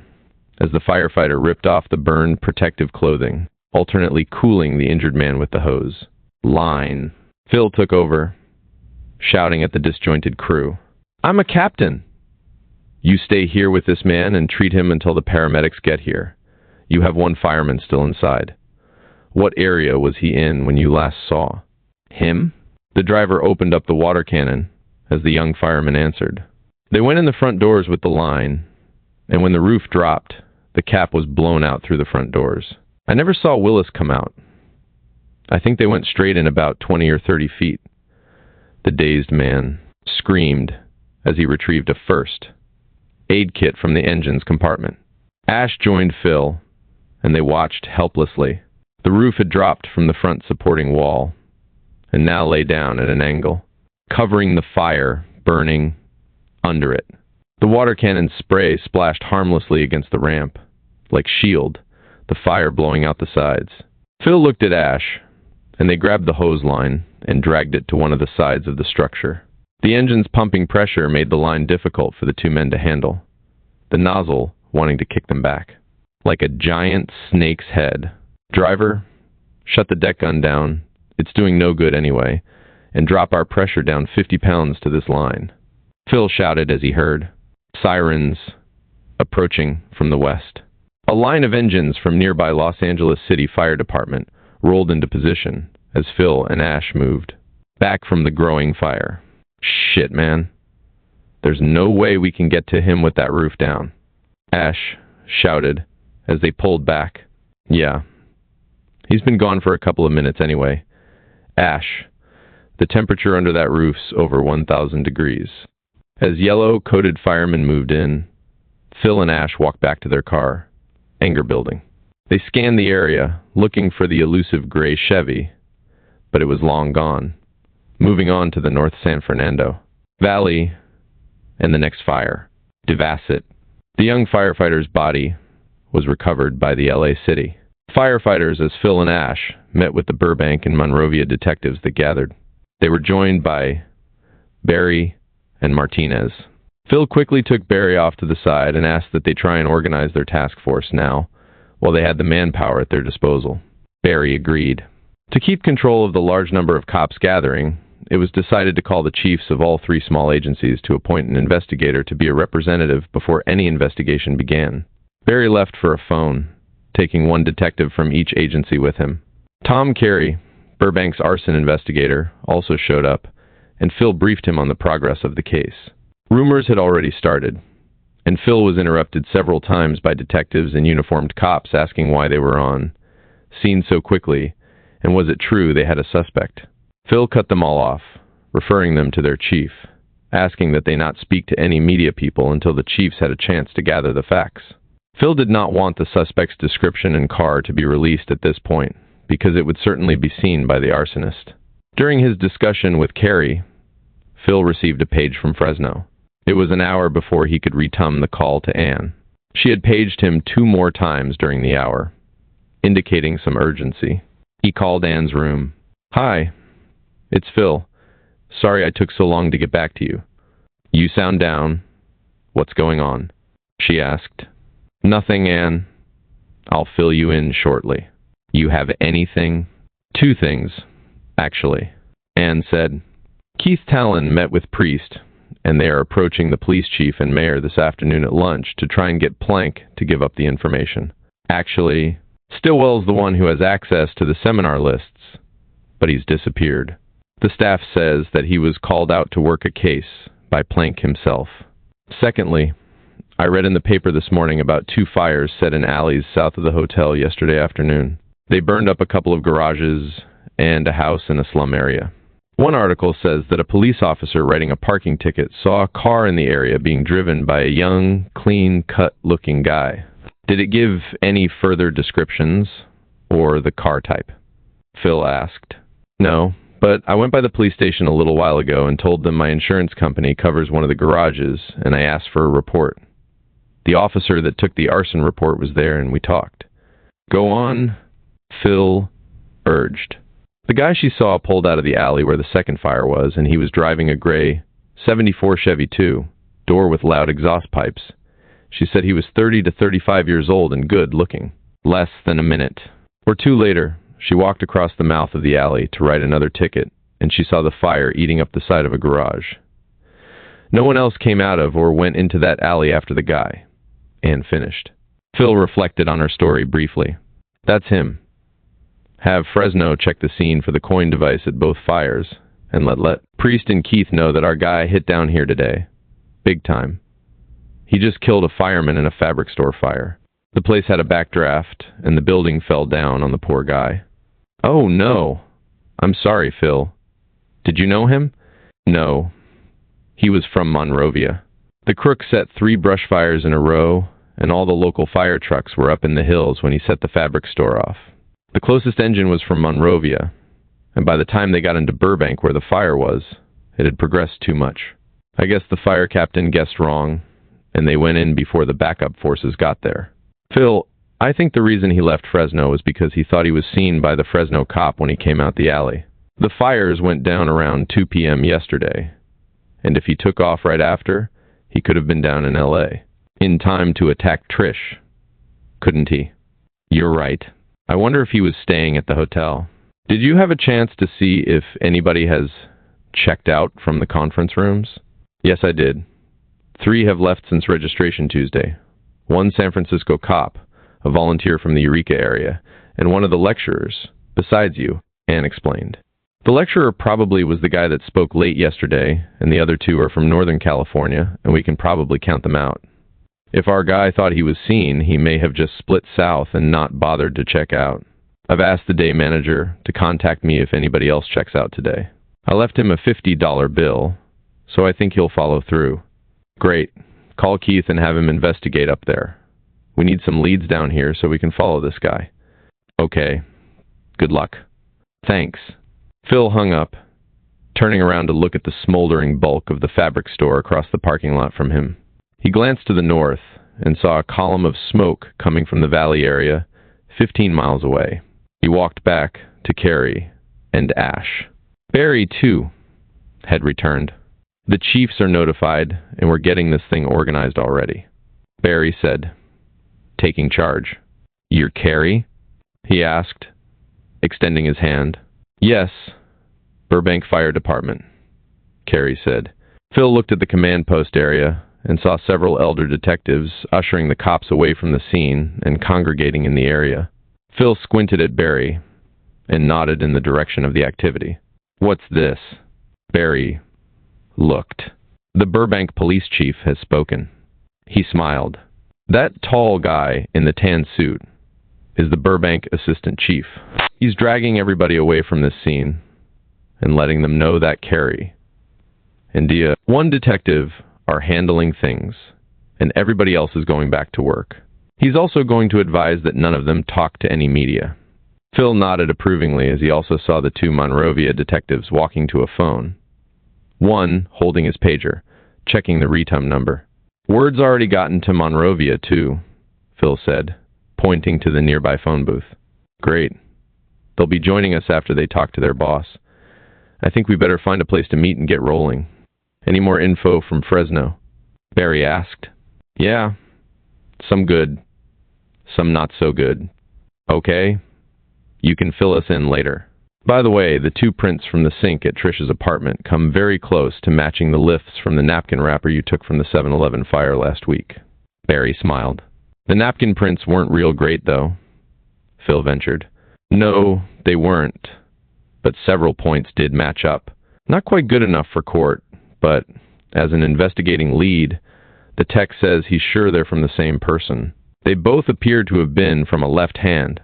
as the firefighter ripped off the burned protective clothing, alternately cooling the injured man with the hose. Line. Phil took over, shouting at the disjointed crew, "I'm a captain. You stay here with this man and treat him until the paramedics get here. You have one fireman still inside. What area was he in when you last saw him?" The driver opened up the water cannon as the young fireman answered. They went in the front doors with the line, and when the roof dropped, the cap was blown out through the front doors. I never saw Willis come out. I think they went straight in about 20 or 30 feet. The dazed man screamed as he retrieved a first aid kit from the engine's compartment. Ash joined Phil, and they watched helplessly. The roof had dropped from the front supporting wall, and now lay down at an angle, covering the fire burning under it. The water cannon's spray splashed harmlessly against the ramp, like shield, the fire blowing out the sides. Phil looked at Ash, and they grabbed the hose line and dragged it to one of the sides of the structure. The engine's pumping pressure made the line difficult for the 2 men to handle, the nozzle wanting to kick them back. Like a giant snake's head. "Driver, shut the deck gun down. It's doing no good anyway, and drop our pressure down 50 pounds to this line." Phil shouted as he heard. Sirens approaching from the west. A line of engines from nearby Los Angeles City Fire Department rolled into position as Phil and Ash moved back from the growing fire. "Shit, man. There's no way we can get to him with that roof down," Ash shouted as they pulled back. "Yeah. He's been gone for a couple of minutes anyway. Ash, the temperature under that roof's over 1,000 degrees. As yellow-coated firemen moved in, Phil and Ash walked back to their car, anger building. They scanned the area, looking for the elusive gray Chevy, but it was long gone, moving on to the North San Fernando Valley and the next fire, Devasset. The young firefighter's body was recovered by the LA City firefighters as Phil and Ash met with the Burbank and Monrovia detectives that gathered. They were joined by Barry and Martinez. Phil quickly took Barry off to the side and asked that they try and organize their task force now, while they had the manpower at their disposal. Barry agreed. To keep control of the large number of cops gathering, it was decided to call the chiefs of all 3 small agencies to appoint an investigator to be a representative before any investigation began. Barry left for a phone, taking 1 detective from each agency with him. Tom Carey, Burbank's arson investigator, also showed up, and Phil briefed him on the progress of the case. Rumors had already started, and Phil was interrupted several times by detectives and uniformed cops asking why they were on scene so quickly, and was it true they had a suspect. Phil cut them all off, referring them to their chief, asking that they not speak to any media people until the chiefs had a chance to gather the facts. Phil did not want the suspect's description and car to be released at this point, because it would certainly be seen by the arsonist. During his discussion with Carrie, Phil received a page from Fresno. It was an hour before he could retum the call to Anne. She had paged him 2 more times during the hour, indicating some urgency. He called Anne's room. "Hi, it's Phil. Sorry I took so long to get back to you." "You sound down. What's going on?" she asked. "Nothing, Anne. I'll fill you in shortly." "You have anything?" "2 things, actually," Anne said. "Keith Talon met with Priest, and they are approaching the police chief and mayor this afternoon at lunch to try and get Plank to give up the information. Actually, Stillwell's the one who has access to the seminar lists, but he's disappeared. The staff says that he was called out to work a case by Plank himself. Secondly, I read in the paper this morning about 2 fires set in alleys south of the hotel yesterday afternoon. They burned up a couple of garages and a house in a slum area. One article says that a police officer writing a parking ticket saw a car in the area being driven by a young, clean-cut-looking guy. Did it give any further descriptions, or the car type?" Phil asked. "No, but I went by the police station a little while ago and told them my insurance company covers one of the garages, and I asked for a report. The officer that took the arson report was there, and we talked." "Go on," Phil urged. "The guy she saw pulled out of the alley where the second fire was, and he was driving a gray '74 Chevy 2, door with loud exhaust pipes. She said he was 30 to 35 years old and good looking." Less than a minute or 2 later, she walked across the mouth of the alley to write another ticket, and she saw the fire eating up the side of a garage. "No one else came out of or went into that alley after the guy," Anne finished. Phil reflected on her story briefly. "That's him. Have Fresno check the scene for the coin device at both fires, and let Priest and Keith know that our guy hit down here today. Big time. He just killed a fireman in a fabric store fire. The place had a backdraft, and the building fell down on the poor guy." "Oh, no. I'm sorry, Phil. Did you know him?" "No. He was from Monrovia. The crook set 3 brush fires in a row, and all the local fire trucks were up in the hills when he set the fabric store off. The closest engine was from Monrovia, and by the time they got into Burbank where the fire was, it had progressed too much. I guess the fire captain guessed wrong, and they went in before the backup forces got there. Phil, I think the reason he left Fresno was because he thought he was seen by the Fresno cop when he came out the alley. The fires went down around 2 p.m. yesterday, and if he took off right after, he could have been down in L.A. in time to attack Trish. Couldn't he?" "You're right. I wonder if he was staying at the hotel. Did you have a chance to see if anybody has checked out from the conference rooms?" "Yes, I did. 3 have left since registration Tuesday. 1 San Francisco cop, a volunteer from the Eureka area, and one of the lecturers, besides you," Anne explained. "The lecturer probably was the guy that spoke late yesterday, and the other 2 are from Northern California, and we can probably count them out. If our guy thought he was seen, he may have just split south and not bothered to check out. I've asked the day manager to contact me if anybody else checks out today. I left him a $50 bill, so I think he'll follow through." "Great. Call Keith and have him investigate up there. We need some leads down here so we can follow this guy." "Okay. Good luck." "Thanks." Phil hung up, turning around to look at the smoldering bulk of the fabric store across the parking lot from him. He glanced to the north and saw a column of smoke coming from the valley area 15 miles away. He walked back to Carrie and Ash. Barry, too, had returned. "The chiefs are notified, and we're getting this thing organized already," Barry said, taking charge. "You're Carrie?" he asked, extending his hand. "Yes, Burbank Fire Department," Carrie said. Phil looked at the command post area and saw several elder detectives ushering the cops away from the scene and congregating in the area. Phil squinted at Barry and nodded in the direction of the activity. "What's this?" Barry looked. "The Burbank police chief has spoken." He smiled. "That tall guy in the tan suit is the Burbank assistant chief. He's dragging everybody away from this scene and letting them know that Carrie and Dia, one detective, are handling things, and everybody else is going back to work. He's also going to advise that none of them talk to any media. Phil nodded approvingly as he also saw the two Monrovia detectives walking to a phone. One holding his pager, checking the retum number. Word's already gotten to Monrovia, too, Phil said, pointing to the nearby phone booth. Great. They'll be joining us after they talk to their boss. I think we better find a place to meet and get rolling. Any more info from Fresno? Barry asked. Yeah. Some good. Some not so good. Okay. You can fill us in later. By the way, the two prints from the sink at Trish's apartment come very close to matching the lifts from the napkin wrapper you took from the 7-Eleven fire last week. Barry smiled. The napkin prints weren't real great, though, Phil ventured. No, they weren't, but several points did match up. Not quite good enough for court, but as an investigating lead, the tech says he's sure they're from the same person. They both appear to have been from a left hand,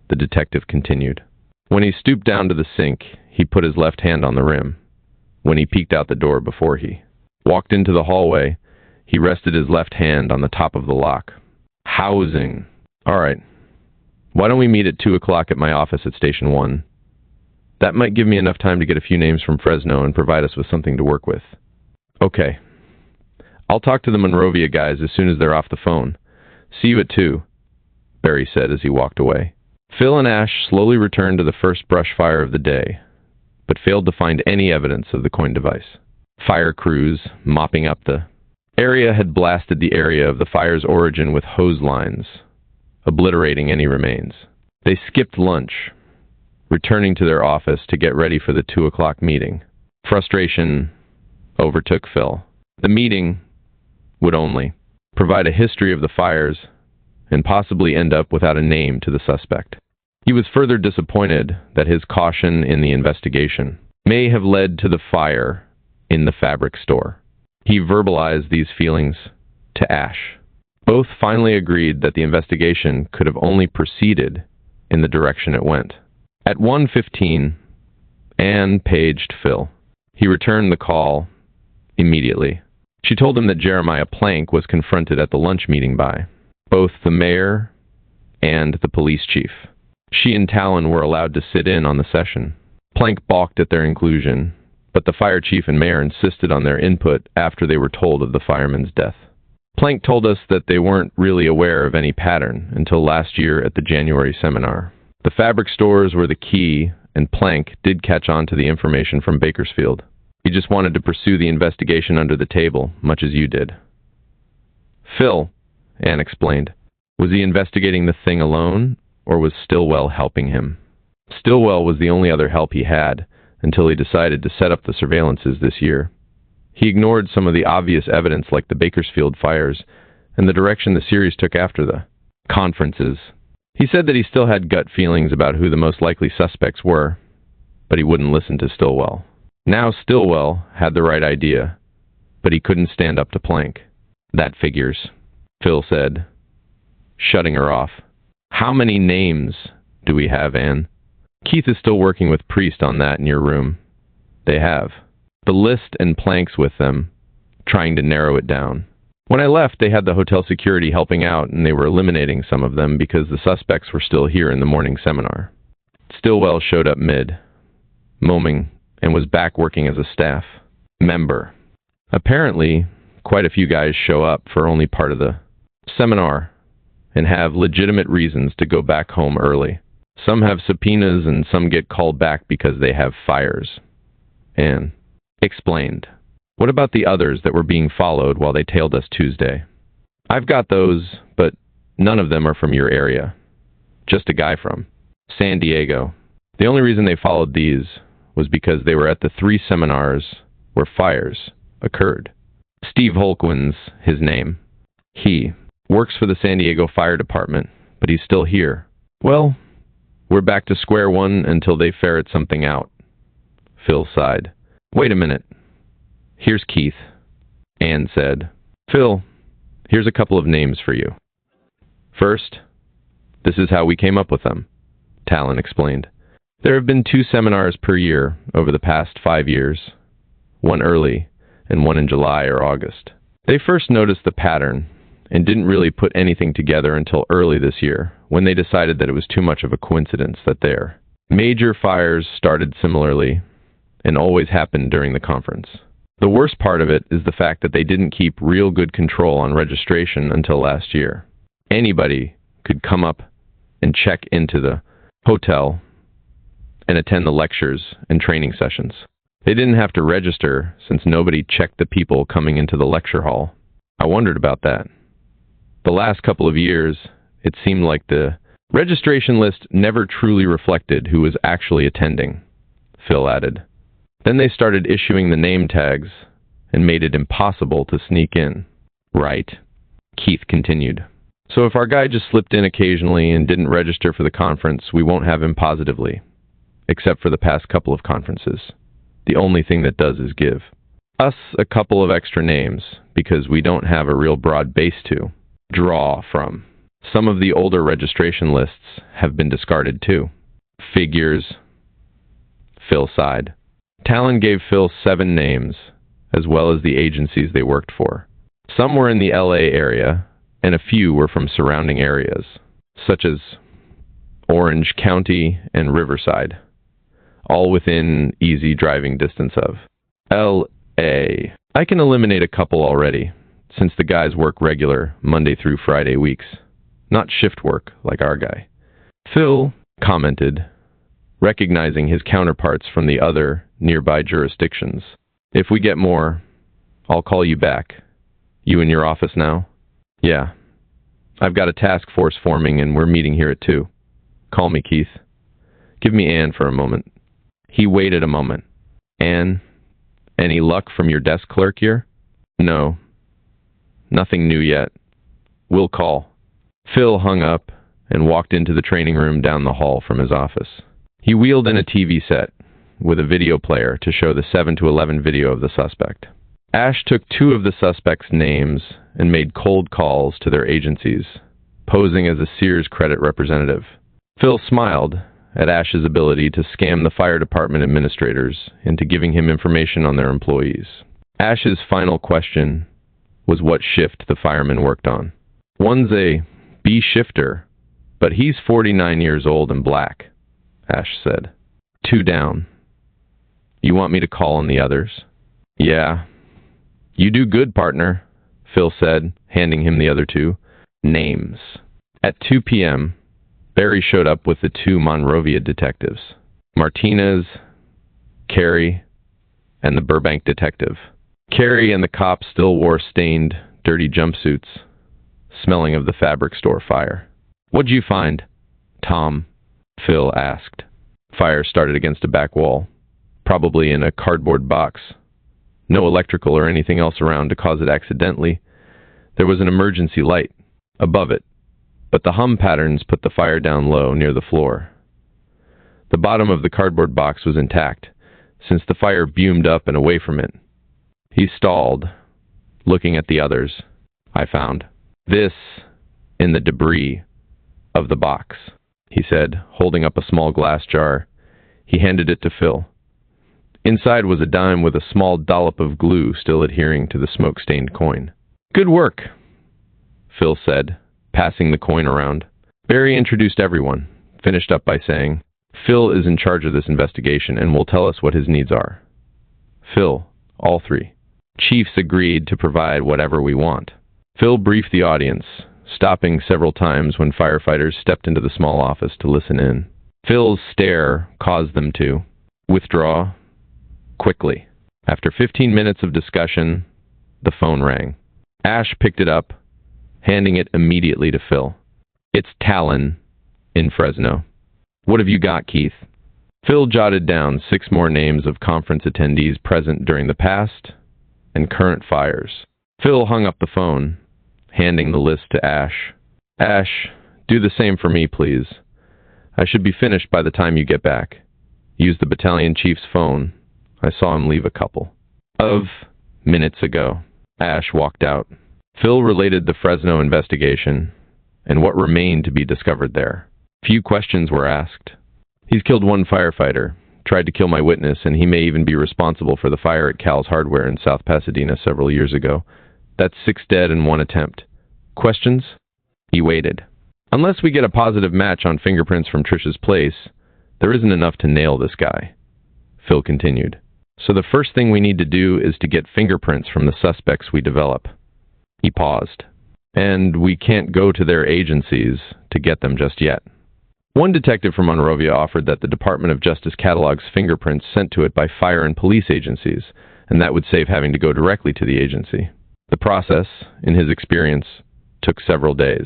the detective continued. When he stooped down to the sink, he put his left hand on the rim. When he peeked out the door before he walked into the hallway, he rested his left hand on the top of the lock. Housing. All right. Why don't we meet at 2 o'clock at my office at Station 1? That might give me enough time to get a few names from Fresno and provide us with something to work with. Okay. I'll talk to the Monrovia guys as soon as they're off the phone. See you at 2, Barry said as he walked away. Phil and Ash slowly returned to the first brush fire of the day, but failed to find any evidence of the coin device. Fire crews, mopping up the area, had blasted the area of the fire's origin with hose lines, obliterating any remains. They skipped lunch, returning to their office to get ready for the 2 o'clock meeting. Frustration overtook Phil. The meeting would only provide a history of the fires and possibly end up without a name to the suspect. He was further disappointed that his caution in the investigation may have led to the fire in the fabric store. He verbalized these feelings to Ash. Both finally agreed that the investigation could have only proceeded in the direction it went. At 1:15, Anne paged Phil. He returned the call immediately. She told him that Jeremiah Plank was confronted at the lunch meeting by both the mayor and the police chief. She and Talon were allowed to sit in on the session. Plank balked at their inclusion, but the fire chief and mayor insisted on their input after they were told of the fireman's death. Plank told us that they weren't really aware of any pattern until last year at the January seminar. The fabric stores were the key, and Plank did catch on to the information from Bakersfield. He just wanted to pursue the investigation under the table, much as you did. Phil, Anne explained, was he investigating the thing alone, or was Stillwell helping him? Stillwell was the only other help he had, until he decided to set up the surveillances this year. He ignored some of the obvious evidence like the Bakersfield fires and the direction the series took after the conferences. He said that he still had gut feelings about who the most likely suspects were, but he wouldn't listen to Stillwell. Now Stillwell had the right idea, but he couldn't stand up to Plank. That figures, Phil said, shutting her off. How many names do we have, Anne? Keith is still working with Priest on that in your room. They have. The list and Plank's with them, trying to narrow it down. When I left, they had the hotel security helping out, and they were eliminating some of them because the suspects were still here in the morning seminar. Stillwell showed up mid-moaming, and was back working as a staff member. Apparently, quite a few guys show up for only part of the seminar and have legitimate reasons to go back home early. Some have subpoenas and some get called back because they have fires. Anne explained. What about the others that were being followed while they tailed us Tuesday? I've got those, but none of them are from your area. Just a guy from San Diego. The only reason they followed these was because they were at the 3 seminars where fires occurred. Steve Holquin's his name. He works for the San Diego Fire Department, but he's still here. Well, we're back to square one until they ferret something out. Phil sighed. Wait a minute. Here's Keith, Anne said. Phil, here's a couple of names for you. First, this is how we came up with them, Talon explained. There have been 2 seminars per year over the past 5 years, one early and one in July or August. They first noticed the pattern and didn't really put anything together until early this year, when they decided that it was too much of a coincidence that their major fires started similarly and always happened during the conference. The worst part of it is the fact that they didn't keep real good control on registration until last year. Anybody could come up and check into the hotel and attend the lectures and training sessions. They didn't have to register since nobody checked the people coming into the lecture hall. I wondered about that. The last couple of years, it seemed like the registration list never truly reflected who was actually attending, Phil added. Then they started issuing the name tags and made it impossible to sneak in. Right, Keith continued. So if our guy just slipped in occasionally and didn't register for the conference, we won't have him positively, except for the past couple of conferences. The only thing that does is give us a couple of extra names because we don't have a real broad base to draw from. Some of the older registration lists have been discarded too. Figures, Phil sighed. Talon gave Phil 7 names, as well as the agencies they worked for. Some were in the LA area, and a few were from surrounding areas, such as Orange County and Riverside, all within easy driving distance of LA. I can eliminate a couple already, since the guys work regular Monday through Friday weeks, not shift work like our guy. Phil commented, recognizing his counterparts from the other nearby jurisdictions. If we get more, I'll call you back. You in your office now? Yeah. I've got a task force forming and we're meeting here at 2. Call me, Keith. Give me Ann for a moment. He waited a moment. Ann, any luck from your desk clerk here? No. Nothing new yet. We'll call. Phil hung up and walked into the training room down the hall from his office. He wheeled in a TV set with a video player to show the 7 to 11 video of the suspect. Ash took 2 of the suspects' names and made cold calls to their agencies, posing as a Sears credit representative. Phil smiled at Ash's ability to scam the fire department administrators into giving him information on their employees. Ash's final question was what shift the fireman worked on. One's a B shifter, but he's 49 years old and black, Ash said. 2 down. You want me to call on the others? Yeah. You do good, partner, Phil said, handing him the other 2 names. At 2 p.m., Barry showed up with the 2 Monrovia detectives, Martinez, Carey, and the Burbank detective. Carey and the cops still wore stained, dirty jumpsuits, smelling of the fabric store fire. What'd you find, Tom? Phil asked. Fire started against a back wall, probably in a cardboard box. No electrical or anything else around to cause it accidentally. There was an emergency light above it, but the hum patterns put the fire down low near the floor. The bottom of the cardboard box was intact, since the fire fumed up and away from it. He stalled, looking at the others. I found this in the debris of the box, he said, holding up a small glass jar. He handed it to Phil. Inside was a dime with a small dollop of glue still adhering to the smoke-stained coin. Good work, Phil said, passing the coin around. Barry introduced everyone, finished up by saying, Phil is in charge of this investigation and will tell us what his needs are. Phil, all 3. Chiefs agreed to provide whatever we want. Phil briefed the audience, stopping several times when firefighters stepped into the small office to listen in. Phil's stare caused them to withdraw quickly. After 15 minutes of discussion, the phone rang. Ash picked it up, handing it immediately to Phil. It's Talon in Fresno. What have you got, Keith? Phil jotted down 6 more names of conference attendees present during the past and current fires. Phil hung up the phone, handing the list to Ash. Ash, do the same for me, please. I should be finished by the time you get back. Use the battalion chief's phone. I saw him leave a couple of minutes ago. Ash walked out. Phil related the Fresno investigation and what remained to be discovered there. Few questions were asked. He's killed 1 firefighter, tried to kill my witness, and he may even be responsible for the fire at Cal's Hardware in South Pasadena several years ago. That's 6 dead in 1 attempt. Questions? He waited. Unless we get a positive match on fingerprints from Trish's place, there isn't enough to nail this guy. Phil continued. So the first thing we need to do is to get fingerprints from the suspects we develop. He paused. And we can't go to their agencies to get them just yet. One detective from Monrovia offered that the Department of Justice catalogs fingerprints sent to it by fire and police agencies, and that would save having to go directly to the agency. The process, in his experience, took several days,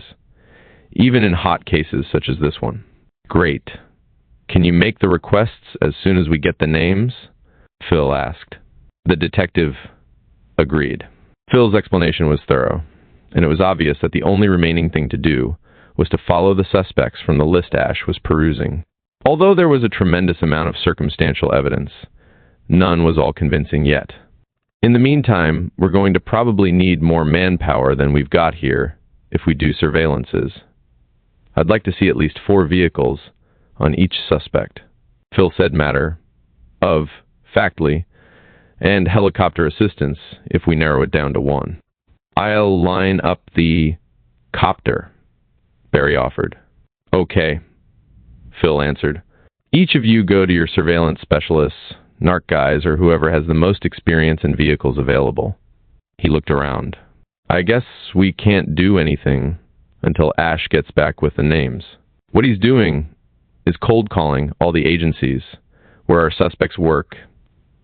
even in hot cases such as this one. Great. Can you make the requests as soon as we get the names? Phil asked. The detective agreed. Phil's explanation was thorough, and it was obvious that the only remaining thing to do was to follow the suspects from the list Ash was perusing. Although there was a tremendous amount of circumstantial evidence, none was all convincing yet. In the meantime, we're going to probably need more manpower than we've got here if we do surveillances. I'd like to see at least 4 vehicles on each suspect. Phil said matter of factly and helicopter assistance if we narrow it down to 1. I'll line up the copter, Barry offered. Okay, Phil answered. Each of you go to your surveillance specialists, narc guys, or whoever has the most experience and vehicles available. He looked around. I guess we can't do anything until Ash gets back with the names. What he's doing is cold calling all the agencies where our suspects work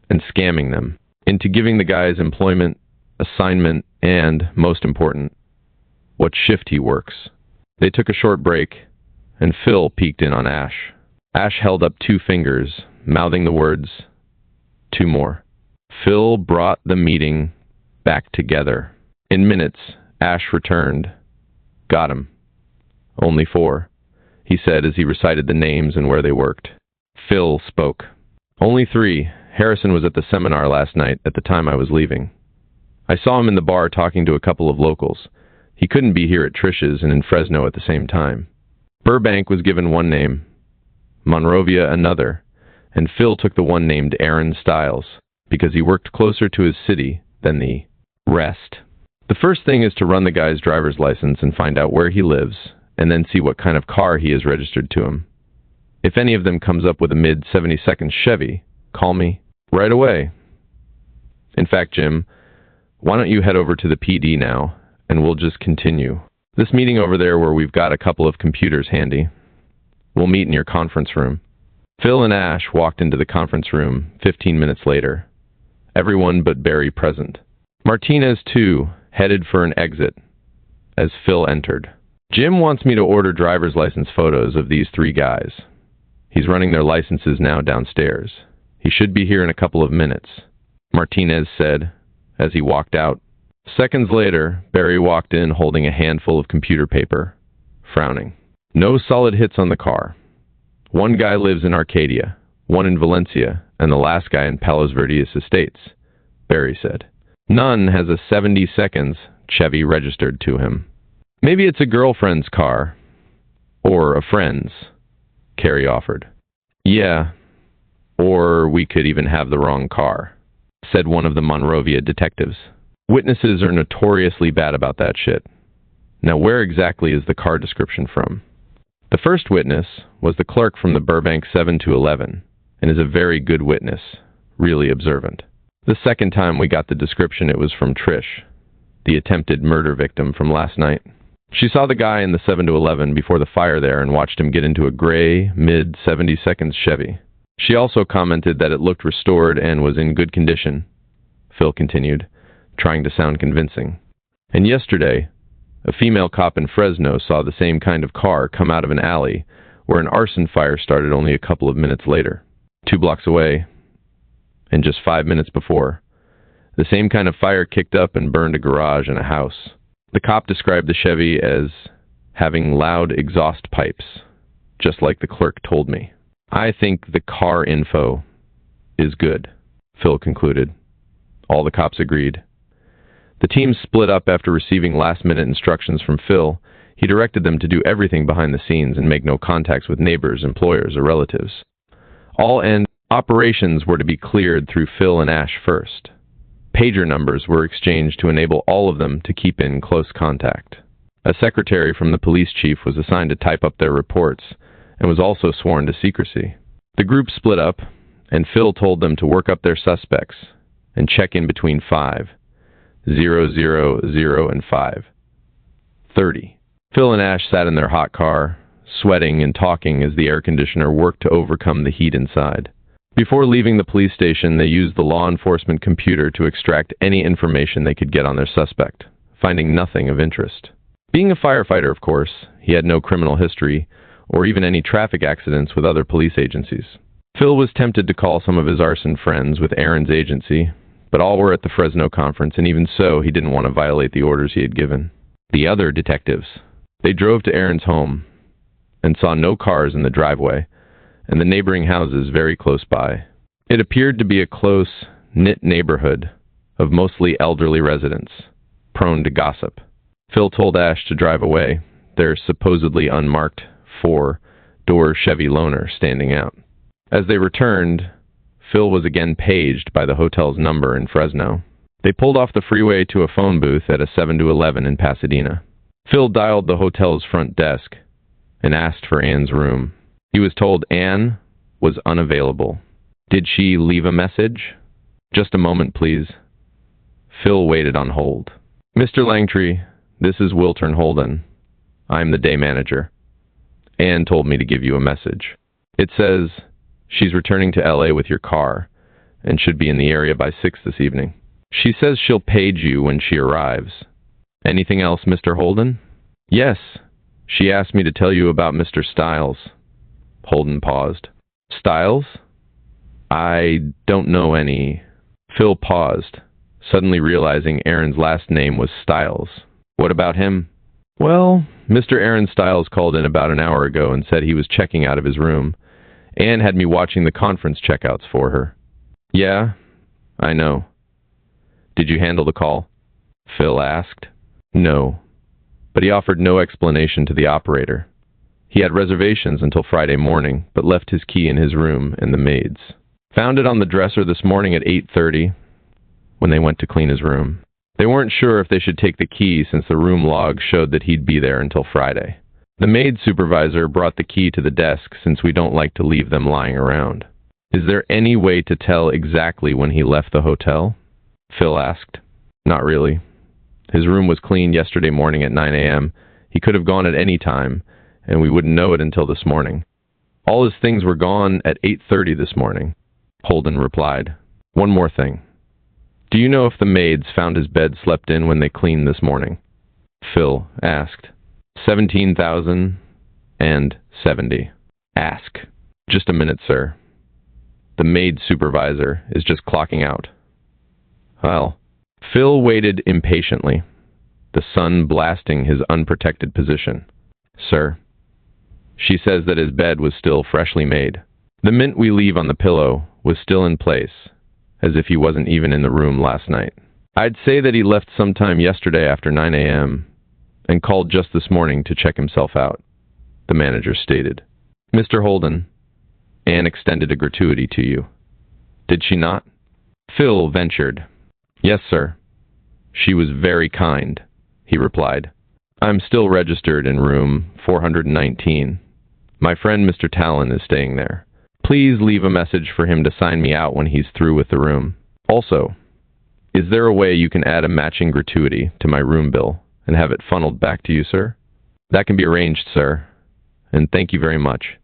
and scamming them into giving the guys employment, assignment, and, most important, what shift he works. They took a short break, and Phil peeked in on Ash. Ash held up 2 fingers, mouthing the words, 2 more. Phil brought the meeting back together. In minutes, Ash returned. Got him. Only 4, he said as he recited the names and where they worked. Phil spoke. Only 3. Harrison was at the seminar last night at the time I was leaving. I saw him in the bar talking to a couple of locals. He couldn't be here at Trish's and in Fresno at the same time. Burbank was given 1 name, Monrovia another, and Phil took the one named Aaron Stiles because he worked closer to his city than the rest. The first thing is to run the guy's driver's license and find out where he lives, and then see what kind of car he is registered to him. If any of them comes up with a mid-72nd Chevy, call me right away. In fact, Jim, why don't you head over to the PD now, and we'll just continue. This meeting over there where we've got a couple of computers handy. We'll meet in your conference room. Phil and Ash walked into the conference room 15 minutes later. Everyone but Barry present. Martinez, too, headed for an exit as Phil entered. Jim wants me to order driver's license photos of these 3 guys. He's running their licenses now downstairs. He should be here in a couple of minutes, Martinez said as he walked out. Seconds later, Barry walked in holding a handful of computer paper, frowning. No solid hits on the car. 1 guy lives in Arcadia, 1 in Valencia, and the last guy in Palos Verdes Estates, Barry said. None has a 70 seconds Chevy registered to him. Maybe it's a girlfriend's car, or a friend's, Carey offered. Yeah, or we could even have the wrong car, said one of the Monrovia detectives. Witnesses are notoriously bad about that shit. Now, where exactly is the car description from? The first witness was the clerk from the Burbank 7-11 and is a very good witness, really observant. The second time we got the description, it was from Trish, the attempted murder victim from last night. She saw the guy in the 7-11 before the fire there and watched him get into a gray, mid-70 seconds Chevy. She also commented that it looked restored and was in good condition, Phil continued, trying to sound convincing. And yesterday, a female cop in Fresno saw the same kind of car come out of an alley where an arson fire started only a couple of minutes later. 2 blocks away, and just 5 minutes before, the same kind of fire kicked up and burned a garage and a house. The cop described the Chevy as having loud exhaust pipes, just like the clerk told me. I think the car info is good, Phil concluded. All the cops agreed. The team split up after receiving last-minute instructions from Phil. He directed them to do everything behind the scenes and make no contacts with neighbors, employers, or relatives. All end Operations were to be cleared through Phil and Ash first. Pager numbers were exchanged to enable all of them to keep in close contact. A secretary from the police chief was assigned to type up their reports and was also sworn to secrecy. The group split up, and Phil told them to work up their suspects and check in between 5:00 and 5:30. Phil and Ash sat in their hot car, sweating and talking as the air conditioner worked to overcome the heat inside. Before leaving the police station, they used the law enforcement computer to extract any information they could get on their suspect, finding nothing of interest. Being a firefighter, of course, he had no criminal history or even any traffic accidents with other police agencies. Phil was tempted to call some of his arson friends with Aaron's agency, but all were at the Fresno conference, and even so, he didn't want to violate the orders he had given. The other detectives. They drove to Aaron's home and saw no cars in the driveway and the neighboring houses very close by. It appeared to be a close, knit neighborhood of mostly elderly residents, prone to gossip. Phil told Ash to drive away, their supposedly unmarked 4-door Chevy Loaner standing out. As they returned, Phil was again paged by the hotel's number in Fresno. They pulled off the freeway to a phone booth at a 7-Eleven in Pasadena. Phil dialed the hotel's front desk and asked for Anne's room. He was told Anne was unavailable. Did she leave a message? Just a moment, please. Phil waited on hold. Mr. Langtree, this is Wiltern Holden. I'm the day manager. Anne told me to give you a message. It says she's returning to LA with your car and should be in the area by 6 this evening. She says she'll page you when she arrives. Anything else, Mr. Holden? Yes. She asked me to tell you about Mr. Stiles. Holden paused. Stiles? I don't know any. Phil paused, suddenly realizing Aaron's last name was Stiles. What about him? Well, Mr. Aaron Stiles called in about an hour ago and said he was checking out of his room. Anne had me watching the conference checkouts for her. Yeah, I know. Did you handle the call? Phil asked. No, but he offered no explanation to the operator. He had reservations until Friday morning, but left his key in his room and the maid's. Found it on the dresser this morning at 8:30 when they went to clean his room. They weren't sure if they should take the key since the room log showed that he'd be there until Friday. The maid supervisor brought the key to the desk since we don't like to leave them lying around. Is there any way to tell exactly when he left the hotel? Phil asked. Not really. His room was cleaned yesterday morning at 9 a.m. He could have gone at any time, and we wouldn't know it until this morning. All his things were gone at 8:30 this morning, Holden replied. One more thing. Do you know if the maids found his bed slept in when they cleaned this morning? Phil asked. 17,070. Ask. Just a minute, sir. The maid supervisor is just clocking out. Well, Phil waited impatiently, the sun blasting his unprotected position. Sir, she says that his bed was still freshly made. The mint we leave on the pillow was still in place, as if he wasn't even in the room last night. I'd say that he left sometime yesterday after 9 a.m. and called just this morning to check himself out, the manager stated. Mr. Holden, Anne extended a gratuity to you. Did she not? Phil ventured. Yes, sir. She was very kind, he replied. I'm still registered in room 419. My friend Mr. Talon is staying there. Please leave a message for him to sign me out when he's through with the room. Also, is there a way you can add a matching gratuity to my room bill and have it funneled back to you, sir? That can be arranged, sir, and thank you very much,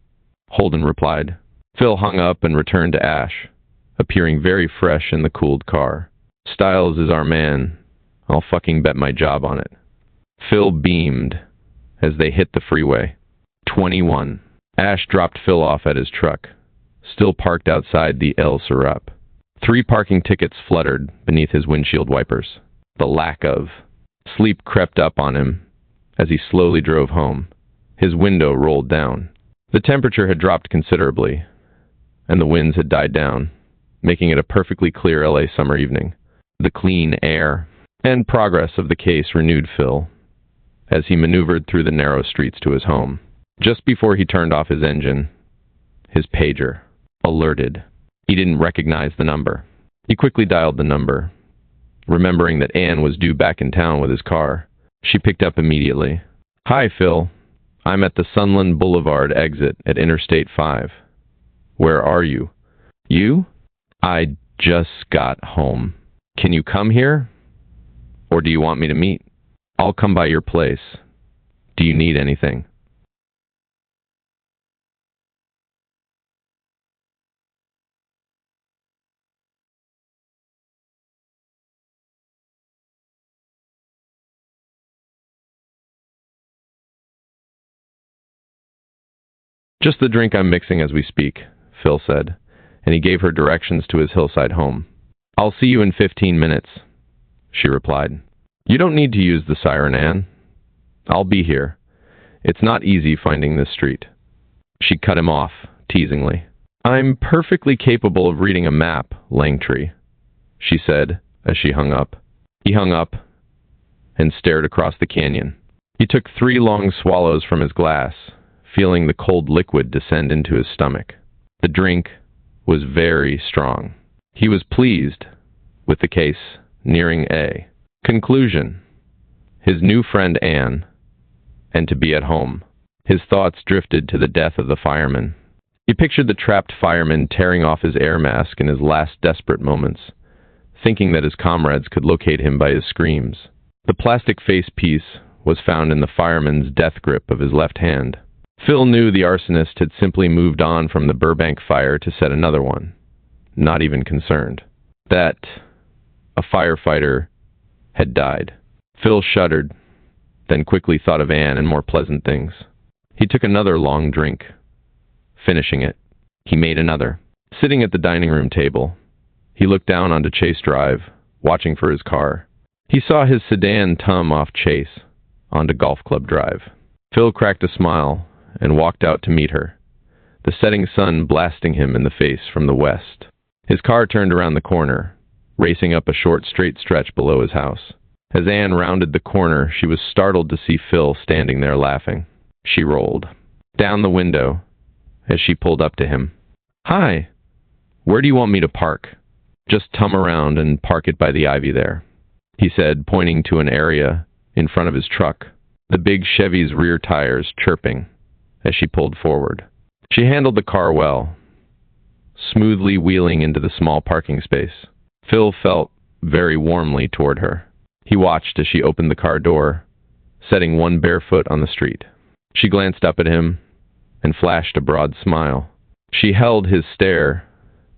Holden replied. Phil hung up and returned to Ash, appearing very fresh in the cooled car. Stiles is our man. I'll fucking bet my job on it. Phil beamed as they hit the freeway. 21. Ash dropped Phil off at his truck, still parked outside the El Serap. 3 parking tickets fluttered beneath his windshield wipers. The lack of sleep crept up on him as he slowly drove home. His window rolled down. The temperature had dropped considerably, and the winds had died down, making it a perfectly clear LA summer evening. The clean air and progress of the case renewed Phil as he maneuvered through the narrow streets to his home. Just before he turned off his engine, his pager alerted. He didn't recognize the number. He quickly dialed the number, remembering that Anne was due back in town with his car. She picked up immediately. "Hi, Phil. I'm at the Sunland Boulevard exit at Interstate 5. Where are you?" "You? I just got home. Can you come here? Or do you want me to meet? I'll come by your place. Do you need anything?" "Just the drink I'm mixing as we speak," Phil said, and he gave her directions to his hillside home. "I'll see you in 15 minutes, she replied. "You don't need to use the siren, Anne. I'll be here. It's not easy finding this street." She cut him off, teasingly. "I'm perfectly capable of reading a map, Langtree," she said as she hung up. He hung up and stared across the canyon. He took 3 long swallows from his glass, feeling the cold liquid descend into his stomach. The drink was very strong. He was pleased with the case nearing a conclusion. His new friend Anne, and to be at home. His thoughts drifted to the death of the fireman. He pictured the trapped fireman tearing off his air mask in his last desperate moments, thinking that his comrades could locate him by his screams. The plastic face piece was found in the fireman's death grip of his left hand. Phil knew the arsonist had simply moved on from the Burbank fire to set another one, not even concerned that a firefighter had died. Phil shuddered, then quickly thought of Anne and more pleasant things. He took another long drink. Finishing it, he made another. Sitting at the dining room table, he looked down onto Chase Drive, watching for his car. He saw his sedan tum off Chase onto Golf Club Drive. Phil cracked a smile and walked out to meet her, the setting sun blasting him in the face from the west. His car turned around the corner, racing up a short straight stretch below his house. As Anne rounded the corner, she was startled to see Phil standing there laughing. She rolled down the window as she pulled up to him. "Hi, where do you want me to park?" "Just tum around and park it by the ivy there," he said, pointing to an area in front of his truck, the big Chevy's rear tires chirping as she pulled forward. She handled the car well, smoothly wheeling into the small parking space. Phil felt very warmly toward her. He watched as she opened the car door, setting one bare foot on the street. She glanced up at him and flashed a broad smile. She held his stare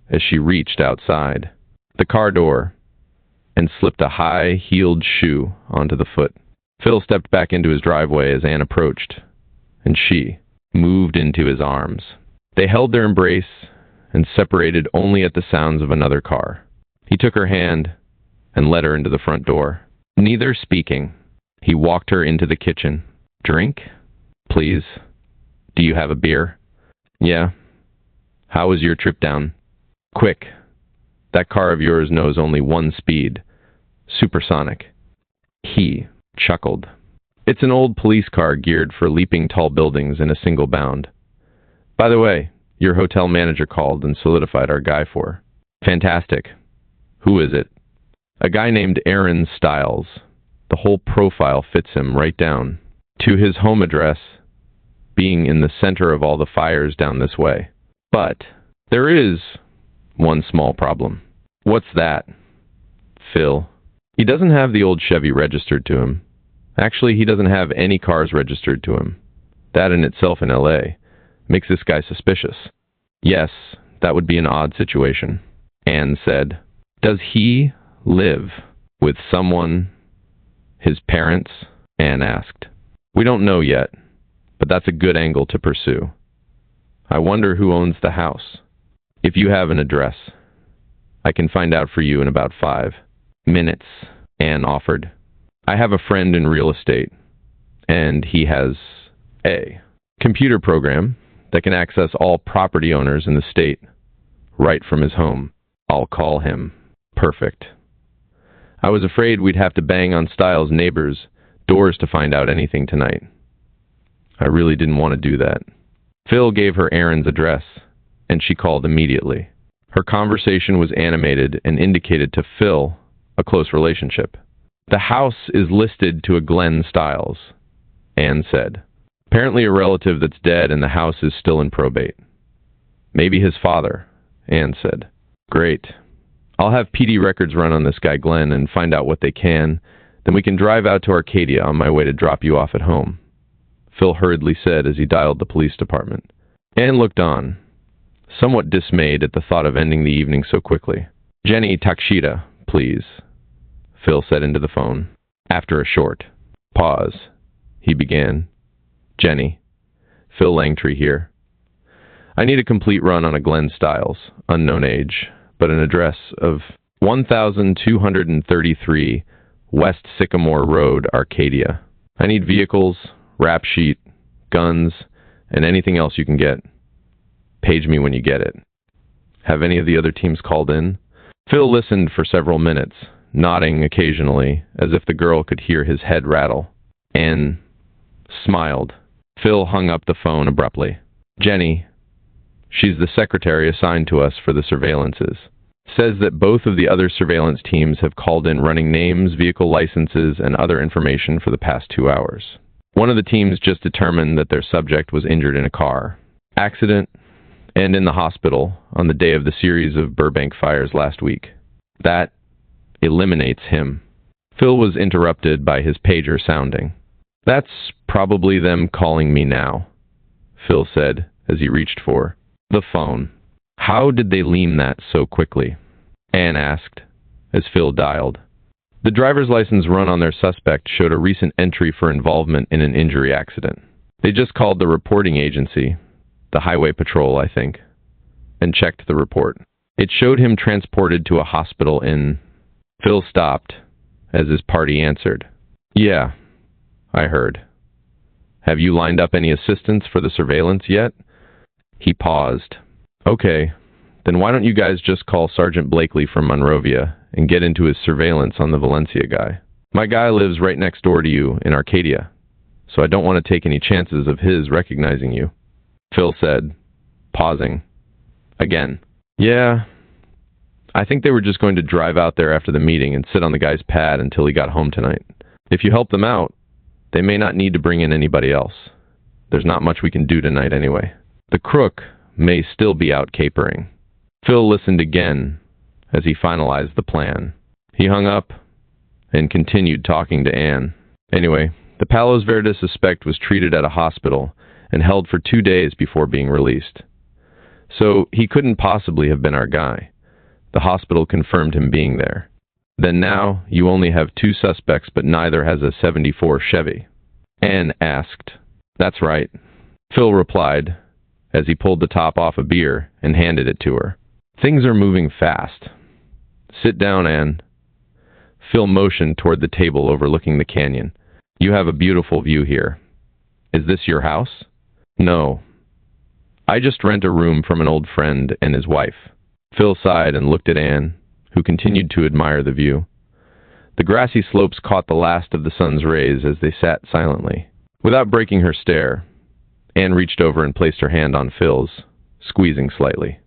as she reached outside the car door and slipped a high-heeled shoe onto the foot. Phil stepped back into his driveway as Anne approached, and she moved into his arms. They held their embrace and separated only at the sounds of another car. He took her hand and led her into the front door. Neither speaking, he walked her into the kitchen. "Drink, please. Do you have a beer?" "Yeah. How was your trip down?" "Quick. That car of yours knows only one speed. Supersonic." He chuckled. "It's an old police car geared for leaping tall buildings in a single bound. By the way, your hotel manager called and solidified our guy for her." "Fantastic. Who is it?" "A guy named Aaron Stiles. The whole profile fits him right down to his home address being in the center of all the fires down this way. But there is one small problem." "What's that?" "Phil. He doesn't have the old Chevy registered to him. Actually, he doesn't have any cars registered to him. That in itself in L.A. makes this guy suspicious." "Yes, that would be an odd situation," Anne said. "Does he live with someone, his parents?" Anne asked. "We don't know yet, but that's a good angle to pursue. I wonder who owns the house. If you have an address, I can find out for you in about 5 minutes, Anne offered. "I have a friend in real estate, and he has a computer program that can access all property owners in the state right from his home. I'll call him." "Perfect. I was afraid we'd have to bang on Stiles' neighbors' doors to find out anything tonight. I really didn't want to do that." Phil gave her Aaron's address, and she called immediately. Her conversation was animated and indicated to Phil a close relationship. "The house is listed to a Glenn Stiles," Anne said. "Apparently a relative that's dead and the house is still in probate." "Maybe his father," Anne said. "Great. I'll have PD records run on this guy Glenn and find out what they can. Then we can drive out to Arcadia on my way to drop you off at home," Phil hurriedly said as he dialed the police department. Anne looked on, somewhat dismayed at the thought of ending the evening so quickly. "Jenny Takshita, please," Phil said into the phone. After a short pause, he began. "Jenny, Phil Langtry here. I need a complete run on a Glenn Stiles, unknown age, but an address of 1233 West Sycamore Road, Arcadia. I need vehicles, rap sheet, guns, and anything else you can get. Page me when you get it." "Have any of the other teams called in?" Phil listened for several minutes, nodding occasionally, as if the girl could hear his head rattle. Anne smiled. Phil hung up the phone abruptly. "Jenny, she's the secretary assigned to us for the surveillances. Says that both of the other surveillance teams have called in running names, vehicle licenses, and other information for the past 2 hours. One of the teams just determined that their subject was injured in a car accident and in the hospital on the day of the series of Burbank fires last week. That eliminates him." Phil was interrupted by his pager sounding. "That's probably them calling me now," Phil said as he reached for the phone. "How did they lean that so quickly?" Anne asked as Phil dialed. The driver's license run on their suspect showed a recent entry for involvement in an injury accident. They just called the reporting agency, the Highway Patrol, I think, and checked the report. It showed him transported to a hospital in... Phil stopped as his party answered. "Yeah, I heard. Have you lined up any assistance for the surveillance yet?" He paused. "Okay, then why don't you guys just call Sergeant Blakely from Monrovia and get into his surveillance on the Valencia guy? My guy lives right next door to you in Arcadia, so I don't want to take any chances of his recognizing you," Phil said, pausing. Again. "Yeah, I think they were just going to drive out there after the meeting and sit on the guy's pad until he got home tonight. If you help them out, they may not need to bring in anybody else. There's not much we can do tonight anyway. The crook may still be out capering." Phil listened again as he finalized the plan. He hung up and continued talking to Anne. "Anyway, the Palos Verdes suspect was treated at a hospital and held for 2 days before being released. So he couldn't possibly have been our guy. The hospital confirmed him being there. Then now you only have 2 suspects, but neither has a '74 Chevy." Anne asked. "That's right," Phil replied as he pulled the top off a beer and handed it to her. "Things are moving fast. Sit down, Anne." Phil motioned toward the table overlooking the canyon. "You have a beautiful view here. Is this your house?" "No. I just rent a room from an old friend and his wife." Phil sighed and looked at Anne, who continued to admire the view. The grassy slopes caught the last of the sun's rays as they sat silently. Without breaking her stare, Anne reached over and placed her hand on Phil's, squeezing slightly.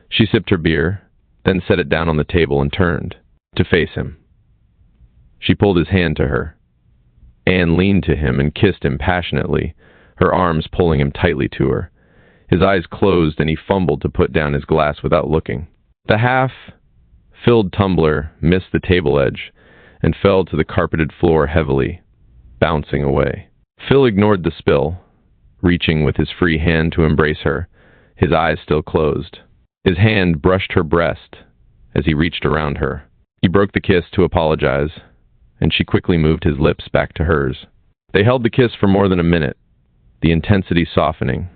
She sipped her beer, then set it down on the table and turned to face him. She pulled his hand to her. Anne leaned to him and kissed him passionately, her arms pulling him tightly to her. His eyes closed and he fumbled to put down his glass without looking. The half-filled tumbler missed the table edge and fell to the carpeted floor heavily, bouncing away. Phil ignored the spill, reaching with his free hand to embrace her, his eyes still closed. His hand brushed her breast as he reached around her. He broke the kiss to apologize, and she quickly moved his lips back to hers. They held the kiss for more than a minute, the intensity softening,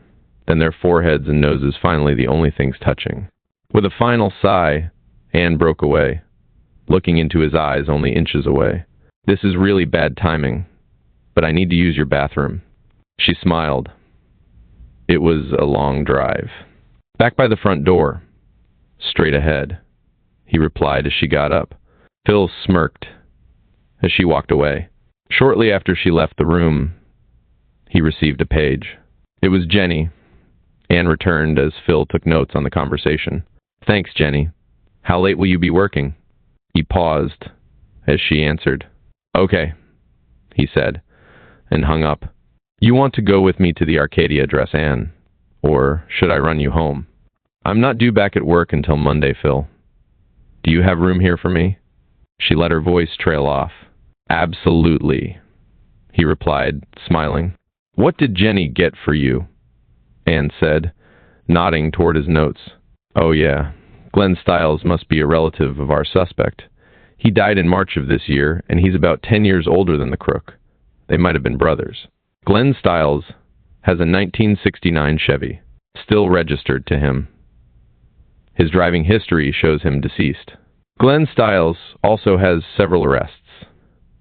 then their foreheads and noses finally the only things touching. With a final sigh, Anne broke away, looking into his eyes only inches away. "This is really bad timing, but I need to use your bathroom." She smiled. It was a long drive. "Back by the front door. Straight ahead," he replied as she got up. Phil smirked as she walked away. Shortly after she left the room, he received a page. It was Jenny. Anne returned as Phil took notes on the conversation. Thanks, Jenny. How late will you be working? He paused as she answered. Okay, he said, and hung up. You want to go with me to the Arcadia address, Anne? Or should I run you home? I'm not due back at work until Monday, Phil. Do you have room here for me? She let her voice trail off. Absolutely, he replied, smiling. What did Jenny get for you? Anne said, nodding toward his notes. Oh yeah, Glenn Stiles must be a relative of our suspect. He died in March of this year, and he's about 10 years older than the crook. They might have been brothers. Glenn Stiles has a 1969 Chevy, still registered to him. His driving history shows him deceased. Glenn Stiles also has several arrests,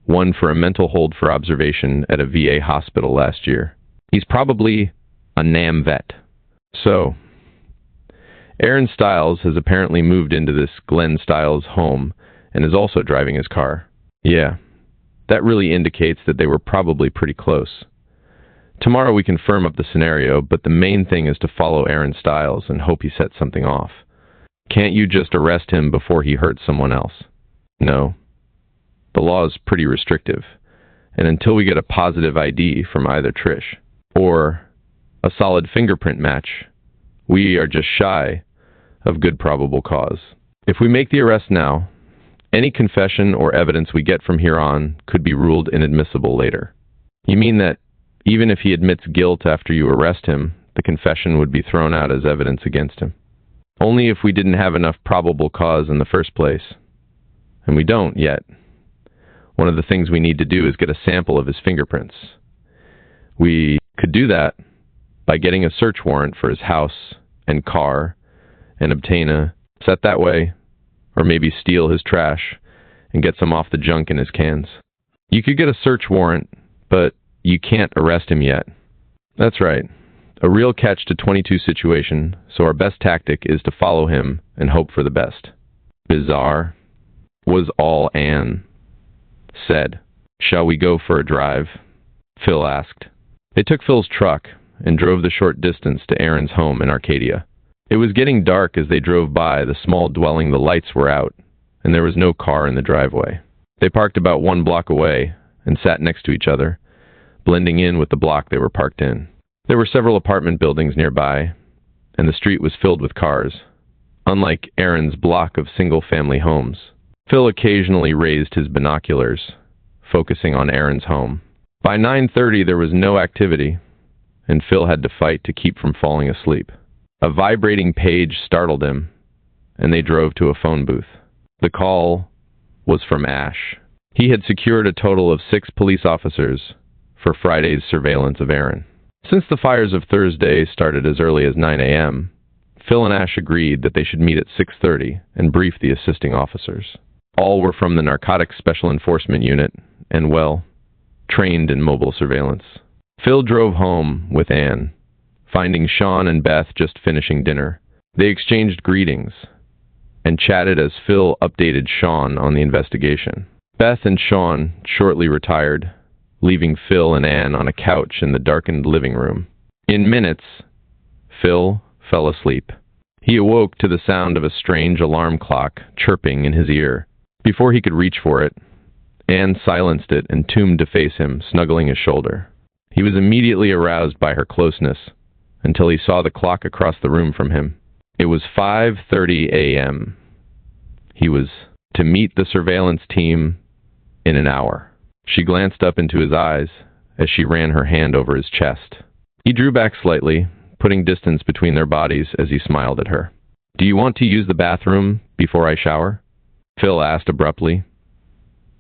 one for a mental hold for observation at a VA hospital last year. He's probably a NAM vet. So, Aaron Stiles has apparently moved into this Glenn Stiles home and is also driving his car. Yeah, that really indicates that they were probably pretty close. Tomorrow we can firm up the scenario, but the main thing is to follow Aaron Stiles and hope he sets something off. Can't you just arrest him before he hurts someone else? No. The law is pretty restrictive, and until we get a positive ID from either Trish or a solid fingerprint match, we are just shy of good probable cause. If we make the arrest now, any confession or evidence we get from here on could be ruled inadmissible later. You mean that even if he admits guilt after you arrest him, the confession would be thrown out as evidence against him? Only if we didn't have enough probable cause in the first place. And we don't yet. One of the things we need to do is get a sample of his fingerprints. We could do that by getting a search warrant for his house and car and obtain a set that way, or maybe steal his trash and get some off the junk in his cans. You could get a search warrant, but you can't arrest him yet. That's right. A real catch-22 situation, so our best tactic is to follow him and hope for the best. Bizarre, was all Anne said. Shall we go for a drive? Phil asked. They took Phil's truck and drove the short distance to Aaron's home in Arcadia. It was getting dark as they drove by the small dwelling. The lights were out, and there was no car in the driveway. They parked about 1 block away and sat next to each other, blending in with the block they were parked in. There were several apartment buildings nearby, and the street was filled with cars, unlike Aaron's block of single-family homes. Phil occasionally raised his binoculars, focusing on Aaron's home. By 9:30 there was no activity, and Phil had to fight to keep from falling asleep. A vibrating page startled him, and they drove to a phone booth. The call was from Ash. He had secured a total of 6 police officers for Friday's surveillance of Aaron. Since the fires of Thursday started as early as 9 a.m., Phil and Ash agreed that they should meet at 6:30 and brief the assisting officers. All were from the Narcotics Special Enforcement Unit and, well, trained in mobile surveillance. Phil drove home with Anne, finding Sean and Beth just finishing dinner. They exchanged greetings and chatted as Phil updated Sean on the investigation. Beth and Sean shortly retired, leaving Phil and Anne on a couch in the darkened living room. In minutes, Phil fell asleep. He awoke to the sound of a strange alarm clock chirping in his ear. Before he could reach for it, Anne silenced it and tuned to face him, snuggling his shoulder. He was immediately aroused by her closeness until he saw the clock across the room from him. It was 5:30 a.m. He was to meet the surveillance team in an hour. She glanced up into his eyes as she ran her hand over his chest. He drew back slightly, putting distance between their bodies as he smiled at her. "Do you want to use the bathroom before I shower?" Phil asked abruptly,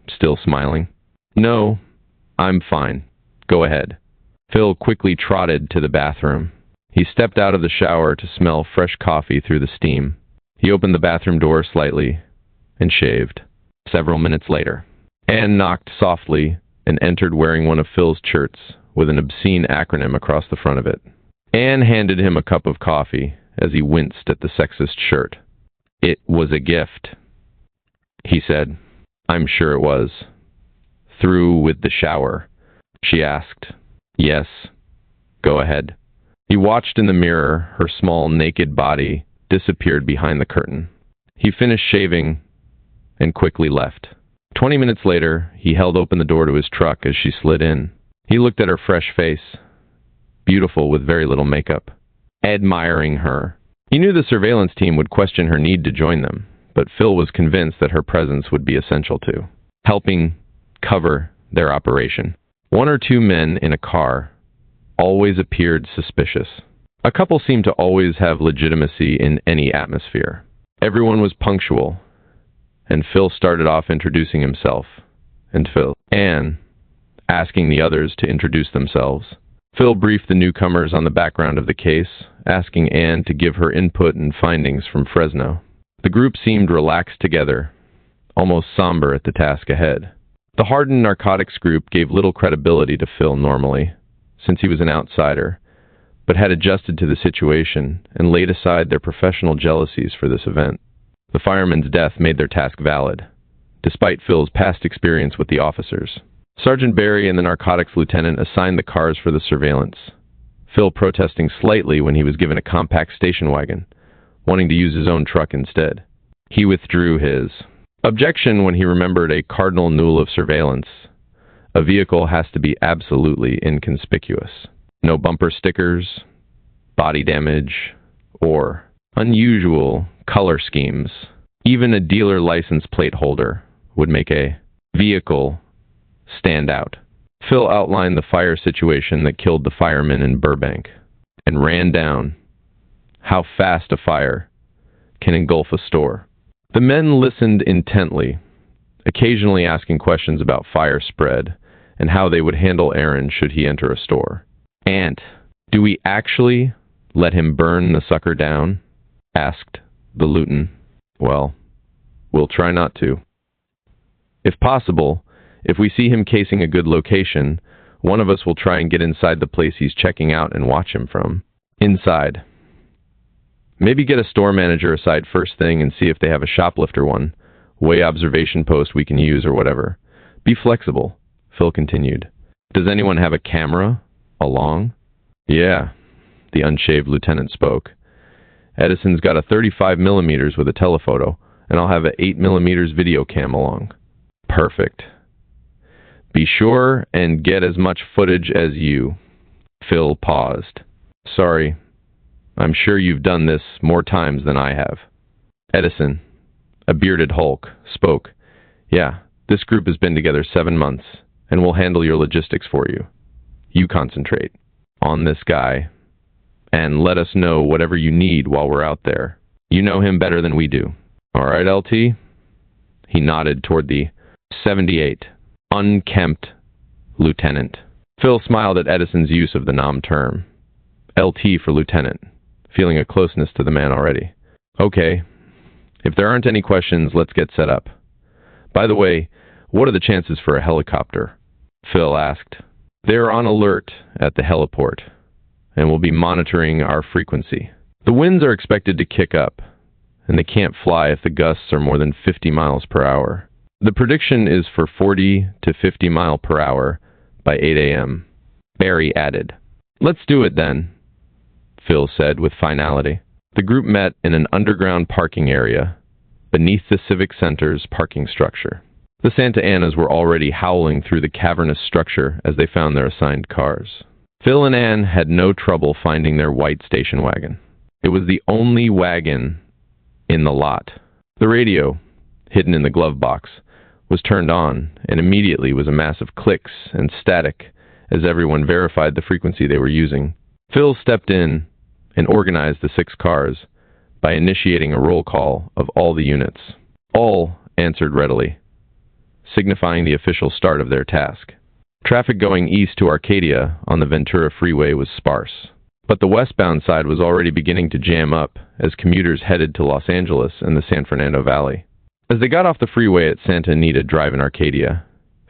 still smiling. "No, I'm fine. Go ahead." Phil quickly trotted to the bathroom. He stepped out of the shower to smell fresh coffee through the steam. He opened the bathroom door slightly and shaved. Several minutes later, Anne knocked softly and entered wearing one of Phil's shirts with an obscene acronym across the front of it. Anne handed him a cup of coffee as he winced at the sexist shirt. "It was a gift," he said. "I'm sure it was." "Through with the shower?" she asked. "Yes. Go ahead." He watched in the mirror her small naked body disappeared behind the curtain. He finished shaving and quickly left. 20 minutes later, he held open the door to his truck as she slid in. He looked at her fresh face, beautiful with very little makeup, admiring her. He knew the surveillance team would question her need to join them, but Phil was convinced that her presence would be essential to helping cover their operation. One or two men in a car always appeared suspicious. A couple seemed to always have legitimacy in any atmosphere. Everyone was punctual, and Phil started off introducing himself, and Anne asking the others to introduce themselves. Phil briefed the newcomers on the background of the case, asking Anne to give her input and findings from Fresno. The group seemed relaxed together, almost somber at the task ahead. The hardened narcotics group gave little credibility to Phil normally, since he was an outsider, but had adjusted to the situation and laid aside their professional jealousies for this event. The fireman's death made their task valid, despite Phil's past experience with the officers. Sergeant Barry and the narcotics lieutenant assigned the cars for the surveillance, Phil protesting slightly when he was given a compact station wagon, wanting to use his own truck instead. He withdrew his objection when he remembered a cardinal rule of surveillance. A vehicle has to be absolutely inconspicuous. No bumper stickers, body damage, or unusual color schemes. Even a dealer license plate holder would make a vehicle stand out. Phil outlined the fire situation that killed the firemen in Burbank and ran down how fast a fire can engulf a store. The men listened intently, occasionally asking questions about fire spread and how they would handle Aaron should he enter a store. "Aunt, do we actually let him burn the sucker down?" asked the lieutenant. "Well, we'll try not to. If possible, if we see him casing a good location, one of us will try and get inside the place he's checking out and watch him from. Inside. Maybe get a store manager aside first thing and see if they have a shoplifter one, way observation post we can use or whatever. Be flexible," Phil continued. "Does anyone have a camera along?" "Yeah," the unshaved lieutenant spoke. "Edison's got a 35 millimeters with a telephoto, and I'll have an 8 millimeters video cam along." "Perfect. Be sure and get as much footage as you." Phil paused. "Sorry, I'm sure you've done this more times than I have." Edison, a bearded hulk, spoke. "Yeah, this group has been together 7 months, and we'll handle your logistics for you. You concentrate on this guy, and let us know whatever you need while we're out there. You know him better than we do. All right, LT?" He nodded toward the 78, unkempt lieutenant. Phil smiled at Edison's use of the nom term. LT for lieutenant, feeling a closeness to the man already. "Okay, if there aren't any questions, let's get set up. By the way, what are the chances for a helicopter?" Phil asked. "They're on alert at the heliport, and will be monitoring our frequency. The winds are expected to kick up, and they can't fly if the gusts are more than 50 miles per hour. The prediction is for 40 to 50 mile per hour by 8 a.m. Barry added. "Let's do it then," Phil said with finality. The group met in an underground parking area beneath the Civic Center's parking structure. The Santa Anas were already howling through the cavernous structure as they found their assigned cars. Phil and Anne had no trouble finding their white station wagon. It was the only wagon in the lot. The radio, hidden in the glove box, was turned on, and immediately was a mass of clicks and static as everyone verified the frequency they were using. Phil stepped in and organized the 6 cars by initiating a roll call of all the units. All answered readily, signifying the official start of their task. Traffic going east to Arcadia on the Ventura Freeway was sparse, but the westbound side was already beginning to jam up as commuters headed to Los Angeles and the San Fernando Valley. As they got off the freeway at Santa Anita Drive in Arcadia,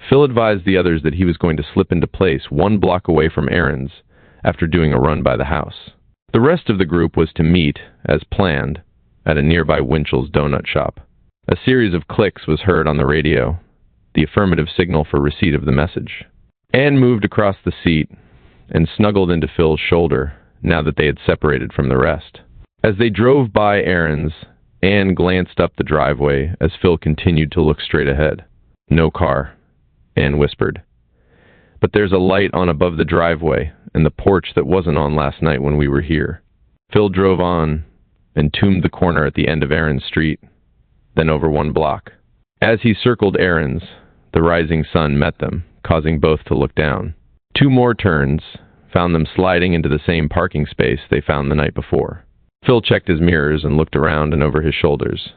Phil advised the others that he was going to slip into place 1 block away from Aaron's after doing a run by the house. The rest of the group was to meet, as planned, at a nearby Winchell's donut shop. A series of clicks was heard on the radio, the affirmative signal for receipt of the message. Anne moved across the seat and snuggled into Phil's shoulder now that they had separated from the rest. As they drove by Aaron's, Anne glanced up the driveway as Phil continued to look straight ahead. No car, Anne whispered. But there's a light on above the driveway and the porch that wasn't on last night when we were here. Phil drove on and tuned the corner at the end of Aaron's street, then over one block. As he circled Aaron's, the rising sun met them, causing both to look down. Two more turns found them sliding into the same parking space they found the night before. Phil checked his mirrors and looked around and over his shoulders,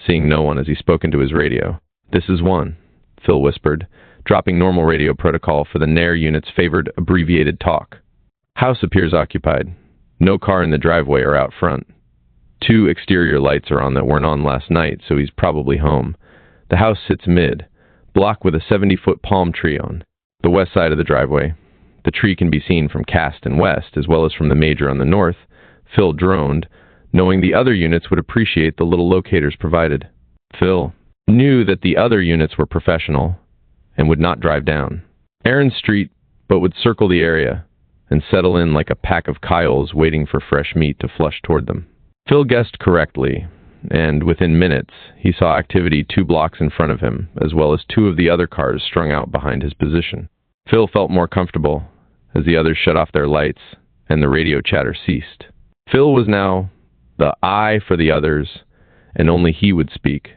seeing no one as he spoke into his radio. "This is one," Phil whispered, dropping normal radio protocol for the Nair unit's favored abbreviated talk. "House appears occupied. No car in the driveway or out front. Two exterior lights are on that weren't on last night, so he's probably home. The house sits mid, block with a 70-foot palm tree on the west side of the driveway. The tree can be seen from Cast and West, as well as from the major on the north." Phil droned, knowing the other units would appreciate the little locators provided. Phil knew that the other units were professional and would not drive down Aaron Street, but would circle the area and settle in like a pack of coyotes waiting for fresh meat to flush toward them. Phil guessed correctly, and within minutes he saw activity 2 blocks in front of him, as well as 2 of the other cars strung out behind his position. Phil felt more comfortable as the others shut off their lights and the radio chatter ceased. Phil was now the eye for the others, and only he would speak,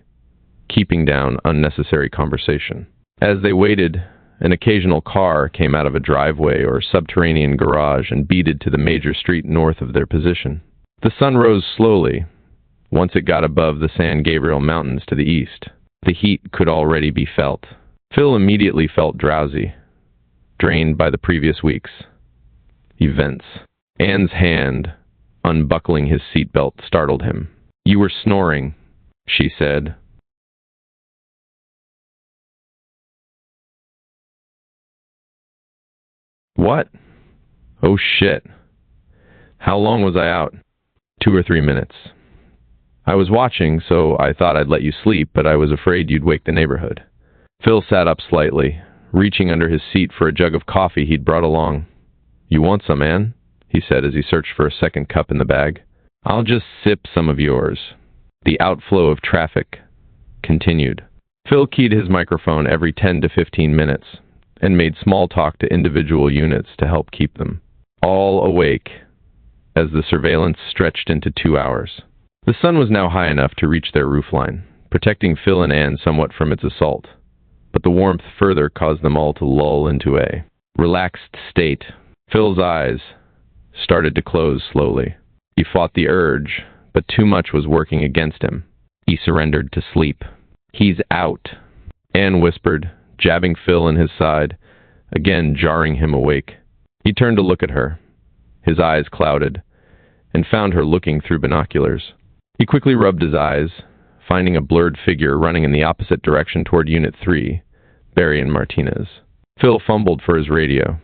keeping down unnecessary conversation. As they waited, an occasional car came out of a driveway or subterranean garage and beaded to the major street north of their position. The sun rose slowly once it got above the San Gabriel Mountains to the east. The heat could already be felt. Phil immediately felt drowsy, drained by the previous week's events. Anne's hand unbuckling his seatbelt startled him. "You were snoring," she said. "What? Oh shit. How long was I out?" 2 or 3 minutes. "I was watching, so I thought I'd let you sleep, but I was afraid you'd wake the neighborhood." Phil sat up slightly, reaching under his seat for a jug of coffee he'd brought along. "You want some, Anne?" he said as he searched for a second cup in the bag. "I'll just sip some of yours." The outflow of traffic continued. Phil keyed his microphone every 10 to 15 minutes and made small talk to individual units to help keep them all awake as the surveillance stretched into 2 hours. The sun was now high enough to reach their roofline, protecting Phil and Anne somewhat from its assault, but the warmth further caused them all to lull into a relaxed state. Phil's eyes started to close slowly. He fought the urge, but too much was working against him. He surrendered to sleep. "He's out," Anne whispered, jabbing Phil in his side, again jarring him awake. He turned to look at her. His eyes clouded, and found her looking through binoculars. He quickly rubbed his eyes, finding a blurred figure running in the opposite direction toward Unit 3, Barry and Martinez. Phil fumbled for his radio,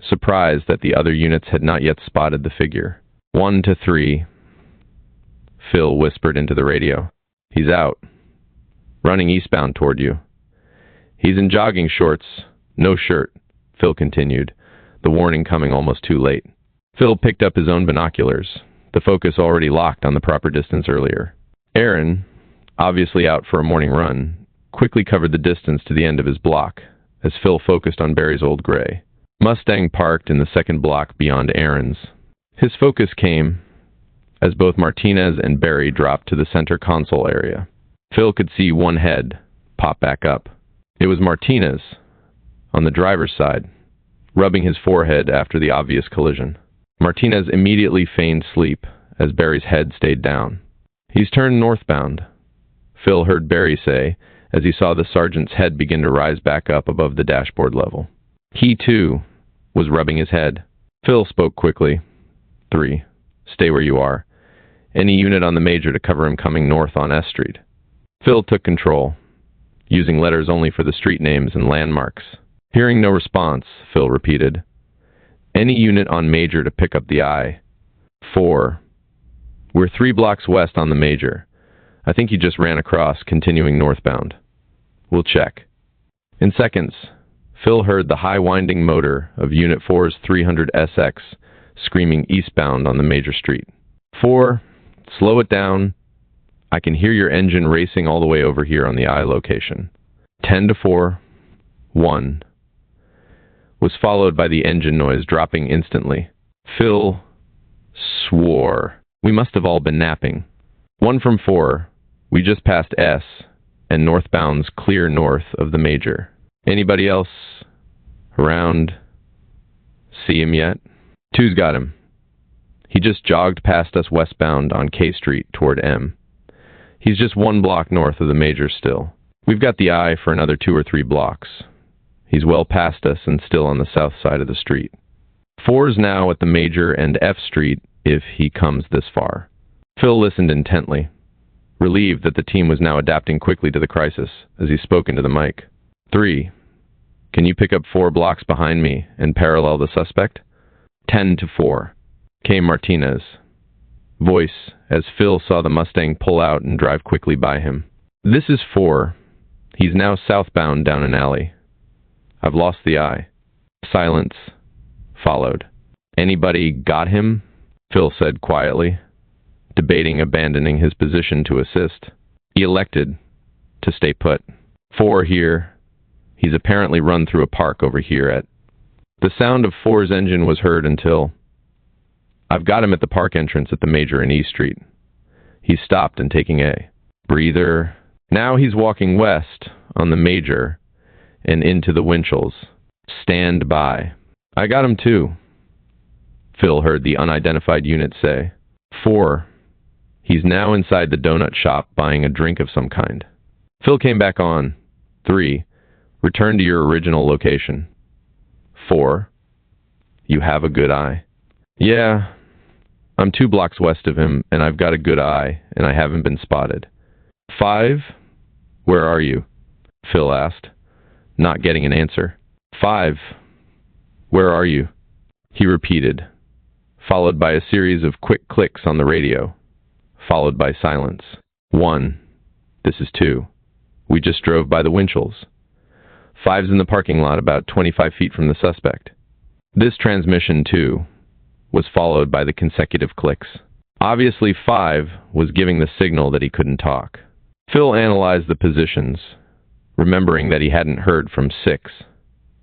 surprised that the other units had not yet spotted the figure. 1 to 3, Phil whispered into the radio. "He's out, running eastbound toward you. He's in jogging shorts, no shirt," Phil continued, the warning coming almost too late. Phil picked up his own binoculars, the focus already locked on the proper distance earlier. Aaron, obviously out for a morning run, quickly covered the distance to the end of his block, as Phil focused on Barry's old gray Mustang parked in the second block beyond Aaron's. His focus came as both Martinez and Barry dropped to the center console area. Phil could see one head pop back up. It was Martinez, on the driver's side, rubbing his forehead after the obvious collision. Martinez immediately feigned sleep as Barry's head stayed down. "He's turned northbound," Phil heard Barry say as he saw the sergeant's head begin to rise back up above the dashboard level. He, too, was rubbing his head. Phil spoke quickly. 3. Stay where you are. Any unit on the major to cover him coming north on S Street. Phil took control, using letters only for the street names and landmarks. Hearing no response, Phil repeated. Any unit on major to pick up the eye. 4. We're 3 blocks west on the major. I think you just ran across, continuing northbound. We'll check. In seconds, Phil heard the high-winding motor of Unit 4's 300 SX screaming eastbound on the major street. 4, slow it down. I can hear your engine racing all the way over here on the I location. 10-4, 1, was followed by the engine noise dropping instantly. Phil swore. We must have all been napping. 1 from 4, we just passed S, and northbound's clear north of the major. Anybody else around? See him yet? 2's got him. He just jogged past us westbound on K Street toward M. He's just 1 block north of the major still. We've got the eye for another 2 or 3 blocks. He's well past us and still on the south side of the street. 4's now at the major and F Street if he comes this far. Phil listened intently, relieved that the team was now adapting quickly to the crisis as he spoke into the mic. 3, can you pick up 4 blocks behind me and parallel the suspect? 10-4, came Martinez. Voice as Phil saw the Mustang pull out and drive quickly by him. This is 4. He's now southbound down an alley. I've lost the eye. Silence followed. Anybody got him? Phil said quietly, debating abandoning his position to assist. He elected to stay put. 4 here. He's apparently run through a park over here at... The sound of 4's engine was heard until... I've got him at the park entrance at the major in E Street. He's stopped and taking a breather. Now he's walking west on the major and into the Winchell's. Stand by. I got him too, Phil heard the unidentified unit say. 4. He's now inside the donut shop buying a drink of some kind. Phil came back on. 3. Return to your original location. 4. You have a good eye. Yeah, I'm 2 blocks west of him, and I've got a good eye, and I haven't been spotted. 5. Where are you? Phil asked, not getting an answer. 5. Where are you? He repeated, followed by a series of quick clicks on the radio, followed by silence. 1. This is 2. We just drove by the Winchells. 5's in the parking lot about 25 feet from the suspect. This transmission, too, was followed by the consecutive clicks. Obviously, 5 was giving the signal that he couldn't talk. Phil analyzed the positions, remembering that he hadn't heard from 6,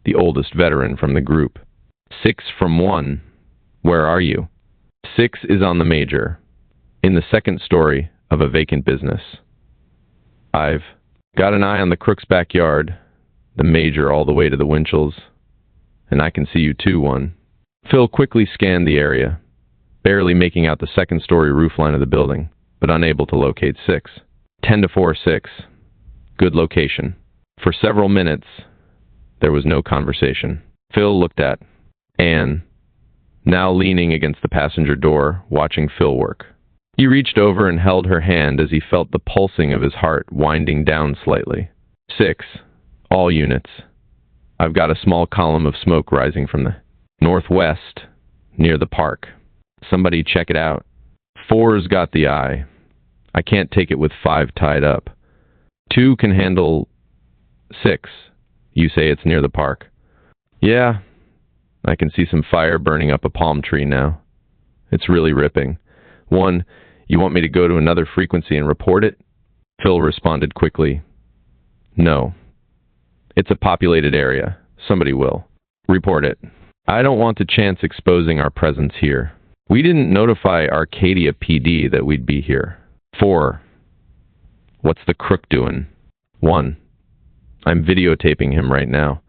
the oldest veteran from the group. 6 from 1. Where are you? 6 is on the major, in the 2nd story of a vacant business. I've got an eye on the Crook's backyard, the major all the way to the Winchells, and I can see you too, 1. Phil quickly scanned the area, barely making out the 2nd story roofline of the building, but unable to locate 6. 10-4, 6. Good location. For several minutes, there was no conversation. Phil looked at Anne, now leaning against the passenger door, watching Phil work. He reached over and held her hand as he felt the pulsing of his heart winding down slightly. 6. All units. I've got a small column of smoke rising from the northwest, near the park. Somebody check it out. 4's got the eye. I can't take it with 5 tied up. 2 can handle 6. You say it's near the park. Yeah, I can see some fire burning up a palm tree now. It's really ripping. 1, you want me to go to another frequency and report it? Phil responded quickly. No. It's a populated area. Somebody will. Report it. I don't want to chance exposing our presence here. We didn't notify Arcadia PD that we'd be here. 4. What's the crook doing? 1. I'm videotaping him right now.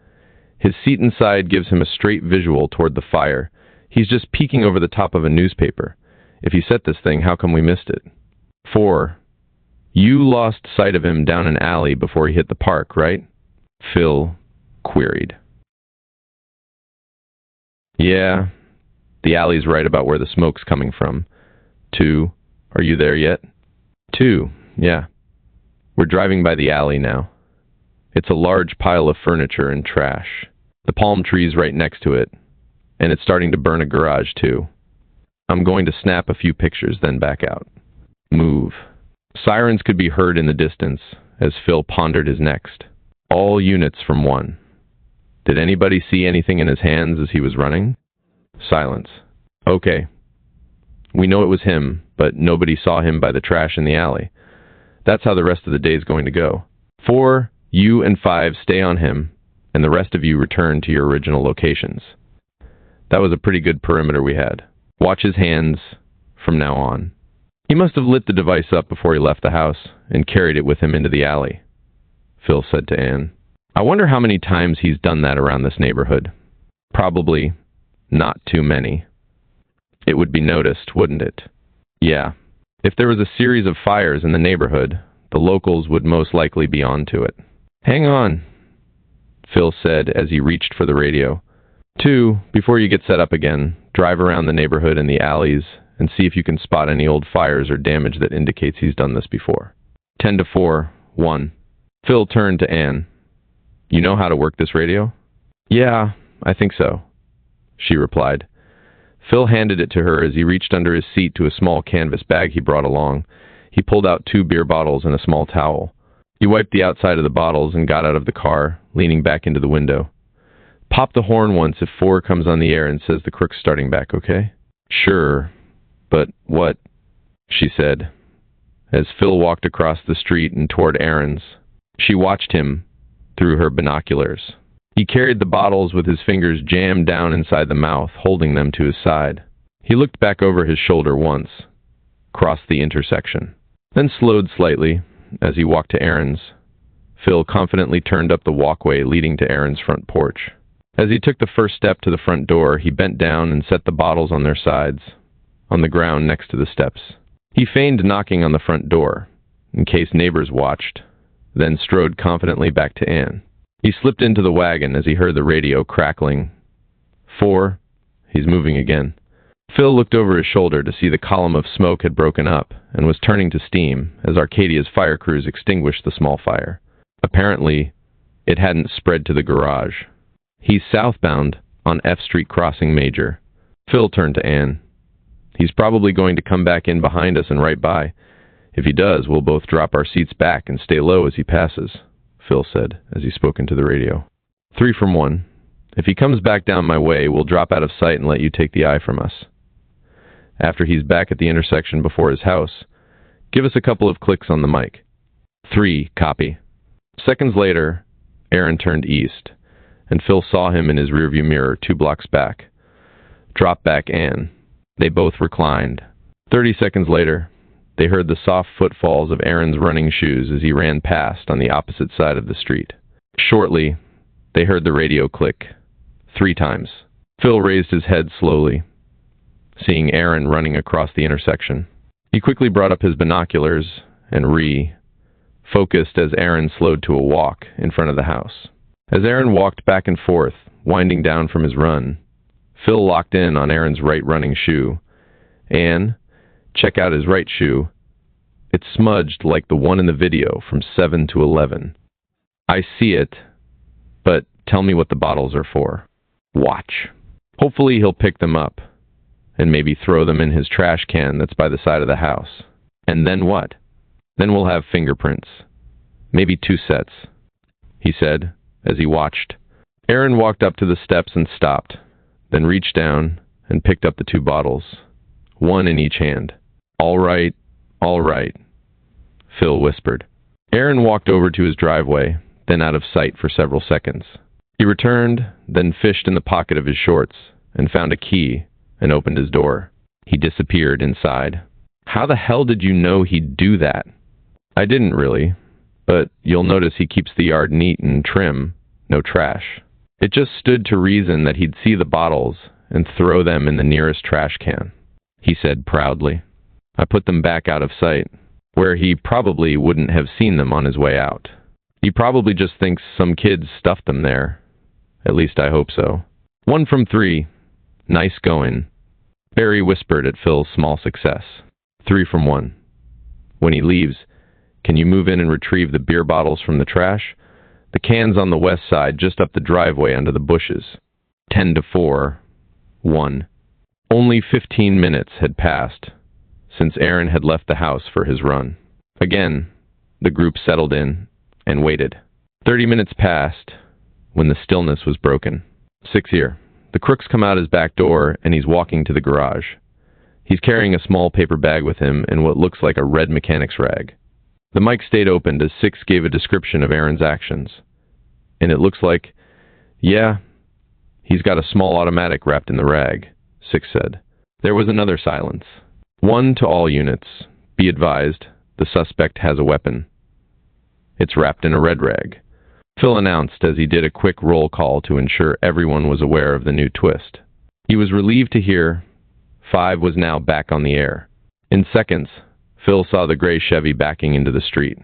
His seat inside gives him a straight visual toward the fire. He's just peeking over the top of a newspaper. If you set this thing, how come we missed it? 4. You lost sight of him down an alley before he hit the park, right? Phil queried. Yeah, the alley's right about where the smoke's coming from. 2, are you there yet? 2, yeah. We're driving by the alley now. It's a large pile of furniture and trash. The palm tree's right next to it, and it's starting to burn a garage too. I'm going to snap a few pictures, then back out. Move. Sirens could be heard in the distance as Phil pondered his next. All units from 1. Did anybody see anything in his hands as he was running? Silence. Okay. We know it was him, but nobody saw him by the trash in the alley. That's how the rest of the day is going to go. 4, you and 5 stay on him, and the rest of you return to your original locations. That was a pretty good perimeter we had. Watch his hands from now on. He must have lit the device up before he left the house and carried it with him into the alley, Phil said to Anne. I wonder how many times he's done that around this neighborhood. Probably not too many. It would be noticed, wouldn't it? Yeah. If there was a series of fires in the neighborhood, the locals would most likely be onto it. Hang on, Phil said as he reached for the radio. 2, before you get set up again, drive around the neighborhood and the alleys and see if you can spot any old fires or damage that indicates he's done this before. 10-4, 1. Phil turned to Anne. You know how to work this radio? Yeah, I think so, she replied. Phil handed it to her as he reached under his seat to a small canvas bag he brought along. He pulled out 2 beer bottles and a small towel. He wiped the outside of the bottles and got out of the car, leaning back into the window. Pop the horn once if 4 comes on the air and says the crook's starting back, okay? Sure, but what? She said, as Phil walked across the street and toward Aaron's. She watched him through her binoculars. He carried the bottles with his fingers jammed down inside the mouth, holding them to his side. He looked back over his shoulder once, crossed the intersection, then slowed slightly as he walked to Aaron's. Phil confidently turned up the walkway leading to Aaron's front porch. As he took the first step to the front door, he bent down and set the bottles on their sides, on the ground next to the steps. He feigned knocking on the front door, in case neighbors watched, then strode confidently back to Anne. He slipped into the wagon as he heard the radio crackling. 4, he's moving again. Phil looked over his shoulder to see the column of smoke had broken up and was turning to steam as Arcadia's fire crews extinguished the small fire. Apparently, it hadn't spread to the garage. He's southbound on F Street crossing Major. Phil turned to Anne. He's probably going to come back in behind us and right by. If he does, we'll both drop our seats back and stay low as he passes, Phil said as he spoke into the radio. 3 from 1. If he comes back down my way, we'll drop out of sight and let you take the eye from us. After he's back at the intersection before his house, give us a couple of clicks on the mic. 3, copy. Seconds later, Aaron turned east, and Phil saw him in his rearview mirror 2 blocks back. Drop back Anne. They both reclined. 30 seconds later, they heard the soft footfalls of Aaron's running shoes as he ran past on the opposite side of the street. Shortly, they heard the radio click 3 times. Phil raised his head slowly, seeing Aaron running across the intersection. He quickly brought up his binoculars and focused as Aaron slowed to a walk in front of the house. As Aaron walked back and forth, winding down from his run, Phil locked in on Aaron's right running shoe. Anne, check out his right shoe. It's smudged like the one in the video from 7 to 11. I see it, but tell me what the bottles are for. Watch. Hopefully he'll pick them up and maybe throw them in his trash can that's by the side of the house. And then what? Then we'll have fingerprints. Maybe 2 sets, he said as he watched. Aaron walked up to the steps and stopped, then reached down and picked up the 2 bottles, 1 in each hand. All right, Phil whispered. Aaron walked over to his driveway, then out of sight for several seconds. He returned, then fished in the pocket of his shorts and found a key and opened his door. He disappeared inside. How the hell did you know he'd do that? I didn't really, but you'll notice he keeps the yard neat and trim, no trash. It just stood to reason that he'd see the bottles and throw them in the nearest trash can, he said proudly. I put them back out of sight, where he probably wouldn't have seen them on his way out. He probably just thinks some kids stuffed them there. At least I hope so. 1 from 3. Nice going. Barry whispered at Phil's small success. 3 from 1. When he leaves, can you move in and retrieve the beer bottles from the trash? The can's on the west side, just up the driveway under the bushes. 10-4. 1. Only 15 minutes had passed since Aaron had left the house for his run. Again, the group settled in and waited. 30 minutes passed when the stillness was broken. 6 here. The crook's come out his back door and he's walking to the garage. He's carrying a small paper bag with him and what looks like a red mechanic's rag. The mic stayed opened as Six gave a description of Aaron's actions. And it looks like, yeah, he's got a small automatic wrapped in the rag, Six said. There was another silence. 1 to all units. Be advised, the suspect has a weapon. It's wrapped in a red rag. Phil announced as he did a quick roll call to ensure everyone was aware of the new twist. He was relieved to hear 5 was now back on the air. In seconds, Phil saw the gray Chevy backing into the street.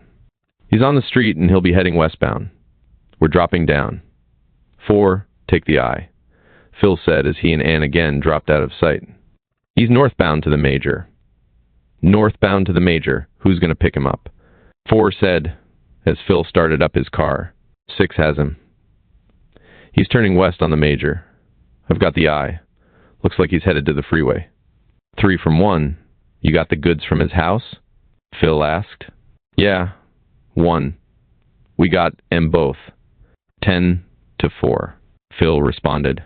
He's on the street and he'll be heading westbound. We're dropping down. 4, take the eye, Phil said as he and Ann again dropped out of sight. He's northbound to the major. Northbound to the major. Who's going to pick him up? 4 said as Phil started up his car. 6 has him. He's turning west on the major. I've got the eye. Looks like he's headed to the freeway. 3 from 1. You got the goods from his house? Phil asked. Yeah. 1. We got 'em both. 10 to 4. Phil responded.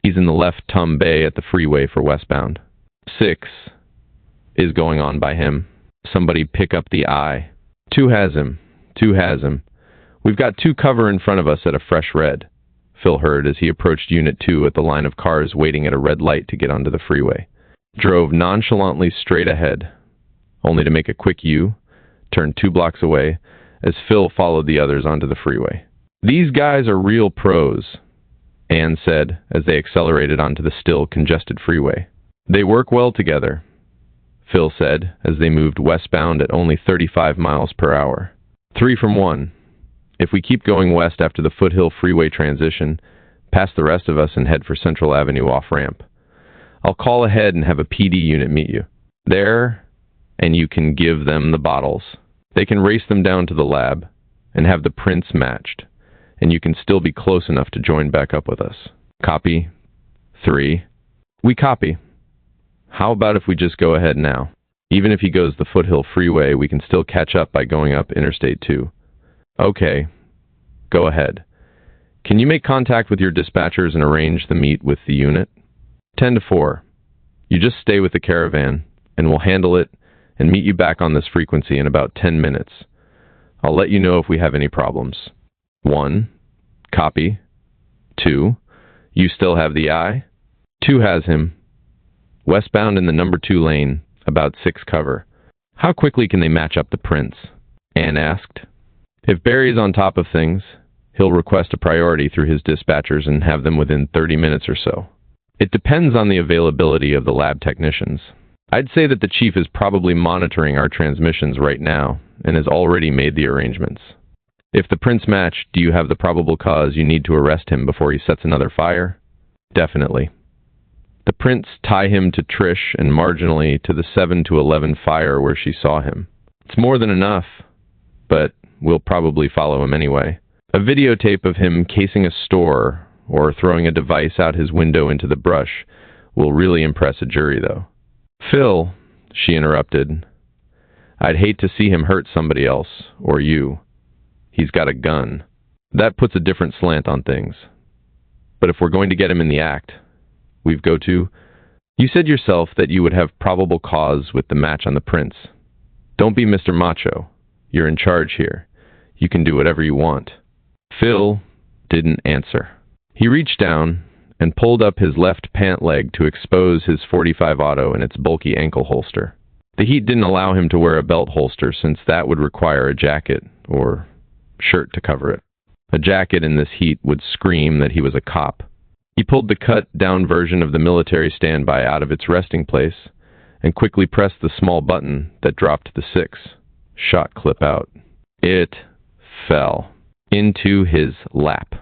He's in the left Tum Bay at the freeway for westbound. 6 is going on by him. Somebody pick up the eye. 2 has him. 2 has him. We've got 2 cover in front of us at a fresh red, Phil heard as he approached Unit 2 at the line of cars waiting at a red light to get onto the freeway. Drove nonchalantly straight ahead, only to make a quick U, turn 2 blocks away, as Phil followed the others onto the freeway. These guys are real pros, Ann said as they accelerated onto the still congested freeway. They work well together, Phil said as they moved westbound at only 35 miles per hour. 3 from 1. If we keep going west after the Foothill Freeway transition, past the rest of us and head for Central Avenue off-ramp. I'll call ahead and have a PD unit meet you there, and you can give them the bottles. They can race them down to the lab and have the prints matched, and you can still be close enough to join back up with us. Copy? 3. We copy. How about if we just go ahead now? Even if he goes the Foothill Freeway, we can still catch up by going up Interstate 2. Okay. Go ahead. Can you make contact with your dispatchers and arrange the meet with the unit? 10 to 4. You just stay with the caravan, and we'll handle it and meet you back on this frequency in about 10 minutes. I'll let you know if we have any problems. 1. Copy. 2. You still have the eye? 2 has him. Westbound in the number 2 lane, about 6 cover. How quickly can they match up the prints? Ann asked. If Barry's on top of things, he'll request a priority through his dispatchers and have them within 30 minutes or so. It depends on the availability of the lab technicians. I'd say that the chief is probably monitoring our transmissions right now and has already made the arrangements. If the prints match, do you have the probable cause you need to arrest him before he sets another fire? Definitely. The prints tie him to Trish and marginally to the 7 to 11 fire where she saw him. It's more than enough, but we'll probably follow him anyway. A videotape of him casing a store or throwing a device out his window into the brush will really impress a jury, though. Phil, she interrupted, I'd hate to see him hurt somebody else, or you. He's got a gun. That puts a different slant on things. But if we're going to get him in the act, we've go to... You said yourself that you would have probable cause with the match on the prints. Don't be Mr. Macho. You're in charge here. You can do whatever you want. Phil didn't answer. He reached down and pulled up his left pant leg to expose his .45 auto in its bulky ankle holster. The heat didn't allow him to wear a belt holster since that would require a jacket or shirt to cover it. A jacket in this heat would scream that he was a cop. He pulled the cut-down version of the military standby out of its resting place and quickly pressed the small button that dropped the 6 shot clip out. It fell into his lap.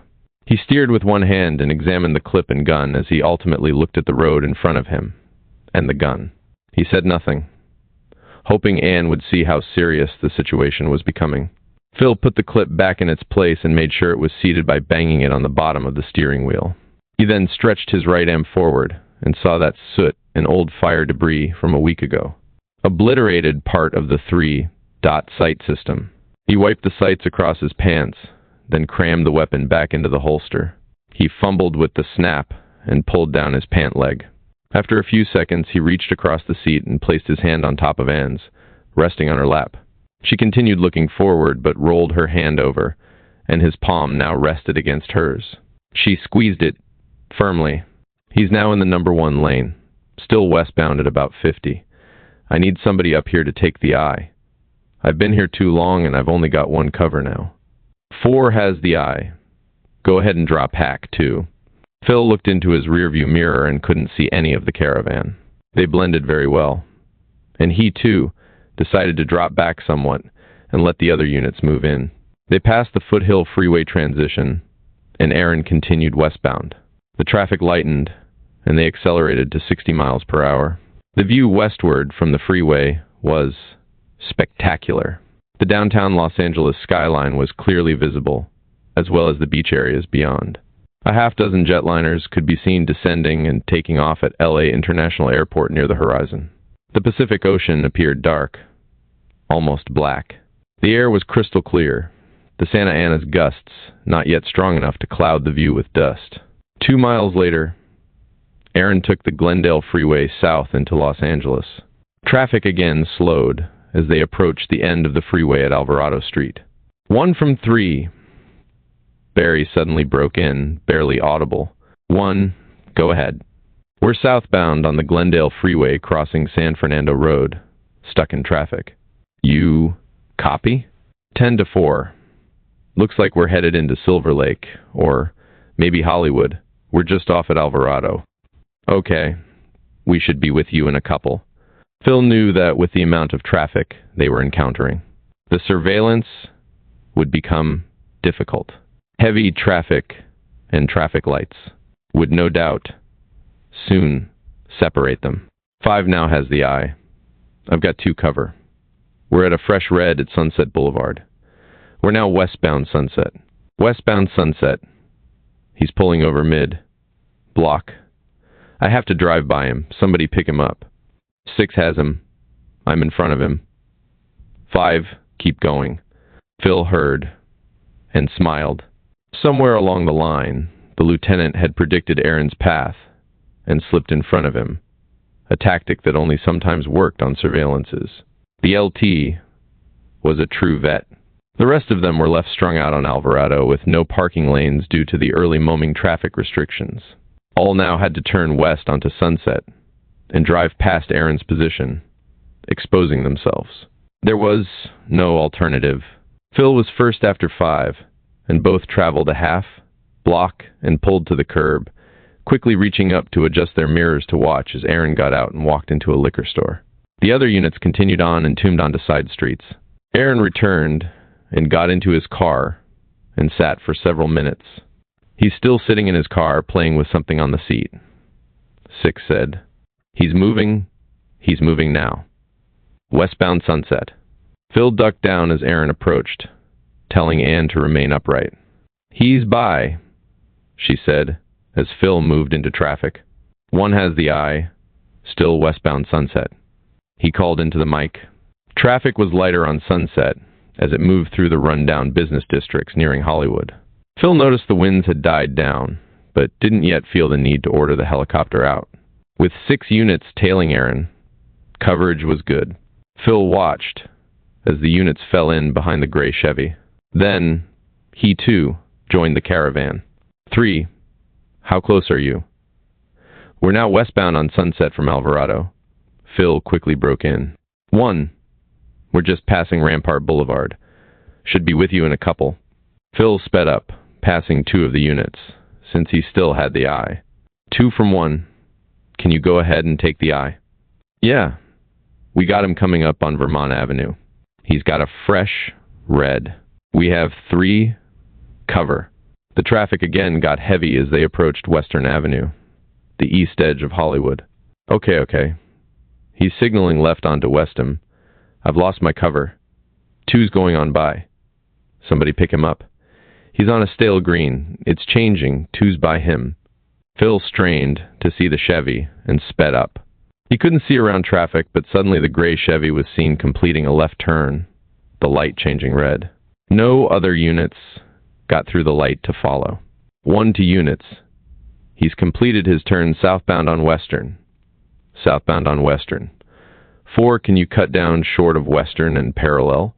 He steered with one hand and examined the clip and gun as he ultimately looked at the road in front of him and the gun. He said nothing, hoping Ann would see how serious the situation was becoming. Phil put the clip back in its place and made sure it was seated by banging it on the bottom of the steering wheel. He then stretched his right arm forward and saw that soot and old fire debris from a week ago. Obliterated part of the 3-dot sight system. He wiped the sights across his pants, then crammed the weapon back into the holster. He fumbled with the snap and pulled down his pant leg. After a few seconds, he reached across the seat and placed his hand on top of Anne's, resting on her lap. She continued looking forward, but rolled her hand over, and his palm now rested against hers. She squeezed it firmly. He's now in the number 1 lane, still westbound at about 50. I need somebody up here to take the eye. I've been here too long and I've only got one cover now. 4 has the eye. Go ahead and drop hack, too. Phil looked into his rearview mirror and couldn't see any of the caravan. They blended very well. And he, too, decided to drop back somewhat and let the other units move in. They passed the Foothill Freeway transition, and Aaron continued westbound. The traffic lightened, and they accelerated to 60 miles per hour. The view westward from the freeway was spectacular. The downtown Los Angeles skyline was clearly visible, as well as the beach areas beyond. A half-dozen jetliners could be seen descending and taking off at LA International Airport near the horizon. The Pacific Ocean appeared dark, almost black. The air was crystal clear, the Santa Ana's gusts not yet strong enough to cloud the view with dust. 2 miles later, Aaron took the Glendale Freeway south into Los Angeles. Traffic again slowed as they approached the end of the freeway at Alvarado Street. 1 from 3. Barry suddenly broke in, barely audible. 1, go ahead. We're southbound on the Glendale Freeway crossing San Fernando Road, stuck in traffic. You copy? 10-4. Looks like we're headed into Silver Lake, or maybe Hollywood. We're just off at Alvarado. Okay, we should be with you in a couple. Phil knew that with the amount of traffic they were encountering, the surveillance would become difficult. Heavy traffic and traffic lights would no doubt soon separate them. 5 now has the eye. I've got 2 cover. We're at a fresh red at Sunset Boulevard. We're now westbound Sunset. Westbound Sunset. He's pulling over mid. Block. I have to drive by him. Somebody pick him up. 6 has him. I'm in front of him. 5, keep going. Phil heard and smiled. Somewhere along the line, the lieutenant had predicted Aaron's path and slipped in front of him, a tactic that only sometimes worked on surveillances. The LT was a true vet. The rest of them were left strung out on Alvarado with no parking lanes due to the early moming traffic restrictions. All now had to turn west onto Sunset and drive past Aaron's position, exposing themselves. There was no alternative. Phil was first after 5, and both traveled a half, block, and pulled to the curb, quickly reaching up to adjust their mirrors to watch as Aaron got out and walked into a liquor store. The other units continued on and tuned onto side streets. Aaron returned and got into his car and sat for several minutes. He's still sitting in his car, playing with something on the seat. 6 said, He's moving now. Westbound Sunset. Phil ducked down as Aaron approached, telling Anne to remain upright. He's by, she said, as Phil moved into traffic. 1 has the eye, still westbound Sunset. He called into the mic. Traffic was lighter on Sunset as it moved through the run-down business districts nearing Hollywood. Phil noticed the winds had died down, but didn't yet feel the need to order the helicopter out. With 6 units tailing Aaron, coverage was good. Phil watched as the units fell in behind the gray Chevy. Then, he too joined the caravan. 3, how close are you? We're now westbound on Sunset from Alvarado. Phil quickly broke in. 1, we're just passing Rampart Boulevard. Should be with you in a couple. Phil sped up, passing 2 of the units, since he still had the eye. 2 from 1. Can you go ahead and take the eye? Yeah. We got him coming up on Vermont Avenue. He's got a fresh red. We have 3 cover. The traffic again got heavy as they approached Western Avenue, the east edge of Hollywood. Okay. He's signaling left onto Westham. I've lost my cover. 2's going on by. Somebody pick him up. He's on a stale green. It's changing. 2's by him. Phil strained to see the Chevy and sped up. He couldn't see around traffic, but suddenly the gray Chevy was seen completing a left turn, the light changing red. No other units got through the light to follow. 1 to units. He's completed his turn southbound on Western. southbound on Western. 4, can you cut down short of Western and parallel?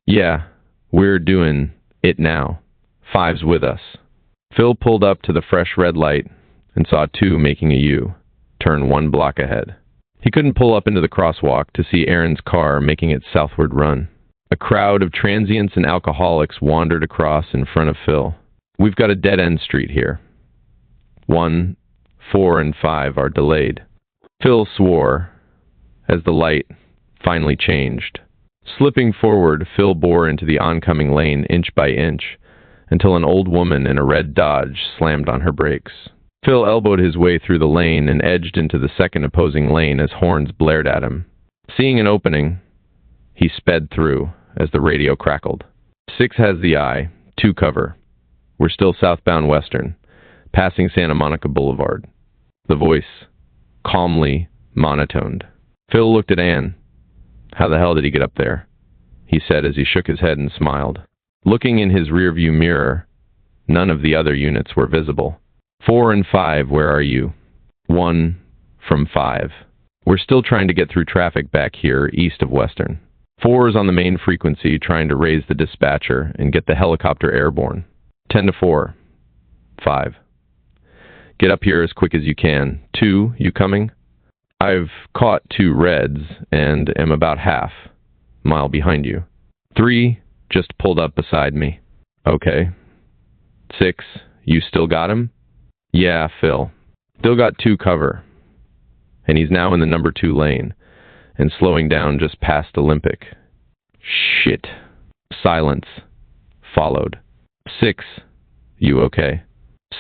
Yeah, we're doing it now. 5's with us. Phil pulled up to the fresh red light and saw 2 making a U, turn 1 block ahead. He couldn't pull up into the crosswalk to see Aaron's car making its southward run. A crowd of transients and alcoholics wandered across in front of Phil. We've got a dead-end street here. 1, 4, and 5 are delayed. Phil swore as the light finally changed. Slipping forward, Phil bore into the oncoming lane inch by inch until an old woman in a red Dodge slammed on her brakes. Phil elbowed his way through the lane and edged into the second opposing lane as horns blared at him. Seeing an opening, he sped through as the radio crackled. 6 has the eye, 2 cover. We're still southbound Western, passing Santa Monica Boulevard. The voice, calmly monotoned. Phil looked at Ann. How the hell did he get up there? He said as he shook his head and smiled. Looking in his rearview mirror, none of the other units were visible. 4 and 5, where are you? 1 from 5. We're still trying to get through traffic back here east of Western. 4 is on the main frequency trying to raise the dispatcher and get the helicopter airborne. 10-4. 5. Get up here as quick as you can. 2, you coming? I've caught 2 reds and am about half mile behind you. 3 just pulled up beside me. Okay. 6, you still got him? Yeah, Phil. Still got 2 cover. And he's now in the number 2 lane and slowing down just past Olympic. Shit. Silence followed. 6, you okay?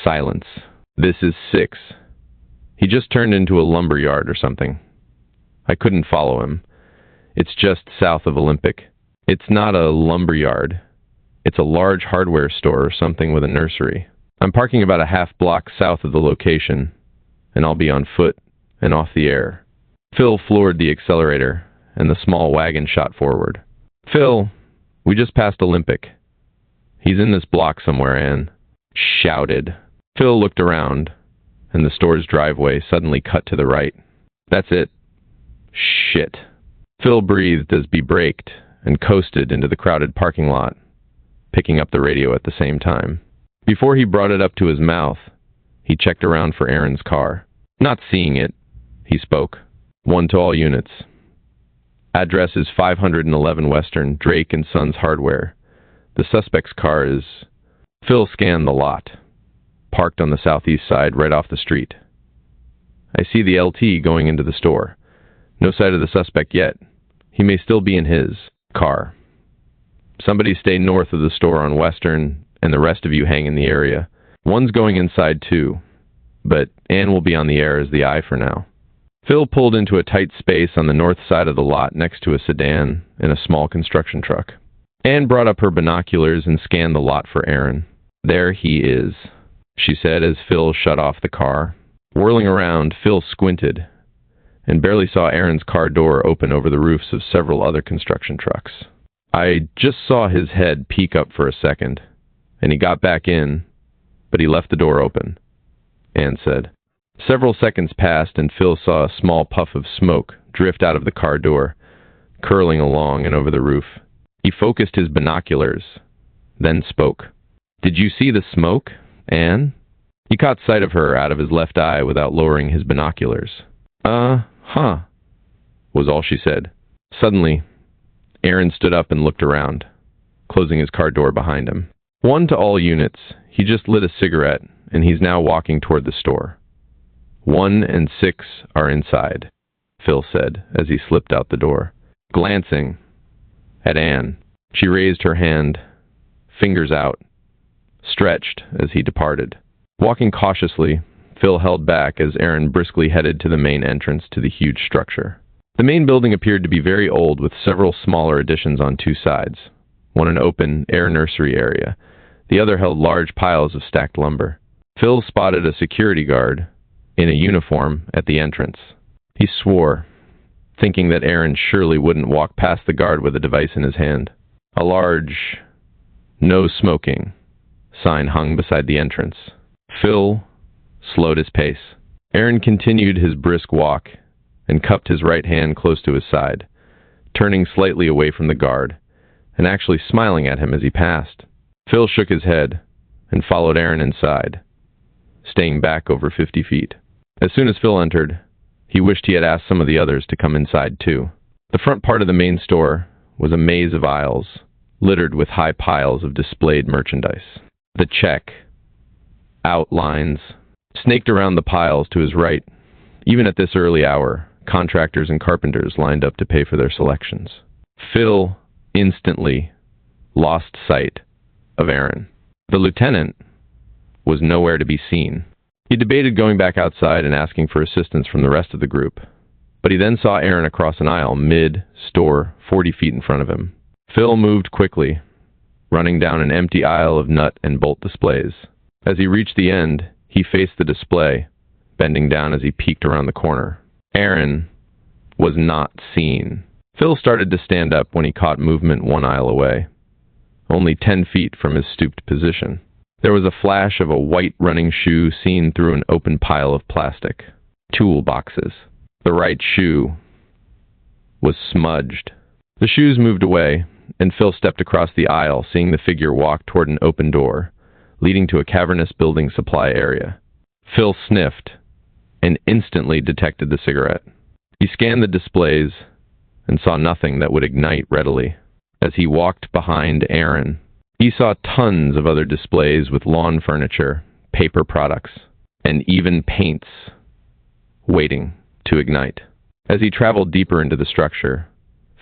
Silence. This is 6. He just turned into a lumber yard or something. I couldn't follow him. It's just south of Olympic. It's not a lumber yard. It's a large hardware store or something with a nursery. I'm parking about a half block south of the location, and I'll be on foot and off the air. Phil floored the accelerator, and the small wagon shot forward. Phil, we just passed Olympic. He's in this block somewhere, Ann shouted. Phil looked around, and the store's driveway suddenly cut to the right. That's it. Shit. Phil breathed as he braked and coasted into the crowded parking lot, picking up the radio at the same time. Before he brought it up to his mouth, he checked around for Aaron's car. Not seeing it, he spoke. 1 to all units. Address is 511 Western, Drake & Sons Hardware. The suspect's car is... Phil scanned the lot, parked on the southeast side right off the street. I see the LT going into the store. No sight of the suspect yet. He may still be in his car. Somebody stay north of the store on Western, and the rest of you hang in the area. 1's going inside too, but Ann will be on the air as the eye for now. Phil pulled into a tight space on the north side of the lot next to a sedan and a small construction truck. Ann brought up her binoculars and scanned the lot for Aaron. There he is, she said as Phil shut off the car. Whirling around, Phil squinted and barely saw Aaron's car door open over the roofs of several other construction trucks. I just saw his head peek up for a second, and he got back in, but he left the door open, Ann said. Several seconds passed, and Phil saw a small puff of smoke drift out of the car door, curling along and over the roof. He focused his binoculars, then spoke. Did you see the smoke, Ann? He caught sight of her out of his left eye without lowering his binoculars. Huh, was all she said. Suddenly, Aaron stood up and looked around, closing his car door behind him. 1 to all units. He just lit a cigarette, and he's now walking toward the store. 1 and 6 are inside, Phil said as he slipped out the door. Glancing at Ann, she raised her hand, fingers out, stretched as he departed. Walking cautiously, Phil held back as Aaron briskly headed to the main entrance to the huge structure. The main building appeared to be very old with several smaller additions on 2 sides. One an open air nursery area. The other held large piles of stacked lumber. Phil spotted a security guard in a uniform at the entrance. He swore, thinking that Aaron surely wouldn't walk past the guard with a device in his hand. A large "No Smoking" sign hung beside the entrance. Phil slowed his pace. Aaron continued his brisk walk and cupped his right hand close to his side, turning slightly away from the guard, and actually smiling at him as he passed. Phil shook his head and followed Aaron inside, staying back over 50 feet. As soon as Phil entered, he wished he had asked some of the others to come inside too. The front part of the main store was a maze of aisles, littered with high piles of displayed merchandise. The check outlines snaked around the piles to his right. Even at this early hour, contractors and carpenters lined up to pay for their selections. Phil instantly lost sight of Aaron. The lieutenant was nowhere to be seen. He debated going back outside and asking for assistance from the rest of the group, but he then saw Aaron across an aisle mid-store 40 feet in front of him. Phil moved quickly, running down an empty aisle of nut and bolt displays. As he reached the end, he faced the display, bending down as he peeked around the corner. Aaron was not seen. Phil started to stand up when he caught movement one aisle away, only 10 feet from his stooped position. There was a flash of a white running shoe seen through an open pile of plastic toolboxes. The right shoe was smudged. The shoes moved away, and Phil stepped across the aisle, seeing the figure walk toward an open door, leading to a cavernous building supply area. Phil sniffed and instantly detected the cigarette. He scanned the displays and saw nothing that would ignite readily. As he walked behind Aaron, he saw tons of other displays with lawn furniture, paper products, and even paints waiting to ignite. As he traveled deeper into the structure,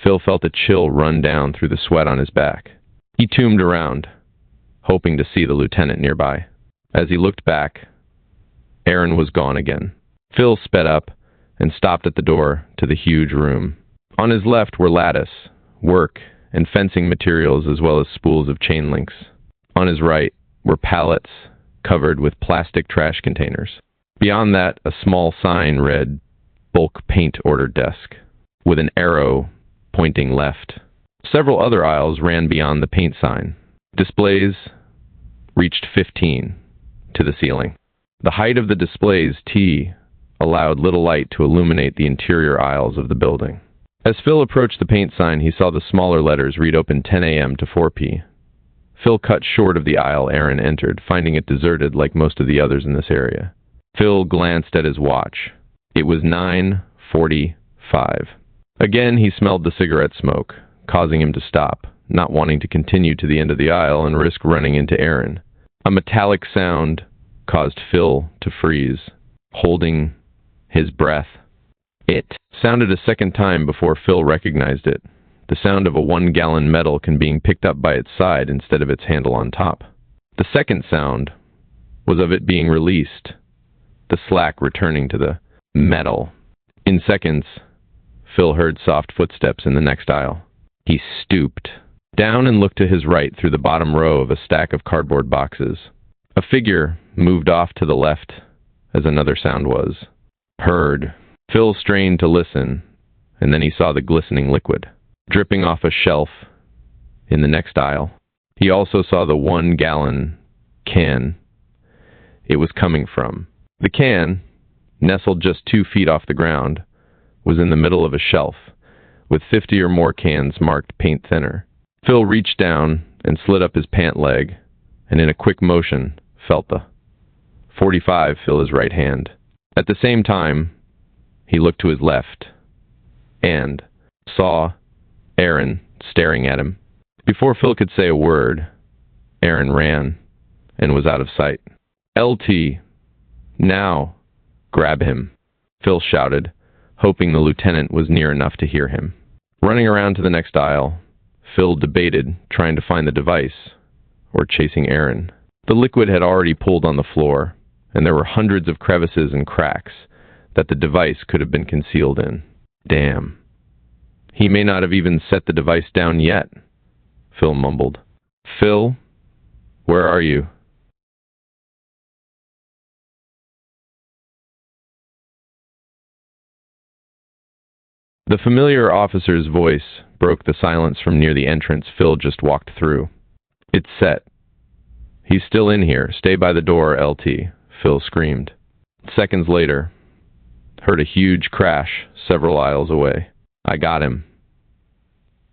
Phil felt a chill run down through the sweat on his back. He tuned around, hoping to see the lieutenant nearby. As he looked back, Aaron was gone again. Phil sped up and stopped at the door to the huge room. On his left were lattice, work, and fencing materials as well as spools of chain links. On his right were pallets covered with plastic trash containers. Beyond that, a small sign read, "Bulk Paint Order Desk," with an arrow pointing left. Several other aisles ran beyond the paint sign. Displays reached 15 to the ceiling. The height of the displays allowed little light to illuminate the interior aisles of the building. As Phil approached the paint sign, he saw the smaller letters read open 10 a.m. to 4 p. Phil cut short of the aisle Aaron entered, finding it deserted like most of the others in this area. Phil glanced at his watch. It was 9:45. Again, he smelled the cigarette smoke, causing him to stop, not wanting to continue to the end of the aisle and risk running into Aaron. A metallic sound caused Phil to freeze, holding his breath. It sounded a second time before Phil recognized it, the sound of a 1-gallon metal can being picked up by its side instead of its handle on top. The second sound was of it being released, the slack returning to the metal. In seconds, Phil heard soft footsteps in the next aisle. He stooped down and looked to his right through the bottom row of a stack of cardboard boxes. A figure moved off to the left as another sound was heard. Phil strained to listen, and then he saw the glistening liquid dripping off a shelf in the next aisle. He also saw the 1-gallon can it was coming from. The can, nestled just 2 feet off the ground, was in the middle of a shelf, with 50 or more cans marked paint thinner. Phil reached down and slid up his pant leg, and in a quick motion, felt the .45 fill his right hand. At the same time, he looked to his left and saw Aaron staring at him. Before Phil could say a word, Aaron ran and was out of sight. "LT, now, grab him," Phil shouted, hoping the lieutenant was near enough to hear him. Running around to the next aisle, Phil debated trying to find the device or chasing Aaron. The liquid had already pooled on the floor, and there were hundreds of crevices and cracks that the device could have been concealed in. Damn. He may not have even set the device down yet, Phil mumbled. "Phil, where are you?" The familiar officer's voice broke the silence from near the entrance Phil just walked through. "It's set. He's still in here. Stay by the door, LT," Phil screamed. Seconds later, heard a huge crash several aisles away. I got him.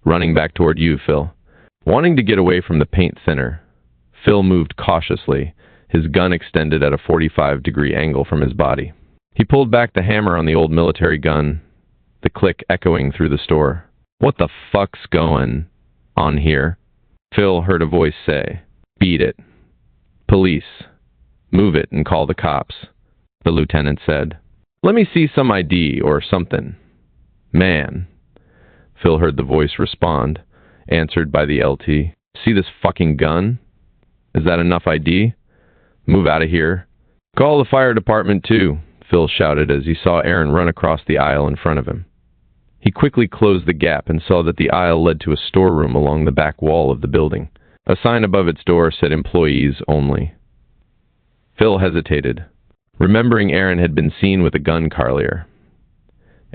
Running back toward you, Phil. Wanting to get away from the paint thinner, Phil moved cautiously, his gun extended at a 45-degree angle from his body. He pulled back the hammer on the old military gun, the click echoing through the store. What the fuck's going on here? Phil heard a voice say. Beat it. Police. Move it and call the cops, the lieutenant said. Let me see some ID or something. Man. Phil heard the voice respond, answered by the LT. See this fucking gun? Is that enough ID? Move out of here. Call the fire department too, Phil shouted as he saw Aaron run across the aisle in front of him. He quickly closed the gap and saw that the aisle led to a storeroom along the back wall of the building. A sign above its door said employees only. Phil hesitated, remembering Aaron had been seen with a gun earlier.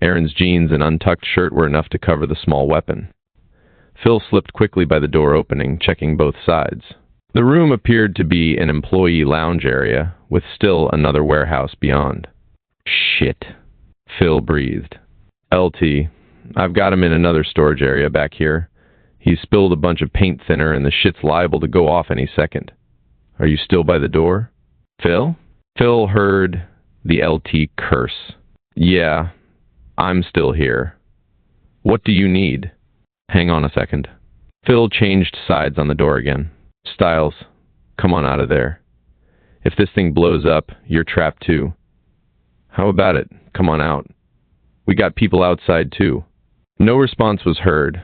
Aaron's jeans and untucked shirt were enough to cover the small weapon. Phil slipped quickly by the door opening, checking both sides. The room appeared to be an employee lounge area, with still another warehouse beyond. Shit, Phil breathed. LT, I've got him in another storage area back here. He spilled a bunch of paint thinner and the shit's liable to go off any second. Are you still by the door? Phil? Phil heard the LT curse. Yeah, I'm still here. What do you need? Hang on a second. Phil changed sides on the door again. Stiles, come on out of there. If this thing blows up, you're trapped too. How about it? Come on out. We got people outside too. No response was heard.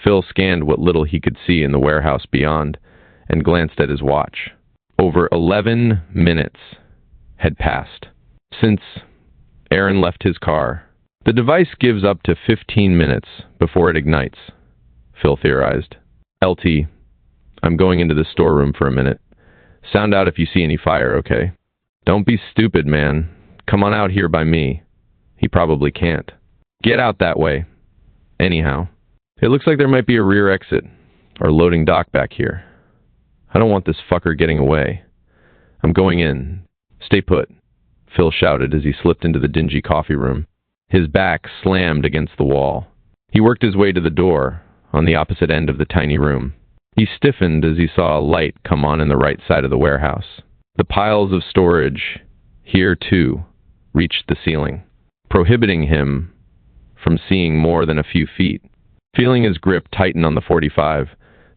Phil scanned what little he could see in the warehouse beyond and glanced at his watch. Over 11 minutes had passed since Aaron left his car. The device gives up to 15 minutes before it ignites, Phil theorized. LT, I'm going into the storeroom for a minute. Sound out if you see any fire, okay? Don't be stupid, man. Come on out here by me. He probably can't. Get out that way. Anyhow, it looks like there might be a rear exit or loading dock back here. I don't want this fucker getting away. I'm going in. Stay put, Phil shouted as he slipped into the dingy coffee room. His back slammed against the wall. He worked his way to the door on the opposite end of the tiny room. He stiffened as he saw a light come on in the right side of the warehouse. The piles of storage, here too, reached the ceiling, prohibiting him from seeing more than a few feet. Feeling his grip tighten on the 45,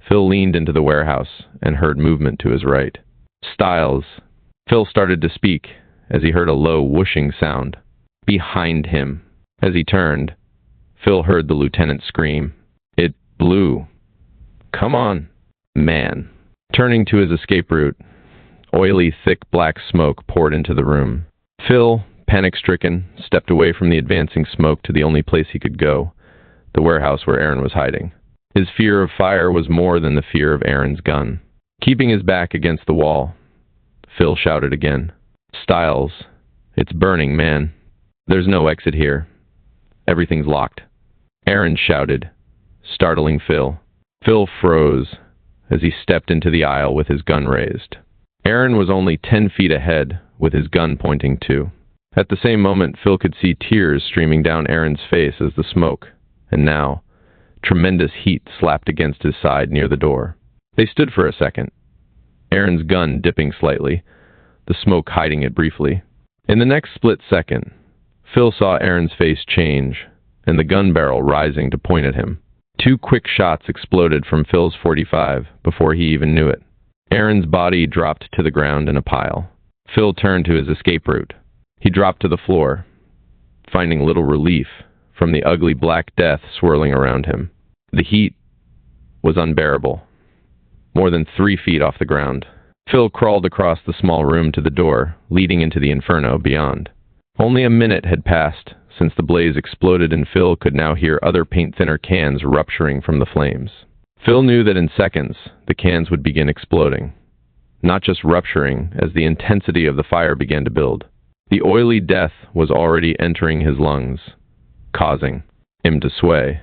Phil leaned into the warehouse and heard movement to his right. Stiles. Phil started to speak as he heard a low whooshing sound. Behind him. As he turned, Phil heard the lieutenant scream. It blew. Come on, man. Turning to his escape route, oily, thick black smoke poured into the room. Phil, panic-stricken, stepped away from the advancing smoke to the only place he could go, the warehouse where Aaron was hiding. His fear of fire was more than the fear of Aaron's gun. Keeping his back against the wall, Phil shouted again. Stiles, it's burning, man. There's no exit here. Everything's locked. Aaron shouted, startling Phil. Phil froze as he stepped into the aisle with his gun raised. Aaron was only 10 feet ahead, with his gun pointing too. At the same moment, Phil could see tears streaming down Aaron's face as the smoke, and now, tremendous heat slapped against his side near the door. They stood for a second, Aaron's gun dipping slightly, the smoke hiding it briefly. In the next split second, Phil saw Aaron's face change, and the gun barrel rising to point at him. 2 quick shots exploded from Phil's 45 before he even knew it. Aaron's body dropped to the ground in a pile. Phil turned to his escape route. He dropped to the floor, finding little relief from the ugly black death swirling around him. The heat was unbearable, more than 3 feet off the ground. Phil crawled across the small room to the door, leading into the inferno beyond. Only a minute had passed since the blaze exploded, and Phil could now hear other paint-thinner cans rupturing from the flames. Phil knew that in seconds, the cans would begin exploding, not just rupturing as the intensity of the fire began to build. The oily death was already entering his lungs, causing him to sway.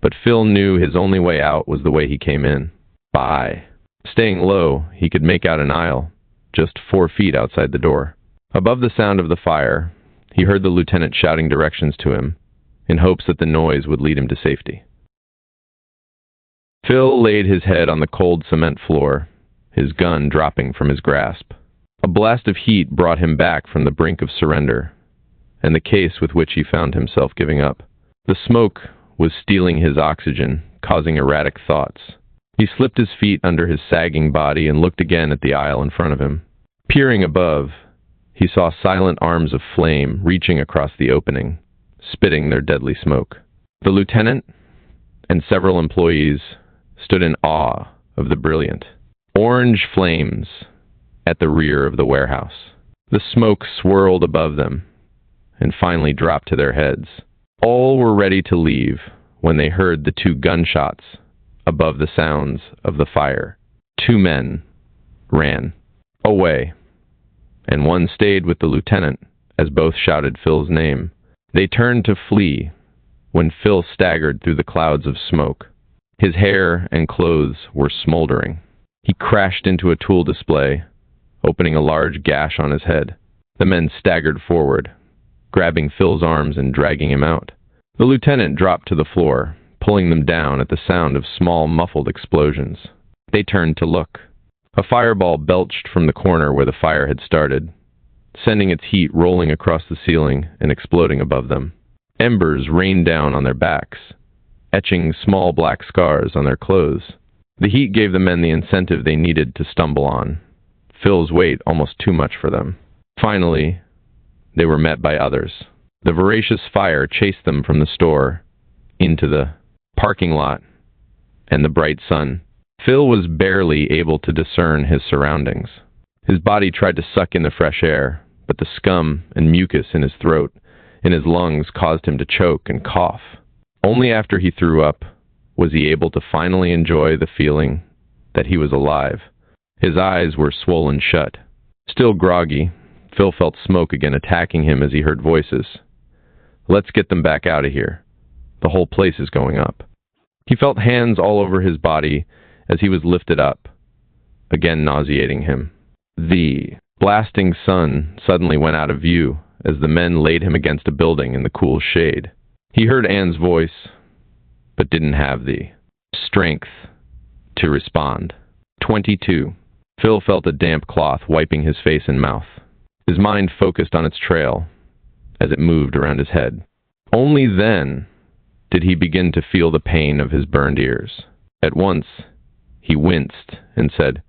But Phil knew his only way out was the way he came in. By staying low, he could make out an aisle, just 4 feet outside the door. Above the sound of the fire, He heard the lieutenant shouting directions to him, in hopes that the noise would lead him to safety. Phil laid his head on the cold cement floor, his gun dropping from his grasp. A blast of heat brought him back from the brink of surrender, and the case with which he found himself giving up. The smoke was stealing his oxygen, causing erratic thoughts. He slipped his feet under his sagging body and looked again at the aisle in front of him. Peering above, he saw silent arms of flame reaching across the opening, spitting their deadly smoke. The lieutenant and several employees stood in awe of the brilliant orange flames at the rear of the warehouse. The smoke swirled above them and finally dropped to their heads. All were ready to leave when they heard the 2 gunshots above the sounds of the fire. 2 men ran away, and one stayed with the lieutenant as both shouted Phil's name. They turned to flee when Phil staggered through the clouds of smoke. His hair and clothes were smoldering. He crashed into a tool display, opening a large gash on his head. The men staggered forward, grabbing Phil's arms and dragging him out. The lieutenant dropped to the floor, pulling them down at the sound of small, muffled explosions. They turned to look. A fireball belched from the corner where the fire had started, sending its heat rolling across the ceiling and exploding above them. Embers rained down on their backs, etching small black scars on their clothes. The heat gave the men the incentive they needed to stumble on, Phil's weight almost too much for them. Finally, they were met by others. The voracious fire chased them from the store into the parking lot and the bright sun. Phil was barely able to discern his surroundings. His body tried to suck in the fresh air, but the scum and mucus in his throat and his lungs caused him to choke and cough. Only after he threw up was he able to finally enjoy the feeling that he was alive. His eyes were swollen shut. Still groggy, Phil felt smoke again attacking him as he heard voices. "Let's get them back out of here. The whole place is going up." He felt hands all over his body as he was lifted up, again nauseating him. The blasting sun suddenly went out of view as the men laid him against a building in the cool shade. He heard Anne's voice, but didn't have the strength to respond. 22. Phil felt a damp cloth wiping his face and mouth. His mind focused on its trail as it moved around his head. Only then did he begin to feel the pain of his burned ears. At once, he winced and said,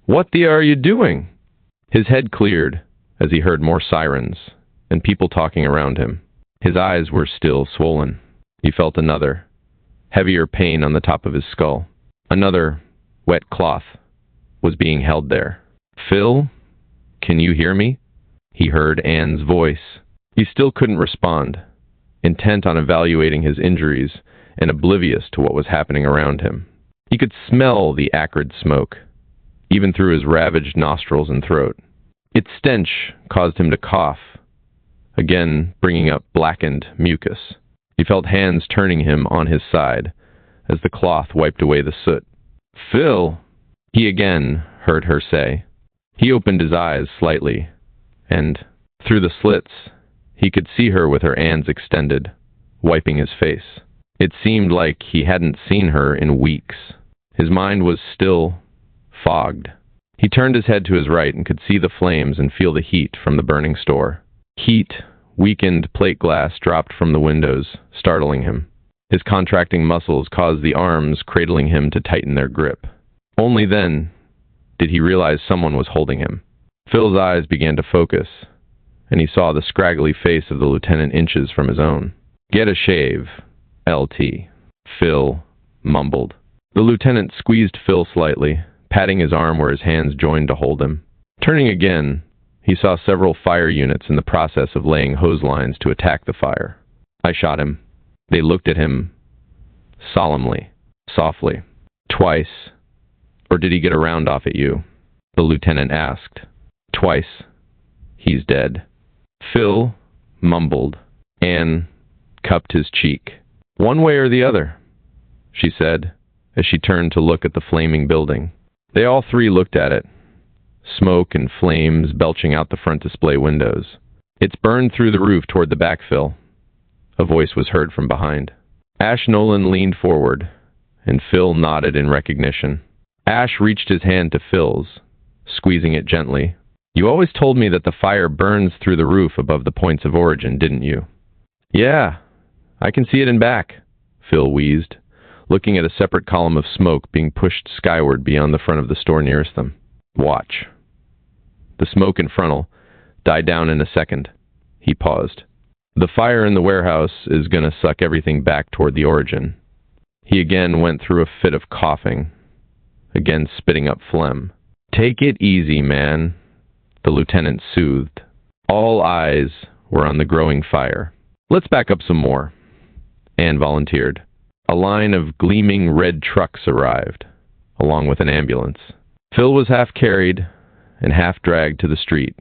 "What the are you doing?" His head cleared as he heard more sirens and people talking around him. His eyes were still swollen. He felt another, heavier pain on the top of his skull. Another wet cloth was being held there. "Phil, can you hear me?" He heard Anne's voice. He still couldn't respond, intent on evaluating his injuries and oblivious to what was happening around him. He could smell the acrid smoke, even through his ravaged nostrils and throat. Its stench caused him to cough, again bringing up blackened mucus. He felt hands turning him on his side as the cloth wiped away the soot. "Phil," he again heard her say. He opened his eyes slightly, and through the slits, he could see her with her hands extended, wiping his face. It seemed like he hadn't seen her in weeks. His mind was still fogged. He turned his head to his right and could see the flames and feel the heat from the burning store. Heat, weakened plate glass dropped from the windows, startling him. His contracting muscles caused the arms cradling him to tighten their grip. Only then did he realize someone was holding him. Phil's eyes began to focus, and he saw the scraggly face of the lieutenant inches from his own. "Get a shave, LT," Phil mumbled. The lieutenant squeezed Phil slightly, patting his arm where his hands joined to hold him. Turning again, he saw several fire units in the process of laying hose lines to attack the fire. "I shot him." They looked at him solemnly, softly. "Twice. Or did he get a round off at you?" the lieutenant asked. "Twice. He's dead." Phil mumbled. Anne cupped his cheek. "One way or the other," she said, as she turned to look at the flaming building. They all three looked at it, smoke and flames belching out the front display windows. It's burned through the roof toward the back, Phil. A voice was heard from behind. Ash Nolan leaned forward, and Phil nodded in recognition. Ash reached his hand to Phil's, squeezing it gently. You always told me that the fire burns through the roof above the points of origin, didn't you? Yeah, I can see it in back, Phil wheezed, looking at a separate column of smoke being pushed skyward beyond the front of the store nearest them. Watch. The smoke in frontal died down in a second. He paused. The fire in the warehouse is going to suck everything back toward the origin. He again went through a fit of coughing, again spitting up phlegm. Take it easy, man, the lieutenant soothed. All eyes were on the growing fire. Let's back up some more, Anne volunteered. A line of gleaming red trucks arrived, along with an ambulance. Phil was half carried and half dragged to the street,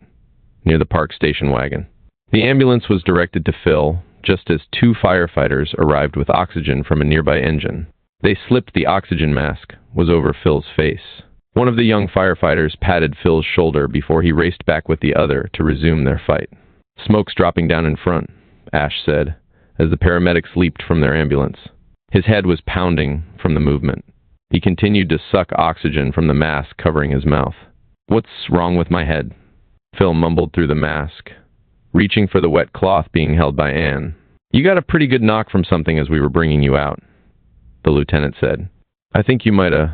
near the park station wagon. The ambulance was directed to Phil, just as two firefighters arrived with oxygen from a nearby engine. They slipped the oxygen mask was over Phil's face. One of the young firefighters patted Phil's shoulder before he raced back with the other to resume their fight. Smoke's dropping down in front, Ash said, as the paramedics leaped from their ambulance. His head was pounding from the movement. He continued to suck oxygen from the mask covering his mouth. What's wrong with my head? Phil mumbled through the mask, reaching for the wet cloth being held by Anne. You got a pretty good knock from something as we were bringing you out, the lieutenant said. I think you might have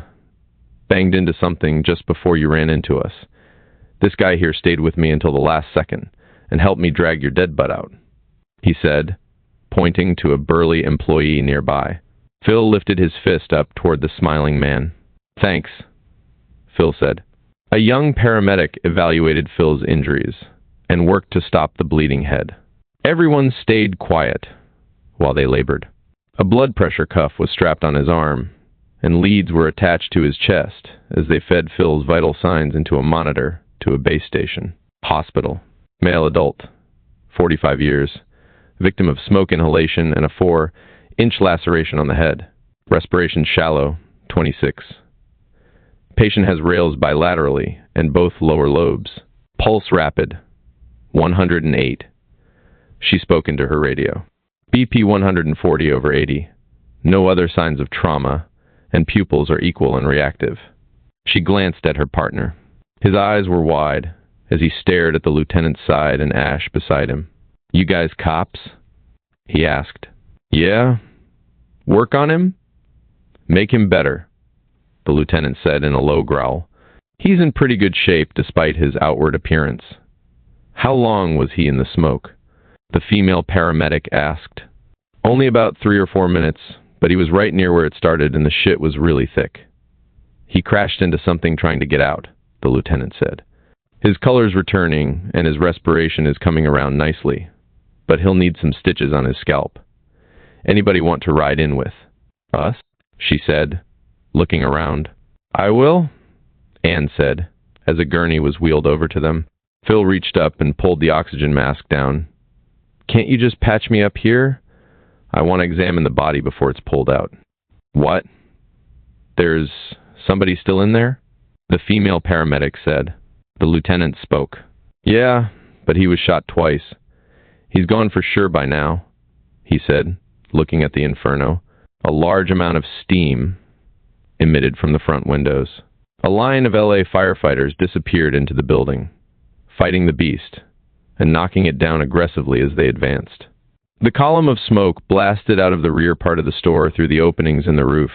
banged into something just before you ran into us. This guy here stayed with me until the last second and helped me drag your dead butt out, he said, pointing to a burly employee nearby. Phil lifted his fist up toward the smiling man. Thanks, Phil said. A young paramedic evaluated Phil's injuries and worked to stop the bleeding head. Everyone stayed quiet while they labored. A blood pressure cuff was strapped on his arm, and leads were attached to his chest as they fed Phil's vital signs into a monitor to a base station. Hospital. Male adult. 45 years. Victim of smoke inhalation and a 4-inch laceration on the head. Respiration shallow. 26. Patient has rails bilaterally and both lower lobes. Pulse rapid. 108. She spoke into her radio. BP 140/80. No other signs of trauma, and pupils are equal and reactive. She glanced at her partner. His eyes were wide as he stared at the lieutenant's side and Ash beside him. You guys cops? He asked. Yeah. Work on him? Make him better, the lieutenant said in a low growl. He's in pretty good shape despite his outward appearance. How long was he in the smoke? The female paramedic asked. Only about 3 or 4 minutes, but he was right near where it started and the shit was really thick. He crashed into something trying to get out, the lieutenant said. His color's returning and his respiration is coming around nicely, but he'll need some stitches on his scalp. Anybody want to ride in with? Us? She said, looking around. I will, Anne said, as a gurney was wheeled over to them. Phil reached up and pulled the oxygen mask down. Can't you just patch me up here? I want to examine the body before it's pulled out. What? There's somebody still in there? The female paramedic said. The lieutenant spoke. Yeah, but he was shot twice. He's gone for sure by now, he said, looking at the inferno. A large amount of steam emitted from the front windows. A line of LA firefighters disappeared into the building, fighting the beast and knocking it down aggressively as they advanced. The column of smoke blasted out of the rear part of the store through the openings in the roof,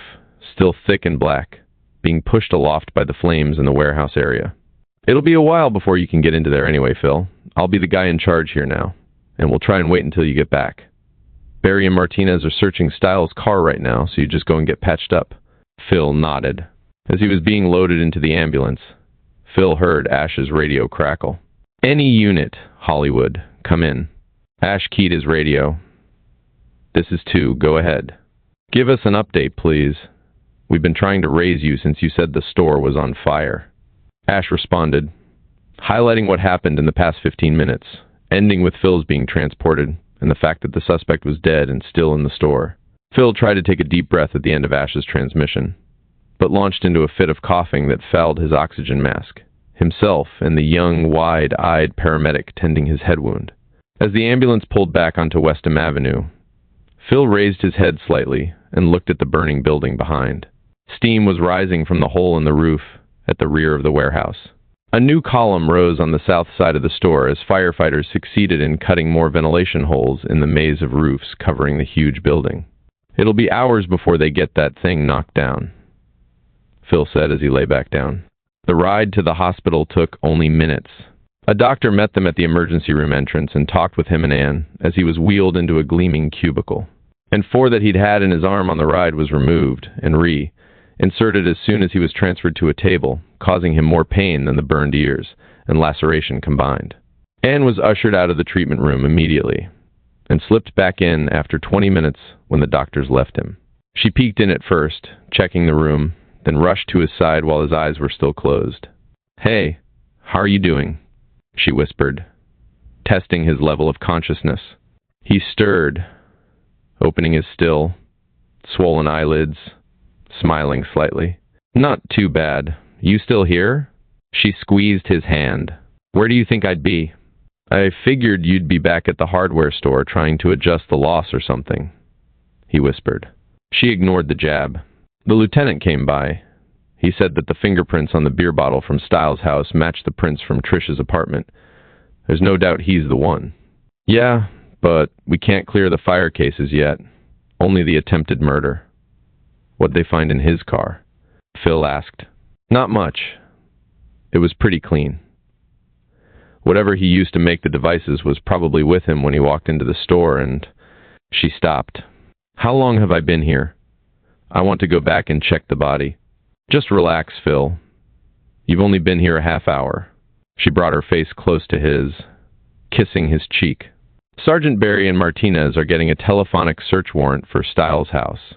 still thick and black, being pushed aloft by the flames in the warehouse area. It'll be a while before you can get into there anyway, Phil. I'll be the guy in charge here now, and we'll try and wait until you get back. Barry and Martinez are searching Styles' car right now, so you just go and get patched up. Phil nodded. As he was being loaded into the ambulance, Phil heard Ash's radio crackle. Any unit, Hollywood, come in. Ash keyed his radio. This is 2, go ahead. Give us an update, please. We've been trying to raise you since you said the store was on fire. Ash responded, highlighting what happened in the past 15 minutes, ending with Phil's being transported and the fact that the suspect was dead and still in the store. Phil tried to take a deep breath at the end of Ash's transmission, but launched into a fit of coughing that fouled his oxygen mask, himself and the young, wide-eyed paramedic tending his head wound. As the ambulance pulled back onto Westham Avenue, Phil raised his head slightly and looked at the burning building behind. Steam was rising from the hole in the roof at the rear of the warehouse. A new column rose on the south side of the store as firefighters succeeded in cutting more ventilation holes in the maze of roofs covering the huge building. "It'll be hours before they get that thing knocked down," Phil said as he lay back down. The ride to the hospital took only minutes. A doctor met them at the emergency room entrance and talked with him and Anne as he was wheeled into a gleaming cubicle. And four that he'd had in his arm on the ride was removed and inserted as soon as he was transferred to a table, causing him more pain than the burned ears and laceration combined. Anne was ushered out of the treatment room immediately and slipped back in after 20 minutes when the doctors left him. She peeked in at first, checking the room, then rushed to his side while his eyes were still closed. "Hey, how are you doing?" she whispered, testing his level of consciousness. He stirred, opening his still, swollen eyelids, smiling slightly. "Not too bad. You still here?" She squeezed his hand. "Where do you think I'd be?" "I figured you'd be back at the hardware store trying to adjust the loss or something," he whispered. She ignored the jab. "The lieutenant came by. He said that the fingerprints on the beer bottle from Styles' house matched the prints from Trish's apartment. There's no doubt he's the one." "Yeah, but we can't clear the fire cases yet. Only the attempted murder." "What'd they find in his car?" Phil asked. "Not much. It was pretty clean. Whatever he used to make the devices was probably with him when he walked into the store and..." She stopped. "How long have I been here? I want to go back and check the body." "Just relax, Phil. You've only been here a half hour." She brought her face close to his, kissing his cheek. "Sergeant Barry and Martinez are getting a telephonic search warrant for Styles' house,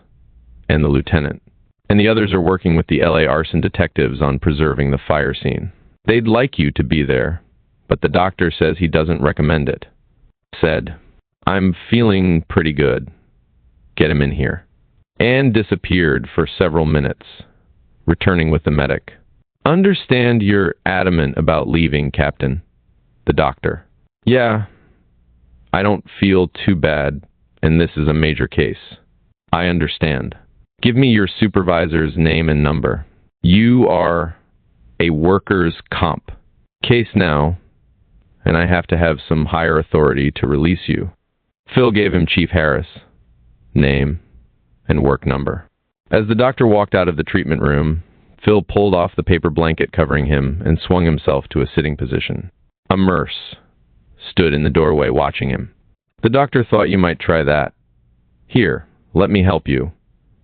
and the lieutenant. And the others are working with the LA arson detectives on preserving the fire scene. They'd like you to be there, but the doctor says he doesn't recommend it." Said, "I'm feeling pretty good. Get him in here." Anne disappeared for several minutes, returning with the medic. "Understand you're adamant about leaving, Captain." The doctor. "Yeah, I don't feel too bad, and this is a major case." "I understand. Give me your supervisor's name and number." "You are a workers' comp case now, and I have to have some higher authority to release you." Phil gave him Chief Harris, name, and work number. As the doctor walked out of the treatment room, Phil pulled off the paper blanket covering him and swung himself to a sitting position. A nurse stood in the doorway watching him. "The doctor thought you might try that. Here, let me help you,"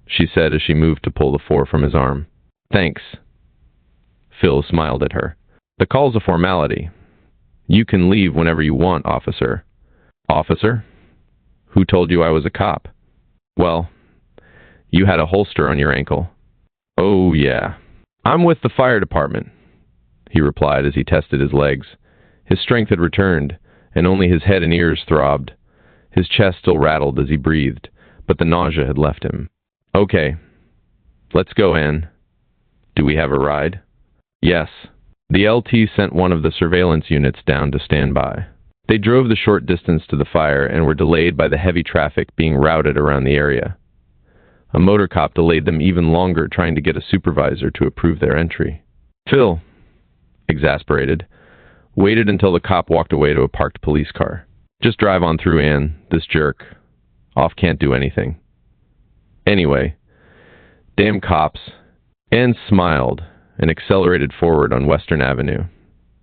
she said as she moved to pull the 4 from his arm. "Thanks." Phil smiled at her. "The call's a formality. You can leave whenever you want, officer." "Officer? Who told you I was a cop?" "Well, you had a holster on your ankle." "Oh, yeah. I'm with the fire department," he replied as he tested his legs. His strength had returned, and only his head and ears throbbed. His chest still rattled as he breathed, but the nausea had left him. "Okay. Let's go, Anne. Do we have a ride?" "Yes." The LT sent one of the surveillance units down to stand by. They drove the short distance to the fire and were delayed by the heavy traffic being routed around the area. A motor cop delayed them even longer trying to get a supervisor to approve their entry. Phil, exasperated, waited until the cop walked away to a parked police car. "Just drive on through, Anne. This jerk. Off can't do anything." "Anyway, damn cops." Anne smiled and accelerated forward on Western Avenue,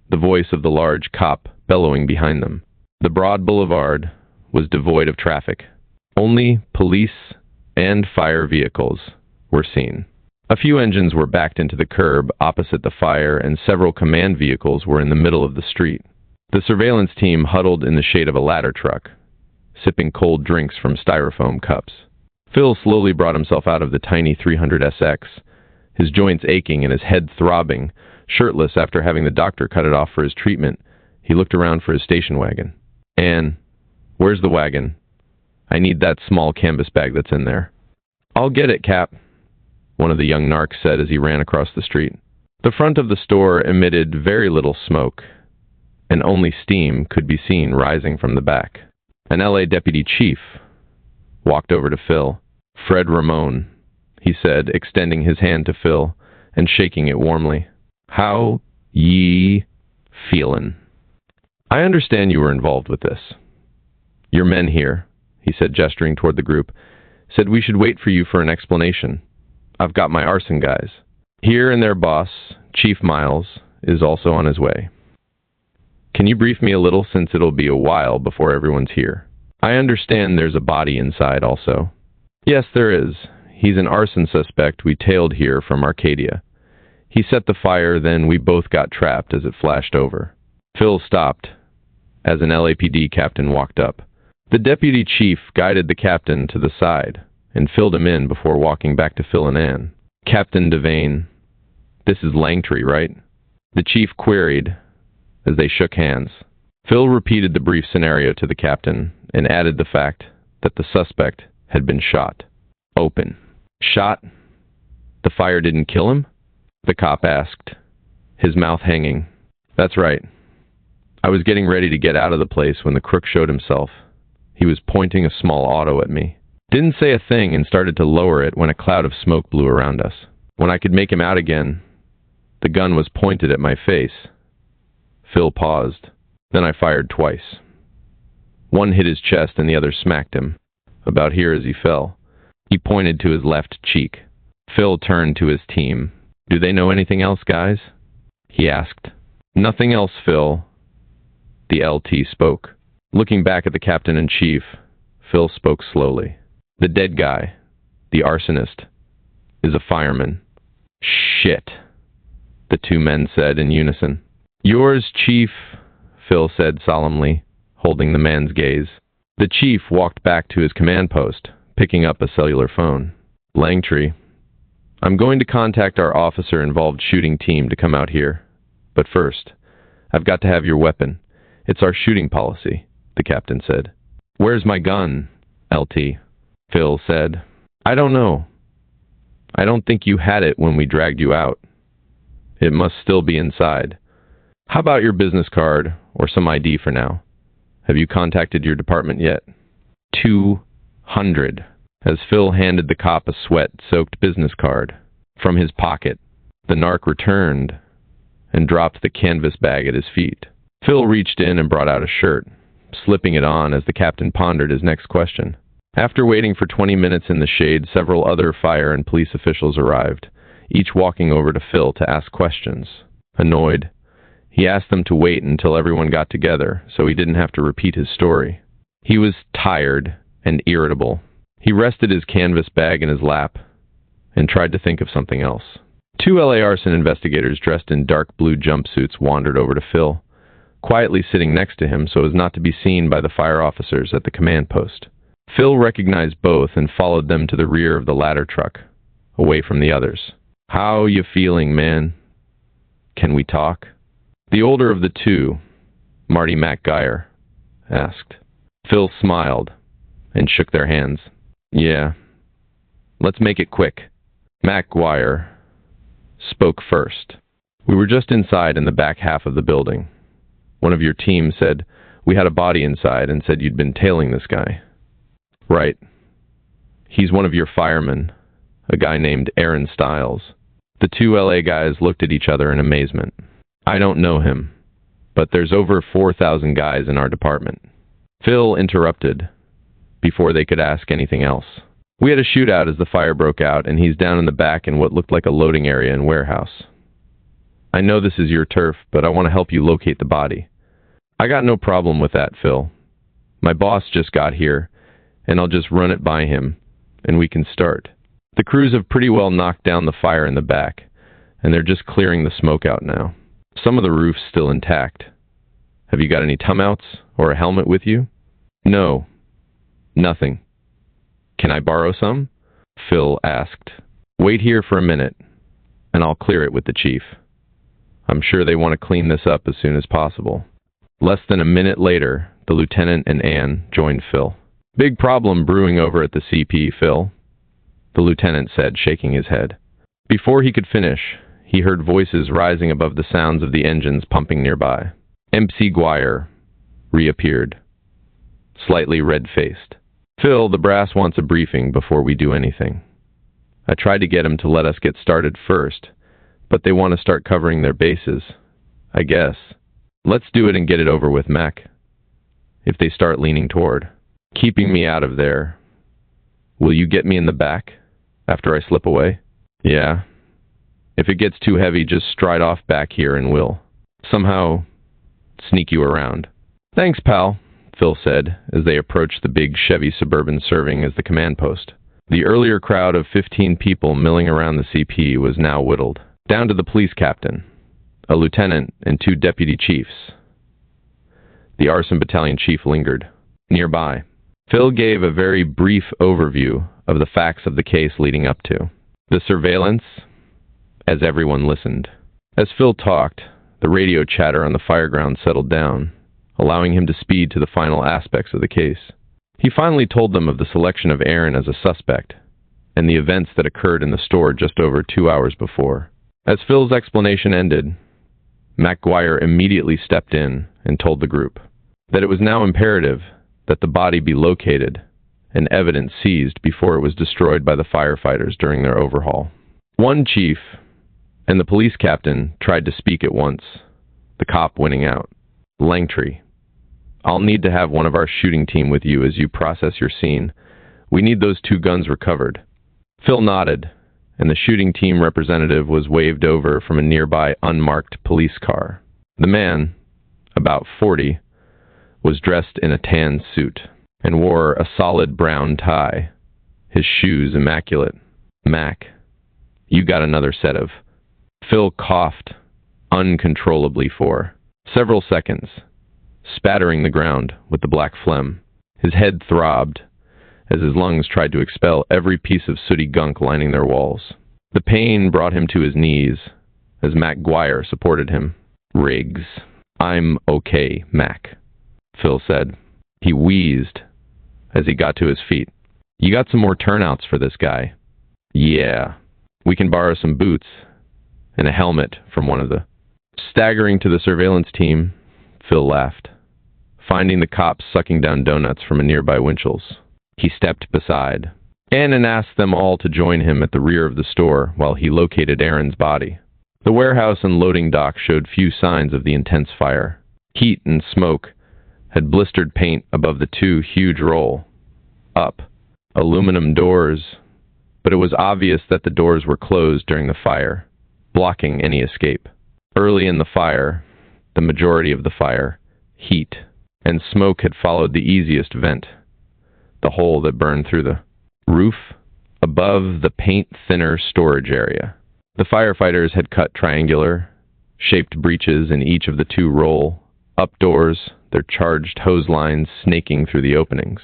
the voice of the large cop bellowing behind them. The broad boulevard was devoid of traffic. Only police and fire vehicles were seen. A few engines were backed into the curb opposite the fire, and several command vehicles were in the middle of the street. The surveillance team huddled in the shade of a ladder truck, sipping cold drinks from styrofoam cups. Phil slowly brought himself out of the tiny 300 SX, his joints aching and his head throbbing. Shirtless after having the doctor cut it off for his treatment, he looked around for his station wagon. "Anne, where's the wagon? I need that small canvas bag that's in there." "I'll get it, Cap," one of the young narcs said as he ran across the street. The front of the store emitted very little smoke, and only steam could be seen rising from the back. An LA deputy chief walked over to Phil. "Fred Ramon," he said, extending his hand to Phil and shaking it warmly. "How ye feelin'? I understand you were involved with this. Your men here," he said, gesturing toward the group, "said we should wait for you for an explanation. I've got my arson guys here, and their boss, Chief Miles, is also on his way. Can you brief me a little, since it'll be a while before everyone's here? I understand there's a body inside also." "Yes, there is. He's an arson suspect we tailed here from Arcadia. He set the fire, then we both got trapped as it flashed over." Phil stopped as an LAPD captain walked up. The deputy chief guided the captain to the side and filled him in before walking back to Phil and Ann. "Captain Devane, this is Langtry, right?" the chief queried as they shook hands. Phil repeated the brief scenario to the captain and added the fact that the suspect had been shot. "Open." "Shot? The fire didn't kill him?" the cop asked, his mouth hanging. "That's right. I was getting ready to get out of the place when the crook showed himself. He was pointing a small auto at me. Didn't say a thing and started to lower it when a cloud of smoke blew around us. When I could make him out again, the gun was pointed at my face." Phil paused. "Then I fired twice. One hit his chest and the other smacked him, about here as he fell." He pointed to his left cheek. Phil turned to his team. "Do they know anything else, guys?" he asked. "Nothing else, Phil." The LT spoke. Looking back at the captain in chief, Phil spoke slowly. "The dead guy, the arsonist, is a fireman." "Shit," the two men said in unison. "Yours, Chief," Phil said solemnly, holding the man's gaze. The chief walked back to his command post, picking up a cellular phone. "Langtry, I'm going to contact our officer-involved shooting team to come out here. But first, I've got to have your weapon. It's our shooting policy," the captain said. "Where's my gun, LT?" Phil said. "I don't know. I don't think you had it when we dragged you out. It must still be inside. How about your business card or some ID for now? Have you contacted your department yet?" 200. As Phil handed the cop a sweat-soaked business card from his pocket, the narc returned and dropped the canvas bag at his feet. Phil reached in and brought out a shirt, slipping it on as the captain pondered his next question. After waiting for 20 minutes in the shade, several other fire and police officials arrived, each walking over to Phil to ask questions. Annoyed, he asked them to wait until everyone got together so he didn't have to repeat his story. He was tired and irritable. He rested his canvas bag in his lap and tried to think of something else. Two LA arson investigators dressed in dark blue jumpsuits wandered over to Phil, quietly sitting next to him so as not to be seen by the fire officers at the command post. Phil recognized both and followed them to the rear of the ladder truck, away from the others. "How you feeling, man? Can we talk?" The older of the two, Marty McGuire, asked. Phil smiled and shook their hands. "Yeah. Let's make it quick." McGuire spoke first. "We were just inside in the back half of the building. One of your team said we had a body inside and said you'd been tailing this guy." "Right. He's one of your firemen, a guy named Aaron Stiles." The two LA guys looked at each other in amazement. "I don't know him, but there's over 4,000 guys in our department." Phil interrupted before they could ask anything else. "We had a shootout as the fire broke out, and he's down in the back in what looked like a loading area and warehouse. I know this is your turf, but I want to help you locate the body." "I got no problem with that, Phil. My boss just got here, and I'll just run it by him, and we can start. The crews have pretty well knocked down the fire in the back, and they're just clearing the smoke out now. Some of the roof's still intact. Have you got any tum-outs or a helmet with you?" "No. Nothing." "Can I borrow some?" Phil asked. "Wait here for a minute, and I'll clear it with the chief. I'm sure they want to clean this up as soon as possible." Less than a minute later, the lieutenant and Ann joined Phil. "Big problem brewing over at the CP, Phil," the lieutenant said, shaking his head. Before he could finish, he heard voices rising above the sounds of the engines pumping nearby. MC Guire reappeared, slightly red-faced. Phil, the brass wants a briefing before we do anything. I tried to get him to let us get started first, but they want to start covering their bases, I guess. Let's do it and get it over with, Mac. If they start leaning toward keeping me out of there, will you get me in the back after I slip away? Yeah. If it gets too heavy, just stride off back here and we'll somehow sneak you around. Thanks, pal, Phil said as they approached the big Chevy Suburban serving as the command post. The earlier crowd of 15 people milling around the CP was now whittled down to the police captain, a lieutenant, and 2 deputy chiefs. The arson battalion chief lingered nearby. Phil gave a very brief overview of the facts of the case leading up to the surveillance, as everyone listened. As Phil talked, the radio chatter on the fireground settled down, allowing him to speed to the final aspects of the case. He finally told them of the selection of Aaron as a suspect and the events that occurred in the store just over 2 hours before. As Phil's explanation ended, Mac Guire immediately stepped in and told the group that it was now imperative that the body be located and evidence seized before it was destroyed by the firefighters during their overhaul. One chief and the police captain tried to speak at once, the cop winning out. Langtree, I'll need to have one of our shooting team with you as you process your scene. We need those 2 guns recovered. Phil nodded, and the shooting team representative was waved over from a nearby unmarked police car. The man, about 40, was dressed in a tan suit and wore a solid brown tie, his shoes immaculate. Mac, you got another set of... Phil coughed uncontrollably for several seconds, spattering the ground with the black phlegm. His head throbbed as his lungs tried to expel every piece of sooty gunk lining their walls. The pain brought him to his knees as Mac Guire supported him. Riggs, I'm okay, Mac, Phil said. He wheezed as he got to his feet. You got some more turnouts for this guy? Yeah, we can borrow some boots and a helmet from one of the... Staggering to the surveillance team, Phil laughed, finding the cops sucking down donuts from a nearby Winchell's. He stepped beside and asked them all to join him at the rear of the store while he located Aaron's body. The warehouse and loading dock showed few signs of the intense fire. Heat and smoke had blistered paint above the 2 huge roll-up aluminum doors, but it was obvious that the doors were closed during the fire, blocking any escape. Early in the fire, the majority of the fire, heat, and smoke had followed the easiest vent, the hole that burned through the roof above the paint-thinner storage area. The firefighters had cut triangular-shaped breaches in each of the 2 roll-up doors, their charged hose lines snaking through the openings.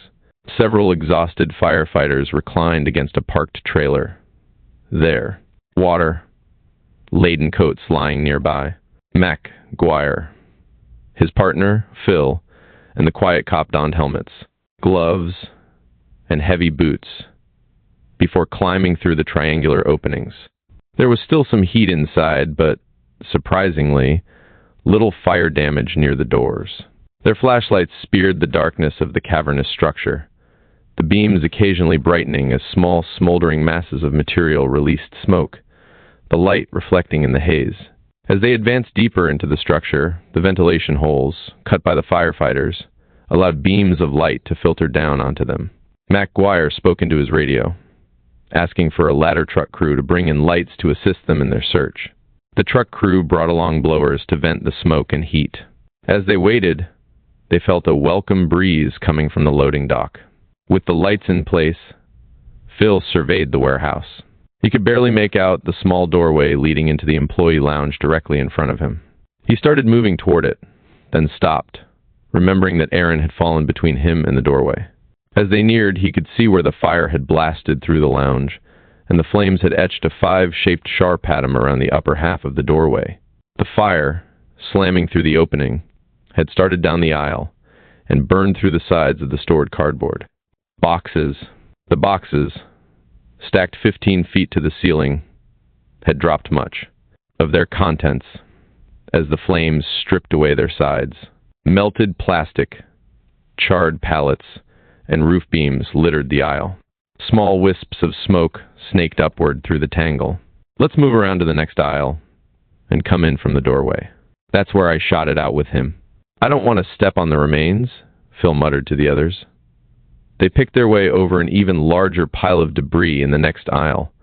Several exhausted firefighters reclined against a parked trailer. There, water-laden coats lying nearby. Mac Guire, his partner, Phil, and the quiet cop donned helmets, gloves, and heavy boots before climbing through the triangular openings. There was still some heat inside, but, surprisingly, little fire damage near the doors. Their flashlights speared the darkness of the cavernous structure, the beams occasionally brightening as small smoldering masses of material released smoke, the light reflecting in the haze. As they advanced deeper into the structure, the ventilation holes, cut by the firefighters, allowed beams of light to filter down onto them. Mac Guire spoke into his radio, asking for a ladder truck crew to bring in lights to assist them in their search. The truck crew brought along blowers to vent the smoke and heat. As they waited, they felt a welcome breeze coming from the loading dock. With the lights in place, Phil surveyed the warehouse. He could barely make out the small doorway leading into the employee lounge directly in front of him. He started moving toward it, then stopped, remembering that Aaron had fallen between him and the doorway. As they neared, he could see where the fire had blasted through the lounge, and the flames had etched a 5-shaped sharp pattern around the upper half of the doorway. The fire, slamming through the opening, had started down the aisle and burned through the sides of the stored cardboard. The boxes, stacked 15 feet to the ceiling, had dropped much of their contents as the flames stripped away their sides. Melted plastic, charred pallets, and roof beams littered the aisle. Small wisps of smoke snaked upward through the tangle. "Let's move around to the next aisle and come in from the doorway." That's where I shot it out with him. "I don't want to step on the remains," Phil muttered to the others. They picked their way over an even larger pile of debris in the next aisle.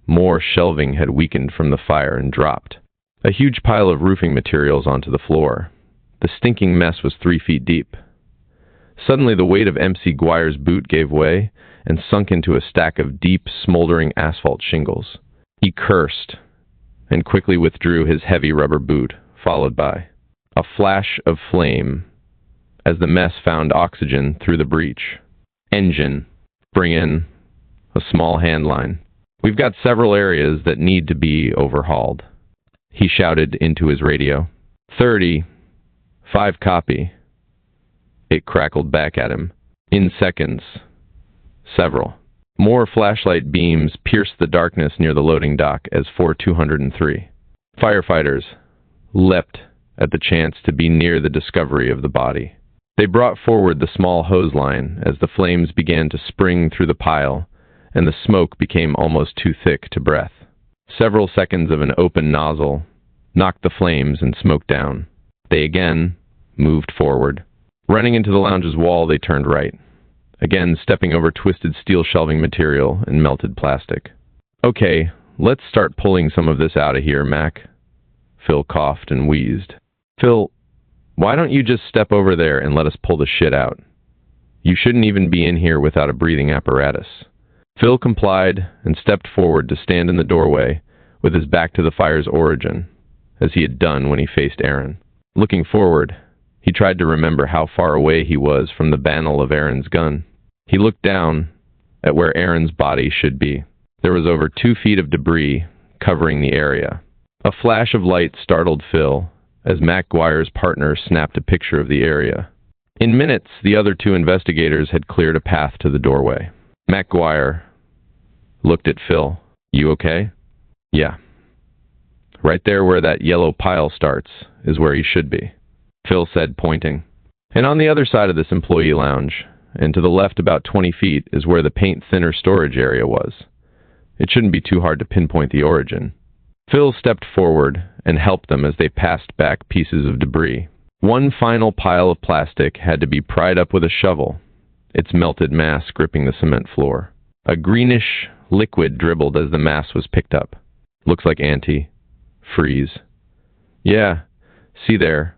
More shelving had weakened from the fire and dropped. A huge pile of roofing materials onto the floor. The stinking mess was 3 feet deep. Suddenly the weight of MC Guire's boot gave way and sunk into a stack of deep, smoldering asphalt shingles. He cursed and quickly withdrew his heavy rubber boot, followed by a flash of flame as the mess found oxygen through the breach. "Engine, bring in a small hand line. We've got several areas that need to be overhauled," he shouted into his radio. 30, 5 copy. It crackled back at him. In seconds. Several. More flashlight beams pierced the darkness near the loading dock as 4203. Firefighters leapt at the chance to be near the discovery of the body. They brought forward the small hose line as the flames began to spring through the pile and the smoke became almost too thick to breath. Several seconds of an open nozzle knocked the flames and smoke down. They again moved forward. Running into the lounge's wall, they turned right, again stepping over twisted steel shelving material and melted plastic. "Okay, let's start pulling some of this out of here, Mac." Phil coughed and wheezed. "Phil, why don't you just step over there and let us pull the shit out? You shouldn't even be in here without a breathing apparatus." Phil complied and stepped forward to stand in the doorway with his back to the fire's origin, as he had done when he faced Aaron. Looking forward, he tried to remember how far away he was from the banel of Aaron's gun. He looked down at where Aaron's body should be. There was over 2 feet of debris covering the area. A flash of light startled Phil as Mac Guire's partner snapped a picture of the area. In minutes, the other 2 investigators had cleared a path to the doorway. Mac Guire looked at Phil. "You okay?" "Yeah. Right there where that yellow pile starts is where he should be," Phil said, pointing. "And on the other side of this employee lounge, and to the left about 20 feet, is where the paint-thinner storage area was. It shouldn't be too hard to pinpoint the origin." Phil stepped forward and helped them as they passed back pieces of debris. One final pile of plastic had to be pried up with a shovel, its melted mass gripping the cement floor. A greenish liquid dribbled as the mass was picked up. "Looks like anti-freeze." "Yeah, see there.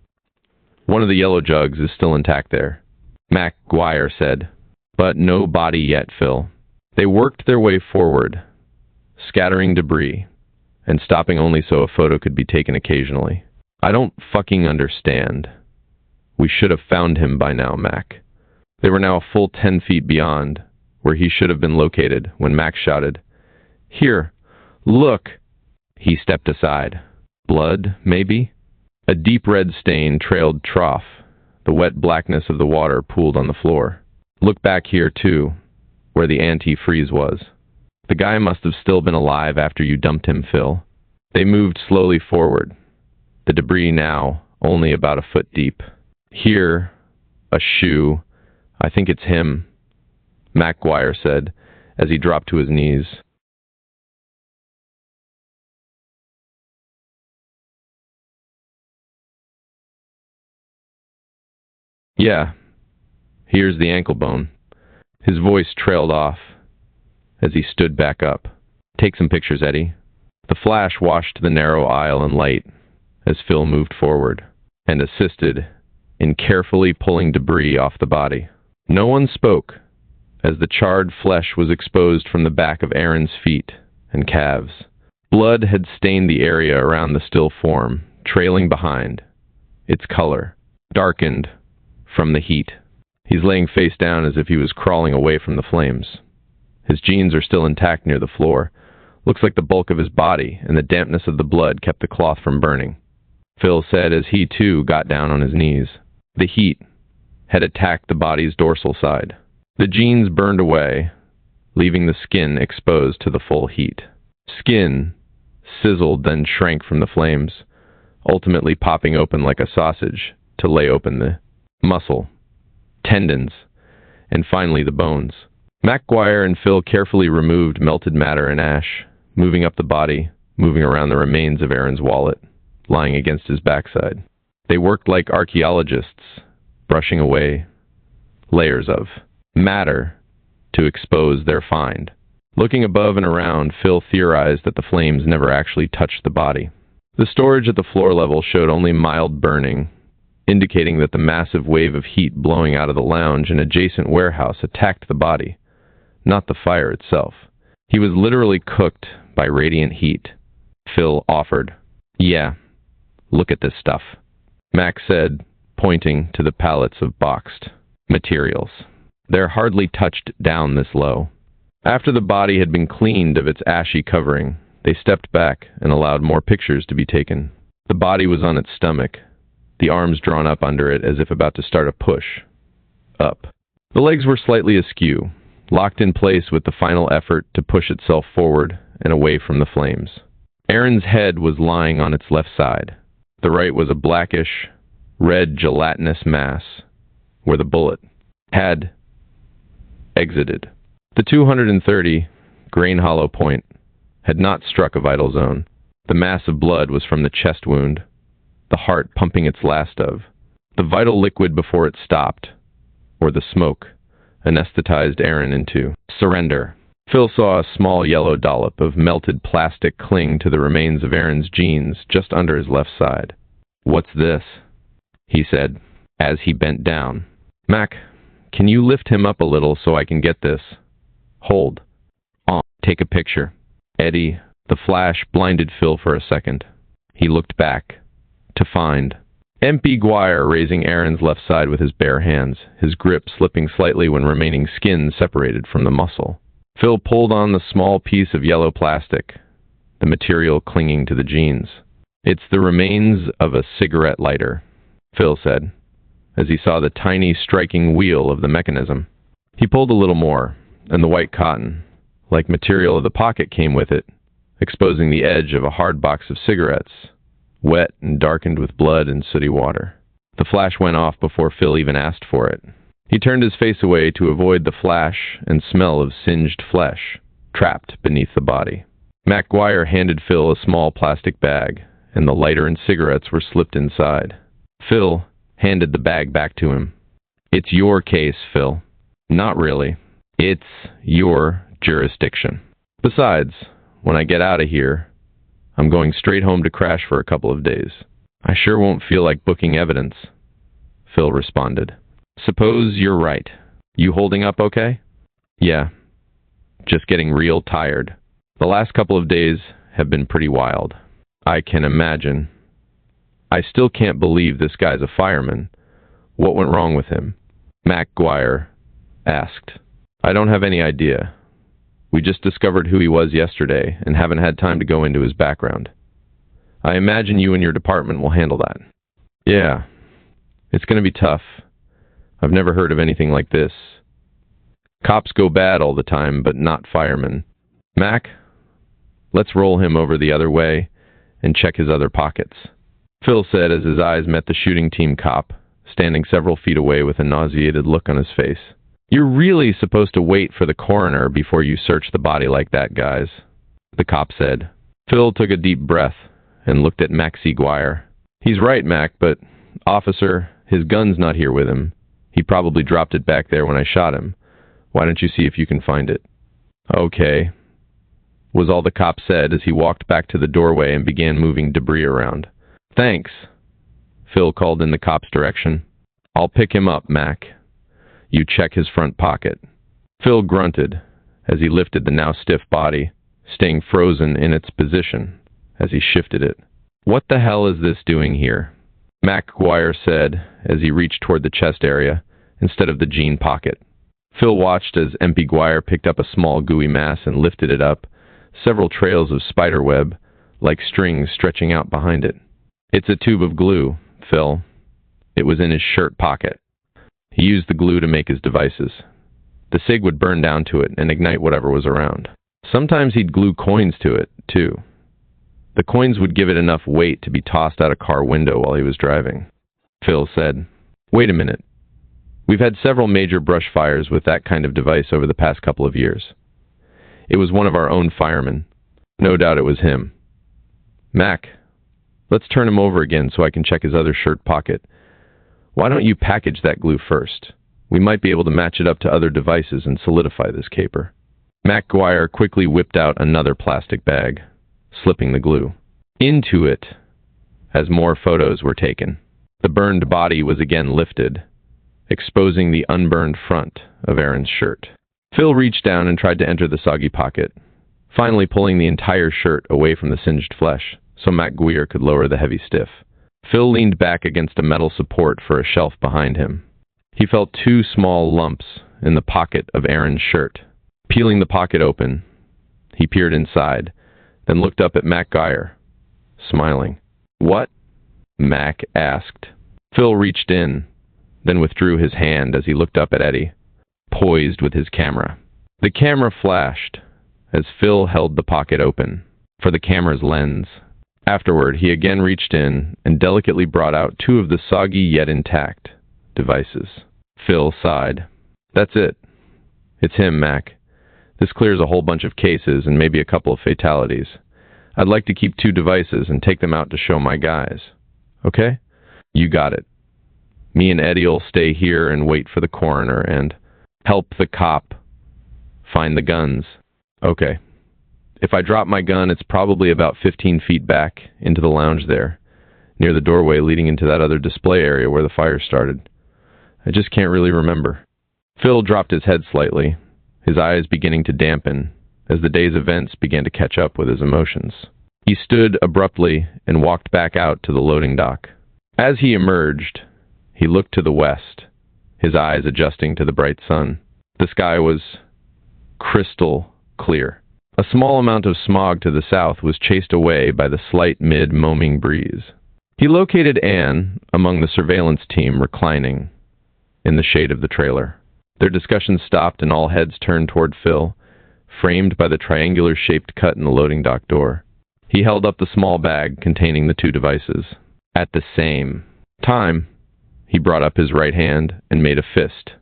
One of the yellow jugs is still intact there," Mac Guire said. "But no body yet, Phil." They worked their way forward, scattering debris, and stopping only so a photo could be taken occasionally. "I don't fucking understand. We should have found him by now, Mac." They were now a full 10 feet beyond where he should have been located when Mac shouted, "Here, look!" He stepped aside. Blood, maybe? A deep red stain trailed trough. The wet blackness of the water pooled on the floor. "Look back here, too, where the anti-freeze was. The guy must have still been alive after you dumped him, Phil." They moved slowly forward, the debris now only about a foot deep. "Here, a shoe. I think it's him," Mac Guire said as he dropped to his knees. "Yeah, here's the ankle bone." His voice trailed off as he stood back up. "Take some pictures, Eddie." The flash washed the narrow aisle in light as Phil moved forward and assisted in carefully pulling debris off the body. No one spoke as the charred flesh was exposed from the back of Aaron's feet and calves. Blood had stained the area around the still form, trailing behind, its color darkened from the heat. He's laying face down as if he was crawling away from the flames. His jeans are still intact near the floor. Looks like the bulk of his body and the dampness of the blood kept the cloth from burning, Phil said as he too got down on his knees. The heat had attacked the body's dorsal side. The jeans burned away, leaving the skin exposed to the full heat. Skin sizzled, then shrank from the flames. ultimately popping open like a sausage to lay open the muscle, tendons, and finally the bones. Mac Guire and Phil carefully removed melted matter and ash, moving up the body, moving around the remains of Aaron's wallet, lying against his backside. They worked like archaeologists, brushing away layers of matter to expose their find. Looking above and around, Phil theorized that the flames never actually touched the body. The storage at the floor level showed only mild burning, indicating that the massive wave of heat blowing out of the lounge and adjacent warehouse attacked the body, not the fire itself. He was literally cooked by radiant heat. Phil offered. "Yeah, look at this stuff," Mac said, pointing to the pallets of boxed materials. "They're hardly touched down this low." After the body had been cleaned of its ashy covering, they stepped back and allowed more pictures to be taken. The body was on its stomach, the arms drawn up under it as if about to start a push. Up. The legs were slightly askew, locked in place with the final effort to push itself forward and away from the flames. Aaron's head was lying on its left side. The right was a blackish, red gelatinous mass where the bullet had exited. The 230 grain hollow point had not struck a vital zone. The mass of blood was from the chest wound, the heart pumping its last of. The vital liquid before it stopped, or the smoke, anesthetized Aaron into surrender. Phil saw a small yellow dollop of melted plastic cling to the remains of Aaron's jeans just under his left side. "What's this?" he said, as he bent down. "Mac, can you lift him up a little so I can get this?" "Hold. Take a picture." Eddie, the flash blinded Phil for a second. He looked back, to find MP Guire raising Aaron's left side with his bare hands, his grip slipping slightly when remaining skin separated from the muscle. Phil pulled on the small piece of yellow plastic, the material clinging to the jeans. "It's the remains of a cigarette lighter," Phil said, as he saw the tiny striking wheel of the mechanism. He pulled a little more, and the white cotton, like material of the pocket, came with it, exposing the edge of a hard box of cigarettes, wet and darkened with blood and sooty water. The flash went off before Phil even asked for it. He turned his face away to avoid the flash and smell of singed flesh, trapped beneath the body. Mac Guire handed Phil a small plastic bag, and the lighter and cigarettes were slipped inside. Phil handed the bag back to him. "It's your case, Phil." "Not really. It's your jurisdiction. Besides, when I get out of here, I'm going straight home to crash for a couple of days. I sure won't feel like booking evidence," Phil responded. "Suppose you're right. You holding up okay?" "Yeah. Just getting real tired. The last couple of days have been pretty wild." "I can imagine. I still can't believe this guy's a fireman. What went wrong with him?" Mac Guire asked. "I don't have any idea. We just discovered who he was yesterday and haven't had time to go into his background. I imagine you and your department will handle that." "Yeah. It's going to be tough. I've never heard of anything like this. Cops go bad all the time, but not firemen. Mac, let's roll him over the other way and check his other pockets," Phil said as his eyes met the shooting team cop, standing several feet away with a nauseated look on his face. "You're really supposed to wait for the coroner before you search the body like that, guys," the cop said. Phil took a deep breath and looked at Maxie Guire. "He's right, Mac, but, officer, his gun's not here with him. He probably dropped it back there when I shot him. Why don't you see if you can find it?" "Okay," was all the cop said as he walked back to the doorway and began moving debris around. "Thanks," Phil called in the cop's direction. "I'll pick him up, Mac. You check his front pocket." Phil grunted as he lifted the now stiff body, staying frozen in its position as he shifted it. "What the hell is this doing here?" Mac Guire said as he reached toward the chest area instead of the jean pocket. Phil watched as MP Guire picked up a small gooey mass and lifted it up, several trails of spider web, like strings stretching out behind it. "It's a tube of glue, Phil. It was in his shirt pocket. He used the glue to make his devices. The cig would burn down to it and ignite whatever was around. Sometimes he'd glue coins to it, too. The coins would give it enough weight to be tossed out a car window while he was driving. Phil said, "Wait a minute. We've had several major brush fires with that kind of device over the past couple of years. It was one of our own firemen. No doubt it was him. Mac, let's turn him over again so I can check his other shirt pocket. Why don't you package that glue first? We might be able to match it up to other devices and solidify this caper." Mac Guire quickly whipped out another plastic bag, slipping the glue into it as more photos were taken. The burned body was again lifted, exposing the unburned front of Aaron's shirt. Phil reached down and tried to enter the soggy pocket, finally pulling the entire shirt away from the singed flesh so Mac Guire could lower the heavy stiff. Phil leaned back against a metal support for a shelf behind him. He felt two small lumps in the pocket of Aaron's shirt. Peeling the pocket open, he peered inside, then looked up at Mac Guire, smiling. "What?" Mac asked. Phil reached in, then withdrew his hand as he looked up at Eddie, poised with his camera. The camera flashed as Phil held the pocket open for the camera's lens. Afterward, he again reached in and delicately brought out two of the soggy yet intact devices. Phil sighed. "That's it. It's him, Mac. This clears a whole bunch of cases and maybe a couple of fatalities. I'd like to keep two devices and take them out to show my guys. Okay? You got it. Me and Eddie'll stay here and wait for the coroner and help the cop find the guns. Okay. If I drop my gun, it's probably about 15 feet back into the lounge there, near the doorway leading into that other display area where the fire started. I just can't really remember." Phil dropped his head slightly, his eyes beginning to dampen as the day's events began to catch up with his emotions. He stood abruptly and walked back out to the loading dock. As he emerged, he looked to the west, his eyes adjusting to the bright sun. The sky was crystal clear. A small amount of smog to the south was chased away by the slight mid-moaning breeze. He located Anne among the surveillance team reclining in the shade of the trailer. Their discussion stopped and all heads turned toward Phil, framed by the triangular-shaped cut in the loading dock door. He held up the small bag containing the two devices. At the same time, he brought up his right hand and made a fist,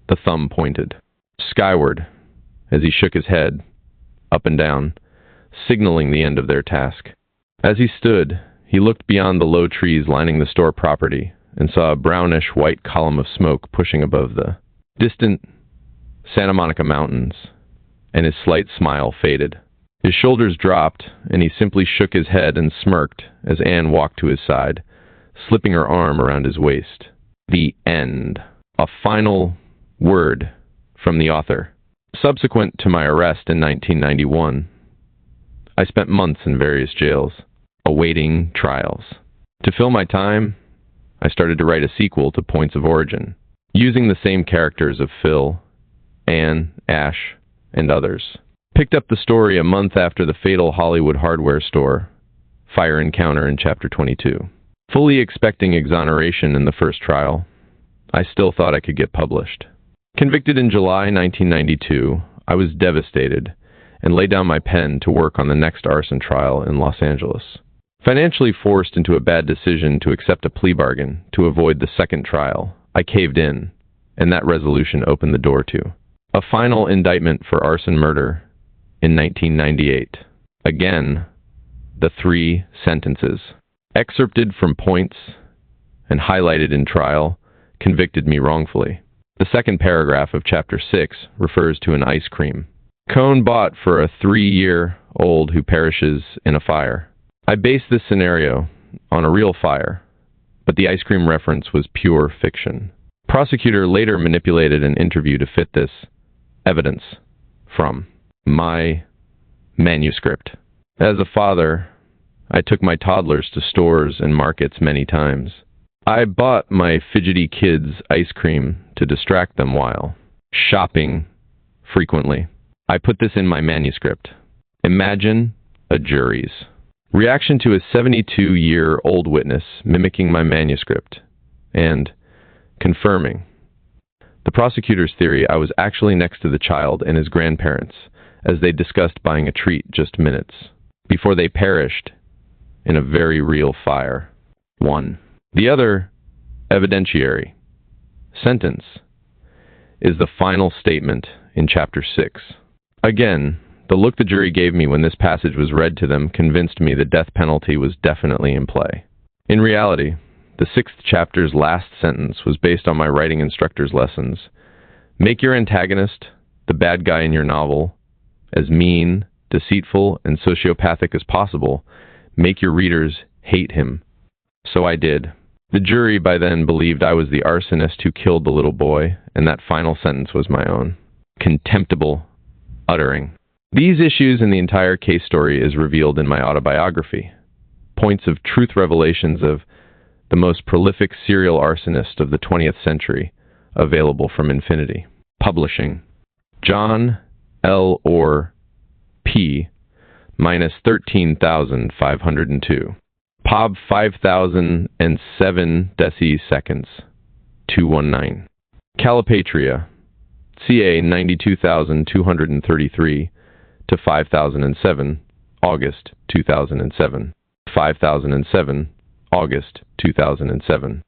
the thumb pointed skyward as he shook his head up and down, signaling the end of their task. As he stood, he looked beyond the low trees lining the store property and saw a brownish-white column of smoke pushing above the distant Santa Monica Mountains, and his slight smile faded. His shoulders dropped, and he simply shook his head and smirked as Anne walked to his side, slipping her arm around his waist. The end. A final word from the author. Subsequent to my arrest in 1991, I spent months in various jails, awaiting trials. To fill my time, I started to write a sequel to Points of Origin, using the same characters of Phil, Anne, Ash, and others. Picked up the story a month after the fatal Hollywood hardware store fire encounter in Chapter 22. Fully expecting exoneration in the first trial, I still thought I could get published. Convicted in July 1992, I was devastated and laid down my pen to work on the next arson trial in Los Angeles. Financially forced into a bad decision to accept a plea bargain to avoid the second trial, I caved in, and that resolution opened the door to a final indictment for arson murder in 1998. Again, the three sentences, excerpted from Points and highlighted in trial, convicted me wrongfully. The second paragraph of Chapter 6 refers to an ice cream cone bought for a 3-year-old who perishes in a fire. I based this scenario on a real fire, but the ice cream reference was pure fiction. Prosecutor later manipulated an interview to fit this evidence from my manuscript. As a father, I took my toddlers to stores and markets many times. I bought my fidgety kids ice cream to distract them while shopping frequently. I put this in my manuscript. Imagine a jury's reaction to a 72-year-old witness mimicking my manuscript and confirming the prosecutor's theory I was actually next to the child and his grandparents as they discussed buying a treat just minutes before they perished in a very real fire. 1. The other evidentiary sentence is the final statement in Chapter 6. Again, the look the jury gave me when this passage was read to them convinced me the death penalty was definitely in play. In reality, the 6th chapter's last sentence was based on my writing instructor's lessons. Make your antagonist, the bad guy in your novel, as mean, deceitful, and sociopathic as possible. Make your readers hate him. So I did. The jury by then believed I was the arsonist who killed the little boy, and that final sentence was my own. Contemptible uttering. These issues and the entire case story is revealed in my autobiography. Points of truth revelations of the most prolific serial arsonist of the 20th century, available from Infinity. Publishing. John L. Orr, P. minus 13,502. Pob 5007 deciseconds. 219. Calipatria. CA 92,233 to 5007, August 2007. 5007, August 2007.